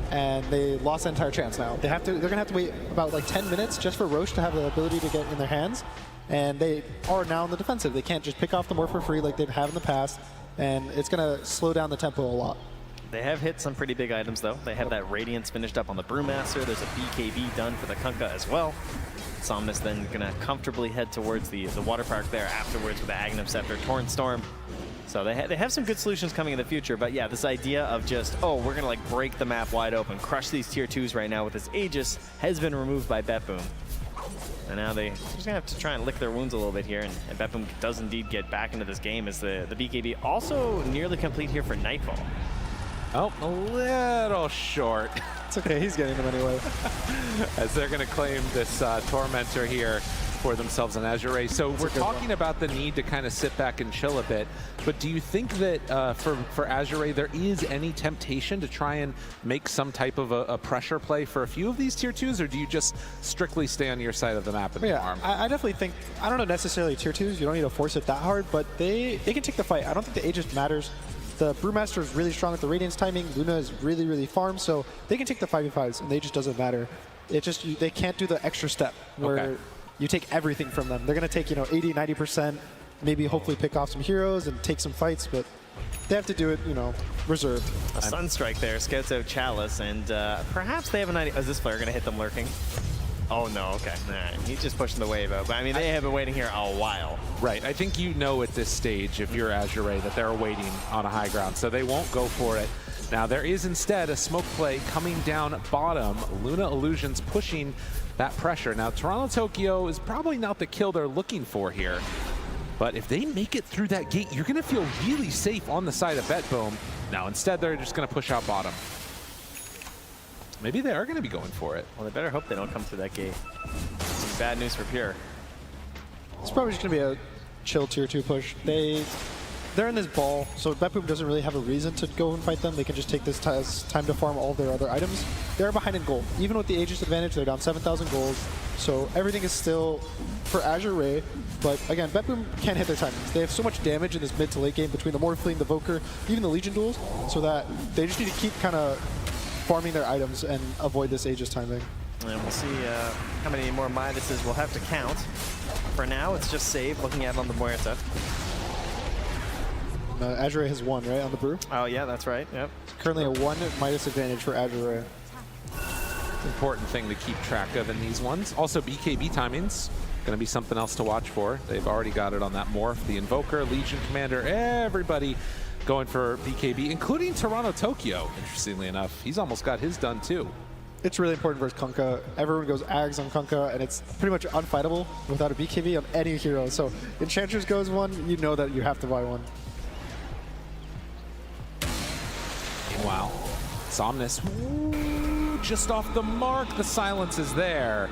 And they lost the entire chance now. They're going to have to wait about like 10 minutes just for Roche to have the ability to get in their hands. And they are now in the defensive. They can't just pick off the Morph for free like they have in the past. And it's going to slow down the tempo a lot. They have hit some pretty big items, though. They have that Radiance finished up on the Brewmaster. There's a BKB done for the Kunkka as well. Somnus then going to comfortably head towards the water park there afterwards with the Aghanim Scepter, Torrent Storm. So they have some good solutions coming in the future. But yeah, this idea of just, oh, we're going to like break the map wide open, crush these tier 2s right now with this Aegis has been removed by BETBOOM. And now they're just going to have to try and lick their wounds a little bit here. And BETBOOM does indeed get back into this game as the BKB also nearly complete here for Nightfall. Oh, a little short. It's okay, he's getting them anyway. As they're going to claim this Tormentor here. for themselves on AZURE. So we're talking about the need to kind of sit back and chill a bit. But do you think that for AZURE, there is any temptation to try and make some type of a pressure play for a few of these tier 2s, or do you just strictly stay on your side of the map and farm? I definitely think, I don't know necessarily tier 2s, you don't need to force it that hard, but they can take the fight. I don't think the Aegis matters. The Brewmaster is really strong with the Radiance timing. Luna is really, really farm, so they can take the 5v5s, and the Aegis doesn't matter. It just, they can't do the extra step where you take everything from them. They're going to take, 80, 90%, maybe hopefully pick off some heroes and take some fights, but they have to do it, reserved. A Sunstrike there, scouts out Chalice, and perhaps they have an idea. Is this player going to hit them lurking? Oh, no, okay. All right. He's just pushing the wave out. But, I mean, they have been waiting here a while. Right. I think you know at this stage, if you're AZURE, that they're waiting on a high ground, so they won't go for it. Now, there is instead a smoke play coming down bottom. Luna Illusions pushing that pressure. Now, Toronto Tokyo is probably not the kill they're looking for here. But if they make it through that gate, you're going to feel really safe on the side of BETBOOM. Now, instead, they're just going to push out bottom. Maybe they are going to be going for it. Well, they better hope they don't come through that gate. Some bad news for Pure. It's probably just going to be a chill tier 2 push. They're in this ball, so BETBOOM doesn't really have a reason to go and fight them. They can just take this time to farm all of their other items. They're behind in gold. Even with the Aegis advantage, they're down 7,000 gold. So everything is still for AZURE, but again, BETBOOM can't hit their timings. They have so much damage in this mid to late game between the Morphling, the Voker, even the Legion duels, so that they just need to keep kind of farming their items and avoid this Aegis timing. And we'll see how many more Midases we'll have to count. For now, it's just save, looking at it on the Muerta. AZURE has 1, right, on the Brew? Oh, yeah, that's right. Yep. It's currently a 1 Midas advantage for AZURE. Important thing to keep track of in these ones. Also, BKB timings, going to be something else to watch for. They've already got it on that Morph, the Invoker, Legion Commander, everybody going for BKB, including Toronto Tokyo, interestingly enough. He's almost got his done, too. It's really important versus Kunkka. Everyone goes Ags on Kunkka, and it's pretty much unfightable without a BKB on any hero. So Enchantress goes 1, you know that you have to buy 1. Wow. Somnus, just off the mark. The silence is there.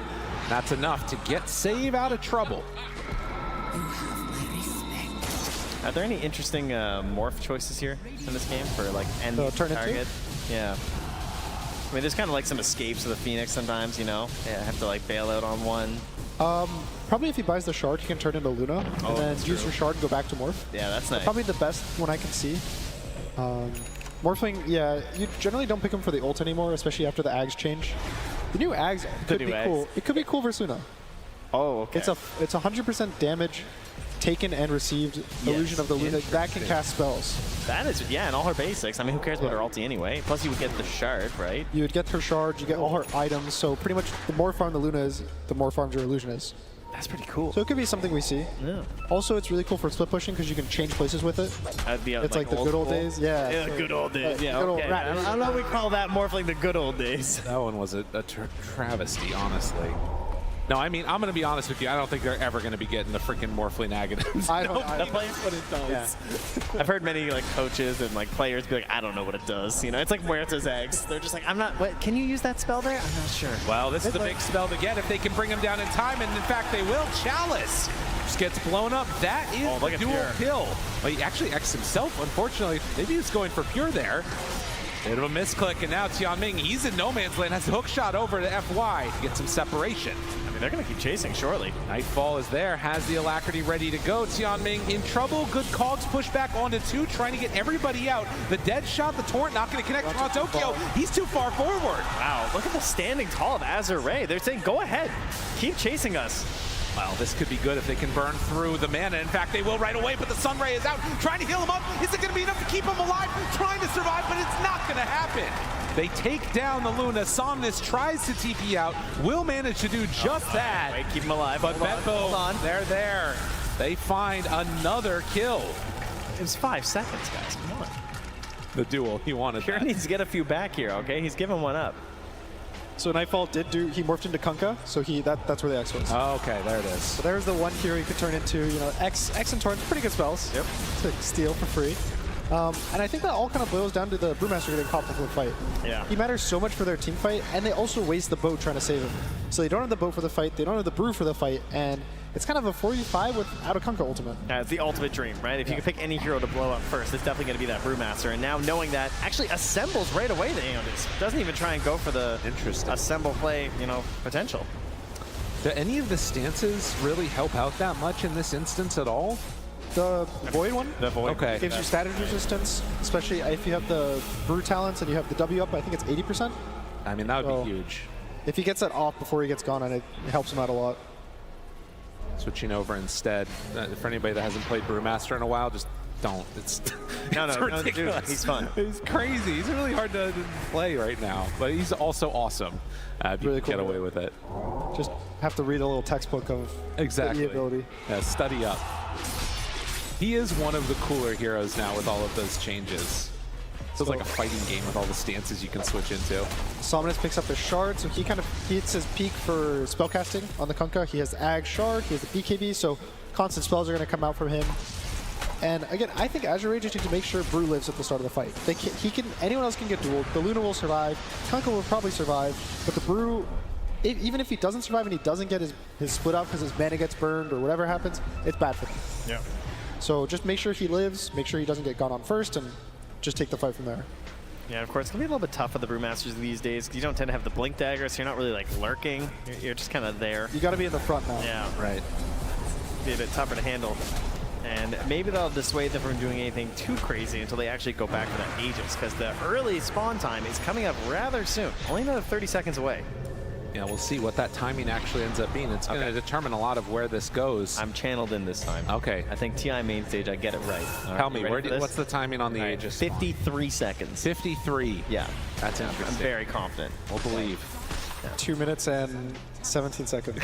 That's enough to get save out of trouble. Are there any interesting morph choices here in this game for like end target? Yeah. I mean, there's kind of like some escapes of the Phoenix sometimes, Yeah, have to like bail out on one. Probably if he buys the shard, he can turn into Luna, and then use your shard and go back to morph. Yeah, that's nice. Probably the best one I can see. Morphling, yeah, you generally don't pick him for the ult anymore, especially after the Ags change. The new Ags could be cool. It could be cool versus Luna. Oh, okay. It's 100% damage taken and received illusion of the Luna that can cast spells. That is, yeah, and all her basics. I mean, who cares about her ulti anyway? Plus, you would get the shard, right? You would get her shard, you get all her items, so pretty much the more farm the Luna is, the more farmed your illusion is. That's pretty cool. So it could be something we see. Yeah. Also, it's really cool for split pushing because you can change places with it. It's like the good old days. Yeah. Yeah, the good old days. Yeah, good old okay. I don't know if we call that Morphling the good old days. That one was a travesty, honestly. No, I mean, I'm going to be honest with you. I don't think they're ever going to be getting the freaking Morphling Aghanim's. I don't know what it does. Yeah. I've heard many like coaches and like players be like, I don't know what it does. It's like Muerta's eggs. They're just like, I'm not. What? Can you use that spell there? I'm not sure. Well, this is the big spell to get if they can bring him down in time, and in fact they will. Chalice just gets blown up. That is the dual kill. Well, he actually X'd himself, unfortunately. Maybe he was going for Pure there. Bit of a misclick, and now Tianming, he's in no man's land, has a hook shot over to FY to get some separation. I mean, they're going to keep chasing shortly. Nightfall is there, has the Alacrity ready to go. Tianming in trouble, good cogs push back onto 2, trying to get everybody out. The dead shot, the torrent not going to connect Toronto Tokyo. He's too far forward. Wow, look at the standing tall of AZURE. They're saying, go ahead, keep chasing us. Well, this could be good if they can burn through the mana. In fact, they will right away, but the Sunray is out, trying to heal him up. Is it going to be enough to keep him alive? Trying to survive, but it's not going to happen. They take down the Luna. Somnus tries to TP out, will manage to do just that. Wait, keep him alive. But BETBOOM, they're there. They find another kill. It was 5 seconds, guys. Come on. The duel, he wanted Pure that. needs to get a few back here, okay? He's giving one up. So Nightfall he morphed into Kunkka, so that's where the X was. Oh, okay, there it is. So there's the one hero he could turn into, X and Torrent, pretty good spells. Yep. To steal for free. And I think that all kind of boils down to the Brewmaster getting caught before the fight. Yeah. He matters so much for their team fight, and they also waste the boat trying to save him. So they don't have the boat for the fight, they don't have the brew for the fight, and it's kind of a 4v5 without a Kunkka ultimate. Yeah, it's the ultimate dream, right? If you could pick any hero to blow up first, it's definitely going to be that Brewmaster. And now knowing that, actually assembles right away the Aeondis. Doesn't even try and go for the assemble play, you know, potential. Do any of the stances really help out that much in this instance at all? The Void one? The Void. Okay. Gives you status resistance, especially if you have the Brew talents and you have the W up, I think it's 80%. I mean, that would be huge. If he gets that off before he gets gone, and it helps him out a lot. Switching over instead. For anybody that hasn't played Brewmaster in a while, just don't. It's no, it's ridiculous. Dude, he's fun. He's crazy. He's really hard to play right now, but he's also awesome. If you Really can cool. get away with it. Just have to read a little textbook of Exactly. the ability. Yeah, study up. He is one of the cooler heroes now with all of those changes. Feels like a fighting game with all the stances you can switch into. Somnus picks up the shard, so he kind of hits his peak for spellcasting on the Kunkka. He has Ag Shard, he has the BKB, so constant spells are going to come out from him. And again, I think AZURE just needs to make sure Brew lives at the start of the fight. Anyone else can get dueled. The Luna will survive. Kunkka will probably survive, but the Brew, even if he doesn't survive and he doesn't get his split up because his mana gets burned or whatever happens, it's bad for him. Yeah. So just make sure he lives, make sure he doesn't get gone on first, and just take the fight from there. Yeah, of course, it's going to be a little bit tough for the Brewmasters these days because you don't tend to have the Blink Dagger, so you're not really like lurking. You're just kind of there. You got to be in the front now. Yeah. Right. Be a bit tougher to handle. And maybe that'll dissuade them from doing anything too crazy until they actually go back for that Aegis, because the early spawn time is coming up rather soon. Only another 30 seconds away. Yeah, we'll see what that timing actually ends up being. It's going to determine a lot of where this goes. I'm channeled in this time. Okay. I think TI main stage, I get it right. Tell me, what's the timing on the Aegis? 53 seconds. 53. Yeah. That's interesting. I'm very confident. We'll believe. Yeah. 2 minutes and 17 seconds.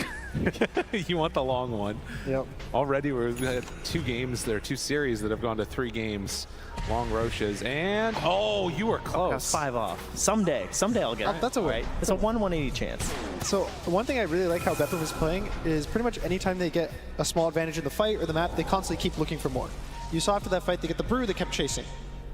You want the long one. Yep. Already we've had 2 games there, 2 series that have gone to 3 games. Long Roches, and oh, you were close. 5 off. Someday I'll get it. That's a win. Right? It's a 1/180 chance. So one thing I really like how BETBOOM is playing is pretty much anytime they get a small advantage in the fight or the map, they constantly keep looking for more. You saw after that fight, they get the Brew, they kept chasing.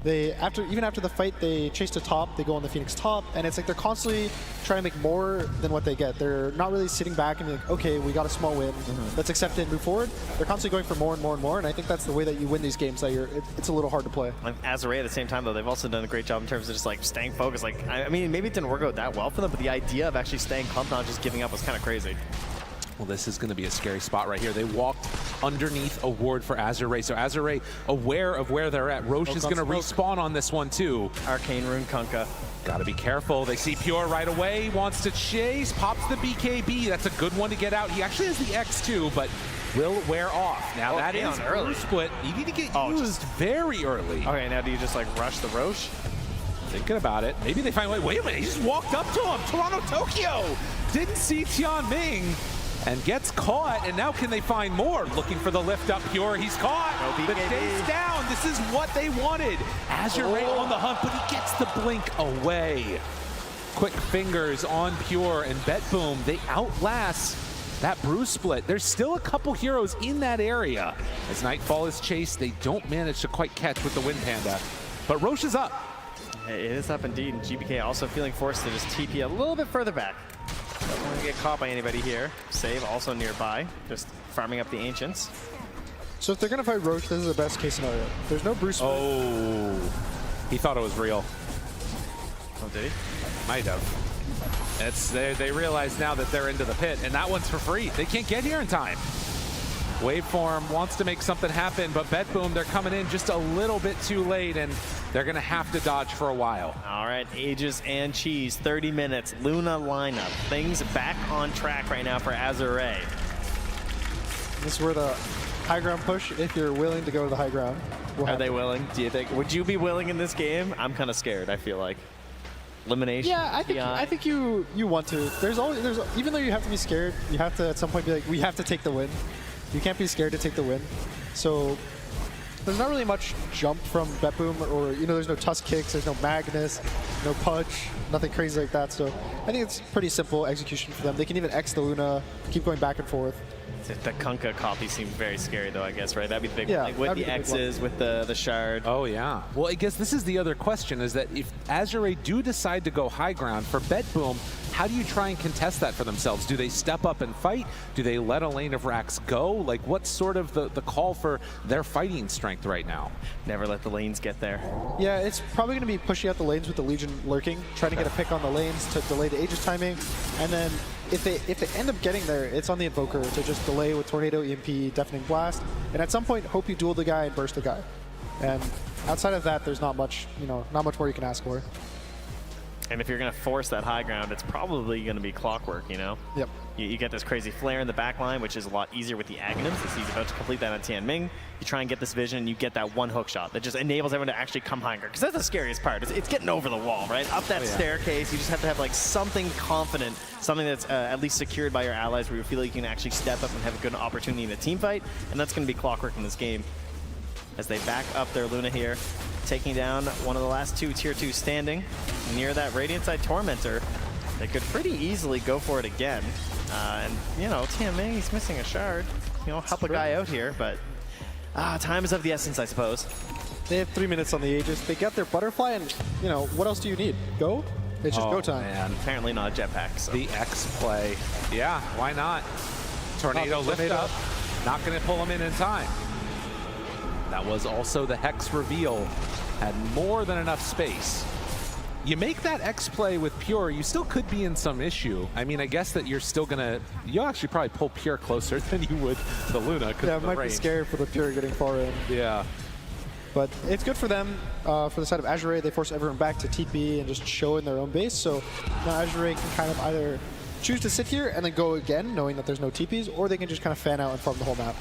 Even after the fight, they chase to top, they go on the Phoenix top, and it's like they're constantly trying to make more than what they get. They're not really sitting back and being like, okay, we got a small win, let's accept it and move forward. They're constantly going for more and more and more, and I think that's the way that you win these games, that it's a little hard to play. And AZURE at the same time, though, they've also done a great job in terms of just like staying focused. Like, I mean, maybe it didn't work out that well for them, but the idea of actually staying pumped, not just giving up, was kind of crazy. Well, this is going to be a scary spot right here. They walked underneath a ward for AZURE, so AZURE aware of where they're at. Roche is going to respawn on this one too. Arcane Rune Kunkka. Got to be careful. They see Pure right away, wants to chase, pops the BKB. That's a good one to get out. He actually has the X2, but will wear off. Now that is early split. You need to get used very early. Okay, now do you just like rush the Roche? Thinking about it. Maybe they find a way. Wait a minute, he just walked up to him. Toronto, Tokyo. Didn't see TI12 and gets caught, and now can they find more? Looking for the lift up. Pure, he's caught. No The day's down. This is what they wanted. AZURE on the hunt, but he gets the blink away. Quick fingers on Pure, and BETBOOM, they outlast that Brew split. There's still a couple heroes in that area. As Nightfall is chased, they don't manage to quite catch with the Wind Panda. But Roche is up. It is up indeed, and GBK also feeling forced to just TP a little bit further back. Don't want to get caught by anybody here. Save also nearby, just farming up the Ancients. So if they're going to fight Roche, this is the best case scenario. There's no Bruce. Oh, he thought it was real. Oh, did he? Might have. They realize now that they're into the pit, and that one's for free. They can't get here in time. Waveform wants to make something happen, but BETBOOM, they're coming in just a little bit too late, and they're going to have to dodge for a while. All right, Aegis and Cheese, 30 minutes, Luna lineup. Things back on track right now for AZURE. This is where the high ground push, if you're willing to go to the high ground. Are they willing, do you think? Would you be willing in this game? I'm kind of scared, I feel like. Elimination. Yeah, I think you want to. Even though you have to be scared, you have to at some point be like, we have to take the win. You can't be scared to take the win. So there's not really much jump from BETBOOM, or there's no Tusk kicks, there's no Magnus, no Punch, nothing crazy like that. So I think it's pretty simple execution for them. They can even X the Luna, keep going back and forth. The Kunkka copy seems very scary, though, I guess, right? That'd be the big Yeah, one. Like, with the X's, with the shard. Oh, yeah. Well, I guess this is the other question, is that if AZURE do decide to go high ground for BETBOOM, how do you try and contest that for themselves? Do they step up and fight? Do they let a lane of racks go? Like, what's sort of the call for their fighting strength right now? Never let the lanes get there. Yeah, it's probably going to be pushing out the lanes with the Legion lurking, trying to get a pick on the lanes to delay the Aegis timing, and then if they end up getting there, it's on the Invoker to just delay with Tornado, EMP, Deafening Blast, and at some point, hope you duel the guy and burst the guy. And outside of that, there's not much, not much more you can ask for. And if you're going to force that high ground, it's probably going to be Clockwork, Yep. You get this crazy flare in the back line, which is a lot easier with the Aghanims, as he's about to complete that on Tianming. You try and get this vision, and you get that one hook shot that just enables everyone to actually come higher. Because that's the scariest part. It's getting over the wall, right? Up that staircase, you just have to have like something confident, something that's at least secured by your allies, where you feel like you can actually step up and have a good opportunity in a team fight. And that's going to be Clockwork in this game. As they back up their Luna here, taking down one of the last two Tier 2 standing near that Radiant side Tormentor. They could pretty easily go for it again. And, Tianming, he's missing a shard. Help a guy out here, but time is of the essence, I suppose. They have 3 minutes on the Aegis. They got their butterfly, and, what else do you need? Go? It's just go time. Man. Apparently not a jetpack. So. The X play. Yeah, why not? Tornado lift up. Not going to pull him in time. That was also the Hex reveal. Had more than enough space. You make that X play with Pure, you still could be in some issue. I mean, I guess that you're still gonna, you'll actually probably pull Pure closer than you would the Luna. Yeah, it might be scary for the Pure getting far in. Yeah. But it's good for them. For the side of AZURE, they force everyone back to TP and just show in their own base. So now AZURE can kind of either choose to sit here and then go again, knowing that there's no TPs, or they can just kind of fan out and farm the whole map.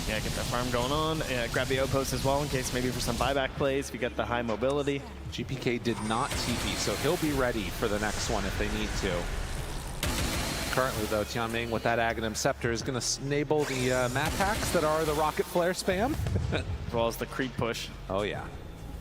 Yeah, get that farm going on. Grab the outpost as well in case maybe for some buyback plays if you get the high mobility. GPK did not TP, so he'll be ready for the next one if they need to. Currently, though, Tianming with that Aghanim Scepter is going to enable the map hacks that are the Rocket Flare spam. As well as the creep push. Oh, yeah.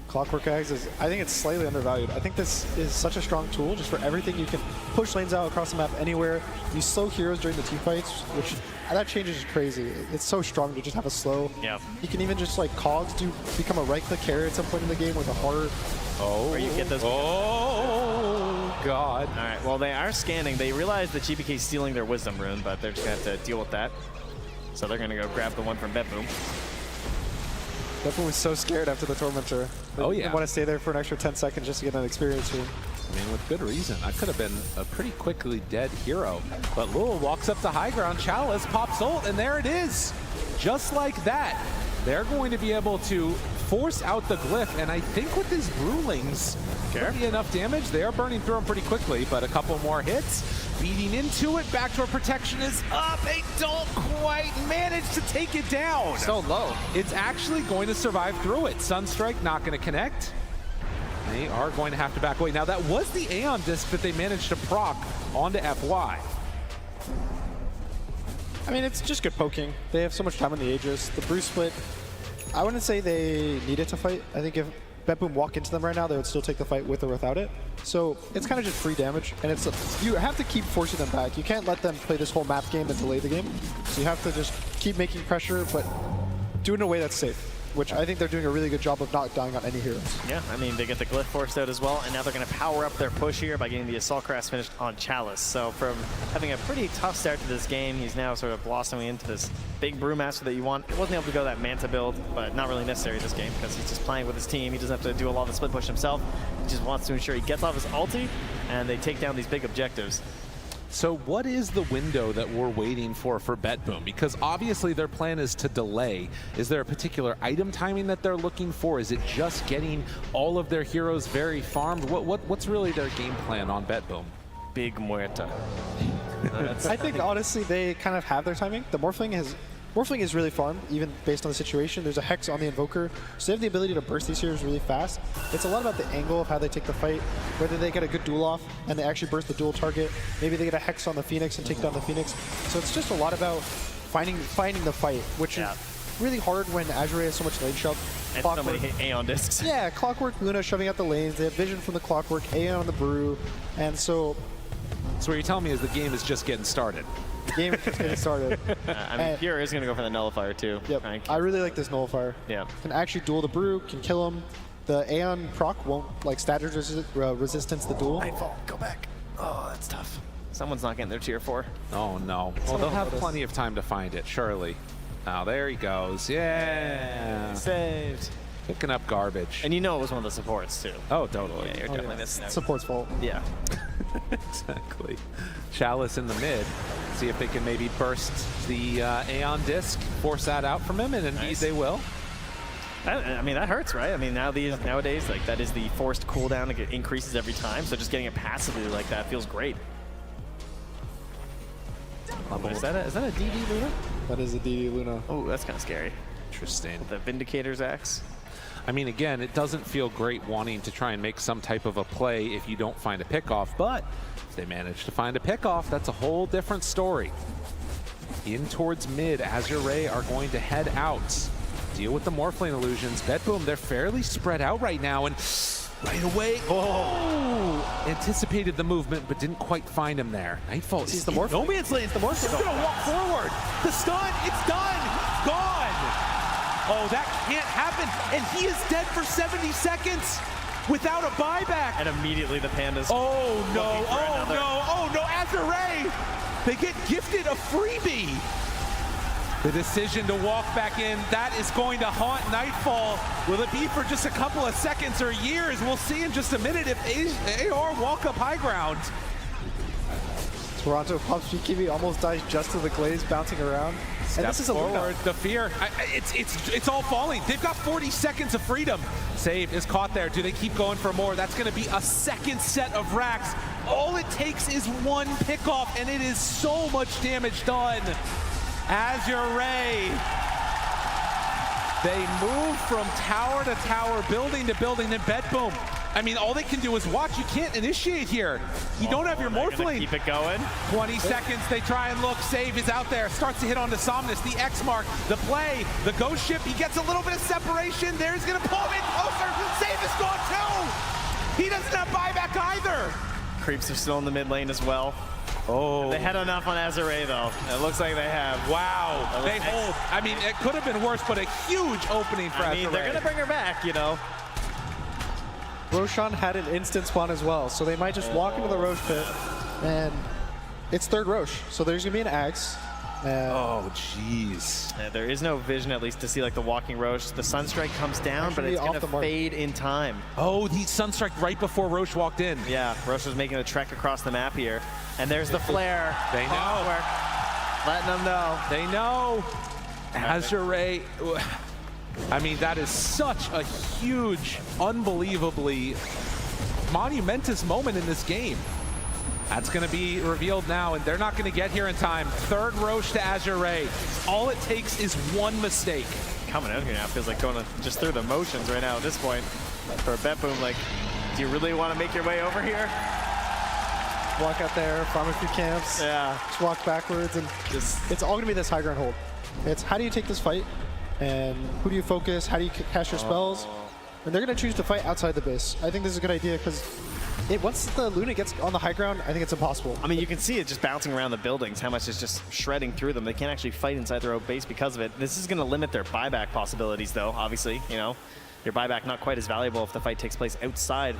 Clockwork Eggs is, I think it's slightly undervalued. I think this is such a strong tool just for everything. You can push lanes out across the map anywhere. You slow heroes during the team fights, which that change is crazy. It's so strong to just have a slow. Yeah. You can even just like cogs do become a right-click carry at some point in the game with a hard. Oh. Or you get those. Oh, God. All right, well, they are scanning. They realize that GPK is stealing their Wisdom Rune, but they're just going to have to deal with that. So they're going to go grab the one from BETBOOM. BETBOOM was so scared after the Tormentor. Oh, yeah. They want to stay there for an extra 10 seconds just to get an experience rune. I mean, with good reason. That could have been a pretty quickly dead hero. But Lul walks up to high ground. Chalice pops ult, and there it is. Just like that. They're going to be able to force out the glyph, and I think with these Brewlings, be enough damage. They are burning through them pretty quickly, but a couple more hits. Beating into it, backdoor protection is up. They don't quite manage to take it down. So low. It's actually going to survive through it. Sunstrike not going to connect. They are going to have to back away. Now that was the Aeon disc that they managed to proc onto FY. I mean, it's just good poking. They have so much time on the Aegis. The Brew split, I wouldn't say they needed to fight. I think if BETBOOM walk into them right now, they would still take the fight with or without it. So it's kind of just free damage, and it's you have to keep forcing them back. You can't let them play this whole map game and delay the game. So you have to just keep making pressure, but do it in a way that's safe, which I think they're doing a really good job of not dying on any heroes. Yeah, I mean, they get the glyph forced out as well, and now they're going to power up their push here by getting the Assault Crest finished on Chalice. So from having a pretty tough start to this game, he's now sort of blossoming into this big Brewmaster that you want. He wasn't able to go that Manta build, but not really necessary this game because he's just playing with his team. He doesn't have to do a lot of the split push himself. He just wants to ensure he gets off his ulti, and they take down these big objectives. So what is the window that we're waiting for BETBOOM? Because obviously their plan is to delay. Is there a particular item timing that they're looking for? Is it just getting all of their heroes very farmed? What's really their game plan on BETBOOM? Big Muerta. I think honestly they kind of have their timing. The Morphling is really farmed, even based on the situation. There's a Hex on the Invoker, so they have the ability to burst these heroes really fast. It's a lot about the angle of how they take the fight, whether they get a good duel off and they actually burst the dual target. Maybe they get a Hex on the Phoenix and take down the Phoenix. So it's just a lot about finding the fight, which is really hard when AZURE has so much lane shove. And so many Aeon discs. Yeah, Clockwork, Luna shoving out the lanes. They have vision from the Clockwork, Aeon on the Brew, and so... So what you're telling me is the game is just getting started. The game is just getting started. I mean, Pure is going to go for the nullifier too. Yep. I really like this nullifier. Yeah. Can actually duel the Brew, can kill him. The Aeon proc won't like status resistance the duel. Nightfall, go back. Oh, that's tough. Someone's not getting their tier 4. Oh no. Well, they'll have plenty of time to find it, surely. Oh, there he goes. Yeah. Saved. Picking up garbage. And you know it was one of the supports too. Oh, totally. Yeah, you're definitely missing out. Support's fault. Yeah. Exactly. Chalice in the mid. See if they can maybe burst the Aeon disc, force that out from him, and indeed they will. I mean, that hurts, right? I mean, nowadays, like, that is the forced cooldown that increases every time, so just getting it passively like that feels great. Is that a DD Luna? That is a DD Luna. Oh, that's kind of scary. Interesting. The Vindicator's axe. I mean, again, it doesn't feel great wanting to try and make some type of a play if you don't find a pickoff, but if they manage to find a pickoff, that's a whole different story. In towards mid, AZURE are going to head out. Deal with the Morphlane illusions. BETBOOM, they're fairly spread out right now, and right away, anticipated the movement, but didn't quite find him there. Nightfall sees the Morphlane. No man's land, it's the Morphlane. He's gonna walk forward. The stun, it's done, gone. Oh, that can't happen, and he is dead for 70 seconds without a buyback. And immediately the Pandas. Oh no, AZURE! They get gifted a freebie. The decision to walk back in, that is going to haunt Nightfall. Will it be for just a couple of seconds or years? We'll see in just a minute if AR walk up high ground. Toronto pops GKB, almost dies just to the glaze bouncing around. Step and this is a forward, the fear, it's all falling. They've got 40 seconds of freedom. Save is caught there. Do they keep going for more? That's gonna be a second set of racks. All it takes is one pickoff, and it is so much damage done. AZURE, they move from tower to tower, building to building, then BETBOOM. I mean, all they can do is watch. You can't initiate here. You don't have your Morphlane. Keep it going. 20 seconds, they try and look. Save is out there, starts to hit on the Somnus, the X mark, the play, the ghost ship. He gets a little bit of separation. There's gonna pull him in closer. Save is gone too. He doesn't have buyback either. Creeps are still in the mid lane as well. Oh. They had enough on AZURE though. It looks like they have. Wow. They hold. I mean, it could have been worse, but a huge opening for AZURE. I mean, they're gonna bring her back, you know. Roshan had an instant spawn as well, so they might just walk into the Roche pit, and it's third Roche, so there's gonna be an axe. Oh, jeez. Yeah, there is no vision, at least, to see like the walking Roche. The Sunstrike comes down, but it's gonna fade in time. Oh, the Sunstrike right before Roche walked in. Yeah, Roche was making a trek across the map here, and there's the flare. They know. Letting them know. They know. AZURE. I mean, that is such a huge, unbelievably monumentous moment in this game. That's going to be revealed now, and they're not going to get here in time. Third Roche to AZURE. All it takes is one mistake. Coming out here now feels like going just through the motions right now at this point. For BETBOOM, like, do you really want to make your way over here? Walk out there, farm a few camps. Yeah. Just walk backwards, and it's all going to be this high ground hold. It's how do you take this fight, and who do you focus, how do you cast your spells? And they're going to choose to fight outside the base. I think this is a good idea because once the Luna gets on the high ground, I think it's impossible. I mean, you can see it just bouncing around the buildings, how much it's just shredding through them. They can't actually fight inside their own base because of it. This is going to limit their buyback possibilities, though, obviously. You know, your buyback not quite as valuable if the fight takes place outside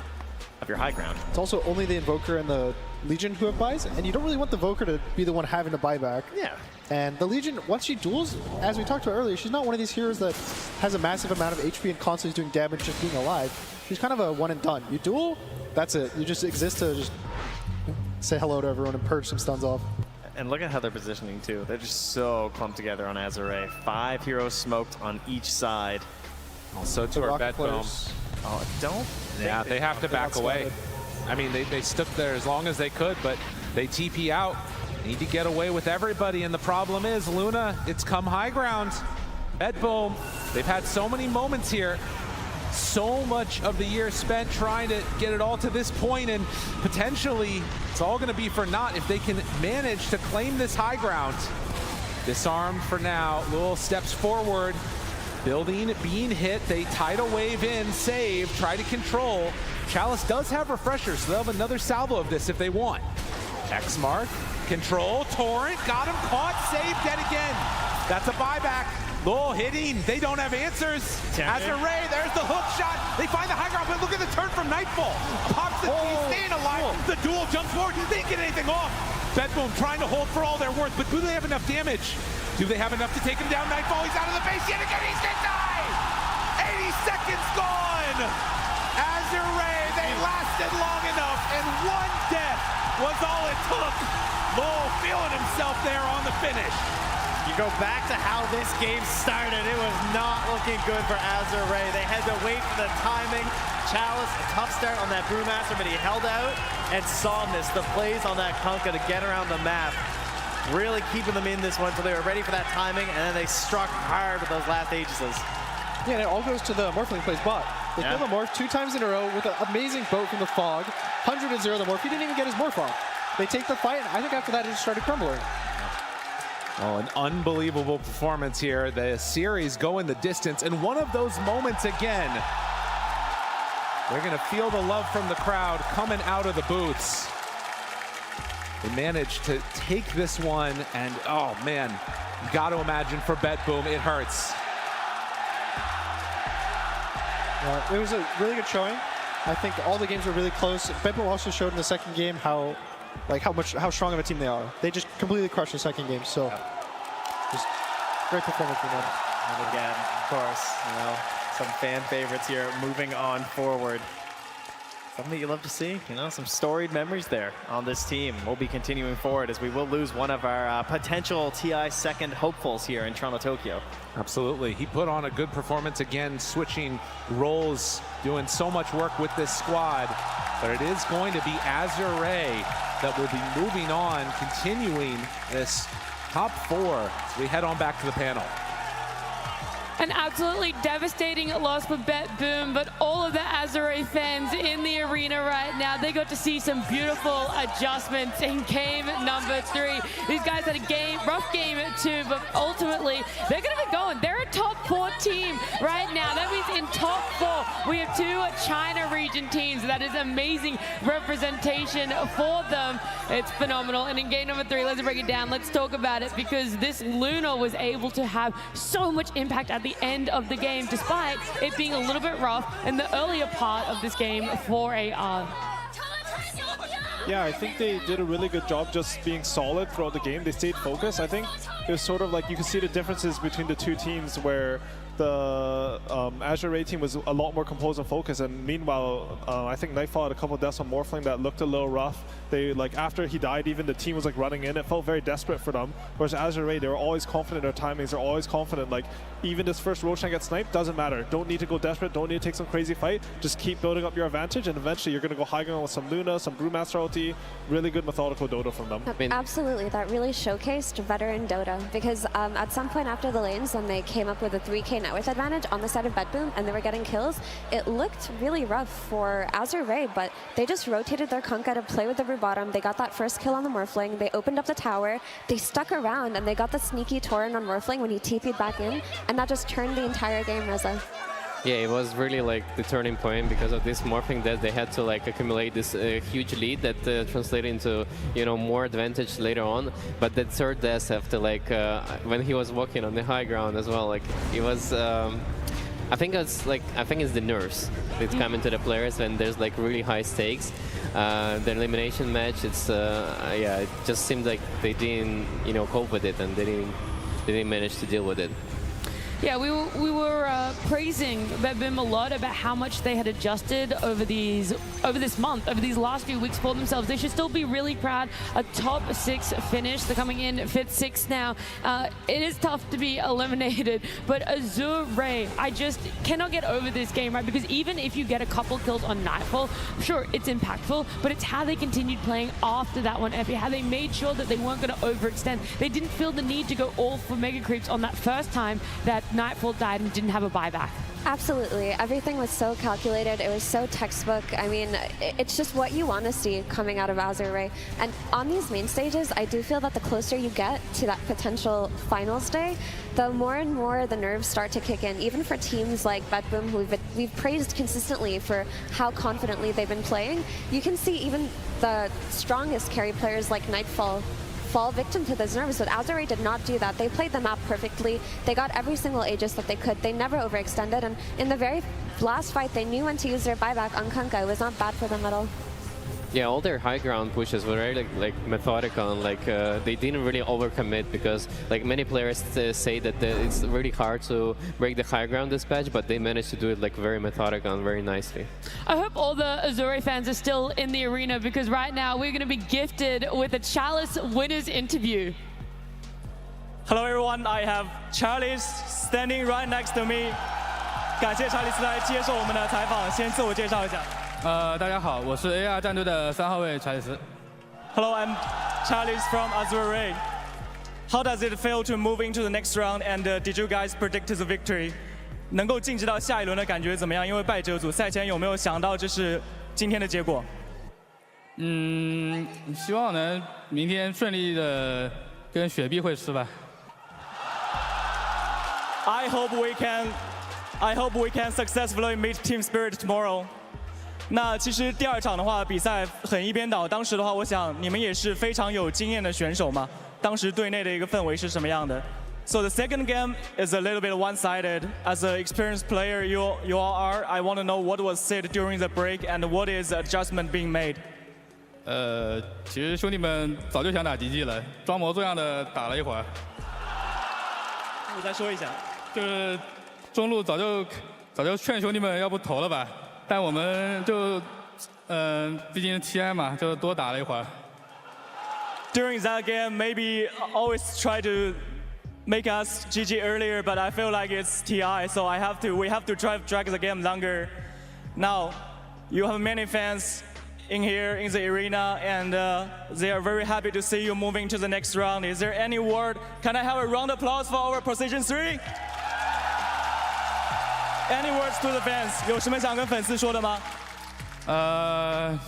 of your high ground. It's also only the Invoker and the Legion who have buys, and you don't really want the Invoker to be the one having to buy back. Yeah. And the Legion, once she duels, as we talked about earlier, she's not one of these heroes that has a massive amount of HP and constantly doing damage just being alive. She's kind of a one and done. You duel, that's it. You just exist to just say hello to everyone and purge some stuns off. And look at how they're positioning too. They're just so clumped together on AZURE. 5 heroes smoked on each side. Also to our BETBOOM. Oh, don't. Yeah, they have to back away. I mean, they stuck there as long as they could, but they TP out. Need to get away with everybody, and the problem is, Luna, it's come high ground. BETBOOM, they've had so many moments here. So much of the year spent trying to get it all to this point, and potentially it's all going to be for naught if they can manage to claim this high ground. Disarmed for now. Lul steps forward. Building being hit. They tidal wave in, save, try to control. Chalice does have refreshers, so they'll have another salvo of this if they want. X mark, control, Torrent, got him, caught, saved yet again. That's a buyback. Lowell hitting, they don't have answers. AZURE, there's the hook shot. They find the high ground, but look at the turn from Nightfall. Pops the T, staying alive. The duel jumps forward, they didn't get anything off. BETBOOM trying to hold for all their worth, but do they have enough damage? Do they have enough to take him down? Nightfall, he's out of the base yet again, he's gonna die! 80 seconds gone! AZURE, they lasted long enough, and one death was all it took. Lowell feeling himself there on the finish. You go back to how this game started, it was not looking good for AZURE. They had to wait for the timing. Chalice, a tough start on that Brewmaster, but he held out, and Somnus, the plays on that Kunkka to get around the map, really keeping them in this one until they were ready for that timing, and then they struck hard with those last Aegises. Yeah, and it all goes to the Morphling plays bot. They kill the Morph 2 times in a row with an amazing boat from the Fog. 100 and 0 the Morph. He didn't even get his Morph off. They take the fight, and I think after that it just started crumbling. Oh, an unbelievable performance here. The series going the distance, and one of those moments again. They're going to feel the love from the crowd coming out of the booths. They managed to take this one, and oh man, you got to imagine for BETBOOM, it hurts. It was a really good showing. I think all the games were really close. BETBOOM also showed in the second game how strong of a team they are. They just completely crushed the second game. So, just great performance from them. And again, of course, some fan favorites here moving on forward. Something that you love to see, some storied memories there on this team. We'll be continuing forward as we will lose one of our potential TI second hopefuls here in Toronto, Tokyo. Absolutely. He put on a good performance again, switching roles, doing so much work with this squad. But it is going to be AZURE that will be moving on, continuing this top 4 as we head on back to the panel. An absolutely devastating loss for BETBOOM, but all of the AZURE fans in the arena right now, they got to see some beautiful adjustments in game number 3. These guys had a rough game 2, but ultimately, they're going to be going. They're a top 4 team right now. That means in top 4, we have 2 China region teams. That is amazing representation for them. It's phenomenal. And in game number 3, let's break it down. Let's talk about it, because this Luna was able to have so much impact at the end of the game, despite it being a little bit rough in the earlier part of this game for AR. Yeah, I think they did a really good job just being solid throughout the game. They stayed focused. I think it was sort of like you can see the differences between the two teams, where the AZURE team was a lot more composed and focused, and meanwhile, I think Nightfall had a couple of deaths on Morphling that looked a little rough. They, after he died, even the team was running in. It felt very desperate for them. Whereas AZURE, they were always confident in their timings. They're always confident. Even this first Roshan gets sniped, doesn't matter. Don't need to go desperate. Don't need to take some crazy fight. Just keep building up your advantage, and eventually you're going to go high ground with some Luna, some Brewmaster ulti. Really good methodical Dota from them. Absolutely, that really showcased veteran Dota, because at some point after the lanes, when they came up with a 3K net worth advantage on the side of BETBOOM and they were getting kills, it looked really rough for AZURE, but they just rotated their Kunkka to play with the Brew bottom. They got that first kill on the Morphling. They opened up the tower. They stuck around, and they got the sneaky Torrent on Morphling when he TP'd back in, and that just turned the entire game, Reza. Yeah, it was really the turning point because of this Morphling that they had to accumulate this huge lead that translated into more advantage later on. But that third death after when he was walking on the high ground as well, it was. I think it's the nerves that come into the players when there's really high stakes. The elimination match, it's it just seemed like they didn't cope with it, and they didn't manage to deal with it. Yeah, we were praising BETBOOM a lot about how much they had adjusted over this month, over these last few weeks for themselves. They should still be really proud. A top 6 finish. They're coming in 5th, 6th now. It is tough to be eliminated, but AZURE, I just cannot get over this game, right? Because even if you get a couple kills on Nightfall, sure, it's impactful, but it's how they continued playing after that one, Effie, how they made sure that they weren't going to overextend. They didn't feel the need to go all for mega creeps on that first time that Nightfall died and didn't have a buyback. Absolutely. Everything was so calculated. It was so textbook. I mean, it's just what you want to see coming out of AZURE. And on these main stages, I do feel that the closer you get to that potential finals day, the more and more the nerves start to kick in, even for teams like BETBOOM, who we've praised consistently for how confidently they've been playing. You can see even the strongest carry players like Nightfall fall victim to those nerves, but AZURE did not do that. They played the map perfectly. They got every single Aegis that they could. They never overextended, and in the very last fight, they knew when to use their buyback on Kunkka. It was not bad for them at all. Yeah, all their high ground pushes were very like methodical, and they didn't really overcommit, because like many players say that it's really hard to break the high ground dispatch, but they managed to do it like very methodical and very nicely. I hope all the AZURE fans are still in the arena, because right now we're going to be gifted with a Chalice winners interview. Hello everyone, I have Chalice standing right next to me. 感谢查理斯来接受我们的采访，先自我介绍一下。大家好，我是 AR 战队的3号位查理斯。Hello, I'm Chalice from AZURE. How does it feel to move into the next round? And did you guys predict the victory? 能够晋级到下一轮的感觉怎么样？因为败者组赛前有没有想到这是今天的结果？希望能明天顺利的跟雪碧会师吧。I hope we can successfully meet Team Spirit tomorrow. 那其实第二场的话，比赛很一边倒。当时的话，我想你们也是非常有经验的选手嘛。当时队内的一个氛围是什么样的 ？So the second game is a little bit one-sided. As an experienced player, you all are. I want to know what was said during the break and what is adjustment being made. 其实兄弟们早就想打DG了，装模作样的打了一会儿。我再说一下，就是中路早就劝兄弟们要不投了吧。但我们就，毕竟 TI 嘛，就多打了一会儿。During that game, maybe always try to make us GG earlier, but I feel like it's TI, so we have to drag the game longer. Now, you have many fans in here in the arena, and they are very happy to see you moving to the next round. Is there any word? Can I have a round of applause for our Position 3? Any words to the fans? 有什么想跟粉丝说的吗？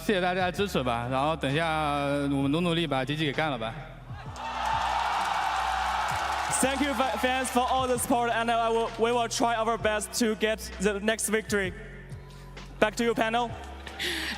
谢谢大家的支持吧，然后等一下我们努力把GG给干了吧。Thank you, fans, for all the support, and we will try our best to get the next victory. Back to you, panel.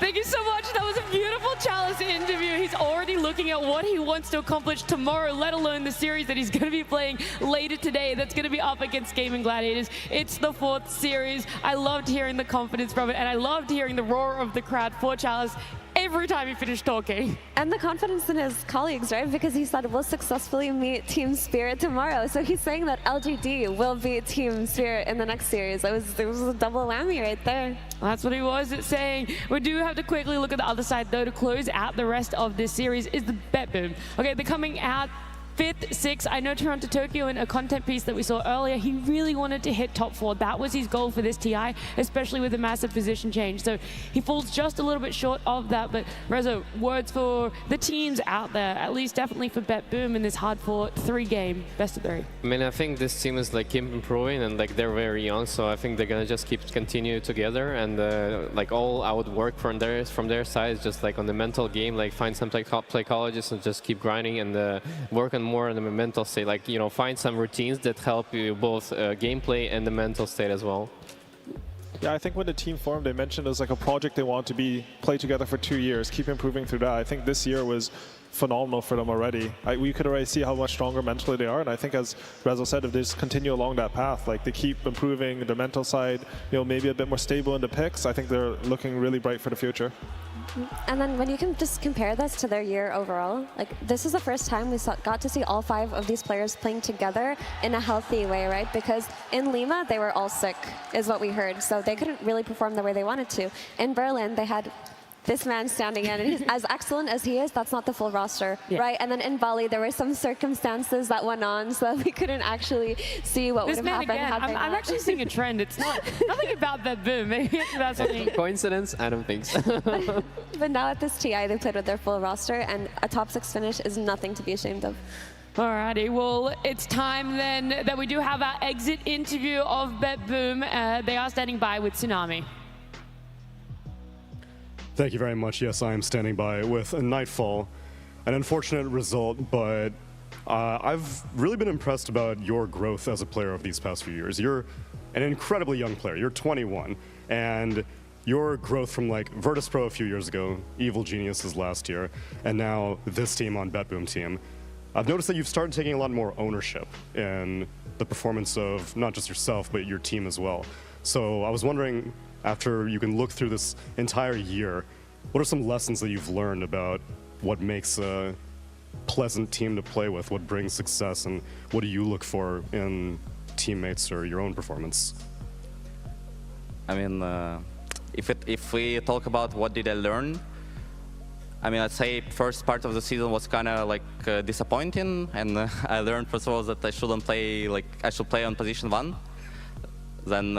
Thank you so much. That was a beautiful Chalice interview. He's already looking at what he wants to accomplish tomorrow, let alone the series that he's going to be playing later today that's going to be up against Gaming Gladiators. It's the 4th series. I loved hearing the confidence from it, and I loved hearing the roar of the crowd for Chalice every time he finished talking. And the confidence in his colleagues, right? Because he said we'll successfully meet Team Spirit tomorrow. So he's saying that LGD will beat Team Spirit in the next series. There was a double whammy right there. That's what he was saying. We do have to quickly look at the other side, though, to close out the rest of this series is the BETBOOM. Okay, they're coming out 5th, 6th. I know Toronto Tokyo in a content piece that we saw earlier, he really wanted to hit top 4. That was his goal for this TI, especially with a massive position change. So he falls just a little bit short of that. But Rezo, words for the teams out there, at least definitely for BETBOOM in this hard-fought 3-game best of 3. I mean, I think this team is like keep improving, and like they're very young, so I think they're gonna just continue together, and like all out work from their side is just like on the mental game, like find some psychologists and just keep grinding and work on more on the mental state, like, you know, find some routines that help you both gameplay and the mental state as well. Yeah, I think when the team formed, they mentioned it was like a project they want to play together for 2 years, keep improving through that. I think this year was phenomenal for them already. We could already see how much stronger mentally they are, and I think, as Rezo said, if they just continue along that path, like they keep improving their mental side, you know, maybe a bit more stable in the picks, I think they're looking really bright for the future. And then when you can just compare this to their year overall, like this is the first time we got to see all 5 of these players playing together in a healthy way, right? Because in Lima, they were all sick, is what we heard. So they couldn't really perform the way they wanted to. In Berlin, they had this man standing in, and he's as excellent as he is, that's not the full roster, right? And then in Bali, there were some circumstances that went on so that we couldn't actually see what would have happened. I'm actually seeing a trend. It's nothing about BETBOOM. Maybe it's about something. Coincidence? I don't think so. But now at this TI, they played with their full roster, and a top 6 finish is nothing to be ashamed of. Alrighty, well, it's time then that we do have our exit interview of BETBOOM. They are standing by with Tsunami. Thank you very much. Yes, I am standing by with a Nightfall. An unfortunate result, but I've really been impressed about your growth as a player over these past few years. You're an incredibly young player. You're 21, and your growth from like Virtus Pro a few years ago, Evil Geniuses last year, and now this team on BETBOOM team, I've noticed that you've started taking a lot more ownership in the performance of not just yourself, but your team as well. So I was wondering, after you can look through this entire year, what are some lessons that you've learned about what makes a pleasant team to play with, what brings success, and what do you look for in teammates or your own performance? I mean, if we talk about what did I learn, I mean, I'd say first part of the season was kind of like disappointing, and I learned first of all that I shouldn't play, like I should play on position 1. Then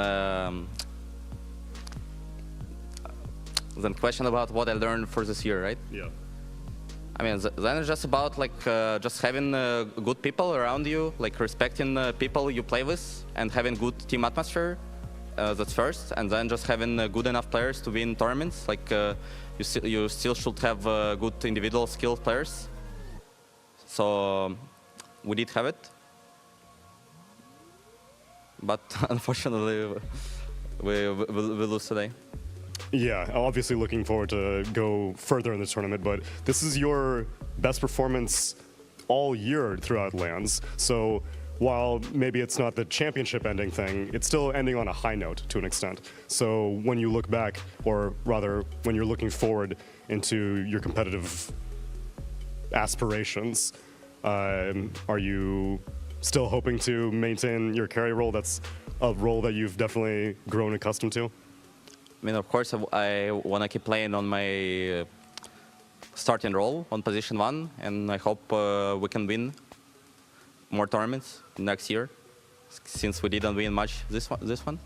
question about what I learned for this year, right? Yeah. I mean, then it's just about like just having good people around you, like respecting people you play with, and having good team atmosphere. That's first, and then just having good enough players to win tournaments. Like you still should have good individual skill players. So we did have it, but unfortunately we lose today. Yeah, obviously looking forward to go further in the tournament, but this is your best performance all year throughout LANs. So while maybe it's not the championship ending thing, it's still ending on a high note to an extent. So when you look back, or rather when you're looking forward into your competitive aspirations, are you still hoping to maintain your carry role? That's a role that you've definitely grown accustomed to. I mean, of course, I want to keep playing on my starting role on position 1, and I hope we can win more tournaments next year, since we didn't win much this one.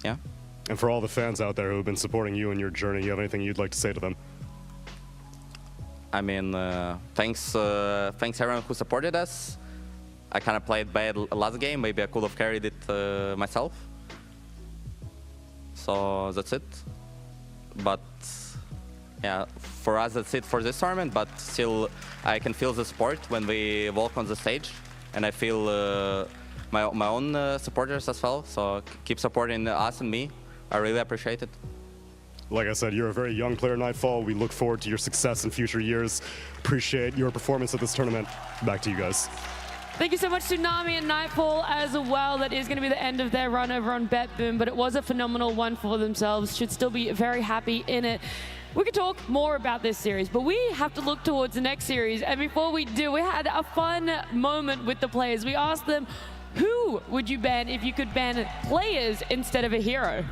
Yeah. And for all the fans out there who have been supporting you in your journey, you have anything you'd like to say to them? I mean, thanks everyone who supported us. I kind of played bad last game. Maybe I could have carried it myself. So that's it. But yeah, for us that's it for this tournament. But still, I can feel the support when we walk on the stage, and I feel my own supporters as well. So keep supporting us and me. I really appreciate it. Like I said, you're a very young player, Nightfall. We look forward to your success in future years. Appreciate your performance at this tournament. Back to you guys. Thank you so much to Nami and Nightfall as well. That is going to be the end of their run over on BETBOOM, but it was a phenomenal one for themselves. Should still be very happy in it. We could talk more about this series, but we have to look towards the next series. And before we do, we had a fun moment with the players. We asked them, who would you ban if you could ban players instead of a hero?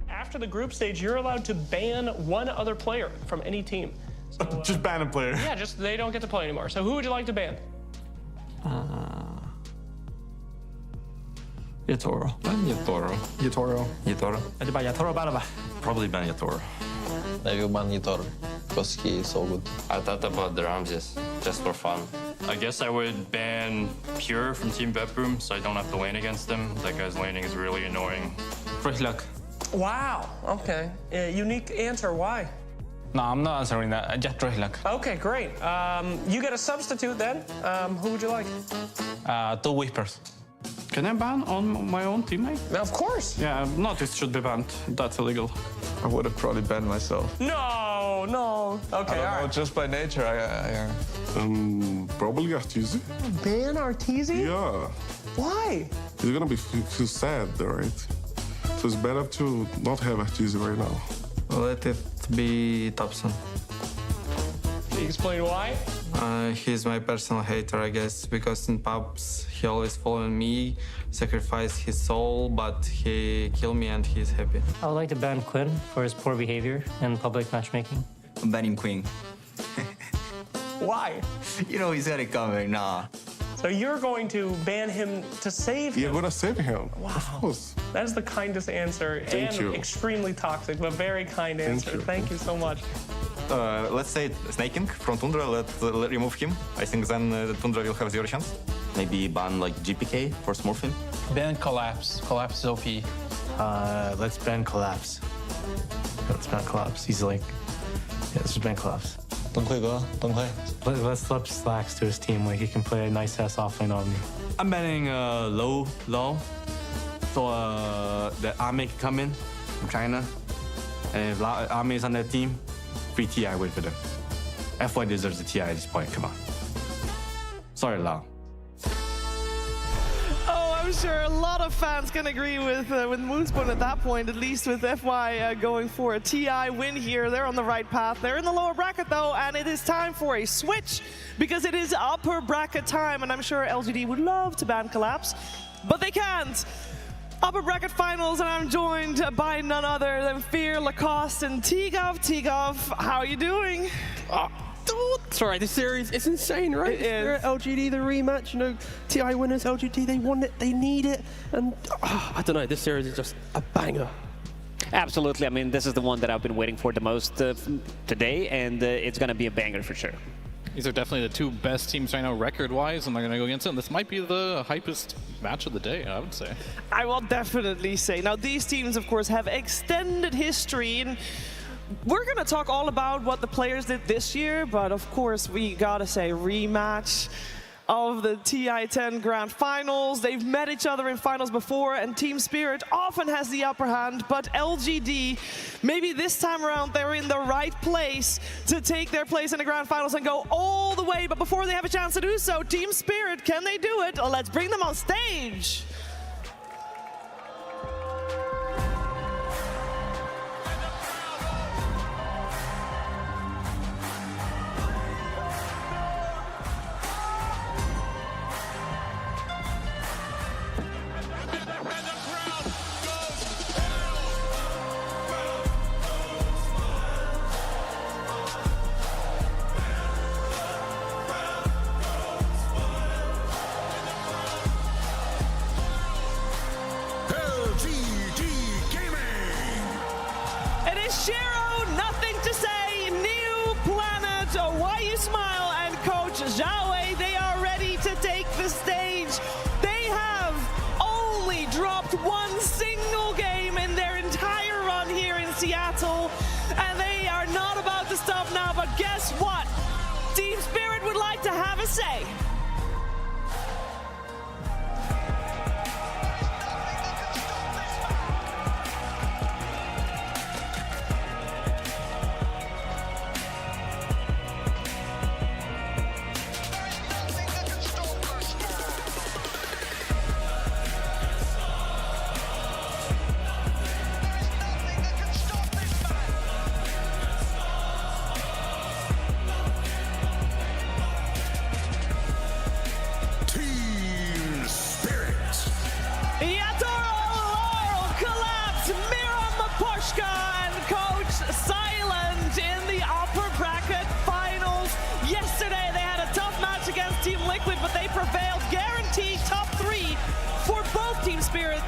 After the group stage, you're allowed to ban one other player from any team. So, just ban a player? Yeah, just they don't get to play anymore. So who would you like to ban? Yatoro. Yatoro. Yatoro. Yatoro. Ja, det är bara Yatoro bara va? Probably ban Yatoro. I will ban Yatoro because he is so good. I thought about the Ramses just for fun. I guess I would ban Pure from Team BETBOOM so I don't have to lane against him. That guy's laning is really annoying. Fresh luck. Wow. Okay. Unique answer. Why? No, I'm not answering that. Just fresh luck. Okay, great. You get a substitute then. Who would you like? Two Whispers. Can I ban on my own teammate? Of course. Yeah, Notice should be banned. That's illegal. I would have probably banned myself. No, no. Okay, all right. Just by nature, probably Arteezy. Ban Arteezy? Yeah. Why? He's gonna feel sad, right? So it's better to not have Arteezy right now. Let it be Thompson. Can you explain why? He's my personal hater, I guess, because in pubs he always following me, sacrifice his soul, but he kill me and he's happy. I would like to ban Quinn for his poor behavior in public matchmaking. I'm banning Queen. Why? You know he's got it coming, nah. So you're going to ban him to save him? You're gonna save him. Wow. Of course. That is the kindest answer. Thank you. Extremely toxic, but very kind answer. Thank you so much. Let's say Snaking from Tundra, let's remove him. I think then Tundra will have zero chance. Maybe ban like GPK for smurfing. Ban Collapse. Collapse is OP. Let's ban Collapse. Let's ban Collapse. He's like, yeah, let's ban Collapse. Let's slip slacks to his team. Like he can play a nice ass offlane on me. I'm banning Low. thought that Ame could come in from China, and if Ame is on that team, free TI win for them. F1 deserves the TI at this point. Come on. Sorry, Lau. Oh, I'm sure a lot of fans can agree with Moonspoon at that point, at least with FY going for a TI win here. They're on the right path. They're in the lower bracket though, and it is time for a switch because it is upper bracket time, and I'm sure LGD would love to ban Collapse, but they can't. Upper bracket finals, and I'm joined by none other than Fear, Lacoste, and Tigov. Tigov, how are you doing? Sorry, this series is insane, right? It is. LGD, the rematch, you know, TI winners, LGD, they want it, they need it, and I don't know, this series is just a banger. Absolutely, I mean, this is the one that I've been waiting for the most today, and it's going to be a banger for sure. These are definitely the two best teams right now record-wise, and they're going to go against them. This might be the hypest match of the day, I would say. I will definitely say. Now, these teams, of course, have extended history, and we're going to talk all about what the players did this year, but of course, we got to say rematch of the TI10 Grand Finals. They've met each other in finals before, and Team Spirit often has the upper hand, but LGD, maybe this time around, they're in the right place to take their place in the Grand Finals and go all the way. But before they have a chance to do so, Team Spirit, can they do it? Let's bring them on stage. Seattle, and they are not about to stop now, but guess what? Team Spirit would like to have a say.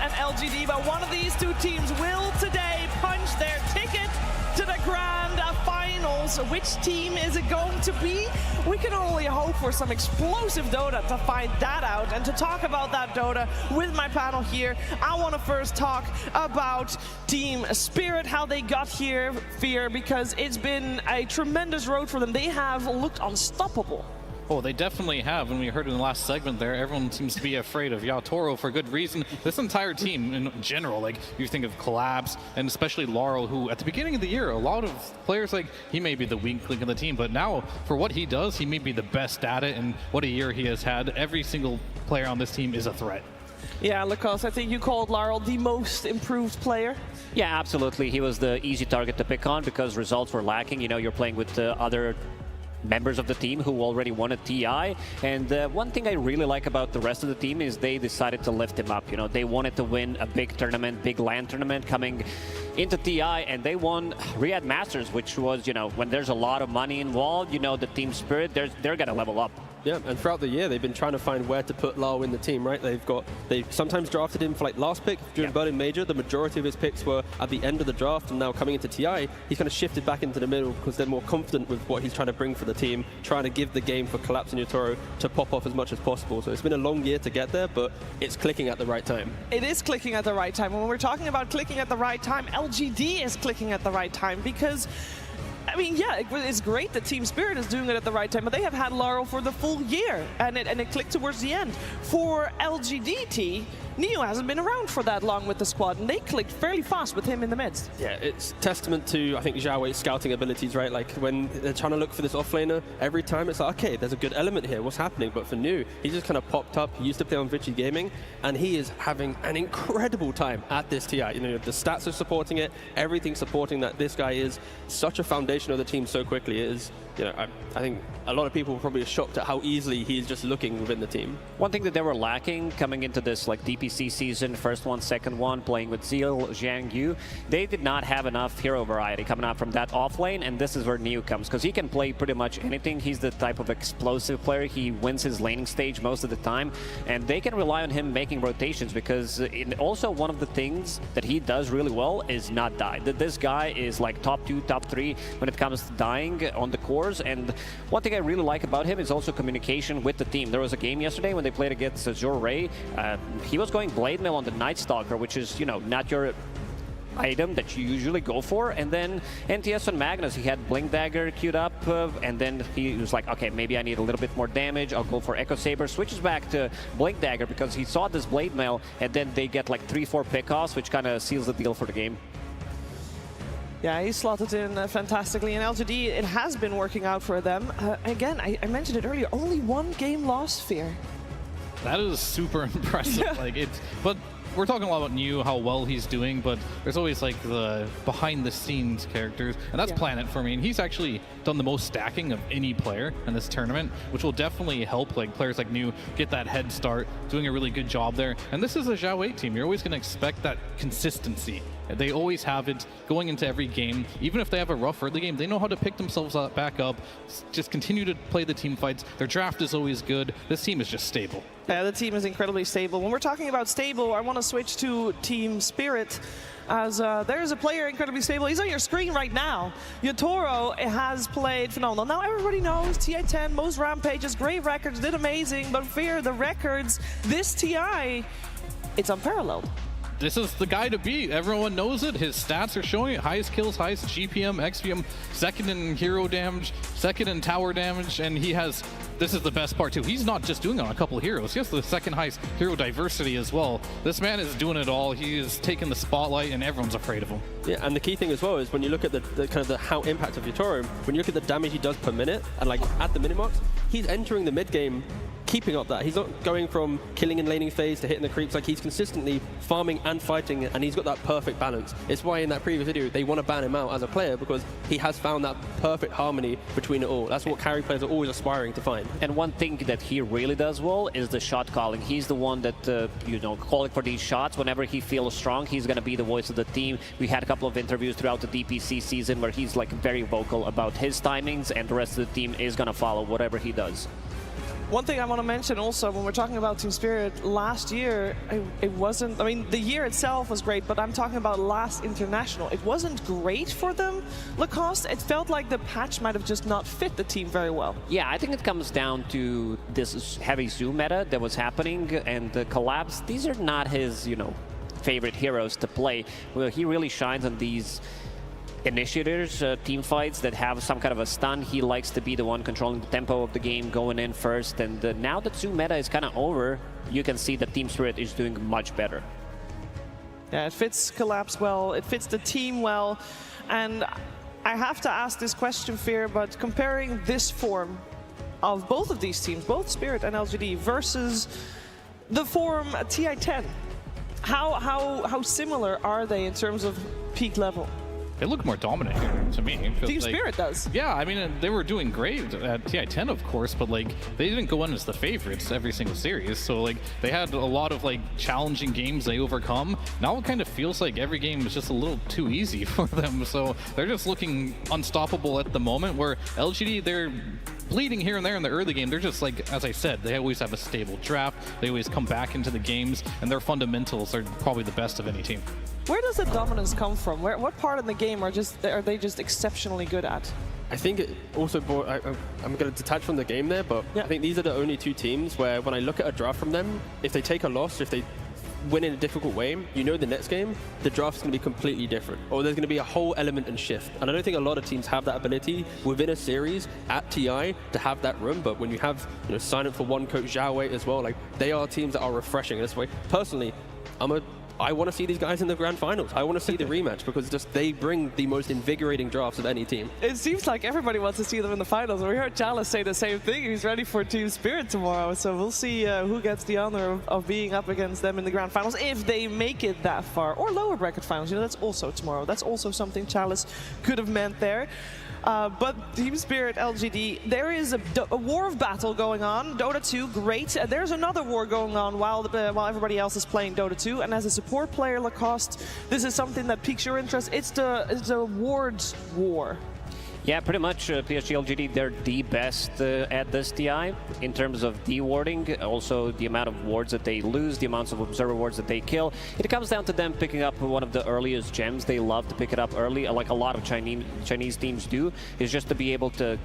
And LGD, but one of these two teams will today punch their ticket to the Grand Finals. Which team is it going to be? We can only hope for some explosive Dota to find that out. And to talk about that Dota with my panel here, I want to first talk about Team Spirit, how they got here, Fear, because it's been a tremendous road for them. They have looked unstoppable. Oh, they definitely have. When we heard in the last segment there, everyone seems to be afraid of Yaotoro for good reason. This entire team in general, like you think of Collapse and especially Laurel, who at the beginning of the year, a lot of players like he may be the weak link in the team, but now for what he does, he may be the best at it, and what a year he has had. Every single player on this team is a threat. Yeah, Lacoste, I think you called Laurel the most improved player. Yeah, absolutely. He was the easy target to pick on because results were lacking. You know, you're playing with other members of the team who already won a TI, and one thing I really like about the rest of the team is they decided to lift him up. You know, they wanted to win a big tournament, big LAN tournament coming into TI, and they won Riyadh Masters, which was, you know, when there's a lot of money involved, you know, the Team Spirit, they're gonna level up. Yeah, and throughout the year, they've been trying to find where to put Lau in the team, right? They sometimes drafted him for like last pick during Berlin Major. The majority of his picks were at the end of the draft, and now coming into TI, he's kind of shifted back into the middle because they're more confident with what he's trying to bring for the team, trying to give the game for Collapse and Yaotoro to pop off as much as possible. So it's been a long year to get there, but it's clicking at the right time. It is clicking at the right time. When we're talking about clicking at the right time, LGD is clicking at the right time because, I mean, yeah, it's great that Team Spirit is doing it at the right time, but they have had Laurel for the full year, and it clicked towards the end. For LGDT, Neo hasn't been around for that long with the squad, and they clicked fairly fast with him in the midst. Yeah, it's testament to, I think, Xiaowe's scouting abilities, right? Like, when they're trying to look for this offlaner, every time it's like, okay, there's a good element here, what's happening? But for New, he just kind of popped up. He used to play on Vici Gaming, and he is having an incredible time at this TI. You know, the stats are supporting it, everything's supporting that. This guy is such a foundation of the team so quickly. It is, you know, I think a lot of people probably are shocked at how easily he's just looking within the team. One thing that they were lacking coming into this like DPC season, first one, second one, playing with Zeal, Zhang Yu, they did not have enough hero variety coming out from that offlane, and this is where Neo comes, because he can play pretty much anything. He's the type of explosive player. He wins his laning stage most of the time, and they can rely on him making rotations, because also one of the things that he does really well is not die. This guy is like top 2, top 3 when it comes to dying on the cores, and one thing I really like about him is also communication with the team. There was a game yesterday when they played against AZURE. He was going Blade Mail on the Night Stalker, which is, you know, not your item that you usually go for, and then NTS on Magnus, he had Blink Dagger queued up, and then he was like, okay, maybe I need a little bit more damage, I'll go for Echo Saber, switches back to Blink Dagger because he saw this Blade Mail, and then they get like 3-4 pickoffs, which kind of seals the deal for the game. Yeah, he slotted in fantastically, and LGD, it has been working out for them. Again, I mentioned it earlier, only 1 game lost, Fear. That is super impressive. Yeah. Like but we're talking a lot about New, how well he's doing, but there's always like the behind-the-scenes characters, and that's Planet for me. And he's actually done the most stacking of any player in this tournament, which will definitely help like players like New get that head start, doing a really good job there. And this is a Xiaowei team. You're always going to expect that consistency. They always have it going into every game. Even if they have a rough early game, they know how to pick themselves back up, just continue to play the team fights. Their draft is always good. This team is just stable. Yeah, the team is incredibly stable. When we're talking about stable, I want to switch to Team Spirit, as there's a player incredibly stable. He's on your screen right now. Yotoro has played phenomenal. Now everybody knows TI10, most rampages, great records, did amazing, but Fear, the records, this TI, it's unparalleled. This is the guy to beat. Everyone knows it. His stats are showing it. Highest kills, highest GPM, XPM, second in hero damage, second in tower damage, and he has, this is the best part too, he's not just doing it on a couple of heroes. He has the second highest hero diversity as well. This man is doing it all. He is taking the spotlight and everyone's afraid of him. Yeah, and the key thing as well is when you look at the kind of the how impact of Yotoro, when you look at the damage he does per minute, and like at the minute marks, he's entering the mid game keeping up that. He's not going from killing in laning phase to hitting the creeps. Like, he's consistently farming and fighting, and he's got that perfect balance. It's why in that previous video they want to ban him out as a player, because he has found that perfect harmony between it all. That's what carry players are always aspiring to find. And one thing that he really does well is the shot calling. He's the one that, you know, calling for these shots. Whenever he feels strong, he's going to be the voice of the team. We had a couple of interviews throughout the DPC season where he's like very vocal about his timings, and the rest of the team is going to follow whatever he does. One thing I want to mention also, when we're talking about Team Spirit, last year, it wasn't, I mean, the year itself was great, but I'm talking about last international. It wasn't great for them, Lacoste. It felt like the patch might have just not fit the team very well. Yeah, I think it comes down to this heavy zoom meta that was happening, and the collapse. These are not his, you know, favorite heroes to play. Well, he really shines on these initiators, team fights that have some kind of a stun. He likes to be the one controlling the tempo of the game, going in first, and now that Zoom meta is kind of over, you can see that Team Spirit is doing much better. Yeah, it fits Collapse well, it fits the team well, and I have to ask this question, Fear, but comparing this form of both of these teams, both Spirit and LGD, versus the form TI10, how similar are they in terms of peak level? They look more dominant here to me. Team Spirit does. Yeah, I mean, they were doing great at TI10, of course, but like they didn't go in as the favorites every single series. So like they had a lot of like challenging games they overcome. Now it kind of feels like every game is just a little too easy for them. So they're just looking unstoppable at the moment, where LGD, they're bleeding here and there in the early game. They're just like, as I said, they always have a stable draft. They always come back into the games, and their fundamentals are probably the best of any team. Where does the dominance come from? What part of the game are they just exceptionally good at? I think it also, I'm going to detach from the game there, but I think these are the only two teams where when I look at a draft from them, if they take a loss, if they win in a difficult way, you know the next game, the draft is going to be completely different. Or there's going to be a whole element and shift. And I don't think a lot of teams have that ability within a series at TI to have that room. But when you have, sign up for one coach Zhao Wei as well, like they are teams that are refreshing in this way. Personally, I want to see these guys in the grand finals. I want to see the rematch because just they bring the most invigorating drafts of any team. It seems like everybody wants to see them in the finals. We heard Chalice say the same thing. He's ready for Team Spirit tomorrow. So we'll see who gets the honor of being up against them in the grand finals if they make it that far. Or lower bracket finals. That's also tomorrow. That's also something Chalice could have meant there. But Team Spirit, LGD, there is a war of battle going on. Dota 2, great. There's another war going on while everybody else is playing Dota 2. And as a support player, Lacoste, this is something that piques your interest. It's the wards war. Yeah, pretty much PSG LGD, they're the best at this TI in terms of dewarding, also the amount of wards that they lose, the amounts of observer wards that they kill. It comes down to them picking up one of the earliest gems. They love to pick it up early, like a lot of Chinese teams do, is just to be able to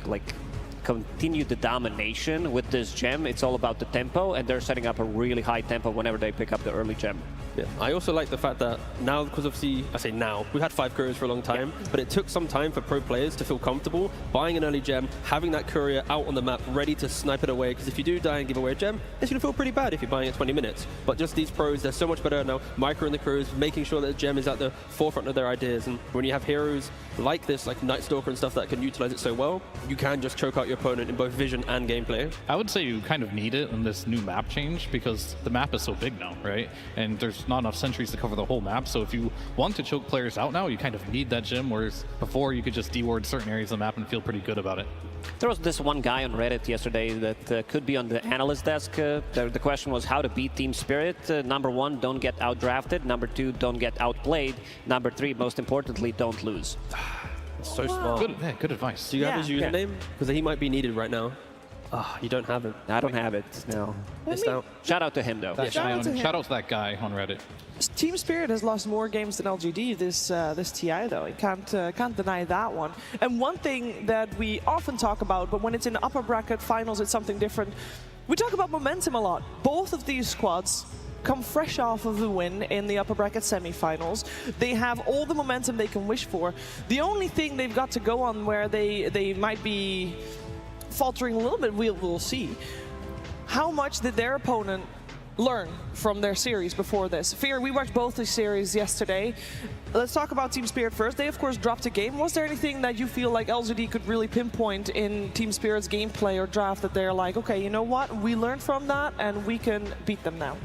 continue the domination with this gem. It's all about the tempo, and they're setting up a really high tempo whenever they pick up the early gem. Yeah, I also like the fact that now, because obviously, I say now, we've had 5 couriers for a long time, but it took some time for pro players to feel comfortable buying an early gem, having that courier out on the map ready to snipe it away, because if you do die and give away a gem, it's going to feel pretty bad if you're buying it 20 minutes. But just these pros, they're so much better now. Micro and the crews, making sure that the gem is at the forefront of their ideas, and when you have heroes like this, like Night Stalker and stuff that can utilize it so well, you can just choke out your opponent in both vision and gameplay. I would say you kind of need it in this new map change because the map is so big now, right? And there's not enough sentries to cover the whole map, so if you want to choke players out now, you kind of need that gem, whereas before you could just deward certain areas of the map and feel pretty good about it. There was this one guy on Reddit yesterday that could be on the analyst desk. The question was how to beat Team Spirit. Number 1, don't get outdrafted. Number 2, don't get outplayed. Number 3, most importantly, don't lose. So smart. Good advice. Do you have his username? Because he might be needed right now. You don't have it. I don't have it, no. Missed out. Shout out to him, though. Shout out to that guy on Reddit. Team Spirit has lost more games than LGD this TI, though. You can't deny that one. And one thing that we often talk about, but when it's in upper bracket finals, it's something different. We talk about momentum a lot. Both of these squads come fresh off of the win in the upper bracket semifinals. They have all the momentum they can wish for. The only thing they've got to go on where they might be faltering a little bit, we'll see. How much did their opponent learn from their series before this? Fear, we watched both the series yesterday. Let's talk about Team Spirit first. They, of course, dropped a game. Was there anything that you feel like LGD could really pinpoint in Team Spirit's gameplay or draft that they're like, okay, you know what? We learned from that and we can beat them now?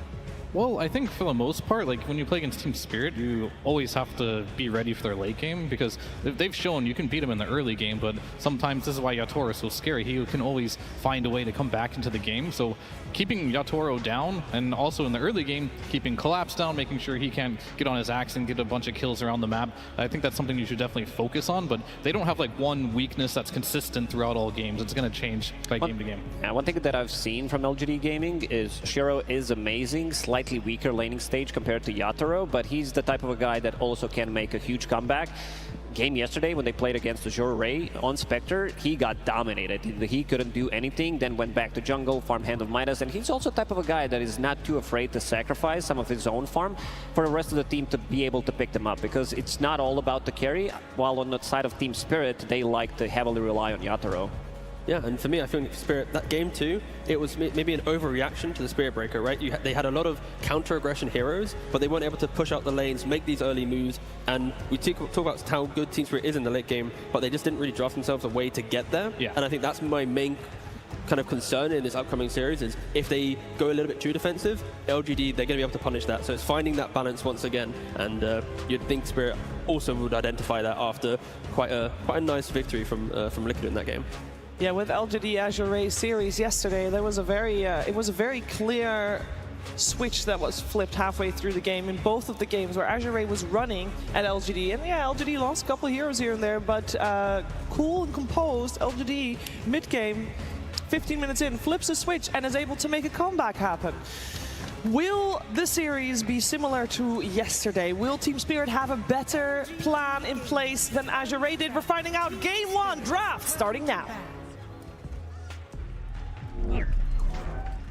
Well, I think for the most part, like when you play against Team Spirit, you always have to be ready for their late game because they've shown you can beat them in the early game, but sometimes this is why Yatoro is so scary. He can always find a way to come back into the game. So keeping Yatoro down and also in the early game, keeping Collapse down, making sure he can get on his axe and get a bunch of kills around the map. I think that's something you should definitely focus on, but they don't have like one weakness that's consistent throughout all games. It's going to change by game to game. Yeah, one thing that I've seen from LGD Gaming is Shiro is amazing, slightly weaker laning stage compared to Yatoro, but he's the type of a guy that also can make a huge comeback. Game yesterday when they played against AZURE on Spectre, he got dominated. He couldn't do anything, then went back to jungle, farm Hand of Midas, and he's also the type of a guy that is not too afraid to sacrifice some of his own farm for the rest of the team to be able to pick them up, because it's not all about the carry, while on the side of Team Spirit, they like to heavily rely on Yatoro. Yeah, and for me, I think Spirit, that game too, it was maybe an overreaction to the Spirit Breaker, right? They had a lot of counter-aggression heroes, but they weren't able to push out the lanes, make these early moves, and we talk about how good Team Spirit is in the late game, but they just didn't really draft themselves a way to get there. Yeah. And I think that's my main kind of concern in this upcoming series is if they go a little bit too defensive, LGD, they're going to be able to punish that. So it's finding that balance once again, and you'd think Spirit also would identify that after quite a nice victory from Liquid in that game. Yeah, with LGD AZURE series yesterday, there was a very clear switch that was flipped halfway through the game in both of the games where AZURE was running at LGD. And yeah, LGD lost a couple of heroes here and there, but cool and composed, LGD mid-game, 15 minutes in, flips a switch and is able to make a comeback happen. Will the series be similar to yesterday? Will Team Spirit have a better plan in place than AZURE did? We're finding out. Game 1 draft starting now.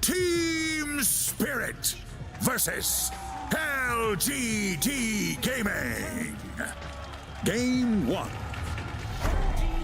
Team Spirit versus LGD Gaming. Game 1.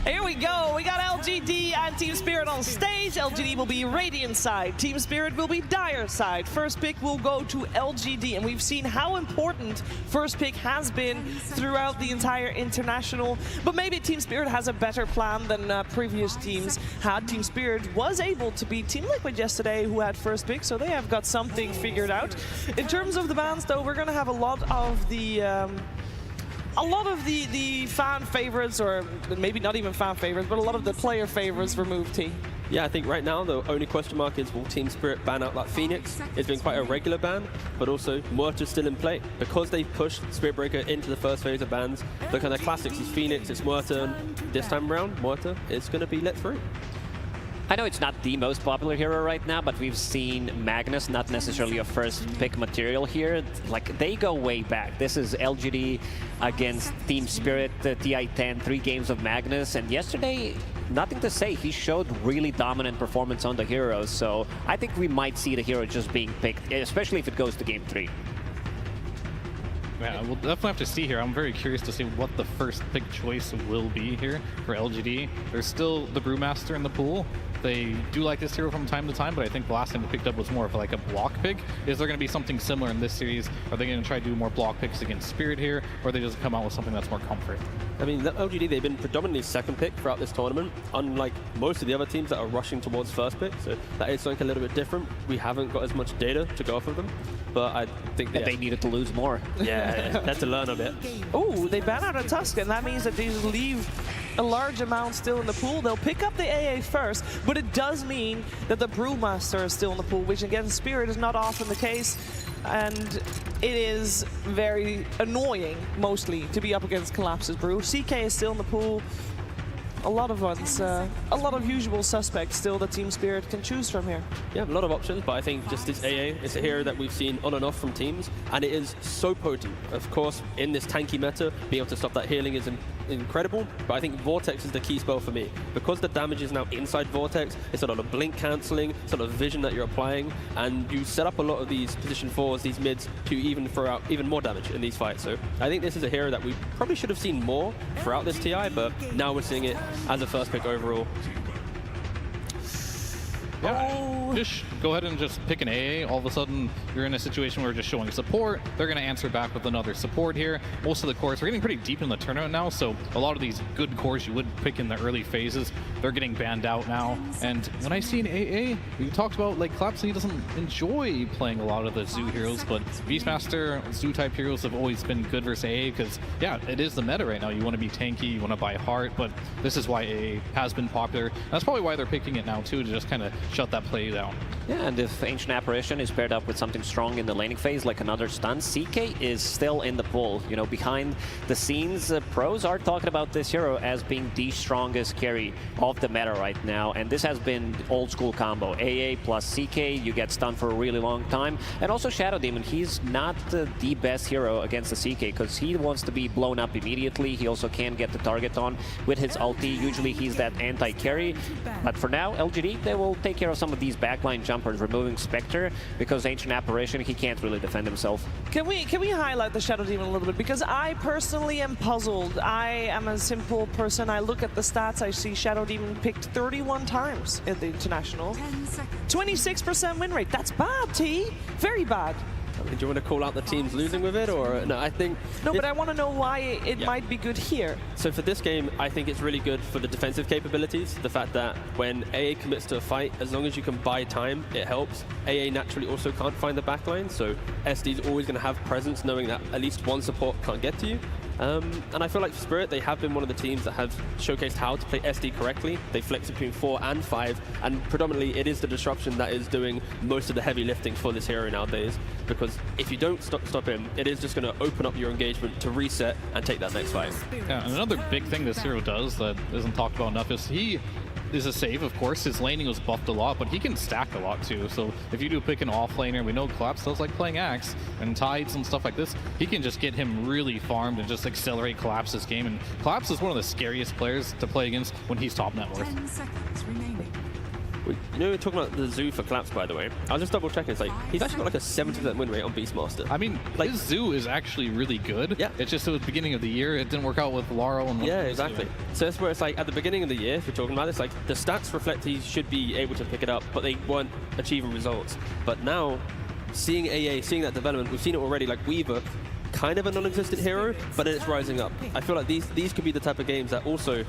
Here we go. We got LGD and Team Spirit on stage. LGD will be Radiant side. Team Spirit will be Dire side. First pick will go to LGD, and we've seen how important first pick has been throughout the entire international. But maybe Team Spirit has a better plan than previous teams had. Team Spirit was able to beat Team Liquid yesterday, who had first pick, so they have got something figured out. In terms of the bans, though, we're going to have a lot of the fan favorites, or maybe not even fan favorites, but a lot of the player favorites removed, T. Yeah, I think right now the only question mark is, will Team Spirit ban out like Phoenix? It's been quite a regular ban, but also Muerta's still in play. Because they pushed Spirit Breaker into the first phase of bans, the kind of classics is Phoenix, it's Muerta, and this time around, Muerta is going to be let through. I know it's not the most popular hero right now, but we've seen Magnus, not necessarily a first pick material here. Like, they go way back. This is LGD against Team Spirit, TI10, 3 games of Magnus, and yesterday, nothing to say. He showed really dominant performance on the hero, so I think we might see the hero just being picked, especially if it goes to game 3. Yeah, we'll definitely have to see here. I'm very curious to see what the first pick choice will be here for LGD. There's still the Brewmaster in the pool. They do like this hero from time to time, but I think the last time they picked up was more of like a block pick. Is there going to be something similar in this series? Are they going to try to do more block picks against Spirit here, or are they just come out with something that's more comfort? I mean, the LGD, they've been predominantly second pick throughout this tournament, unlike most of the other teams that are rushing towards first pick, so that is something a little bit different. We haven't got as much data to go off of them, but I think they needed to lose more. Yeah, they had to learn a bit. Oh, they ban out a Tusk, and that means that they just leave a large amount still in the pool. They'll pick up the AA first, but it does mean that the Brewmaster is still in the pool, which against Spirit is not often the case. And it is very annoying, mostly, to be up against Collapse's Brew. CK is still in the pool. A lot of ones, a lot of usual suspects still that Team Spirit can choose from here. Yeah, a lot of options, but I think just this AA is a hero that we've seen on and off from teams, and it is so potent. Of course, in this tanky meta, being able to stop that healing is incredible, but I think Vortex is the key spell for me. Because the damage is now inside Vortex, it's a lot of blink cancelling, it's a lot of vision that you're applying, and you set up a lot of these position 4s, these mids, to even throw out even more damage in these fights. So I think this is a hero that we probably should have seen more throughout this TI, but now we're seeing it as a first pick overall. Yeah, just go ahead and just pick an AA. All of a sudden, you're in a situation where you're just showing support. They're going to answer back with another support here. Most of the cores, we're getting pretty deep in the tournament now, so a lot of these good cores you would pick in the early phases, they're getting banned out now. And when I see an AA, we talked about, like, Collapse, he doesn't enjoy playing a lot of the Zoo heroes, but Beastmaster, Zoo-type heroes have always been good versus AA because, yeah, it is the meta right now. You want to be tanky, you want to buy heart, but this is why AA has been popular. That's probably why they're picking it now, too, to just kind of shut that play down. Yeah, and if Ancient Apparition is paired up with something strong in the laning phase, like another stun, CK is still in the pool. You know, behind the scenes, pros are talking about this hero as being the strongest carry of the meta right now, and this has been old school combo. AA plus CK, you get stunned for a really long time, and also Shadow Demon, he's not the best hero against the CK because he wants to be blown up immediately. He also can get the target on with his ulti. Usually he's that anti-carry, but for now, LGD, they will take care of some of these backline jumpers, removing Spectre, because Ancient Apparition, he can't really defend himself. Can we highlight the Shadow Demon a little bit? Because I personally am puzzled. I am a simple person. I look at the stats, I see Shadow Demon picked 31 times at the International. 26% win rate. That's bad, T. Very bad. Do you want to call out the teams losing with it, or no? I think no, but I want to know why it might be good here. So for this game, I think it's really good for the defensive capabilities. The fact that when AA commits to a fight, as long as you can buy time, it helps. AA naturally also can't find the backline, so SD is always going to have presence, knowing that at least one support can't get to you. And I feel like for Spirit, they have been one of the teams that have showcased how to play SD correctly. They flex between 4 and 5, and predominantly it is the disruption that is doing most of the heavy lifting for this hero nowadays. Because if you don't stop him, it is just going to open up your engagement to reset and take that next fight. Yeah, and another big thing this hero does that isn't talked about enough is he is a save, of course. His laning was buffed a lot, but he can stack a lot too. So if you do pick an off laner, we know Collapse does like playing Axe and Tides and stuff like this. He can just get him really farmed and just accelerate Collapse's game. And Collapse is one of the scariest players to play against when he's top net worth. 10 seconds remaining. You know, we're talking about the Zoo for Collapse, by the way. I was just double checking. It's like he's actually got like a 70% win rate on Beastmaster. I mean, like his Zoo is actually really good. Yeah. It's just at the beginning of the year, it didn't work out with Laurel. And yeah, exactly. So that's where it's like at the beginning of the year, if you're talking about this, like the stats reflect he should be able to pick it up, but they weren't achieving results. But now, seeing AA, seeing that development, we've seen it already. Like Weaver, kind of a non-existent hero, but then it's rising up. I feel like these could be the type of games that also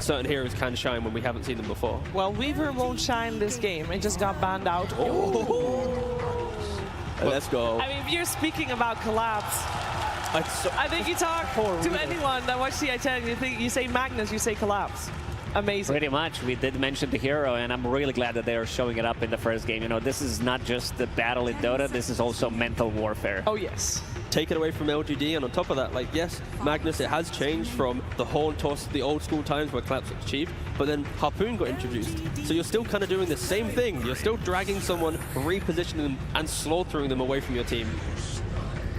certain heroes can shine when we haven't seen them before. Well, Weaver won't shine this game. It just got banned out. Oh. Let's go. I mean, if you're speaking about Collapse, I think you talk to anyone that watches TI10, you say Magnus, you say Collapse. Amazing. Pretty much. We did mention the hero, and I'm really glad that they are showing it up in the first game. You know, this is not just the battle in Dota, this is also mental warfare. Oh, yes. Take it away from LGD, and on top of that, like, yes, Magnus, it has changed from the horn toss, the old school times where Collapse was achieved, but then Harpoon got introduced. So you're still kind of doing the same thing. You're still dragging someone, repositioning them, and slaughtering them away from your team.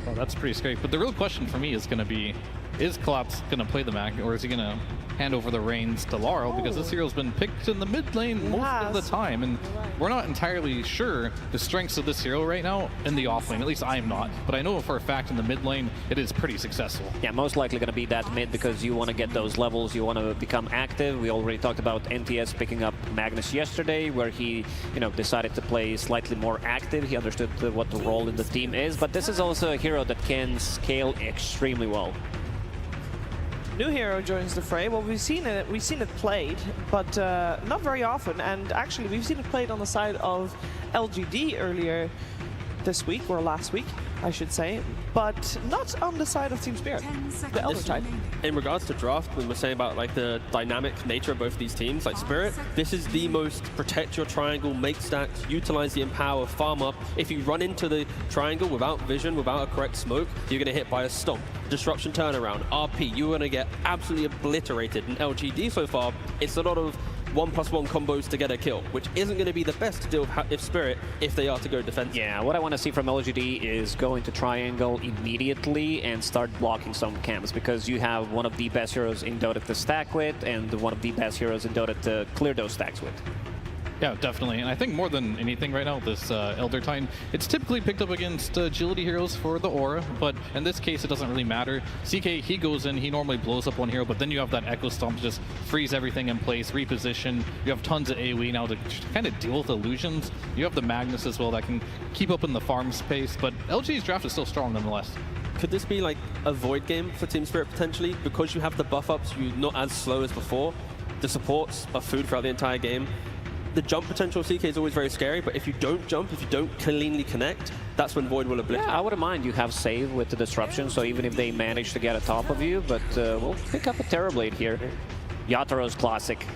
Well, that's pretty scary. But the real question for me is going to be, is Collapse going to play the Mag, or is he going to hand over the reins to Laurel? Because this hero's been picked in the mid lane most of the time, and we're not entirely sure the strengths of this hero right now in the off lane. At least I am not, but I know for a fact in the mid lane it is pretty successful. Yeah, most likely going to be that mid because you want to get those levels, you want to become active. We already talked about NTS picking up Magnus yesterday, where he, you know, decided to play slightly more active. He understood what the role in the team is, but this is also a hero that can scale extremely well. New hero joins the fray. Well, we've seen it played, but not very often. And actually, we've seen it played on the side of LGD earlier this week, or last week, I should say, but not on the side of Team Spirit, the Elder type. In regards to draft, when we're saying about like the dynamic nature of both these teams, like Spirit, this is the most protect your triangle, make stacks, utilize the empower, farm up. If you run into the triangle without vision, without a correct smoke, you're gonna hit by a stomp. Disruption turnaround, RP, you're gonna get absolutely obliterated. In LGD so far, it's a lot of 1+1 combos to get a kill, which isn't going to be the best deal if Spirit, if they are to go defensive. Yeah, what I want to see from LGD is go into triangle immediately and start blocking some camps, because you have one of the best heroes in Dota to stack with and one of the best heroes in Dota to clear those stacks with. Yeah, definitely. And I think more than anything right now, this Elder Titan, it's typically picked up against agility heroes for the aura, but in this case, it doesn't really matter. CK, he goes in, he normally blows up one hero, but then you have that Echo Stomp to just freeze everything in place, reposition. You have tons of AoE now to kind of deal with illusions. You have the Magnus as well that can keep up in the farm space, but LG's draft is still strong nonetheless. Could this be like a void game for Team Spirit potentially? Because you have the buff ups, you're not as slow as before. The supports are food throughout the entire game. The jump potential of CK is always very scary, but if you don't jump, if you don't cleanly connect, that's when Void will obliterate. Yeah, I wouldn't mind. You have save with the disruption, so even if they manage to get a top of you, but we'll pick up a Terrorblade here. Yataro's classic.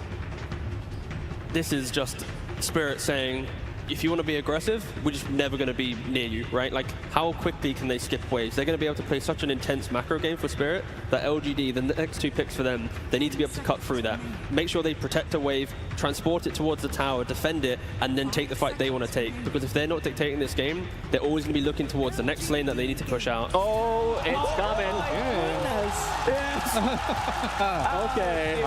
This is just Spirit saying, if you want to be aggressive, we're just never going to be near you, right? Like, how quickly can they skip waves? They're going to be able to play such an intense macro game for Spirit that LGD, the next two picks for them, they need to be able to cut through that. Make sure they protect a wave, transport it towards the tower, defend it, and then take the fight they want to take. Because if they're not dictating this game, they're always going to be looking towards the next lane that they need to push out. Oh, it's coming.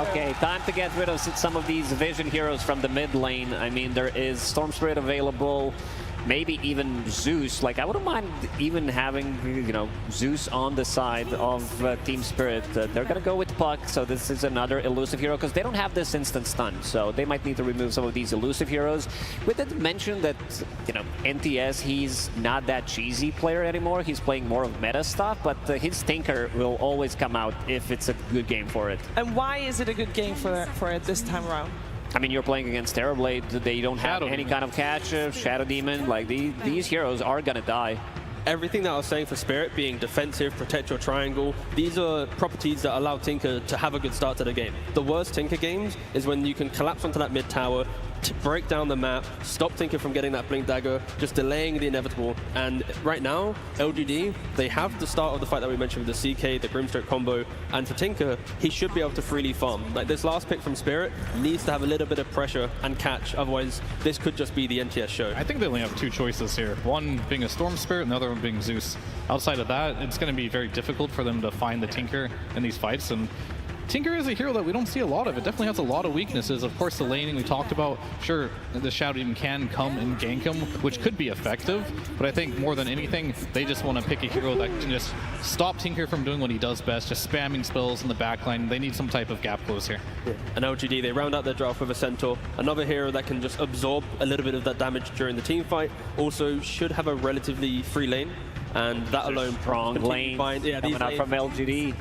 Okay, time to get rid of some of these vision heroes from the mid lane. I mean, there is Storm Spirit available, maybe even Zeus. Like, I wouldn't mind even having, you know, Zeus on the side of Team Spirit. They're gonna go with Puck, so this is another elusive hero, because they don't have this instant stun, so they might need to remove some of these elusive heroes. We did mention that, you know, NTS, he's not that cheesy player anymore. He's playing more of meta stuff, but his Tinker will always come out if it's a good game for it. And why is it a good game for it this time around? I mean, you're playing against Terrorblade. They don't have any kind of catch. Shadow Demon, like these heroes are gonna die. Everything that I was saying for Spirit, being defensive, protect your triangle, these are properties that allow Tinker to have a good start to the game. The worst Tinker games is when you can collapse onto that mid tower, to break down the map, stop Tinker from getting that Blink Dagger, just delaying the inevitable. And right now, LGD, they have the start of the fight that we mentioned with the CK, the Grimstroke combo, and for Tinker, he should be able to freely farm. Like, this last pick from Spirit needs to have a little bit of pressure and catch, otherwise this could just be the NTS show. I think they only have two choices here, one being a Storm Spirit and the other one being Zeus. Outside of that, it's going to be very difficult for them to find the Tinker in these fights, and Tinker is a hero that we don't see a lot of. It definitely has a lot of weaknesses. Of course, the laning we talked about, sure, the Shadow Demon can come and gank him, which could be effective, but I think more than anything, they just want to pick a hero that can just stop Tinker from doing what he does best, just spamming spells in the backline. They need some type of gap close here. Yeah. And LGD, they round out their draft with a Centaur, another hero that can just absorb a little bit of that damage during the team fight. Also should have a relatively free lane, and that alone strong lane coming out from LGD.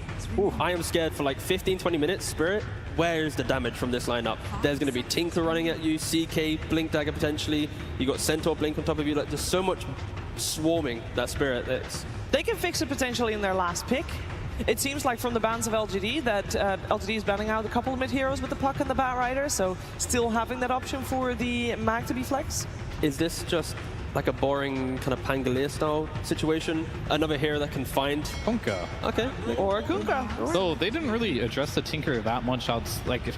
I am scared for like 15-20 minutes. Spirit, where is the damage from this lineup? There's going to be Tinker running at you, CK, Blink Dagger potentially. You got Centaur Blink on top of you. Like, there's so much swarming that Spirit. They can fix it potentially in their last pick. It seems like from the bans of LGD that LGD is banning out a couple of mid heroes with the Puck and the Batrider, so still having that option for the Mag to be flex. Is this just like a boring kind of Pangolier style situation? Another hero that can find Kunkka. Okay. Or Kunkka. So they didn't really address the Tinker that much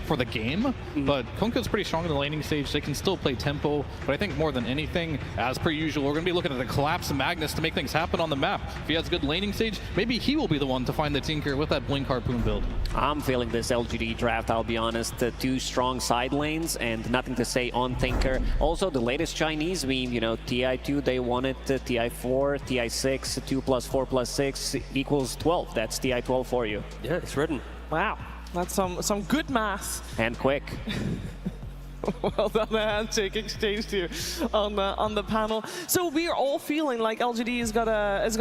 for the game, but Kunkka's pretty strong in the laning stage. They can still play tempo, but I think more than anything, as per usual, we're going to be looking at the collapse of Magnus to make things happen on the map. If he has good laning stage, maybe he will be the one to find the Tinker with that Blink Harpoon build. I'm feeling this LGD draft, I'll be honest. Two strong side lanes and nothing to say on Tinker. Also, the latest Chinese meme, you know, TI2, they wanted TI4, TI6, 2 plus 4 plus 6 equals 12. That's TI12 for you. Yeah, it's written. Wow, that's some good math. And quick. Well done, a handshake exchanged here on the panel. So we are all feeling like LGD has got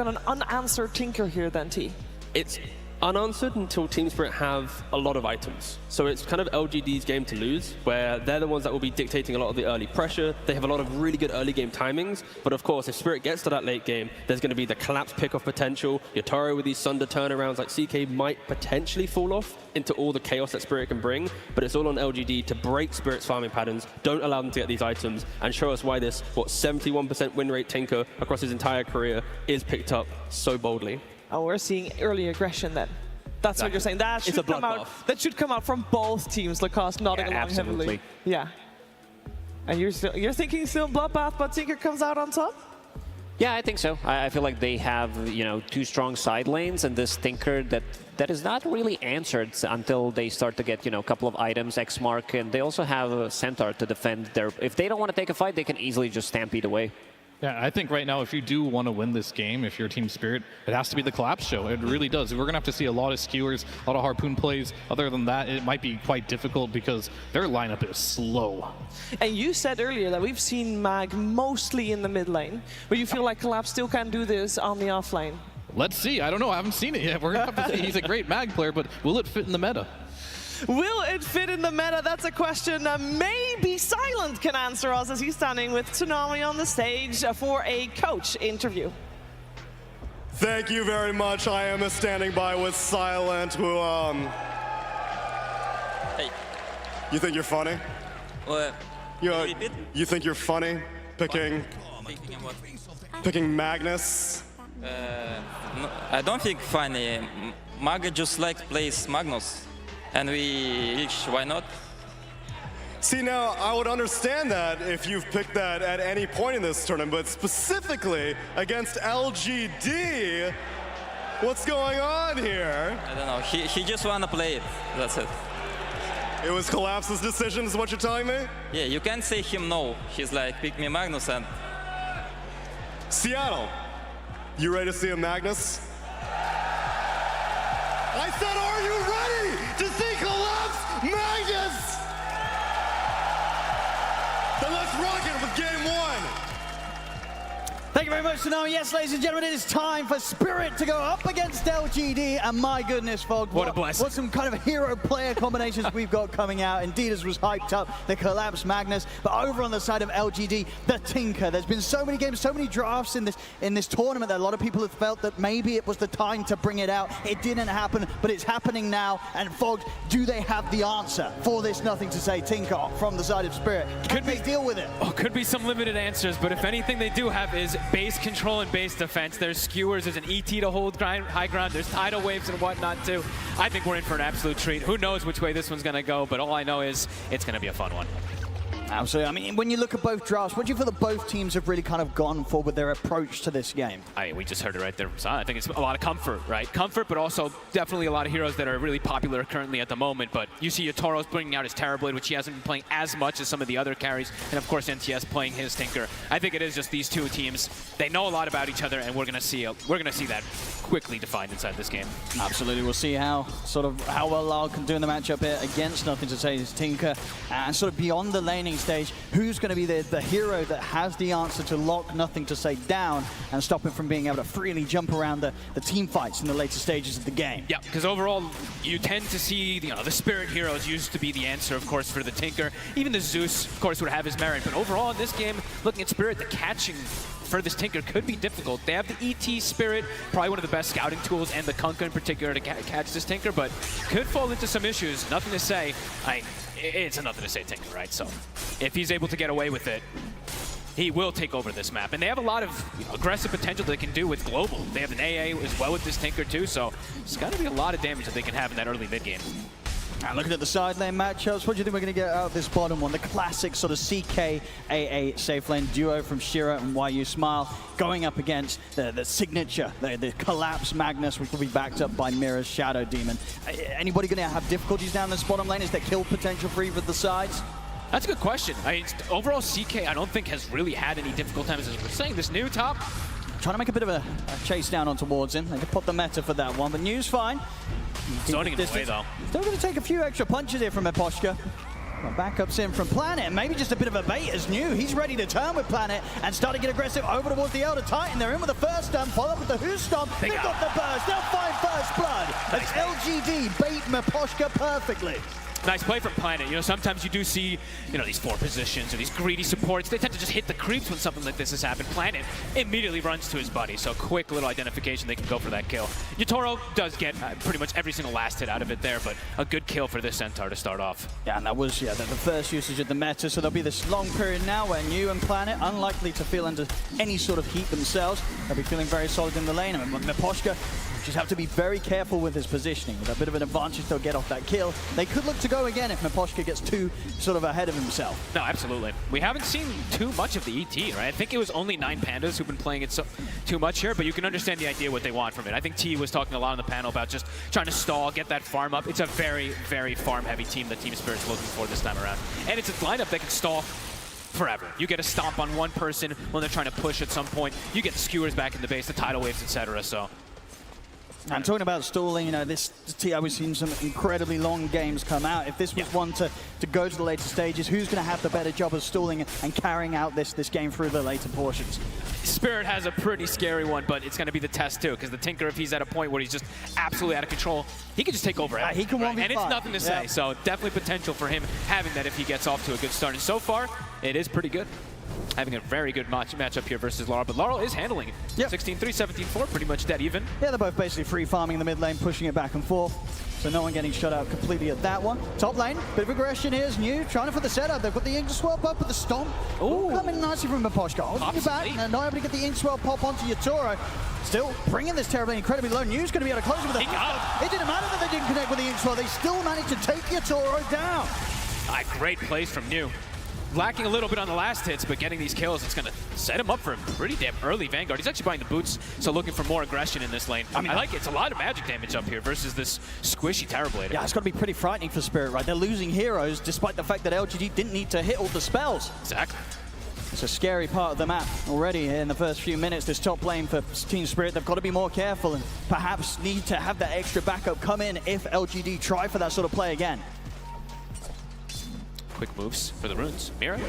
an unanswered Tinker here then, T. It's unanswered until Team Spirit have a lot of items. So it's kind of LGD's game to lose, where they're the ones that will be dictating a lot of the early pressure. They have a lot of really good early game timings, but of course, if Spirit gets to that late game, there's going to be the collapse pick-off potential. Yotaro with these Sunder turnarounds, like CK might potentially fall off into all the chaos that Spirit can bring, but it's all on LGD to break Spirit's farming patterns, don't allow them to get these items, and show us why this, 71% win rate Tinker across his entire career is picked up so boldly. Oh, we're seeing early aggression then. That's what you're saying. That should come out. That should come out from both teams. Lacoste nodding along heavily. Yeah. And you're thinking still bloodbath, but Tinker comes out on top. Yeah, I think so. I feel like they have, you know, two strong side lanes, and this Tinker that is not really answered until they start to get, you know, a couple of items, X mark, and they also have a Centaur to defend their. If they don't want to take a fight, they can easily just stampede away. Yeah, I think right now, if you do want to win this game, if you're Team Spirit, it has to be the collapse show. It really does. We're going to have to see a lot of skewers, a lot of harpoon plays. Other than that, it might be quite difficult because their lineup is slow. And you said earlier that we've seen Mag mostly in the mid lane, but you feel like Collapse still can do this on the off lane. Let's see. I don't know. I haven't seen it yet. We're going to have to see. He's a great Mag player, but will it fit in the meta? Will it fit in the meta? That's a question that maybe Silent can answer us as he's standing with Tsunami on the stage for a coach interview. Thank you very much. I am standing by with Silent, who, Hey. You think you're funny? What? You think you're funny picking Magnus? No, I don't think funny. Mag just plays Magnus. And we reach, why not? See, now, I would understand that if you've picked that at any point in this tournament, but specifically against LGD, what's going on here? I don't know, he just wanna play it, that's it. It was Collapse's decision, is what you're telling me? Yeah, you can't say him no. He's like, pick me Magnus and... Seattle, you ready to see a Magnus? I said, are you ready to see Collapse Magnus? Then let's rock it with game one. Thank you very much, Tsunami. Yes, ladies and gentlemen, it is time for Spirit to go up against LGD, and my goodness, Fog, what a blessing. What some kind of hero-player combinations we've got coming out. Indeed, as was hyped up, the Collapse Magnus, but over on the side of LGD, the Tinker. There's been so many games, so many drafts in this tournament that a lot of people have felt that maybe it was the time to bring it out. It didn't happen, but it's happening now. And Fog, do they have the answer for this Nothing to Say Tinker from the side of Spirit? Can they deal with it? Oh, could be some limited answers, but if anything they do have is base control and base defense. There's skewers, there's an ET to hold high ground, there's tidal waves and whatnot too. I think we're in for an absolute treat. Who knows which way this one's going to go, but all I know is it's going to be a fun one. Absolutely. I mean, when you look at both drafts, what do you feel that both teams have really kind of gone for with their approach to this game? We just heard it right there from Sana. I think it's a lot of comfort, right? Comfort, but also definitely a lot of heroes that are really popular currently at the moment. But you see Yatoro's bringing out his Terrorblade, which he hasn't been playing as much as some of the other carries. And of course, NTS playing his Tinker. I think it is just these two teams. They know a lot about each other, and we're gonna see that quickly defined inside this game. Absolutely. We'll see how well Lyle can do in the matchup here against Nothing to Say his Tinker. And sort of beyond the laning stage, who's going to be the hero that has the answer to lock Nothing to Say down and stop him from being able to freely jump around the team fights in the later stages of the game? Yeah, because overall, you tend to see the Spirit heroes used to be the answer, of course, for the Tinker. Even the Zeus, of course, would have his merit. But overall in this game, looking at Spirit, the catching for this Tinker could be difficult. They have the ET Spirit, probably one of the best scouting tools, and the Kunkka in particular to catch this Tinker, but could fall into some issues. Nothing to Say. It's a Nothing to Say Tinker, right? So if he's able to get away with it, he will take over this map. And they have a lot of aggressive potential they can do with Global. They have an AA as well with this Tinker too, so there's got to be a lot of damage that they can have in that early mid game. And looking at the side lane matchups, what do you think we're going to get out of this bottom one? The classic sort of CK-AA safe lane duo from Shira and YU Smile going up against the signature, the Collapse Magnus, which will be backed up by Mira's Shadow Demon. Anybody going to have difficulties down this bottom lane? Is there kill potential for either of the sides? That's a good question. Overall, CK, I don't think has really had any difficult times, as we're saying. This new top, trying to make a bit of a chase down on towards him. They could pop the meta for that one, but New's fine. Zoning him away, though. Still going to take a few extra punches here from Eposhka. Well, backups in from Planet. Maybe just a bit of a bait as New. He's ready to turn with Planet and start to get aggressive over towards the Elder Titan. They're in with the first stomp, follow up with the Who Stomp. They've got the burst. They'll find first blood. That's LGD bait Eposhka perfectly. Nice play from Planet. Sometimes you do see, these 4 positions or these greedy supports. They tend to just hit the creeps when something like this has happened. Planet immediately runs to his buddy, so quick little identification. They can go for that kill. Yatoro does get pretty much every single last hit out of it there, but a good kill for this Centaur to start off. Yeah, and that was the first usage of the meta, so there'll be this long period now where New and Planet, unlikely to feel under any sort of heat themselves, they'll be feeling very solid in the lane. And Eposhka just have to be very careful with his positioning. With a bit of an advantage, they'll get off that kill. They could look to go again if Eposhka gets too sort of ahead of himself. No, absolutely. We haven't seen too much of the ET, right? I think it was only 9 Pandas who've been playing it too much here, but you can understand the idea what they want from it. I think T was talking a lot on the panel about just trying to stall, get that farm up. It's a very, very farm-heavy team that Team Spirit's looking for this time around. And it's a lineup that can stall forever. You get a stomp on one person when they're trying to push at some point. You get the skewers back in the base, the tidal waves, etc. So I'm talking about stalling, this TI, we've seen some incredibly long games come out. If this was one to go to the later stages, who's going to have the better job of stalling and carrying out this game through the later portions? Spirit has a pretty scary one, but it's going to be the test too, because the Tinker, if he's at a point where he's just absolutely out of control, he can just take over. He can 1v5. And it's Nothing to Say, so definitely potential for him having that if he gets off to a good start. And so far, it is pretty good. Having a very good matchup here versus Laurel, but Laurel is handling it. 16-3, 17-4, pretty much dead even. Yeah, they're both basically free farming the mid lane, pushing it back and forth. So no one getting shut out completely at that one. Top lane, bit of aggression here is New, trying for the setup. They've got the Ink Swell up with the Stomp. Ooh, coming nicely from Eposhka. Holding it back, and not able to get the Ink Swell pop onto Yatoro. Still bringing this Terrorblade incredibly low. New's going to be able to close it with a It didn't matter that they didn't connect with the Ink Swell. They still managed to take Yatoro down. Great plays from New. Lacking a little bit on the last hits, but getting these kills, it's going to set him up for a pretty damn early Vanguard. He's actually buying the boots, so looking for more aggression in this lane. I like it. It's a lot of magic damage up here versus this squishy Terrorblade. Yeah, it's got to be pretty frightening for Spirit, right? They're losing heroes, despite the fact that LGD didn't need to hit all the spells. Exactly. It's a scary part of the map already in the first few minutes. This top lane for Team Spirit, they've got to be more careful and perhaps need to have that extra backup come in if LGD try for that sort of play again. Quick moves for the runes. Mira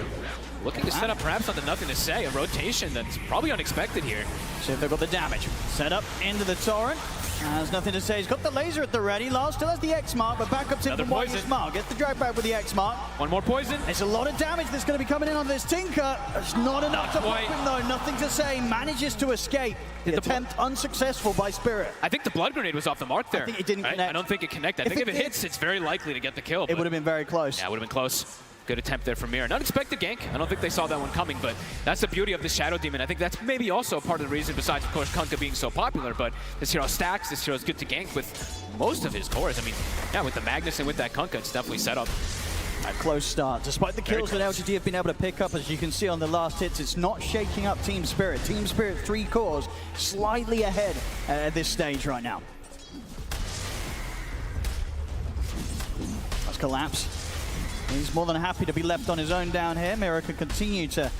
looking to set up perhaps on the Nothing to Say, a rotation that's probably unexpected here. See if they've got the damage. Set up into the Torrent. There's Nothing to Say. He's got the laser at the ready. Lars still has the X mark, but backups in from YU Smile. Gets the drag back with the X mark. One more poison. There's a lot of damage that's going to be coming in on this Tinker. It's not enough to pop him though. Nothing to Say manages to escape. The attempt unsuccessful by Spirit. I think the blood grenade was off the mark there. I think it didn't connect. I don't think it connected. I think if it hits, it's very likely to get the kill. It would have been very close. Yeah, it would have been close. Good attempt there from Mira. An unexpected gank. I don't think they saw that one coming, but that's the beauty of the Shadow Demon. I think that's maybe also part of the reason, besides, of course, Kunkka being so popular, but this hero stacks. This hero's good to gank with most of his cores. I mean, yeah, with the Magnus and with that Kunkka, it's definitely set up. A close start. Despite the kills that LGD have been able to pick up, as you can see on the last hits, it's not shaking up Team Spirit. Team Spirit 3 cores slightly ahead at this stage right now. Let's collapse. He's more than happy to be left on his own down here. Mira can continue to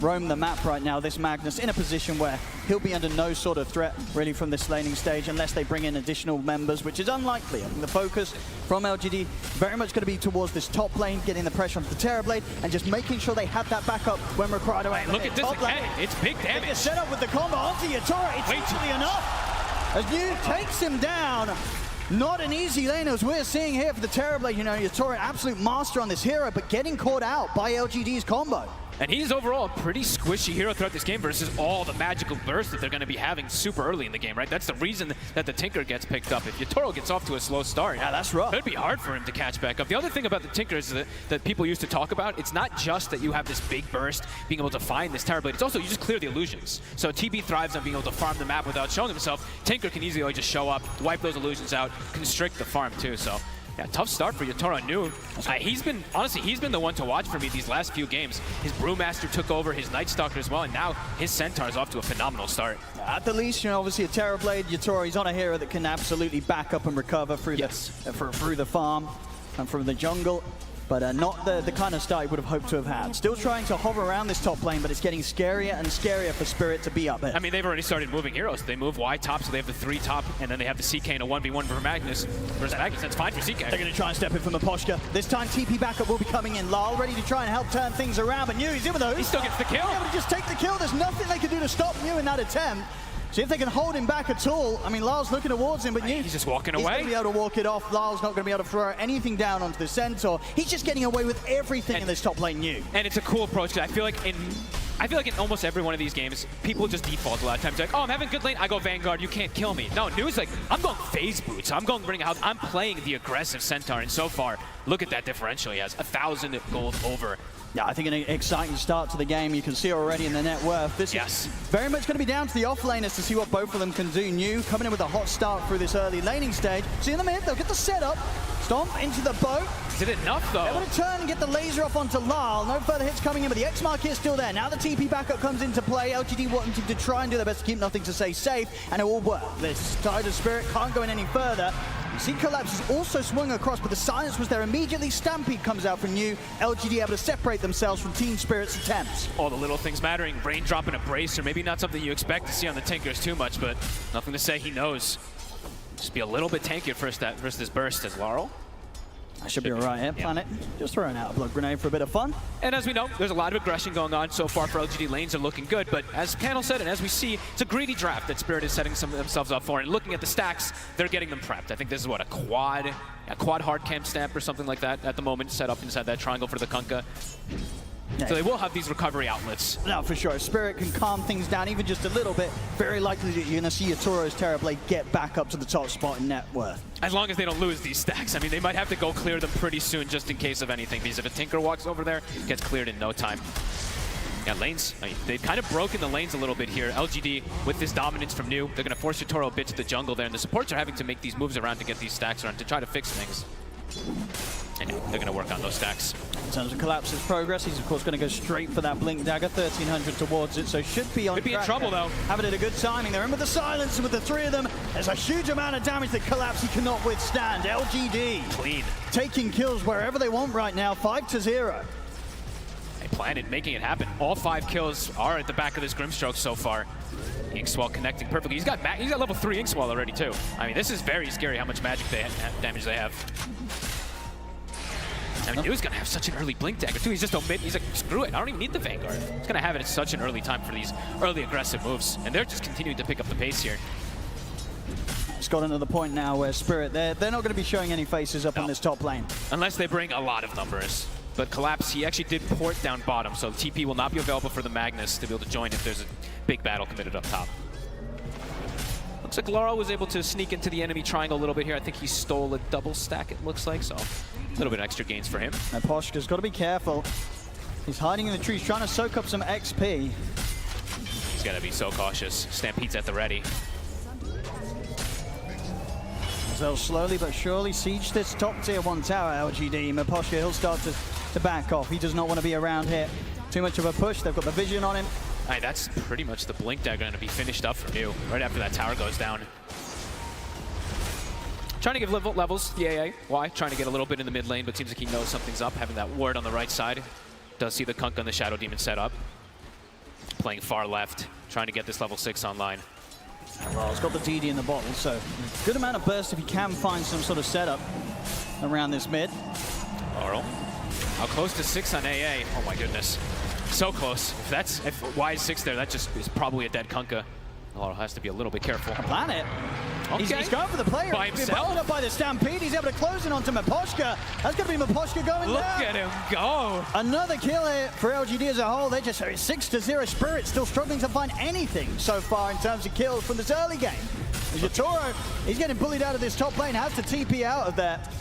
roam the map right now. This Magnus in a position where he'll be under no sort of threat really from this laning stage unless they bring in additional members, which is unlikely. I think the focus from LGD very much going to be towards this top lane, getting the pressure onto the Terrorblade and just making sure they have that backup when required. Look at this again. It's big damage. It's set up with the combo onto Yatora. It's easily enough. As New takes him down. Not an easy lane as we're seeing here for the Terrorblade. You know, Yatora, absolute master on this hero, but getting caught out by LGD's combo. And he's overall a pretty squishy hero throughout this game versus all the magical bursts that they're going to be having super early in the game, right? That's the reason that the Tinker gets picked up. If Yatoro gets off to a slow start, yeah, that's rough. It'd be hard for him to catch back up. The other thing about the Tinker is that people used to talk about, it's not just that you have this big burst, being able to find this Terrorblade, it's also you just clear the illusions. So TB thrives on being able to farm the map without showing himself. Tinker can easily just show up, wipe those illusions out, constrict the farm too, so. Yeah, tough start for Yatoro New. Honestly, he's been the one to watch for me these last few games. His Brewmaster took over, his Night Stalker as well, and now his Centaur is off to a phenomenal start. At the least, you know, obviously a Terrorblade, Yatoro, he's on a hero that can absolutely back up and recover through, through the farm and from the jungle. But not the kind of start he would have hoped to have had. Still trying to hover around this top lane, but it's getting scarier and scarier for Spirit to be up there. I mean, they've already started moving heroes. They move Y top, so they have the 3 top, and then they have the CK in a 1v1 for Magnus. Versus Magnus, that's fine for CK. They're going to try and step in from the Poshka. This time, TP backup will be coming in. Lal ready to try and help turn things around, but New, he's in with those. He still gets the kill. Yeah, but just take the kill. There's nothing they can do to stop New in that attempt. See if they can hold him back at all. I mean, Lal's looking towards him, but he's just walking away. He's going to be able to walk it off. Lal's not going to be able to throw anything down onto the Centaur. He's just getting away with everything in this top lane, New. And it's a cool approach. I feel like in almost every one of these games, people just default a lot of times. Like, oh, I'm having good lane. I go Vanguard. You can't kill me. No, New's like, I'm going phase boots. I'm going bring out. I'm playing the aggressive Centaur. And so far, look at that differential he has. 1,000 gold over. Yeah, I think an exciting start to the game. You can see already in the net worth. This is very much going to be down to the off-laners to see what both of them can do. New coming in with a hot start through this early laning stage. See in the mid, they'll get the setup. Stomp into the boat. Is it enough, though? Able to turn and get the laser off onto Lal. No further hits coming in, but the X mark is still there. Now the TP backup comes into play. LGD wanting to try and do their best to keep nothing to say safe, and it will work. This Tide of Spirit can't go in any further. You see Collapse has also swung across, but the silence was there immediately. Stampede comes out from New. LGD able to separate themselves from Team Spirit's attempts. All the little things mattering. Raindrop and a bracer. Maybe not something you expect to see on the Tinkers too much, but nothing to say. He knows. Just be a little bit tankier versus this burst as Laurel. I should be all right here, Planet. Just throwing out a blood grenade for a bit of fun. And as we know, there's a lot of aggression going on so far for LGD. Lanes are looking good, but as Candle said, and as we see, it's a greedy draft that Spirit is setting themselves up for. And looking at the stacks, they're getting them prepped. I think this is what, a quad hard camp stamp or something like that at the moment, set up inside that triangle for the Kunkka. Yeah. So they will have these recovery outlets. No, for sure. Spirit can calm things down even just a little bit. Very likely that you're going to see Yatoro's Terrorblade get back up to the top spot in net worth. As long as they don't lose these stacks. I mean, they might have to go clear them pretty soon just in case of anything. Because if a Tinker walks over there, it gets cleared in no time. Yeah, lanes, I mean, they've kind of broken the lanes a little bit here. LGD, with this dominance from New, they're going to force Yatoro a bit to the jungle there. And the supports are having to make these moves around to get these stacks around to try to fix things. And they're going to work on those stacks. In terms of Collapse's progress, he's of course going to go straight for that Blink Dagger, 1,300 towards it, so should be on track. Could be in trouble though. Having it a good timing. They're in with the silence, and with the 3 of them, there's a huge amount of damage that Collapse he cannot withstand. LGD clean, taking kills wherever they want right now, 5-0. They planned it, making it happen. All 5 kills are at the back of this Grimstroke so far. Inkswell connecting perfectly. He's got level 3 Inkswell already too. I mean, this is very scary how much magic damage they have. I mean, New's gonna have such an early Blink Dagger too. He's just he's like, screw it, I don't even need the Vanguard. He's gonna have it at such an early time for these early aggressive moves. And they're just continuing to pick up the pace here. It's gotten to the point now where Spirit, they're not gonna be showing any faces up on this top lane. Unless they bring a lot of numbers. But Collapse, he actually did port down bottom, so TP will not be available for the Magnus to be able to join if there's a big battle committed up top. Looks like Laurel was able to sneak into the enemy triangle a little bit here. I think he stole a double stack, it looks like, so a little bit extra gains for him. And Poshka's got to be careful. He's hiding in the trees, trying to soak up some XP. He's got to be so cautious. Stampede's at the ready. As they'll slowly but surely siege this top tier 1 tower, LGD. Miposhka, he'll start to back off. He does not want to be around here. Too much of a push. They've got the vision on him. All right, that's pretty much the Blink Dagger going to be finished up for New right after that tower goes down. Trying to give levels, the AA. Why? Trying to get a little bit in the mid lane, but seems like he knows something's up, having that ward on the right side. Does see the Kunk on the Shadow Demon set up. Playing far left, trying to get this level 6 online. Well, it's got the DD in the bottle, so good amount of burst if you can find some sort of setup around this mid. Laurel, how close to 6 on AA? Oh my goodness, so close. If Y is 6 there, that just is probably a dead Kunkka. Laurel has to be a little bit careful. Planet. Okay. He's going for the player. By He's himself. been up by the Stampede. He's able to close in onto Miposhka. That's going to be Miposhka going Look down. at him go. Another kill here for LGD as a whole. They're just 6-0. Spirit still struggling to find anything so far in terms of kills from this early game. Yatoro, he's getting bullied out of this top lane, has to TP out of that.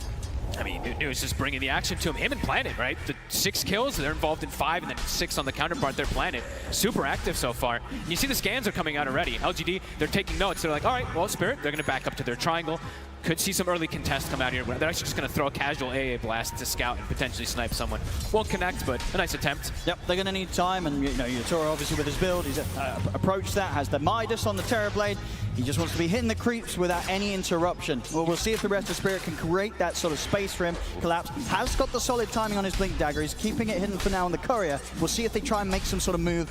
I mean, New is just bringing the action to him. Him and Planet, right? The 6 kills, they're involved in 5, and then 6 on the counterpart, their Planet. Super active so far. You see the scans are coming out already. LGD, they're taking notes. They're like, all right, well, Spirit, they're going to back up to their triangle. Could see some early contest come out here. They're actually just going to throw a casual AA blast to scout and potentially snipe someone. Won't connect, but a nice attempt. Yep, they're going to need time, and Yatoro obviously with his build, he's approached that, has the Midas on the Terrorblade. He just wants to be hitting the creeps without any interruption. Well, we'll see if the rest of Spirit can create that sort of space for him. Collapse has got the solid timing on his Blink Dagger. He's keeping it hidden for now on the Courier. We'll see if they try and make some sort of move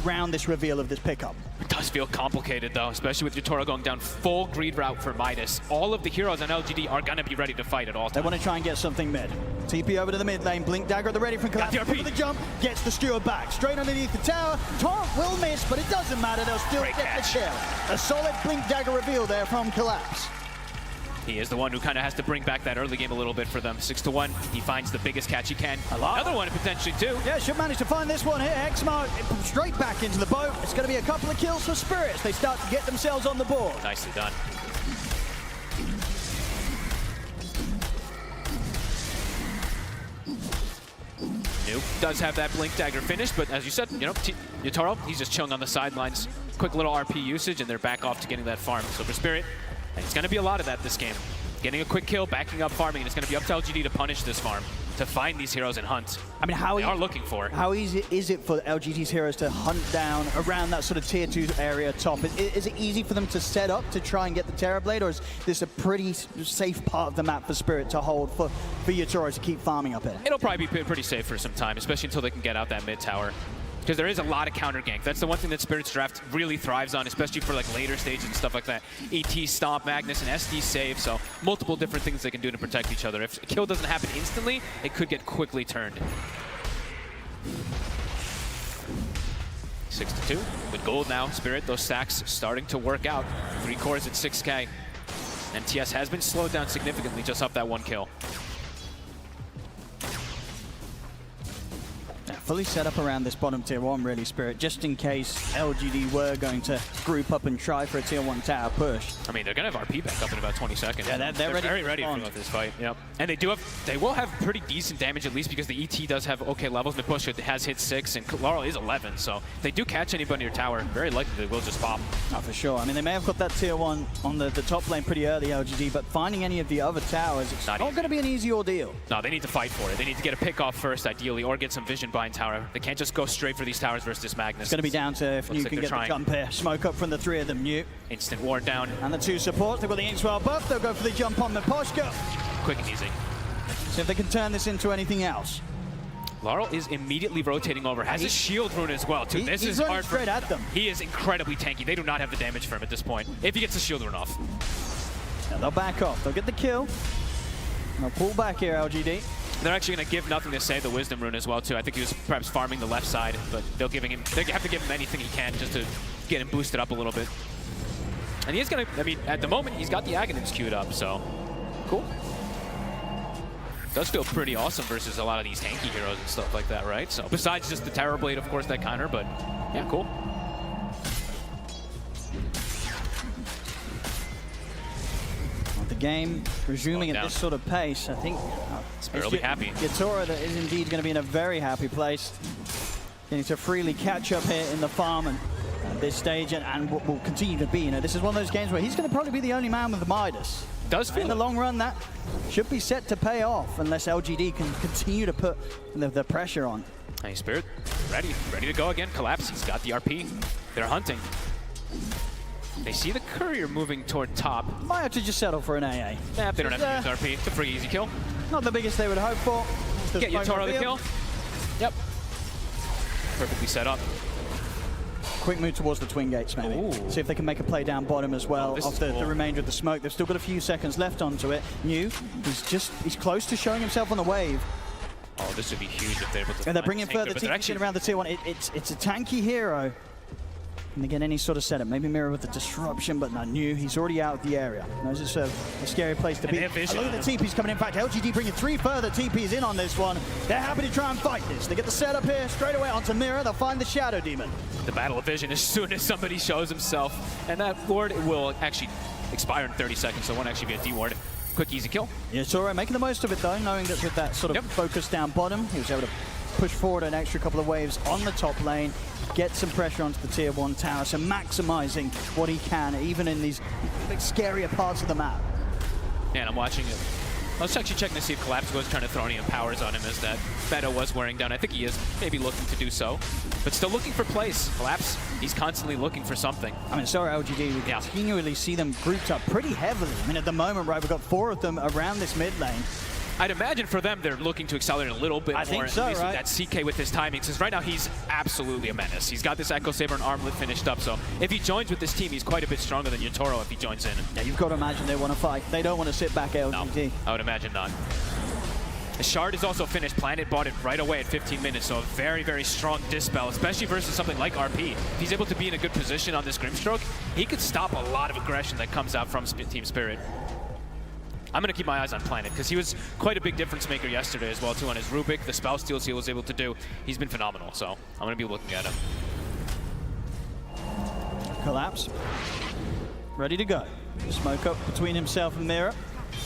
around this reveal of this pickup. It does feel complicated, though, especially with Yatoro going down full greed route for Midas. All of the heroes on LGD are going to be ready to fight at all times. They want to try and get something mid. TP over to the mid lane. Blink Dagger at the ready from Collapse. For the jump, gets the Steward back. Straight underneath the tower. Torrent will miss, but it doesn't matter. They'll still get the kill. A solid Blink Dagger reveal there from Collapse. He is the one who kind of has to bring back that early game a little bit for them. 6-1. He finds the biggest catch he can. Another one potentially too. Yeah, should manage to find this one here. Exmar straight back into the boat. It's going to be a couple of kills for Spirits. They start to get themselves on the board. Nicely done. New does have that Blink Dagger finished, but as you said, Yatoro, he's just chilling on the sidelines. Quick little RP usage, and they're back off to getting that farm. So for Spirit, it's going to be a lot of that this game. Getting a quick kill, backing up, farming, and it's going to be up to LGD to punish this farm, to find these heroes and hunt. I mean, they are looking for. How easy is it for LGD's heroes to hunt down around that sort of tier 2 area top? Is it easy for them to set up to try and get the Terrorblade, or is this a pretty safe part of the map for Spirit to hold for Yatoro to keep farming up here? It'll probably be pretty safe for some time, especially until they can get out that mid tower. Because there is a lot of counter gank. That's the one thing that Spirit's draft really thrives on, especially for like later stages and stuff like that. ET, Stomp, Magnus, and SD save, so multiple different things they can do to protect each other. If a kill doesn't happen instantly, it could get quickly turned. 6-2, with gold now. Spirit, those stacks starting to work out. 3 cores at 6K. And TS has been slowed down significantly just off that 1 kill. Fully set up around this bottom tier 1, really, Spirit, just in case LGD were going to group up and try for a tier 1 tower push. I mean, they're going to have RP back up in about 20 seconds. Yeah, they're ready very ready for this fight. Yep. And they will have pretty decent damage, at least because the ET does have okay levels. Miposhka has hit 6, and Laurel is 11, so if they do catch anybody near tower, very likely they will just pop. Oh, for sure. I mean, they may have got that tier 1 on the top lane pretty early, LGD, but finding any of the other towers, it's not going to be an easy ordeal. No, they need to fight for it. They need to get a pick off first, ideally, or get some vision behind tower. They can't just go straight for these towers versus this Magnus. It's going to be down to if New can get the jump here. Smoke up from the 3 of them, New. Instant ward down. And the 2 supports, they've got the Inkswell buff. They'll go for the jump on Miposhka. Quick and easy. See if they can turn this into anything else. Laurel is immediately rotating over. Has a shield rune as well, too. This is hard straight at them. He is incredibly tanky. They do not have the damage for him at this point, if he gets the shield rune off. Now they'll back off. They'll get the kill. And they'll pull back here, LGD. They're actually going to give nothing to save the Wisdom rune as well, too. I think he was perhaps farming the left side, but they have to give him anything he can just to get him boosted up a little bit. And he is going to, I mean, at the moment, he's got the Aghanims queued up, so cool. Does feel pretty awesome versus a lot of these tanky heroes and stuff like that, right? So besides just the Terrorblade, of course, that counter, but yeah, cool. The game resuming at this sort of pace, I think Spirit will be happy. Yatoro that is indeed going to be in a very happy place. Getting to freely catch up here in the farm and at this stage, and will continue to be. This is one of those games where he's going to probably be the only man with the Midas. Does feel in the long run, that should be set to pay off unless LGD can continue to put the pressure on. Hey, Spirit, ready to go again. Collapse, he's got the RP. They're hunting. They see the courier moving toward top. Might have to just settle for an AA. Nah, they don't have to use RP. It's a pretty easy kill. Not the biggest they would hope for. Get Yatoro the kill. Yep. Perfectly set up. Quick move towards the twin gates, maybe. Ooh. See if they can make a play down bottom as well off the remainder of the smoke. They've still got a few seconds left onto it. New, he's close to showing himself on the wave. Oh, this would be huge if they're able to. And they're bringing further TPs around the tier 1. It's a tanky hero. Can they get any sort of setup? Maybe Mirror with the disruption, but not New. He's already out of the area. Knows it's a scary place to be. Look at the TPs coming in. In fact, LGD bringing 3 further TPs in on this one. They're happy to try and fight this. They get the setup here straight away onto Mirror. They'll find the Shadow Demon. The Battle of Vision as soon as somebody shows himself. And that ward will actually expire in 30 seconds, so it won't actually be a D-ward. Quick, easy kill. Yeah, it's all right. Making the most of it, though, knowing that with that sort of focus down bottom, he was able to push forward an extra couple of waves on the top lane, get some pressure onto the tier 1 tower, so maximizing what he can, even in these big, scarier parts of the map. Yeah, and I'm watching it. Let's actually check to see if Collapse was trying to throw any powers on him as that Beto was wearing down. I think he is maybe looking to do so, but still looking for plays. Collapse, he's constantly looking for something. I mean, sorry, LGD, we continually see them grouped up pretty heavily. I mean, at the moment, right, we've got 4 of them around this mid lane. I'd imagine for them, they're looking to accelerate a little bit more. I think so, at least right? with that CK with his timing, because right now he's absolutely a menace. He's got this Echo Saber and Armlet finished up, so if he joins with this team, he's quite a bit stronger than Yatoro if he joins in. Yeah, you've got to imagine they want to fight. They don't want to sit back, LGD. No, I would imagine not. The Shard is also finished. Planet bought it right away at 15 minutes, so a very, very strong dispel, especially versus something like RP. If he's able to be in a good position on this Grimstroke, he could stop a lot of aggression that comes out from Team Spirit. I'm going to keep my eyes on Planet, because he was quite a big difference maker yesterday as well, too, on his Rubik. The spell steals he was able to do. He's been phenomenal, so I'm going to be looking at him. Collapse. Ready to go. Smoke up between himself and Mirror.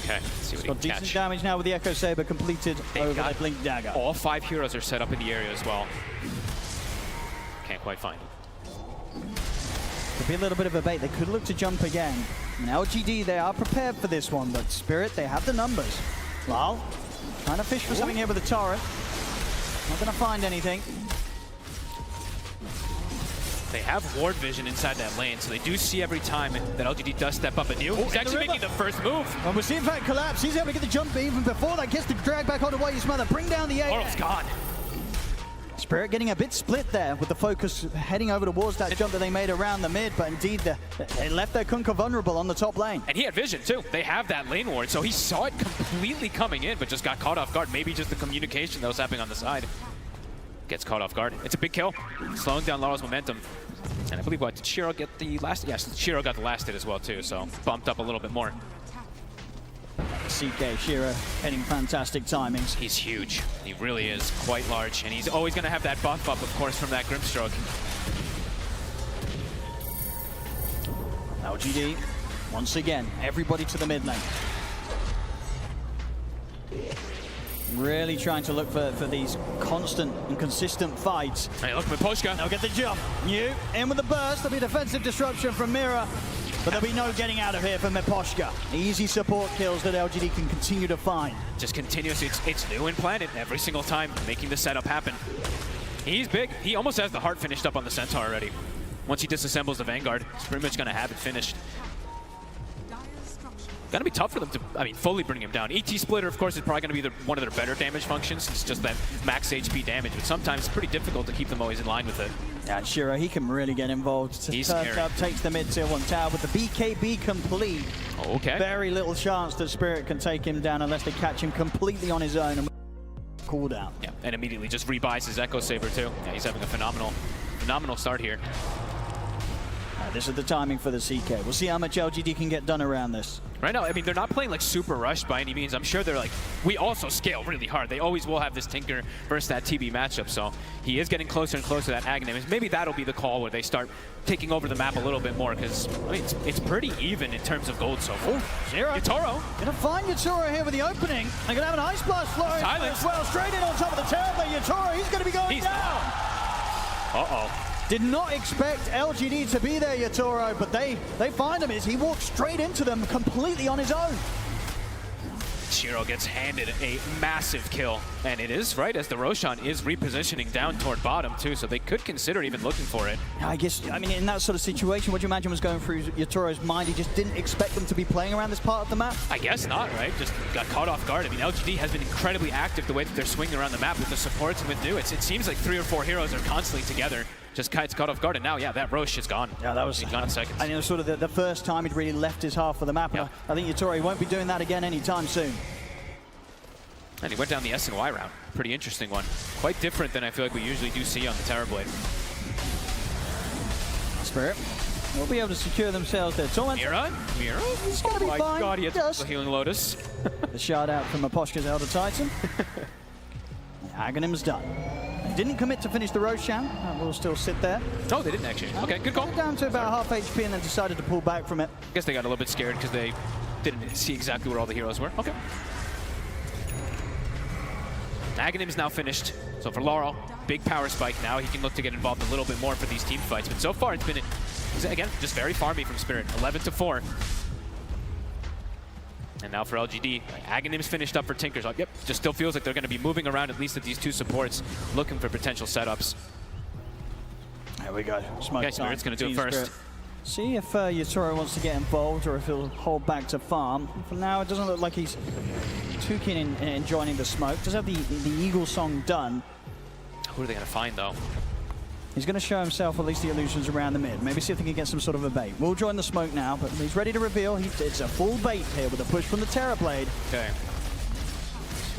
Okay, let's see what he got can decent catch. damage now with the Echo Saber completed over the Blink Dagger. All 5 heroes are set up in the area as well. Can't quite find him. Could be a little bit of a bait. They could look to jump again. And LGD, they are prepared for this one, but Spirit, they have the numbers. Lal, trying to fish for something here with the turret. Not going to find anything. They have ward vision inside that lane, so they do see every time that LGD does step up anew. He's actually making the first move. And we're seeing that Collapse. He's able to get the jump even before that gets the drag back on the way. Smother, bring down the AA. Oral's gone. Spirit getting a bit split there with the focus heading over towards that jump that they made around the mid, but indeed they left their Kunkka vulnerable on the top lane. And he had vision too. They have that lane ward, so he saw it completely coming in, but just got caught off guard. Maybe just the communication that was happening on the side. Gets caught off guard. It's a big kill, slowing down Laro's momentum. And I believe, what, did Shiro get the last? Yes, Shiro got the last hit as well too, so bumped up a little bit more. CK, Shiro, hitting fantastic timings. He's huge. He really is quite large, and he's always going to have that buff up, of course, from that Grimstroke. LGD, once again, everybody to the mid lane. Really trying to look for these constant and consistent fights. Hey, look, Miposhka. They'll get the jump. New, in with the burst. There'll be a defensive disruption from Mirror. But there'll be no getting out of here for Miposhka. Easy support kills that LGD can continue to find. Just continuous. It's new in Planet every single time, making the setup happen. He's big. He almost has the heart finished up on the Centaur already. Once he disassembles the Vanguard, he's pretty much going to have it finished. Gonna be tough for them to, fully bring him down. ET Splitter, of course, is probably gonna be one of their better damage functions. It's just that max HP damage, but sometimes it's pretty difficult to keep them always in line with it. Yeah, and Shiro, he can really get involved. He's scary. Up, takes the mid tier 1 tower with the BKB complete. Okay. Very little chance that Spirit can take him down unless they catch him completely on his own and cooldown. Yeah, and immediately just rebuys his Echo Saber too. Yeah, he's having a phenomenal start here. This is the timing for the CK. We'll see how much LGD can get done around this. Right now, they're not playing like super rushed by any means. I'm sure they're like, we also scale really hard. They always will have this Tinker versus that TB matchup, so he is getting closer and closer to that Aghanim. Maybe that'll be the call where they start taking over the map a little bit more, because it's pretty even in terms of gold so far. Zero. Yatoro. Gonna find Yatoro here with the opening. They're gonna have an Ice Blast flowing as well. Straight in on top of the tower, but Yatoro, he's gonna be going down. Uh-oh. Did not expect LGD to be there, Yatoro, but they find him as he walks straight into them completely on his own. Shiro gets handed a massive kill, and it is right as the Roshan is repositioning down toward bottom too, so they could consider even looking for it. I guess, I mean, in that sort of situation, what do you imagine was going through Yatoro's mind? He just didn't expect them to be playing around this part of the map? I guess not, right? Just got caught off guard. I mean, LGD has been incredibly active the way that they're swinging around the map with the supports and with New. It seems like 3 or 4 heroes are constantly together. Just Kite's caught off guard, and now, yeah, that Roche is gone. Yeah, that was gone in seconds. I think it was sort of the first time he'd really left his half of the map. Yeah. I think Yatoro won't be doing that again anytime soon. And he went down the S and Y route. Pretty interesting one. Quite different than I feel like we usually do see on the Terrorblade. Spirit will be able to secure themselves their Torment. Mira? He's going to be fine. Oh my god, he had the Healing Lotus. The shard out from Aposhka's Elder Titan. Aghanim's done. They didn't commit to finish the Roshan. Will still sit there. Oh, they didn't actually. Okay, good call. Down to about half HP and then decided to pull back from it. I guess they got a little bit scared because they didn't see exactly where all the heroes were. Okay. Aghanim's now finished. So for Laurel, big power spike now. He can look to get involved a little bit more for these team fights. But so far, it's been, again, just very farmy from Spirit. 11-4. And now for LGD, Aghanim's finished up for Tinker's. Yep, just still feels like they're going to be moving around at least at these 2 supports, looking for potential setups. There we go. Smoke okay, Spirit's going to do it first. Spirit. See if Yatoro wants to get involved or if he'll hold back to farm. For now, it doesn't look like he's too keen in joining the smoke. Does have the Eagle song done. Who are they going to find, though? He's going to show himself at least the illusions around the mid. Maybe see if they can get some sort of a bait. We'll join the smoke now, but he's ready to reveal. It's a full bait here with a push from the Terrorblade. Okay.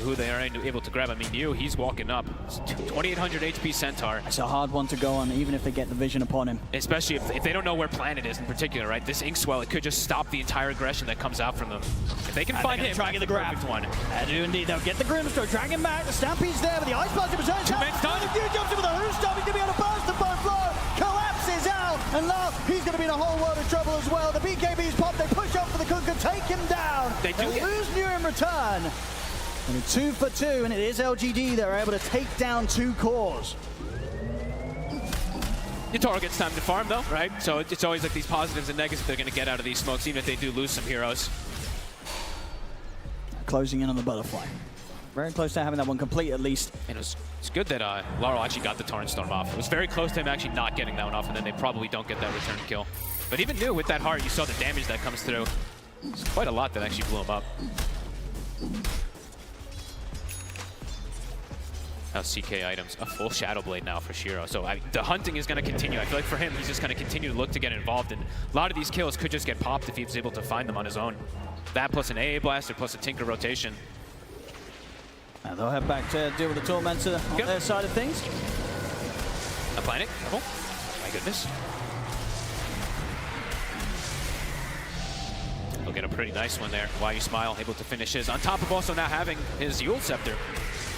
Who they are able to grab. I mean, Yu, he's walking up. 2,800 HP Centaur. It's a hard one to go on, even if they get the vision upon him. Especially if they don't know where Planet is in particular, right? This Inkswell, it could just stop the entire aggression that comes out from them. If they can find him, try to get the grab. One. I do indeed. They'll get the Grimstroke, drag him back. The Stampede's there, but the Ice Blast returns. Two men done. Yu jumps over the Who's stop. He's going to be able to burst the both low. Collapses out. And now he's going to be in a whole world of trouble as well. The BKB's pop. They push up for the Kunkka, take him down. They do lose New in return. And 2 for 2, and it is LGD that are able to take down 2 cores. Yatoro gets time to farm, though, right? So it's always like these positives and negatives they're going to get out of these smokes, even if they do lose some heroes. Closing in on the butterfly. Very close to having that one complete, at least. And it's good that Laurel actually got the Torrent Storm off. It was very close to him actually not getting that one off, and then they probably don't get that return kill. But even New, with that heart, you saw the damage that comes through. It's quite a lot that actually blew him up. CK items, a full Shadow Blade now for Shiro. So the hunting is going to continue. I feel like for him, he's just going to continue to look to get involved. And a lot of these kills could just get popped if he was able to find them on his own. That plus an AA Blaster plus a Tinker rotation. And they'll head back to deal with the Tormentor on their side of things. A Planet. Oh, my goodness. He'll get a pretty nice one there. Why You Smile, able to finish his. On top of also now having his Yule Scepter.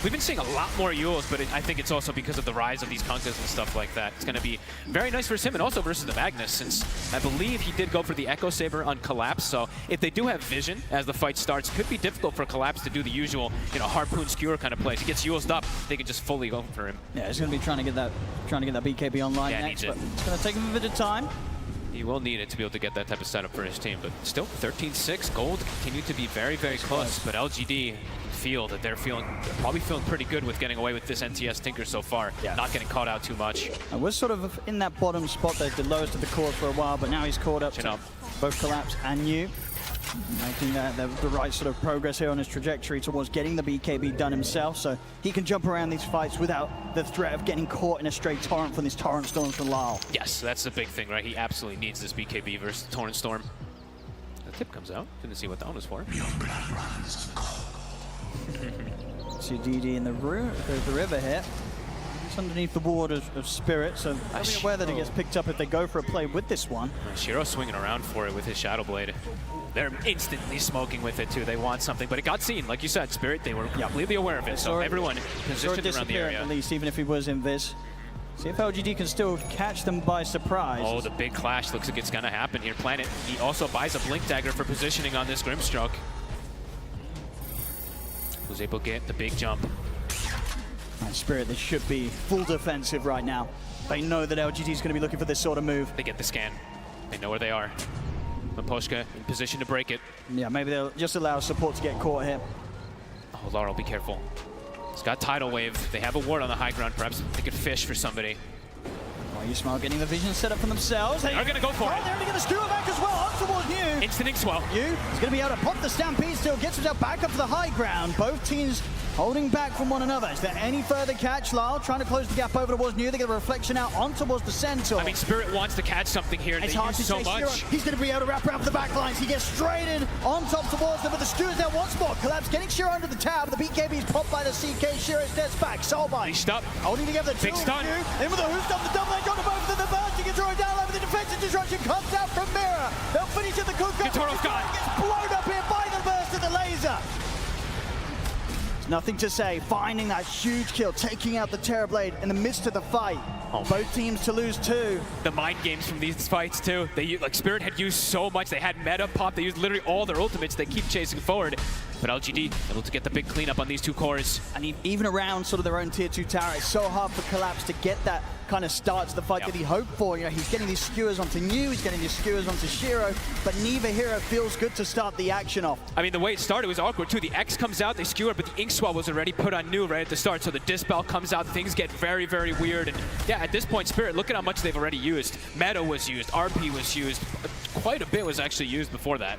We've been seeing a lot more Yules, but I think it's also because of the rise of these Kunkkas and stuff like that. It's going to be very nice for him, and also versus the Magnus, since I believe he did go for the Echo Saber on Collapse. So if they do have vision as the fight starts, it could be difficult for Collapse to do the usual, harpoon skewer kind of plays. He gets Yulesed up, they can just fully go for him. Yeah, he's going to be trying to get that BKB online next, but it's going to take him a bit of time. He will need it to be able to get that type of setup for his team, but still 13-6. Gold continue to be very, very close, but LGD feel that they're probably feeling pretty good with getting away with this NTS Tinker so far, not getting caught out too much. And we're sort of in that bottom spot, the lowest of the core for a while, but now he's caught up to both Collapse and New, making the right sort of progress here on his trajectory towards getting the BKB done himself, so he can jump around these fights without the threat of getting caught in a straight torrent from these Torrent Storms from Lyle. Yes, that's the big thing, right? He absolutely needs this BKB versus Torrent Storm. The tip comes out. Didn't see what that one was for. Your blood runs cold. See DD in the river here. It's underneath the ward of Spirit, so I'm aware that it gets picked up if they go for a play with this one. Shiro swinging around for it with his Shadow Blade. They're instantly smoking with it too. They want something, but it got seen. Like you said, Spirit, they were completely aware of it. So everyone positioned around the area. At least, even if he was invis. See if LGD can still catch them by surprise. Oh, the big clash looks like it's going to happen here. Planet, he also buys a Blink Dagger for positioning on this Grimstroke. Was able to get the big jump. And Spirit, this should be full defensive right now. They know that LGD is going to be looking for this sort of move. They get the scan. They know where they are. Miposhka in position to break it. Yeah, maybe they'll just allow support to get caught here. Oh, Laurel, be careful. He's got Tidal Wave. They have a ward on the high ground. Perhaps they could fish for somebody. Smart getting the vision set up for themselves. They're going to go for it. They're going to get the skewer back as well. Up towards New. Instant swell. New is going to be able to pop the Stampede still. Gets himself back up to the high ground. Both teams holding back from one another. Is there any further catch? Lyle trying to close the gap over towards New. They get a reflection out on towards the center. I mean, Spirit wants to catch something here, and it's they hard use to so say much. Shiro. He's going to be able to wrap around for the back lines. He gets straight in on top towards them, but the Stewards there once more. Collapse getting Shiro under the tab. The BKB is popped by the CK. Shiro steps back. Soulbind. He's stuck. Holding together the big stun. In with a who's up the double edge on the both of the bursting and throwing down over the defensive disruption. Comes out from Mirror. They'll finish at the Kuka. Gatoro's gone. Gets blown up here by the burst of the laser. Nothing to say, finding that huge kill, taking out the Terrorblade in the midst of the fight. Both teams to lose 2. The mind games from these fights too. They like Spirit had used so much. They had meta pop. They used literally all their ultimates. They keep chasing forward. But LGD able to get the big cleanup on these 2 cores. And even around sort of their own tier 2 tower, it's so hard for Collapse to get that kind of start to the fight that he hoped for. You know, he's getting these skewers onto New, he's getting these skewers onto Shiro, but neither hero feels good to start the action off. I mean, the way it started was awkward too. The X comes out, they skewer, but the Ink Swell was already put on New right at the start, so the Dispel comes out, things get very, very weird. And yeah, at this point, Spirit, look at how much they've already used. Meta was used, RP was used, quite a bit was actually used before that.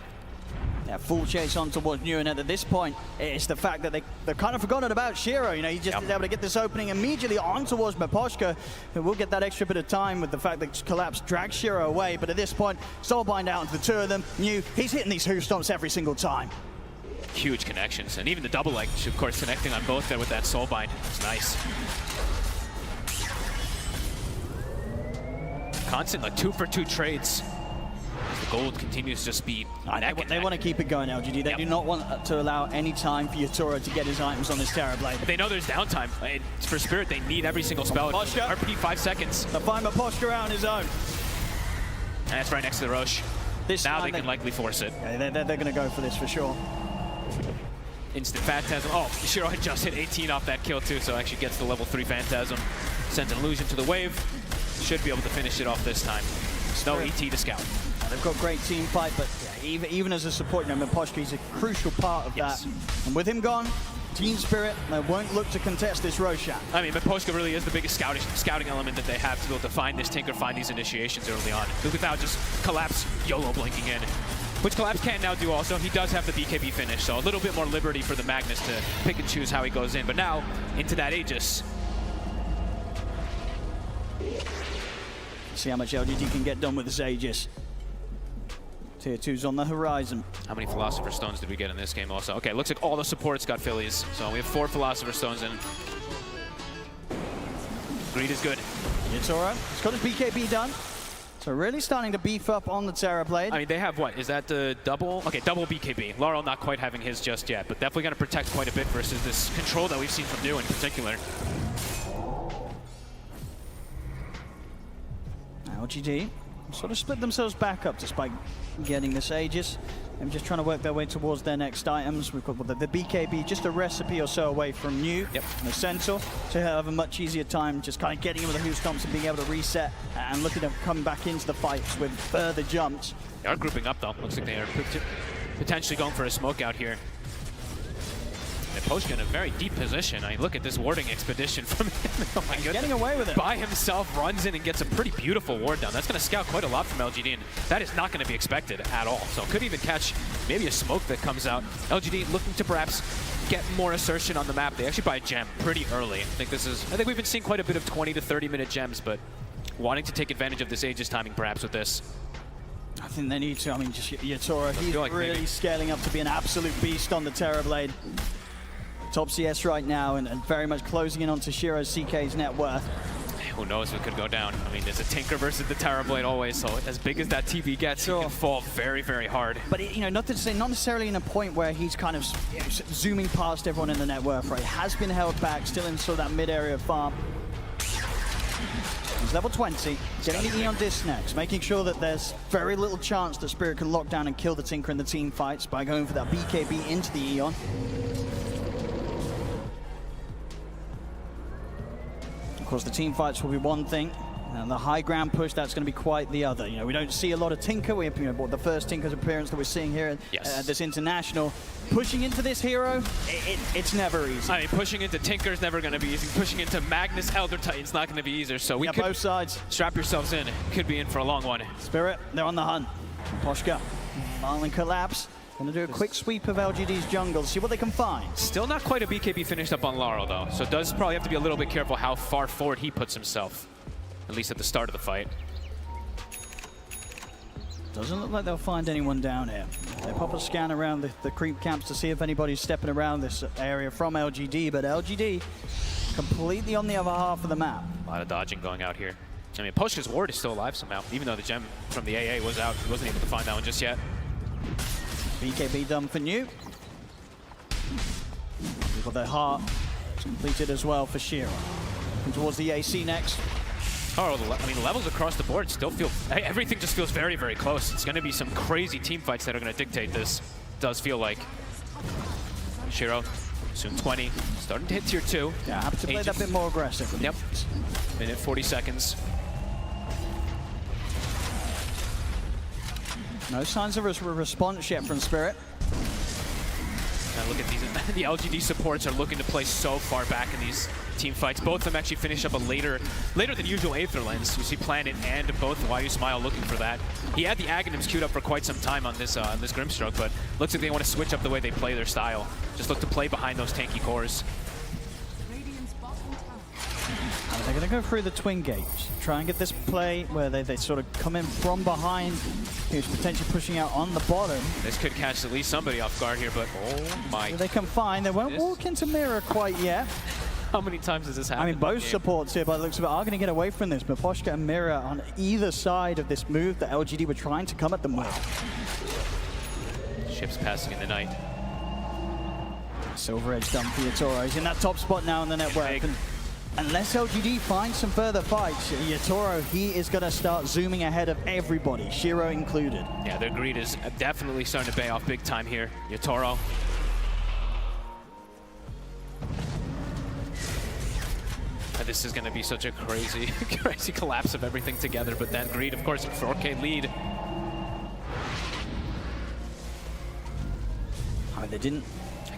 Yeah, full chase on towards New, and at this point, it's the fact that they've kind of forgotten about Shiro. You know, he just is able to get this opening immediately on towards Miposhka, who will get that extra bit of time with the fact that Collapse drags Shiro away. But at this point, Soulbind out into the 2 of them. New, he's hitting these hoof stomps every single time. Huge connections, and even the double leg, of course, connecting on both there with that Soulbind. It's nice. Constant, like 2-for-2 trades. The gold continues to just be They want to keep it going, LGD. They do not want to allow any time for Yatoro to get his items on this Terrorblade. They know there's downtime. For Spirit, they need every single spell. RP 5 seconds. They'll find Miposhka out on his own. And that's right next to the Roche. Now they can likely force it. Yeah, they're going to go for this for sure. Instant Phantasm. Oh, Shiro had just hit 18 off that kill too, so actually gets the level 3 Phantasm. Sends an illusion to the wave. Should be able to finish it off this time. No ET to scout. They've got great team fight, but yeah, even as a support, you know, Miposhka is a crucial part of that. And with him gone, Team Spirit, they won't look to contest this Roshan. I mean, Miposhka really is the biggest scouting element that they have to be able to find this Tinker, find these initiations early on. Without just Collapse YOLO blinking in. Which Collapse can now do also. He does have the BKB finish, so a little bit more liberty for the Magnus to pick and choose how he goes in. But now, into that Aegis. See how much LGD can get done with this Aegis. Tier 2's on the horizon. How many Philosopher Stones did we get in this game also? Okay, looks like all the supports got Phillies. So we have 4 Philosopher Stones in. Greed is good. Yatoro, he's got his BKB done. So really starting to beef up on the Terrorblade. I mean, they have what? Is that the double? Okay, double BKB. Laurel not quite having his just yet, but definitely going to protect quite a bit versus this control that we've seen from New in particular. LGD sort of split themselves back up despite getting this Aegis. I'm just trying to work their way towards their next items. We've got the BKB just a recipe or so away from New. Yep. And the Centaur, so he'll have a much easier time just kind of getting in with the hoof stomps and being able to reset and looking to come back into the fights with further jumps. They are grouping up though. Looks like they are potentially going for a smoke out here. Miposhka in a very deep position. I mean, look at this warding expedition from him. Oh my goodness. Getting away with it. By himself, runs in and gets a pretty beautiful ward down. That's going to scout quite a lot from LGD, and that is not going to be expected at all. So could even catch maybe a smoke that comes out. LGD looking to perhaps get more assertion on the map. They actually buy a gem pretty early. I think we've been seeing quite a bit of 20 to 30 minute gems, but wanting to take advantage of this Aegis timing perhaps with this. I think they need to. I mean, just Yatoro, he's like really scaling up to be an absolute beast on the Terrorblade. Top CS right now and very much closing in onto Shiro's CK's net worth. Who knows what could go down. I mean, there's a Tinker versus the Terrorblade always, so as big as that TB gets, it can fall very, very hard. But, you know, not necessarily in a point where he's kind of zooming past everyone in the net worth, right? Has been held back, still in sort of that mid-area farm. He's level 20, getting the Eon Disc next, making sure that there's very little chance that Spirit can lock down and kill the Tinker in the team fights by going for that BKB into the Eon. Of course, the team fights will be one thing. And the high ground push, that's going to be quite the other. We don't see a lot of Tinker. We have the first Tinker's appearance that we're seeing here at this international. Pushing into this hero, it's never easy. I mean, pushing into Tinker is never going to be easy. Pushing into Magnus Elder Titan's not going to be easier. So we could both sides. Strap yourselves in. Could be in for a long one. Spirit, they're on the hunt. Poshka, Marlin Collapse. Going to do a quick sweep of LGD's jungle, see what they can find. Still not quite a BKB finished up on Laurel, though. So does probably have to be a little bit careful how far forward he puts himself, at least at the start of the fight. Doesn't look like they'll find anyone down here. They pop a scan around the creep camps to see if anybody's stepping around this area from LGD, but LGD completely on the other half of the map. A lot of dodging going out here. I mean, Poshka's ward is still alive somehow, even though the gem from the AA was out. He wasn't able to find that one just yet. BKB done for New. We've got their heart. It's completed as well for Shira. And towards the AC next. Oh, I mean, the levels across the board still feel... Everything just feels very, very close. It's going to be some crazy team fights that are going to dictate this. Does feel like. Shiro, soon 20. Starting to hit tier 2. Yeah, have to play that bit more aggressive. Yep. Minute 40 seconds. No signs of a response yet from Spirit. Now look at these. The LGD supports are looking to play so far back in these team fights. Both of them actually finish up a later than usual Aether Lens. You see Planet and both Wayu Smile looking for that. He had the Aghanims queued up for quite some time on this Grimstroke, but looks like they want to switch up the way they play their style. Just look to play behind those tanky cores. And they're going to go through the twin gates. Try and get this play where they sort of come in from behind. Who's potentially pushing out on the bottom. This could catch at least somebody off guard here, but oh my. They can find. They won't walk into Mirror quite yet. How many times has this happened? I mean, both supports here, by the looks of it, are going to get away from this. But Poshka and Mirror on either side of this move that LGD were trying to come at them with. Ships passing in the night. Silver Edge done for Yatoro. He's in that top spot now in the network. And unless LGD finds some further fights, Yatoro, he is going to start zooming ahead of everybody, Shiro included. Yeah, their greed is definitely starting to pay off big time here. Yatoro. And this is going to be such a crazy, crazy collapse of everything together, but then greed, of course, 4K lead. Oh, they didn't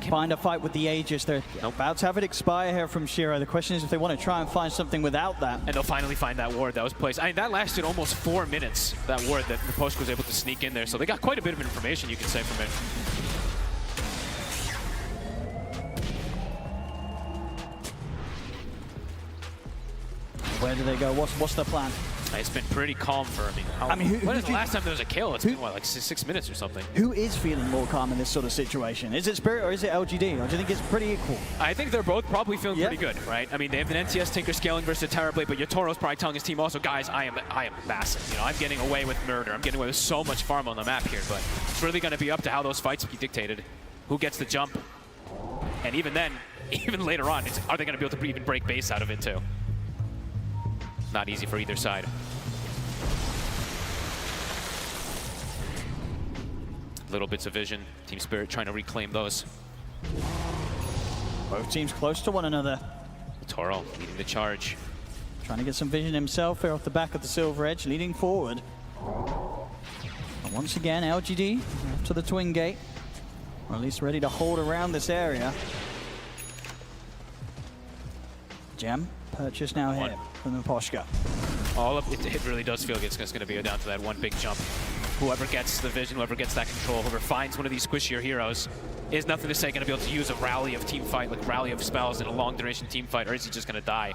find a fight with the Aegis. They're about to have it expire here from Shiro. The question is if they want to try and find something without that. And they'll finally find that ward that was placed. I mean, that lasted almost 4 minutes, that ward that the Post was able to sneak in there. So they got quite a bit of information, you can say, from it. Where do they go? What's their plan? It's been pretty calm for me. When was the last time there was a kill? It's been, what, like 6 minutes or something? Who is feeling more calm in this sort of situation? Is it Spirit or is it LGD? Or do you think it's pretty equal? I think they're both probably feeling pretty good, right? I mean, they have an NTS Tinker scaling versus Terrorblade, but Yatoro's probably telling his team also, guys, I am massive. You know, I'm getting away with murder. I'm getting away with so much farm on the map here, but it's really going to be up to how those fights be dictated. Who gets the jump? And even then, even later on, are they going to be able to even break base out of it too? Not easy for either side. Little bits of vision. Team Spirit trying to reclaim those. Both teams close to one another. Toro leading the charge. Trying to get some vision himself here off the back of the Silver Edge, leading forward. And once again, LGD to the twin gate. Or at least ready to hold around this area. Gem purchase now here from the Poshka. All of it really does feel like it's going to be down to that one big jump. Whoever gets the vision, whoever gets that control, whoever finds one of these squishier heroes, is nothing to say going to be able to use a rally of team fight, like rally of spells in a long duration team fight, or is he just going to die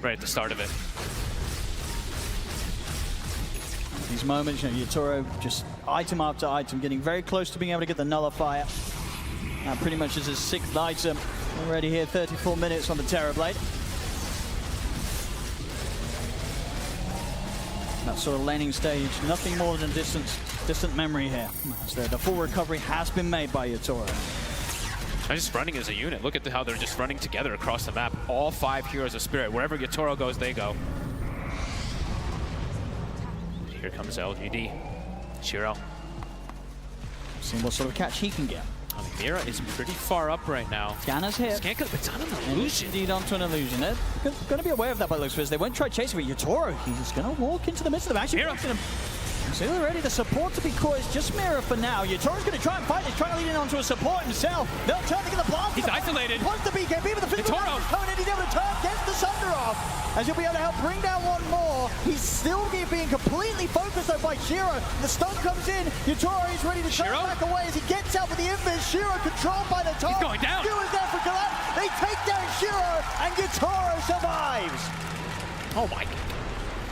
right at the start of it? These moments, you know, Yatoro just item after item, getting very close to being able to get the nullifier. That pretty much is his 6th item. Already here, 34 minutes on the Terrorblade. That sort of laning stage, nothing more than distant memory here. So the full recovery has been made by Yatoro. I'm just running as a unit. Look at how they're just running together across the map. All 5 heroes of Spirit. Wherever Yatoro goes, they go. Here comes LGD. Shiro. Seeing what sort of catch he can get. Mira is pretty far up right now. Scanner's hit. Scan could, but it's on an illusion. Indeed onto an illusion. They're going to be aware of that by the looks of it. They won't try chasing with Yatoro. He's going to walk into the midst of them. Actually, so already the support to be caught is just Mira for now. Yatoro's going to try and fight. He's trying to lead in onto a support himself. They'll turn to get the blast. He's isolated. Wants the BKB, but the physical coming in. He's able to turn, gets the Sunder off. As he'll be able to help bring down one more. He's still being completely focused though by Shiro. The stun comes in. Yatoro is ready to turn back away as he gets out with the invis. Shiro controlled by the top. He's going down. Shiro is there for collapse. They take down Shiro and Yatoro survives. Oh my God.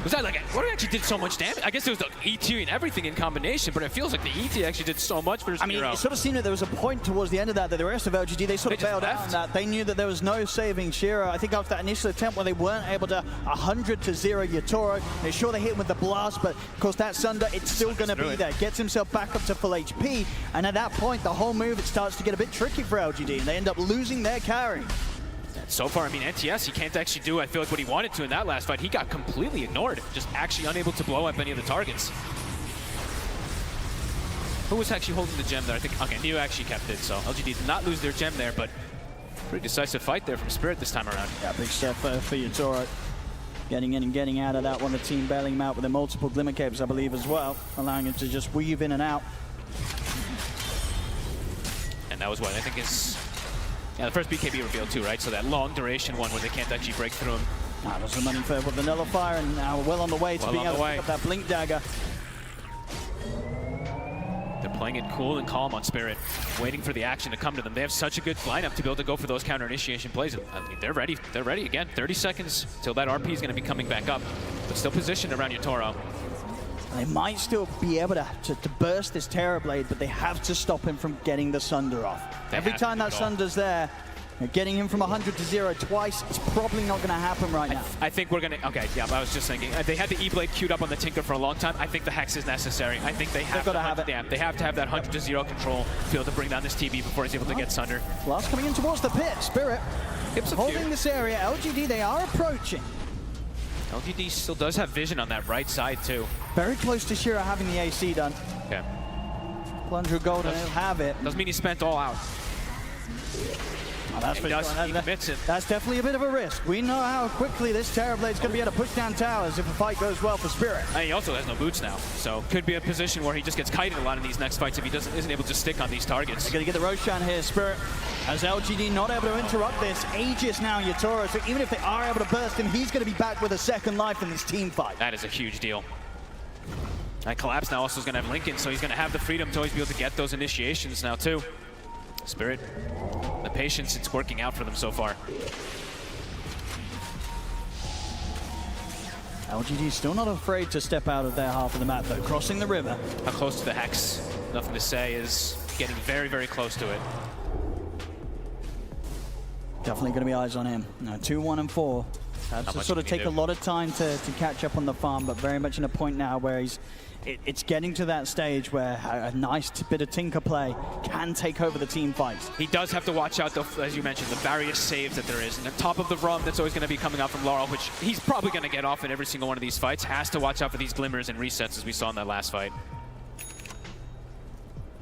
Was that like, what actually did so much damage? I guess it was the ET and everything in combination, but it feels like the ET actually did so much for Shiro. I mean, it sort of seemed that there was a point towards the end of that the rest of LGD, they sort of bailed out on that. They knew that there was no saving Shiro. I think after that initial attempt where they weren't able to 100-0 Yatoro, they're sure they hit him with the blast, but of course that Sunder, it's still going to be there. Gets himself back up to full HP, and at that point, the whole move, it starts to get a bit tricky for LGD, and they end up losing their carry. So far, I mean, NTS, he can't actually do, I feel like, what he wanted to in that last fight. He got completely ignored, just actually unable to blow up any of the targets. Who was actually holding the gem there? I think, okay, Neo actually kept it, so LGD did not lose their gem there, but pretty decisive fight there from Spirit this time around. Yeah, big step for Yatoro. Getting in and getting out of that one. The team bailing him out with their multiple Glimmer Capes, I believe, as well, allowing him to just weave in and out. And that was what I think is... Yeah, the first BKB reveal too, right? So that long duration one where they can't actually break through him. There's the money for the nullifier, and now well on the way to being able to pick up that Blink Dagger. They're playing it cool and calm on Spirit, waiting for the action to come to them. They have such a good lineup to be able to go for those counter initiation plays. I mean, they're ready. They're ready again. 30 seconds till that RP is going to be coming back up, but still positioned around Yatoro. They might still be able to burst this Terrorblade, but they have to stop him from getting the Sunder off. Every time that Sunder's there, getting him from 100-0 twice, it's probably not going to happen right now. I think we're going to... Okay, yeah, I was just thinking. They had the E-Blade queued up on the Tinker for a long time. I think the Hex is necessary. I think they have to have it. They have to have that 100-0 control to be able to bring down this TB before he's able to get Sunder. Blast coming in towards the pit. Spirit holding this area. LGD, they are approaching. LGD still does have vision on that right side, too. Very close to Shiro having the AC done. Okay. Plunger Golden will have it. Doesn't mean he spent all out. Oh, that's he does. He commits it. That's definitely a bit of a risk. We know how quickly this Terrorblade's going to be able to push down towers if the fight goes well for Spirit. And he also has no boots now, so could be a position where he just gets kited a lot in these next fights if he isn't able to stick on these targets. They're going to get the Roshan here, Spirit. As LGD not able to interrupt this. Aegis now Yatoro, so even if they are able to burst him, he's going to be back with a second life in this team fight. That is a huge deal. And Collapse now also is going to have Lincoln, so he's going to have the freedom to always be able to get those initiations now too. Spirit, the patience, it's working out for them so far. LGD still not afraid to step out of their half of the map though, crossing the river. How close to the Hex? Nothing to say, is getting very, very close to it. Definitely going to be eyes on him. Now 2-1 and 4. That's to sort of take a lot of time to catch up on the farm, but very much in a point now where it's getting to that stage where a nice bit of Tinker play can take over the team fights. He does have to watch out, though, as you mentioned, the various saves that there is. And the top of the run that's always going to be coming out from Laurel, which he's probably going to get off in every single one of these fights. Has to watch out for these glimmers and resets as we saw in that last fight.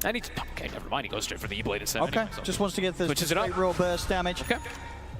And he's, okay, never mind, he goes straight for the E-Blade instead. Okay, anyway, so just wants to get the straight raw burst damage. Okay.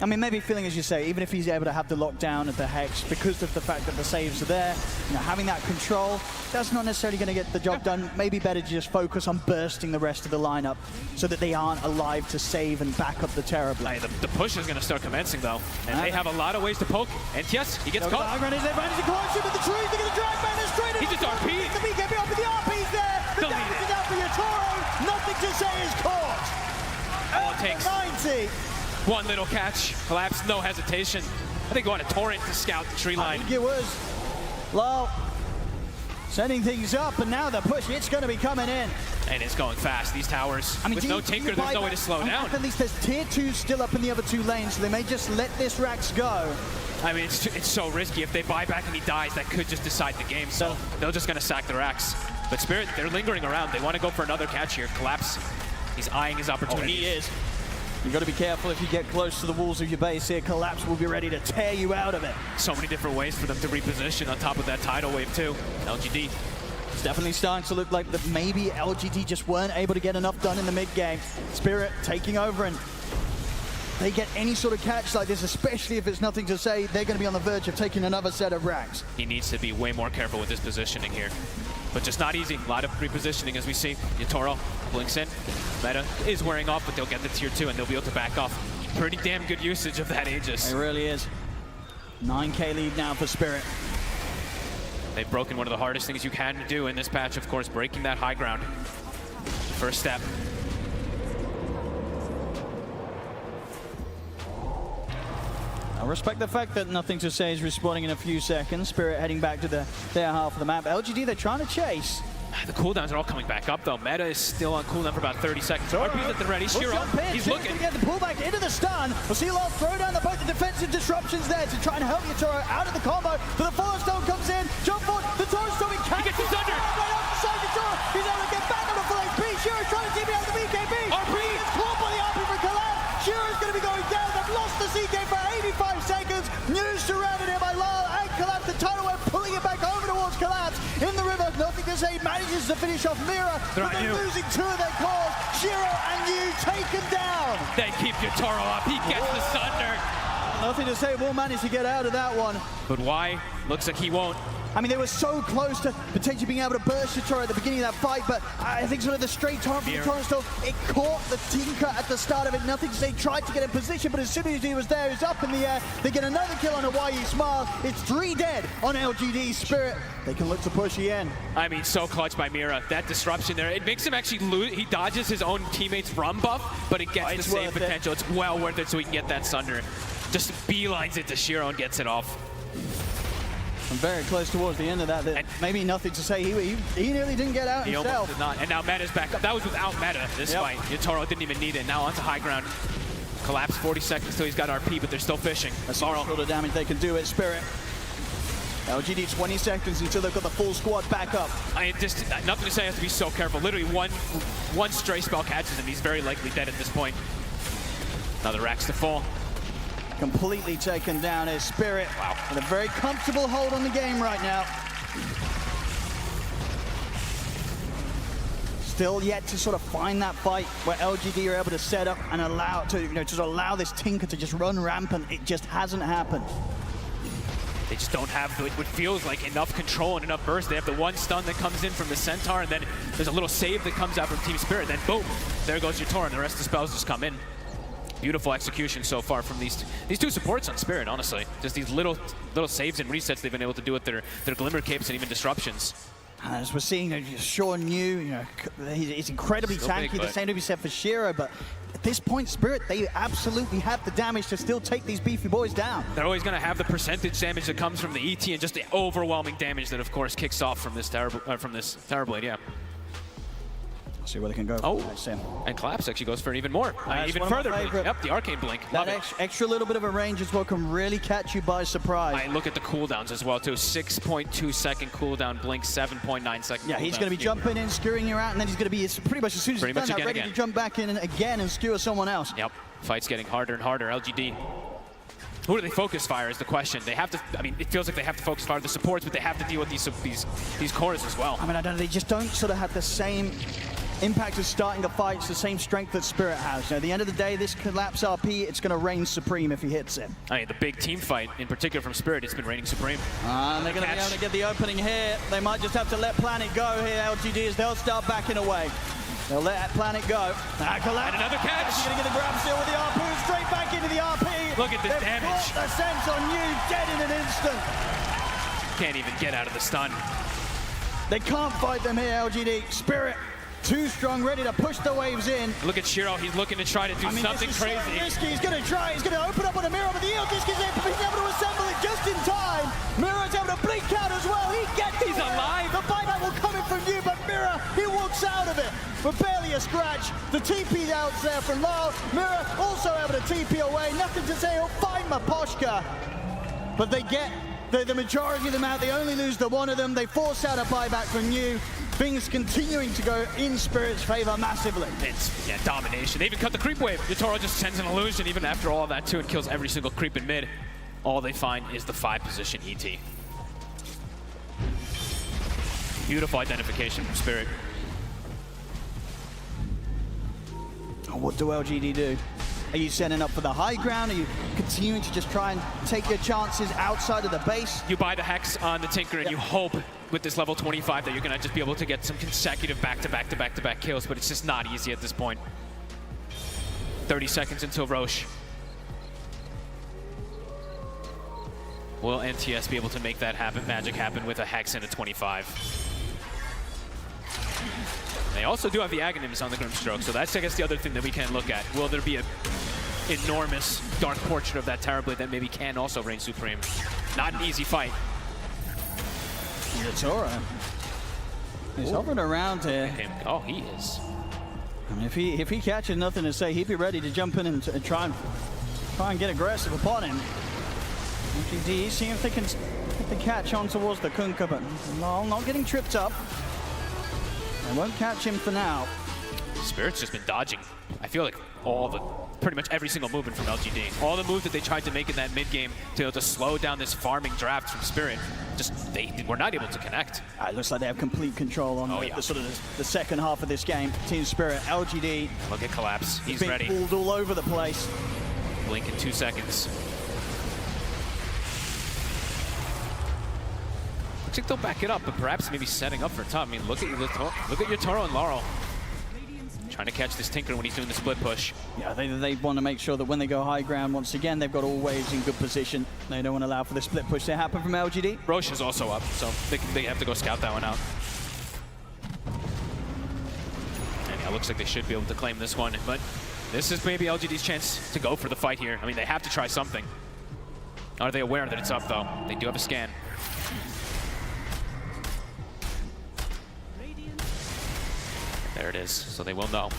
I mean, maybe feeling, as you say, even if he's able to have the lockdown at the Hex because of the fact that the saves are there, you know, having that control, that's not necessarily going to get the job done. Maybe better to just focus on bursting the rest of the lineup so that they aren't alive to save and back up the Terrorblade. The push is going to start commencing, though, and they have a lot of ways to poke. And yes, he gets caught. The advantage, they're collection with the trees, they're going to drag Banner straight in. He just RP'd. The BKB up with the RP's there. The damage is out for Yatoro. Nothing to say is caught. All it takes. 90. One little catch, Collapse, no hesitation. I think going to Torrent to scout the tree line. I think it was. Low. Setting things up, and now the push, it's going to be coming in. And it's going fast. These towers, I mean, with no Tinker, there's no way to slow down. At least there's tier 2 still up in the other 2 lanes, so they may just let this Rax go. I mean, it's so risky. If they buy back and he dies, that could just decide the game. So they're just going to sack the Rax. But Spirit, they're lingering around. They want to go for another catch here. Collapse, he's eyeing his opportunity. Oh, he is. You've got to be careful if you get close to the walls of your base here. Collapse will be ready to tear you out of it. So many different ways for them to reposition on top of that tidal wave, too. LGD It's definitely starting to look like that maybe LGD just weren't able to get enough done in the mid game. Spirit taking over, and they get any sort of catch like this, especially if it's nothing to say, they're going to be on the verge of taking another set of ranks. He needs to be way more careful with his positioning here. But just not easy. A lot of repositioning as we see. Yatoro blinks in. Meta is wearing off, but they'll get the tier 2 and they'll be able to back off. Pretty damn good usage of that Aegis. It really is. 9K lead now for Spirit. They've broken one of the hardest things you can do in this patch, of course, breaking that high ground. First step. I respect the fact that Nothing to Say is respawning in a few seconds. Spirit heading back to their half of the map. LGD, they're trying to chase. The cooldowns are all coming back up, though. Meta is still on cooldown for about 30 seconds. RP's at the ready. Shiro, he's looking. Get the pullback into the stun. We'll see Love throw down both the defensive disruptions there to try and help Yatoro out of the combo. But the Forest Stone comes in. Jump forward. The Toro's still being catched. He gets his under. Right outside Yatoro. He's able to get back on the full HP. Shiro's trying to TP out the BKB. RP gets caught by the RP for Collapse. Shiro's going to be going down. They've lost the CK for 85 seconds. News surrounded him by Lyle and Collapse. The tidal wave pulling it back over towards Collapse. In the river, Nothing to Say manages to finish off Mira, but they're losing 2 of their cores. Shiro and Yu taken down. They keep Yatoro up. He gets the Sunder. Nothing to Say will manage to get out of that one. But why? Looks like he won't. I mean, they were so close to potentially being able to burst Yatoro at the beginning of that fight, but I think sort of the straight torrent from the Torrent Storm, it caught the Tinker at the start of it. Nothing to Say tried to get in position, but as soon as he was there, he was up in the air. They get another kill on a YU Smile. It's 3 dead on LGD Spirit. They can look to push again. I mean, so clutch by Mira. That disruption there, it makes him actually lose. He dodges his own teammate's run buff, but it gets the save potential. It's well worth it so he can get that Sunder. Just beelines it to Shiro and gets it off. I'm very close towards the end of that. Maybe Nothing to Say. He nearly didn't get out himself. He almost did not. And now Meta's back up. That was without Meta, this fight. Yatoro didn't even need it. Now onto high ground. Collapse 40 seconds till he's got RP, but they're still fishing. That's all the damage they can do at Spirit. LGD 20 seconds until they've got the full squad back up. I just Nothing to Say has to be so careful. Literally one stray spell catches him. He's very likely dead at this point. Another Rax to fall. Completely taken down as Spirit. Wow. With a very comfortable hold on the game right now. Still yet to sort of find that fight where LGD are able to set up and allow to allow this Tinker to just run rampant. It just hasn't happened. They just don't have what feels like enough control and enough burst. They have the one stun that comes in from the Centaur, and then there's a little save that comes out from Team Spirit. Then boom, there goes Yatoro, and the rest of the spells just come in. Beautiful execution so far from these 2 supports on Spirit, honestly. Just these little saves and resets they've been able to do with their Glimmer Capes and even disruptions. As we're seeing, Sean Yu, he's incredibly tanky. The same to be said for Shiro, but at this point, Spirit, they absolutely have the damage to still take these beefy boys down. They're always going to have the percentage damage that comes from the ET and just the overwhelming damage that, of course, kicks off from this Tower Blade, yeah. See where they can go. And Collapse actually goes for even more. Even further blink. Yep, the Arcane Blink. That extra little bit of a range as well can really catch you by surprise. I look at the cooldowns as well, too. 6.2 second cooldown, Blink 7.9 second Yeah, he's going to be jumping in, skewing you out, and then he's going to be pretty much as soon as he's done that, ready to jump back in again and skewer someone else. Yep, fight's getting harder and harder. LGD. Who do they focus fire is the question. They have to, I mean, it feels like they have to focus fire the supports, but they have to deal with these cores as well. I mean, I don't know, they just don't sort of have the same impact of starting the fights, the same strength that Spirit has. At the end of the day, this Collapse RP, it's going to reign supreme if he hits it. I mean, the big team fight, in particular from Spirit, it's been reigning supreme. And they're going to be able to get the opening here. They might just have to let Planet go here, LGD, as they'll start backing away. They'll let Planet go. And another catch. He's going to get the grab still with the RP, straight back into the RP. Look at this damage. They've got the sense on you, dead in an instant. Can't even get out of the stun. They can't fight them here, LGD. Spirit, too strong, ready to push the waves in. Look at Shiro, he's looking to try to do something crazy. So he's going to try, he's going to open up on a mirror, but the eel disc is in, but he's able to assemble it just in time. Mira's able to blink out as well. He's alive. The buyback will come in from you, but Mira, he walks out of it. But barely a scratch. The TP out there from Lyle. Mira also able to TP away. Nothing to say, he'll find Maposhka. But they get the majority of them out. They only lose the one of them. They force out a buyback from you. Things continuing to go in Spirit's favor massively. It's, domination. They even cut the creep wave. Yatoro just sends an illusion even after all of that too and kills every single creep in mid. All they find is the 5 position ET. Beautiful identification from Spirit. What do LGD do? Are you setting up for the high ground? Are you continuing to just try and take your chances outside of the base? You buy the Hex on the Tinker and you hope with this level 25 that you're going to just be able to get some consecutive back-to-back kills, but it's just not easy at this point. 30 seconds until Roche. Will NTS be able to make that magic happen with a Hex and a 25? They also do have the Aghanims on the Grimstroke, so that's, I guess, the other thing that we can look at. Will there be an enormous Dark Portrait of that Terrorblade that maybe can also reign supreme? Not an easy fight. Yatora. He's hovering around here. Oh, he is. I mean, if he catches nothing to say, he'd be ready to jump in and try and get aggressive upon him. LGD, seeing if they can get the catch on towards the Kunkka, but Lal not getting tripped up. They won't catch him for now. Spirit's just been dodging. I feel like pretty much every single movement from LGD. All the moves that they tried to make in that mid-game to slow down this farming draft from Spirit, just they were not able to connect. It looks like they have complete control on the sort of the second half of this game. Team Spirit, LGD. Look at Collapse. He's ready. Pulled all over the place. Blink in 2 seconds. Looks like they'll back it up, but perhaps maybe setting up for top. I mean, look at Yotaro and Laurel. Trying to catch this Tinker when he's doing the split push. Yeah, they want to make sure that when they go high ground, once again, they've got all waves in good position. They don't want to allow for the split push to happen from LGD. Roche is also up, so they have to go scout that one out. And yeah, it looks like they should be able to claim this one, but this is maybe LGD's chance to go for the fight here. I mean, they have to try something. Are they aware that it's up, though? They do have a scan. There it is, so they will know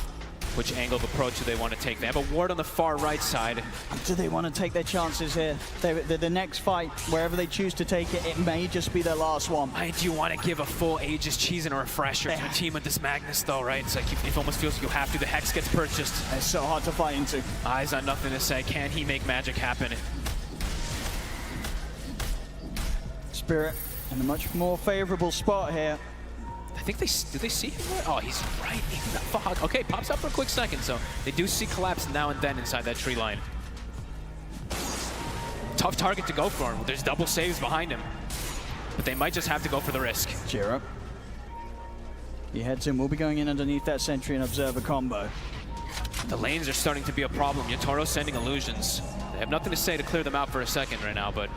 which angle of approach do they want to take. They have a ward on the far right side. Do they want to take their chances here? The next fight, wherever they choose to take it, it may just be their last one. Do you want to give a full Aegis cheese and a refresher to a team with this Magnus, though, right? It's like it almost feels like you have to. The Hex gets purchased. It's so hard to fight into. Eyes on nothing to say. Can he make magic happen? Spirit in a much more favorable spot here. I think did they see him? Oh, he's right in the fog. Okay, pops up for a quick second, so they do see Collapse now and then inside that tree line. Tough target to go for him. There's double saves behind him, but they might just have to go for the risk. Jiro. He heads in. We'll be going in underneath that Sentry and Observer combo. The lanes are starting to be a problem. Yotaro sending illusions. They have nothing to say to clear them out for a second right now, but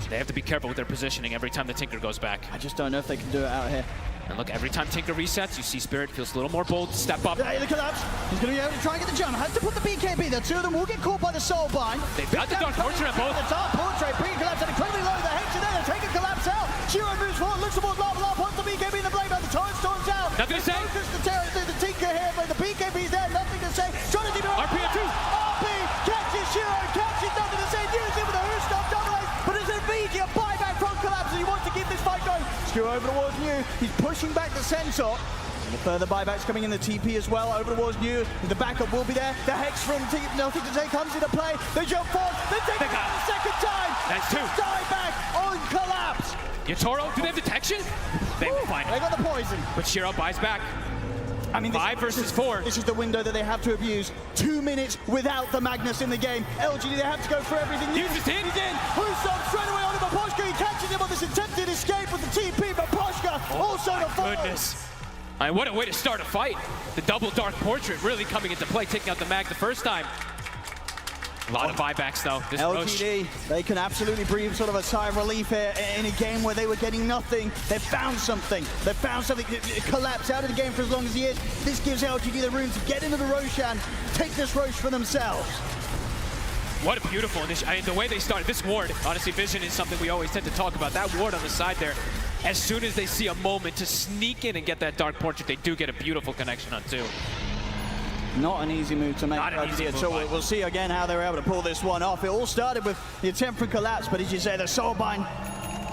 they have to be careful with their positioning every time the Tinker goes back. I just don't know if they can do it out here. And look, every time Tinker resets, you see Spirit feels a little more bold, step up. Hey, the Collapse. He's going to be able to try and get the jump. Has to put the BKB. The two of them will get caught by the Soul Bind. They've got the Dark Portrait on both. The Dark Portrait, bringing Collapse at incredibly low. The Hex in there, they're taking Collapse out. Shiro moves forward, looks towards Lava, puts the BKB in the blade, but the Torrent storms out. Nothing to say. The Tinker here, but the BKB's there, nothing to say. Trying to do RP at 2. RP catches Shiro, catches nothing to say. Use it with a Who Stop double ace, but it's an immediate buyback from Collapse, and he wants to keep this fight going. Shiro over towards New. He's pushing back the Centaur. And the further buybacks coming in the TP as well. Over towards New. The backup will be there. The Hex from Nothing to Say comes into play. They jump forward. They take it the second time. That's 2. Dieback on Collapse. Yotaro, do they have detection? They find it. They got the poison. But Shiro buys back. I mean, 5 versus 4. This is the window that they have to abuse. 2 minutes without the Magnus in the game. LGD, they have to go for everything. He's in. He's in. Who's straight away on him, but Poshka, he catches him on this attempted escape with the TP, but Poshka also the follow. Goodness. What a way to start a fight. The double Dark Portrait really coming into play, taking out the Mag the first time. A lot of buybacks, though. This LGD, they can absolutely breathe sort of a sigh of relief here in a game where they were getting nothing. They found something. They found something. Collapse out of the game for as long as he is. This gives LGD the room to get into the Roshan, take this Roche for themselves. What a beautiful initiative. I mean, the way they started, this ward, honestly, vision is something we always tend to talk about. That ward on the side there, as soon as they see a moment to sneak in and get that Dark Portrait, they do get a beautiful connection on 2. Not an easy move to make. Not an easy move. So we'll see again how they were able to pull this one off. It all started with the attempt for Collapse, but as you say, the Soul Bind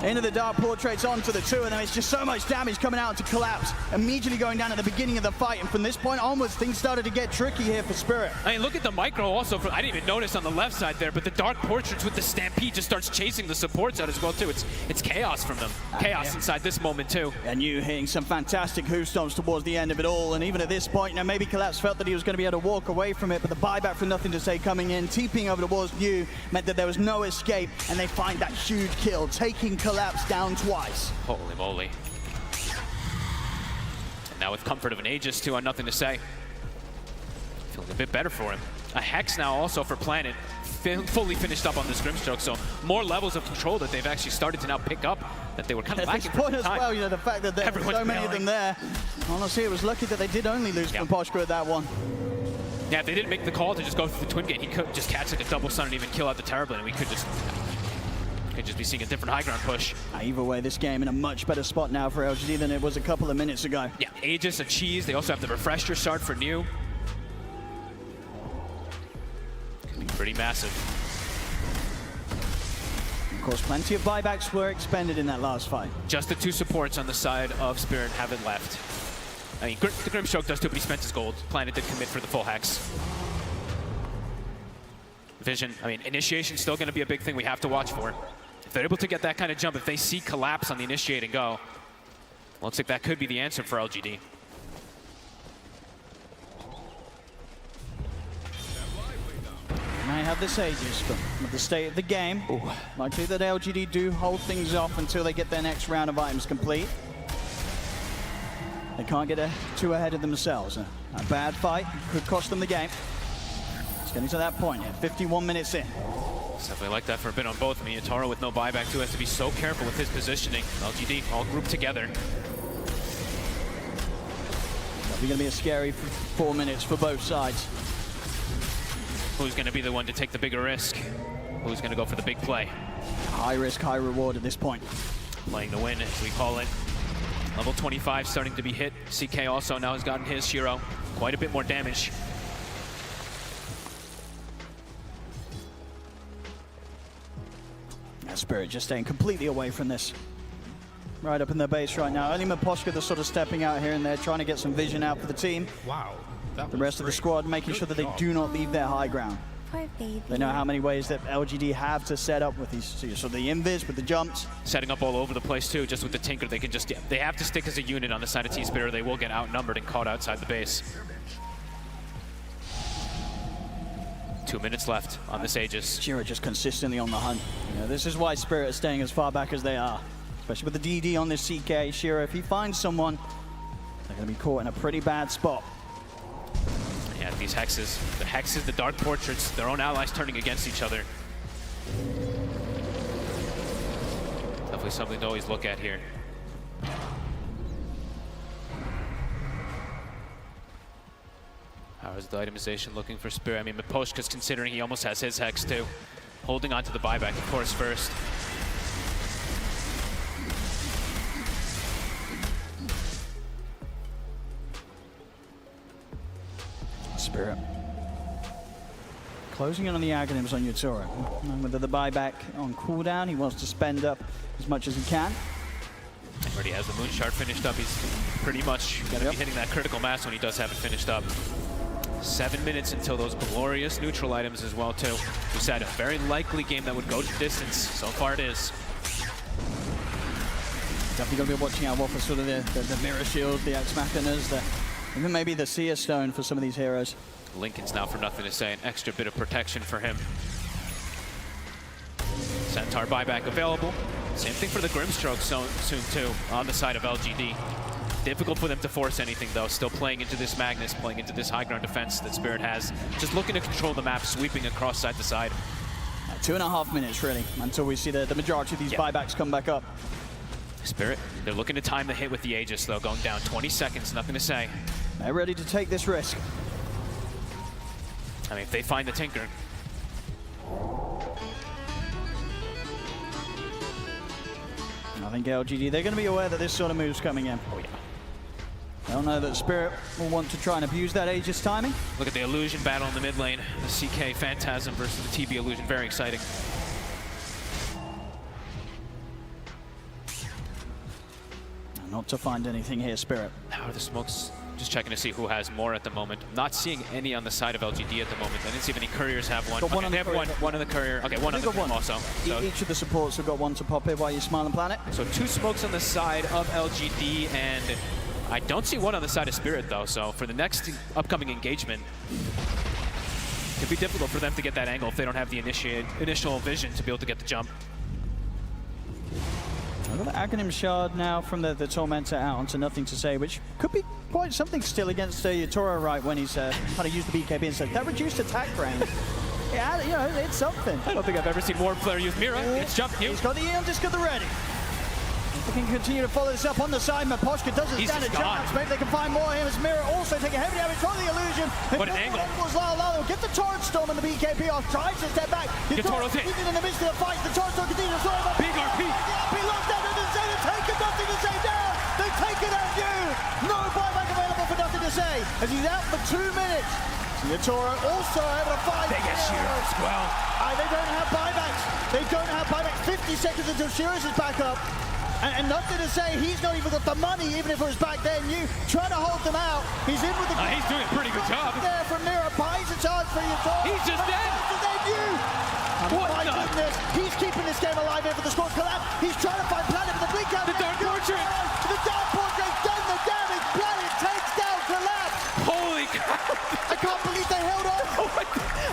Into the Dark Portraits, onto the two of them. It's just so much damage coming out to Collapse. Immediately going down at the beginning of the fight. And from this point onwards, things started to get tricky here for Spirit. I mean, look at the micro also. I didn't even notice on the left side there, but the Dark Portraits with the Stampede just starts chasing the supports out as well, too. It's chaos from them. Chaos inside this moment, too. And you hitting some fantastic hoof stomps towards the end of it all. And even at this point, now maybe Collapse felt that he was going to be able to walk away from it, but the buyback for Nothing to Say coming in, TPing over towards New, meant that there was no escape, and they find that huge kill, taking Collapse down twice. Holy moly. And now with comfort of an Aegis, too, on Nothing to Say. Feeling a bit better for him. A Hex now also for Planet. Fully finished up on this Grimstroke, so more levels of control that they've actually started to now pick up that they were kind of lacking for point the as time. well, you know, the fact that there were so many of them there. Honestly, it was lucky that they did only lose from Poshko at that one. Yeah, if they didn't make the call to just go through the Twin Gate, he could just catch like a double stun and even kill out the Terrible, and we could just be seeing a different high ground push. Either way, this game in a much better spot now for LGD than it was a couple of minutes ago. Yeah, Aegis, a cheese. They also have the Refresher Shard for New. Could be pretty massive. Of course, plenty of buybacks were expended in that last fight. Just the two supports on the side of Spirit haven't left. I mean, the Grimstroke does too, but he spent his gold. Planet did commit for the full Hex. Vision, I mean, initiation's still going to be a big thing we have to watch for. If they're able to get that kind of jump, if they see Collapse on the initiate and go, looks like that could be the answer for LGD. Might have this Aegis, but with the state of the game, likely that LGD do hold things off until they get their next round of items complete. They can't get too ahead of themselves. A bad fight could cost them the game. It's getting to that point here, 51 minutes in. It's definitely like that for a bit on both. Minotauro with no buyback too has to be so careful with his positioning. LGD all grouped together. Probably going to be a scary 4 minutes for both sides. Who's going to be the one to take the bigger risk? Who's going to go for the big play? High risk, high reward at this point. Playing to win, as we call it. Level 25 starting to be hit. CK also now has gotten his Shiro. Quite a bit more damage. Spirit just staying completely away from this. Right up in their base right now. Only Maposhka that's sort of stepping out here and there, trying to get some vision out for the team. Wow. The rest of the squad making sure that they do not leave their high ground. They know how many ways that LGD have to set up with these, so the invis with the jumps. Setting up all over the place too, just with the Tinker, they can just, they have to stick as a unit on the side of T-Spirit or they will get outnumbered and caught outside the base. 2 minutes left on this Aegis. Shiro just consistently on the hunt. You know, this is why Spirit are staying as far back as they are. Especially with the DD on this CK. Shiro, if he finds someone, they're going to be caught in a pretty bad spot. Yeah, these Hexes, the Dark Portraits, their own allies turning against each other. Definitely something to always look at here. How is the itemization looking for Spirit? I mean, Maposhka's considering he almost has his Hex too. Holding on to the buyback, of course, first. Spirit. Closing in on the Aghanims on Yatura. And with the buyback on cooldown, he wants to spend up as much as he can. Already has the Moon Shard finished up. He's pretty much going to be hitting that critical mass when he does have it finished up. 7 minutes until those glorious neutral items as well, too. We said a very likely game that would go to distance. So far it is. Definitely going to be watching out for sort of the Mirror Shields, the Ex Machinas, even maybe the Seer Stone for some of these heroes. Lincoln's now for Nothing to Say, an extra bit of protection for him. Centaur buyback available. Same thing for the Grimstroke soon too, on the side of LGD. Difficult for them to force anything though, still playing into this Magnus, playing into this high ground defense that Spirit has. Just looking to control the map, sweeping across side to side. 2.5 minutes really, until we see the majority of these buybacks come back up. Spirit, they're looking to time the hit with the Aegis though, going down 20 seconds, Nothing to Say. They're ready to take this risk. I mean, if they find the Tinker. I think LGD, they're going to be aware that this sort of move's coming in. Oh yeah. They'll know that Spirit will want to try and abuse that Aegis timing. Look at the Illusion battle in the mid lane. The CK Phantasm versus the TB Illusion, very exciting. Not to find anything here, Spirit. How are the smokes? Just checking to see who has more at the moment. Not seeing any on the side of LGD at the moment. I didn't see if any couriers have one. Got one Okay, on they the have courier. one on the courier. Okay, one on the courier also. So, Each of the supports have got one to pop here while you Smiling Planet. so 2 smokes on the side of LGD, and I don't see one on the side of Spirit though. So for the next upcoming engagement, it could be difficult for them to get that angle if they don't have the initial vision to be able to get the jump. I've got an Acronym Shard now from the Tormentor out onto Nothing to Say, which could be quite something still against Yatoro, right, when he's kind of used the BKB and said that reduced attack range. Yeah, you know, it's something. I don't think I've ever seen more player use Mira. It's jump. He's got the Eon Disc at the ready. They can continue to follow this up on the side. Maposhka doesn't stand a chance. Maybe they can find more of him as Mira also taking heavy damage from the illusion. What an angle. Lalo get the Torrent Storm and the BKB off. Tries to step back. Yatoro's hit. Even in the midst of the fight, the Torrent Storm continues to throw him up. Big RP. He locked down Nothing to Say. They take it, Nothing to Say down. They take it out you. No buyback available for Nothing to Say as he's out for 2 minutes. Yatoro also able to find They get Shiro as well. They don't have buybacks. They don't have buybacks. 50 seconds until Shiro's is back up. And Nothing to Say, he's not even got the money, even if it was back then. You try to hold them out. He's in with the... He's doing a pretty good job. There from Mira, buys a charge for Yatoro. He's just dead. What my the? goodness, he's keeping this game alive here for the squad collapse. He's trying to find Planet with the blink out. The Dark Portrait. The Dark Portrait's done the damage. Planet takes down Collapse. Holy cow. I can't believe they held on.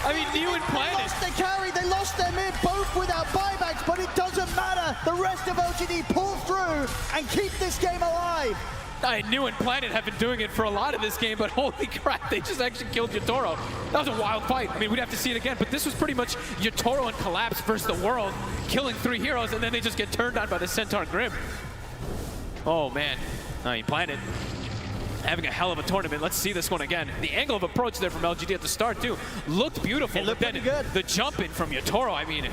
I mean, New and Planet. They lost their carry, they lost their mid, both without buybacks, but it doesn't matter. The rest of LGD pull through and keep this game alive. New and Planet have been doing it for a lot of this game, but holy crap, they just actually killed Yatoro. That was a wild fight. I mean, we'd have to see it again, but this was pretty much Yatoro and Collapse versus the world, killing 3 heroes, and then they just get turned on by the Centaur Grim. Oh, man. I mean, Planet having a hell of a tournament. Let's see this one again. The angle of approach there from LGD at the start, too, looked beautiful. It looked pretty good. The jump in from Yatoro, I mean...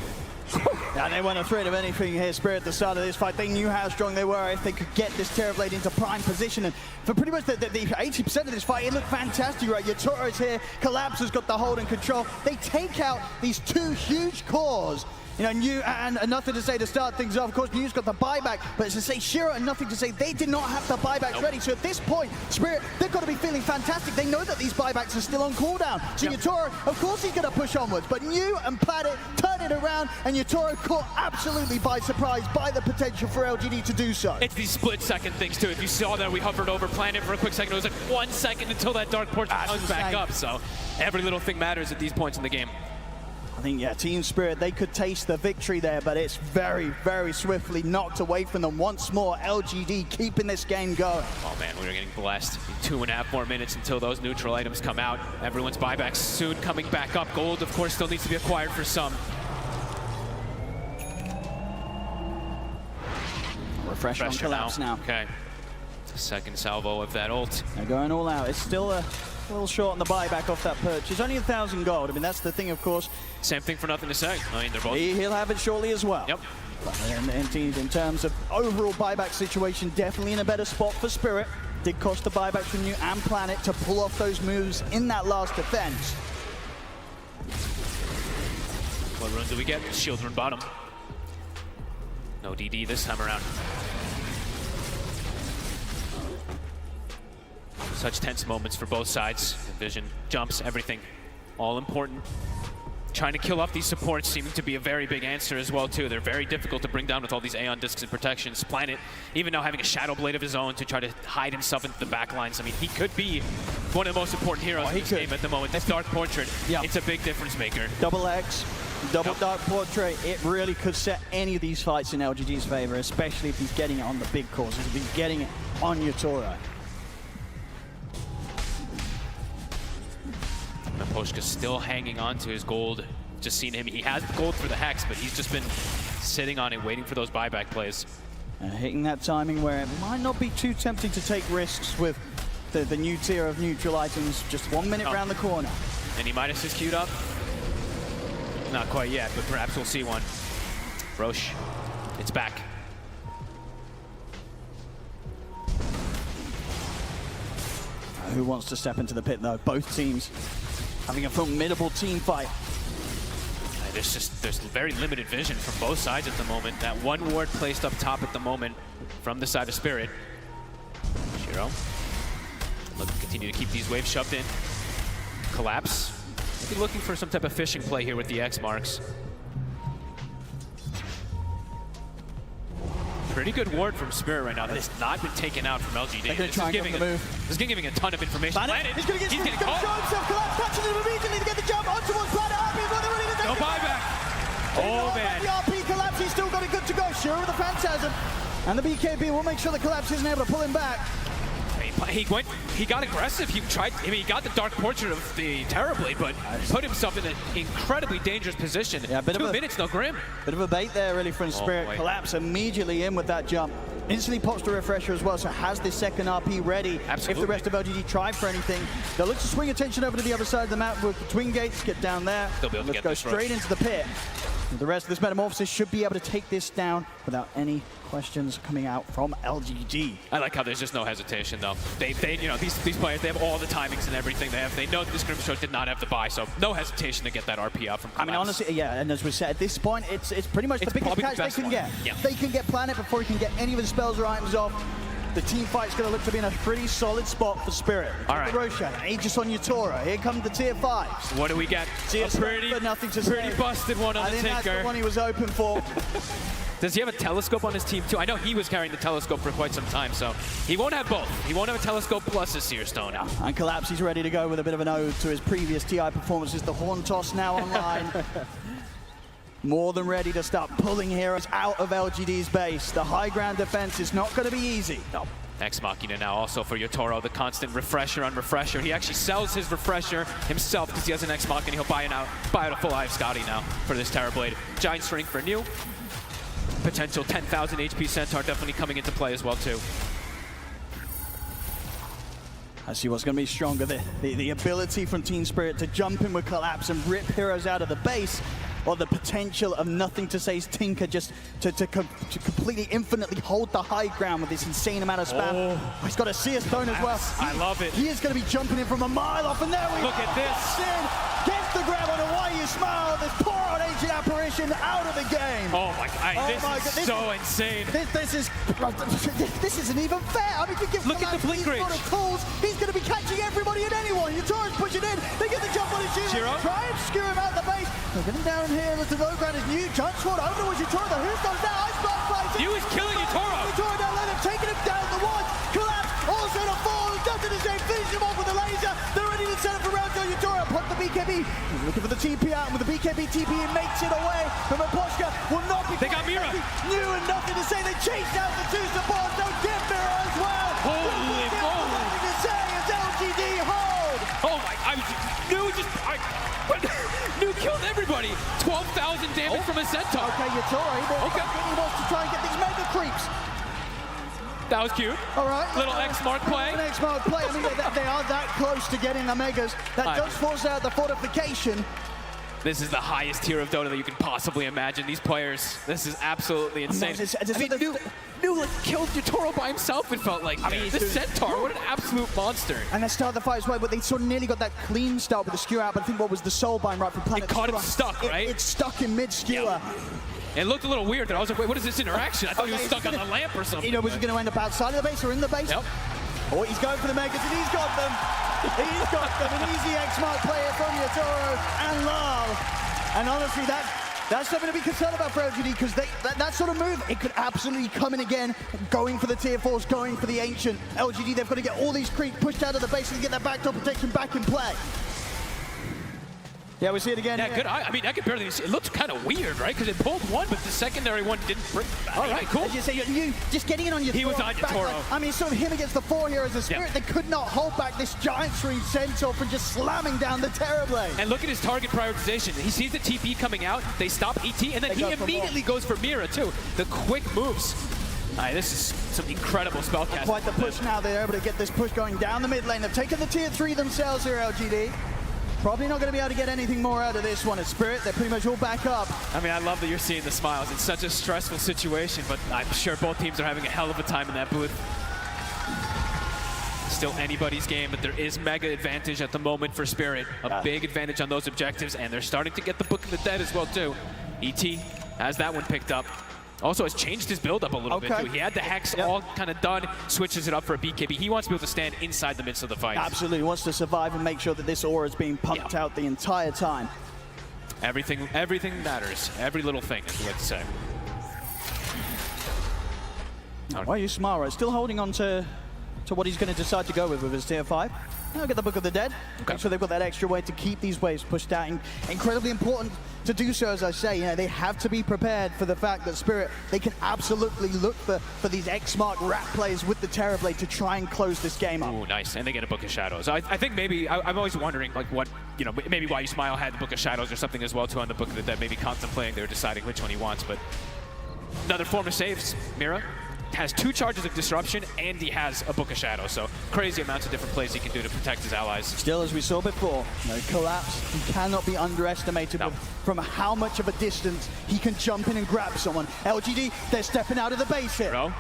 And they weren't afraid of anything here, Spirit, at the start of this fight. They knew how strong they were if they could get this Terrorblade into prime position. And for pretty much the 80% of this fight, it looked fantastic, right? Yatoro's here, Collapse has got the hold and control. They take out these 2 huge cores. You know, New and Nothing to Say to start things off. Of course, New's got the buyback, but it's to say Shiro and Nothing to Say, they did not have the buybacks ready. So at this point, Spirit, they've got to be feeling fantastic. They know that these buybacks are still on cooldown. So Yatoro, of course he's going to push onwards, but New and Planet turn it around, and Yatoro caught absolutely by surprise by the potential for LGD to do so. It's these split-second things, too. If you saw that, we hovered over Planet for a quick second. It was like 1 second until that Dark Portrait comes back up. So every little thing matters at these points in the game. I think, yeah, Team Spirit, they could taste the victory there, but it's very, very swiftly knocked away from them. Once more, LGD keeping this game going. Oh, man, we're getting blessed. 2.5 more minutes until those neutral items come out. Everyone's buybacks soon coming back up. Gold, of course, still needs to be acquired for some. Refresh on Collapse now. Okay. It's a second salvo of that ult. They're going all out. It's still a little short on the buyback off that purchase. Only 1,000 gold. I mean, that's the thing, of course. Same thing for Nothing to Say. I mean, they're both... He'll have it shortly as well. Yep. But indeed, in terms of overall buyback situation, definitely in a better spot for Spirit. Did cost the buyback from New and Planet to pull off those moves in that last defense. What run do we get? Shield run bottom. No DD this time around. Such tense moments for both sides. Vision, jumps, everything. All important. Trying to kill off these supports seeming to be a very big answer as well, too. They're very difficult to bring down with all these Aeon Discs and protections. Planet, even now having a Shadow Blade of his own to try to hide himself into the back lines. I mean, he could be one of the most important heroes in this game at the moment. This Dark Portrait, it's a big difference maker. Double X, double Dark Portrait, it really could set any of these fights in LGD's favor, especially if he's getting it on the big cores, if he's getting it on Yatoro. Maposhka's still hanging on to his gold. Just seen him, he has the gold for the Hex, but he's just been sitting on it, waiting for those buyback plays. Hitting that timing where it might not be too tempting to take risks with the new tier of neutral items, just 1 minute round the corner. Any Midas queued up? Not quite yet, but perhaps we'll see one. Roche, it's back. Who wants to step into the pit though? Both teams having a formidable team fight. There's very limited vision from both sides at the moment. That one ward placed up top at the moment from the side of Spirit. Hero. Look, continue to keep these waves shoved in. Collapse. Maybe looking for some type of fishing play here with the X marks. Pretty good ward from Spirit right now. That has not been taken out from LGD. This is giving a ton of information. Planet. He's going to getting show caught. himself. Collapse catches him immediately to get the jump on towards Planet. RP, but they're ready to take No it. buyback. Oh, man. The RP Collapse, he's still got it good to go. Sure with the Phantasm. And the BKB will make sure the Collapse isn't able to pull him back. He got aggressive. He tried. I mean, he got the Dark Portrait of the Terrorblade, but put himself in an incredibly dangerous position. Yeah, 2 minutes, no Grim. Bit of a bait there, really, from Spirit. Boy. Collapse immediately in with that jump. Instantly pops the refresher as well, so has this second RP ready. Absolutely. If the rest of LGD try for anything, they'll look to swing attention over to the other side of the map with the twin gates. Get down there. They'll be able to Let's get go this straight rush. into the pit. The rest of this Metamorphosis should be able to take this down without any questions coming out from LGD. I like how there's just no hesitation, though. They you know, these players, they have all the timings and everything. They know that this Grim Show did not have the buy, so no hesitation to get that RP out from Collapse. I mean, honestly, yeah, and as we said, at this point, it's pretty much the biggest probably the catch they best can one. get. Yeah. They can get Planet before he can get any of his spells or items off. The team fight's going to look to be in a pretty solid spot for Spirit. All right. The Roshan, Aegis on Yutora. Here come the tier 5s. What do we get? A pretty busted one on the I think that's the Tinker. one he was open for. Does he have a telescope on his team too? I know he was carrying the telescope for quite some time, so he won't have both. He won't have a telescope plus a Seer Stone. And Collapse, he's ready to go with a bit of an ode to his previous TI performances. The Horn Toss now online. More than ready to start pulling heroes out of LGD's base. The high ground defense is not going to be easy. No. Ex Machina now also for Yotoro, the constant refresher on refresher. He actually sells his refresher himself because he has an Ex Machina. He'll buy out a full Eye of Scotty now for this Terrorblade. Giant Strength for new. Potential 10,000 HP Centaur definitely coming into play as well too. I see what's going to be stronger. The ability from Team Spirit to jump in with Collapse and rip heroes out of the base, or the potential of Nothing to Say's Tinker just to completely infinitely hold the high ground with this insane amount of spam. Oh, he's got a Seer Stone as well. I love it. He is going to be jumping in from a mile off, and there we Look at this. Gets the grab on a Why You Smile. This poor old ancient apparition out of the game. Oh my God, this is so insane. This isn't even fair. I mean, you give Look at the blink range. Tools, he's going to be catching everybody and anyone. Yutora's pushing in. They get the jump on his Shiro. Try and skew him out the base. They're getting down here. The low ground is new. Giant Sword over towards Yutora. The Who's goes down. Ice Blast fights. He was killing Yutoro. Yutora down low. They've taken him down the one. Collapse. Also to fall. Nothing to say. Finish him off with a laser. They're ready to set up for round 2. Yutora put the BKB. He's looking for the TP out. And with the BKB TP, he makes it away. But Maposhka will not be. They got Mira. New and Nothing to Say. They chased out the 2 supports. Don't get Mira as well. Holy moly. Nothing to Say as LGD hold. Oh my, New killed everybody. 12,000 damage from a Centaur. Okay, Yutora, he wants to try and get these mega creeps. That was cute. All right. Little X-Mark play. An X-Mark play. I mean, they are that close to getting the megas. That does force out the fortification. This is the highest tier of Dota that you can possibly imagine. These players, this is absolutely insane. New like, killed Yotoro by himself, it felt like. I mean, the Centaur, what an absolute monster. And they started the fight as well, but they sort of nearly got that clean start with the skewer out, but I think what was the Soulbind right from Planet? It caught him stuck, right? It's stuck in mid-skewer. Yeah. It looked a little weird, but I was like, wait, what is this interaction? I thought he was stuck on the lamp or something. You know, was he going to end up outside of the base or in the base? Yep. Oh, he's going for the megas, and he's got them. He's got them. An easy X-Mark player from Yotoro and Lal. And honestly, that's something to be concerned about for LGD, because that sort of move, it could absolutely come in again, going for the tier 4s, going for the Ancient. LGD, they've got to get all these creeps pushed out of the base and get that backdoor protection back in play. Yeah, we see it again. Yeah, good. I mean, I could barely see. It looked kind of weird, right? Because it pulled one, but the secondary one didn't bring. All right, cool. As you say, you just getting in on your. He was on Yotoro. I mean, sort of him against the 4 heroes of Spirit. They could not hold back this giant stream Centaur from just slamming down the Terrorblade. And look at his target prioritization. He sees the TP coming out. They stop ET, and then he immediately goes for Mira too. The quick moves. All right, this is some incredible spellcasting. Quite the push now. They're able to get this push going down the mid lane. They've taken the tier 3 themselves here, LGD. Probably not going to be able to get anything more out of this one. At Spirit, they're pretty much all back up. I mean, I love that you're seeing the smiles. It's such a stressful situation, but I'm sure both teams are having a hell of a time in that booth. Still anybody's game, but there is mega advantage at the moment for Spirit. A big advantage on those objectives, and they're starting to get the Book of the Dead as well, too. ET has that one picked up. Also has changed his build up a little bit too. He had the Hex all kind of done, switches it up for a BKB. He wants to be able to stand inside the midst of the fight. Absolutely, he wants to survive and make sure that this aura is being pumped out the entire time. Everything matters. Every little thing, as we like to say. Why are you Smara? Still holding on to what he's going to decide to go with his tier 5. I'll get the Book of the Dead. Make sure they've got that extra way to keep these waves pushed out. Incredibly important to do so, as I say. You know, they have to be prepared for the fact that Spirit, they can absolutely look for these X-Mark rat plays with the Terrorblade to try and close this game up. Ooh, nice. And they get a Book of Shadows. I think maybe, I'm always wondering, like, what, you know, maybe why you Smile had the Book of Shadows or something as well, too, on the Book of the Dead. Maybe contemplating, they were deciding which one he wants. But another form of saves, Mira has 2 charges of Disruption, and he has a Book of Shadows, so crazy amounts of different plays he can do to protect his allies. Still, as we saw before, Collapse, he cannot be underestimated from how much of a distance he can jump in and grab someone. LGD, they're stepping out of the base here. Bro.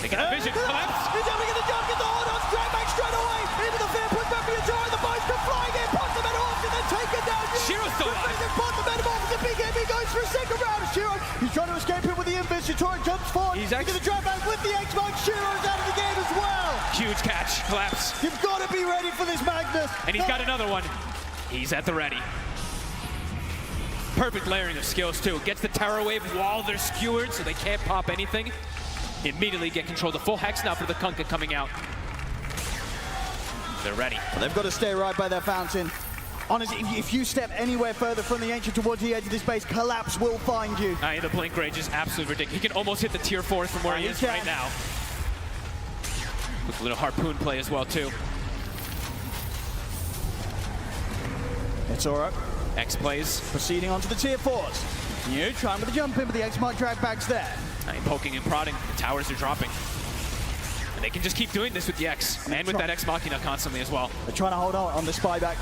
They got a vision. Collapse. He's able to get the jump, get the hold on, straight back straight away, into the fair, put back for your door, the boys come flying in, puts the Metamorph, and then take it down. Shiro's still alive. Put the Metamorph, the BKB goes for a second round. Shiro, he's trying to escape it with the Invis. Yatora jumps forward. He's going to drive back with the X-Mark. Shiro's out of the game as well. Huge catch. Collapse. You've got to be ready for this, Magnus. And he's got another one. He's at the ready. Perfect layering of skills, too. Gets the Terror Wave while they're skewered, so they can't pop anything. Immediately get control. The full Hex now for the Kunkka coming out. They're ready. Well, they've got to stay right by their fountain. Honestly, if you step anywhere further from the Ancient towards the edge of this base, Collapse will find you. The Blink Rage is absolutely ridiculous. He can almost hit the tier 4 from where he is right now. With a little Harpoon play as well, too. It's all right. X plays. Proceeding on to the tier 4s. You trying with the jump in, but the X-Mark drag back's there. Poking and prodding. The towers are dropping. And they can just keep doing this with the X, and with that Ex Machina constantly as well. They're trying to hold on the spy back.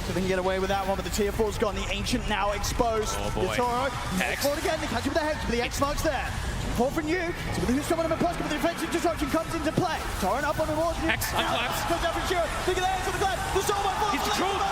So they can get away with that one, but the tier 4's gone. The Ancient now exposed. Oh boy. Hex. Forward again, they catch him with the Hex, but the X-Mark's there. 4 from you. So with the who's someone on the post, but the defensive disruption comes into play. Torrent up on the wall. Hex, Collapse. Comes up from Shiro. Look at the Hex on the Glad. The Soul by 4. He's controlled.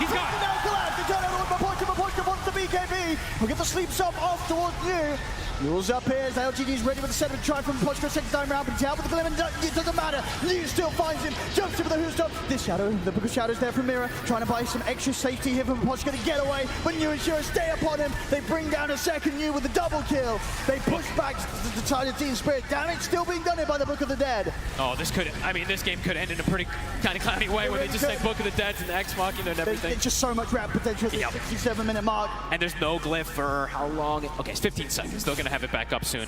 He's gone. Now Collapse. They turn over with Mapochka wants the BKB. We'll get the sleep sub off towards you. Mules up here as LGD's ready with the set of try from Pochka, second time round, but he's out with the Glim, and it doesn't matter. Liu still finds him, jumps in with the Who's Stop. This Shadow, the Book of Shadows there from Mira, trying to buy some extra safety here from Pochka to get away, but New and Shiro stay upon him. They bring down a second New with a double kill. They push back the Titan Team Spirit. Damage still being done here by the Book of the Dead. Oh, this game could end in a pretty kind of clowny way where they just say Book of the Dead and the X Machina and everything. There's just so much rap potential at the 67-minute mark. And there's no glyph for how long? Okay, it's 15 seconds. They're going to have it back up soon.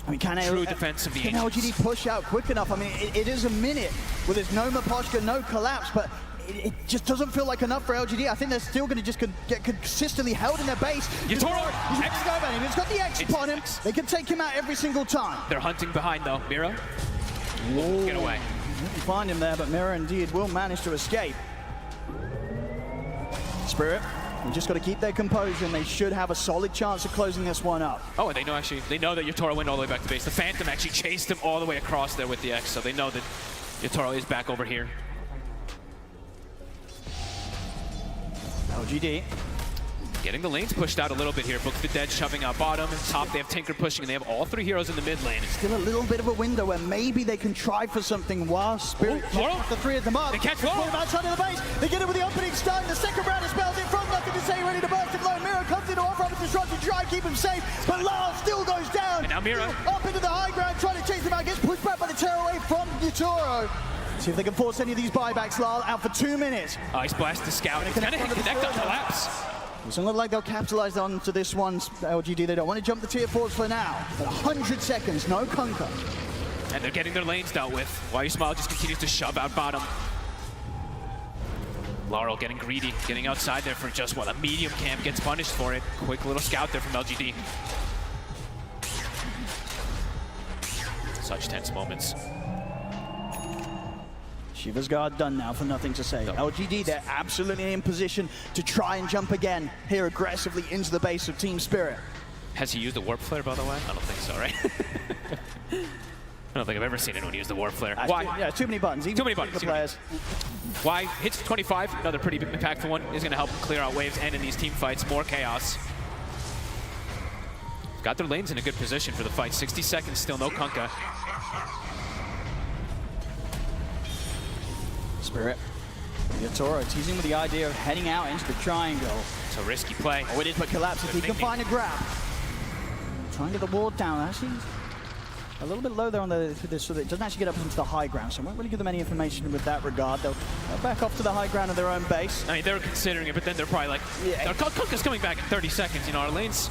I mean, True defense of the Can Ancients. LGD push out quick enough? I mean, it is a minute with there's no Mapochka, no Collapse, but it just doesn't feel like enough for LGD. I think they're still going to just get consistently held in their base. Yatoro! He's got the X upon him. They can take him out every single time. They're hunting behind, though. Mira? Get away. You find him there, but Mira indeed will manage to escape. Spirit, you just got to keep their composure, and they should have a solid chance of closing this one up. Oh, and they know that Yatoro went all the way back to base. The Phantom actually chased him all the way across there with the X, so they know that Yatoro is back over here. LGD. Getting the lanes pushed out a little bit here. Book of the Dead shoving out bottom. Top, they have Tinker pushing, and they have all 3 heroes in the mid lane. Still a little bit of a window where maybe they can try for something while Spirit the 3 of them up. They catch Laurel. Outside of the base. They get it with the opening stun. The second round of spells in front. Nothing to say. Ready to burst it low. Mira comes in to offer up a disruption. Try and keep him safe. But Lars still goes down. And now Mira. Up into the high ground. Trying to chase him out. Gets pushed back by the Terror Wave from Yatoro. See if they can force any of these buybacks. Lal out for 2 minutes. Ice Blast the Scout. It's going to connect on Collapse. Doesn't look like they'll capitalize onto this one, LGD. They don't want to jump the tier 4s for now. But 100 seconds, no Kunkka. And they're getting their lanes dealt with. Why You Smile just continues to shove out bottom. Laurel getting greedy, getting outside there for just what a medium camp gets punished for it. Quick little scout there from LGD. Such tense moments. Shiva's guard done now for nothing to say. LGD, they're absolutely in position to try and jump again here aggressively into the base of Team Spirit. Has he used the Warp Flare, by the way? I don't think so, right? I don't think I've ever seen anyone use the Warp Flare. Why? Yeah, too many buttons. Too many buttons. Players. Why? Hits 25, another pretty impactful one. Is going to help clear out waves and in these team fights, more chaos. got their lanes in a good position for the fight. 60 seconds still, no Kunkka. Spirit. Toro teasing with the idea of heading out into the triangle. It's a risky play. Oh, it is, but Collapse if he can find a grab. Trying to get the ward down. Actually, a little bit low there on this, so that it doesn't actually get up into the high ground. So I won't really give them any information with that regard. They'll back off to the high ground of their own base. I mean, they're considering it, but then they're probably like, yeah. Kunkka's coming back in 30 seconds. You know, our lanes,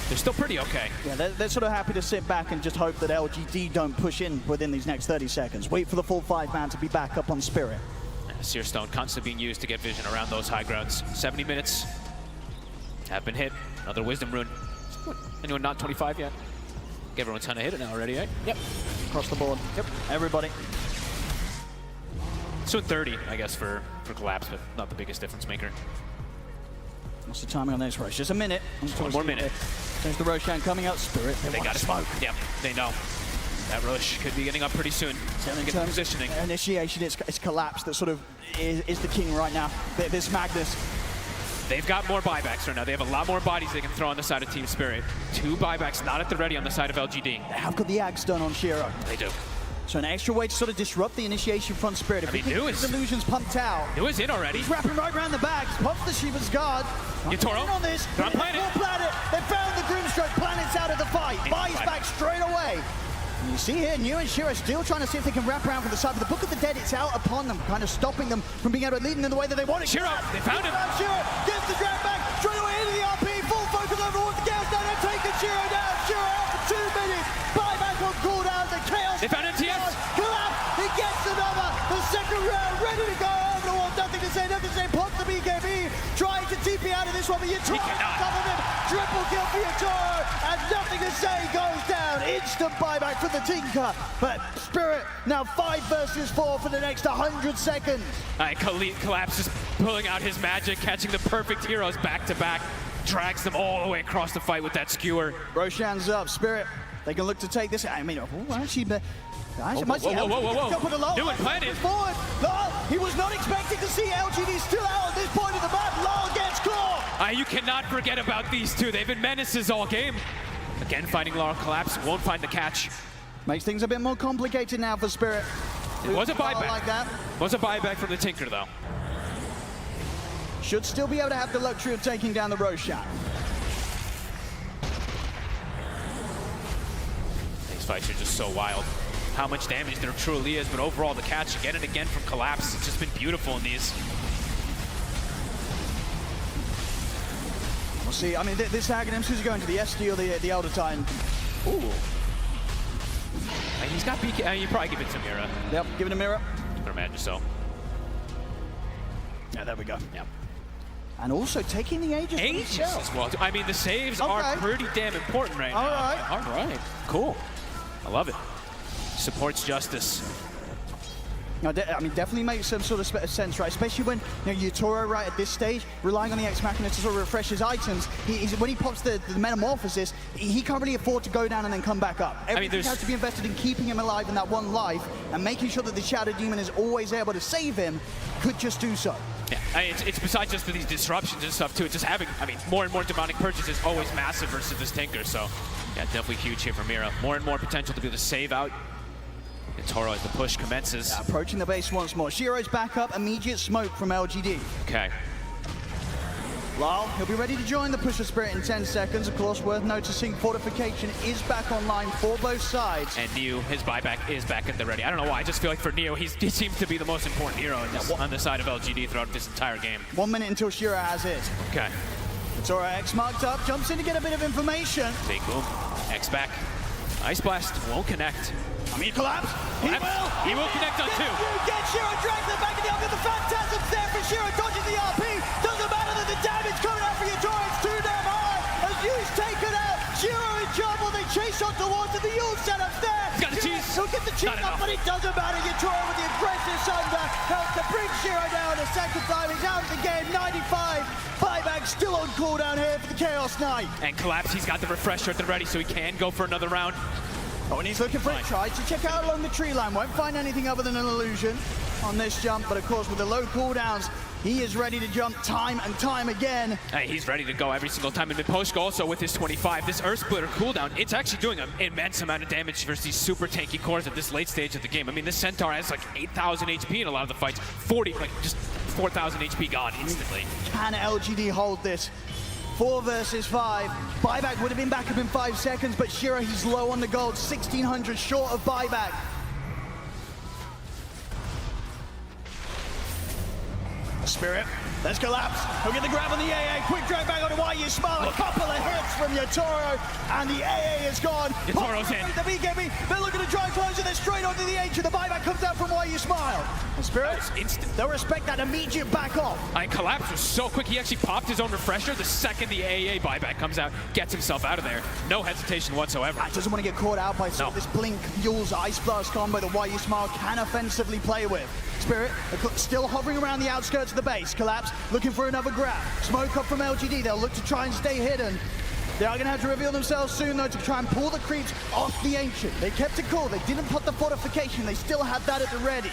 they're still pretty okay. Yeah, they're sort of happy to sit back and just hope that LGD don't push in within these next 30 seconds. Wait for the full 5-man to be back up on Spirit. Seer Stone constantly being used to get vision around those high grounds. 70 minutes have been hit. Another Wisdom Rune. Anyone not 25 yet? Everyone's kind of hit it now already, eh? Yep. Across the board. Yep. Everybody. So 30, I guess, for Collapse, but not the biggest difference maker. What's the timing on this rush? Just a minute. One more minute. There's the Roshan coming out. Spirit. They got to smoke. Yep, they know. That rush could be getting up pretty soon. In get the positioning. Initiation, it's Collapse that sort of is the king right now. This Magnus. They've got more buybacks right now. They have a lot more bodies they can throw on the side of Team Spirit. 2 buybacks not at the ready on the side of LGD. They have got the Axe done on Shiro. They do. So an extra way to sort of disrupt the initiation from Spirit. If his illusion's pumped out. It was in already. He's wrapping right around the back. Pops the Shiva's guard. Yatoro on this. on planet. They found the Grimstroke. Planet's out of the fight. Buys back straight away. And you see here, New and Shiro still trying to see if they can wrap around from the side. But the Book of the Dead, it's out upon them, kind of stopping them from being able to lead them in the way that they want it. Shiro, they found him. Shiro gets the drag back, straight away into the RP, full focus over towards the Chaos down, they're taking Shiro down. Shiro out for 2 minutes, buyback on cooldown, the Chaos. They found MTS. Collapse, he gets another, the second round, ready to go over the wall, nothing to say, pops the BKB, trying to TP out of this one, but Yatoro on top of him, triple kill for Yatoro, and nothing to say, goes down, instant buyback for the Tinker, but Spirit now 5 versus 4 for the next 100 seconds. Collapse is pulling out his magic, catching the perfect heroes back to back, drags them all the way across the fight with that skewer. Roshan's up, Spirit, they can look to take this, I mean, actually, whoa. New and Planet. Forward. He was not expecting to see LGD still out at this point of the map. Lal gets caught. You cannot forget about these two. They've been menaces all game. Again, fighting Laurel. Collapse, won't find the catch. Makes things a bit more complicated now for Spirit. It was a buyback. Like that. Was a buyback from the Tinker, though. Should still be able to have the luxury of taking down the Roshan. These fights are just so wild. How much damage there truly is, but overall the catch again and again from Collapse, it's just been beautiful in these. We'll see, I mean, this Aghanim, who's going to the SD or the Elder Titan? Ooh. And he's got BK, you probably give it to Mira. Yep, give it a Mira. Or imagine so. Yeah, there we go. Yep. And also taking the Aegis. Aegis as well. I mean, the saves are pretty damn important right now. All right. Cool. I love it. Supports Justice. No, I mean, definitely makes some sort of sense, right? Especially when Yatoro, right, at this stage, relying on the Ex Machina to sort of refresh his items. When he pops the Metamorphosis, he can't really afford to go down and then come back up. Everything has to be invested in keeping him alive in that one life, and making sure that the Shadow Demon is always able to save him, could just do so. Yeah, I mean, it's besides just for these disruptions and stuff, too. It's just having, I mean, more and more demonic purchase is always massive versus this Tinker, so yeah, definitely huge here for Mira. More and more potential to be able to save out Toro as the push commences. Yeah, approaching the base once more. Shiro's back up, immediate smoke from LGD. Okay. Lal, he'll be ready to join the push of Spirit in 10 seconds. Of course, worth noticing, Fortification is back online for both sides. And Neo, his buyback is back at the ready. I don't know why, I just feel like for Neo, he seems to be the most important hero in this, on the side of LGD throughout this entire game. 1 minute until Shiro has his. Okay. Toro X marked up, jumps in to get a bit of information. Big boom. X back. Ice Blast won't connect. I mean, Collapse. He will connect on 2. Get Shiro, drags them back in the arc. The Phantasm's there for Shiro, dodges the RP. Doesn't matter that the damage coming out for Yatoro. It's too damn high. As Yu's taken out, Shiro in trouble. They chase on towards it. The Yu setup's there. He's got the cheese. He'll get the cheese up, but it doesn't matter. Yatoro with the aggressive thunder helps to bring Shiro down a second time. He's out of the game, 95. Buyback still on cooldown here for the Chaos Knight. And Collapse, he's got the refresher at the ready, so he can go for another round. Oh, and he's looking for it. Tries to check out along the tree line. Won't find anything other than an illusion on this jump. But of course, with the low cooldowns, He is ready to jump time and time again. Hey, he's ready to go every single time. And Miposhka also with his 25. This Earth Splitter cooldown, it's actually doing an immense amount of damage versus these super tanky cores at this late stage of the game. I mean, this Centaur has like 8,000 HP in a lot of the fights. 40, like just 4,000 HP gone instantly. Can LGD hold this? 4 versus 5. Buyback would have been back up in 5 seconds, but Shiro, he's low on the gold. 1,600 short of buyback. Spirit, let's collapse. He'll get the grab on the AA. Quick drag back onto YU Smile. A couple of hits from Yatoro, and the AA is gone. Yatoro's in. The BKB, they're looking to try and close it. They're straight onto the H, and the buyback comes out from YU Smile. Spirit, instant. They'll respect that immediate back off. And Collapse was so quick, he actually popped his own refresher the second the AA buyback comes out, gets himself out of there. No hesitation whatsoever. Doesn't want to get caught out by this Blink, Yule's Ice Blast combo that YU Smile can offensively play with. Spirit still hovering around the outskirts of the base. Collapse looking for another grab. Smoke up from LGD. They'll look to try and stay hidden. They are going to have to reveal themselves soon, though, to try and pull the creeps off the Ancient. They kept it cool. They didn't put the fortification. They still had that at the ready.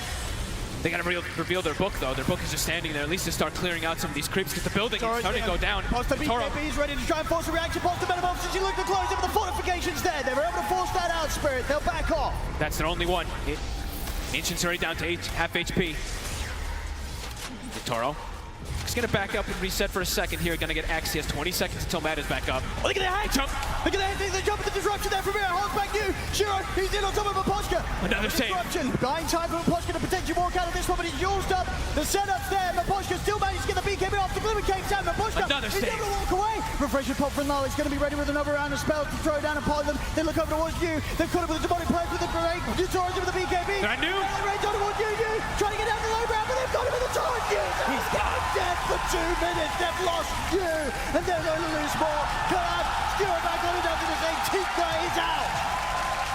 They got to reveal their book, though. Their book is just standing there, at least to start clearing out some of these creeps, because the building is starting to go down. Poster BKB is ready to try and force a reaction. Poster Metamorphosis, she looked to close it, but the fortification's there. They were able to force that out, Spirit. They'll back off. That's their only one. Ancient's already down to half HP. Toro. He's going to back up and reset for a second here. Going to get X. He has 20 seconds until Matt is back up. Oh, look at that jump! Look at that! They jump at the disruption there from here. Holds back you. Shiro, he's in on top of Miposhka. Another save. Buying time for Miposhka to potentially walk out of this one, but he's used up. The setup's there. Miposhka still managed to get the BKB off the Glimmer Cape down. Miposhka is able to walk away. Refresher pop from Lal. He's going to be ready with another round of spells to throw down upon them. They look over towards you. They've caught up with the demonic plague with the break. You Toro's with the BKB. I knew. Right down towards you. Trying to get down the low ground, but they've got him with the torrent. He's dead for 2 minutes. They've lost you, and they're going to lose more. Collapse, Skira back on it after the same. Tinka is out.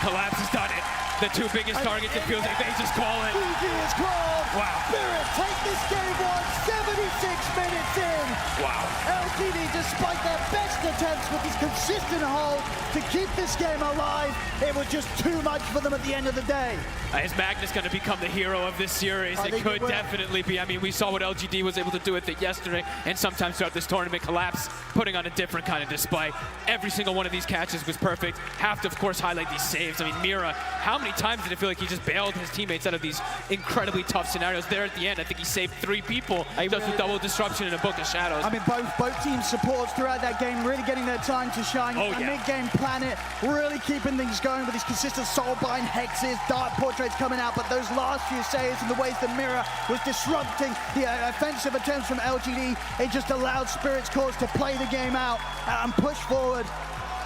Collapse has done it. The 2 biggest targets, it feels like they just call it. GG is called. Wow. Spirit take this game on 76 minutes in. Wow. LGD, despite their best attempts with this consistent hold to keep this game alive, it was just too much for them at the end of the day. Is Magnus going to become the hero of this series? It could definitely be. I mean, we saw what LGD was able to do with it yesterday, and sometimes throughout this tournament. Collapse putting on a different kind of display. Every single one of these catches was perfect. Have to, of course, highlight these saves. I mean, Mira, how many times did it feel like he just bailed his teammates out of these incredibly tough scenarios? There at the end, I think he saved 3 people just with double disruption in a Book of Shadows. I mean, both teams' supports throughout that game really getting their time to shine. Mid-game Planet really keeping things going with these consistent soulbind hexes, dark portraits coming out, but those last few saves and the ways that Mira was disrupting the offensive attempts from LGD, it just allowed Spirit's cause to play the game out and push forward.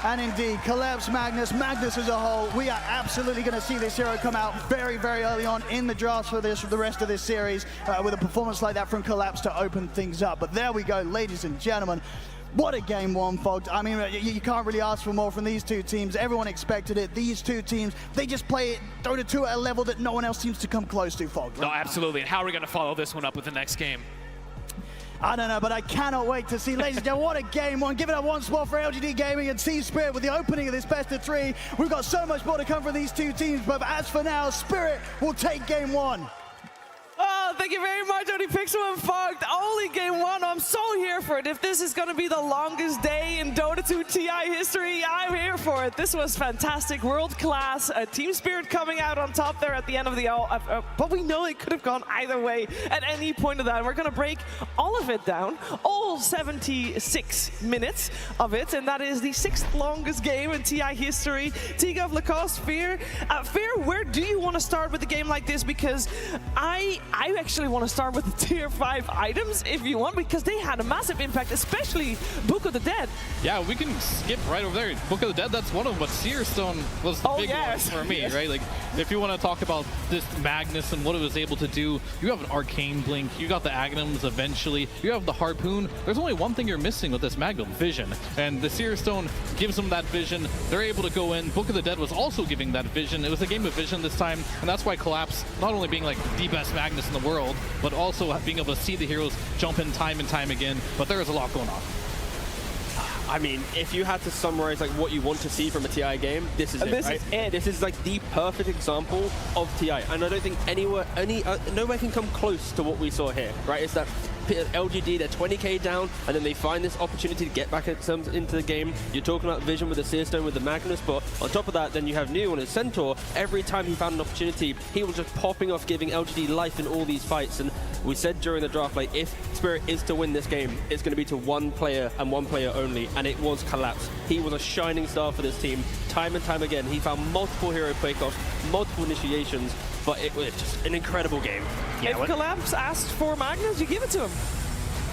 And indeed, Collapse Magnus as a whole, we are absolutely going to see this hero come out very, very early on in the drafts for the rest of this series with a performance like that from Collapse to open things up. But there we go, ladies and gentlemen. What a game one, folks. I mean, you can't really ask for more from these 2 teams. Everyone expected it. These 2 teams, they just play Dota 2 at a level that no one else seems to come close to, folks. No, absolutely. And how are we going to follow this one up with the next game? I don't know, but I cannot wait to see. Ladies and gentlemen, what a game one. Give it up once more for LGD Gaming and Team Spirit with the opening of this best of 3. We've got so much more to come from these 2 teams, but as for now, Spirit will take game 1. Oh, thank you very much, OnlyPixel and Fog. Only game 1. I'm so here for it. If this is going to be the longest day in Dota 2 TI history, I'm here for it. This was fantastic, world class. Team Spirit coming out on top there at the end of the but we know it could have gone either way at any point of that. And we're going to break all of it down, all 76 minutes of it, and that is the 6th longest game in TI history. Tigov, Lacoste, Fear. Fear, where do you want to start with a game like this? Because I actually want to start with the tier 5 items if you want, because they had a massive impact, especially Book of the Dead. Yeah, we can skip right over there. Book of the Dead, that's one of them, but Seer Stone was the big one for me, right? Like, if you want to talk about this Magnus and what it was able to do, you have an Arcane Blink, you got the Aghanims eventually, you have the Harpoon. There's only one thing you're missing with this Magnum, vision. And the Seer Stone gives them that vision. They're able to go in. Book of the Dead was also giving that vision. It was a game of vision this time, and that's why Collapse, not only being like the best Magnus in the world, but also being able to see the heroes jump in time and time again. But there is a lot going on. I mean, if you had to summarize like what you want to see from a TI game, this is it, right? This is like the perfect example of TI, and I don't think nowhere can come close to what we saw here, right? It's that LGD, they're 20k down, and then they find this opportunity to get back into the game. You're talking about Vision with the Seer Stone with the Magnus, but on top of that, then you have New on his Centaur. Every time he found an opportunity, he was just popping off, giving LGD life in all these fights. And we said during the draft, like, if Spirit is to win this game, it's going to be to one player and one player only, and it was Collapse. He was a shining star for this team. Time and time again, he found multiple hero pickoffs, multiple initiations, but it was just an incredible game. If Collapse asked for Magnus, you give it to him.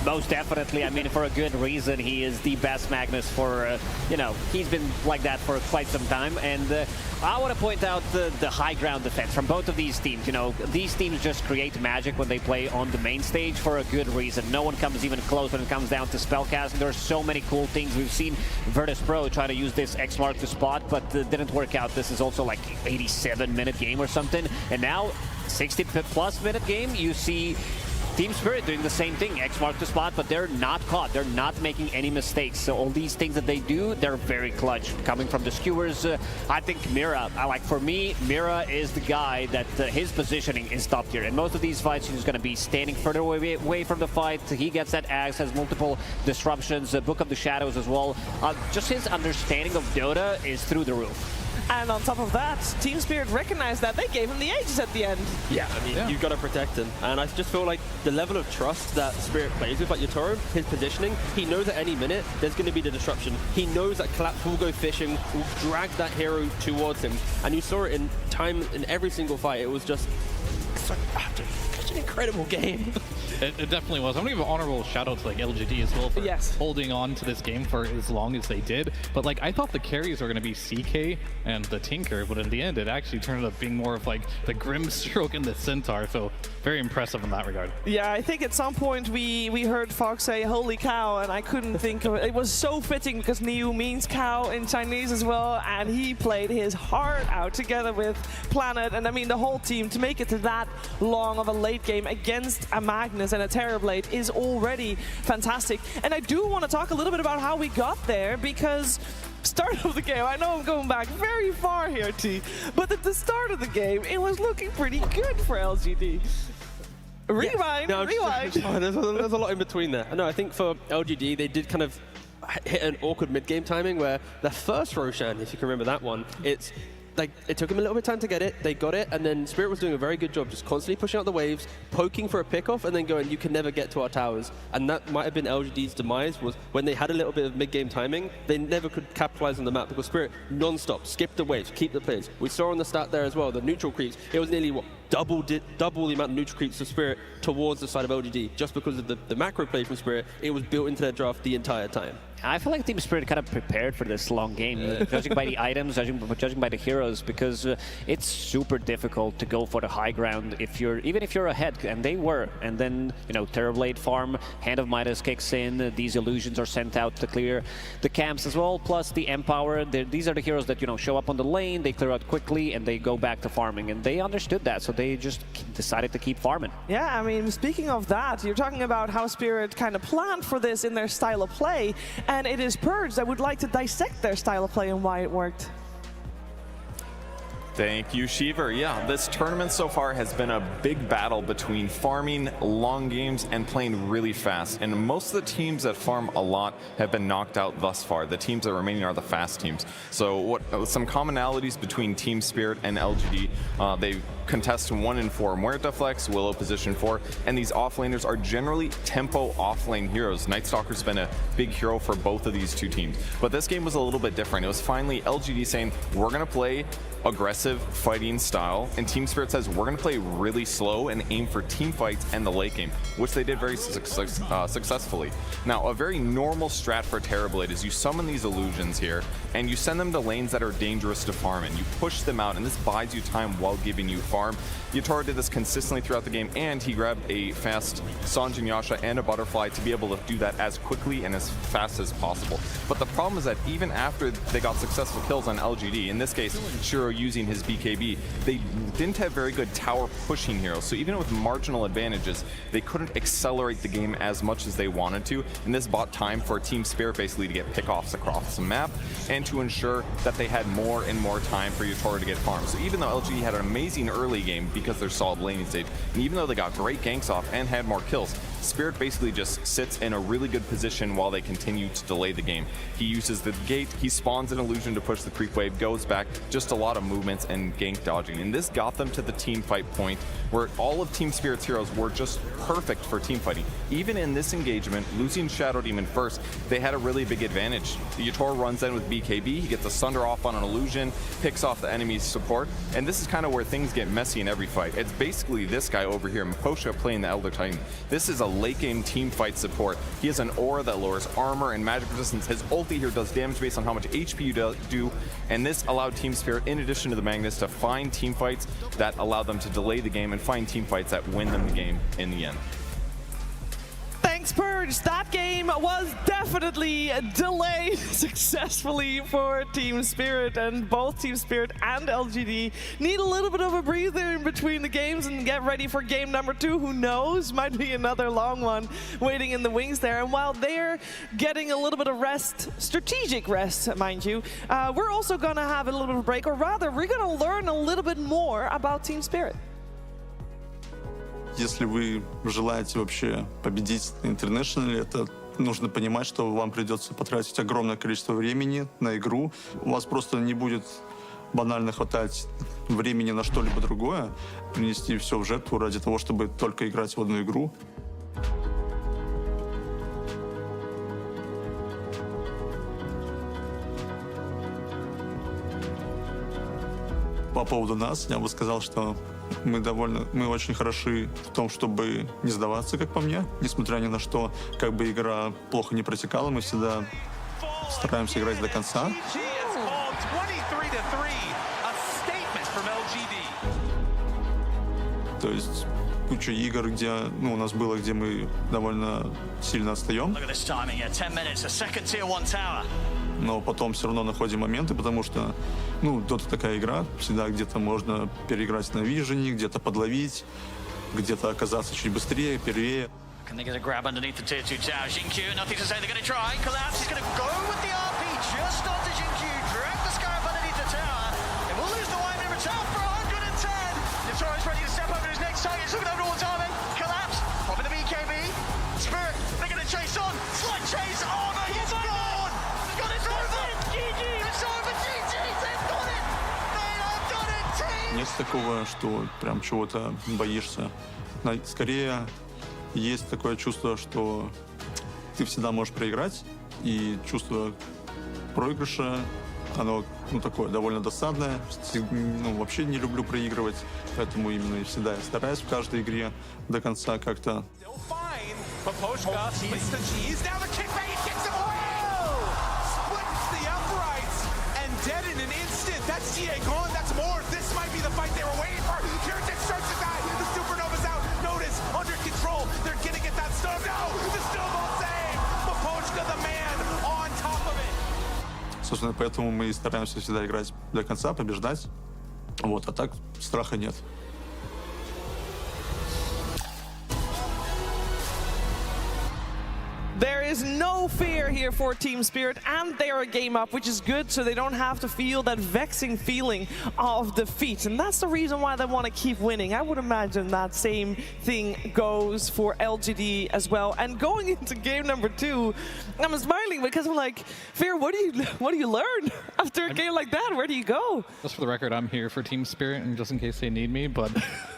Most definitely. I mean, for a good reason. He is the best Magnus for, you know, he's been like that for quite some time. And I want to point out the high ground defense from both of these teams. You know, these teams just create magic when they play on the main stage for a good reason. No one comes even close when it comes down to spellcasting. There's so many cool things. We've seen Virtus Pro try to use this X mark to spot, but didn't work out. This is also like 87-minute game or something. And now, 60-plus minute game, you see Team Spirit doing the same thing, X mark to spot, but they're not caught. They're not making any mistakes. So all these things that they do, they're very clutch. Coming from the skewers, I think Mira, for me, Mira is the guy that his positioning is top tier. In most of these fights, he's going to be standing further away from the fight. He gets that axe, has multiple disruptions, Book of the Shadows as well. Just his understanding of Dota is through the roof. And on top of that, Team Spirit recognized that. They gave him the Aegis at the end. Yeah, I mean, you've got to protect him. And I just feel like the level of trust that Spirit plays with, like Yatoro, his positioning, he knows at any minute there's going to be the disruption. He knows that Collapse will go fishing, will drag that hero towards him. And you saw it in every single fight. It was just such an incredible game. It definitely was. I'm going to give an honorable shout out to like LGD as well for holding on to this game for as long as they did. But like I thought the carries were going to be CK and the Tinker, but in the end it actually turned out being more of like the Grimstroke and the Centaur. So very impressive in that regard. Yeah, I think at some point we heard Fox say "holy cow," and I couldn't think of it. It was so fitting because Niu means cow in Chinese as well, and he played his heart out together with Planet, and I mean the whole team to make it to that long of a late game against a Magnus and a Terrorblade is already fantastic. And I do want to talk a little bit about how we got there, because start of the game, I know I'm going back very far here, T, but at the start of the game, it was looking pretty good for LGD. Rewind, rewind. There's a lot in between there. No, I think for LGD, they did kind of hit an awkward mid-game timing where the first Roshan, if you can remember that one, it's like it took them a little bit of time to get it, they got it, and then Spirit was doing a very good job just constantly pushing out the waves, poking for a pickoff, and then going, you can never get to our towers. And that might have been LGD's demise, was when they had a little bit of mid-game timing, they never could capitalize on the map because Spirit non-stop skipped the waves, keep the plays. We saw on the stat there as well, the neutral creeps, it was nearly, what, double the amount of neutral creeps of Spirit towards the side of LGD, just because of the macro play from Spirit. It was built into their draft the entire time. I feel like Team Spirit kind of prepared for this long game, judging by the items, judging by the heroes, because it's super difficult to go for the high ground even if you're ahead, and they were. And then, you know, Terrorblade farm, Hand of Midas kicks in, these illusions are sent out to clear the camps as well, plus the Empower. These are the heroes that, you know, show up on the lane, they clear out quickly, and they go back to farming, and they understood that, so they just decided to keep farming. Yeah, I mean, speaking of that, you're talking about how Spirit kind of planned for this in their style of play, and it is Purge that would like to dissect their style of play and why it worked. Thank you, Shiver. Yeah, this tournament so far has been a big battle between farming long games and playing really fast. And most of the teams that farm a lot have been knocked out thus far. The teams that are remaining are the fast teams. So some commonalities between Team Spirit and LGD, they contest 1 and 4 Muerta Flex, Willow position 4, and these offlaners are generally tempo offlane heroes. Night Stalker's been a big hero for both of these two teams. But this game was a little bit different. It was finally LGD saying, we're going to play aggressive fighting style, and Team Spirit says we're going to play really slow and aim for team fights and the late game, which they did very successfully. Now, a very normal strat for Terrorblade is you summon these illusions here and you send them to lanes that are dangerous to farm, and you push them out, and this buys you time while giving you farm. Yatoro did this consistently throughout the game, and he grabbed a fast Sanjin Yasha and a Butterfly to be able to do that as quickly and as fast as possible. But the problem is that even after they got successful kills on LGD, in this case Shiro using his BKB, they didn't have very good tower pushing heroes. So even with marginal advantages, they couldn't accelerate the game as much as they wanted to, and this bought time for Team Spirit basically to get pickoffs across the map and to ensure that they had more and more time for Yatoro to get farmed. So even though LGD had an amazing early game because they're solid laning stage, and even though they got great ganks off and had more kills, Spirit basically just sits in a really good position while they continue to delay the game. He uses the gate, he spawns an illusion to push the creep wave, goes back, just a lot of movements and gank dodging. And this got them to the team fight point where all of Team Spirit's heroes were just perfect for team fighting. Even in this engagement, losing Shadow Demon first, they had a really big advantage. Yatoro runs in with BKB, he gets a Sunder off on an illusion, picks off the enemy's support, and this is kind of where things get messy in every fight. It's basically this guy over here, Miposha, playing the Elder Titan. This is a late game team fight support. He has an aura that lowers armor and magic resistance. His ulti here does damage based on how much HP you do, and this allowed Team Spirit, in addition to the Magnus, to find team fights that allow them to delay the game and find team fights that win them the game in the end. Thanks, Purge. That game was definitely delayed successfully for Team Spirit, and both Team Spirit and LGD need a little bit of a breather in between the games and get ready for game number 2. Who knows? Might be another long one waiting in the wings there. And while they're getting a little bit of rest, strategic rest, mind you, we're also going to have a little bit of a break, or rather, we're going to learn a little bit more about Team Spirit. Если вы желаете вообще победить на International, это нужно понимать, что вам придется потратить огромное количество времени на игру. У вас просто не будет банально хватать времени на что-либо другое, принести все в жертву ради того, чтобы только играть в одну игру. По поводу нас, я бы сказал, что мы очень хороши в том, чтобы не сдаваться, как по мне, несмотря ни на что, как бы игра плохо не протекала, мы всегда стараемся играть до конца. То есть куча игр, где у нас было, где мы довольно сильно отстаем. Но потом все равно находим моменты, потому что, Dota такая игра, всегда где-то можно переиграть на вижене, где-то подловить, где-то оказаться чуть быстрее, первее. Can they get a grab underneath the tier 2 tower? Jinkyu, nothing to say, they're going to try. Collapse, he's going to go with the RP just onto Jinkyu, direct the Scarab underneath the tower. They will lose the Wyvern in return for 110. Yatoro's ready to step over his next target, he's looking over towards Armin. Collapse, popping the BKB. Spirit, they're going to chase on. Slight chase, Armin, he's gone! He's got it over! GG! It's over, GG! They've got it! They have done it, team! Нет такого, что прям чего-то боишься. Скорее, есть такое чувство, что ты всегда можешь проиграть, и чувство проигрыша, оно такое довольно досадное. Вообще не люблю проигрывать, поэтому именно и всегда я стараюсь в каждой игре до конца как-то. Miposha splits the cheese, now the kickback gets him away! Splits the uprights and dead in an instant. That's GA gone, that's more. This might be the fight they were waiting for. Kieran starts to die, the Supernova's out. Notice, under control, they're gonna get that stun. No, the snowball save! Miposha the man on top of it. Собственно, поэтому мы и стараемся всегда играть до конца, побеждать. А так страха нет. There is no fear here for Team Spirit, and they are a game up, which is good, so they don't have to feel that vexing feeling of defeat. And that's the reason why they want to keep winning. I would imagine that same thing goes for LGD as well. And going into game number 2, I'm smiling because I'm like, Fear, what do you learn after a game like that? Where do you go? Just for the record, I'm here for Team Spirit, and just in case they need me. But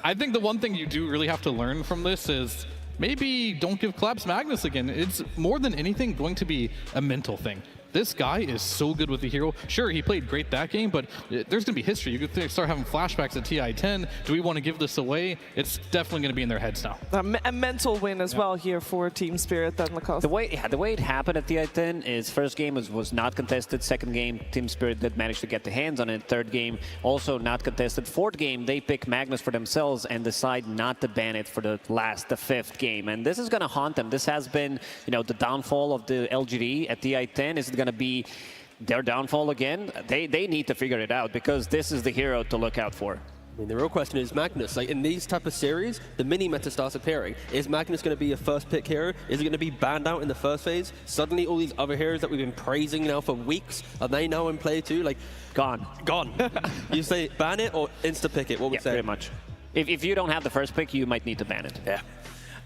I think the one thing you do really have to learn from this is maybe don't give Collapse Magnus again. It's more than anything going to be a mental thing. This guy is so good with the hero. Sure, he played great that game, but there's going to be history. You could start having flashbacks at TI10. Do we want to give this away? It's definitely going to be in their heads now. A mental win as well here for Team Spirit, then Lacoste. The way it happened at TI10 is first game was not contested. Second game, Team Spirit did manage to get the hands on it. Third game, also not contested. Fourth game, they pick Magnus for themselves and decide not to ban it for the fifth game. And this is going to haunt them. This has been, the downfall of the LGD at TI10. Is it going to be their downfall again? They need to figure it out, because this is the hero to look out for. I mean, the real question is Magnus. Like, in these type of series, the mini-meta starts appearing. Is Magnus going to be a first-pick hero? Is he going to be banned out in the first phase? Suddenly, all these other heroes that we've been praising now for weeks, are they now in play too? Like, gone. You say ban it or insta-pick it? What would you say? Pretty much. If you don't have the first pick, you might need to ban it. Yeah.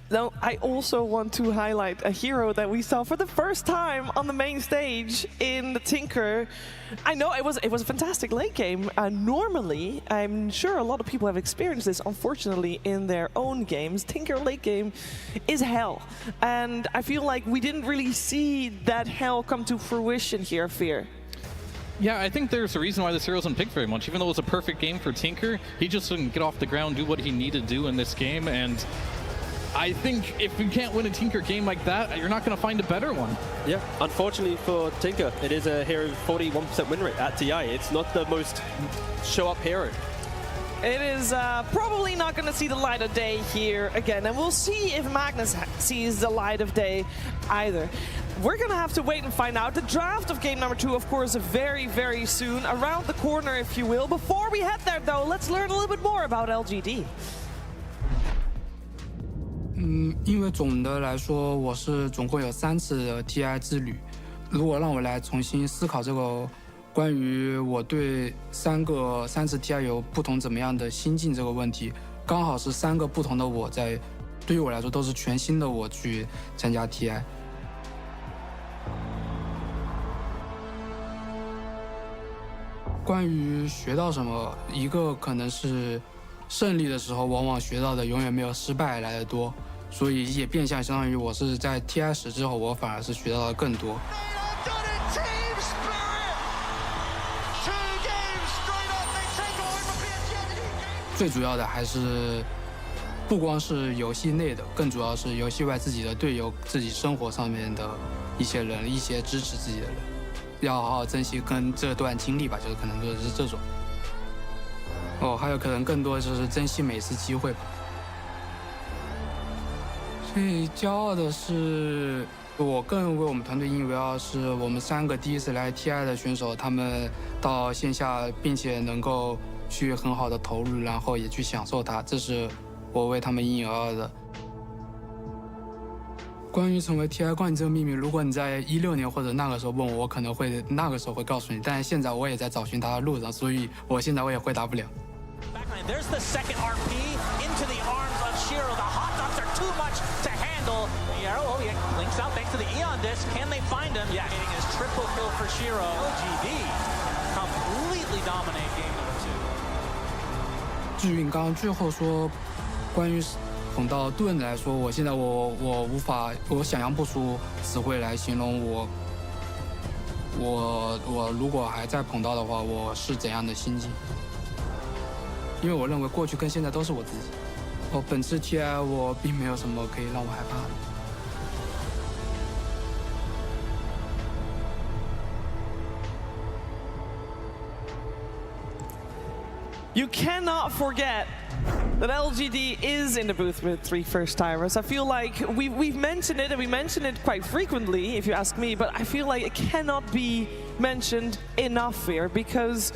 Now, I also want to highlight a hero that we saw for the first time on the main stage in the Tinker. I know it was a fantastic late game. Normally, I'm sure a lot of people have experienced this, unfortunately, in their own games. Tinker late game is hell. And I feel like we didn't really see that hell come to fruition here, Fear. Yeah, I think there's a reason why this hero isn't picked very much. Even though it was a perfect game for Tinker, he just didn't get off the ground, do what he needed to do in this game. And I think if you can't win a Tinker game like that, you're not going to find a better one. Yeah, unfortunately for Tinker, it is a hero 41% win rate at TI. It's not the most show-up hero. It is probably not going to see the light of day here again, and we'll see if Magnus sees the light of day either. We're going to have to wait and find out. The draft of game number 2, of course, very, very soon, around the corner, if you will. Before we head there, though, let's learn a little bit more about LGD. 因为总的来说，我是总共有3次的 TI 之旅。如果让我来重新思考这个关于我对3次 TI 有不同怎么样的心境这个问题，刚好是3个不同的我在，对于我来说都是全新的我去参加 TI。关于学到什么，一个可能是胜利的时候，往往学到的永远没有失败来得多。 所以也变相相当于我是在 TI 10之后，我反而是学到的更多。最主要的还是不光是游戏内的，更主要是游戏外自己的队友、自己生活上面的一些人、一些支持自己的人，要好好珍惜跟这段经历吧，就是可能就是这种。哦，还有可能更多就是珍惜每次机会吧。 最骄傲的是，我更为我们团队引以为傲，是我们3个第一次来 TI 的选手，他们到线下，并且能够去很好的投入，然后也去享受它，这是我为他们引以为傲的。关于成为 TI 冠军这个秘密，如果你在16年或者那个时候问我，我可能会那个时候会告诉你，但是现在我也在找寻它的路上，所以我现在我也回答不了。 There's the second RP into the arms of Shiro. The hot dogs are too much to handle. The arrow, oh yeah, links out thanks to the Eon disc. Can they find him? Yeah, getting his triple kill for Shiro. LGD completely dominate game number 2. 至于你刚刚最后说，关于捧到盾来说，我现在我无法，我想象不出词汇来形容我如果还在捧到的话，我是怎样的心境。 因为我认为过去跟现在都是我自己。本次 TI 我并没有什么可以让我害怕的。You cannot forget that LGD is in the booth with 3 first-timers. I feel like we've mentioned it, and we mention it quite frequently, if you ask me, but I feel like it cannot be mentioned enough here, because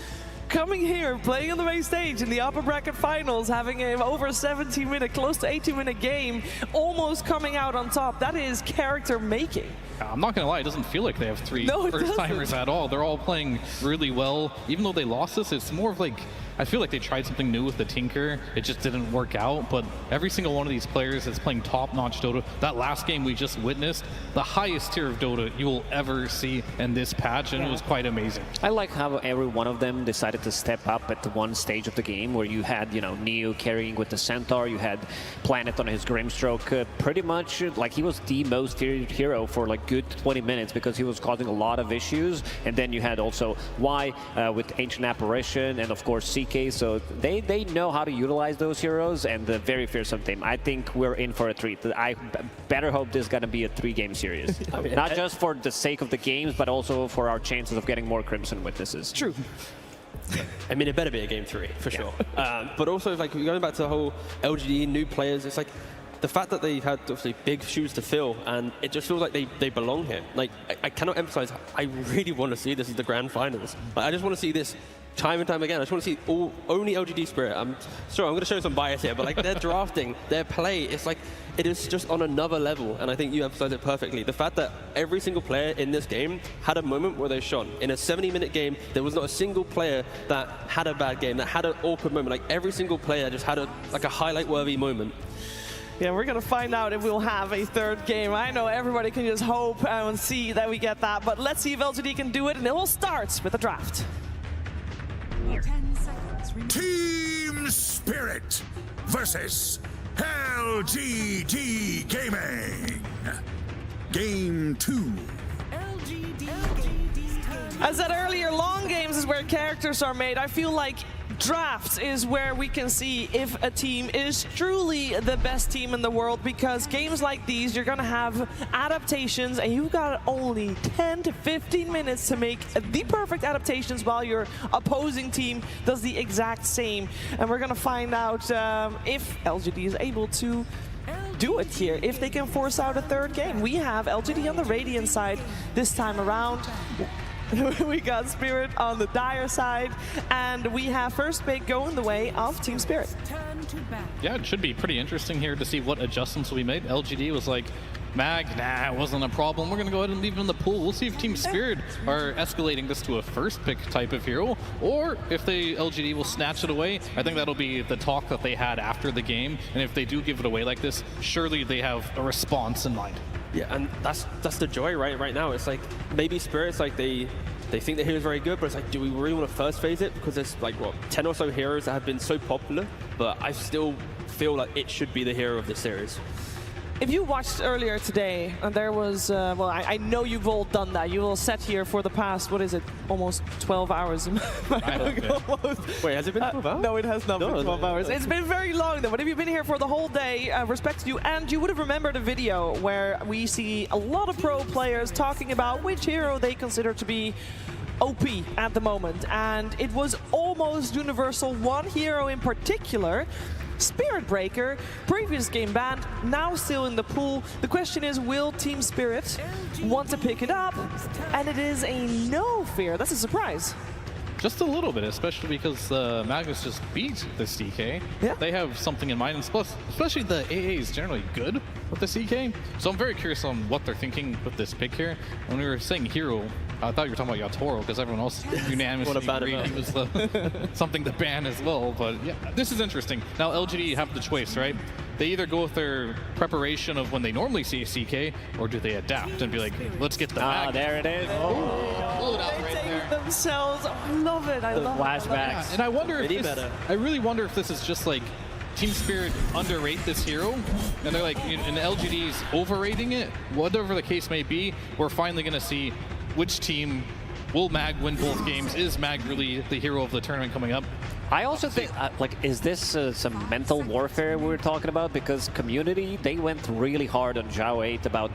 coming here, playing on the main stage in the upper bracket finals, having an over 17-minute, close to 18-minute game, almost coming out on top, that is character making. I'm not going to lie, it doesn't feel like they have 3 first-timers at all. They're all playing really well. Even though they lost this, it's more of like, I feel like they tried something new with the Tinker. It just didn't work out, but every single one of these players is playing top-notch Dota. That last game we just witnessed, the highest tier of Dota you will ever see in this patch, and it was quite amazing. I like how every one of them decided to step up at the one stage of the game where you had, you know, Neo carrying with the Centaur, you had Planet on his Grimstroke, pretty much like he was the most feared hero for like good 20 minutes because he was causing a lot of issues, and then you had also Y with Ancient Apparition, and of course CK. So they know how to utilize those heroes, and the very fearsome team. I think we're in for a treat. I better hope this is going to be a 3-game series. I mean, not just for the sake of the games, but also for our chances of getting more Crimson Witnesses. True. I mean, it better be a game 3, for sure. But also, like, going back to the whole LGD, new players, it's like, the fact that they've had obviously big shoes to fill, and it just feels like they belong here. Like, I cannot emphasize, I really want to see this as the grand finals. Like, I just want to see this time and time again. I just want to see only LGD Spirit. I'm sorry, I'm going to show some bias here, but like their drafting, their play, it's like, it is just on another level, and I think you emphasized it perfectly. The fact that every single player in this game had a moment where they shone. In a 70-minute game, there was not a single player that had a bad game, that had an awkward moment. Like, every single player just had a highlight-worthy moment. Yeah, we're going to find out if we'll have a third game. I know everybody can just hope and see that we get that, but let's see if LGD can do it, and it all starts with the draft. 10 seconds. Team Spirit versus LGD Gaming. Game 2. As I said earlier, long games is where characters are made. I feel like drafts is where we can see if a team is truly the best team in the world, because games like these, you're gonna have adaptations and you've got only 10 to 15 minutes to make the perfect adaptations while your opposing team does the exact same. And we're gonna find out if LGD is able to do it here, if they can force out a third game. We have LGD on the Radiant side this time around. We got Spirit on the Dire side, and we have first pick going the way of Team Spirit. Yeah, it should be pretty interesting here to see what adjustments will be made. LGD was like, Mag, nah, it wasn't a problem. We're going to go ahead and leave it in the pool. We'll see if Team Spirit are escalating this to a first pick type of hero, or if LGD will snatch it away. I think that'll be the talk that they had after the game, and if they do give it away like this, surely they have a response in mind. Yeah, and that's the joy right now. It's like maybe Spirit's like they think the hero's very good, but it's like, do we really want to first phase it? Because there's like, what, 10 or so heroes that have been so popular, but I still feel like it should be the hero of this series. If you watched earlier today, and there was, well, I know you've all done that. You've all sat here for the past, what is it, almost 12 hours. Wait, has it been 12 hours? No, it has not been 12 hours. It's been very long though, but if you've been here for the whole day, respect to you. And you would have remembered a video where we see a lot of pro players talking about which hero they consider to be OP at the moment. And it was almost universal. One hero in particular, Spirit Breaker, previous game banned, now still in the pool. The question is, will Team Spirit want to pick it up? And it is a no fear. That's a surprise. Just a little bit, especially because Magnus just beat the CK. Yeah. They have something in mind, and plus, especially the AA is generally good with the CK. So I'm very curious on what they're thinking with this pick here. When we were saying hero, I thought you were talking about Yatoro, because everyone else unanimously agreed he was something to ban as well. But yeah, this is interesting. Now LGD have the choice, right? They either go with their preparation of when they normally see a CK, or do they adapt and be like, let's get the mag. There it is. Pull it out right there. Themselves. I love it. I love flashbacks. Yeah, and I wonder if this, I really wonder if this is just like Team Spirit underrate this hero, and they're like, and LGD's overrating it. Whatever the case may be, we're finally going to see which team will Mag win both games. Is Mag really the hero of the tournament coming up? I also think, like, is this some mental warfare we were talking about? Because community, they went really hard on Zhao 8 about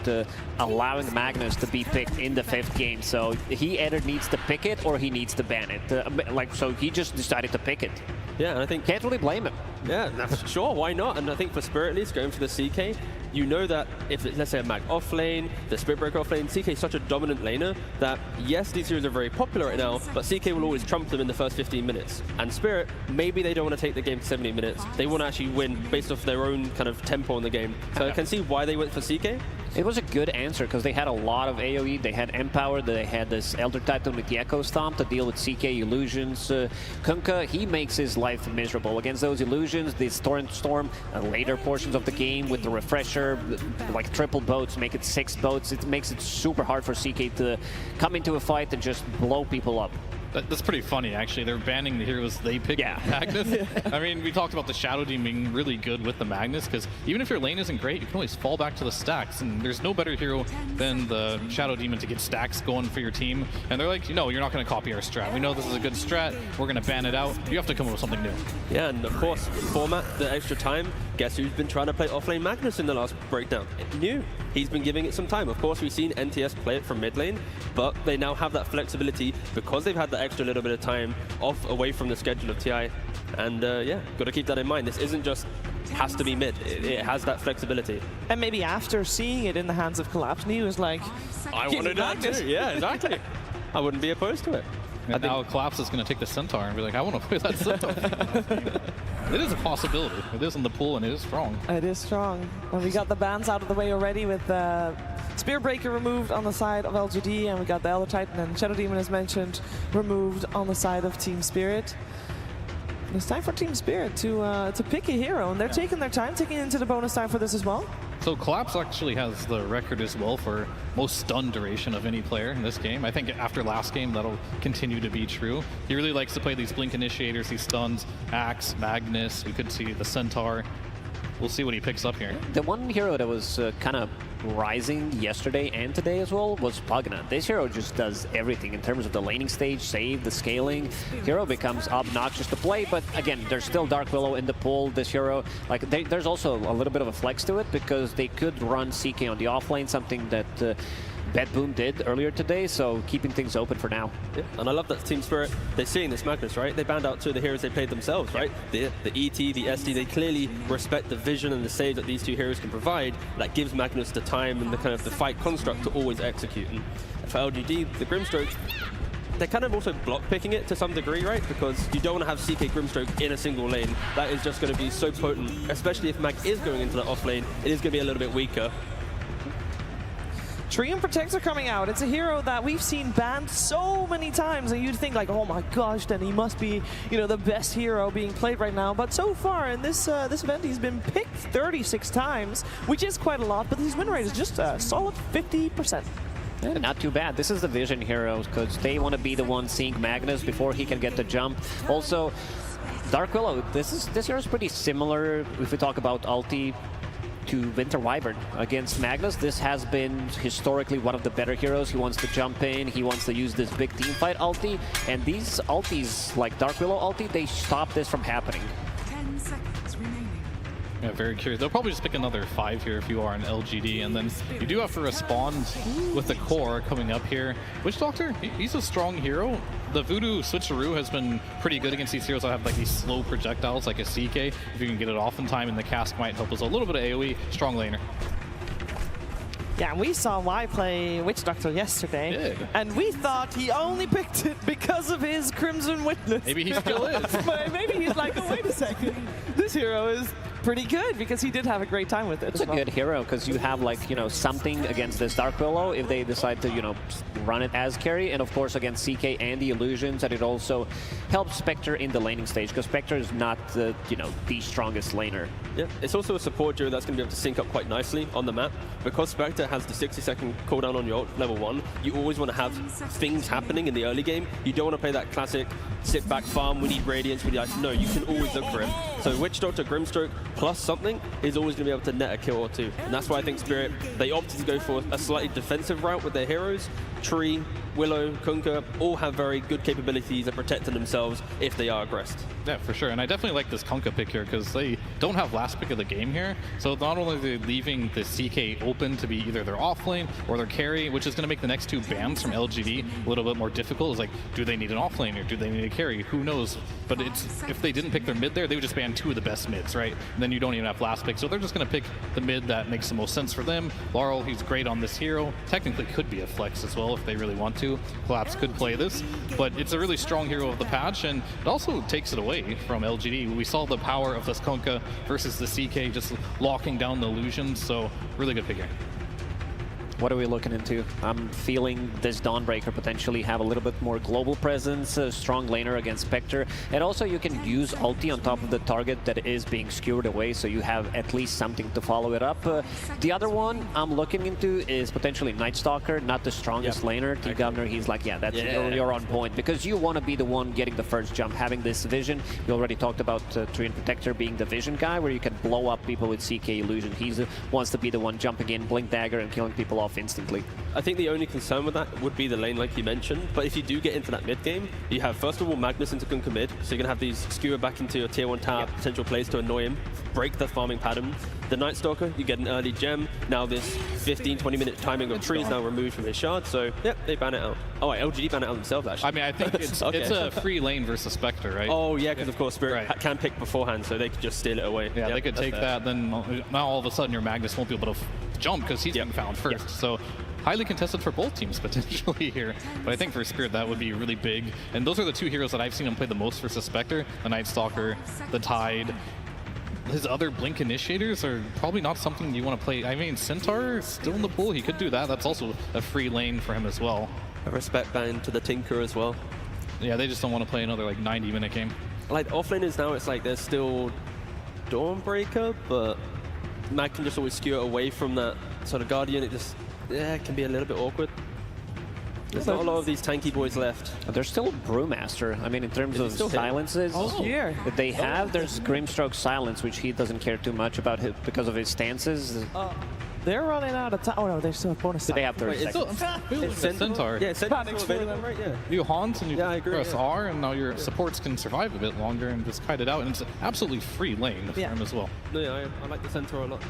allowing Magnus to be picked in the 5th game. So he either needs to pick it or he needs to ban it. So he just decided to pick it. Yeah, and I think... Can't really blame him. Yeah, sure, why not? And I think for Spirit at least, going for the CK, you know that if, let's say, a Mag off lane, the Spirit Breaker off lane, CK is such a dominant laner that, yes, these heroes are very popular right now, but CK will always trump them in the first 15 minutes. And Spirit, maybe they don't want to take the game to 70 minutes. They want to actually win based off their own kind of tempo in the game. So I can see why they went for CK. It was a good answer because they had a lot of AoE. They had Empower, they had this Elder Titan with the Echo Stomp to deal with CK illusions. Kunkka, he makes his life miserable against those illusions. The Storm, later portions of the game with the refresher, like triple boats, make it 6 boats. It makes it super hard for CK to come into a fight and just blow people up. That's pretty funny, actually. They're banning the heroes they pick. Yeah. Magnus. I mean, we talked about the Shadow Demon being really good with the Magnus, because even if your lane isn't great, you can always fall back to the stacks, and there's no better hero than the Shadow Demon to get stacks going for your team. And they're like, no, you're not going to copy our strat. We know this is a good strat. We're going to ban it out. You have to come up with something new. Yeah, and of course, format, the extra time. Guess who's been trying to play offlane Magnus in the last breakdown? New. He's been giving it some time. Of course, we've seen NTS play it from mid lane, but they now have that flexibility because they've had that extra little bit of time off away from the schedule of TI. And yeah, got to keep that in mind. This isn't just has to be mid. It has that flexibility. And maybe after seeing it in the hands of Collapse, he was like, I wanted that too. Yeah, exactly. I wouldn't be opposed to it. And now Collapse is going to take the Centaur and be like, I want to play that Centaur. It is a possibility. It is in the pool and it is strong. It is strong. And we got the bans out of the way already with Spear Breaker removed on the side of LGD, and we got the Elder Titan and Shadow Demon, as mentioned, removed on the side of Team Spirit. It's time for Team Spirit to pick a hero, and they're taking their time, taking into the bonus time for this as well. So Collapse actually has the record as well for most stun duration of any player in this game. I think after last game, that'll continue to be true. He really likes to play these blink initiators, these stuns, Axe, Magnus, we could see the Centaur. We'll see what he picks up here. The one hero that was kind of rising yesterday and today as well was Pugna. This hero just does everything in terms of the laning stage, save, the scaling. Hero becomes obnoxious to play, but again, there's still Dark Willow in the pool. This hero, like, there's also a little bit of a flex to it because they could run CK on the offlane, something that BETBOOM did earlier today, so keeping things open for now. Yeah, and I love that Team Spirit, they're seeing this Magnus, right? They banned out two of the heroes they played themselves, right? The ET, the SD, they clearly respect the vision and the save that these two heroes can provide. That gives Magnus the time and the kind of the fight construct to always execute. And for LGD, the Grimstroke, they're kind of also block picking it to some degree, right? Because you don't want to have CK Grimstroke in a single lane. That is just going to be so potent, especially if Mag is going into the off lane. It is going to be a little bit weaker. Treant Protector coming out. It's a hero that we've seen banned so many times, and you'd think like, oh my gosh, then he must be, you know, the best hero being played right now. But so far in this this event, he's been picked 36 times, which is quite a lot. But his win rate is just a solid 50%. Yeah, not too bad. This is the vision heroes because they want to be the one seeing Magnus before he can get the jump. Also, Dark Willow. This hero is pretty similar if we talk about ulti to Winter Wyvern against Magnus. This has been historically one of the better heroes. He wants to jump in, he wants to use this big team fight ulti, and these ultis, like Dark Willow ulti, they stop this from happening. 10 seconds remaining. Yeah, very curious. They'll probably just pick another 5 here if you are an LGD, and then you do have to respond with the core coming up here. Witch Doctor, he's a strong hero. The Voodoo switcheroo has been pretty good against these heroes that have like these slow projectiles like a CK. If you can get it off in time, and the cast might help us a little bit of AoE. Strong laner. Yeah, and we saw Y play Witch Doctor yesterday, and we thought he only picked it because of his Crimson Witness. Maybe he still is. But maybe he's like, oh, wait a second. This hero is pretty good because he did have a great time with it. It's a good hero because you have like, you know, something against this Dark Willow if they decide to, you know, run it as carry, and of course against CK and the illusions, and it also helps Spectre in the laning stage because Spectre is not the, you know, the strongest laner. Yeah, it's also a support duo that's going to be able to sync up quite nicely on the map. Because Spectre has the 60-second cooldown on your ult, level 1, you always want to have things happening in the early game. You don't want to play that classic sit back farm, we need Radiance, we need Ice. No, you can always look for it. So Witch Doctor, Grimstroke, plus something is always going to be able to net a kill or two. And that's why I think Spirit, they opted to go for a slightly defensive route with their heroes. Tree, Willow, Kunkka all have very good capabilities at protecting themselves if they are aggressed. Yeah, for sure. And I definitely like this Kunkka pick here because they don't have last pick of the game here. So not only are they leaving the CK open to be either their offlane or their carry, which is going to make the next 2 bans from LGD a little bit more difficult. It's like, do they need an offlane or do they need a carry? Who knows? But it's, if they didn't pick their mid there, they would just ban 2 of the best mids, right? And then you don't even have last pick. So they're just going to pick the mid that makes the most sense for them. Laurel, he's great on this hero. Technically could be a flex as well if they really want to. Collapse could play this, but it's a really strong hero of the patch, and it also takes it away from LGD. We saw the power of this Kunkka versus the CK just locking down the illusions, so really good pick here. What are we looking into? I'm feeling this Dawnbreaker potentially have a little bit more global presence, a strong laner against Spectre, and also you can use ulti on top of the target that is being skewered away, so you have at least something to follow it up. The other one I'm looking into is potentially Night Stalker, not the strongest laner. T-Governor, he's like, yeah, that's you're on point, because you want to be the one getting the first jump, having this vision. We already talked about Treant Protector being the vision guy, where you can blow up people with CK illusion. He wants to be the one jumping in, blink dagger, and killing people off instantly. I think the only concern with that would be the lane like you mentioned, but if you do get into that mid game, you have first of all Magnus into Kunkka mid, so you're going to have these skewer back into your tier 1 tower potential plays to annoy him, break the farming pattern. The Night Stalker, you get an early gem, now this 15-20 minute timing of tree is now removed from his shard, so yep, they ban it out. Oh wait, LGD ban it out themselves actually. I mean, I think it's, it's a free lane versus Spectre, right? Oh yeah, because of course Spirit can pick beforehand, so they could just steal it away. Yeah, they could take that, then now all of a sudden your Magnus won't be able to jump because he's being found first. So highly contested for both teams potentially here, but I think for Spirit that would be really big. And those are the 2 heroes that I've seen him play the most versus Spectre, the Night Stalker, the Tide. His other Blink Initiators are probably not something you want to play. I mean, Centaur still in the pool, he could do that. That's also a free lane for him as well. A respect ban to the Tinker as well. Yeah, they just don't want to play another like 90-minute game. like offlaners now, it's like there's still Dawnbreaker, but Mag can just always skew it away from that sort of Guardian. It just, it can be a little bit awkward. There's not a lot of these tanky boys left. There's still Brewmaster. I mean, in terms of silences that they have, there's Grimstroke's silence, which he doesn't care too much about because of his stances. They're running out of time. Oh no, they still have bonus time. They have 30 seconds. It's Centaur. Yeah, Centaur's available, right? Yeah. You haunt and you press R, and now your supports can survive a bit longer and just kite it out. And it's an absolutely free lane for him as well. Yeah, I like the Centaur a lot.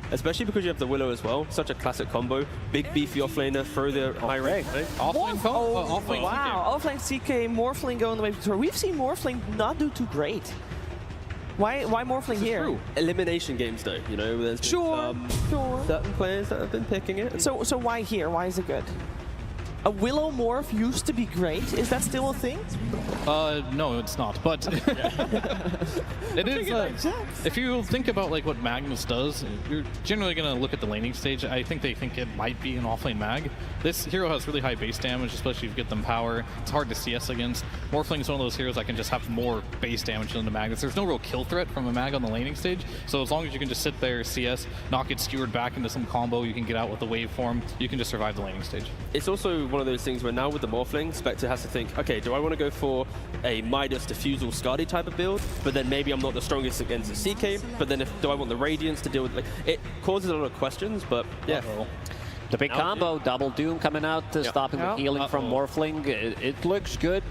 Especially because you have the Willow as well. Such a classic combo. Big beefy offlaner, throw the high reg. Offlane offlane wow, offlane CK, Morphling going the way to We've seen Morphling not do too great. Why Morphling here? True. Elimination games though, you know, there's been, certain players that have been picking it. So why here? Why is it good? A Willow Morph used to be great. Is that still a thing? No, it's not. But it is. If you think about like what Magnus does, you're generally going to look at the laning stage. I think they think it might be an offlane mag. This hero has really high base damage, especially if you get them power. It's hard to CS against. Morphling is one of those heroes that can just have more base damage than the Magnus. There's no real kill threat from a mag on the laning stage. So as long as you can just sit there, CS, not get skewered back into some combo, you can get out with the waveform, you can just survive the laning stage. It's also one of those things where now with the Morphling, Spectre has to think, okay, do I want to go for a Midas Diffusal Skadi type of build, but then maybe I'm not the strongest against the CK, but then do I want the Radiance to deal with, like, it causes a lot of questions, but yeah. The big combo, double Doom coming out, stopping the healing from Morphling. It looks good.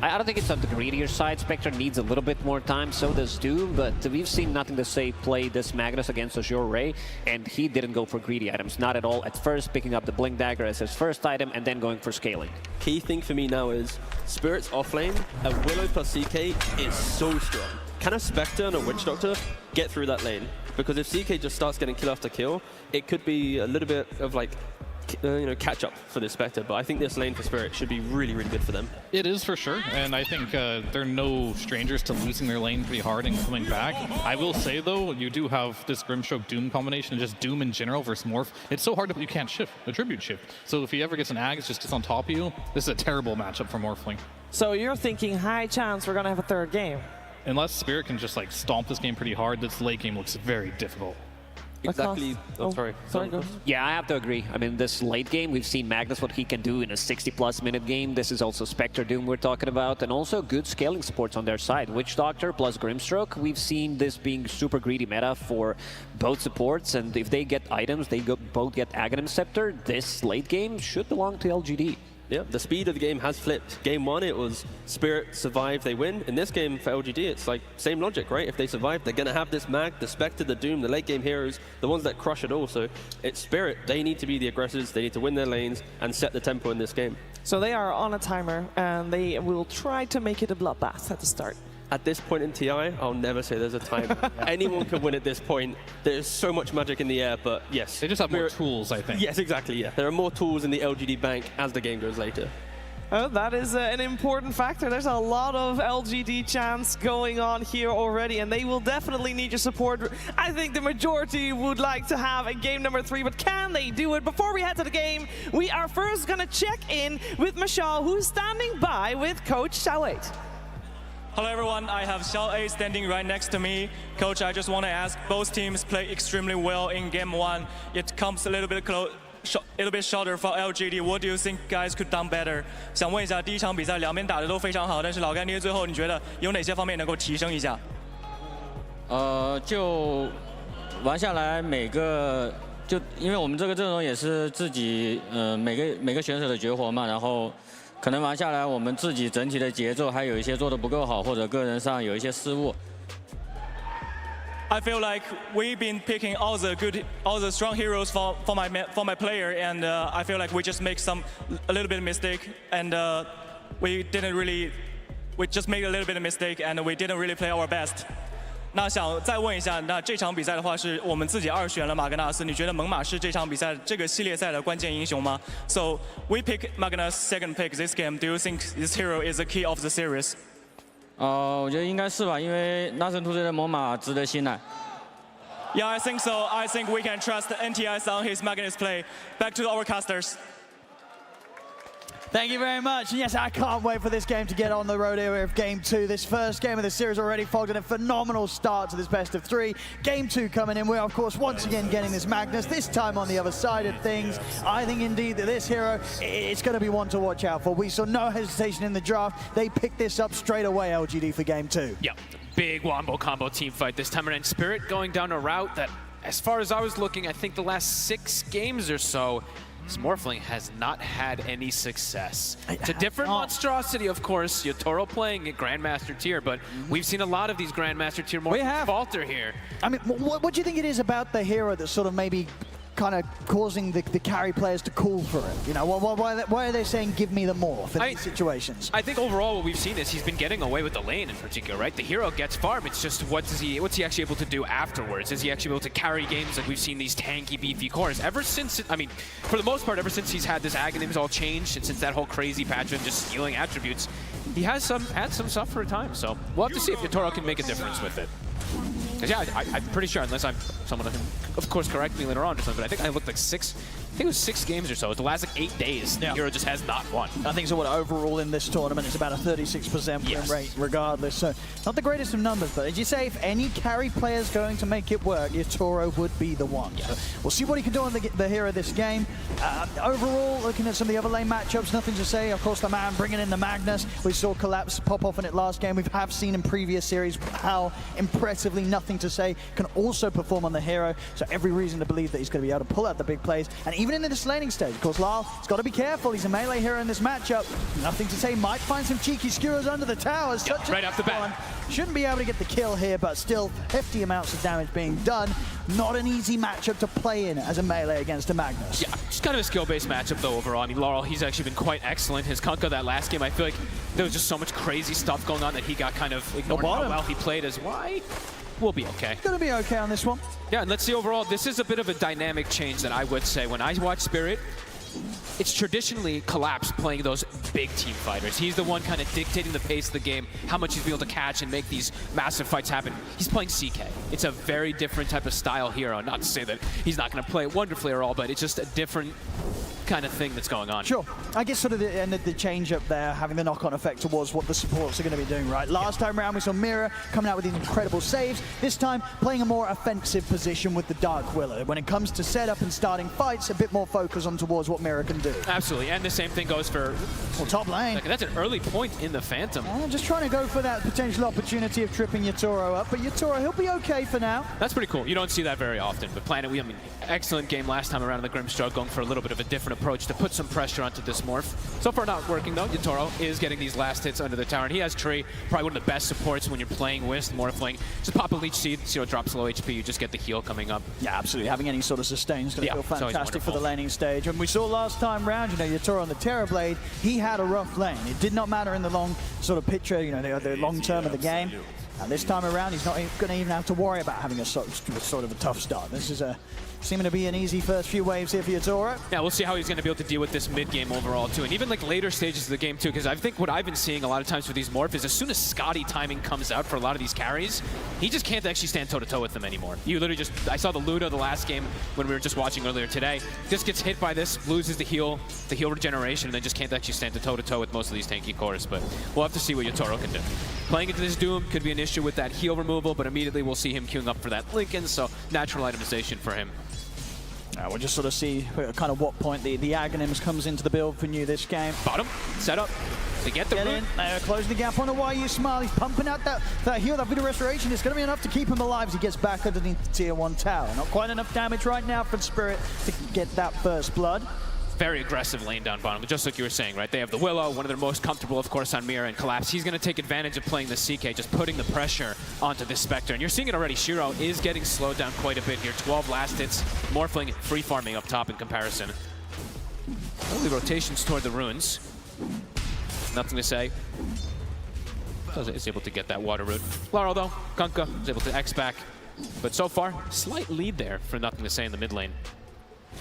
I don't think it's on the greedier side. Spectre needs a little bit more time, so does Doom, but we've seen Nothing to Say play this Magnus against AZURE, and he didn't go for greedy items, not at all. At first, picking up the Blink Dagger as his first item, and then going for scaling. Key thing for me now is Spirit's offlane, a Willow plus CK is so strong. Can a Spectre and a Witch Doctor get through that lane? Because if CK just starts getting kill after kill, it could be a little bit of like, you know, catch up for the Spectre. But I think this lane for Spirit should be really, really good for them. It is for sure, and I think they're no strangers to losing their lane pretty hard and coming back. I will say though, you do have this Grimstroke Doom combination, and just Doom in general versus Morph. It's so hard to, you can't shift, attribute shift. So if he ever gets an Ags just gets on top of you, this is a terrible matchup for Morphling. So you're thinking high chance we're gonna have a third game. Unless Spirit can just like stomp this game pretty hard, this late game looks very difficult. Exactly. Sorry, go. Yeah, I have to agree. I mean, this late game, we've seen Magnus, what he can do in a 60-plus minute game. This is also Spectre Doom we're talking about, and also good scaling supports on their side. Witch Doctor plus Grimstroke, we've seen this being super greedy meta for both supports, and if they get items, they both get Aghanim Scepter. This late game should belong to LGD. Yeah, the speed of the game has flipped. Game one, it was Spirit survive, they win. In this game for LGD, it's like same logic, right? If they survive, they're gonna have this Mag, the Spectre, the Doom, the late game heroes, the ones that crush it all. So it's Spirit, they need to be the aggressors, they need to win their lanes and set the tempo in this game. So they are on a timer, and they will try to make it a bloodbath at the start. At this point in TI, I'll never say there's a time. Anyone can win at this point. There's so much magic in the air, but yes. They just have more tools, I think. Yes, exactly, yeah. There are more tools in the LGD bank as the game goes later. Oh, that is an important factor. There's a lot of LGD chance going on here already, and they will definitely need your support. I think the majority would like to have a game number 3, but can they do it? Before we head to the game, we are first going to check in with Mashal, who's standing by with Coach Xiao8. Hello everyone, I have Xiao8 standing right next to me. Coach, I just want to ask, both teams play extremely well in game 1. It comes a little bit shorter for LGD. What do you think guys could done better? 想问一下，第一场比赛两边打得都非常好，但是老干爹最后你觉得有哪些方面能够提升一下？就玩下来因为我们这个阵容也是自己每个选手的绝活嘛，然后。可能玩下来，我们自己整体的节奏还有一些做得不够好，或者个人上有一些失误。I feel like we've been picking all the strong heroes for my player, and I feel like we just make a little bit of mistake, and we just made a little bit of mistake, and we didn't really play our best. 那想再问一下，那这场比赛的话是我们自己2选了马格纳斯，你觉得猛犸是这场比赛这个系列赛的关键英雄吗 ？So we pick Magnus second pick this game. Do you think this hero is the key of the series? 我觉得应该是吧，因为纳森突这的猛犸值得信赖。Yeah, I think so. I think we can trust NTI on his Magnus play. Back to our casters. Thank you very much. And yes, I can't wait for this game to get on the road here of Game 2. This first game of the series already fogged in a phenomenal start to this best of 3. Game 2 coming in. We're, of course, once again getting this Magnus, this time on the other side of things. I think, indeed, that this hero, it's going to be one to watch out for. We saw no hesitation in the draft. They picked this up straight away, LGD, for Game 2. Yeah, big wombo combo team fight this time around. Spirit going down a route that, as far as I was looking, I think the last 6 games or so, this Morphling has not had any success. It's a different monstrosity, of course. Yotaro playing at Grandmaster tier, but we've seen a lot of these Grandmaster tier more falter here. I mean, what do you think it is about the hero that's sort of maybe kind of causing the carry players to call for it? You know, why are they saying give me the morph in these situations? I think overall what we've seen is he's been getting away with the lane in particular, right? The hero gets farm. It's just what's he actually able to do afterwards? Is he actually able to carry games like we've seen these tanky, beefy cores? Ever since, I mean, for the most part, ever since he's had this Aghanims all changed, and since that whole crazy patch of just stealing attributes, he has had some stuff for a time. So we'll have to see if Yotaro can make a difference with it. Because yeah, I'm pretty sure, unless I'm someone who can, of course, correct me later on or something, but I think I looked like 6, I think it was 6 games or so. It was the last like 8 days. The hero just has not won. I think so. What overall in this tournament, it's about a 36% win rate, regardless. So not the greatest of numbers, but as you say, if any carry player is going to make it work, Yotaro would be the one. So we'll see what he can do on the hero this game. Overall, looking at some of the other lane matchups, nothing to say. Of course, the man bringing in the Magnus. We saw Collapse pop off in it last game. We have seen in previous series how impressively nothing to say can also perform on the hero. So every reason to believe that he's going to be able to pull out the big plays. And even in this laning stage, of course, Lyle has got to be careful. He's a melee hero in this matchup. Nothing to say. Might find some cheeky skewers under the towers. Right off the bat. Shouldn't be able to get the kill here, but still hefty amounts of damage being done. Not an easy matchup to play in as a melee against a Magnus. Yeah, it's kind of a skill-based matchup though overall. I mean, Laurel, he's actually been quite excellent. His Kunkka that last game, I feel like there was just so much crazy stuff going on that he got kind of ignored how well he played as why. We'll be okay. Gonna be okay on this one. Yeah, and let's see overall, this is a bit of a dynamic change that I would say. When I watch Spirit, it's traditionally Collapse playing those big team fighters. He's the one kind of dictating the pace of the game, how much he's able to catch and make these massive fights happen. He's playing CK. It's a very different type of style hero. Not to say that he's not going to play it wonderfully or all, but it's just a different kind of thing that's going on. Sure. I guess sort of the change up there, having the knock-on effect towards what the supports are going to be doing, right? Last time around, we saw Mira coming out with these incredible saves. This time, playing a more offensive position with the Dark Willow. When it comes to setup and starting fights, a bit more focus on towards what Mira can do. Absolutely, and the same thing goes for top lane. Like, that's an early point in the Phantom. Just trying to go for that potential opportunity of tripping Yotaro up, but Yotaro, he'll be okay for now. That's pretty cool. You don't see that very often, but Planet, I mean, excellent game last time around in the Grimstroke, going for a little bit of a different approach to put some pressure onto this morph. So far not working though. Yotaro is getting these last hits under the tower, and he has Tree, probably one of the best supports when you're playing with Morphling. Just pop a Leech Seed, drops low HP, you just get the heal coming up. Yeah, absolutely. Having any sort of sustain is going to feel fantastic for the laning stage. And we saw last time round, you know, Yotaro on the Terror Blade, he had a rough lane. It did not matter in the long sort of picture, you know, the long term of the game. And this time around, he's not going to even have to worry about having a sort of a tough start. This is seeming to be an easy first few waves here for Yotaro. Yeah, we'll see how he's going to be able to deal with this mid-game overall, too. And even like later stages of the game, too, because I think what I've been seeing a lot of times for these morph is as soon as Scotty timing comes out for a lot of these carries, he just can't actually stand toe-to-toe with them anymore. You literally just, I saw the Luna the last game when we were just watching earlier today, just gets hit by this, loses the heal regeneration, and then just can't actually stand toe-to-toe with most of these tanky cores. But we'll have to see what Yotaro can do. Playing into this Doom could be an issue with that heal removal, but immediately we'll see him queuing up for that Lincoln, so natural itemization for him. We'll just sort of see kind of what point the Aghanims comes into the build for New this game. Bottom, set up, to get the root. Closing the gap on the YU Smile. He's pumping out that heal, that Voodoo Restoration. It's going to be enough to keep him alive as he gets back underneath the Tier 1 tower. Not quite enough damage right now for Spirit to get that first blood. Very aggressive lane down bottom, just like you were saying, right? They have the Willow, one of their most comfortable, of course, on Mira and Collapse. He's going to take advantage of playing the CK, just putting the pressure onto this Spectre. And you're seeing it already. Shiro is getting slowed down quite a bit here. 12 last hits, Morphling free farming up top in comparison. Early rotations toward the runes. Nothing to say. Is able to get that water root. Laurel, though, Kunkka is able to X back. But so far, slight lead there for Nothing to Say in the mid lane.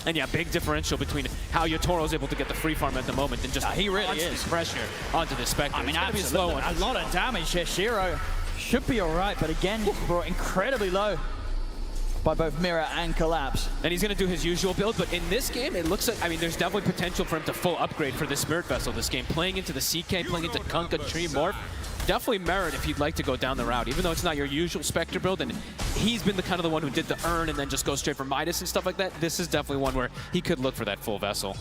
And yeah, big differential between how Yotaro is able to get the free farm at the moment and just he really is pressure onto the Spectre. I mean, absolutely. A lot of damage here. Shiro should be all right, but again, brought incredibly low. by both Mirror and Collapse. And he's going to do his usual build, but in this game, it looks like, I mean, there's definitely potential for him to full upgrade for the Spirit Vessel this game. Playing into the CK, playing into Kunkka, Tree Morph. Definitely merit if you'd like to go down the route, even though it's not your usual Spectre build, and he's been the kind of the one who did the Urn and then just go straight for Midas and stuff like that. This is definitely one where he could look for that full Vessel.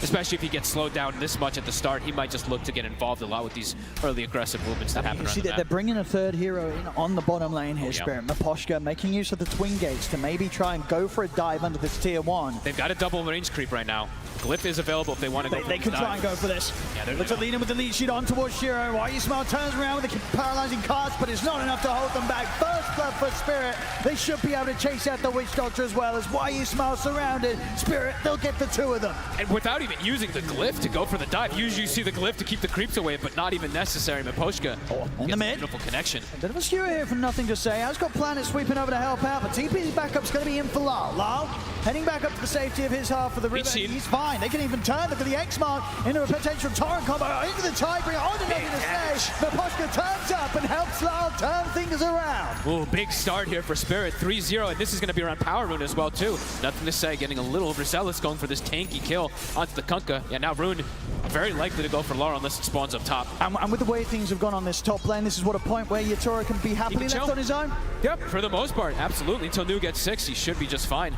Especially if he gets slowed down this much at the start, he might just look to get involved a lot with these early aggressive movements that happen You around see the that map. they're bringing a third hero in on the bottom lane here, Oh, yeah. Spirit. Miposhka making use of the twin gates to maybe try and go for a dive under this tier 1. They've got a double range creep right now. Glyph is available if they want to go for They this could dive. try and go for this. Yeah, Looks to lead in with the lead sheet on towards Shiro. YuSmile turns around with the paralyzing cards, but it's not enough to hold them back. First blood for Spirit. They should be able to chase out the Witch Doctor as well as YuSmile surrounded. Spirit, they'll get the 2 of them. And without even using the Glyph to go for the dive, usually you see the Glyph to keep the creeps away, but not even necessary. Miposhka in the mid. Beautiful connection. A bit of a skewer here from Nothing to Say. Has got Planet sweeping over to help out, but TP's backup's going to be in for Lal. Lal heading back up to the safety of his half of the river. He's fine. They can even turn. Look at the X-Mark into a potential torrent combo. Into the Tidebringer. On to Nothing to Say. Miposhka turns up and helps Lal turn things around. Ooh, big start here for Spirit, 3-0, and this is going to be around Power Rune as well, too. Nothing to Say, getting a little overzealous, going for this tanky kill onto the Kunkka. Yeah, now Rune very likely to go for Laurel unless it spawns up top. And with the way things have gone on this top lane, this is what a point where Yatoro can be happily left on his own. Yep, for the most part, absolutely. Until Nu gets 6, he should be just fine.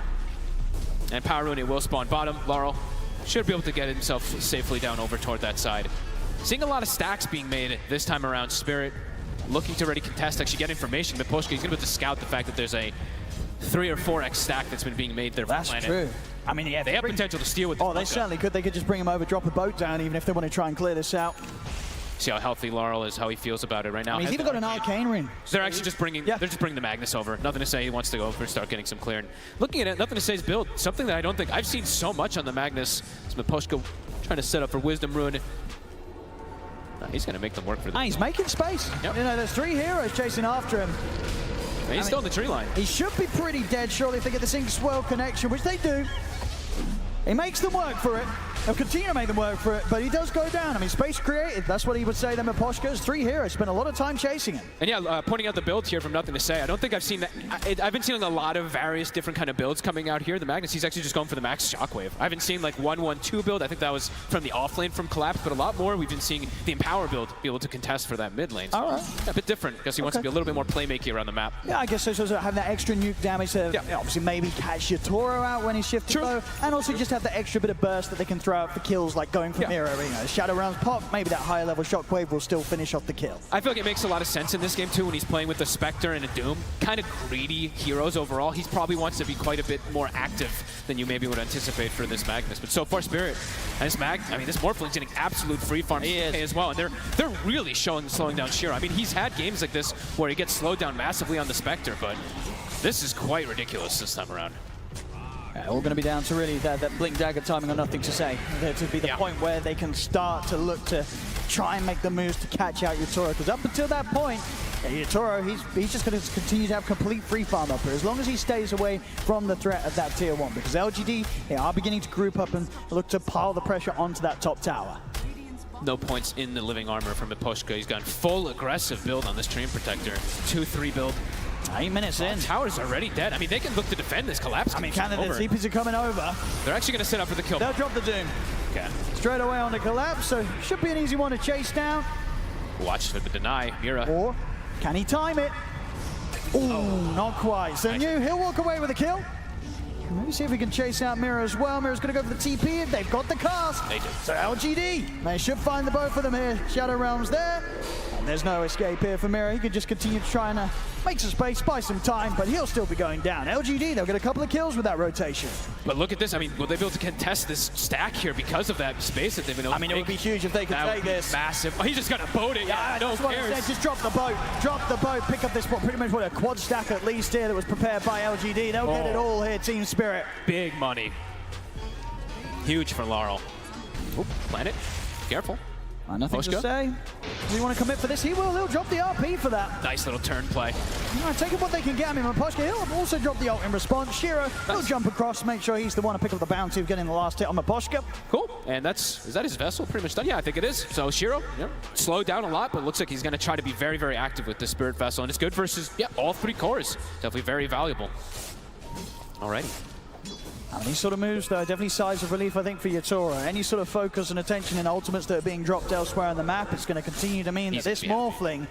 And Power Rune will spawn bottom. Laurel should be able to get himself safely down over toward that side. Seeing a lot of stacks being made this time around. Spirit looking to already contest, actually get information. Miposhka, he's going to be able to scout the fact that there's a 3 or 4x stack that's been being made there for That's Planet. true. I mean, yeah, they have potential to steal with this. Oh, they certainly could. They could just bring him over, drop a boat down, even if they want to try and clear this out. See how healthy Laurel is, how he feels about it right now. I mean, he's even got an arcane ring. They're actually just bringing, they're just bringing the Magnus over. Nothing to Say, he wants to go over and start getting some cleared. Looking at it, Nothing to Say's build, something that I don't think I've seen so much on the Magnus. It's Miposhka trying to set up for Wisdom Rune. He's going to make them work for this. He's making space. Yep. You know, there's 3 heroes chasing after him. He's still in the tree line. He should be pretty dead, surely, if they get the Sync Swirl connection, which they do. He makes them work for it. He'll continue to make them work for it, but he does go down. I mean, space created. That's what he would say. Then Miposhka's 3 heroes spent a lot of time chasing him. And yeah, pointing out the builds here from Nothing to Say. I don't think I've seen that. I've been seeing a lot of various different kind of builds coming out here. The Magnus, he's actually just going for the max Shockwave. I haven't seen like 1-1-2 build. I think that was from the off lane from Collapse, but a lot more we've been seeing the Empower build be able to contest for that mid lane. So All right. A bit different because he wants to be a little bit more playmaky around the map. Yeah, I guess so. So have that extra nuke damage to obviously maybe catch Yatoro out when he's shifting low, and also just have the extra bit of burst that they can throw out for kills, like going for Mirror. You know, Shadow Realms pop, maybe that higher level Shockwave will still finish off the kill. I feel like it makes a lot of sense in this game too when he's playing with a Spectre and a Doom. Kind of greedy heroes overall. He probably wants to be quite a bit more active than you maybe would anticipate for this Magnus. But so far, Spirit and this this Morphling's getting absolute free farm as well. And they're really slowing down Shiro. I mean, he's had games like this where he gets slowed down massively on the Spectre, but this is quite ridiculous this time around. All going to be down to really that Blink Dagger timing on Nothing to Say. There to be the point where they can start to look to try and make the moves to catch out Yatoro. Because up until that point, Yatoro, he's just going to continue to have complete free farm up here as long as he stays away from the threat of that tier 1. Because LGD, they are beginning to group up and look to pile the pressure onto that top tower. No points in the living armor from Miposhka. He's gone full aggressive build on this Treant Protector. 2-3 build. 8 minutes in. Tower's already dead. I mean, they can look to defend this Collapse. I mean, the TPs are coming over. They're actually going to set up for the kill. They'll drop the Doom. Okay. Straight away on the Collapse, so should be an easy one to chase down. Watch for the deny, Mira. Or can he time it? Ooh, not quite. So Nu, he'll walk away with a kill. Maybe see if we can chase out Mira as well. Mira's going to go for the TP if they've got the cast. They do. So LGD, they should find the both of them here. Shadow Realms there. And there's no escape here for Mira. He can just continue to try and make some space, buy some time, but he'll still be going down. LGD, they'll get a couple of kills with that rotation. But look at this. I mean, will they be able to contest this stack here because of that space that they've been able to I mean, it would be huge if they could take this. Massive. Oh, he's just going to boat it. Yeah, no cares. Just drop the boat. Drop the boat. Pick up this pretty much a quad stack at least here that was prepared by LGD. They'll get it all here, Team Spirit. Big money. Huge for Laurel. Oop, Planet. Careful. Nothing to say. Does he want to commit for this? He will. He'll drop the RP for that. Nice little turn play. Taking what they can get. I mean, Maposhka, he'll also drop the ult in response. Shiro, he'll jump across, make sure he's the one to pick up the bounty of getting the last hit on Maposhka. Cool. And is that his vessel pretty much done? Yeah, I think it is. So Shiro, slowed down a lot, but looks like he's going to try to be very, very active with the Spirit Vessel. And it's good versus, all 3 cores. Definitely very valuable. Alrighty. These sort of moves, though, definitely sighs of relief, I think, for Yatoro. Any sort of focus and attention in ultimates that are being dropped elsewhere on the map, it's going to continue to mean that this Morphling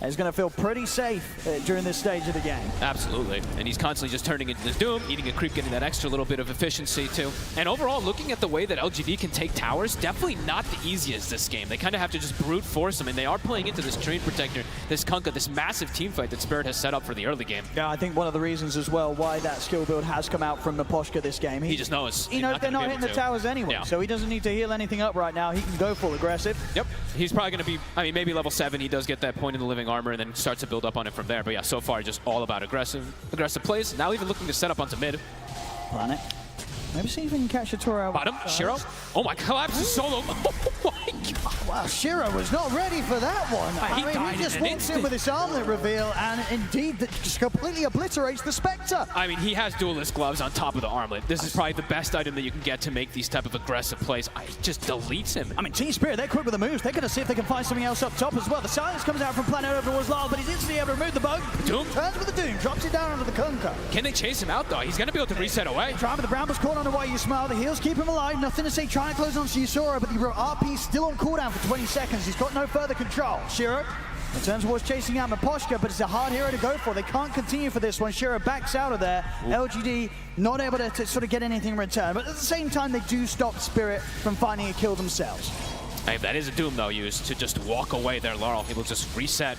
is going to feel pretty safe during this stage of the game. Absolutely. And he's constantly just turning into this Doom, eating a creep, getting that extra little bit of efficiency, too. And overall, looking at the way that LGD can take towers, definitely not the easiest this game. They kind of have to just brute force them, and they are playing into this Train Protector, this Kunkka, this massive team fight that Spirit has set up for the early game. Yeah, I think one of the reasons as well why that skill build has come out from Maposhka this game. He just knows. He knows they're not hitting the towers anyway, so he doesn't need to heal anything up right now. He can go full aggressive. Yep. He's probably going to be, I mean, maybe level 7. He does get that point in the living armor and then starts to build up on it from there. But yeah, so far just all about aggressive plays. Now even looking to set up onto mid. Planet. Maybe see if we can catch Yatoro out. Bottom, Shiro. Oh my, collapses solo. Oh my God. Wow, Shiro was not ready for that one. He just walks in with this armlet reveal and indeed that just completely obliterates the Spectre. I mean, he has duelist gloves on top of the armlet. This is probably the best item that you can get to make these type of aggressive plays. It just deletes him. I mean, Team Spirit, they're quick with the moves. They're going to see if they can find something else up top as well. The silence comes out from Planet over towards Lyle, but he's instantly able to remove the bug. Doom turns with the Doom, drops it down onto the Kunkka. Can they chase him out though? He's going to be able to reset away. Try with the Brambles caught on the way you smile. The heals keep him alive. Nothing to say. Trying to close on Yusora, but the RP still on cooldown for 20 seconds. He's got no further control. Shiro returns towards chasing out Maposhka, but it's a hard hero to go for. They can't continue for this one. Shiro backs out of there. LGD not able to sort of get anything in return, but at the same time, they do stop Spirit from finding a kill themselves. Hey, that is a Doom, though, used to just walk away there, Laurel. He will just reset.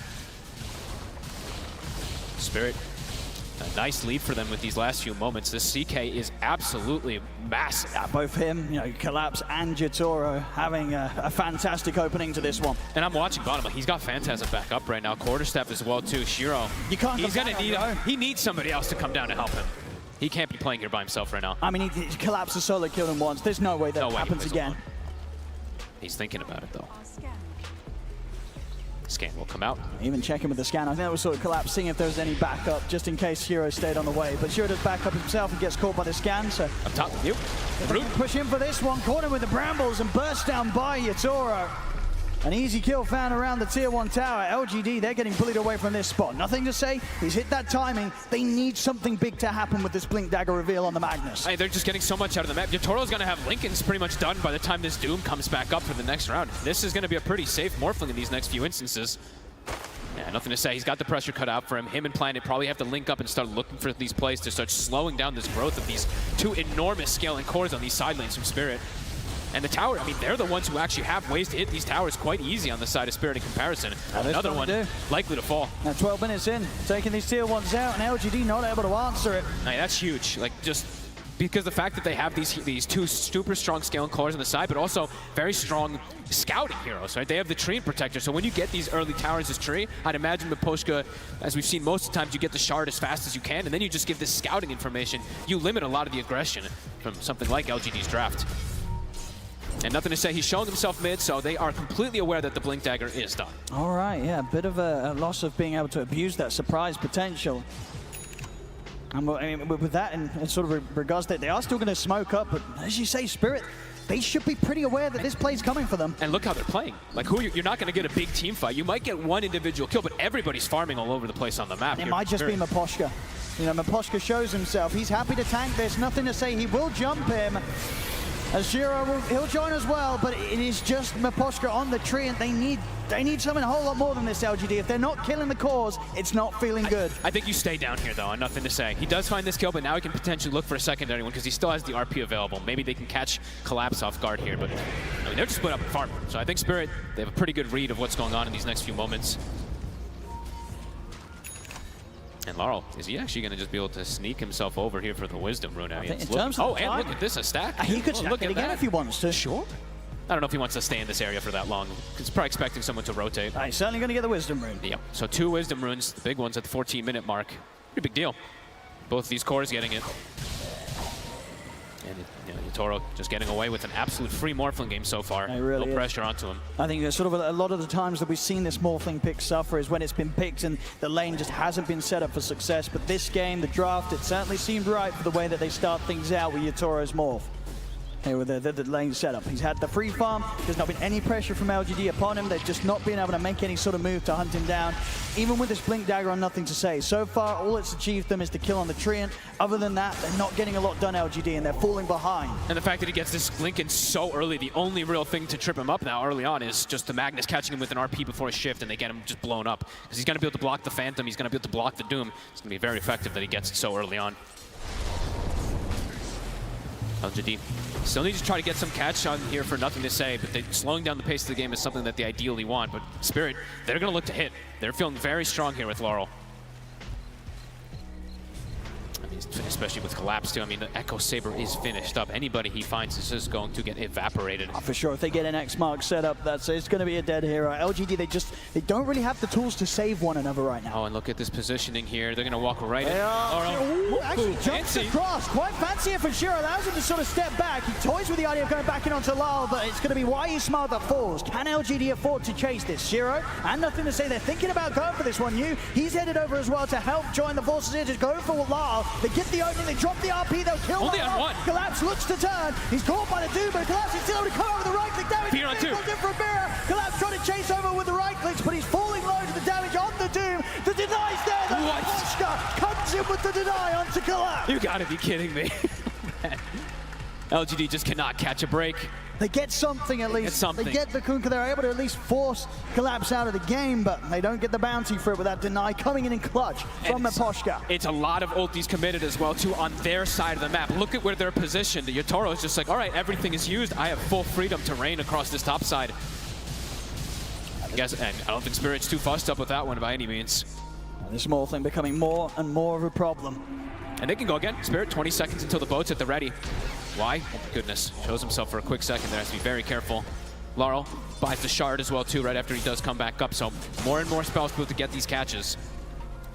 Spirit, a nice lead for them with these last few moments. This CK is absolutely massive. Yeah, both him, Collapse and Yatoro having a fantastic opening to this one. And I'm watching bottom. He's got Phantasm back up right now. Quarterstep as well, too. Shiro, he's going to need he needs somebody else to come down to help him. He can't be playing here by himself right now. I mean, he Collapse the solo killed him once. There's no way that happens again. Alone. He's thinking about it, though. Scan will come out. Even checking with the scan. I think that was sort of Collapse, seeing if there was any backup, just in case Shiro stayed on the way. But Shiro does back up himself and gets caught by the scan, so... Up top, yep. Push in for this one, caught him with the Brambles and burst down by Yatoro. An easy kill found around the tier 1 tower. LGD, they're getting bullied away from this spot. Nothing to say. He's hit that timing. They need something big to happen with this Blink Dagger reveal on the Magnus. Hey, they're just getting so much out of the map. Yatoro's going to have Lincoln's pretty much done by the time this Doom comes back up for the next round. This is going to be a pretty safe Morphling in these next few instances. Yeah, nothing to say. He's got the pressure cut out for him. Him and Planet probably have to link up and start looking for these plays to start slowing down this growth of these 2 enormous scaling cores on these side lanes from Spirit. And the tower, I mean, they're the ones who actually have ways to hit these towers quite easy on the side of Spirit in comparison. Another one likely to fall. Now 12 minutes in, taking these tier 1s out, and LGD not able to answer it. Hey, that's huge. Like, just because the fact that they have these 2 super strong scaling cores on the side, but also very strong scouting heroes, right? They have the Tree Protector, so when you get these early towers as Tree, I'd imagine Maposhka, as we've seen most of the times, you get the shard as fast as you can, and then you just give this scouting information. You limit a lot of the aggression from something like LGD's draft. And nothing to say, he's showing himself mid, so they are completely aware that the Blink Dagger is done. All right, yeah, a bit of a loss of being able to abuse that surprise potential. And I mean, with that, and sort of regards that they are still going to smoke up, but as you say, Spirit, they should be pretty aware that this play's coming for them. And look how they're playing. Like, you're not going to get a big team fight. You might get one individual kill, but everybody's farming all over the place on the map. It might just be Maposhka. Maposhka shows himself. He's happy to tank this. Nothing to say. He will jump him. As Shiro, he'll join as well, but it is just Maposhka on the tree, and they need something a whole lot more than this, LGD. If they're not killing the cores, it's not feeling good. I think you stay down here, though, and nothing to say. He does find this kill, but now he can potentially look for a secondary one because he still has the RP available. Maybe they can catch Collapse off guard here, but I mean, they're just split up and farm. So I think Spirit, they have a pretty good read of what's going on in these next few moments. And Laurel, is he actually going to just be able to sneak himself over here for the Wisdom Rune? In terms of and look at this, a stack. He could stack it again if he wants to. Sure. I don't know if he wants to stay in this area for that long. He's probably expecting someone to rotate. He's certainly going to get the Wisdom Rune. Yeah, so 2 Wisdom Runes, the big ones at the 14-minute mark. Pretty big deal. Both of these cores getting it. And Yatoro just getting away with an absolute free Morphling game so far. Really no pressure onto him. I think sort of a lot of the times that we've seen this Morphling pick suffer is when it's been picked and the lane just hasn't been set up for success. But this game, the draft, it certainly seemed right for the way that they start things out with Yatoro's Morph. Here with the lane setup. He's had the free farm. There's not been any pressure from LGD upon him. They've just not been able to make any sort of move to hunt him down. Even with this Blink Dagger on Nothing to Say. So far, all it's achieved them is the kill on the Treant. Other than that, they're not getting a lot done, LGD, and they're falling behind. And the fact that he gets this Blink in so early, the only real thing to trip him up now early on is just the Magnus catching him with an RP before his shift, and they get him just blown up. Because he's going to be able to block the Phantom, he's going to be able to block the Doom. It's going to be very effective that he gets it so early on. LGD still need to try to get some catch on here for Nothing to Say, but slowing down the pace of the game is something that they ideally want. But Spirit, they're going to look to hit. They're feeling very strong here with Laurel. I mean, especially with Collapse too. I mean, the Echo Saber is finished up. Anybody he finds is just going to get evaporated. For sure, if they get an X mark set up, it's going to be a dead hero. LGD, they don't really have the tools to save one another right now. Oh, and look at this positioning here. They're going to walk right in. Ooh, actually jumps fancy. across. Quite fancy here for Shiro. Allows him to sort of step back. He toys with the idea of going back in onto Lyle, but it's going to be why you smile that falls. Can LGD afford to chase this? Shiro, and Nothing to Say, they're thinking about going for this one. He's headed over as well to help join the forces here. Just go for Lyle. They get the opening. They drop the RP. They'll kill only on one. Collapse looks to turn. He's caught by the Doom, but Collapse is still able to come over the right click damage. Fear on two. In for a mirror. Collapse trying to chase over with the right clicks, but he's falling low to the damage on the Doom. The deny's there. The Oscar comes in with the deny onto Collapse. You gotta be kidding me. LGD just cannot catch a break. They get something at least. Something. They get the Kunkka. They're able to at least force Collapse out of the game, but they don't get the bounty for it with that deny coming in clutch from Miposhka. It's a lot of ultis committed as well, too, on their side of the map. Look at where they're positioned. Yatoro is just like, all right, everything is used. I have full freedom to reign across this top side. I guess, and I don't think Spirit's too fussed up with that one by any means. This small thing becoming more and more of a problem. And they can go again. Spirit, 20 seconds until the boat's at the ready. Why? Oh my goodness. Shows himself for a quick second there. Has to be very careful. Laurel buys the shard as well too right after he does come back up. So more and more spells built to get these catches.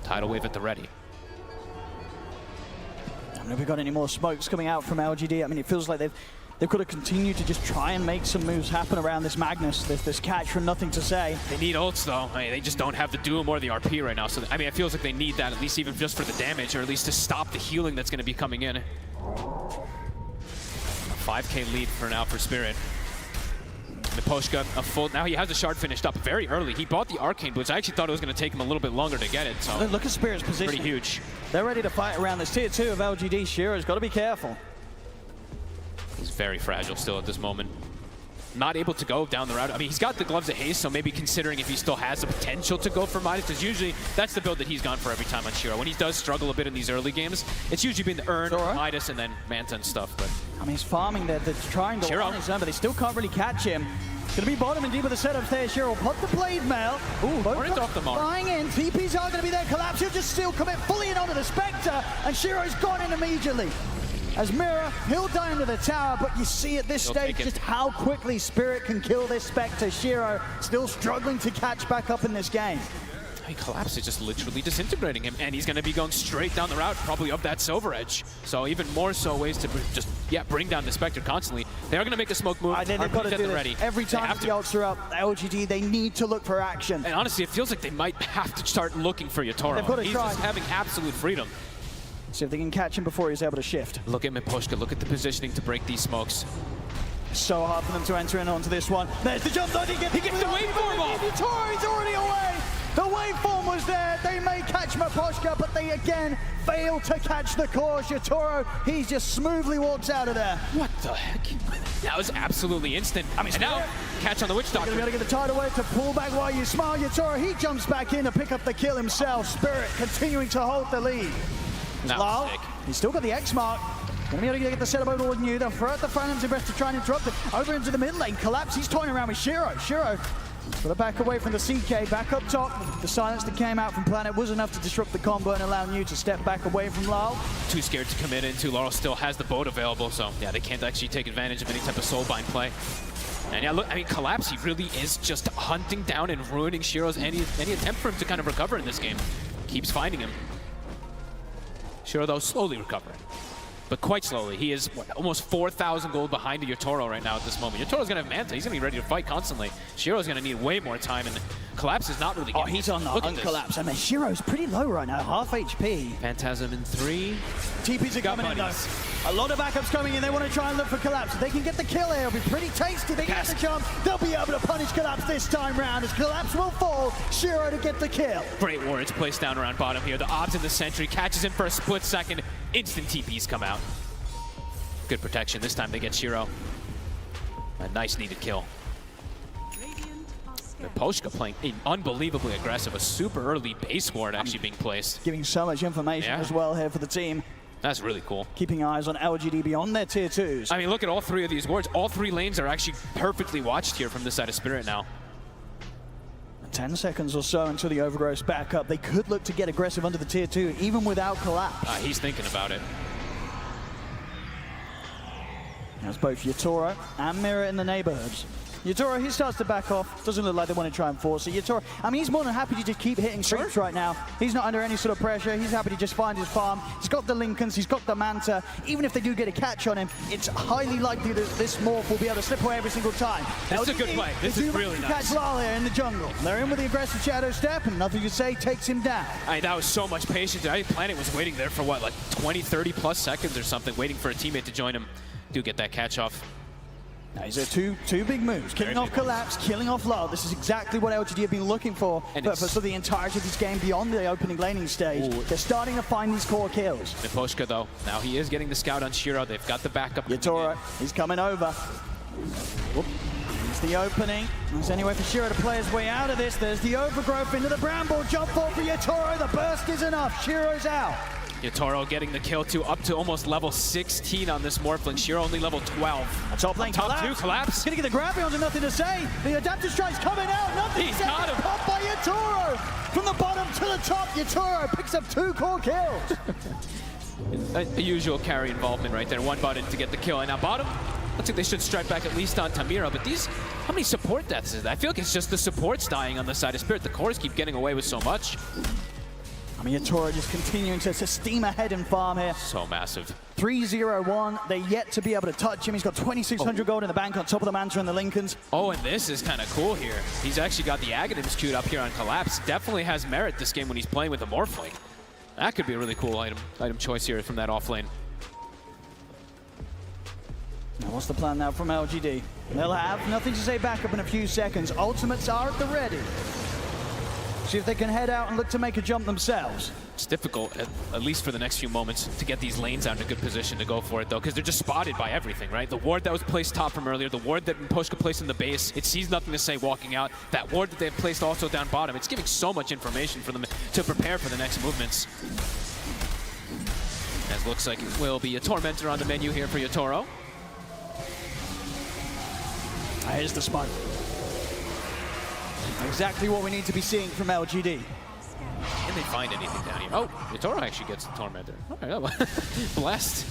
Tidal Wave at the ready. I don't know if we've got any more smokes coming out from LGD. I mean, it feels like they've got to continue to just try and make some moves happen around this Magnus. This catch from Nothing to Say. They need ults though. I mean, they just don't have the Doom or the RP right now. So I mean, it feels like they need that at least even just for the damage, or at least to stop the healing that's going to be coming in. 5K lead for now for Spirit. Miposhka, a full, now he has the shard finished up very early. He bought the Arcane Boots. I actually thought it was going to take him a little bit longer to get it. So look at Spirit's position. Pretty huge. They're ready to fight around this tier 2 of LGD. Shiro's got to be careful. He's very fragile still at this moment. Not able to go down the route. I mean, he's got the Gloves of Haste, so maybe considering if he still has the potential to go for Midas, because usually that's the build that he's gone for every time on Shiro. When he does struggle a bit in these early games, it's usually been the Urn, Midas, and then Manta and stuff. But I mean, he's farming the triangle on his own, but they still can't really catch him. Gonna be bottom and deep with the setup there. Shiro will put the blade mail. Ooh, both off the mark. Flying in. TPs are gonna be there. Collapse. He'll just still commit fully in onto the Spectre, and Shiro's gone in immediately. As Mirror, he'll die into the tower, but you see at this stage just how quickly Spirit can kill this Spectre. Shiro still struggling to catch back up in this game. I mean, Collapse is just literally disintegrating him, and he's going to be going straight down the route, probably of that Silver Edge. So even more so ways to just, bring down the Spectre constantly. They're going to make a smoke move. They've got to do this. Ready. Every time the ults are up, LGD, they need to look for action. And honestly, it feels like they might have to start looking for Yatoro. They've got to he's try. Just having absolute freedom. See if they can catch him before he's able to shift. Look at Miposhka, look at the positioning to break these smokes. So hard for them to enter in onto this one. There's the jump, though. He gets the waveform off. Yatoro's already away. The waveform was there. They may catch Miposhka, but they again fail to catch the course. Yatoro, he just smoothly walks out of there. What the heck? That was absolutely instant. I mean, and now, catch on the Witch Doctor. You're going to get the Tidal Wave to pull back while you smile. Yatoro, he jumps back in to pick up the kill himself. Spirit continuing to hold the lead. Lyle, he's still got the X mark. Gonna be able to get the setup over with New. They'll throw out the Phantoms in breast to try and interrupt it. Over into the mid lane. Collapse, he's toying around with Shiro. Shiro, got to back away from the CK. Back up top. The silence that came out from Planet was enough to disrupt the combo and allow New to step back away from Lyle. Too scared to commit into. Laurel still has the boat available, so yeah, they can't actually take advantage of any type of soulbind play. And yeah, look, I mean, Collapse, he really is just hunting down and ruining Shiro's any attempt for him to kind of recover in this game. Keeps finding him. Shiro, though, slowly recovering. but quite slowly. He is almost 4,000 gold behind Yotoro right now at this moment. Yotoro's gonna have Manta. He's gonna be ready to fight constantly. Shiro's gonna need way more time, and Collapse is not really getting he's on the Collapse. I mean, Shiro's pretty low right now, half HP. Phantasm in 3. TPs are coming in though. A lot of backups coming in. They want to try and look for Collapse. If they can get the kill here, it'll be pretty tasty. They get the jump. They'll be able to punish Collapse this time round as Collapse will fall. Shiro to get the kill. Great wards placed down around bottom here. The Obs in the sentry catches him for a split second. Instant TPs come out. Good protection. This time they get Shiro. A nice needed kill. Poshka playing unbelievably aggressive. A super early base ward actually being placed. Giving so much information as well here for the team. That's really cool. Keeping eyes on LGD beyond their tier 2s. I mean, look at all 3 of these wards. All 3 lanes are actually perfectly watched here from this side of Spirit now. 10 seconds or so until the Overgrowth's back up. They could look to get aggressive under the tier 2, even without Collapse. He's thinking about it. There's both Yotoro and Mirror in the neighborhoods. Yotoro, he starts to back off. Doesn't look like they want to try and force it. Yotoro, I mean, he's more than happy to just keep hitting creeps right now. He's not under any sort of pressure. He's happy to just find his farm. He's got the Lincolns, he's got the Manta. Even if they do get a catch on him, it's highly likely that this Morph will be able to slip away every single time. This is a good play. This is really nice. Catch Lal here in the jungle. They're in with the aggressive Shadow Step, and nothing to say takes him down. That was so much patience. I think Planet was waiting there for what, like 20, 30 plus seconds or something, waiting for a teammate to join him. Do get that catch off. Now these are two big moves. Killing off Collapse, killing off Lal. This is exactly what LGD have been looking for for the entirety of this game beyond the opening laning stage. They're starting to find these core kills. Poshka though, now he is getting the scout on Shiro. They've got the backup. Yotoro, he's coming over. Here's the opening. There's any way for Shiro to play his way out of this. There's the Overgrowth into the Bramble. Jump ball for Yotoro. The burst is enough. Shiro's out. Yotoro getting the kill up to almost level 16 on this Morphling. Shiro only level 12. Top lane top 2, Collapse. Gonna get the grab beyond and nothing to say. The adaptive strike's coming out. Nothing He's to say. got him. Popped by Yotoro. From the bottom to the top, Yotoro picks up 2 core kills. A usual carry involvement right there. 1 button to get the kill. And now bottom, looks like they should strike back at least on Tamira. But these, how many support deaths is that? I feel like it's just the supports dying on the side of Spirit. The cores keep getting away with so much. I mean, Yotoro just continuing to steam ahead and farm here. So massive. 3-0-1. They're yet to be able to touch him. He's got 2,600 gold in the bank on top of the Manta and the Lincolns. Oh, and this is kind of cool here. He's actually got the Aghanims queued up here on Collapse. Definitely has merit this game when he's playing with a Morphling. That could be a really cool item choice here from that off lane. Now, what's the plan now from LGD? They'll have nothing to say back up in a few seconds. Ultimates are at the ready. See if they can head out and look to make a jump themselves. It's difficult, at least for the next few moments, to get these lanes out in a good position to go for it, though, because they're just spotted by everything, right? The ward that was placed top from earlier, the ward that Poshka placed in the base, it sees nothing to say walking out. That ward that they've placed also down bottom, it's giving so much information for them to prepare for the next movements. As looks like it will be a Tormentor on the menu here for Yotoro. Here's the smoke. Exactly what we need to be seeing from LGD. Can they find anything down here? Oh, Yotoro actually gets the Tormentor. All right, blessed.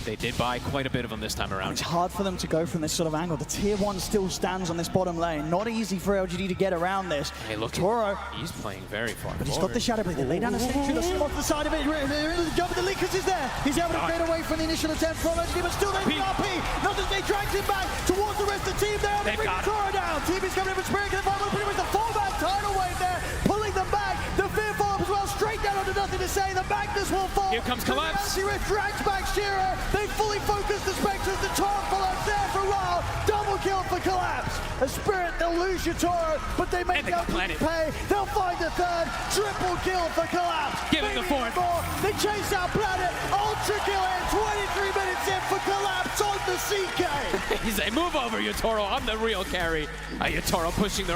They did buy quite a bit of them this time around. It's hard for them to go from this sort of angle. The tier 1 still stands on this bottom lane. Not easy for LGD to get around this. Hey, look, Toro. He's playing very far But he's got the Shadow Blade. They lay down a sentry. They'll slip off the side of it. The jump of the Lincolns is there. He's able to get away from the initial attempt from LGD, but still there's the RP. Nothing, they dragged him back towards the rest of the team there. They bring Toro down. Team is coming in for Spirit. Can find pretty much the full-back tidal wave there, pulling them back. The fear follow as well, straight down onto nothing to say. The Magnus will fall. Here comes Collapse. The Rift drags back Shiro. They fully focus the Spectres. The Torrent follows there for Lal. Double kill for Collapse. A Spirit, they'll lose Yotoro, but they make no pay. They'll find the 3rd. Triple kill for Collapse. Give him the 4th. They chase out Planet. Ultra kill in. 23 minutes in for Collapse on the CK. He's a move over Yotoro. I'm the real carry. Yotoro pushing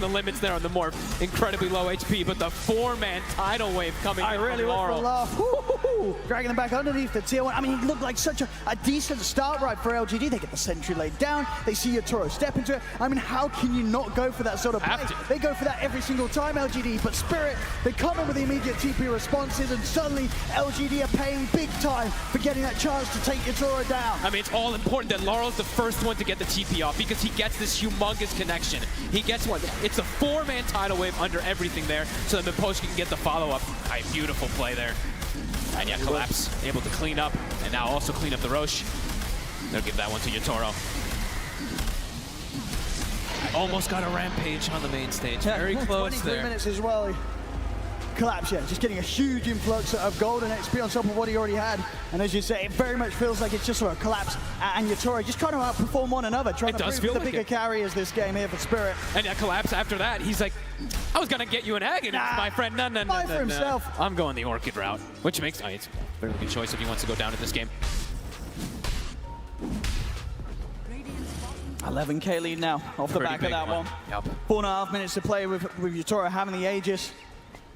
the limits there on the more incredibly low HP, but the 4-man tidal wave coming in from Laurel. Dragging them back underneath the tier 1. I mean, it looked like such a decent start right for LGD. They get the sentry laid down. They see Yotoro step into it. I mean, how can you not go for that sort of play? They go for that every single time, LGD. But Spirit, they come in with the immediate TP responses, and suddenly LGD are paying big time for getting that chance to take Yotoro down. I mean, it's all important that Laurel's the first one to get the TP off because he gets this humongous connection. He gets one. It's a 4-man tidal wave under everything there, so that Poshka can get the follow-up. Beautiful play there. And yeah, Collapse able to clean up, and now also clean up the Roche. They'll give that one to Yatoro. Almost got a Rampage on the main stage. Very close 23 there. minutes as well. Collapse, yeah, just getting a huge influx of gold and XP on top of what he already had. And as you say, it very much feels like it's just sort of Collapse and Yatoro just trying to outperform one another, trying to prove the bigger carriers this game here for Spirit. And yeah, Collapse after that, he's like, I was gonna get you an egg, and my friend, no. For himself. I'm going the Orchid route, which makes it's a very good choice if he wants to go down in this game. 11k lead now off the back of that one. Yep. 4.5 minutes to play with Yatoro having the Aegis.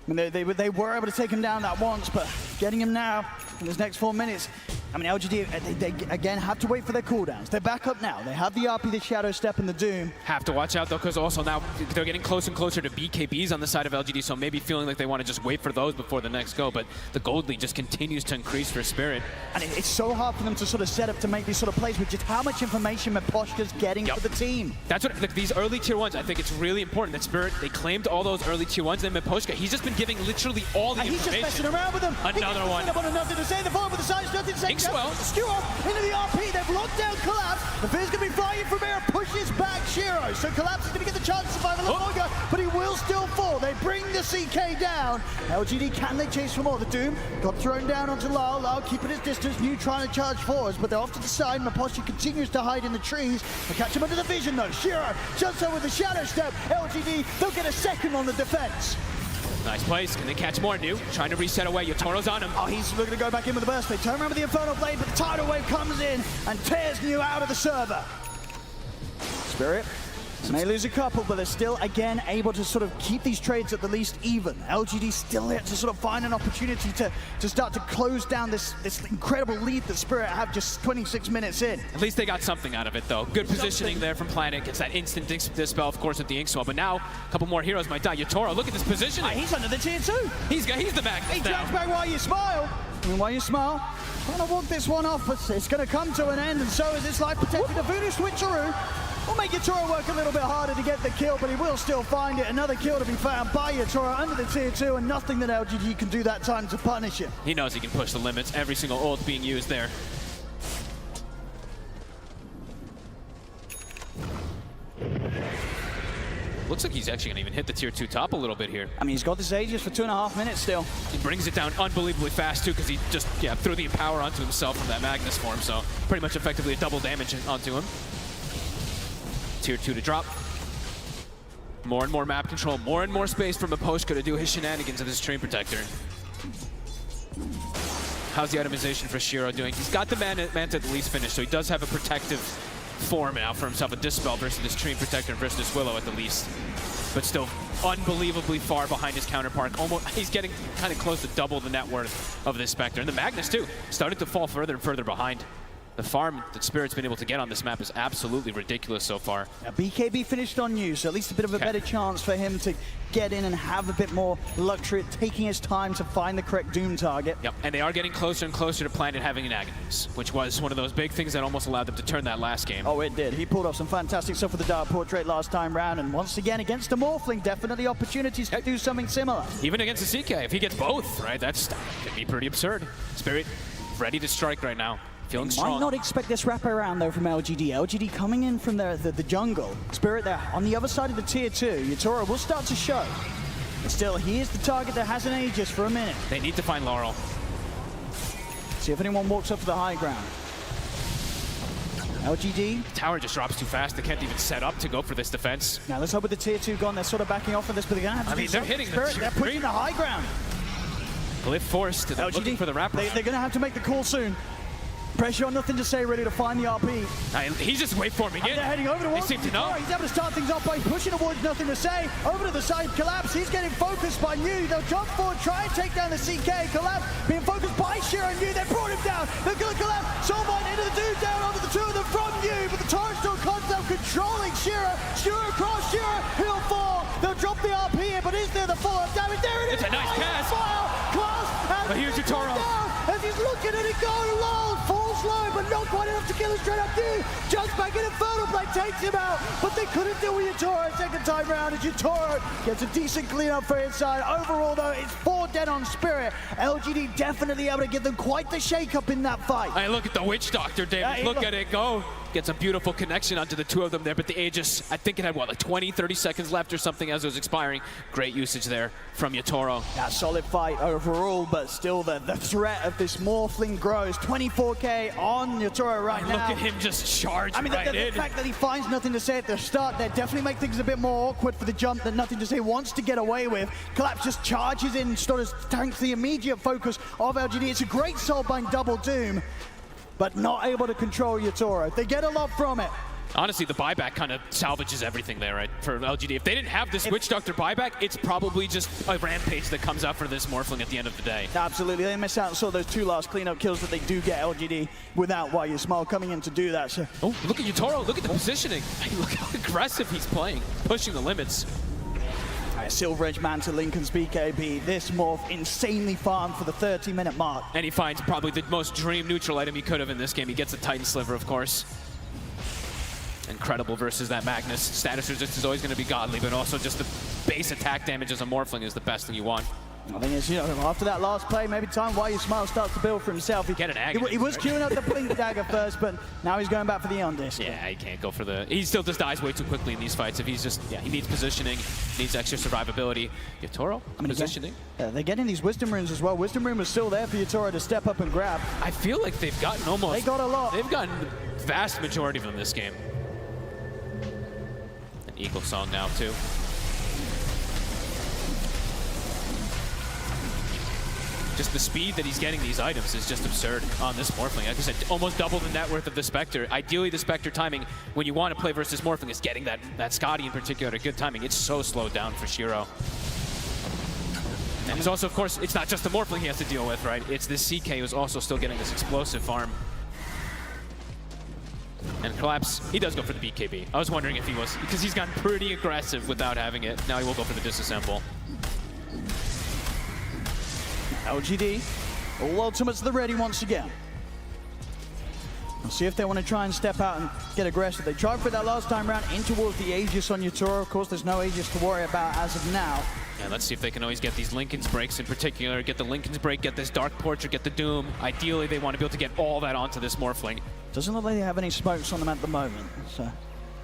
I mean, they were able to take him down that once, but getting him now in his next 4 minutes. I mean, LGD, they again have to wait for their cooldowns. They're back up now. They have the RP, the Shadow Step, and the Doom. Have to watch out, though, because also now they're getting closer and closer to BKBs on the side of LGD, so maybe feeling like they want to just wait for those before the next go, but the gold lead just continues to increase for Spirit. And it's so hard for them to sort of set up to make these sort of plays with just how much information Miposhka's getting for the team. That's what, like, these early tier 1s, I think it's really important that Spirit, they claimed all those early tier 1s, and Miposhka, he's just been giving literally all the information. He's just messing around with them. Another one. Nothing to say. The follow with the size, nothing to say. Inkswell. Skew off into the RP. They've locked down Collapse. The Fear's going to be flying from here. Pushes back Shiro. So Collapse is going to get the chance to survive a little longer, but he will still fall. They bring the CK down. LGD, can they chase for more? The Doom got thrown down onto Lyle. Lyle keeping his distance. New trying to charge forwards, but they're off to the side. Miposhka continues to hide in the trees. They catch him under the vision though. Shiro jumps over with the Shadow Step. LGD, they'll get a second on the defense. Nice place. Can they catch more? New trying to reset away. Yatoro's on him. Oh, he's looking to go back in with the burst. They turn around with the Infernal Blade, but the Tidal Wave comes in and tears New out of the server. Spirit may lose a couple, but they're still, again, able to sort of keep these trades at the least even. LGD still yet to sort of find an opportunity to start to close down this incredible lead that Spirit have just 26 minutes in. At least they got something out of it, though. Good positioning there from Planet. Gets that instant dispel, of course, with the Inkswell. But now, a couple more heroes might die. Yatoro, look at this positioning. He's under the tier 2. He's the back. He jumps back while you smile. I mean, while you smile, trying to walk this one off, but it's going to come to an end, and so is this life protected. The Voodoo Switcheroo will make Yatoro work a little bit harder to get the kill, but he will still find it. Another kill to be found by Yatoro under the tier 2, and nothing that LGD can do that time to punish him. He knows he can push the limits. Every single ult being used there. Looks like he's actually going to even hit the tier 2 top a little bit here. I mean, he's got this Aegis for 2.5 minutes still. He brings it down unbelievably fast, too, because he just, threw the Empower onto himself from that Magnus form, so pretty much effectively a double damage onto him. Tier 2 to drop. More and more map control, more and more space for Miposhka to do his shenanigans of his Stream Protector. How's the itemization for Shiro doing? He's got the Manta at least finished, so he does have a protective form now for himself, a Dispel versus this Stream Protector versus Willow at the least. But still unbelievably far behind his counterpart. Almost, he's getting kind of close to double the net worth of this Spectre. And the Magnus, too, started to fall further and further behind. The farm that Spirit's been able to get on this map is absolutely ridiculous so far. Now, BKB finished on you, so at least a bit of a better chance for him to get in and have a bit more luxury, taking his time to find the correct Doom target. Yep, and they are getting closer and closer to Planet having an Aghanim, which was one of those big things that almost allowed them to turn that last game. Oh, it did. He pulled off some fantastic stuff with the Dark Portrait last time round, and once again against the Morphling, definitely opportunities to do something similar. Even against the CK, if he gets both, right, that could be pretty absurd. Spirit ready to strike right now. Feeling strong. Might not expect this wraparound though from LGD. LGD coming in from the jungle. Spirit there on the other side of the tier 2. Yatoro will start to show. But still, he is the target that has an Aegis for a minute. They need to find Laurel. See if anyone walks up to the high ground. LGD. The tower just drops too fast. They can't even set up to go for this defense. Now let's hope with the tier 2 gone, they're sort of backing off of this, but they're going to have to do they're hitting Spirit, they're pushing the high ground. Glyph forced. They're looking for the wrapper. They're going to have to make the call soon. Pressure on nothing to say, ready to find the RP. He's just waveforming in. They're heading over towards They seem to know. He's able to start things off by pushing towards nothing to say. Over to the side, Collapse. He's getting focused by New. They'll jump forward, try and take down the CK. Collapse being focused by Shiro and New. They brought him down. They're going to collapse. Soulbind into the dude down over the two of them from New. But the Torrent still concept controlling Shiro. Shiro across Shiro. He'll fall. They'll drop the RP here, but is there the follow-up damage? There it is. It's a nice pass. Class. But here's Yatoro. As he's looking at it go low. Falls goes low, but not quite enough to kill him straight up D. Jumps back in, Infernal Blade takes him out, but they couldn't deal with Yatoro second time round, and Yatoro gets a decent cleanup for his side. Overall, though, it's 4 dead on Spirit. LGD definitely able to give them quite the shake-up in that fight. Hey, look at the Witch Doctor, David. Look at it go. Gets a beautiful connection onto the two of them there, but the Aegis, I think it had, what, like 20, 30 seconds left or something as it was expiring. Great usage there from Yatoro. Yeah, solid fight overall, but still the threat of this Morphling grows. 24k on Yatoro right now. Look at him just charge I mean, the fact that he finds Nothing to Say at the start there definitely makes things a bit more awkward for the jump that Nothing to Say wants to get away with. Collapse just charges in, sort of tanks the immediate focus of LGD. It's a great Soulbind double doom, but not able to control Yatoro. They get a lot from it. Honestly, the buyback kind of salvages everything there, right, for LGD. If they didn't have this Witch Doctor buyback, it's probably just a rampage that comes out for this Morphling at the end of the day. Absolutely, they miss out on sort of those 2 last cleanup kills that they do get LGD without Why You Smile coming in to do that. So. Oh, look at Yatoro, look at the positioning. Look how aggressive he's playing, pushing the limits. Silver Edge Manta, Lincoln's BKB. This morph insanely farmed for the 30-minute mark. And he finds probably the most dream neutral item he could have in this game. He gets the Titan Sliver, of course. Incredible versus that Magnus. Status resist is always going to be godly, but also just the base attack damage as a Morphling is the best thing you want. I think it's, after that last play, maybe time Why You Smile starts to build for himself. Get an Aghanim, he was queuing up the Blink Dagger first, but now he's going back for the on disc. Yeah, he can't go for the... He still just dies way too quickly in these fights. If he's just... Yeah, he needs positioning, needs extra survivability. Yatoro, positioning. They're getting these Wisdom Runes as well. Wisdom Rune was still there for Yatoro to step up and grab. I feel like they've gotten almost... They got a lot. They've gotten the vast majority of them this game. An Eagle Song now, too. Just the speed that he's getting these items is just absurd on this Morphling. Like I said, almost double the net worth of the Spectre. Ideally, the Spectre timing, when you want to play versus Morphling, is getting that Scotty in particular at good timing. It's so slowed down for Shiro. And it's also, of course, it's not just the Morphling he has to deal with, right? It's this CK who's also still getting this explosive farm. And Collapse, he does go for the BKB. I was wondering if he was, because he's gotten pretty aggressive without having it. Now he will go for the disassemble. LGD, all ultimates to the ready once again. We'll see if they want to try and step out and get aggressive. They tried for that last time round in towards the Aegis on Yatoro. Of course, there's no Aegis to worry about as of now. Yeah, let's see if they can always get these Linken's breaks in particular. Get the Linken's break, get this Dark Portrait, get the Doom. Ideally, they want to be able to get all that onto this Morphling. Doesn't look like they have any smokes on them at the moment, so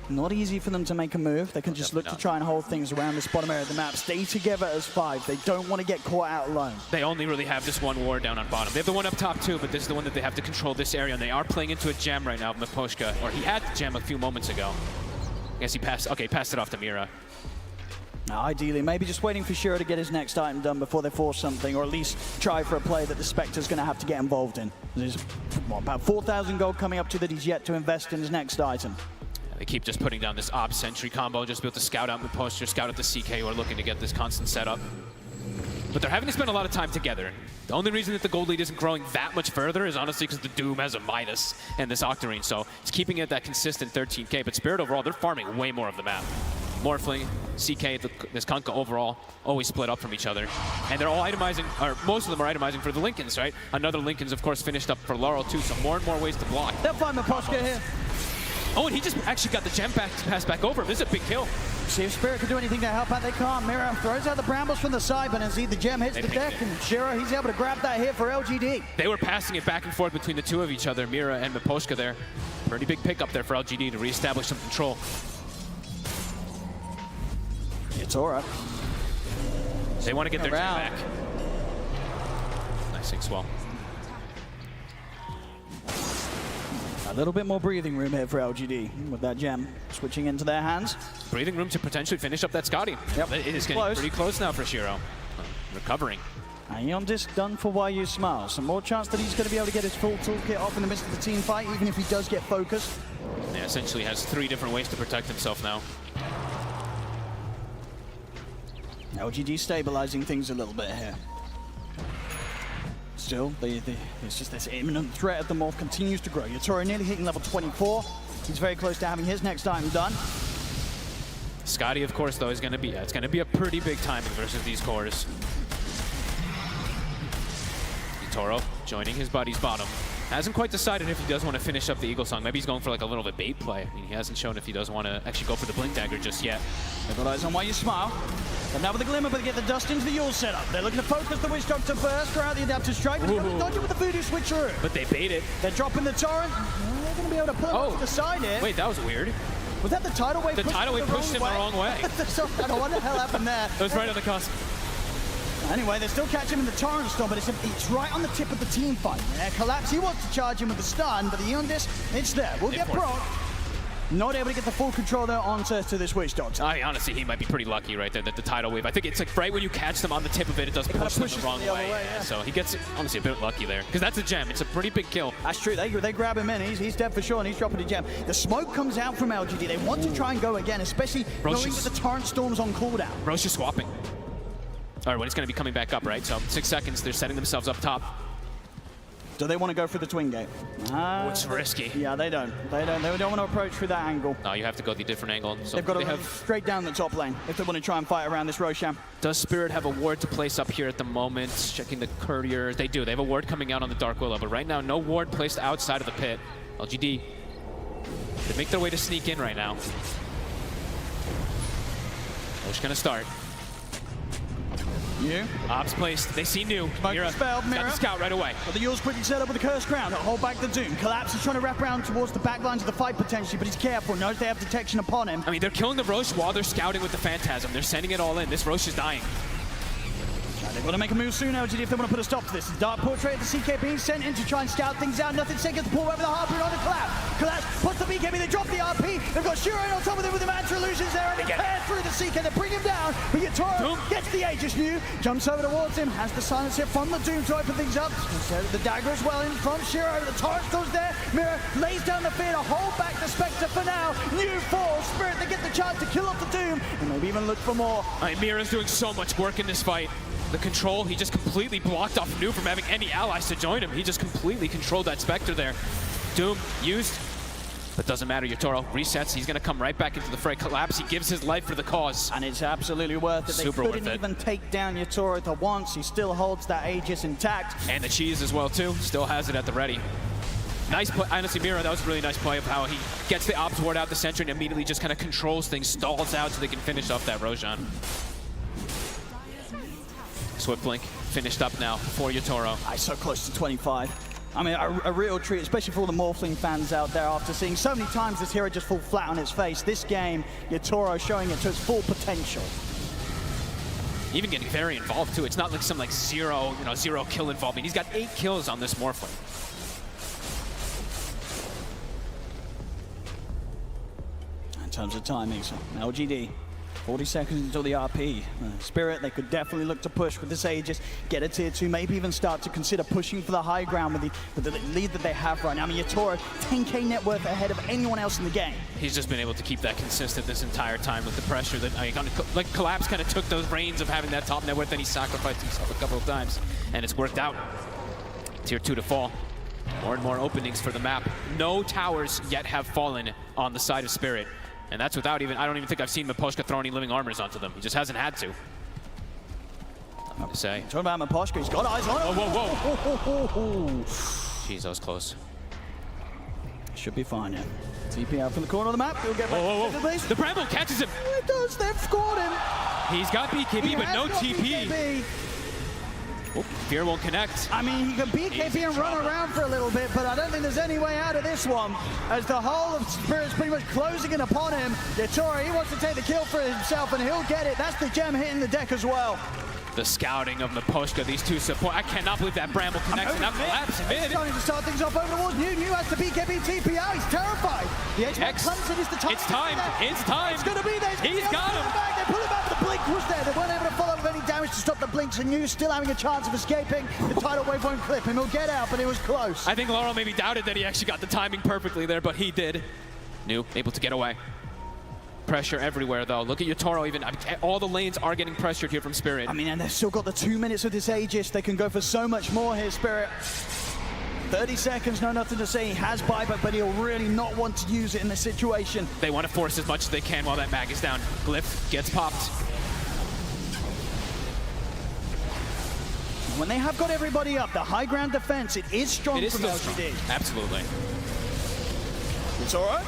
not easy for them to make a move. They can just look to try and hold things around this bottom area of the map. Stay together as 5. They don't want to get caught out alone. They only really have this one ward down on bottom. They have the one up top too, but this is the one that they have to control this area, and they are playing into a gem right now, Miposhka, or he had the gem a few moments ago. I guess he passed, okay, passed it off to Mira. Now, ideally, maybe just waiting for Shiro to get his next item done before they force something, or at least try for a play that the Spectre's going to have to get involved in. There's about 4,000 gold coming up to that he's yet to invest in his next item. They keep just putting down this Ob Sentry combo, just be able to scout out Miposhka, scout out the CK who are looking to get this constant setup. But they're having to spend a lot of time together. The only reason that the gold lead isn't growing that much further is honestly because the Doom has a Midas and this Octarine, so it's keeping it that consistent 13k. But Spirit overall, they're farming way more of the map. Morphling, CK, this Kunkka overall, always split up from each other. And they're all itemizing, or most of them are itemizing for the Linken's, right? Another Linken's, of course, finished up for Laurel too, so more and more ways to block. They'll find Miposhka here. Oh, and he just actually got the gem passed back over him. This is a big kill. See if Spirit can do anything to help out. They can't. Mira throws out the brambles from the side, but as the gem hits the deck, and Shiro, he's able to grab that hit for LGD. They were passing it back and forth between the two of each other, Mira and Miposhka there. Pretty big pickup there for LGD to reestablish some control. It's all right. They want to get their gem back. Nice 6-well. A little bit more breathing room here for LGD with that gem switching into their hands. Breathing room to potentially finish up that Scotty. Yep. It is getting pretty close now for Shiro. Recovering. Ion Disc done for Why You Smile. Some more chance that he's going to be able to get his full toolkit off in the midst of the team fight, even if he does get focused. Yeah, essentially has 3 different ways to protect himself now. LGD stabilizing things a little bit here. Still, it's just this imminent threat of the morph continues to grow. Yatoro nearly hitting level 24. He's very close to having his next item done. Scotty, of course, though, is going to be it's going to be a pretty big timing versus these cores. Yatoro joining his buddy's bottom. Hasn't quite decided if he does want to finish up the Eagle Song. Maybe he's going for like a little bit bait play. I mean, he hasn't shown if he does want to actually go for the Blink Dagger just yet. They've got eyes on why you smile. But now with the Glimmer, but they get the dust into the Yule setup. They're looking to focus the Witch Doctor first, throw out the Adaptive Strike, but he's going to dodge it with the Voodoo Switcheroo. But they bait it. They're dropping the Torrent. They're going to be able to pull him off the side here. Wait, that was weird. Was that the Tidal Wave? The Tidal Wave pushed him the wrong way. So, I don't know what the hell happened there. It was right on the cusp. Anyway, they still catch him in the Torrent Storm, but it's right on the tip of the team fight. Yeah, Collapse, he wants to charge him with the stun, but the Eon Disc, it's there. We'll get Brock. Not able to get the full control there onto this Witch Doctor. Honestly, he might be pretty lucky right there that the Tidal Wave. I think it's like right when you catch them on the tip of it, it does push them the wrong way. Yeah. So he gets, honestly, a bit lucky there. Because that's a gem. It's a pretty big kill. That's true. They grab him in. He's dead for sure, and he's dropping a gem. The smoke comes out from LGD. They want to try and go again, especially knowing that the Torrent Storm's on cooldown. Roche is swapping. All right, when it's going to be coming back up, right? So 6 seconds, they're setting themselves up top. Do they want to go for the twin gate? It's risky. Yeah, they don't. They don't want to approach through that angle. No, you have to go the different angle. So they've got to have straight down the top lane if they want to try and fight around this Roshan. Does Spirit have a ward to place up here at the moment? Checking the couriers. They do. They have a ward coming out on the Dark Willow, but right now, no ward placed outside of the pit. LGD, they make their way to sneak in right now. Roche gonna start. New. Ops placed. They see New. Mira spelled Mirror. Got the scout right away. But the Yule's quickly set up with the Cursed Crown. They'll hold back the Doom. Collapse is trying to wrap around towards the back lines of the fight potentially, but he's careful. Knows they have detection upon him. I mean, they're killing the Roche while they're scouting with the Phantasm. They're sending it all in. This Roche is dying. They've got to make a move soon, LGD, if they want to put a stop to this. The Dark Portrait of the CK being sent in to try and scout things out. Nothing second to pull over the Harpoon on the Collapse. Collapse puts the BKB, they drop the RP. They've got Shiro on top of them with the Mantra Illusions there, and they tear through the CK. They bring him down, but Yatoro gets the Aegis New, jumps over towards him, has the silence hit from the Doom to open things up. So the dagger as well in from Shiro. The Torrent Storm's there. Mirror lays down the fear to hold back the Spectre for now. New falls. Spirit, they get the chance to kill off the Doom, and maybe even look for more. Mira's doing so much work in this fight. The control, he just completely blocked off New from having any allies to join him. He just completely controlled that Spectre there. Doom used, but doesn't matter. Yatoro resets. He's going to come right back into the fray. Collapse. He gives his life for the cause. And it's absolutely worth it. Super they worth couldn't it. even take down Yatoro at once. He still holds that Aegis intact. And the cheese as well, too. Still has it at the ready. Nice play. Honestly, Mira, that was a really nice play of how he gets the Ops Ward out the center and immediately just kind of controls things, stalls out so they can finish off that Roshan. Swift Blink finished up now for Yatoro. So close to 25. I mean, a real treat, especially for all the Morphling fans out there after seeing so many times this hero just fall flat on its face. This game, Yatoro showing it to its full potential. Even getting very involved too. It's not like some zero kill involvement. He's got 8 kills on this Morphling. In terms of timing, so LGD. 40 seconds until the RP. Spirit, they could definitely look to push with this Aegis, get a tier 2, maybe even start to consider pushing for the high ground with the lead that they have right now. I mean, Yatoro, 10k net worth ahead of anyone else in the game. He's just been able to keep that consistent this entire time with the pressure that, like Collapse kind of took those reins of having that top net worth, then he sacrificed himself a couple of times, and it's worked out. Tier 2 to fall. More and more openings for the map. No towers yet have fallen on the side of Spirit. And that's without even, I don't even think I've seen Miposhka throw any living armors onto them. He just hasn't had to. Nothing to say. Talking about Miposhka, he's got eyes on him. Whoa. Jeez, that was close. Should be fine, yeah. TP out from the corner of the map. He'll get back to the place. The Bramble catches him. It does, they've scored him. He's got BKB, but no TP. BKB. Oh, Fear won't connect. I mean, he can BKB and run around for a little bit, but I don't think there's any way out of this one, as the whole of Spirit's pretty much closing in upon him. Yatoro, he wants to take the kill for himself, and he'll get it. That's the gem hitting the deck as well. The scouting of Miposhka, these two support. I cannot believe that Bramble connects and now Collapse mid. He's starting to start things off over towards New. New has the BKB TP out. He's terrified. The H1 comes in. It's the time. It's time. It's time. It's going to be there. He's got him. They pull him back. The blink was there. They weren't able to follow up with any damage to stop the blinks, and New still having a chance of escaping. The tidal wave won't clip him. He'll get out, but it was close. I think Laurel maybe doubted that he actually got the timing perfectly there, but he did. New able to get away. Pressure everywhere, though. Look at Yatoro even. All the lanes are getting pressured here from Spirit. I mean, and they've still got the 2 minutes of this Aegis. They can go for so much more here, Spirit. 30 seconds, no nothing to say. He has buyback, but he'll really not want to use it in this situation. They want to force as much as they can while that mag is down. Glyph gets popped. When they have got everybody up, the high ground defense, it is strong from LGD. Absolutely. Yatora.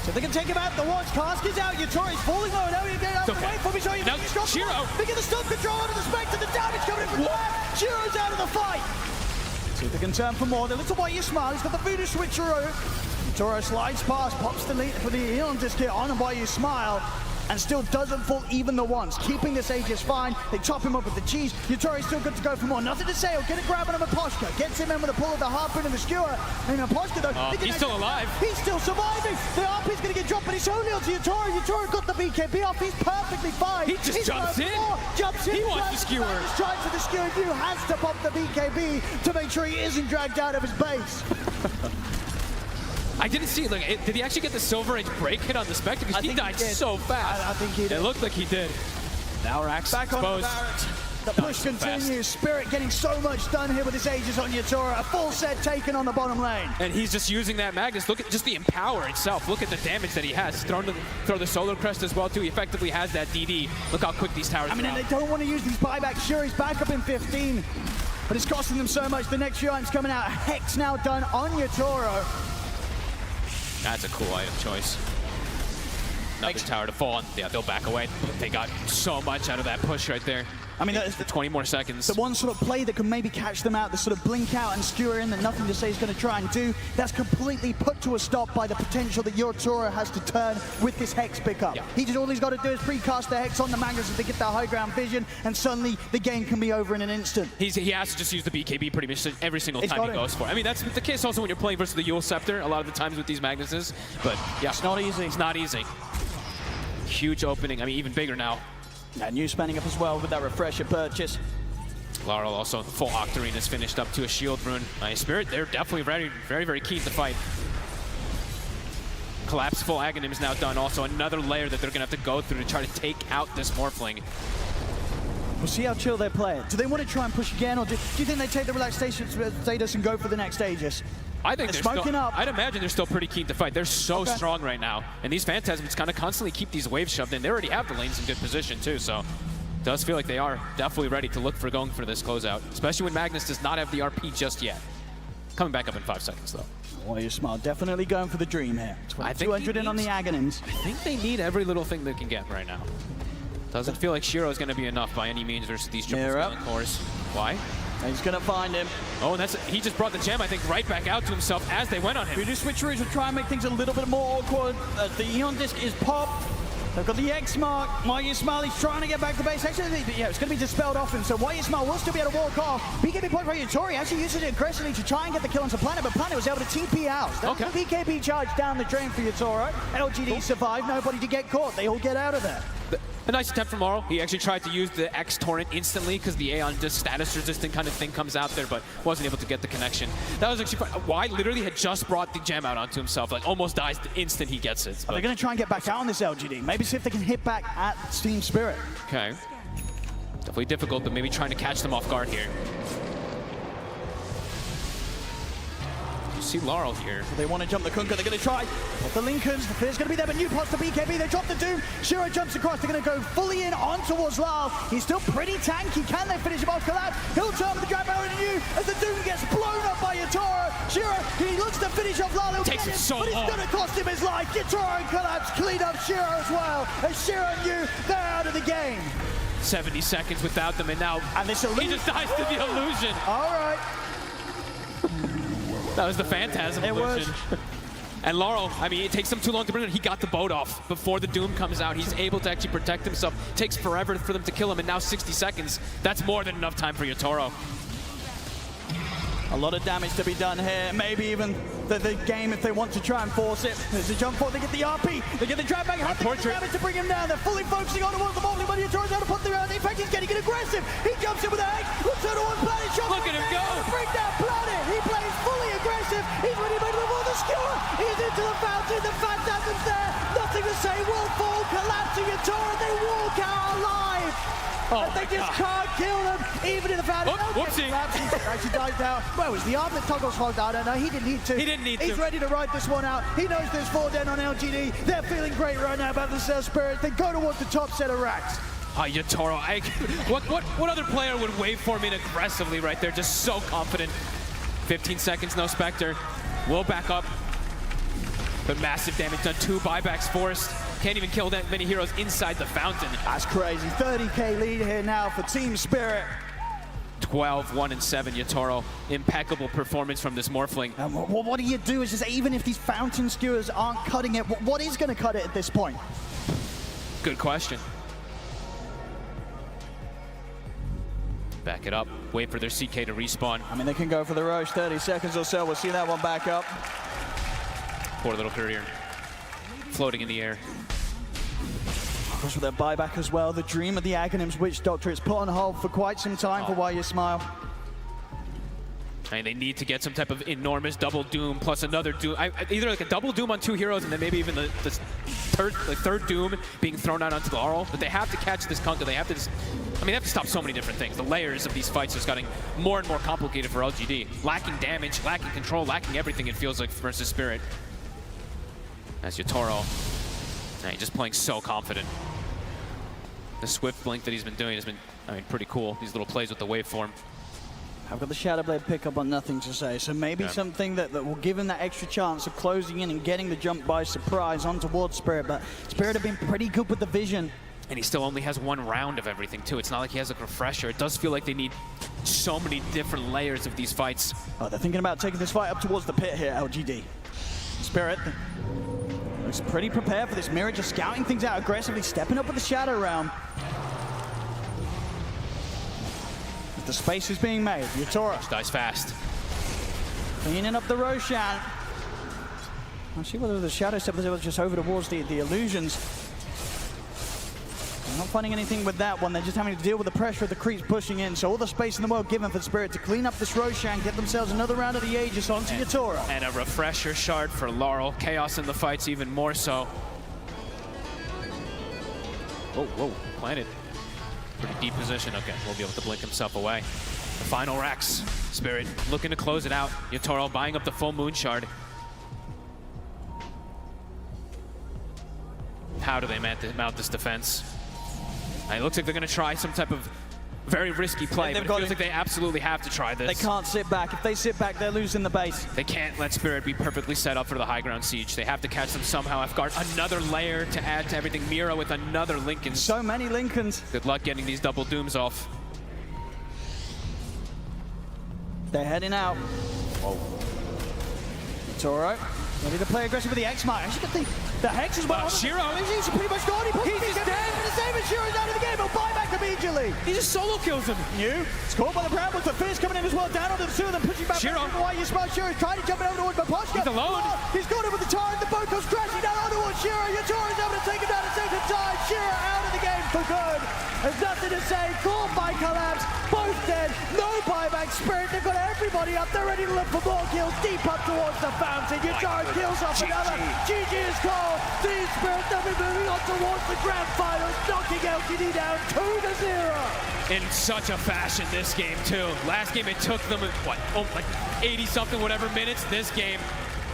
So they can take him out. The watch cask is out. Yatora is falling low. Now you get out of the way for me. So you Shiro. They get the stop control out of the Spectre. The damage coming in from the left. Shiro's out of the fight. See if they can turn for more. The little white you smile. He's got the voodoo switcheroo. Yatora slides past, pops the lead for the Eon disc here on and by you smile. And still doesn't fall even the once. Keeping this Aegis fine. They top him up with the cheese. Yatori's still good to go for more. Nothing to say. He'll get a grab on him. Aposhka gets him in with a pull of the harpoon and the skewer. And Aposhka though, he's still alive. He's still surviving. The RP's going to get dropped, but it's only onto Yatora. Yatora got the BKB off. He's perfectly fine. He just jumps in. Jumps in. He wants the skewer. Tries for the skewer. You has to pop the BKB to make sure he isn't dragged out of his base. I didn't see it. Like, did he actually get the Silver Age break hit on the Spectre? Because he died so fast. I think he did. It looked like he did. Now Rax back exposed. on the The push continues. Spirit getting so much done here with his Aegis on Yatora. A full set taken on the bottom lane. And he's just using that Magnus. Look at just the Empower itself. Look at the damage that he has. Throw the Solar Crest as well, too. He effectively has that DD. Look how quick these towers and they don't want to use these buybacks. Sure, he's back up in 15. But it's costing them so much. The next few items coming out. Hex now done on Yatora. That's a cool item choice. Another tower to fall on. Yeah, they'll back away. They got so much out of that push right there. I mean, that's 20 more seconds. The one sort of play that can maybe catch them out, the sort of blink out and skewer in that Nothing to Say is going to try and do, that's completely put to a stop by the potential that Yatora has to turn with this Hex pickup. Yeah. All he's got to do is precast the Hex on the Magnus to get that high ground vision, and suddenly the game can be over in an instant. He has to just use the BKB pretty much every single time he goes for it. I mean, that's the case also when you're playing versus the Yule Scepter a lot of the times with these Magnuses, but yeah. It's not easy. It's not easy. Huge opening, I mean, even bigger now. And you spanning up as well with that refresher purchase. Laurel also full Octarine is finished up to a shield rune. Spirit, they're definitely very, very keen to fight. Collapse full Aghanim is now done. Also another layer that they're gonna have to go through to try to take out this Morphling. We'll see how chill they play it. Do they want to try and push again, or do you think they take the relaxation status and go for the next Aegis? I think they're smoking still, up. I'd imagine they're still pretty keen to fight. They're so strong right now. And these Phantasms kind of constantly keep these waves shoved in. They already have the lanes in good position too, so it does feel like they are definitely ready to look for going for this closeout, especially when Magnus does not have the RP just yet. Coming back up in 5 seconds though. Well, you're smart. Definitely going for the dream here. 200 in on the Aghanims. I think they need every little thing they can get right now. Doesn't feel like Shiro is going to be enough by any means versus these triple scaling cores. Why? He's going to find him. Oh, and he just brought the gem, I think, right back out to himself as they went on him. Voodoo switcheroos will try and make things a little bit more awkward. The Eon disc is popped. They've got the X mark. Why Smile, he's trying to get back to base. Actually, yeah, it's going to be dispelled off him. So Why Smile will still be able to walk off. BKB point right Yatori actually uses it aggressively to try and get the kill onto Planet, but Planet was able to TP out. That's the BKB charge down the drain for Yatora. LGD survived. Nobody to get caught. They all get out of there. A nice attempt from Laurel. He actually tried to use the X Torrent instantly because the Aeon just status resistant kind of thing comes out there, but wasn't able to get the connection. That was actually fun. Y literally had just brought the gem out onto himself, like almost dies the instant he gets it. They're going to try and get back out on this LGD. Maybe see if they can hit back at Team Spirit. Okay. Definitely difficult, but maybe trying to catch them off guard here. See Laurel here. They want to jump the Kunkka. They're going to try. The Lincolns, the Fear's going to be there, but new pots to BKB. They drop the Doom. Shiro jumps across. They're going to go fully in on towards Lal. He's still pretty tanky. Can they finish him off? Collapse. He'll turn with the Drag Barrel into you as the Doom gets blown up by Yatora. Shiro, he looks to finish off Lal. Takes it so long. But it's going to cost him his life. Yatora and Collapse clean up Shiro as well. As Shiro and you, they're out of the game. 70 seconds without them, and now he just dies to the illusion. All right. That was the Phantasm illusion. And Laurel, I mean, it takes him too long to bring it. He got the boat off before the Doom comes out. He's able to actually protect himself. It takes forever for them to kill him, and now 60 seconds. That's more than enough time for Yatoro. A lot of damage to be done here. Maybe even the game if they want to try and force it. There's a jump forward. They get the RP. They get the drag back. Have the damage to bring him down. They're fully focusing on towards the Morphling, but Yatoro's out to put the round. In fact, he's getting aggressive. He jumps in with a Hex. Looks out towards Planet. Shot. Look at him go. Bring down Planet. He plays fully aggressive. He's ready to move on the skewer. He's into the fountain. The Phantasm's there. Nothing to say. Will fall. Collapsing Yatora. They walk out alive. Oh and they just can't kill them, even in the fountain. Whoopsie. Actually dies down. Well, it was the arm that toggles hogged out. No, he didn't need to. He didn't need to. He's ready to ride this one out. He knows there's 4 down on LGD. They're feeling great right now about the Spirit. They go towards the top set of racks. Yatoro, what other player would waveform in aggressively right there? Just so confident. 15 seconds, no Spectre. Will back up. But massive damage done, 2 buybacks forced. Can't even kill that many heroes inside the fountain. That's crazy. 30k lead here now for Team Spirit. 12, 1 and 7, Yatoro. Impeccable performance from this Morphling. And what do you do? Is just even if these fountain skewers aren't cutting it, what is going to cut it at this point? Good question. Back it up, wait for their CK to respawn. I mean, they can go for the Roche, 30 seconds or so. We'll see that one back up. Poor little courier, floating in the air. Of course, with their buyback as well, the dream of the Aghanim's Witch Doctor. It's put on hold for quite some time for Why You Smile. And they need to get some type of enormous double Doom plus another Doom. Either like a double Doom on 2 heroes and then maybe even the third Doom being thrown out onto the Laurel. But they have to catch this Kunkka. They have to just, I mean, they have to stop so many different things. The layers of these fights are just getting more and more complicated for LGD. Lacking damage, lacking control, lacking everything, it feels like, versus Spirit. As Yatoro, just playing so confident. The swift blink that he's been doing has been, I mean, pretty cool. These little plays with the waveform. I've got the Shadow Blade pickup on Nothing to Say, so maybe something that will give him that extra chance of closing in and getting the jump by surprise on towards Spirit, but Spirit have been pretty good with the vision. And he still only has 1 round of everything, too. It's not like he has a refresher. It does feel like they need so many different layers of these fights. Oh, they're thinking about taking this fight up towards the pit here, LGD. Spirit looks pretty prepared for this. Mirror just scouting things out aggressively, stepping up with the Shadow Realm. The space is being made. Yatoro dies fast. Cleaning up the Roshan. I'll see whether the Shadow Step was just over towards the illusions. They're not finding anything with that one. They're just having to deal with the pressure of the creeps pushing in. So all the space in the world given for Spirit to clean up this Roshan, get themselves another round of the Aegis onto Yatoro. And a refresher shard for Laurel. Chaos in the fights even more so. Whoa, planted. Pretty deep position. Okay, we'll be able to blink himself away. The final Rex. Spirit looking to close it out. Yatoro buying up the full Moon Shard. How do they mount this defense? It looks like they're going to try some type of very risky play, but it feels like they absolutely have to try this. They can't sit back. If they sit back, they're losing the base. They can't let Spirit be perfectly set up for the high ground siege. They have to catch them somehow off guard. Another layer to add to everything. Mira with another Lincoln. So many Lincolns. Good luck getting these double Dooms off. They're heading out. It's all right. Ready to play aggressive with the X-Mite. Actually got the Hex as well. Shiro. He's pretty much gone. He's just dead. The same as Shiro's out of the game. He'll buy back immediately. He just solo kills him. It's caught by the Brambles. The Fizz coming in as well. Down onto the 2 of them. Pushing back. Shiro. Why you smell Shiro's trying to jump it over towards Maposhka. He's alone. He's got him with the Tyrant. The boat comes crashing down onto Shiro. Yatoro's able to take him down a second time. Shiro out of the game for good. There's nothing to say. Caught by Collapse. Both dead. No buyback. Spirit. They've got everybody up. They're ready to look for more kills. Deep up towards the fountain. Yatoro kills off another. GG is called. Team Spirit. They'll be moving on towards the grand finals. Knocking LGD down 2-0. In such a fashion this game too. Last game it took them, like 80 something whatever minutes. This game,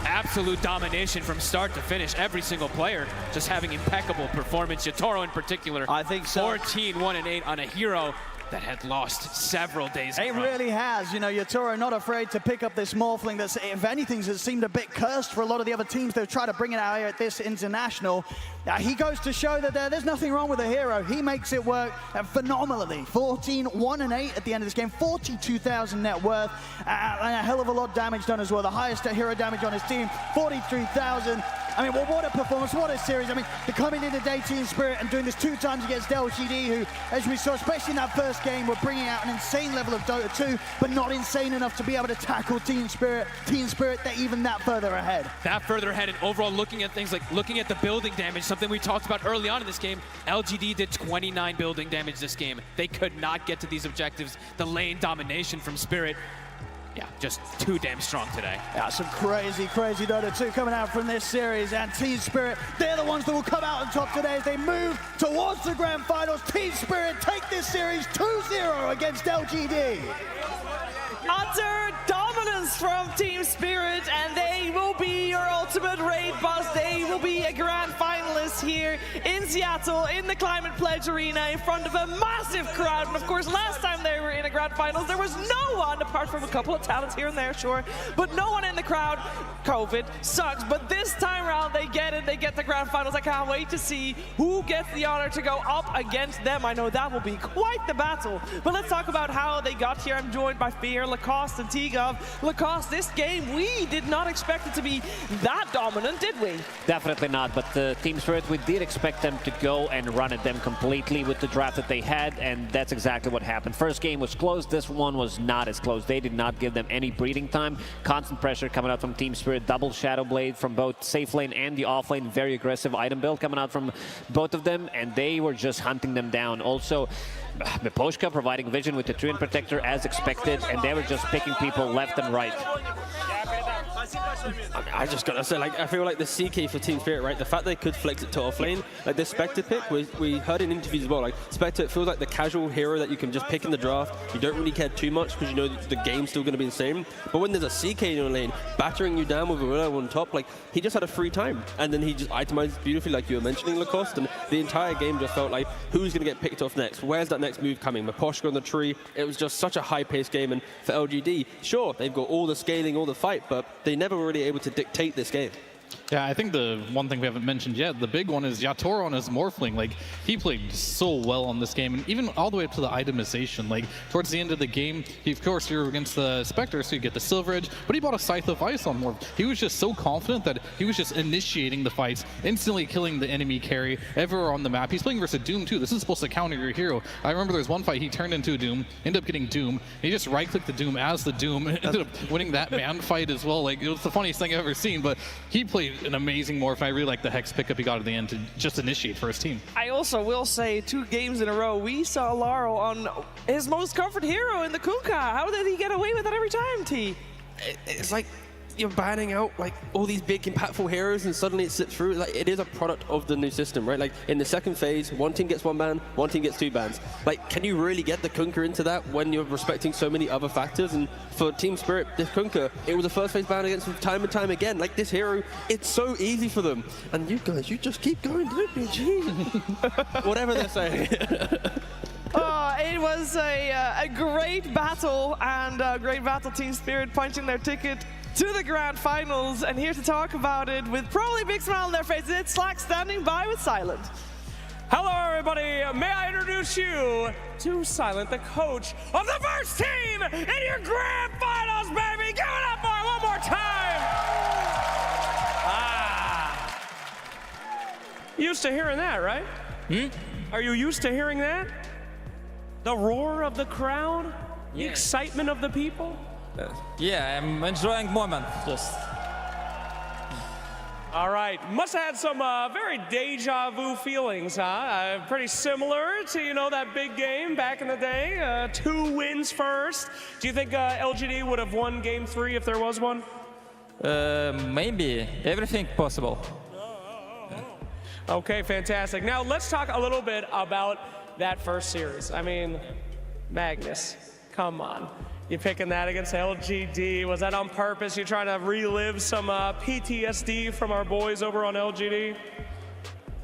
absolute domination from start to finish. Every single player just having impeccable performance. Yatoro in particular. I think so. 14, 1 and 8 on a hero that had lost several days. It really has. You know, Yatoro not afraid to pick up this Morphling that's, if anything, has seemed a bit cursed for a lot of the other teams that try to bring it out here at this international. He goes to show that there's nothing wrong with the hero. He makes it work phenomenally. 14, 1 and 8 at the end of this game. 42,000 net worth and a hell of a lot of damage done as well. The highest hero damage on his team, 43,000. I mean, well, what a performance, what a series. I mean, they're coming in today, Team Spirit, and doing this 2 times against LGD, who, as we saw, especially in that first game, were bringing out an insane level of Dota 2, but not insane enough to be able to tackle Team Spirit. Team Spirit, they're even that further ahead. That further ahead, and overall looking at things like looking at the building damage, something we talked about early on in this game. LGD did 29 building damage this game. They could not get to these objectives. The lane domination from Spirit, yeah, just too damn strong today. Yeah, some crazy, crazy Dota 2 coming out from this series, and Team Spirit, they're the ones that will come out on top today as they move towards the grand finals. Team Spirit take this series 2-0 against LGD. Utter dominance from Team Spirit, and they will be your ultimate ultimate raid boss. They will be a grand finalist here in Seattle in the Climate Pledge Arena in front of a massive crowd. And of course, last time they were in a grand finals, there was no one, apart from a couple of talents here and there, sure, but no one in the crowd. COVID sucks, but this time around they get it. They get the grand finals. I can't wait to see who gets the honor to go up against them. I know that will be quite the battle. But let's talk about how they got here. I'm joined by Fear, Lacoste, and Tigov. Lacoste, this game, we did not expect it to be that dominant, did we? Definitely not, but Team Spirit, we did expect them to go and run at them completely with the draft that they had, and that's exactly what happened. First game was close. This one was not as close. They did not give them any breathing time. Constant pressure coming out from Team Spirit. Double Shadow Blade from both safe lane and the off lane. Very aggressive item build coming out from both of them, and they were just hunting them down. Also, Miposhka providing vision with the Treant Protector as expected, and they were just picking people left and right. I just gotta say, like, I feel like the CK for Team Spirit, right? The fact they could flex it to offlane, like this Spectre pick, we heard in interviews as well, like Spectre, it feels like the casual hero that you can just pick in the draft. You don't really care too much because you know the game's still gonna be the same. But when there's a CK in your lane, battering you down with a Willow on top, like, he just had a free time. And then he just itemized beautifully, like you were mentioning, Lacoste, and the entire game just felt like, who's gonna get picked off next? Where's that next move coming? Miposhka on the tree. It was just such a high-paced game, and for LGD, sure, they've got all the scaling, all the fight, but they never were really able to dictate this game. Yeah, I think the one thing we haven't mentioned yet, the big one is Yatoro on his Morphling. Like, he played so well on this game, and even all the way up to the itemization. Like, towards the end of the game, of course, you're against the Spectre, so you get the Silver Edge, but he bought a Scythe of Ice on Morph. He was just so confident that he was just initiating the fights, instantly killing the enemy carry everywhere on the map. He's playing versus Doom, too. This is supposed to counter your hero. I remember there's one fight he turned into a Doom, ended up getting Doom. He just right-clicked the Doom as the Doom, ended up winning that man fight as well. Like, it was the funniest thing I've ever seen, but he played an amazing Morph. I really like the Hex pickup he got at the end to just initiate for his team. I also will say 2 games in a row, we saw Laro on his most comfort hero in the Kunkka. How did he get away with it every time, T? It's like you're banning out like all these big impactful heroes and suddenly it slips through. Like, it is a product of the new system, right? Like in the second phase, one team gets 1 ban, one team gets 2 bans. Like, can you really get the Kunkka into that when you're respecting so many other factors? And for Team Spirit, this Kunkka, it was a first phase ban against them time and time again. Like, this hero, it's so easy for them. And you guys, you just keep going, don't you? Jeez. Whatever they're saying. It was a great battle, and a great battle. Team Spirit punching their ticket to the grand finals, and here to talk about it with probably a big smile on their faces, it's Slack standing by with Silent. Hello everybody, may I introduce you to Silent, the coach of the first team in your grand finals, baby! Give it up for it one more time! Used to hearing that, right? Are you used to hearing that? The roar of the crowd? The excitement of the people? Yeah, I'm enjoying moment, just. All right, must have had some very deja vu feelings, huh? Pretty similar to, you know, that big game back in the day. 2 wins first. Do you think LGD would have won game 3 if there was one? Maybe, everything possible. Okay, fantastic. Now let's talk a little bit about that first series. I mean, Magnus, come on. You picking that against LGD? Was that on purpose? You trying to relive some PTSD from our boys over on LGD?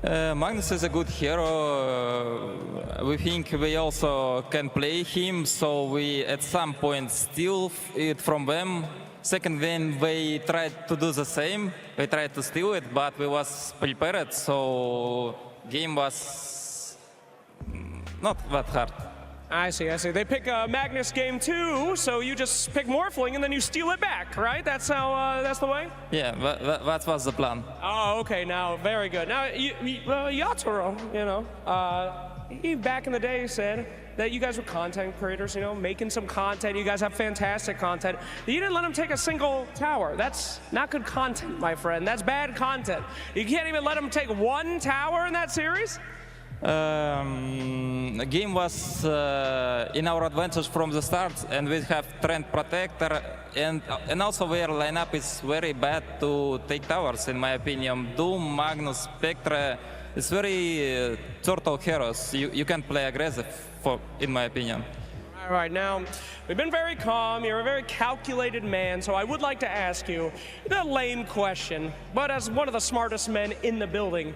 Magnus is a good hero. We think we also can play him, so we at some point steal it from them. Second win, we tried to do the same. We tried to steal it, but we was prepared, so game was not that hard. I see, I see. They pick Magnus game 2, so you just pick Morphling and then you steal it back, right? That's how, that's the way? Yeah, that was the plan. Oh, okay, now, very good. Now, Yatoro, you know, he back in the day said that you guys were content creators, you know, making some content. You guys have fantastic content. You didn't let him take a single tower. That's not good content, my friend. That's bad content. You can't even let him take 1 tower in that series? The game was in our advantage from the start, and we have Treant Protector, and also their lineup is very bad to take towers, in my opinion. Doom, Magnus, Spectre, it's very turtle heroes. You can play aggressive, in my opinion. All right, now, we've been very calm. You're a very calculated man, so I would like to ask you a lame question, but as one of the smartest men in the building,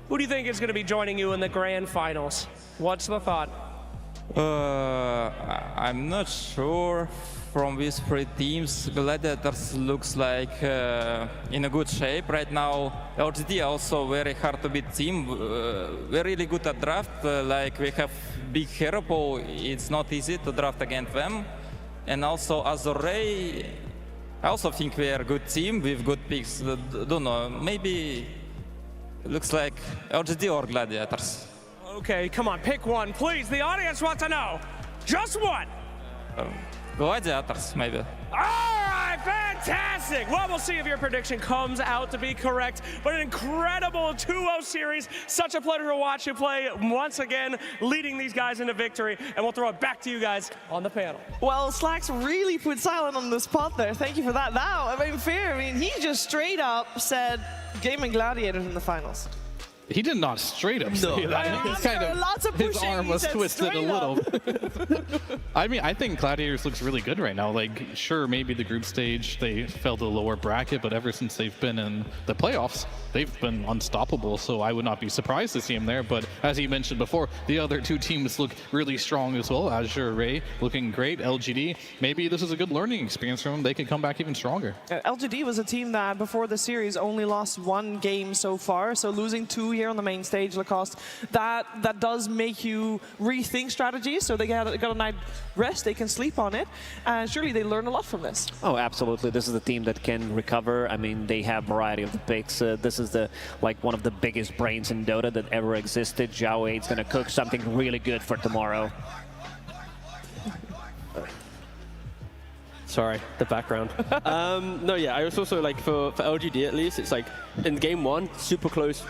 who do you think is going to be joining you in the grand finals? What's the thought? I'm not sure. From these three teams, Gladiators looks like in a good shape right now. LGD also very hard to beat team, very really good at draft. Like we have big hero pool, it's not easy to draft against them. And also AZURE, I also think we are a good team with good picks. Don't know, maybe looks like LGD or Gladiators. Okay, come on, pick one, please. The audience wants to know. Just one. Gladiators, maybe. All right, fantastic. Well, we'll see if your prediction comes out to be correct. But an incredible 2-0 series. Such a pleasure to watch you play once again, leading these guys into victory. And we'll throw it back to you guys on the panel. Well, Slacks really put Silent on the spot there. Thank you for that. Now, I mean, fair. I mean, he just straight up said GAIMING Gladiators in the finals. He did not straight up say that. He's kind of, his arm was twisted a little. I mean, I think Gladiators looks really good right now. Like, sure, maybe the group stage, they fell to the lower bracket, but ever since they've been in the playoffs, they've been unstoppable, so I would not be surprised to see him there. But as he mentioned before, the other two teams look really strong as well. AZURE looking great, LGD. Maybe this is a good learning experience for them. They could come back even stronger. LGD was a team that, before the series, only lost one game so far, so losing two here on the main stage, Lacoste, that does make you rethink strategies. So they got a night rest, they can sleep on it, and surely they learn a lot from this. Oh, absolutely. This is a team that can recover. I mean, they have variety of the picks. This is one of the biggest brains in Dota that ever existed. Zhao Weid's going to cook something really good for tomorrow. Sorry, the background. No, yeah, I was also like, for LGD at least, it's like in game one, super close.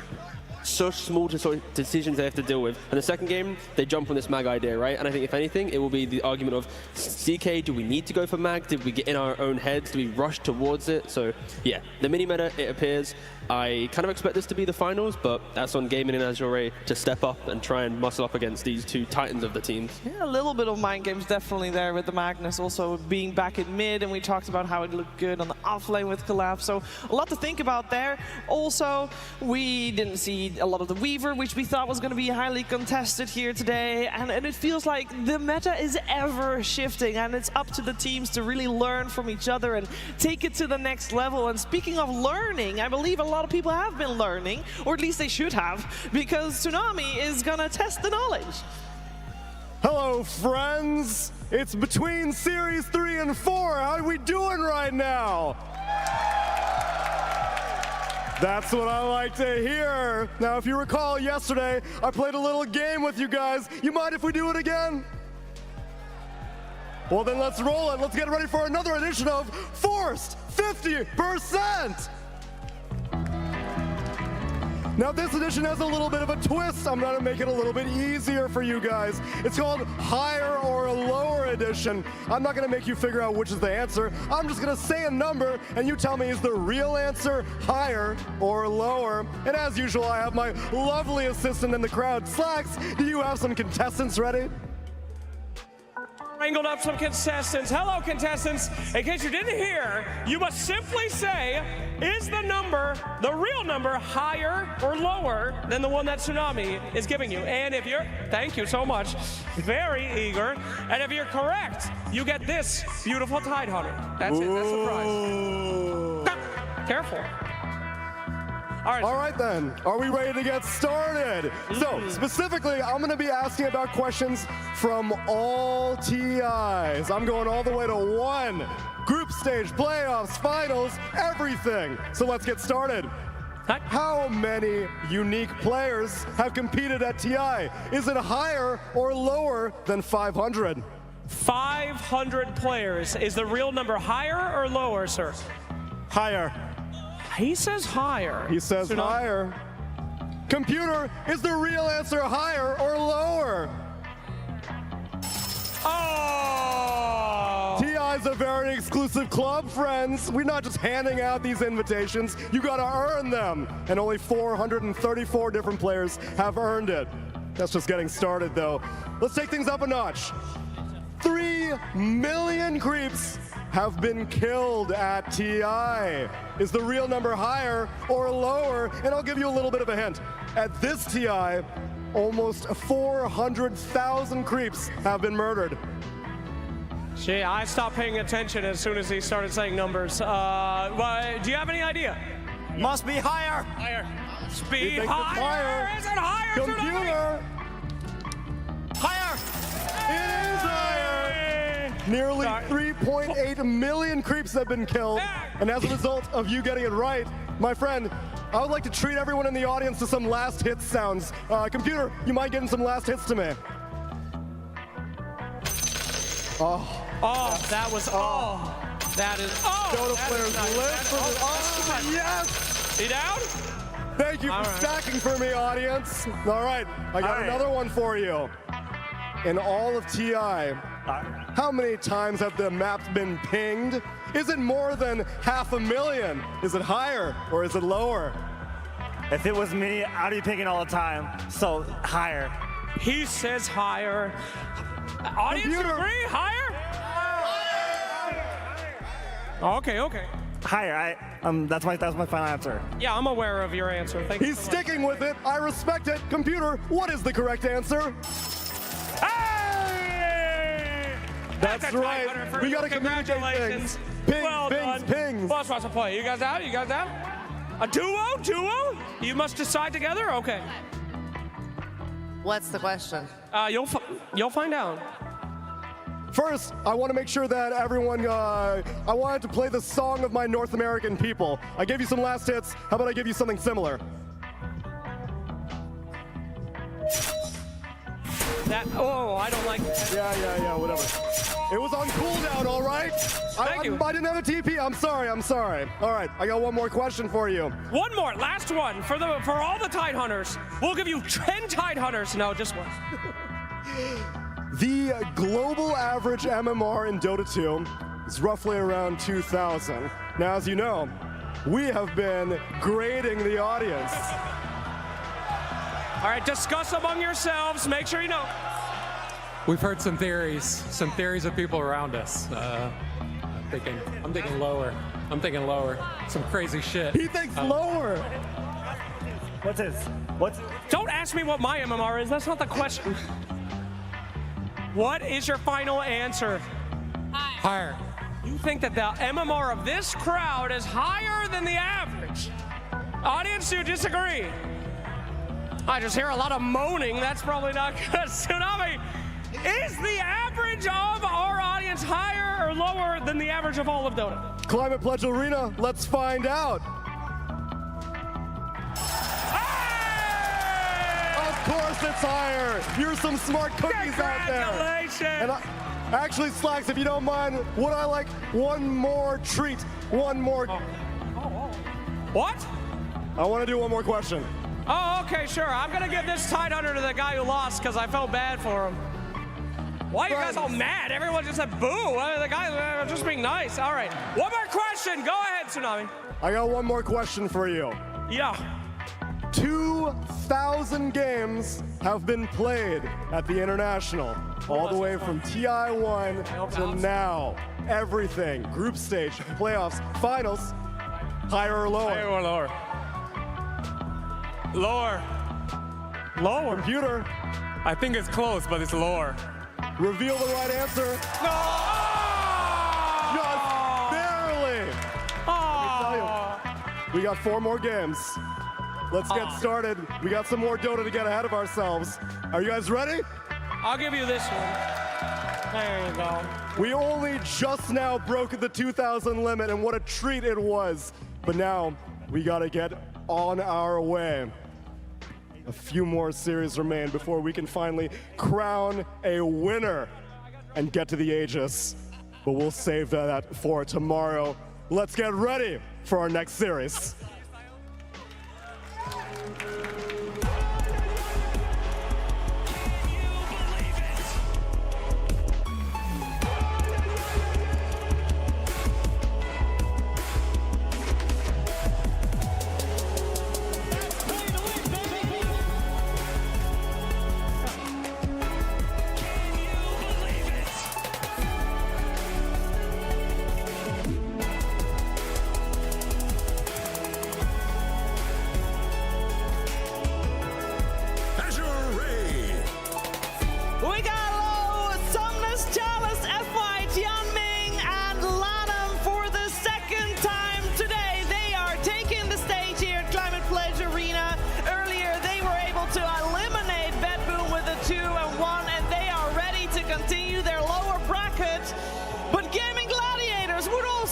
Such small decisions they have to deal with. And the second game, they jump on this mag idea, right? And I think if anything, it will be the argument of CK, do we need to go for mag? Did we get in our own heads? Do we rush towards it? So yeah, the mini meta, it appears. I kind of expect this to be the finals, but that's on GAIMING and AZURE to step up and try and muscle up against these two titans of the teams. Yeah, a little bit of mind games definitely there with the Magnus also being back in mid, and we talked about how it looked good on the offlane with Collapse. So a lot to think about there. Also, we didn't see a lot of the Weaver, which we thought was going to be highly contested here today, and it feels like the meta is ever shifting, and it's up to the teams to really learn from each other and take it to the next level. And speaking of learning, I believe a lot of people have been learning, or at least they should have, because Tsunami is going to test the knowledge. Hello, friends. It's between Series 3 and 4. How are we doing right now? That's what I like to hear. Now, if you recall yesterday, I played a little game with you guys. You mind if we do it again? Well, then let's roll it. Let's get ready for another edition of Forced 50%. Now, this edition has a little bit of a twist. I'm gonna make it a little bit easier for you guys. It's called Higher or Lower Edition. I'm not gonna make you figure out which is the answer. I'm just gonna say a number, and you tell me, is the real answer higher or lower? And as usual, I have my lovely assistant in the crowd. Slacks, do you have some contestants ready? Wrangled up some contestants. Hello, contestants. In case you didn't hear, you must simply say, is the number, the real number, higher or lower than the one that Tsunami is giving you? And if you're, thank you so much, very eager. And if you're correct, you get this beautiful Tide Hunter. That's it, that's the prize. Careful. All right then, are we ready to get started? So specifically, I'm gonna be asking about questions from all TIs. I'm going all the way to 1. Group stage, playoffs, finals, everything. So let's get started. How many unique players have competed at TI? Is it higher or lower than 500? 500 players. Is the real number higher or lower, sir? Higher. He says higher. He says higher. Computer, is the real answer higher or lower? Oh! TI is a very exclusive club, friends. We're not just handing out these invitations. You gotta earn them. And only 434 different players have earned it. That's just getting started, though. Let's take things up a notch. 3 million creeps have been killed at TI. Is the real number higher or lower? And I'll give you a little bit of a hint. At this TI, almost 400,000 creeps have been murdered. Gee, I stopped paying attention as soon as he started saying numbers. Do you have any idea? Must be higher. Higher. Must be It's higher. Is it higher? Computer. Higher. It is higher. Nearly 3.8 million creeps have been killed. And as a result of you getting it right, my friend, I would like to treat everyone in the audience to some last hits sounds. Computer, you mind getting some last hits to me? Oh, that was, that is, Dota players live for this. Yes! He down? Thank you for stacking for me, audience. All right, I got another one for you. In all of TI, how many times have the maps been pinged? Is it more than 500,000? Is it higher or is it lower? If it was me, I'd be pinging all the time, so higher. He says higher. Audience, you agree? Higher? Okay, okay. Higher. That's my final answer. Yeah, I'm aware of your answer. Thank you. He's sticking with it. I respect it. Computer, what is the correct answer? Hey! That's right. We got to communicate things. Pings, well pings, done. pings. Boss wants to play. You guys out? You guys out? A duo? Duo? You must decide together? Okay. What's the question? You'll find out. First, I want to make sure that everyone, I wanted to play the song of my North American people. I gave you some last hits. How about I give you something similar? I don't like that. Yeah, whatever. It was on cooldown, all right? Thank you. I didn't have a TP. I'm sorry. All right, I got one more question for you. One more, last one for all the Tidehunters. We'll give you 10 Tidehunters. No, just one. The global average MMR in Dota 2 is roughly around 2,000. Now, as you know, we have been grading the audience. All right, discuss among yourselves. Make sure you know. We've heard some theories of people around us. I'm thinking lower. I'm thinking lower. Some crazy shit. He thinks lower. What's his? Don't ask me what my MMR is. That's not the question. What is your final answer? Higher. You think that the MMR of this crowd is higher than the average? Audience, do you disagree? I just hear a lot of moaning. That's probably not good. Tsunami, is the average of our audience higher or lower than the average of all of Dota? Climate Pledge Arena, let's find out. Of course it's higher. You're some smart cookies out there. Congratulations. And actually, Slacks, if you don't mind, would I like one more treat? One more. What? I want to do one more question. Oh, okay, sure. I'm going to give this Tidehunter to the guy who lost because I felt bad for him. Why are you guys all mad? Everyone just said boo. The guy was just being nice. All right. One more question. Go ahead, Tsunami. I got one more question for you. Yeah. 2,000 games have been played at the International, all the way from TI1 to now. Everything, group stage, playoffs, finals, higher or lower? Higher or lower? Lower. Lower. Computer. I think it's close, but it's lower. Reveal the right answer. No! Just barely. Let me tell you, we got 4 more games. Let's get started. We got some more Dota to get ahead of ourselves. Are you guys ready? I'll give you this one. There you go. We only just now broke the 2,000 limit, and what a treat it was. But now, we gotta get on our way. A few more series remain before we can finally crown a winner and get to the Aegis. But we'll save that for tomorrow. Let's get ready for our next series.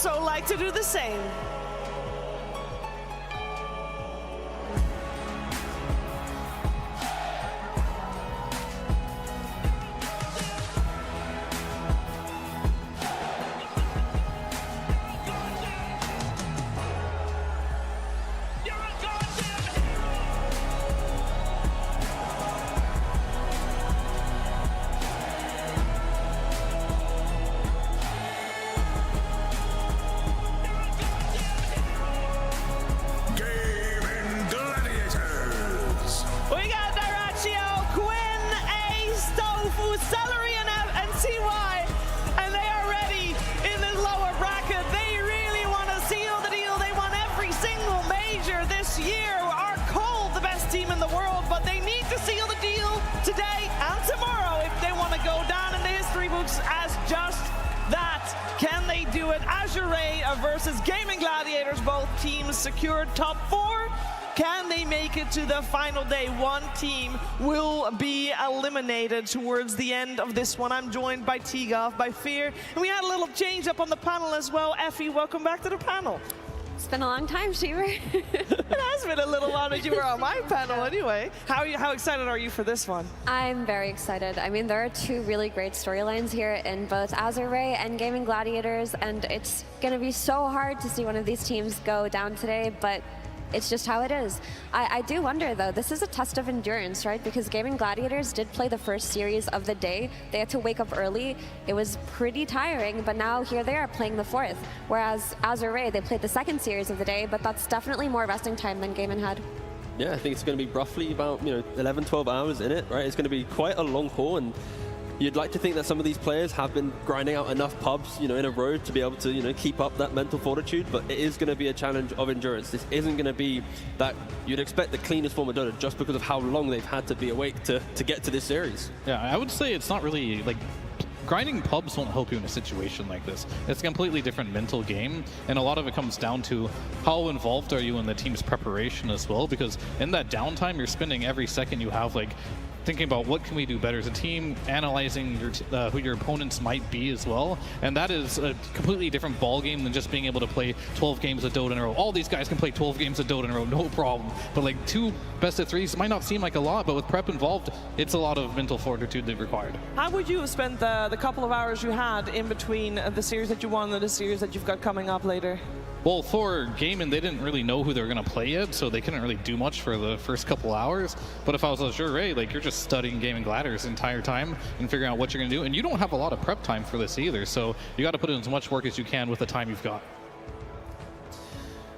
also like to do the same. Gaming Gladiators. We got Daraccio, Quinn, Ace, Tofu, Celery, and TY, and they are ready in the lower bracket. They really want to seal the deal. They want every single major this year. Are Cole the best team in the world, but they need to seal the deal today and tomorrow if they want to go down in the history books as just that. Can they do it? AZURE versus Gaming Gladiators. Both teams secured top 4. Can they make it to the final day? One team will be eliminated towards the end of this one. I'm joined by T-Golf, by Fear, and we had a little change up on the panel as well. Effie, welcome back to the panel. It's been a long time, Shiver. It has been a little while that you were on my panel anyway. How excited are you for this one? I'm very excited. I mean, there are 2 really great storylines here in both AZURE and Gaming Gladiators, and it's going to be so hard to see one of these teams go down today, but it's just how it is. I do wonder, though, this is a test of endurance, right? Because Gaming Gladiators did play the first series of the day. They had to wake up early. It was pretty tiring, but now here they are playing the 4th. Whereas AZURE, they played the 2nd series of the day, but that's definitely more resting time than Gaming had. Yeah, I think it's going to be roughly about 11, 12 hours in it, right? It's going to be quite a long haul, and you'd like to think that some of these players have been grinding out enough pubs, in a row to be able to, keep up that mental fortitude, but it is going to be a challenge of endurance. This isn't going to be that you'd expect the cleanest form of Dota just because of how long they've had to be awake to get to this series. Yeah, I would say it's not really like grinding pubs won't help you in a situation like this. It's a completely different mental game, and a lot of it comes down to how involved are you in the team's preparation as well, because in that downtime, you're spending every second you have thinking about what can we do better as a team, analyzing who your opponents might be as well, and that is a completely different ball game than just being able to play 12 games of Dota in a row. All these guys can play 12 games of Dota in a row, no problem. But 2 best-of-3s might not seem like a lot, but with prep involved, it's a lot of mental fortitude that required. How would you have spent the couple of hours you had in between the series that you won and the series that you've got coming up later? Well, for GAIMING, they didn't really know who they were going to play yet, so they couldn't really do much for the first couple hours. But if I was AZURE, you're just studying Gaming Gladiators the entire time and figuring out what you're going to do. And you don't have a lot of prep time for this either, so you got to put in as much work as you can with the time you've got.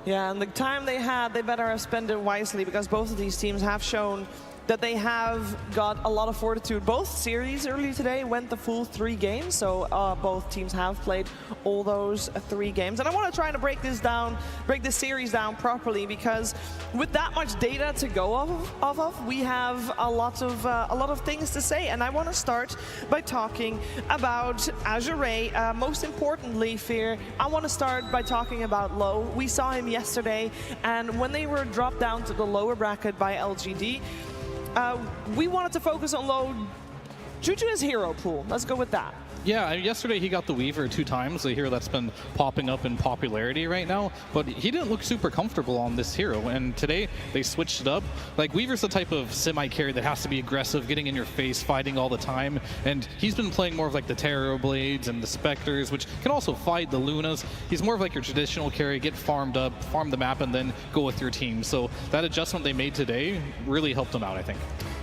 Yeah, and the time they had, they better have spent it wisely, because both of these teams have shown that they have got a lot of fortitude. Both series earlier today went the full 3 games, so both teams have played all those 3 games. And I want to try to break this series down properly, because with that much data to go off of, we have a lot of things to say. And I want to start by talking about AZURE. Most importantly, Fear, I want to start by talking about Low. We saw him yesterday, and when they were dropped down to the lower bracket by LGD, we wanted to focus on Low due to his hero pool. Let's go with that. Yeah, yesterday he got the Weaver 2 times, a hero that's been popping up in popularity right now, but he didn't look super comfortable on this hero, and today they switched it up. Weaver's the type of semi-carry that has to be aggressive, getting in your face, fighting all the time, and he's been playing more of the Terror Blades and the Spectres, which can also fight the Lunas. He's more of your traditional carry, get farmed up, farm the map, and then go with your team. So that adjustment they made today really helped him out, I think.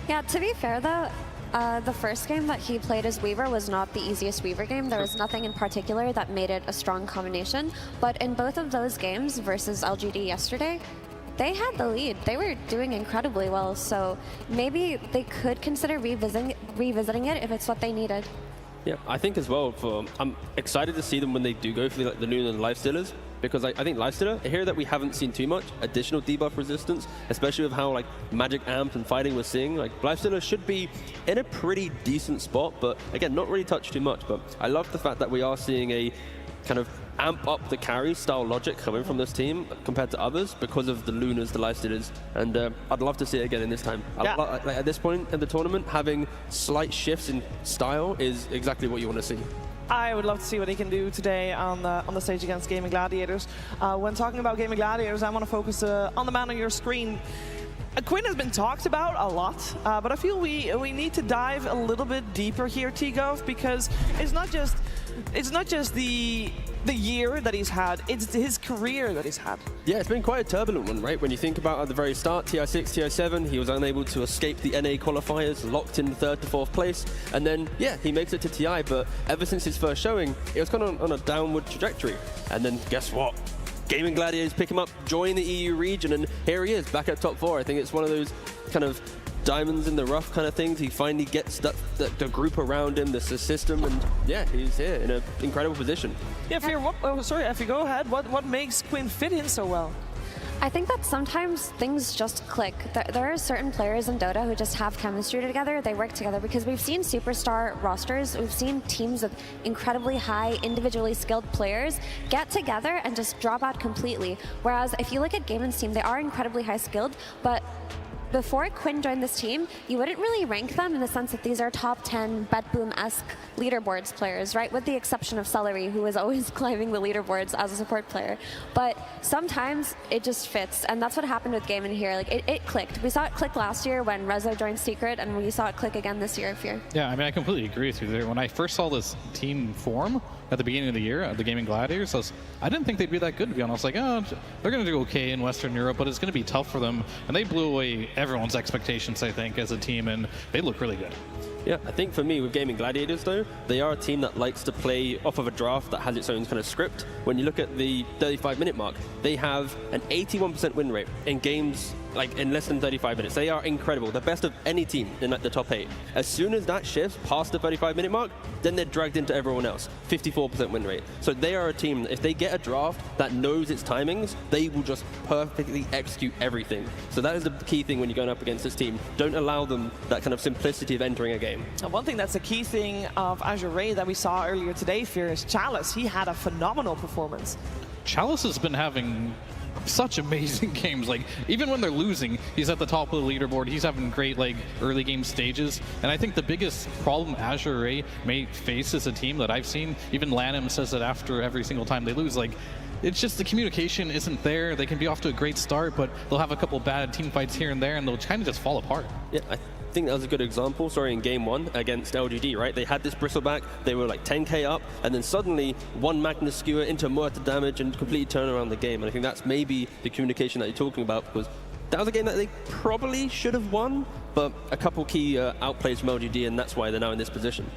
Yeah, to be fair though, the first game that he played as Weaver was not the easiest Weaver game. There was nothing in particular that made it a strong combination. But in both of those games versus LGD yesterday, they had the lead. They were doing incredibly well. So maybe they could consider revisiting it if it's what they needed. Yeah, I think as well, I'm excited to see them when they do go for the Luna and Lifestealers, because I think Lifestealer, a hero that we haven't seen too much, additional debuff resistance, especially with how Magic Amp and fighting we're seeing, Lifestealer should be in a pretty decent spot, but again, not really touched too much. But I love the fact that we are seeing a kind of amp up the carry style logic coming from this team compared to others because of the Lunas, the Lifestealers, and I'd love to see it again in this time. Yeah. At this point in the tournament, having slight shifts in style is exactly what you want to see. I would love to see what he can do today on the stage against Gaming Gladiators. When talking about Gaming Gladiators, I want to focus on the man on your screen. Quinn has been talked about a lot, but I feel we need to dive a little bit deeper here, T-Gov, because it's not just the year that he's had, it's his career that he's had. Yeah, it's been quite a turbulent one, right? When you think about at the very start, TI6, TI7, he was unable to escape the NA qualifiers, locked in 3rd to 4th place, and then, yeah, he makes it to TI, but ever since his first showing, it was kind of on a downward trajectory. And then guess what? Gaming Gladiators pick him up, join the EU region, and here he is, back at top 4. I think it's one of those kind of diamonds in the rough kind of things. He finally gets the group around him, the system, and yeah, he's here in an incredible position. Yeah, sorry, Effie, go ahead. What makes Quinn fit in so well? I think that sometimes things just click. There are certain players in Dota who just have chemistry together, they work together, because we've seen superstar rosters, we've seen teams with incredibly high individually skilled players get together and just drop out completely. Whereas if you look at GAIMING's team, they are incredibly high skilled, but before Quinn joined this team, you wouldn't really rank them in the sense that these are top 10 BETBOOM-esque leaderboards players, right? With the exception of Celery, who is always climbing the leaderboards as a support player. But sometimes it just fits, and that's what happened with GAIMING here. Like it clicked. We saw it click last year when Reza joined Secret, and we saw it click again this year, Fear. Yeah, I mean, I completely agree with you there. When I first saw this team form at the beginning of the year, the Gaming Gladiators, I didn't think they'd be that good, to be honest. Like, oh, they're going to do okay in Western Europe, but it's going to be tough for them. And they blew away everyone's expectations, I think, as a team, and they look really good. Yeah, I think for me with Gaming Gladiators though, they are a team that likes to play off of a draft that has its own kind of script. When you look at the 35-minute mark, they have an 81% win rate in games like in less than 35 minutes. They are incredible, the best of any team in like the top 8. As soon as that shifts past the 35-minute mark, then they're dragged into everyone else. 54% win rate. So they are a team that if they get a draft that knows its timings, they will just perfectly execute everything. So that is the key thing when you're going up against this team. Don't allow them that kind of simplicity of entering a game. One thing that's a key thing of AZURE that we saw earlier today, Fear, is Chalice. He had a phenomenal performance. Chalice has been having such amazing games. Like, even when they're losing, he's at the top of the leaderboard. He's having great like early game stages. And I think the biggest problem AZURE may face as a team that I've seen, even Lanham says it after every single time they lose, like, it's just the communication isn't there. They can be off to a great start, but they'll have a couple bad team fights here and there, and they'll kind of just fall apart. Yeah, I think that was a good example, in game 1 against LGD, right? They had this bristleback, they were like 10k up, and then suddenly one Magnus skewer into Muerta damage and completely turn around the game. And I think that's maybe the communication that you're talking about, because that was a game that they probably should have won, but a couple key outplays from LGD, and that's why they're now in this position.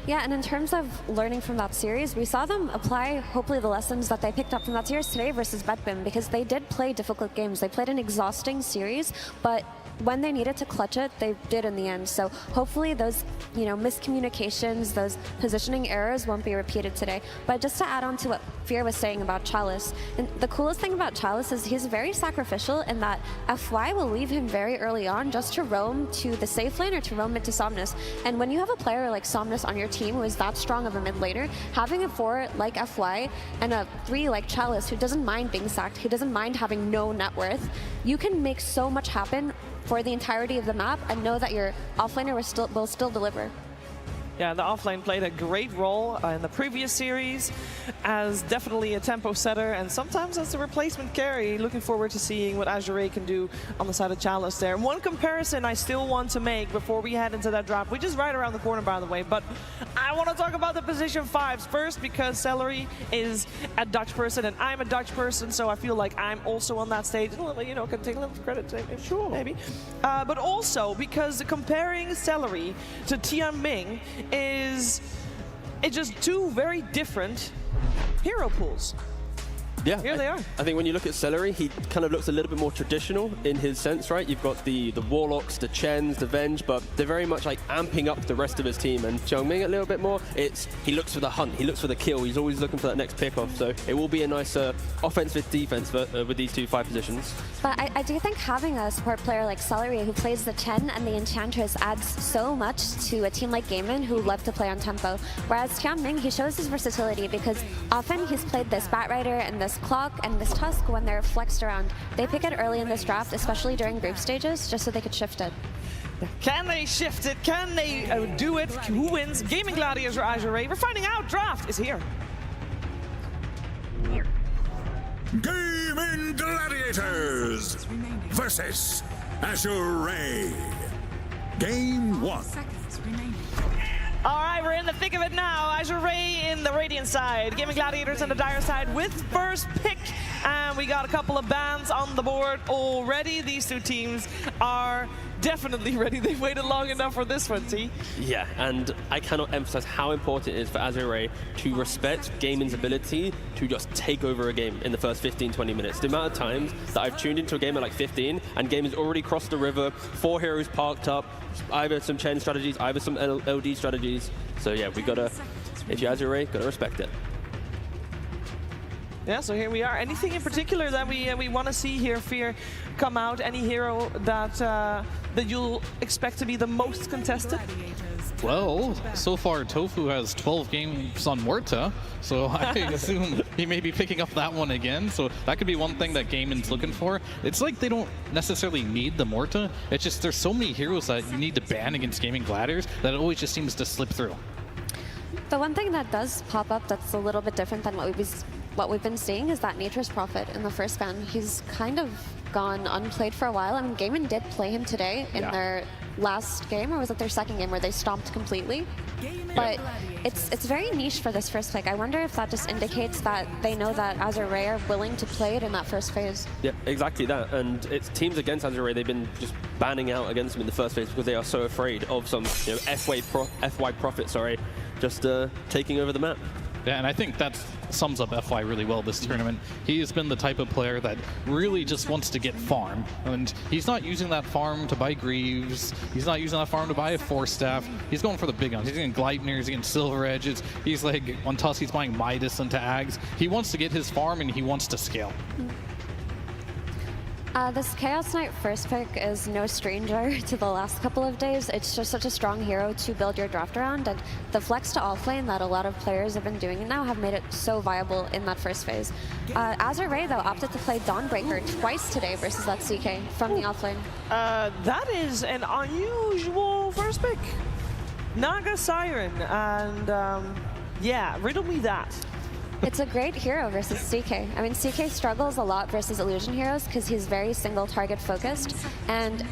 Yeah, and in terms of learning from that series, we saw them apply, hopefully, the lessons that they picked up from that series today versus BETBOOM, because they did play difficult games. They played an exhausting series, but when they needed to clutch it, they did in the end. So hopefully those, miscommunications, those positioning errors won't be repeated today. But just to add on to what Fear was saying about Chalice, and the coolest thing about Chalice is he's very sacrificial in that FY will leave him very early on just to roam to the safe lane or to roam into Somnus. And when you have a player like Somnus on your team who is that strong of a mid laner, having a 4 like FY and a 3 like Chalice who doesn't mind being sacked, who doesn't mind having no net worth, you can make so much happen for the entirety of the map and know that your offlaner will still deliver. Yeah, the offlane played a great role in the previous series as definitely a tempo setter and sometimes as a replacement carry. Looking forward to seeing what AZURE can do on the side of Chalice there. One comparison I still want to make before we head into that draft, which is right around the corner, by the way, but I want to talk about the position 5s first because Celery is a Dutch person and I'm a Dutch person, so I feel like I'm also on that stage. Can take a little credit, sure, maybe. But also because comparing Celery to TI12 is just two very different hero pools. Yeah, here they are. I think when you look at Celery, he kind of looks a little bit more traditional in his sense, right? You've got the Warlocks, the Chens, the Venge, but they're very much like amping up the rest of his team. And Xiaoming a little bit more, he looks for the hunt, he looks for the kill, he's always looking for that next pickoff. So it will be a nice offense with defense with these 2 5 positions. But I do think having a support player like Celery who plays the Chen and the Enchantress adds so much to a team like GAIMING who love to play on tempo. Whereas Xiaoming, he shows his versatility because often he's played this Batrider and this Clock and this Tusk when they're flexed around. They pick it early in this draft, especially during group stages, just so they could shift it. Can they shift it? Can they do it? Who wins? Gaming Gladiators or AZURE? We're finding out. Draft is here. Gaming Gladiators versus AZURE. Game 1. All right, we're in the thick of it now. AZURE in the Radiant side, Gaming Gladiators on the Dire side with first pick. And we got a couple of bans on the board already. These two teams are definitely ready. They've waited long enough for this one, T. Yeah, and I cannot emphasize how important it is for AZURE to respect Gaming's ability to just take over a game in the first 15-20 minutes. The amount of times that I've tuned into a game at like 15 and Gaming's already crossed the river, 4 heroes parked up, either some chain strategies, either some LD strategies. So yeah, we gotta, if you're AZURE, gotta respect it. Yeah, so here we are. Anything in particular that we want to see here, Fear, come out? Any hero that that you'll expect to be the most contested? Well, so far Tofu has 12 games on Morta, so I assume he may be picking up that one again. So that could be one thing that Gaming's looking for. It's like they don't necessarily need the Morta. It's just there's so many heroes that you need to ban against Gaming Gladiators that it always just seems to slip through. The one thing that does pop up that's a little bit different than what we've been seeing is that Nature's Prophet in the first ban. He's kind of gone unplayed for a while. I mean, Gaming did play him today in their last game, or was it their second game where they stomped completely? But it's very niche for this first pick. I wonder if that just indicates that they know that AZURE are willing to play it in that first phase. Yeah, exactly that. And it's teams against AZURE, they've been just banning out against them in the first phase because they are so afraid of some FY Prophet, just taking over the map. Yeah, and I think that sums up FY really well this tournament. He has been the type of player that really just wants to get farm. And he's not using that farm to buy Greaves. He's not using that farm to buy a Force Staff. He's going for the big guns. He's getting Gleipnirs, he's getting Silver Edges. He's like, on Tusk, he's buying Midas into Ags. He wants to get his farm and he wants to scale. This Chaos Knight first pick is no stranger to the last couple of days. It's just such a strong hero to build your draft around, and the flex to offlane that a lot of players have been doing now have made it so viable in that first phase. AZURE, though, opted to play Dawnbreaker twice today versus that CK from the offlane. That is an unusual first pick. Naga Siren, and yeah, riddle me that. It's a great hero versus CK. I mean, CK struggles a lot versus illusion heroes because he's very single target focused, and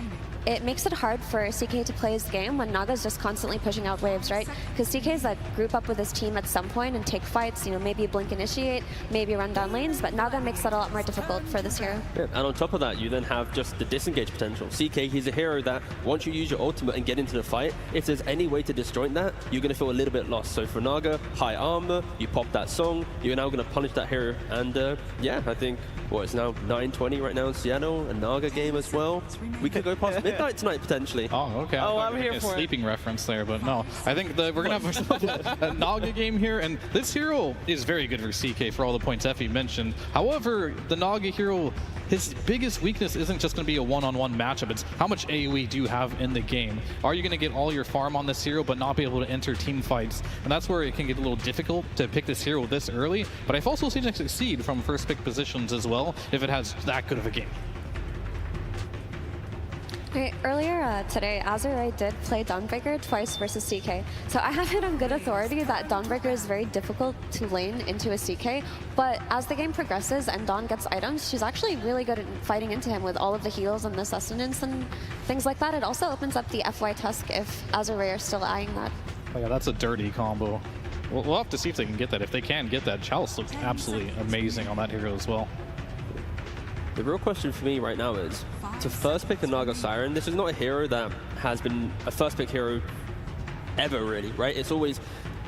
it makes it hard for CK to play his game when Naga's just constantly pushing out waves, right? Because CK's that group up with his team at some point and take fights, you know, maybe blink initiate, maybe run down lanes, but Naga makes that a lot more difficult for this hero. Yeah, and on top of that, you then have just the disengage potential. CK, he's a hero that once you use your ultimate and get into the fight, if there's any way to disjoint that, you're going to feel a little bit lost. So for Naga, high armor, you pop that song, you're now going to punish that hero. And yeah, I think, it's now 9:20 right now in Seattle, a Naga game as well. We could go past midnight tonight, potentially. Oh, okay. I'm here for a sleeping reference there, but no. I think that we're going to have a Naga game here, and this hero is very good for CK for all the points Effie mentioned. However, the Naga hero, his biggest weakness isn't just going to be a one-on-one matchup. It's how much AoE do you have in the game. Are you going to get all your farm on this hero but not be able to enter team fights? And that's where it can get a little difficult to pick this hero this early. But I've also seen it succeed from first pick positions as well if it has that good of a game. Earlier today, AZURE did play Dawnbreaker twice versus CK. So I have it on good authority that Dawnbreaker is very difficult to lane into a CK, but as the game progresses and Dawn gets items, she's actually really good at fighting into him with all of the heals and the sustenance and things like that. It also opens up the FY Tusk if AZURE are still eyeing that. Oh yeah, that's a dirty combo. We'll have to see if they can get that. If they can get that, Chalice looks absolutely amazing on that hero as well. The real question for me right now is, to first pick a Naga Siren, this is not a hero that has been a first pick hero ever really, right? It's always,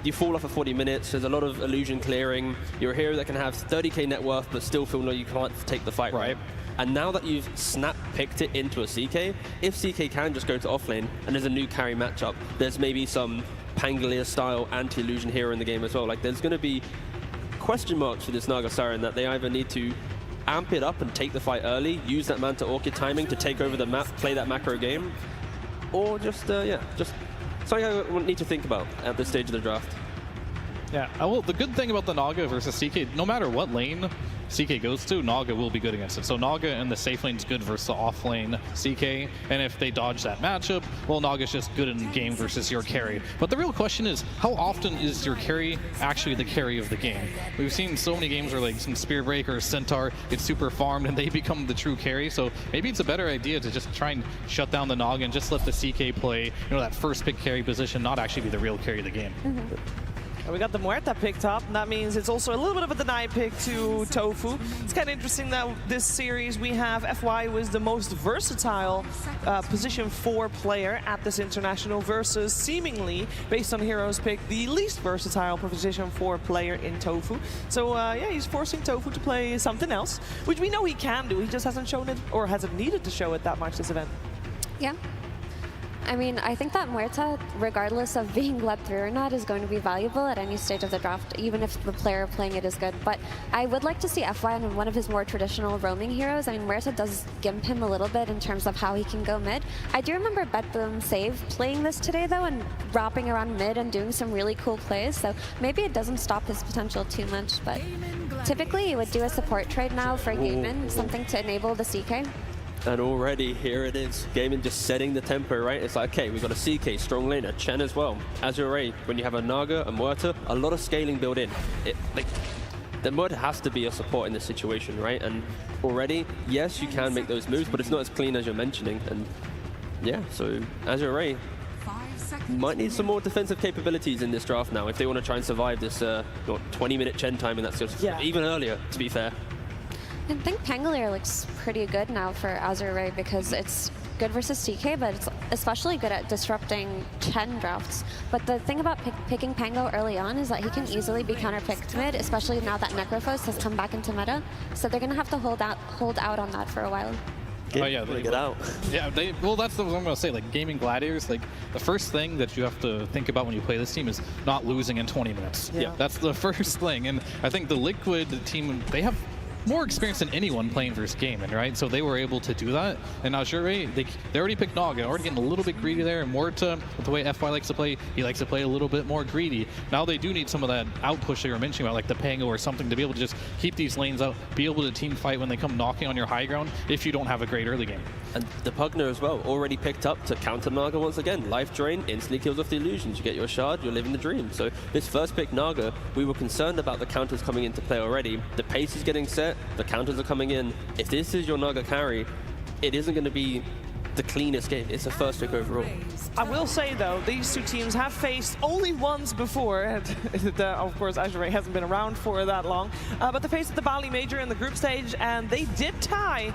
you fall off for 40 minutes, there's a lot of illusion clearing, you're a hero that can have 30k net worth but still feel like you can't take the fight, right? And now that you've snap-picked it into a CK, if CK can just go to offlane and there's a new carry matchup, there's maybe some Pangolier-style anti-illusion hero in the game as well. Like, there's going to be question marks for this Naga Siren that they either need to amp it up and take the fight early, use that Manta Orchid timing to take over the map, play that macro game, or just, yeah, just something I need to think about at this stage of the draft. Yeah, well, the good thing about the Naga versus CK, no matter what lane CK goes to, Naga will be good against it. So Naga in the safe lane is good versus the off lane CK, and if they dodge that matchup, well, Naga's just good in game versus your carry. But the real question is, how often is your carry actually the carry of the game? We've seen so many games where like some Spear Breaker or Centaur get super farmed and they become the true carry, so maybe it's a better idea to just try and shut down the Naga and just let the CK play, that first pick carry position, not actually be the real carry of the game. And we got the Muerta picked up, and that means it's also a little bit of a denied pick to Tofu. It's kind of interesting that this series we have FY was the most versatile position 4 player at this international versus seemingly, based on Heroes pick, the least versatile position 4 player in Tofu. So yeah, he's forcing Tofu to play something else, which we know he can do. He just hasn't shown it, or hasn't needed to show it that much this event. Yeah. I mean, I think that Muerta, regardless of being led through or not, is going to be valuable at any stage of the draft, even if the player playing it is good. But I would like to see FY on one of his more traditional roaming heroes. I mean, Muerta does gimp him a little bit in terms of how he can go mid. I do remember BETBOOM Save playing this today, though, and wrapping around mid and doing some really cool plays. So maybe it doesn't stop his potential too much, but typically you would do a support trade now for GAIMING, something to enable the CK. And already, here it is. GAIMING just setting the tempo, right? It's like, okay, we've got a CK, strong laner, Chen as well. AZURE, when you have a Naga, a Muerta, a lot of scaling built in. The Muerta has to be a support in this situation, right? And already, yes, you can make those moves, but it's not as clean as you're mentioning. And yeah, so AZURE might need some more defensive capabilities in this draft now if they want to try and survive this 20-minute Chen time, and that's just even earlier, to be fair. I think Pangolier looks pretty good now for AZURE because it's good versus CK, but it's especially good at disrupting Chen drafts. But the thing about picking Pango early on is that he can easily be counter-picked mid, especially now that Necrophos has come back into meta. So they're going to have to hold out on that for a while. Oh yeah, they get out. Yeah, well, that's what I'm gonna say. Like Gaming Gladiators, like the first thing that you have to think about when you play this team is not losing in 20 minutes. Yeah, that's the first thing. And I think the Liquid team, they have more experience than anyone playing versus GAIMING, right? So they were able to do that. And now AZURE, they already picked Naga, already getting a little bit greedy there. And Muerta, with the way FY likes to play, he likes to play a little bit more greedy. Now they do need some of that outpush that you were mentioning about, like the Pango or something, to be able to just keep these lanes out, be able to team fight when they come knocking on your high ground if you don't have a great early game. And the Pugner as well, already picked up to counter Naga once again. Life Drain instantly kills off the illusions. You get your shard, you're living the dream. So this first pick Naga, we were concerned about the counters coming into play already. The pace is getting set, the counters are coming in. If this is your Naga carry, it isn't going to be the cleanest game. It's a first pick overall. I will say, though, these two teams have faced only once before. Of course, AZURE hasn't been around for that long. But they faced the Bali Major in the group stage, and they did tie.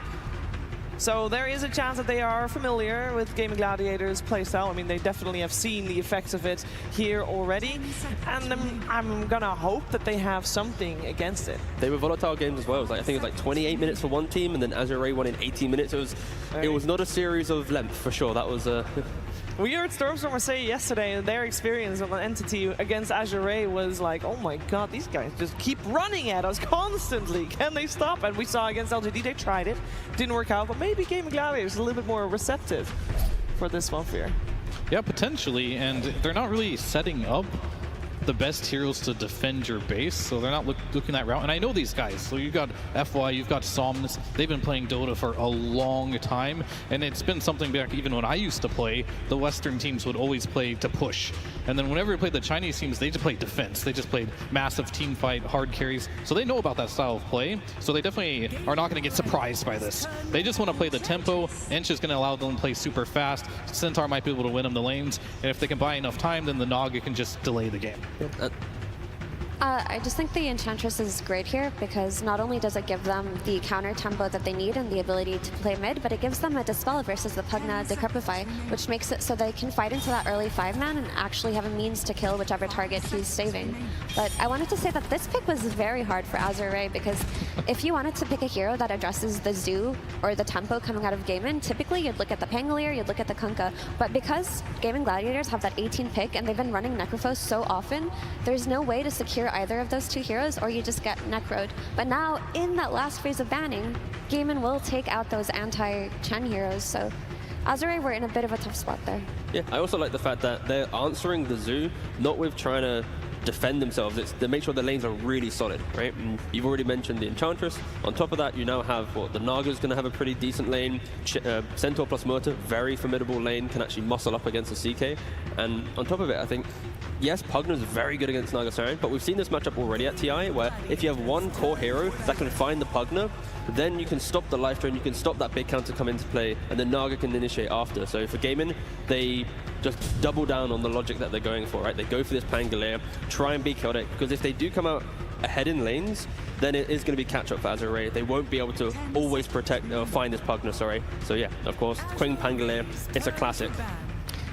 So there is a chance that they are familiar with Gaming Gladiators playstyle. I mean, they definitely have seen the effects of it here already. And I'm gonna hope that they have something against it. They were volatile games as well. It was like, I think it was like 28 minutes for one team, and then AZURE won in 18 minutes. It was not a series of length, for sure. That was We heard Stormstormer say yesterday their experience on an entity against AZURE was like, oh my god, these guys just keep running at us constantly. Can they stop? And we saw against LGD, they tried it. Didn't work out, but maybe Gaming Gladiators is a little bit more receptive for this one here. Yeah, potentially, and they're not really setting up the best heroes to defend your base, so they're not looking that route. And I know these guys, so you've got FY, you've got Somnus, they've been playing Dota for a long time, and it's been something back even when I used to play, the Western teams would always play to push. And then whenever we played the Chinese teams, they just played defense. They just played massive team fight, hard carries, so they know about that style of play, so they definitely are not going to get surprised by this. They just want to play the tempo. Ench is going to allow them to play super fast. Centaur might be able to win them the lanes, and if they can buy enough time, then the Naga can just delay the game. I just think the Enchantress is great here because not only does it give them the counter tempo that they need and the ability to play mid, but it gives them a Dispel versus the Pugna Decrepify, which makes it so they can fight into that early 5-man and actually have a means to kill whichever target he's saving. But I wanted to say that this pick was very hard for AZURE because if you wanted to pick a hero that addresses the Zoo or the tempo coming out of GAIMING, typically you'd look at the Pangolier, you'd look at the Kunkka, but because Gaming Gladiators have that 18 pick and they've been running Necrophos so often, there's no way to secure either of those two heroes, or you just get necroed. But now, in that last phase of banning, GAIMING will take out those anti-Chen heroes, so AZURE were in a bit of a tough spot there. Yeah, I also like the fact that they're answering the Zoo, not with trying to defend themselves. It's to make sure the lanes are really solid, right? And you've already mentioned the Enchantress. On top of that, you now have the Naga's going to have a pretty decent lane. Centaur plus Murta, very formidable lane, can actually muscle up against the CK. And on top of it, I think, yes, Pugner's very good against Naga Siren, but we've seen this matchup already at TI, where if you have one core hero that can find the Pugner, then you can stop the life drain, you can stop that big counter come into play, and then Naga can initiate after. So for GAIMING, they just double down on the logic that they're going for, right? They go for this Pangolier, try and be chaotic, because if they do come out ahead in lanes, then it is going to be catch-up for AZURE. They won't be able to always protect or find this Pugner, sorry. So yeah, of course, Queen Pangolier, it's a classic.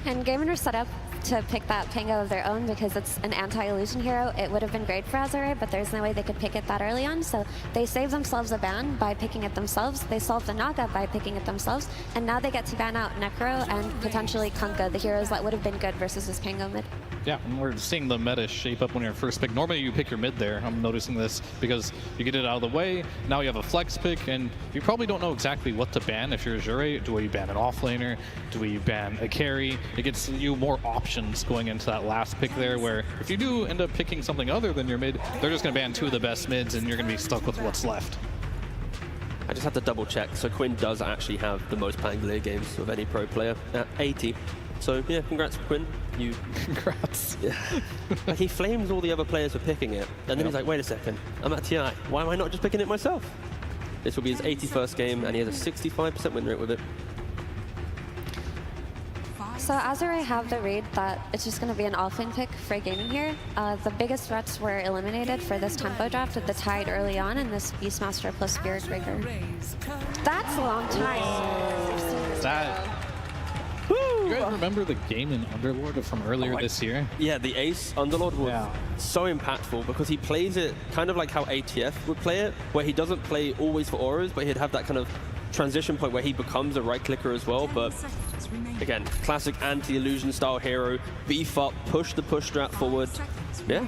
And GAIMING are set up to pick that Pango of their own because it's an anti-illusion hero. It would have been great for AZURE, but there's no way they could pick it that early on. So they saved themselves a ban by picking it themselves. They solved the Naga by picking it themselves. And now they get to ban out Necro and potentially Kunkka, the heroes that would have been good versus this Pango mid. Yeah, and we're seeing the meta shape up when you're first pick. Normally you pick your mid there. I'm noticing this because you get it out of the way. Now you have a flex pick, and you probably don't know exactly what to ban if you're AZURE. Do we ban an offlaner? Do we ban a carry? It gets you more options going into that last pick there, where if you do end up picking something other than your mid, they're just going to ban two of the best mids, and you're going to be stuck with what's left. I just have to double check. So Quinn does actually have the most Pangolier games of any pro player at 80. So yeah, congrats Quinn. You congrats. Yeah. Like, he flames all the other players for picking it, and then he's like, wait a second, I'm at TI. Why am I not just picking it myself? This will be his 81st game, and he has a 65% win rate with it. So AZURE have the read that it's just going to be an offlane pick for GAIMING here. The biggest threats were eliminated for this tempo draft with the Tide early on and this Beastmaster plus Spirit Breaker. That's a long time. That. You guys remember the GAIMING Underlord from earlier this year? Yeah, the Ace Underlord was so impactful because he plays it kind of like how ATF would play it, where he doesn't play always for auras, but he'd have that kind of transition point where he becomes a right clicker as well. But again, classic anti-illusion style hero, beef up, push the push strat forward. Yeah,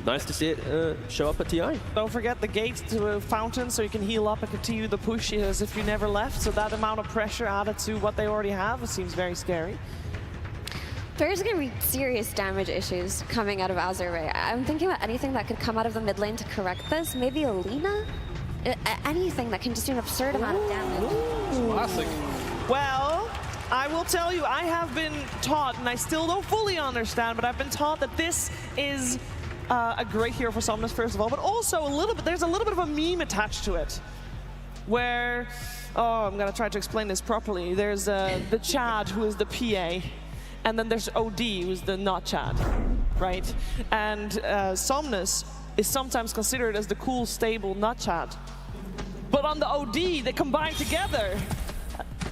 nice to see it show up at TI. Don't forget the gates to a fountain so you can heal up and continue the push as if you never left. So that amount of pressure added to what they already have, it seems very scary. There's going to be serious damage issues coming out of AZURE. I'm thinking about anything that could come out of the mid lane to correct this. Maybe Alina? Anything that can just do an absurd amount of damage. Classic. Well, I will tell you, I have been taught, and I still don't fully understand, but I've been taught that this is a great hero for Somnus, first of all, but also there's a little bit of a meme attached to it, where, I'm gonna try to explain this properly. There's the Chad, who is the PA, and then there's OD, who's the not Chad, right? And Somnus is sometimes considered as the cool, stable not Chad. But on the OD, they combine together.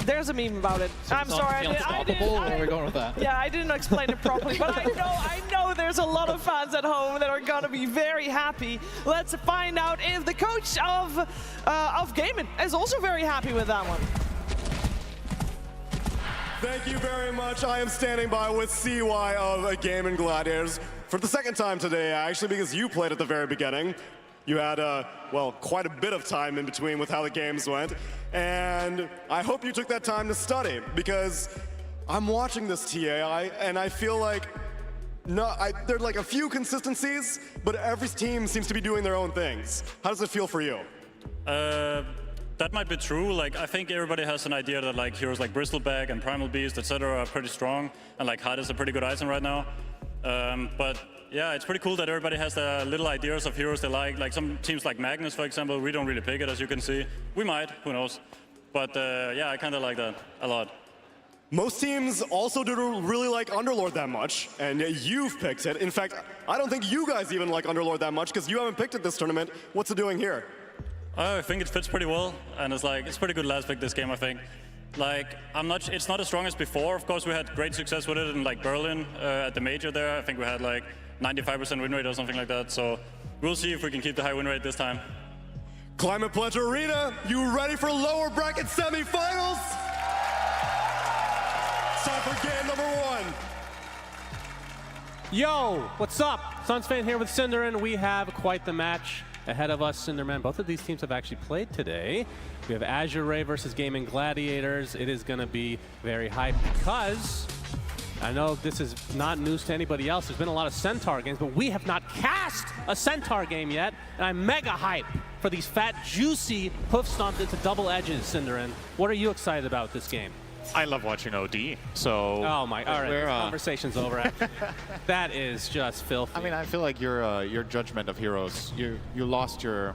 There's a meme about it. So I'm sorry. Where are we going with that? Yeah, I didn't explain it properly, but I know there's a lot of fans at home that are gonna be very happy. Let's find out if the coach of GAIMING is also very happy with that one. Thank you very much. I am standing by with CY of GAIMING Gladiators for the second time today, actually, because you played at the very beginning. You had, well, quite a bit of time in between with how the games went. And I hope you took that time to study, because I'm watching this TAI, and I feel like there are like a few consistencies, but every team seems to be doing their own things. How does it feel for you? That might be true. Like, I think everybody has an idea that like heroes like Bristleback and Primal Beast, etc., are pretty strong, and like Hyde is a pretty good item right now. But yeah, it's pretty cool that everybody has their little ideas of heroes they like. Like some teams like Magnus, for example, we don't really pick it, as you can see. We might, who knows. But yeah, I kind of like that a lot. Most teams also don't really like Underlord that much, and you've picked it. In fact, I don't think you guys even like Underlord that much, because you haven't picked it this tournament. What's it doing here? I think it fits pretty well, and it's pretty good last pick this game, I think. Like, it's not as strong as before. Of course, we had great success with it in like Berlin at the major there. I think we had like 95% win rate or something like that. So we'll see if we can keep the high win rate this time. Climate Pledge Arena, you ready for lower bracket semifinals? It's time for game number one. Yo, what's up? Sunsfan here with Cinderin. We have quite the match ahead of us, Cinderman. Both of these teams have actually played today. We have AZURE versus GAIMING Gladiators. It is going to be very hype because I know this is not news to anybody else. There's been a lot of Centaur games, but we have not cast a Centaur game yet. And I'm mega hype for these fat, juicy hoof stomped into double edges, Cinderin. What are you excited about this game? I love watching OD, so... Oh my, all right, this conversation's over actually. That is just filthy. I mean, I feel like your judgment of heroes, you lost your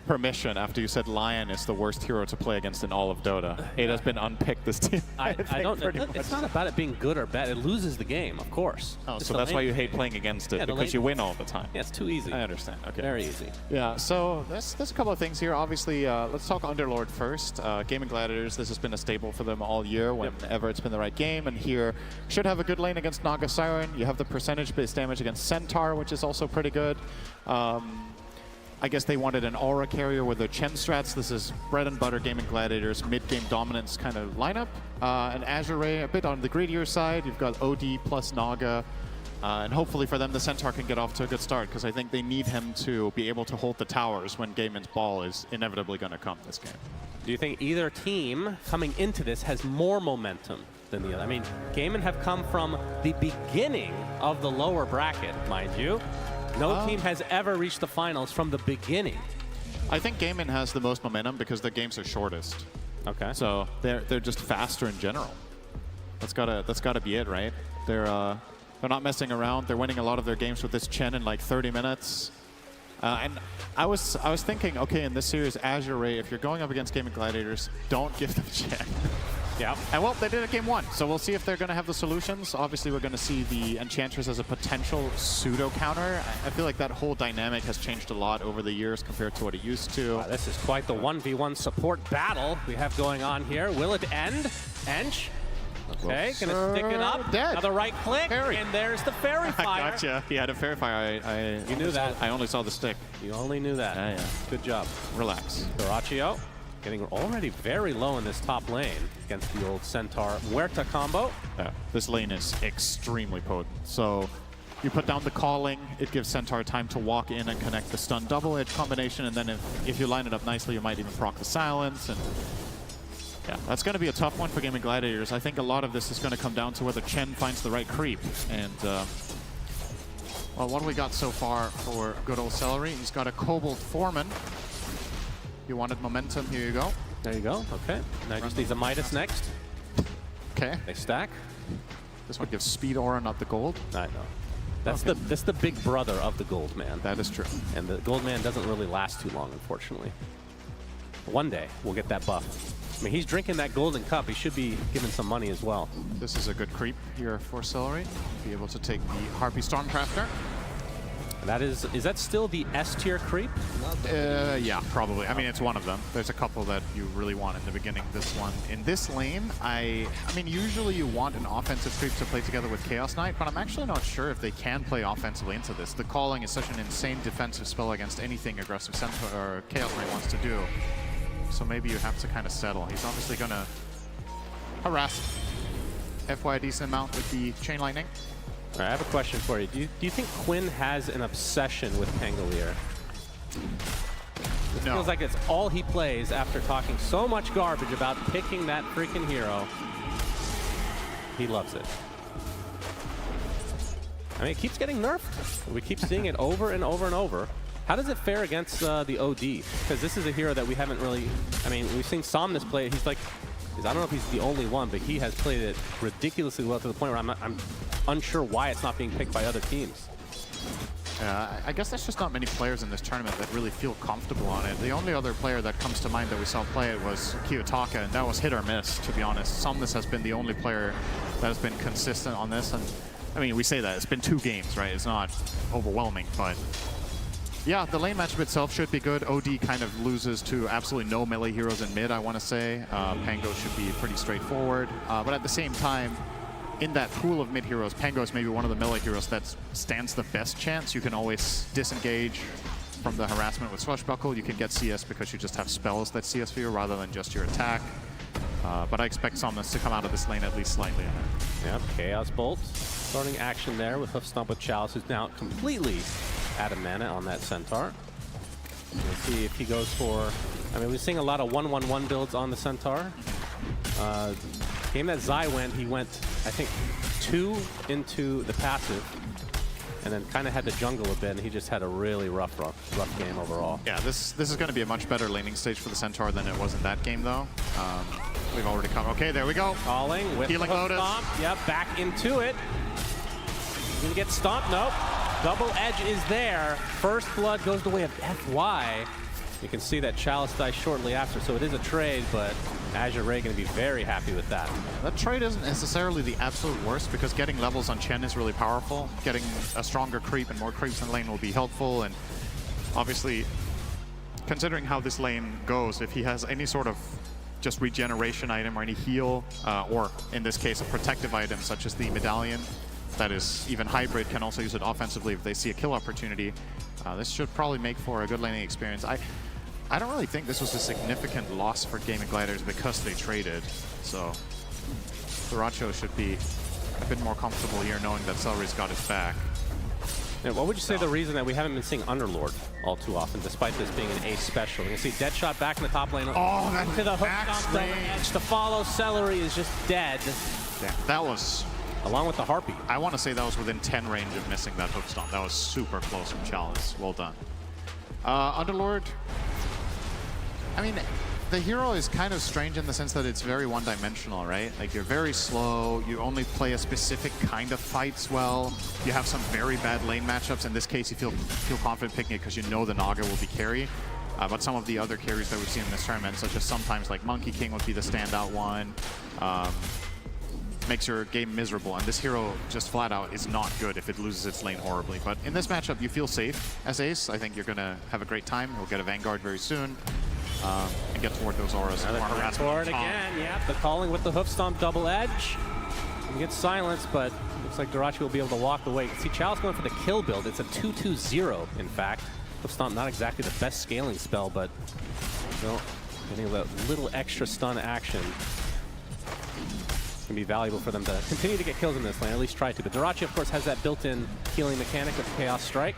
permission after you said Lion is the worst hero to play against in all of Dota. It has been unpicked this team. I don't. It's not about it being good or bad. It loses the game, of course. Oh, so that's why you hate playing against it, because you win all the time. Yeah, it's too easy. I understand. Okay. Very easy. Yeah. So there's a couple of things here. Obviously, let's talk Underlord first. Gaming Gladiators. This has been a staple for them all year. Whenever it's been the right game, and here should have a good lane against Naga Siren. You have the percentage-based damage against Centaur, which is also pretty good. I guess they wanted an aura carrier with their Chen strats. This is bread and butter Gaming Gladiators, mid-game dominance kind of lineup. And AZURE a bit on the greedier side. You've got OD plus Naga. And hopefully for them, the Centaur can get off to a good start, because I think they need him to be able to hold the towers when Gaimin's ball is inevitably going to come this game. Do you think either team coming into this has more momentum than the other? I mean, Gaimin have come from the beginning of the lower bracket, mind you. No team has ever reached the finals from the beginning. I think Gaimin has the most momentum because their games are shortest. Okay. So they're just faster in general. That's gotta be it, right? They're not messing around. They're winning a lot of their games with this Chen in like 30 minutes. And I was thinking, okay, in this series, AZURE, if you're going up against Gaming Gladiators, don't give them Chen. Yeah. And well, they did it game 1, so we'll see if they're going to have the solutions. Obviously, we're going to see the Enchantress as a potential pseudo counter. I feel like that whole dynamic has changed a lot over the years compared to what it used to. Wow, this is quite the 1v1 support battle we have going on here. Will it end? Ench? Okay, gonna stick it up. Dead. Another right click, and there's the fairy fire. I gotcha. He had a fairy fire. You knew that. I only saw the stick. You only knew that. Yeah. Good job. Relax. Doraccio getting already very low in this top lane against the old Centaur Muerta combo. Yeah, this lane is extremely potent. So you put down the calling, it gives Centaur time to walk in and connect the stun double edge combination, and then if you line it up nicely, you might even proc the silence. And yeah, that's going to be a tough one for Gaming Gladiators. I think a lot of this is going to come down to whether Chen finds the right creep. And well, what do we got so far for good old Celery? He's got a Kobold Foreman. You wanted momentum, here you go. There you go, okay. Now he just needs a Midas next. Okay. They stack. This one gives speed aura, not the gold. I know. That's the big brother of the gold man. That is true. And the gold man doesn't really last too long, unfortunately. One day, we'll get that buff. I mean, he's drinking that golden cup. He should be given some money as well. This is a good creep here for Celery. Be able to take the Harpy Stormcrafter. That is that still the S tier creep? Yeah, probably. I mean, it's one of them. There's a couple that you really want in the beginning. This one. In this lane, I mean, usually you want an offensive creep to play together with Chaos Knight, but I'm actually not sure if they can play offensively into this. The calling is such an insane defensive spell against anything aggressive Centaur or Chaos Knight wants to do. So maybe you have to kind of settle. He's obviously going to harass FY a decent amount with the Chain Lightning. All right, I have a question for you. Do you think Quinn has an obsession with Pangolier? It feels like it's all he plays after talking so much garbage about picking that freaking hero. He loves it. I mean, it keeps getting nerfed. We keep seeing it over and over and over. How does it fare against the OD? Because this is a hero that we haven't really... I mean, we've seen Somnus play it. He's like... I don't know if he's the only one, but he has played it ridiculously well to the point where I'm unsure why it's not being picked by other teams. I guess there's just not many players in this tournament that really feel comfortable on it. The only other player that comes to mind that we saw play it was Kiyotaka, and that was hit or miss, to be honest. Somnus has been the only player that has been consistent on this. And I mean, we say that. It's been 2 games, right? It's not overwhelming, but... yeah, the lane matchup itself should be good. OD kind of loses to absolutely no melee heroes in mid, I want to say. Pango should be pretty straightforward. But at the same time, in that pool of mid heroes, Pango is maybe one of the melee heroes that stands the best chance. You can always disengage from the harassment with Swashbuckle. You can get CS because you just have spells that CS for you rather than just your attack. But I expect Somnus to come out of this lane at least slightly ahead. Yep, Chaos Bolt starting action there with Hoof Stomp with Chalice, who's now completely out of mana on that Centaur. We'll see if he goes for... I mean, we're seeing a lot of 1-1-1 builds on the Centaur. Game that Zai went, he went, I think, 2 into the passive, and then kind of had to jungle a bit, and he just had a really rough game overall. Yeah, this is going to be a much better laning stage for the Centaur than it was in that game, though. We've already come. Okay, there we go. Calling with Healing Lotus. Stomp. Yep, back into it. He's going to get stomped. Nope. Double edge is there. First blood goes the way of FY. You can see that Chalice dies shortly after, so it is a trade, but AZURE going to be very happy with that. That trade isn't necessarily the absolute worst, because getting levels on Chen is really powerful. Getting a stronger creep and more creeps in lane will be helpful, and obviously, considering how this lane goes, if he has any sort of just regeneration item or any heal, or in this case, a protective item such as the medallion, that is even hybrid, can also use it offensively if they see a kill opportunity. This should probably make for a good laning experience. I don't really think this was a significant loss for Gaming Gladiators because they traded. So Duracho should be a bit more comfortable here knowing that Celery's got his back. Yeah, what would you say the reason that we haven't been seeing Underlord all too often, despite this being an ace special? You can see Deadshot back in the top lane. Oh, that to the hook stomp double edge. To follow Celery is just dead. Yeah, that was... Along with the Harpy. I want to say that was within 10 range of missing that hook stomp. That was super close from Chalice. Well done. Underlord, I mean, the hero is kind of strange in the sense that it's very one-dimensional, right? Like, you're very slow, you only play a specific kind of fights well, you have some very bad lane matchups. In this case, you feel confident picking it because you know the Naga will be carry. But some of the other carries that we've seen in this tournament, such as sometimes like Monkey King would be the standout one, makes your game miserable, and this hero just flat out is not good if it loses its lane horribly. But in this matchup, you feel safe as ace. I think you're going to have a great time. We'll get a Vanguard very soon and get toward those auras. Forward again, yep. The calling with the hoof stomp double edge. You get silenced, but looks like Duracho will be able to walk away. You can see Chalice going for the kill build. It's a 2-2-0, in fact. Hoof stomp not exactly the best scaling spell, but still getting a little extra stun action. Going to be valuable for them to continue to get kills in this lane, at least try to. But Duracho, of course, has that built-in healing mechanic with Chaos Strike.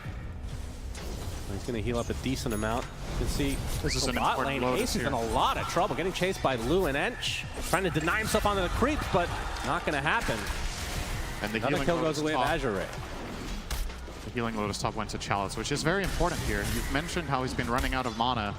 He's going to heal up a decent amount. You can see this is an bot important lane. Ace is in a lot of trouble, getting chased by Lu and Ench, trying to deny himself onto the creeps, but not going to happen. And the Another healing kill goes away of AZURE. The healing Lotus top went to Chalice, which is very important here. You've mentioned how he's been running out of mana.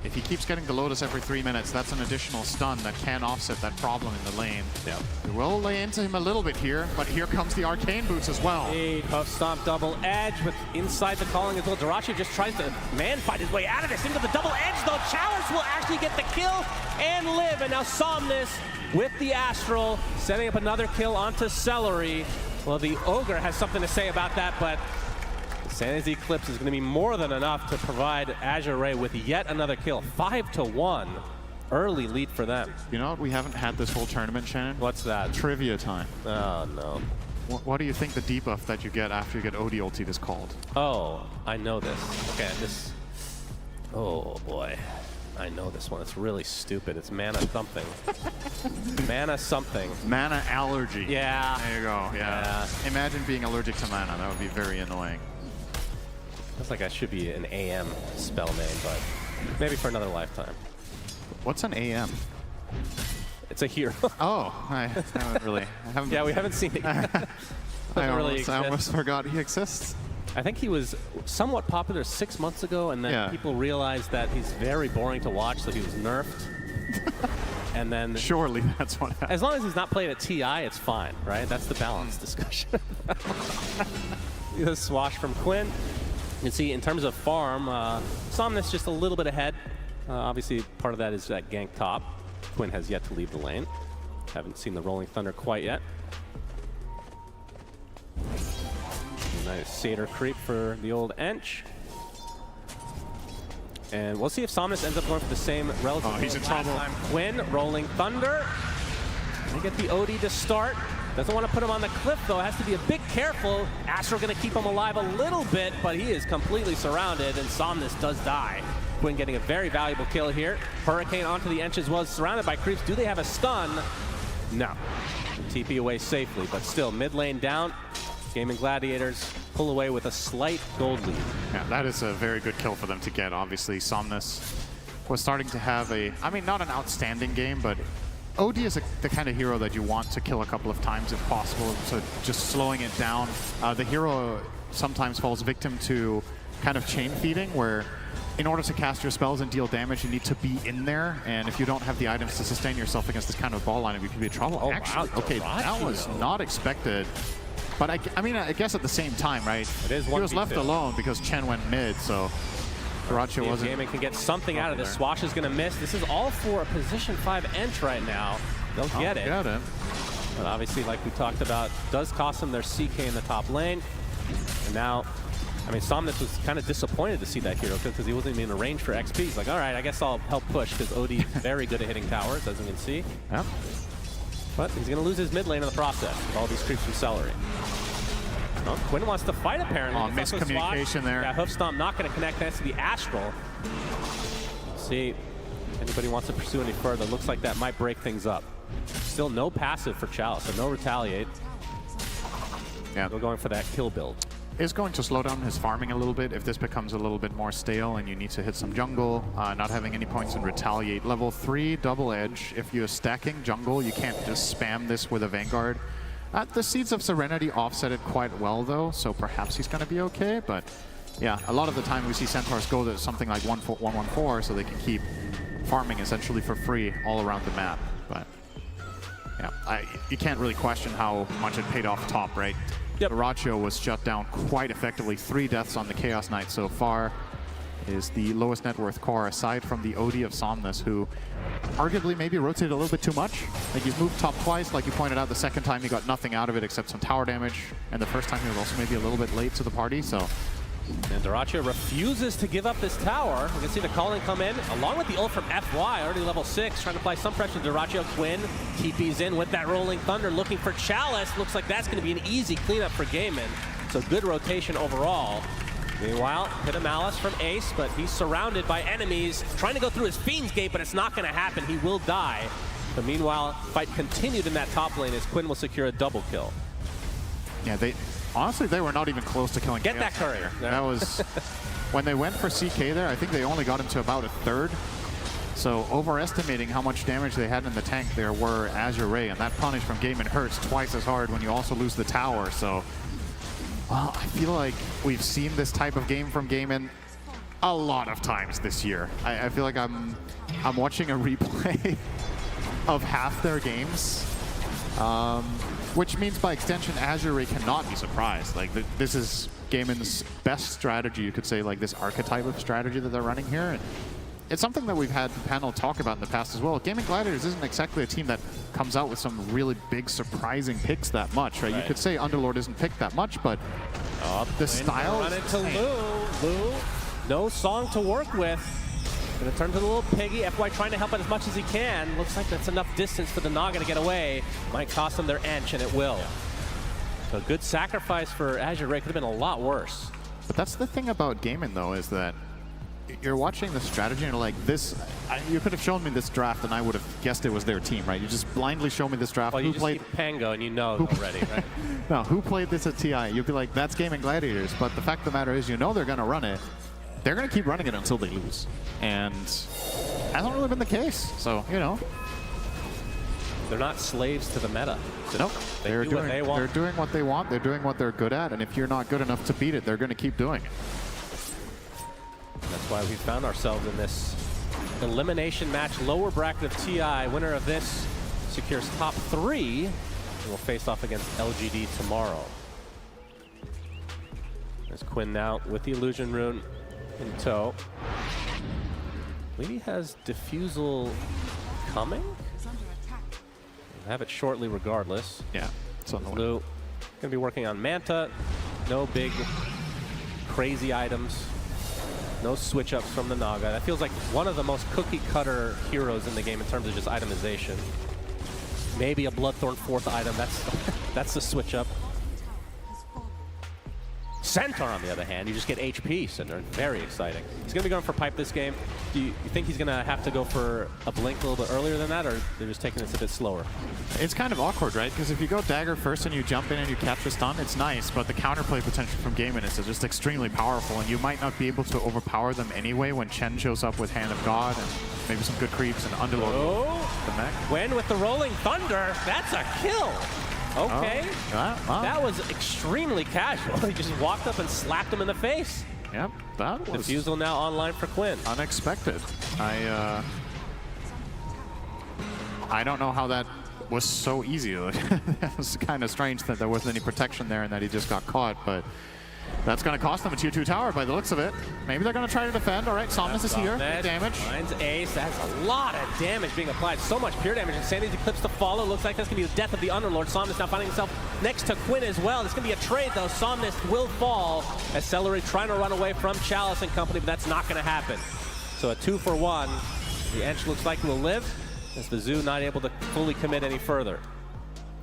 If he keeps getting the Lotus every 3 minutes, that's an additional stun that can offset that problem in the lane. Yep. We will lay into him a little bit here, but here comes the Arcane Boots as well. Hoof stomp double edge with inside the calling as well. Duracho just tries to man-fight his way out of this into the double edge, though. Chalice will actually get the kill and live, and now Somnus with the Astral, setting up another kill onto Celery. Well, the Ogre has something to say about that, but Santa's Eclipse is going to be more than enough to provide AZURE with yet another kill. 5-1. Early lead for them. You know what we haven't had this whole tournament, Shannon? What's that? Trivia time. Oh, no. What do you think the debuff that you get after you get OD ulti is called? Oh, I know this. Okay, this... Oh, boy. I know this one. It's really stupid. It's mana something. Mana something. Mana allergy. Yeah. There you go. Yeah. Imagine being allergic to mana. That would be very annoying. Looks like that should be an AM spell name, but maybe for another lifetime. What's an AM? It's a hero. Oh, I haven't really. Yeah, we haven't seen it yet. I almost forgot he exists. I think he was somewhat popular 6 months ago, and then people realized that he's very boring to watch, so he was nerfed. And then... Surely that's what happened. As long as he's not played at TI, it's fine, right? That's the balance discussion. The swash from Quinn. You can see in terms of farm, Somnus just a little bit ahead. Obviously, part of that is that gank top. Quinn has yet to leave the lane. Haven't seen the Rolling Thunder quite yet. Nice Satyr creep for the old Ench. And we'll see if Somnus ends up going for the same relative. Oh, he's in trouble. Quinn, Rolling Thunder. They get the OD to start. Doesn't want to put him on the cliff, though. Has to be a bit careful. Astro going to keep him alive a little bit, but he is completely surrounded, and Somnus does die. Quinn getting a very valuable kill here. Hurricane onto the Ench as well, surrounded by creeps. Do they have a stun? No. TP away safely, but still, mid lane down. Gaming Gladiators pull away with a slight gold lead. Yeah, that is a very good kill for them to get. Obviously, Somnus was starting to have a, I mean, not an outstanding game, but OD is the kind of hero that you want to kill a couple of times if possible, so just slowing it down. The hero sometimes falls victim to kind of chain feeding, where in order to cast your spells and deal damage, you need to be in there, and if you don't have the items to sustain yourself against this kind of ball lineup, you can be in trouble. Oh, Actually, wow, okay, that was not expected. But I mean, I guess at the same time, right? It is he was left 1v2. alone because Chen went mid, so Dyrachyo wasn't. GAIMING can get something out of this. Swash is going to miss. This is all for a position 5 Ench right now. They'll get it. But obviously, like we talked about, does cost them their CK in the top lane. And now, I mean, Somnus was kind of disappointed to see that hero because he wasn't even in range for XP. He's like, all right, I guess I'll help push because OD is very good at hitting towers, as you can see. Yeah. But he's going to lose his mid lane in the process with all these creeps from Celery. Well, Quinn wants to fight, apparently. Oh, miscommunication there. Yeah, Hoof Stomp not going to connect. That's the Astral. See, anybody wants to pursue any further. Looks like that might break things up. Still no passive for Chalice, so no retaliate. Yeah. We're going for that kill build. Is going to slow down his farming a little bit if this becomes a little bit more stale and you need to hit some jungle, not having any points in retaliate. Level 3 double edge. If you're stacking jungle, you can't just spam this with a Vanguard. The Seeds of Serenity offset it quite well though, so perhaps he's going to be okay, but yeah, a lot of the time we see Centaurs go to something like 1-1-4 so they can keep farming essentially for free all around the map. But yeah, you can't really question how much it paid off top, right? Yep. Dyrachyo was shut down quite effectively. 3 deaths on the Chaos Knight so far. Is the lowest net worth core aside from the OD of Somnus, who arguably maybe rotated a little bit too much. Like, he's moved top twice, like you pointed out. The second time he got nothing out of it except some tower damage, and the first time he was also maybe a little bit late to the party, so. And Dyrachyo refuses to give up this tower. You can see the calling come in, along with the ult from FY, already level 6, trying to apply some pressure to Dyrachyo. Quinn, TP's in with that Rolling Thunder, looking for Chalice. Looks like that's going to be an easy cleanup for GAIMING. So good rotation overall. Meanwhile, hit a Malice from Ace, but he's surrounded by enemies, trying to go through his Fiend's Gate, but it's not going to happen. He will die. But meanwhile, fight continued in that top lane as Quinn will secure a double kill. Yeah, honestly, they were not even close to killing Get Chaos that courier. there. That was, when they went for CK there, I think they only got him to about a third. So overestimating how much damage they had in the tank there were AZURE, and that punish from GAIMING hurts twice as hard when you also lose the tower. So, well, I feel like we've seen this type of game from GAIMING a lot of times this year. I feel like I'm watching a replay of half their games. Which means by extension, AZURE cannot be surprised. Like, this is GAIMING's best strategy, you could say, like this archetype of strategy that they're running here. And it's something that we've had the panel talk about in the past as well. GAIMING Gladiators isn't exactly a team that comes out with some really big, surprising picks that much, right? You could say Underlord isn't picked that much, but the style Run into Lou, no song to work with. Gonna turn to the little piggy. FY trying to help out as much as he can. Looks like that's enough distance for the Naga to get away. Might cost them their Ench, and it will. So a good sacrifice for AZURE. Could have been a lot worse. But that's the thing about GAIMING, though, is that you're watching the strategy and you're like, this, you could have shown me this draft and I would have guessed it was their team, right? You just blindly show me this draft. Well, you just see Pango and you know already, right? No, who played this at TI? You'd be like, that's GAIMING Gladiators. But the fact of the matter is, you know they're going to run it. They're going to keep running it until they lose. And hasn't really been the case. So, you know. They're not slaves to the meta. Nope. They do what they want. They're doing what they want. They're doing what they're good at. And if you're not good enough to beat it, they're going to keep doing it. That's why we found ourselves in this elimination match, lower bracket of TI. Winner of this secures top 3 and will face off against LGD tomorrow. There's Quinn now with the Illusion Rune in tow. I believe he has Diffusal coming. We'll have it shortly regardless. Yeah, it's on the way. Blue gonna be working on Manta. No big crazy items. No switch ups from the Naga. That feels like one of the most cookie cutter heroes in the game in terms of just itemization. Maybe a Bloodthorn 4th item. That's the switch up. Centaur, on the other hand, you just get HP, so they're very exciting. He's going to be going for pipe this game. Do you think he's going to have to go for a blink a little bit earlier than that, or they're just taking this a bit slower? It's kind of awkward, right? Because if you go dagger first and you jump in and you catch the stun, it's nice, but the counterplay potential from GAIMING is just extremely powerful, and you might not be able to overpower them anyway when Chen shows up with Hand of God and maybe some good creeps and Underlord. Oh, the mech. Gwen with the Rolling Thunder. That's a kill. Okay. Oh, wow. That was extremely casual. He just walked up and slapped him in the face. Yep, that was Diffusal now online for Quinn. Unexpected. I don't know how that was so easy. That was kind of strange that there wasn't any protection there and that he just got caught, but that's going to cost them a tier 2 tower by the looks of it. Maybe they're going to try to defend. All right, Somnus is here. Good damage. Finds Ace. That's a lot of damage being applied. So much pure damage. Insanity's Eclipse to follow. Looks like that's going to be the death of the Underlord. Somnus now finding himself next to Quinn as well. There's going to be a trade, though. Somnus will fall as Celery trying to run away from Chalice and company, but that's not going to happen. So a 2-for-1. The Ench looks like will live, as the Zoo not able to fully commit any further.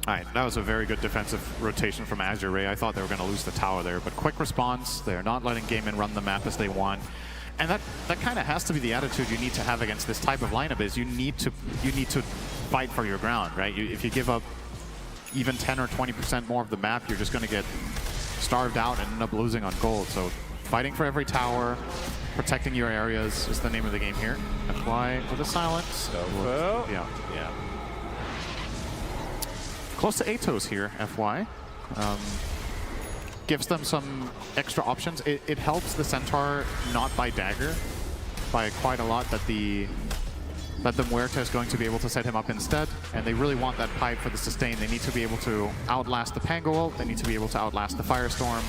All right, that was a very good defensive rotation from AZURE. I thought they were going to lose the tower there, but quick response. They're not letting GAIMING run the map as they want. And that kind of has to be the attitude you need to have against this type of lineup, is you need to fight for your ground, right? If you give up even 10 or 20% more of the map, you're just going to get starved out and end up losing on gold. So fighting for every tower, protecting your areas is the name of the game here. Apply with a silence. Yeah. Close to Atos here, FY. Gives them some extra options. It helps the Centaur not buy dagger by quite a lot, that the Muerta is going to be able to set him up instead, and they really want that pipe for the sustain. They need to be able to outlast the Pango ult, they need to be able to outlast the Firestorm.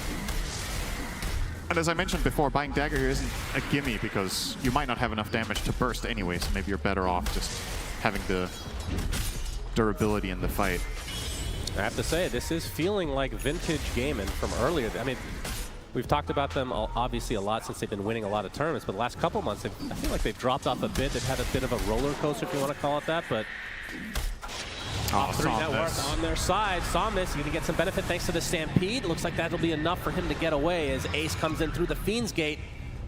And as I mentioned before, buying dagger here isn't a gimme because you might not have enough damage to burst anyway, so maybe you're better off just having the durability in the fight. I have to say, this is feeling like vintage GAIMING from earlier. I mean, we've talked about them obviously a lot since they've been winning a lot of tournaments, but the last couple months, I feel like they've dropped off a bit. They've had a bit of a roller coaster, if you want to call it that, but Network on their side. Somnus going to get some benefit thanks to the Stampede. Looks like that'll be enough for him to get away as Ace comes in through the Fiend's Gate.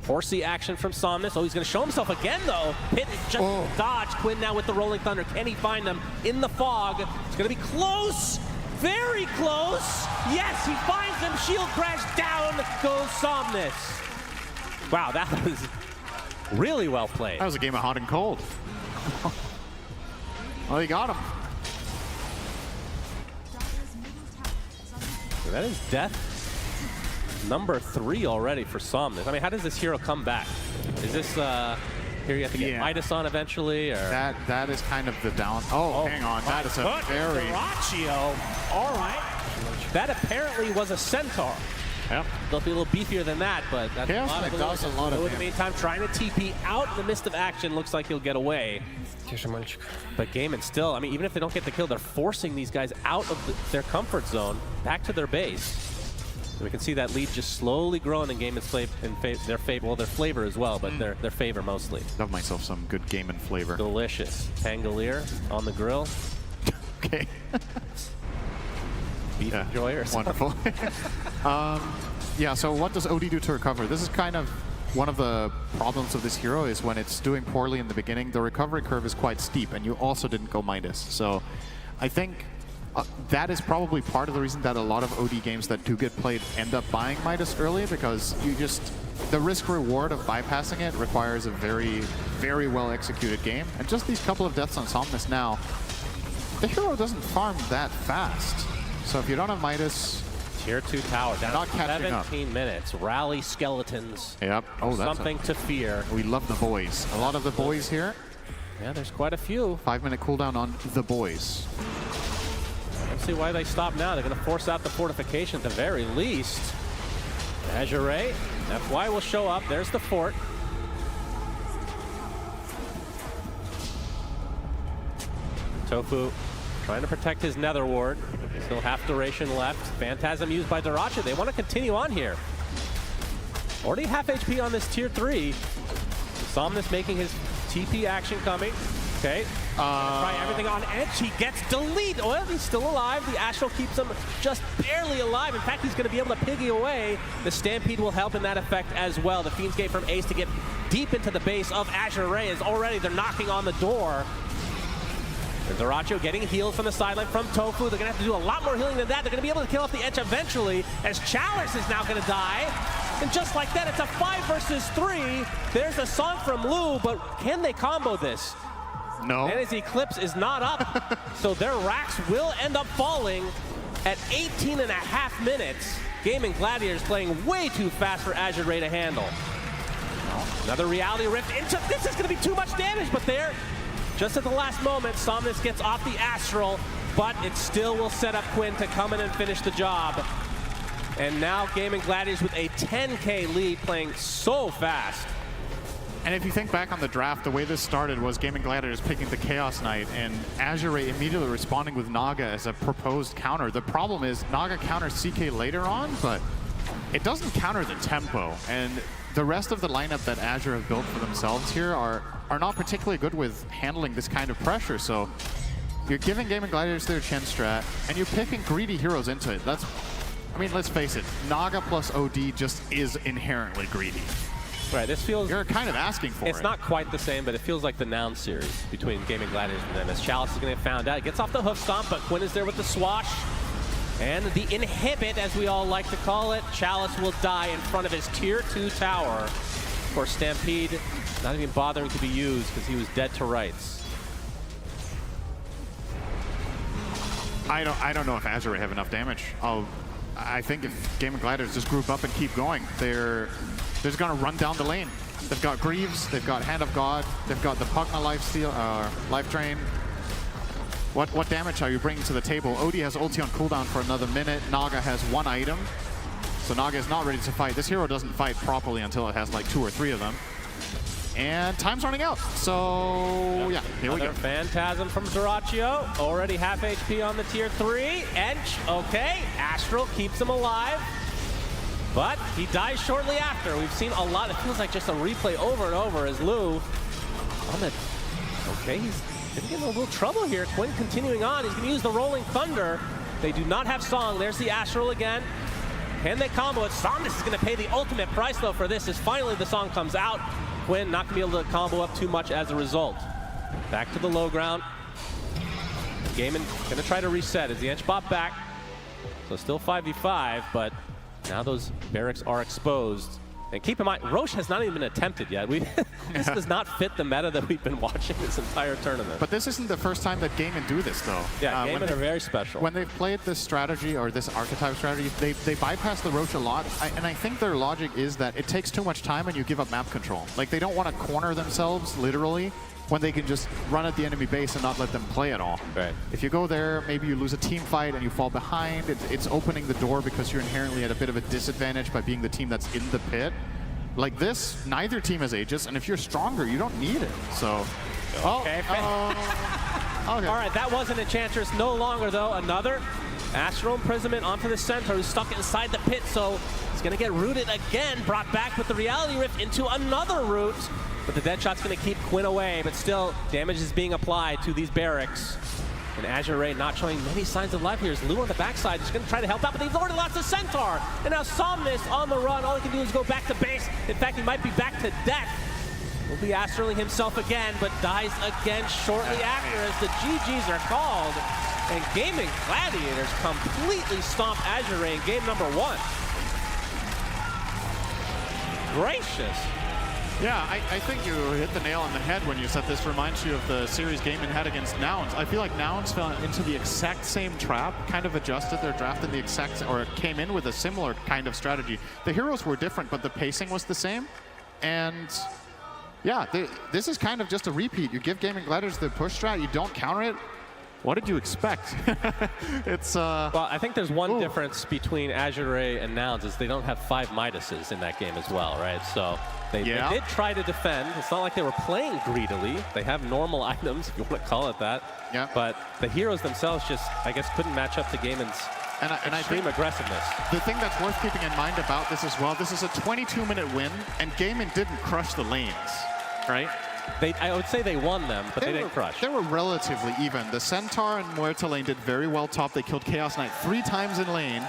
Horsey action from Somnus. Oh, he's going to show himself again, though. Pit just dodged. Quinn now with the Rolling Thunder. Can he find them in the fog? It's going to be close. Very close. Yes, he finds them. Shield crash. Down goes Somnus. Wow, that was really well played. That was a game of hot and cold. Well, he got him. So that is death number 3 already for Somnus. I mean, how does this hero come back? Is this here you have to get Midas on eventually, or that is kind of the down. Oh, hang on, that is a very Duraccio. All right, that apparently was a Centaur. Yep. They'll be a little beefier than that, but that's Chaos Mech does a lot of in the meantime, trying to TP out in the midst of action. Looks like he'll get away. But GAIMING still, I mean, even if they don't get the kill, they're forcing these guys out of their comfort zone, back to their base. And we can see that lead just slowly growing in GAIMING's their favor. Well, their flavor as well, but their favor mostly. Love myself some good GAIMING flavor. Delicious. Pangolier on the grill. Okay. Beef enjoyer. Wonderful. Yeah, so what does OD do to recover? This is kind of one of the problems of this hero, is when it's doing poorly in the beginning, the recovery curve is quite steep, and you also didn't go Midas. So I think that is probably part of the reason that a lot of OD games that do get played end up buying Midas early, because the risk-reward of bypassing it requires a very, very well-executed game. And just these couple of deaths on Somnus now, the hero doesn't farm that fast. So if you don't have Midas, Tier 2 tower down not catching 17 minutes. Rally skeletons. Yep. Oh, that's something to fear. We love the boys. A lot of the boys here. Yeah, there's quite a few. 5-minute cooldown on the boys. Let's see why they stop now. They're going to force out the fortification at the very least. Azure, FY will show up. There's the fort. Tofu trying to protect his Nether Ward. Still half duration left. Phantasm used by Duraccio. They want to continue on here. Already half HP on this tier 3. Somnus making his TP action coming. Okay, Try everything on edge. He gets deleted. Well, he's still alive. The Astral keeps him just barely alive. In fact, he's going to be able to piggy away. The Stampede will help in that effect as well. The Fiend's Gate from Ace to get deep into the base of AZURE is already, they're knocking on the door. And Dyrachyo getting healed from the sideline from Tofu. They're going to have to do a lot more healing than that. They're going to be able to kill off the Edge eventually, as Chalice is now going to die. And just like that, it's a 5 versus 3. There's a song from Lou, but can they combo this? No. And his Eclipse is not up, so their racks will end up falling at 18.5 minutes. Gaming Gladiators playing way too fast for AZURE to handle. Another Reality Rift into, this is going to be too much damage, but there, just at the last moment, Somnus gets off the Astral, but it still will set up Quinn to come in and finish the job. And now Gaming Gladiators with a 10K lead, playing so fast. And if you think back on the draft, the way this started was Gaming Gladiators picking the Chaos Knight and AZURE immediately responding with Naga as a proposed counter. The problem is Naga counters CK later on, but it doesn't counter the tempo. And the rest of the lineup that AZURE have built for themselves here are not particularly good with handling this kind of pressure. So you're giving Gaming Gladiators their Chen strat, and you're picking greedy heroes into it. That's, I mean, let's face it, Naga plus OD just is inherently greedy. Right, this feels... You're kind of asking for it. It's not quite the same, but it feels like the Noun series between Gaming Gladiators and them. As Chalice is going to get found out. He gets off the hoof stomp, but Quinn is there with the swash. And the inhibit, as we all like to call it. Chalice will die in front of his tier 2 tower. Of course, Stampede not even bothering to be used because he was dead to rights. I don't know if AZURE have enough damage. I think if Gaming Gladiators just group up and keep going, they're just gonna run down the lane. They've got Greaves, they've got Hand of God, they've got the Pugna Life Drain. What damage are you bringing to the table? OD has ulti on cooldown for another minute. Naga has 1 item, so Naga is not ready to fight. This hero doesn't fight properly until it has like 2 or 3 of them. And time's running out, so yeah, here we go. Phantasm from Dyrachyo, already half HP on the tier 3. Edge, okay, Astral keeps him alive. But he dies shortly after. We've seen a lot. It feels like just a replay over and over as Lou on the... Okay, he's gonna get in a little trouble here. Quinn continuing on. He's gonna use the Rolling Thunder. They do not have Song. There's the Astral again. Can they combo it? Somnus is gonna pay the ultimate price though for this, as finally the Song comes out. Quinn not gonna be able to combo up too much as a result. Back to the low ground. Gaimin gonna try to reset as the Ench bot back. So still 5v5, but now those barracks are exposed. And keep in mind, Roche has not even been attempted yet. This does not fit the meta that we've been watching this entire tournament. But this isn't the first time that Gaimin do this, though. Yeah, Gaimin are very special. When they've played this strategy, or this archetype strategy, they bypass the Roche a lot. And I think their logic is that it takes too much time and you give up map control. Like, they don't want to corner themselves, literally, when they can just run at the enemy base and not let them play at all. Right. If you go there, maybe you lose a team fight and you fall behind. It's opening the door because you're inherently at a bit of a disadvantage by being the team that's in the pit. Like this, neither team has Aegis, and if you're stronger, you don't need it. So, okay. Okay. All right, that wasn't Enchantress no longer though. Another Astral Imprisonment onto the Centaur, who's stuck inside the pit, so he's gonna get rooted again, brought back with the Reality Rift into another root. But the Deadshot's gonna keep Quinn away, but still damage is being applied to these barracks. And AZURE not showing many signs of life here. Is Lou on the backside, just gonna try to help out, but he's already lost the Centaur. And now Somnus on the run. All he can do is go back to base. In fact, he might be back to death. Will be Astraling himself again, but dies again shortly after as the GGs are called. And Gaming Gladiators completely stomp AZURE in game number 1. Gracious. Yeah, I think you hit the nail on the head when you said this reminds you of the series Gaimin had against Nouns. I feel like Nouns fell into the exact same trap, kind of adjusted their draft in the exact, or came in with a similar kind of strategy. The heroes were different, but the pacing was the same. And yeah, this is kind of just a repeat. You give Gaming Gladiators the push strat, you don't counter it. What did you expect? It's Well, I think there's one difference between AZURE and Nouns is they don't have 5 Midases in that game as well, right? So they did try to defend. It's not like they were playing greedily. They have normal items, if you want to call it that. Yeah. But the heroes themselves just, I guess, couldn't match up to Gaimin's extreme aggressiveness. The thing that's worth keeping in mind about this as well, this is a 22-minute win, and Gaimin didn't crush the lanes, right? I would say they won them, but they didn't crush. They were relatively even. The Centaur and Muerta lane did very well top. They killed Chaos Knight 3 times in lane.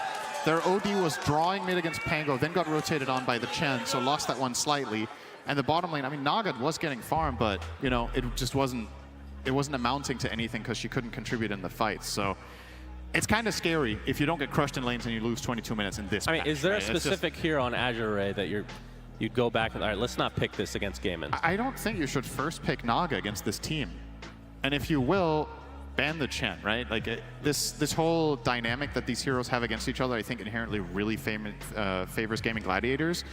Their OD was drawing mid against Pango, then got rotated on by the Chen, so lost that one slightly. And the bottom lane, I mean, Naga was getting farmed, but, you know, it just wasn't amounting to anything because she couldn't contribute in the fights. So it's kind of scary if you don't get crushed in lanes and you lose 22 minutes in this match. Is there a specific hero on AZURE that you'd go back and, all right, let's not pick this against GAIMING? I don't think you should first pick Naga against this team. And if you will, ban the Chen, right? Like this whole dynamic that these heroes have against each other, I think inherently really favors Gaming Gladiators.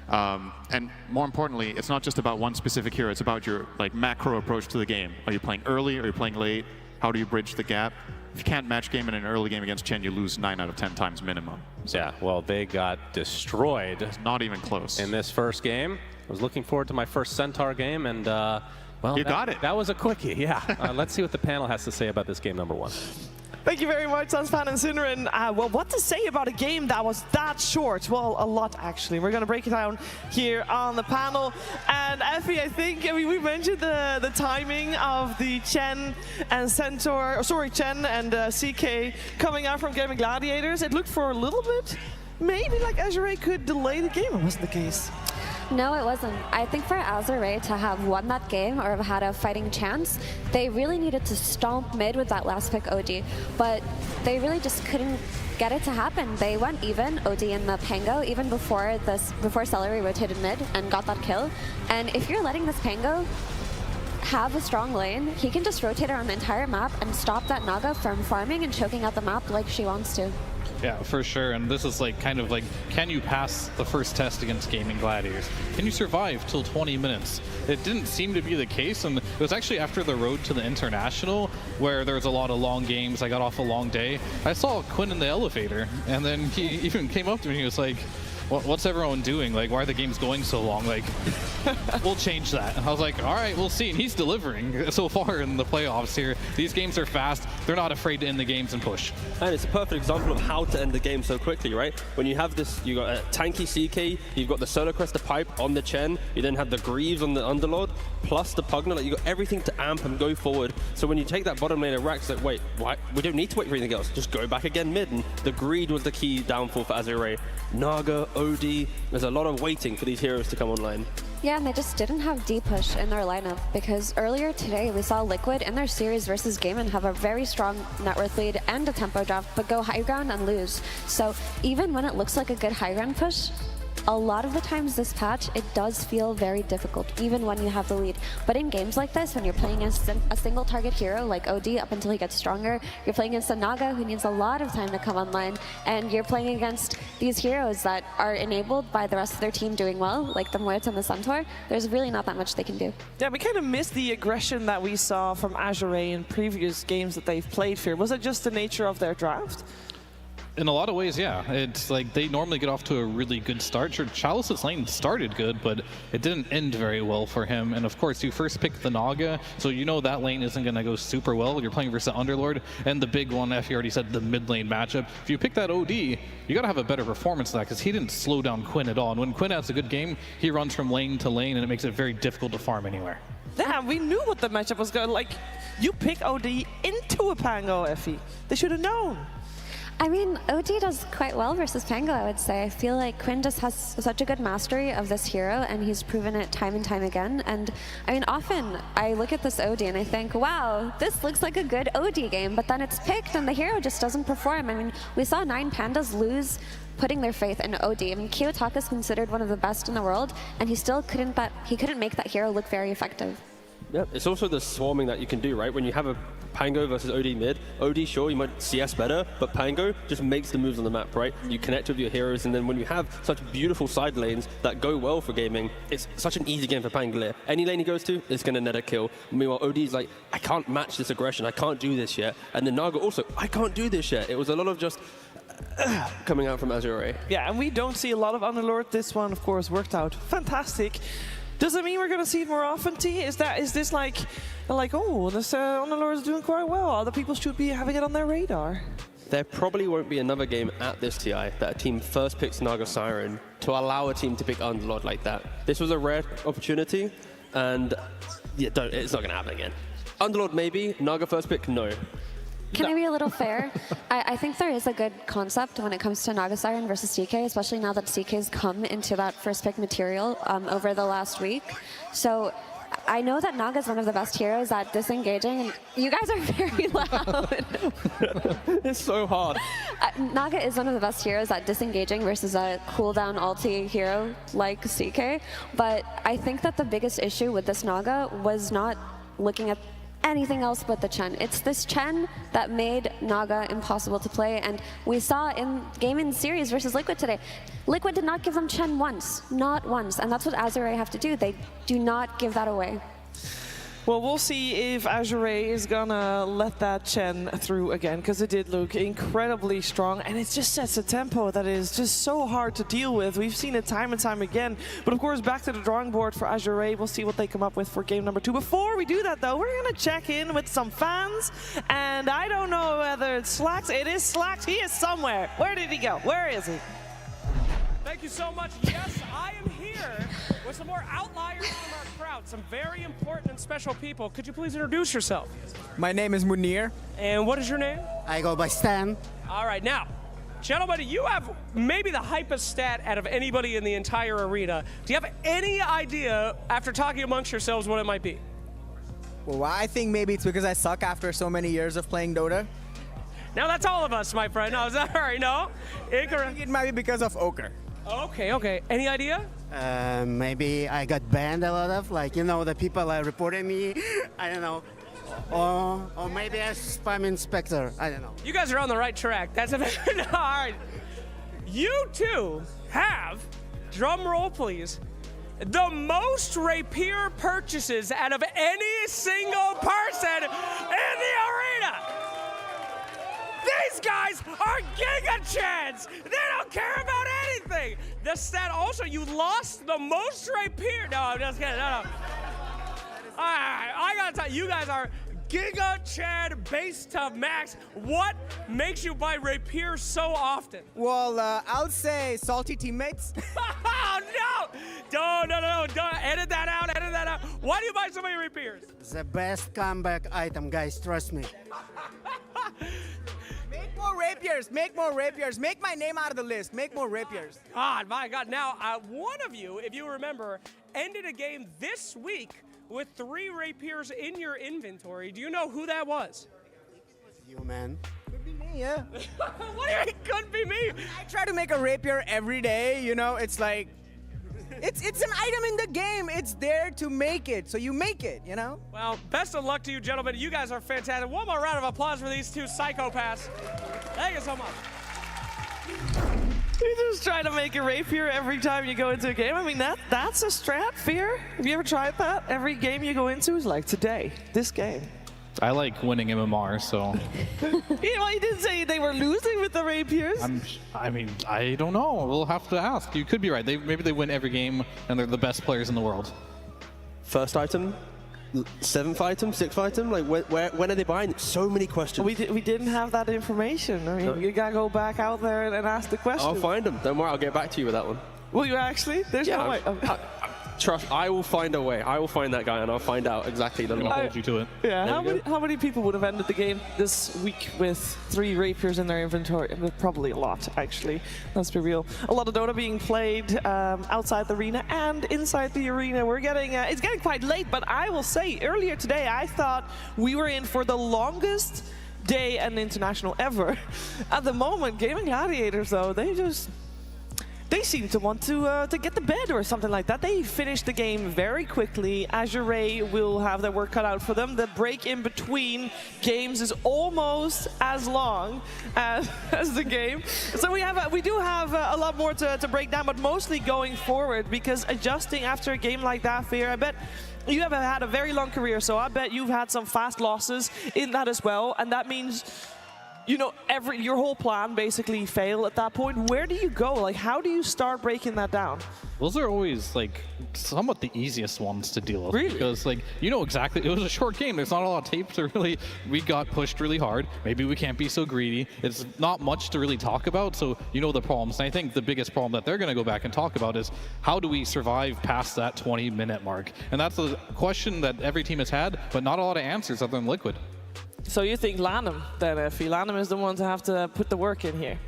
And more importantly, it's not just about one specific hero, it's about your like macro approach to the game. Are you playing early? Are you playing late? How do you bridge the gap? If you can't match game in an early game against Chen, you lose 9 out of 10 times minimum. So. Yeah, well, they got destroyed. It's not even close. In this first game. I was looking forward to my first Centaur game, and well, you got it. That was a quickie, yeah. Let's see what the panel has to say about this game number 1. Thank you very much, Sunspan and Synneren. Well, what to say about a game that was that short? Well, a lot, actually. We're going to break it down here on the panel. And Effie, I think, we mentioned the timing of the Chen and Centaur, Chen and CK coming out from Gaming Gladiators. It looked for a little bit, maybe like AZURE could delay the game. It wasn't the case. No, it wasn't. I think for AZURE to have won that game or have had a fighting chance, they really needed to stomp mid with that last pick OD, but they really just couldn't get it to happen. They went even, OD in the Pango, even before Celery rotated mid and got that kill. And if you're letting this Pango have a strong lane, he can just rotate around the entire map and stop that Naga from farming and choking out the map like she wants to. Yeah, for sure. And this is like kind of like, can you pass the first test against Gaming Gladiators? Can you survive till 20 minutes? It didn't seem to be the case, and it was actually after the road to the International where there was a lot of long games. I got off a long day. I saw Quinn in the elevator, and then he even came up to me and he was like, what's everyone doing? Like, why are the games going so long? Like, we'll change that. And I was like, all right, we'll see. And he's delivering so far in the playoffs here. These games are fast. They're not afraid to end the games and push. And it's a perfect example of how to end the game so quickly, right? When you have this, you got a tanky CK, you've got the Solar Cresta pipe on the Chen, you then have the Greaves on the Underlord, plus the Pugner. Like, you got everything to amp and go forward. So when you take that bottom lane of Rax, like, wait, why? We don't need to wait for anything else. Just go back again mid. And the greed was the key downfall for AZURE. Naga, OD, there's a lot of waiting for these heroes to come online. Yeah, and they just didn't have D-push in their lineup because earlier today we saw Liquid in their series versus GAIMING have a very strong net worth lead and a tempo draft, but go high ground and lose. So even when it looks like a good high ground push, a lot of the times this patch, it does feel very difficult, even when you have the lead. But in games like this, when you're playing against a single target hero like OD up until he gets stronger, you're playing against a Naga who needs a lot of time to come online, and you're playing against these heroes that are enabled by the rest of their team doing well, like the Muerta and the Centaur, there's really not that much they can do. Yeah, we kind of missed the aggression that we saw from AZURE in previous games that they've played here. Was it just the nature of their draft? In a lot of ways, yeah. It's like they normally get off to a really good start. Sure, Chalice's lane started good, but it didn't end very well for him. And of course, you first pick the Naga, so you know that lane isn't going to go super well. You're playing versus the Underlord, and the big one, Effie already said, the mid lane matchup. If you pick that OD, you got to have a better performance than that, because he didn't slow down Quinn at all. And when Quinn has a good game, he runs from lane to lane, and it makes it very difficult to farm anywhere. Yeah, we knew what the matchup was going. Like, you pick OD into a Pango, Effie. They should have known. I mean, OD does quite well versus Pango, I would say. I feel like Quinn just has such a good mastery of this hero, and he's proven it time and time again. And I mean, often I look at this OD and I think, wow, this looks like a good OD game, but then it's picked and the hero just doesn't perform. I mean, we saw 9 Pandas lose putting their faith in OD. I mean, Kiyotaka is considered one of the best in the world, and he still couldn't make that hero look very effective. Yeah, it's also the swarming that you can do, right? When you have a Pango versus OD mid, OD, sure, you might CS better, but Pango just makes the moves on the map, right? You connect with your heroes, and then when you have such beautiful side lanes that go well for GAIMING, it's such an easy game for Pangolier. Any lane he goes to, it's going to net a kill. Meanwhile, OD's like, I can't match this aggression, I can't do this yet. And then Naga also, I can't do this yet. It was a lot of just coming out from AZURE. Yeah, and we don't see a lot of Underlord. This one, of course, worked out fantastic. Does it mean we're going to see it more often, T? Is this like oh, this Underlord is doing quite well. Other people should be having it on their radar. There probably won't be another game at this TI that a team first picks Naga Siren to allow a team to pick Underlord like that. This was a rare opportunity, and yeah, it's not going to happen again. Underlord maybe, Naga first pick, no. Can I be a little fair? I think there is a good concept when it comes to Naga Siren versus DK, especially now that DK's come into that first pick material over the last week. So I know that Naga is one of the best heroes at disengaging, and you guys are very loud. It's so hard. Naga is one of the best heroes at disengaging versus a cooldown ulti hero like CK, but I think that the biggest issue with this Naga was not looking at anything else but the Chen. It's this Chen that made Naga impossible to play, and we saw in GAIMING series versus Liquid today, Liquid did not give them Chen once, not once, and that's what AZURE have to do. They do not give that away. Well, we'll see if AZURE is gonna let that Chen through again, because it did look incredibly strong, and it just sets a tempo that is just so hard to deal with. We've seen it time and time again. But of course, back to the drawing board for AZURE. We'll see what they come up with for game number 2. Before we do that, though, we're gonna check in with some fans, and I don't know whether it's Slacks. It is Slacks. He is somewhere. Where did he go? Where is he? Thank you so much. Yes, I am here with some more outliers from our crowd, some very important and special people. Could you please introduce yourself? My name is Munir. And what is your name? I go by Stan. All right, now, gentlemen, you have maybe the hypest stat out of anybody in the entire arena. Do you have any idea, after talking amongst yourselves, what it might be? Well, I think maybe it's because I suck after so many years of playing Dota. Now, that's all of us, my friend. No, is that all right? No? Incorrect. I think it might be because of Ochre. Okay, okay. Any idea? Maybe I got banned a lot of, like, you know, the people reported me. I don't know. Or maybe a spam inspector. I don't know. You guys are on the right track. That's a no, all right. You two have, drum roll please, the most rapier purchases out of any single person in the arena. These guys are giga-chans! They don't care about anything! The stat also, you lost the most rapier. No, I'm just kidding. No. Alright, I gotta tell you, you guys are giga-chan base to max. What makes you buy rapier so often? Well, I'll say salty teammates. Oh, no! Don't edit that out, edit that out. Why do you buy so many rapiers? The best comeback item, guys, trust me. Make more rapiers, make more rapiers. Make my name out of the list. Make more rapiers. God, my God. Now, one of you, if you remember, ended a game this week with 3 rapiers in your inventory. Do you know who that was? You, man. Could be me, yeah. What do you mean, could be me? I try to make a rapier every day, you know, it's like, it's an item in the game. It's there to make it, so you make it, you know? Well, best of luck to you, gentlemen. You guys are fantastic. One more round of applause for these 2 psychopaths. Thank you so much. You just try to make a rapier every time you go into a game. I mean, that's a strat, Fear. Have you ever tried that? Every game you go into is like today, this game. I like winning MMR, so. You didn't say they were losing with the rapiers. I mean, I don't know. We'll have to ask. You could be right. Maybe they win every game, and they're the best players in the world. First item, 7th item, 6th item. Like, when are they buying? So many questions. We didn't have that information. I mean, you gotta go back out there and ask the question. I'll find them. Don't worry. I'll get back to you with that one. Will you actually? There's no way. Trust, I will find a way. I will find that guy and I'll find out exactly the I'll hold you to it. Yeah, how many people would have ended the game this week with 3 rapiers in their inventory? Probably a lot, actually. Let's be real. A lot of Dota being played outside the arena and inside the arena. We're getting, it's getting quite late, but I will say, earlier today, I thought we were in for the longest day and international ever. At the moment, GAIMING Gladiators, though, they seem to want to get the bed or something like that. They finished the game very quickly. AZURE will have their work cut out for them. The break in between games is almost as long as the game. So we do have a lot more to break down, but mostly going forward, because adjusting after a game like that, Fear, I bet you have had a very long career, so I bet you've had some fast losses in that as well, and that means you know, your whole plan basically failed at that point. Where do you go? Like, how do you start breaking that down? Those are always like somewhat the easiest ones to deal with. Really? Because like, you know exactly, it was a short game. There's not a lot of tape to really, we got pushed really hard. Maybe we can't be so greedy. It's not much to really talk about. So you know the problems. And I think the biggest problem that they're going to go back and talk about is how do we survive past that 20-minute mark? And that's a question that every team has had, but not a lot of answers other than Liquid. So you think Lanham, then, Effie? Lanham is the one to have to put the work in here.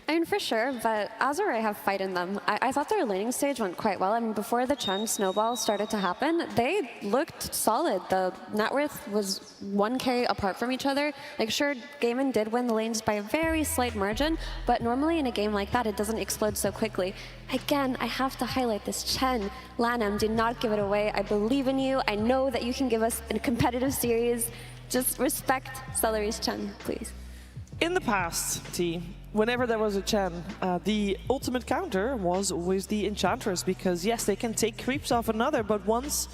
I mean, for sure, but AZURE have fight in them. I thought their laning stage went quite well. I mean, before the Chen snowball started to happen, they looked solid. The net worth was 1K apart from each other. Like, sure, GAIMING did win the lanes by a very slight margin, but normally in a game like that, it doesn't explode so quickly. Again, I have to highlight this. Chen, Lanham, do not give it away. I believe in you. I know that you can give us a competitive series. Just respect Celery's Chen, please. In the past, T, whenever there was a Chen, the ultimate counter was always the Enchantress, because yes, they can take creeps off another, but once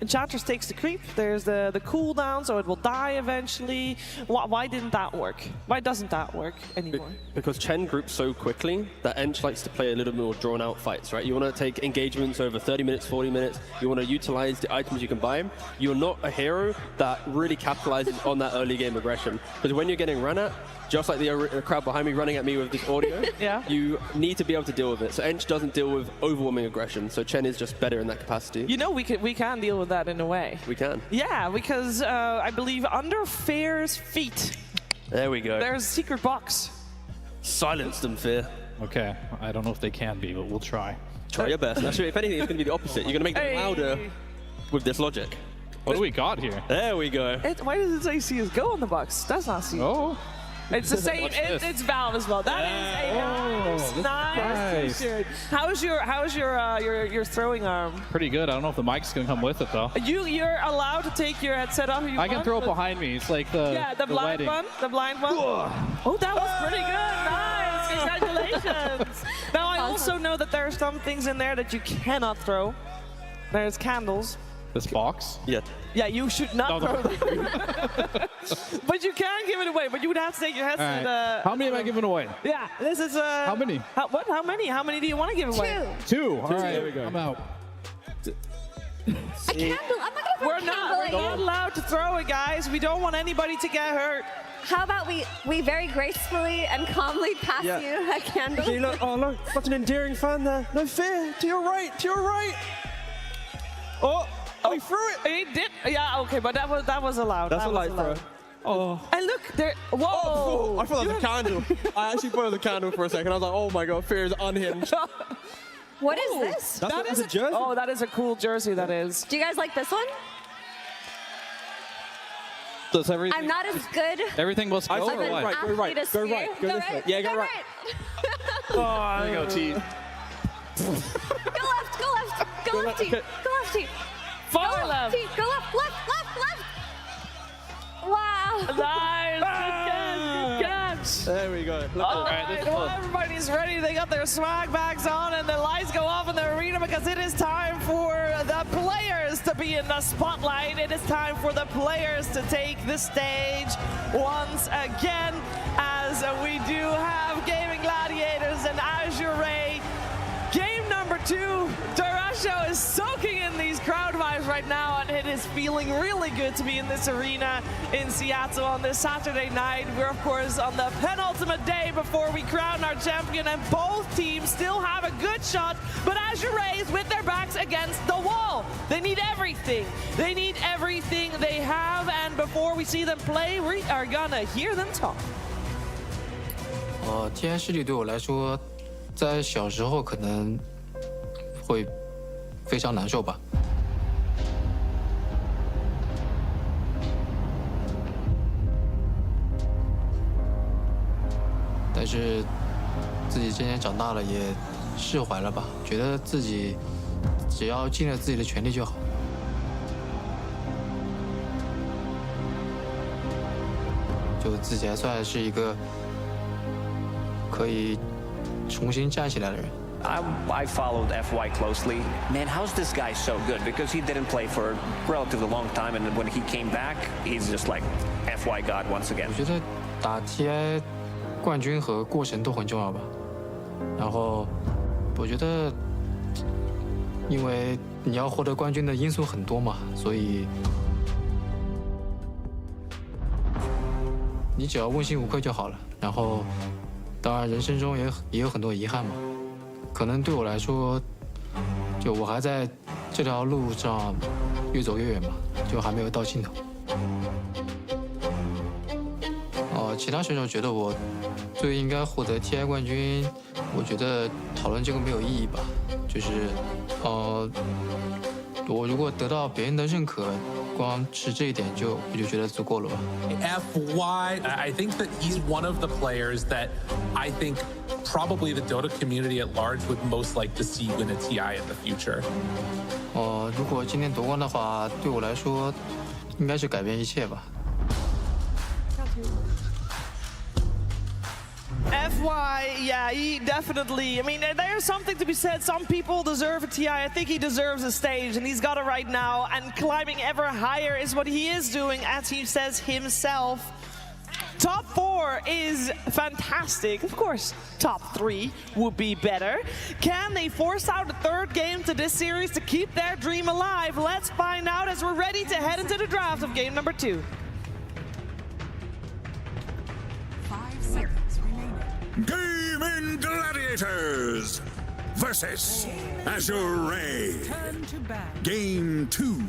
Enchantress takes the creep, there's the cooldown, so it will die eventually. Why didn't that work? Why doesn't that work anymore? Because Chen groups so quickly that Ench likes to play a little more drawn-out fights, right? You want to take engagements over 30 minutes, 40 minutes. You want to utilize the items you can buy. You're not a hero that really capitalizes on that early game aggression. Because when you're getting run at, just like the crowd behind me running at me with this audio, yeah, you need to be able to deal with it. So Ench doesn't deal with overwhelming aggression, so Chen is just better in that capacity. You know, we can deal with that in a way. We can. Yeah, because I believe under Fear's feet, there we go. There's a secret box. Silence them, Fear. Okay, I don't know if they can be, but we'll try. Try your best. Actually, if anything, it's going to be the opposite. You're going to make them louder with this logic. What do we got here? There we go. Why does it say CSGO on the box? That's not CSGO. Oh. It's the same. It's Valve as well. That is a nice T-shirt. How's your throwing arm? Pretty good. I don't know if the mic's gonna come with it though. You're allowed to take your headset off. I can throw it behind me. It's like the blind one. The blind one. Oh, that was pretty good. Nice. Congratulations. Now I also know that there are some things in there that you cannot throw. There's candles. This box? Yeah. Yeah, you should not throw them. But you can give it away, but you would have to take your headset. Right. How many am I giving away? Yeah, this is How many? What? How many? How many do you want to give away? Two. All right, there we go. I'm out. A candle. I'm not gonna throw We're not allowed to throw it, guys. We don't want anybody to get hurt. How about we very gracefully and calmly pass you a candle? See, look, oh look, such an endearing fan there. No fear. To your right. To your right. Oh, he threw it. He did. Yeah, okay, but that was allowed. That's a light throw. Oh. And look, there. Whoa! Oh, I thought that was a candle. I actually thought it was a candle for a second. I was like, oh my god, Fear is unhinged. What is this? That's a jersey. Oh, that is a cool jersey. That is. Do you guys like this one? Does everything? I'm not as good. Everything must go. I said or what? right. Go right. Go right. Go this way. Yeah, go right. Oh, there you go, T. Go left. Go left. Go left, T. Go left, T. Far left. T. Go left. Left. Wow. Nice. Good catch. There we go. All right, well, everybody's ready. They got their swag bags on, and the lights go off in the arena because it is time for the players to be in the spotlight. It is time for the players to take the stage once again, as we do have GAIMING Gladiators and AZURE. Game number 2. Durasho is soaking in these crowd vibes right now, and it is feeling really good to be in this arena in Seattle on this Saturday night. We're, of course, on the penultimate day before we crown our champion, and both teams still have a good shot, but AZURE is with their backs against the wall. They need everything. They need everything they have, and before we see them play, we are gonna hear them talk. 天然视力对我来说，在小时候可能会非常难受吧。但是自己渐渐长大了，也释怀了吧，觉得自己只要尽了自己的全力就好。就自己还算是一个可以重新站起来的人。 I followed FY closely. Man, how's this guy so good? Because he didn't play for a relatively long time, and when he came back, he's just like FY God once again. 我觉得打 TI 冠军和过程都很重要吧。然后我觉得，因为你要获得冠军的因素很多嘛，所以你只要问心无愧就好了。然后，当然人生中也有很多遗憾嘛。可能对我来说，就我还在这条路上越走越远嘛，就还没有到尽头。其他选手觉得我最应该获得 TI 冠军，我觉得讨论这个没有意义吧。就是我如果得到别人的认可，光是这一点我就觉得足够了吧。FY, I think that he's one of the players that I think probably the Dota community at large would most like to see win a TI in the future. 如果今天夺冠的话，对我来说应该是改变一切吧。FY, yeah, he definitely, I mean, there's something to be said. Some people deserve a TI. I think he deserves a stage, and he's got it right now. And climbing ever higher is what he is doing, as he says himself. Top 4 is fantastic. Of course, top 3 would be better. Can they force out a third game to this series to keep their dream alive? Let's find out as we're ready to head into the draft of game number 2. Gaming Gladiators versus AZURE. Game 2.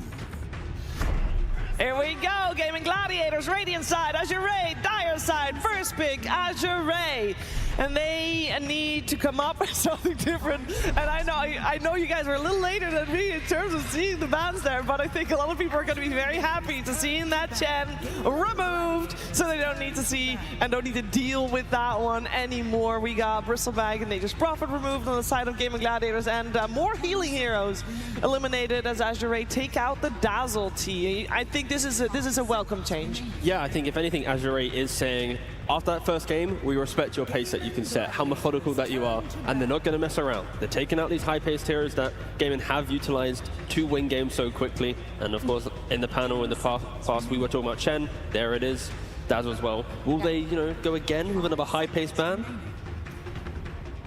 Here we go, Gaming Gladiators, Radiant side, AZURE, Dire side, first pick, AZURE. And they need to come up with something different. And I know you guys are a little later than me in terms of seeing the bans there, but I think a lot of people are going to be very happy to seeing that Chen removed, so they don't need to see and don't need to deal with that one anymore. We got Bristleback and Nature's Prophet removed on the side of Gaming Gladiators, and more healing heroes eliminated as AZURE take out the Dazzle T. I think this is a welcome change. Yeah, I think if anything, AZURE is saying, after that first game, we respect your pace that you can set, how methodical that you are, and they're not going to mess around. They're taking out these high-paced heroes that Gaming have utilized to win games so quickly. And of course, in the panel in the past, we were talking about Chen. There it is, Dazzle as well. Will they, go again with another high-paced ban?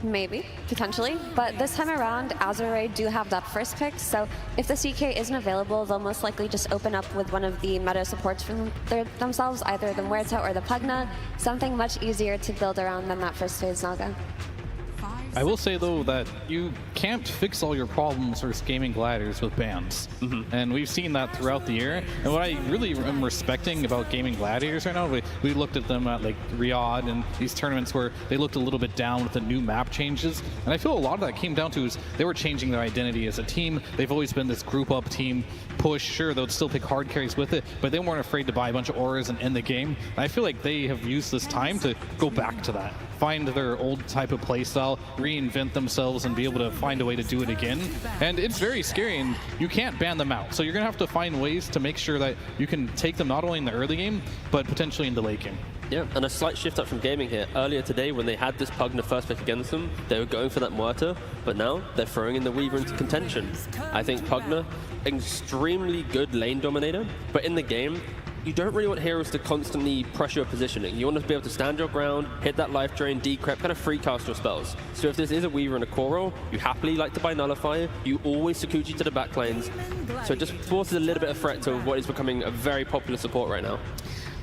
Maybe, potentially, but this time around, AZURE do have that first pick, so if the CK isn't available, they'll most likely just open up with one of the meta supports for themselves, either the Muerta or the Pugna, something much easier to build around than that first phase Naga. I will say, though, that you can't fix all your problems versus Gaming Gladiators with bans. And we've seen that throughout the year. And what I really am respecting about Gaming Gladiators right now, we looked at them at like Riyadh and these tournaments where they looked a little bit down with the new map changes. And I feel a lot of that came down to is they were changing their identity as a team. They've always been this group up team push. Sure, they'll still pick hard carries with it, but they weren't afraid to buy a bunch of auras and end the game. And I feel like they have used this time to go back to that. Find their old type of playstyle, reinvent themselves, and be able to find a way to do it again. And it's very scary, and you can't ban them out. So you're going to have to find ways to make sure that you can take them not only in the early game, but potentially in the late game. Yeah, and a slight shift up from Gaming here. Earlier today, when they had this Pugna first pick against them, they were going for that Muerta, but now they're throwing in the Weaver into contention. I think Pugna, extremely good lane dominator, but in the game, you don't really want heroes to constantly pressure your positioning. You want to be able to stand your ground, hit that life drain, decrep, kind of free cast your spells. So if this is a Weaver and a core roll, you happily like to buy Nullifier, you always Sakuchi to the back lanes. So it just forces a little bit of threat to what is becoming a very popular support right now.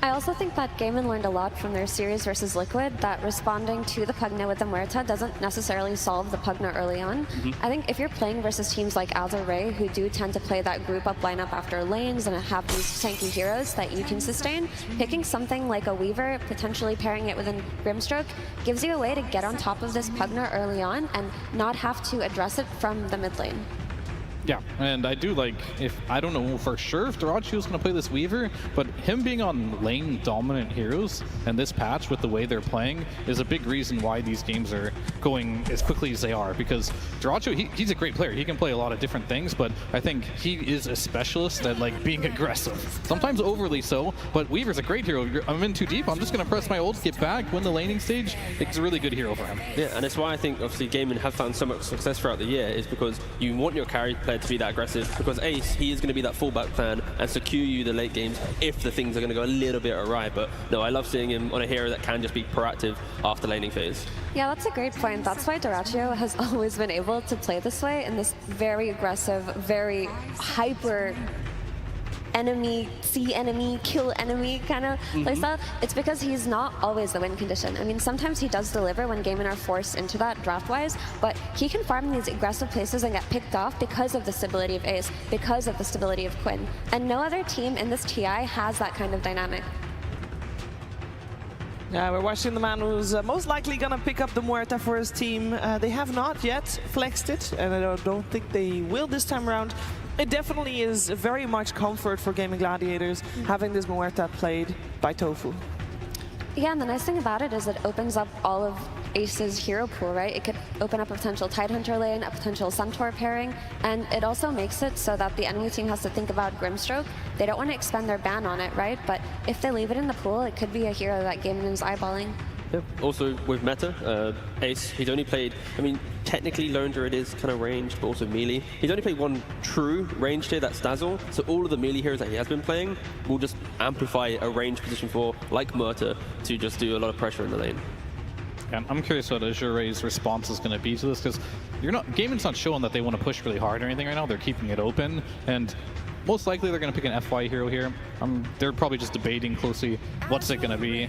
I also think that GAIMING learned a lot from their series versus Liquid, that responding to the Pugna with the Muerta doesn't necessarily solve the Pugna early on. I think if you're playing versus teams like AZURE, who do tend to play that group up lineup after lanes and have these tanky heroes that you can sustain, picking something like a Weaver, potentially pairing it with a Grimstroke, gives you a way to get on top of this Pugna early on and not have to address it from the mid lane. Yeah, and I do like, I don't know for sure if Dirachi was going to play this Weaver, but him being on lane dominant heroes and this patch with the way they're playing is a big reason why these games are going as quickly as they are, because Dirachi, he's a great player. He can play a lot of different things, but I think he is a specialist at like being aggressive. Sometimes overly so, but Weaver's a great hero. I'm in too deep, I'm just going to press my ult, get back, win the laning stage. It's a really good hero for him. Yeah, and it's why I think obviously GAIMING have found so much success throughout the year, is because you want your carry player prepared to be that aggressive, because Ace, he is going to be that fallback plan and secure you the late games if the things are going to go a little bit awry. But no, I love seeing him on a hero that can just be proactive after laning phase. Yeah, that's a great point. That's why Doratio has always been able to play this way, in this very aggressive, very hyper enemy, see enemy, kill enemy kind of playstyle. It's because he's not always the win condition. I mean, sometimes he does deliver when Gaimin are forced into that draft-wise, but he can farm these aggressive places and get picked off because of the stability of Ace, because of the stability of Quinn. And no other team in this TI has that kind of dynamic. Yeah, we're watching the man who's most likely going to pick up the Muerta for his team. They have not yet flexed it, and I don't think they will this time around. It definitely is very much comfort for Gaming Gladiators having this Muerta played by Tofu. Yeah, and the nice thing about it is it opens up all of Ace's hero pool, right? It could open up a potential Tidehunter lane, a potential Centaur pairing, and it also makes it so that the enemy team has to think about Grimstroke. They don't want to expend their ban on it, right? But if they leave it in the pool, it could be a hero that Gaimin is eyeballing. Yeah. Also with meta, Ace, he's only played, I mean, technically Lone Druid is kind of ranged, but also melee. He's only played one true ranged here, that's Dazzle. So all of the melee heroes that he has been playing will just amplify a range position for, like Muerta, to just do a lot of pressure in the lane. And I'm curious what AZURE's response is going to be to this, because Gaimin's not showing that they want to push really hard or anything right now. They're keeping it open, and most likely they're going to pick an FY hero here. They're probably just debating closely what's it going to be.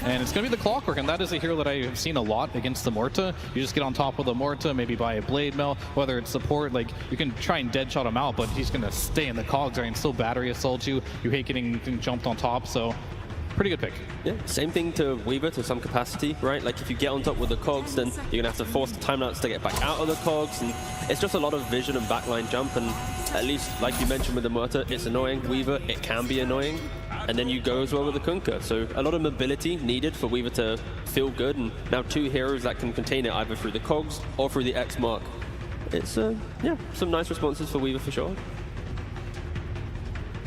And it's going to be the Clockwork, and that is a hero that I have seen a lot against the Muerta. You just get on top of the Muerta, maybe buy a Blade Mail, whether it's support, like you can try and deadshot him out, but he's going to stay in the cogs, right, and still battery assault you. You hate getting jumped on top, so pretty good pick. Yeah, same thing to Weaver to some capacity, right? Like if you get on top with the cogs, then you're gonna have to force the timeouts to get back out of the cogs, and it's just a lot of vision and backline jump, and at least, like you mentioned with the Muerta, it's annoying. Weaver, it can be annoying. And then you go as well with the Kunkka. So a lot of mobility needed for Weaver to feel good, and now two heroes that can contain it either through the cogs or through the X mark. It's, yeah, some nice responses for Weaver for sure.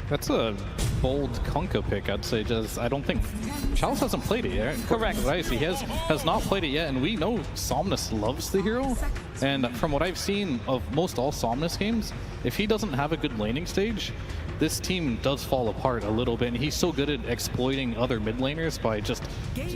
That's a bold Kunkka pick, I'd say. I don't think Chalice hasn't played it yet. Correct. Right, he has not played it yet, and we know Somnus loves the hero. And from what I've seen of most all Somnus games, if he doesn't have a good laning stage, this team does fall apart a little bit, and he's so good at exploiting other mid laners by just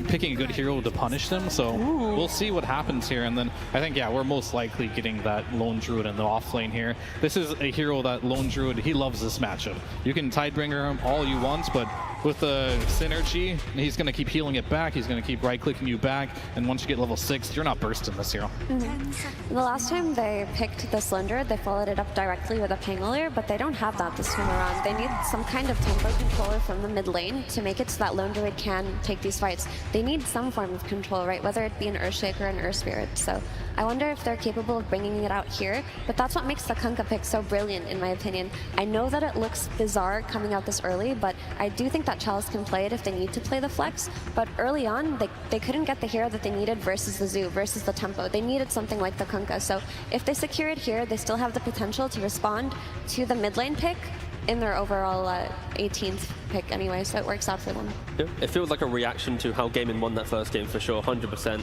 picking a good hero to punish them. So we'll see what happens here, and then I think, yeah, we're most likely getting that Lone Druid in the off lane here. This is a hero that Lone Druid, he loves this matchup. You can Tidebringer him all you want, but with the synergy, he's going to keep healing it back, he's going to keep right-clicking you back, and once you get level 6, you're not bursting this hero. The last time they picked this Lone Druid, they followed it up directly with a Pangolier, but they don't have that this time around. They need some kind of tempo controller from the mid lane to make it so that Lone Druid can take these fights. They need some form of control, right? Whether it be an Earthshake or an Earth Spirit. So I wonder if they're capable of bringing it out here, but that's what makes the Kunkka pick so brilliant, in my opinion. I know that it looks bizarre coming out this early, but I do think that Chalice can play it if they need to play the flex. But early on, they couldn't get the hero that they needed versus the Zoo, versus the tempo. They needed something like the Kunkka. So if they secure it here, they still have the potential to respond to the mid lane pick in their overall 18th pick anyway, so it works out for them. Yeah, it feels like a reaction to how Gaimin won that first game for sure, 100%.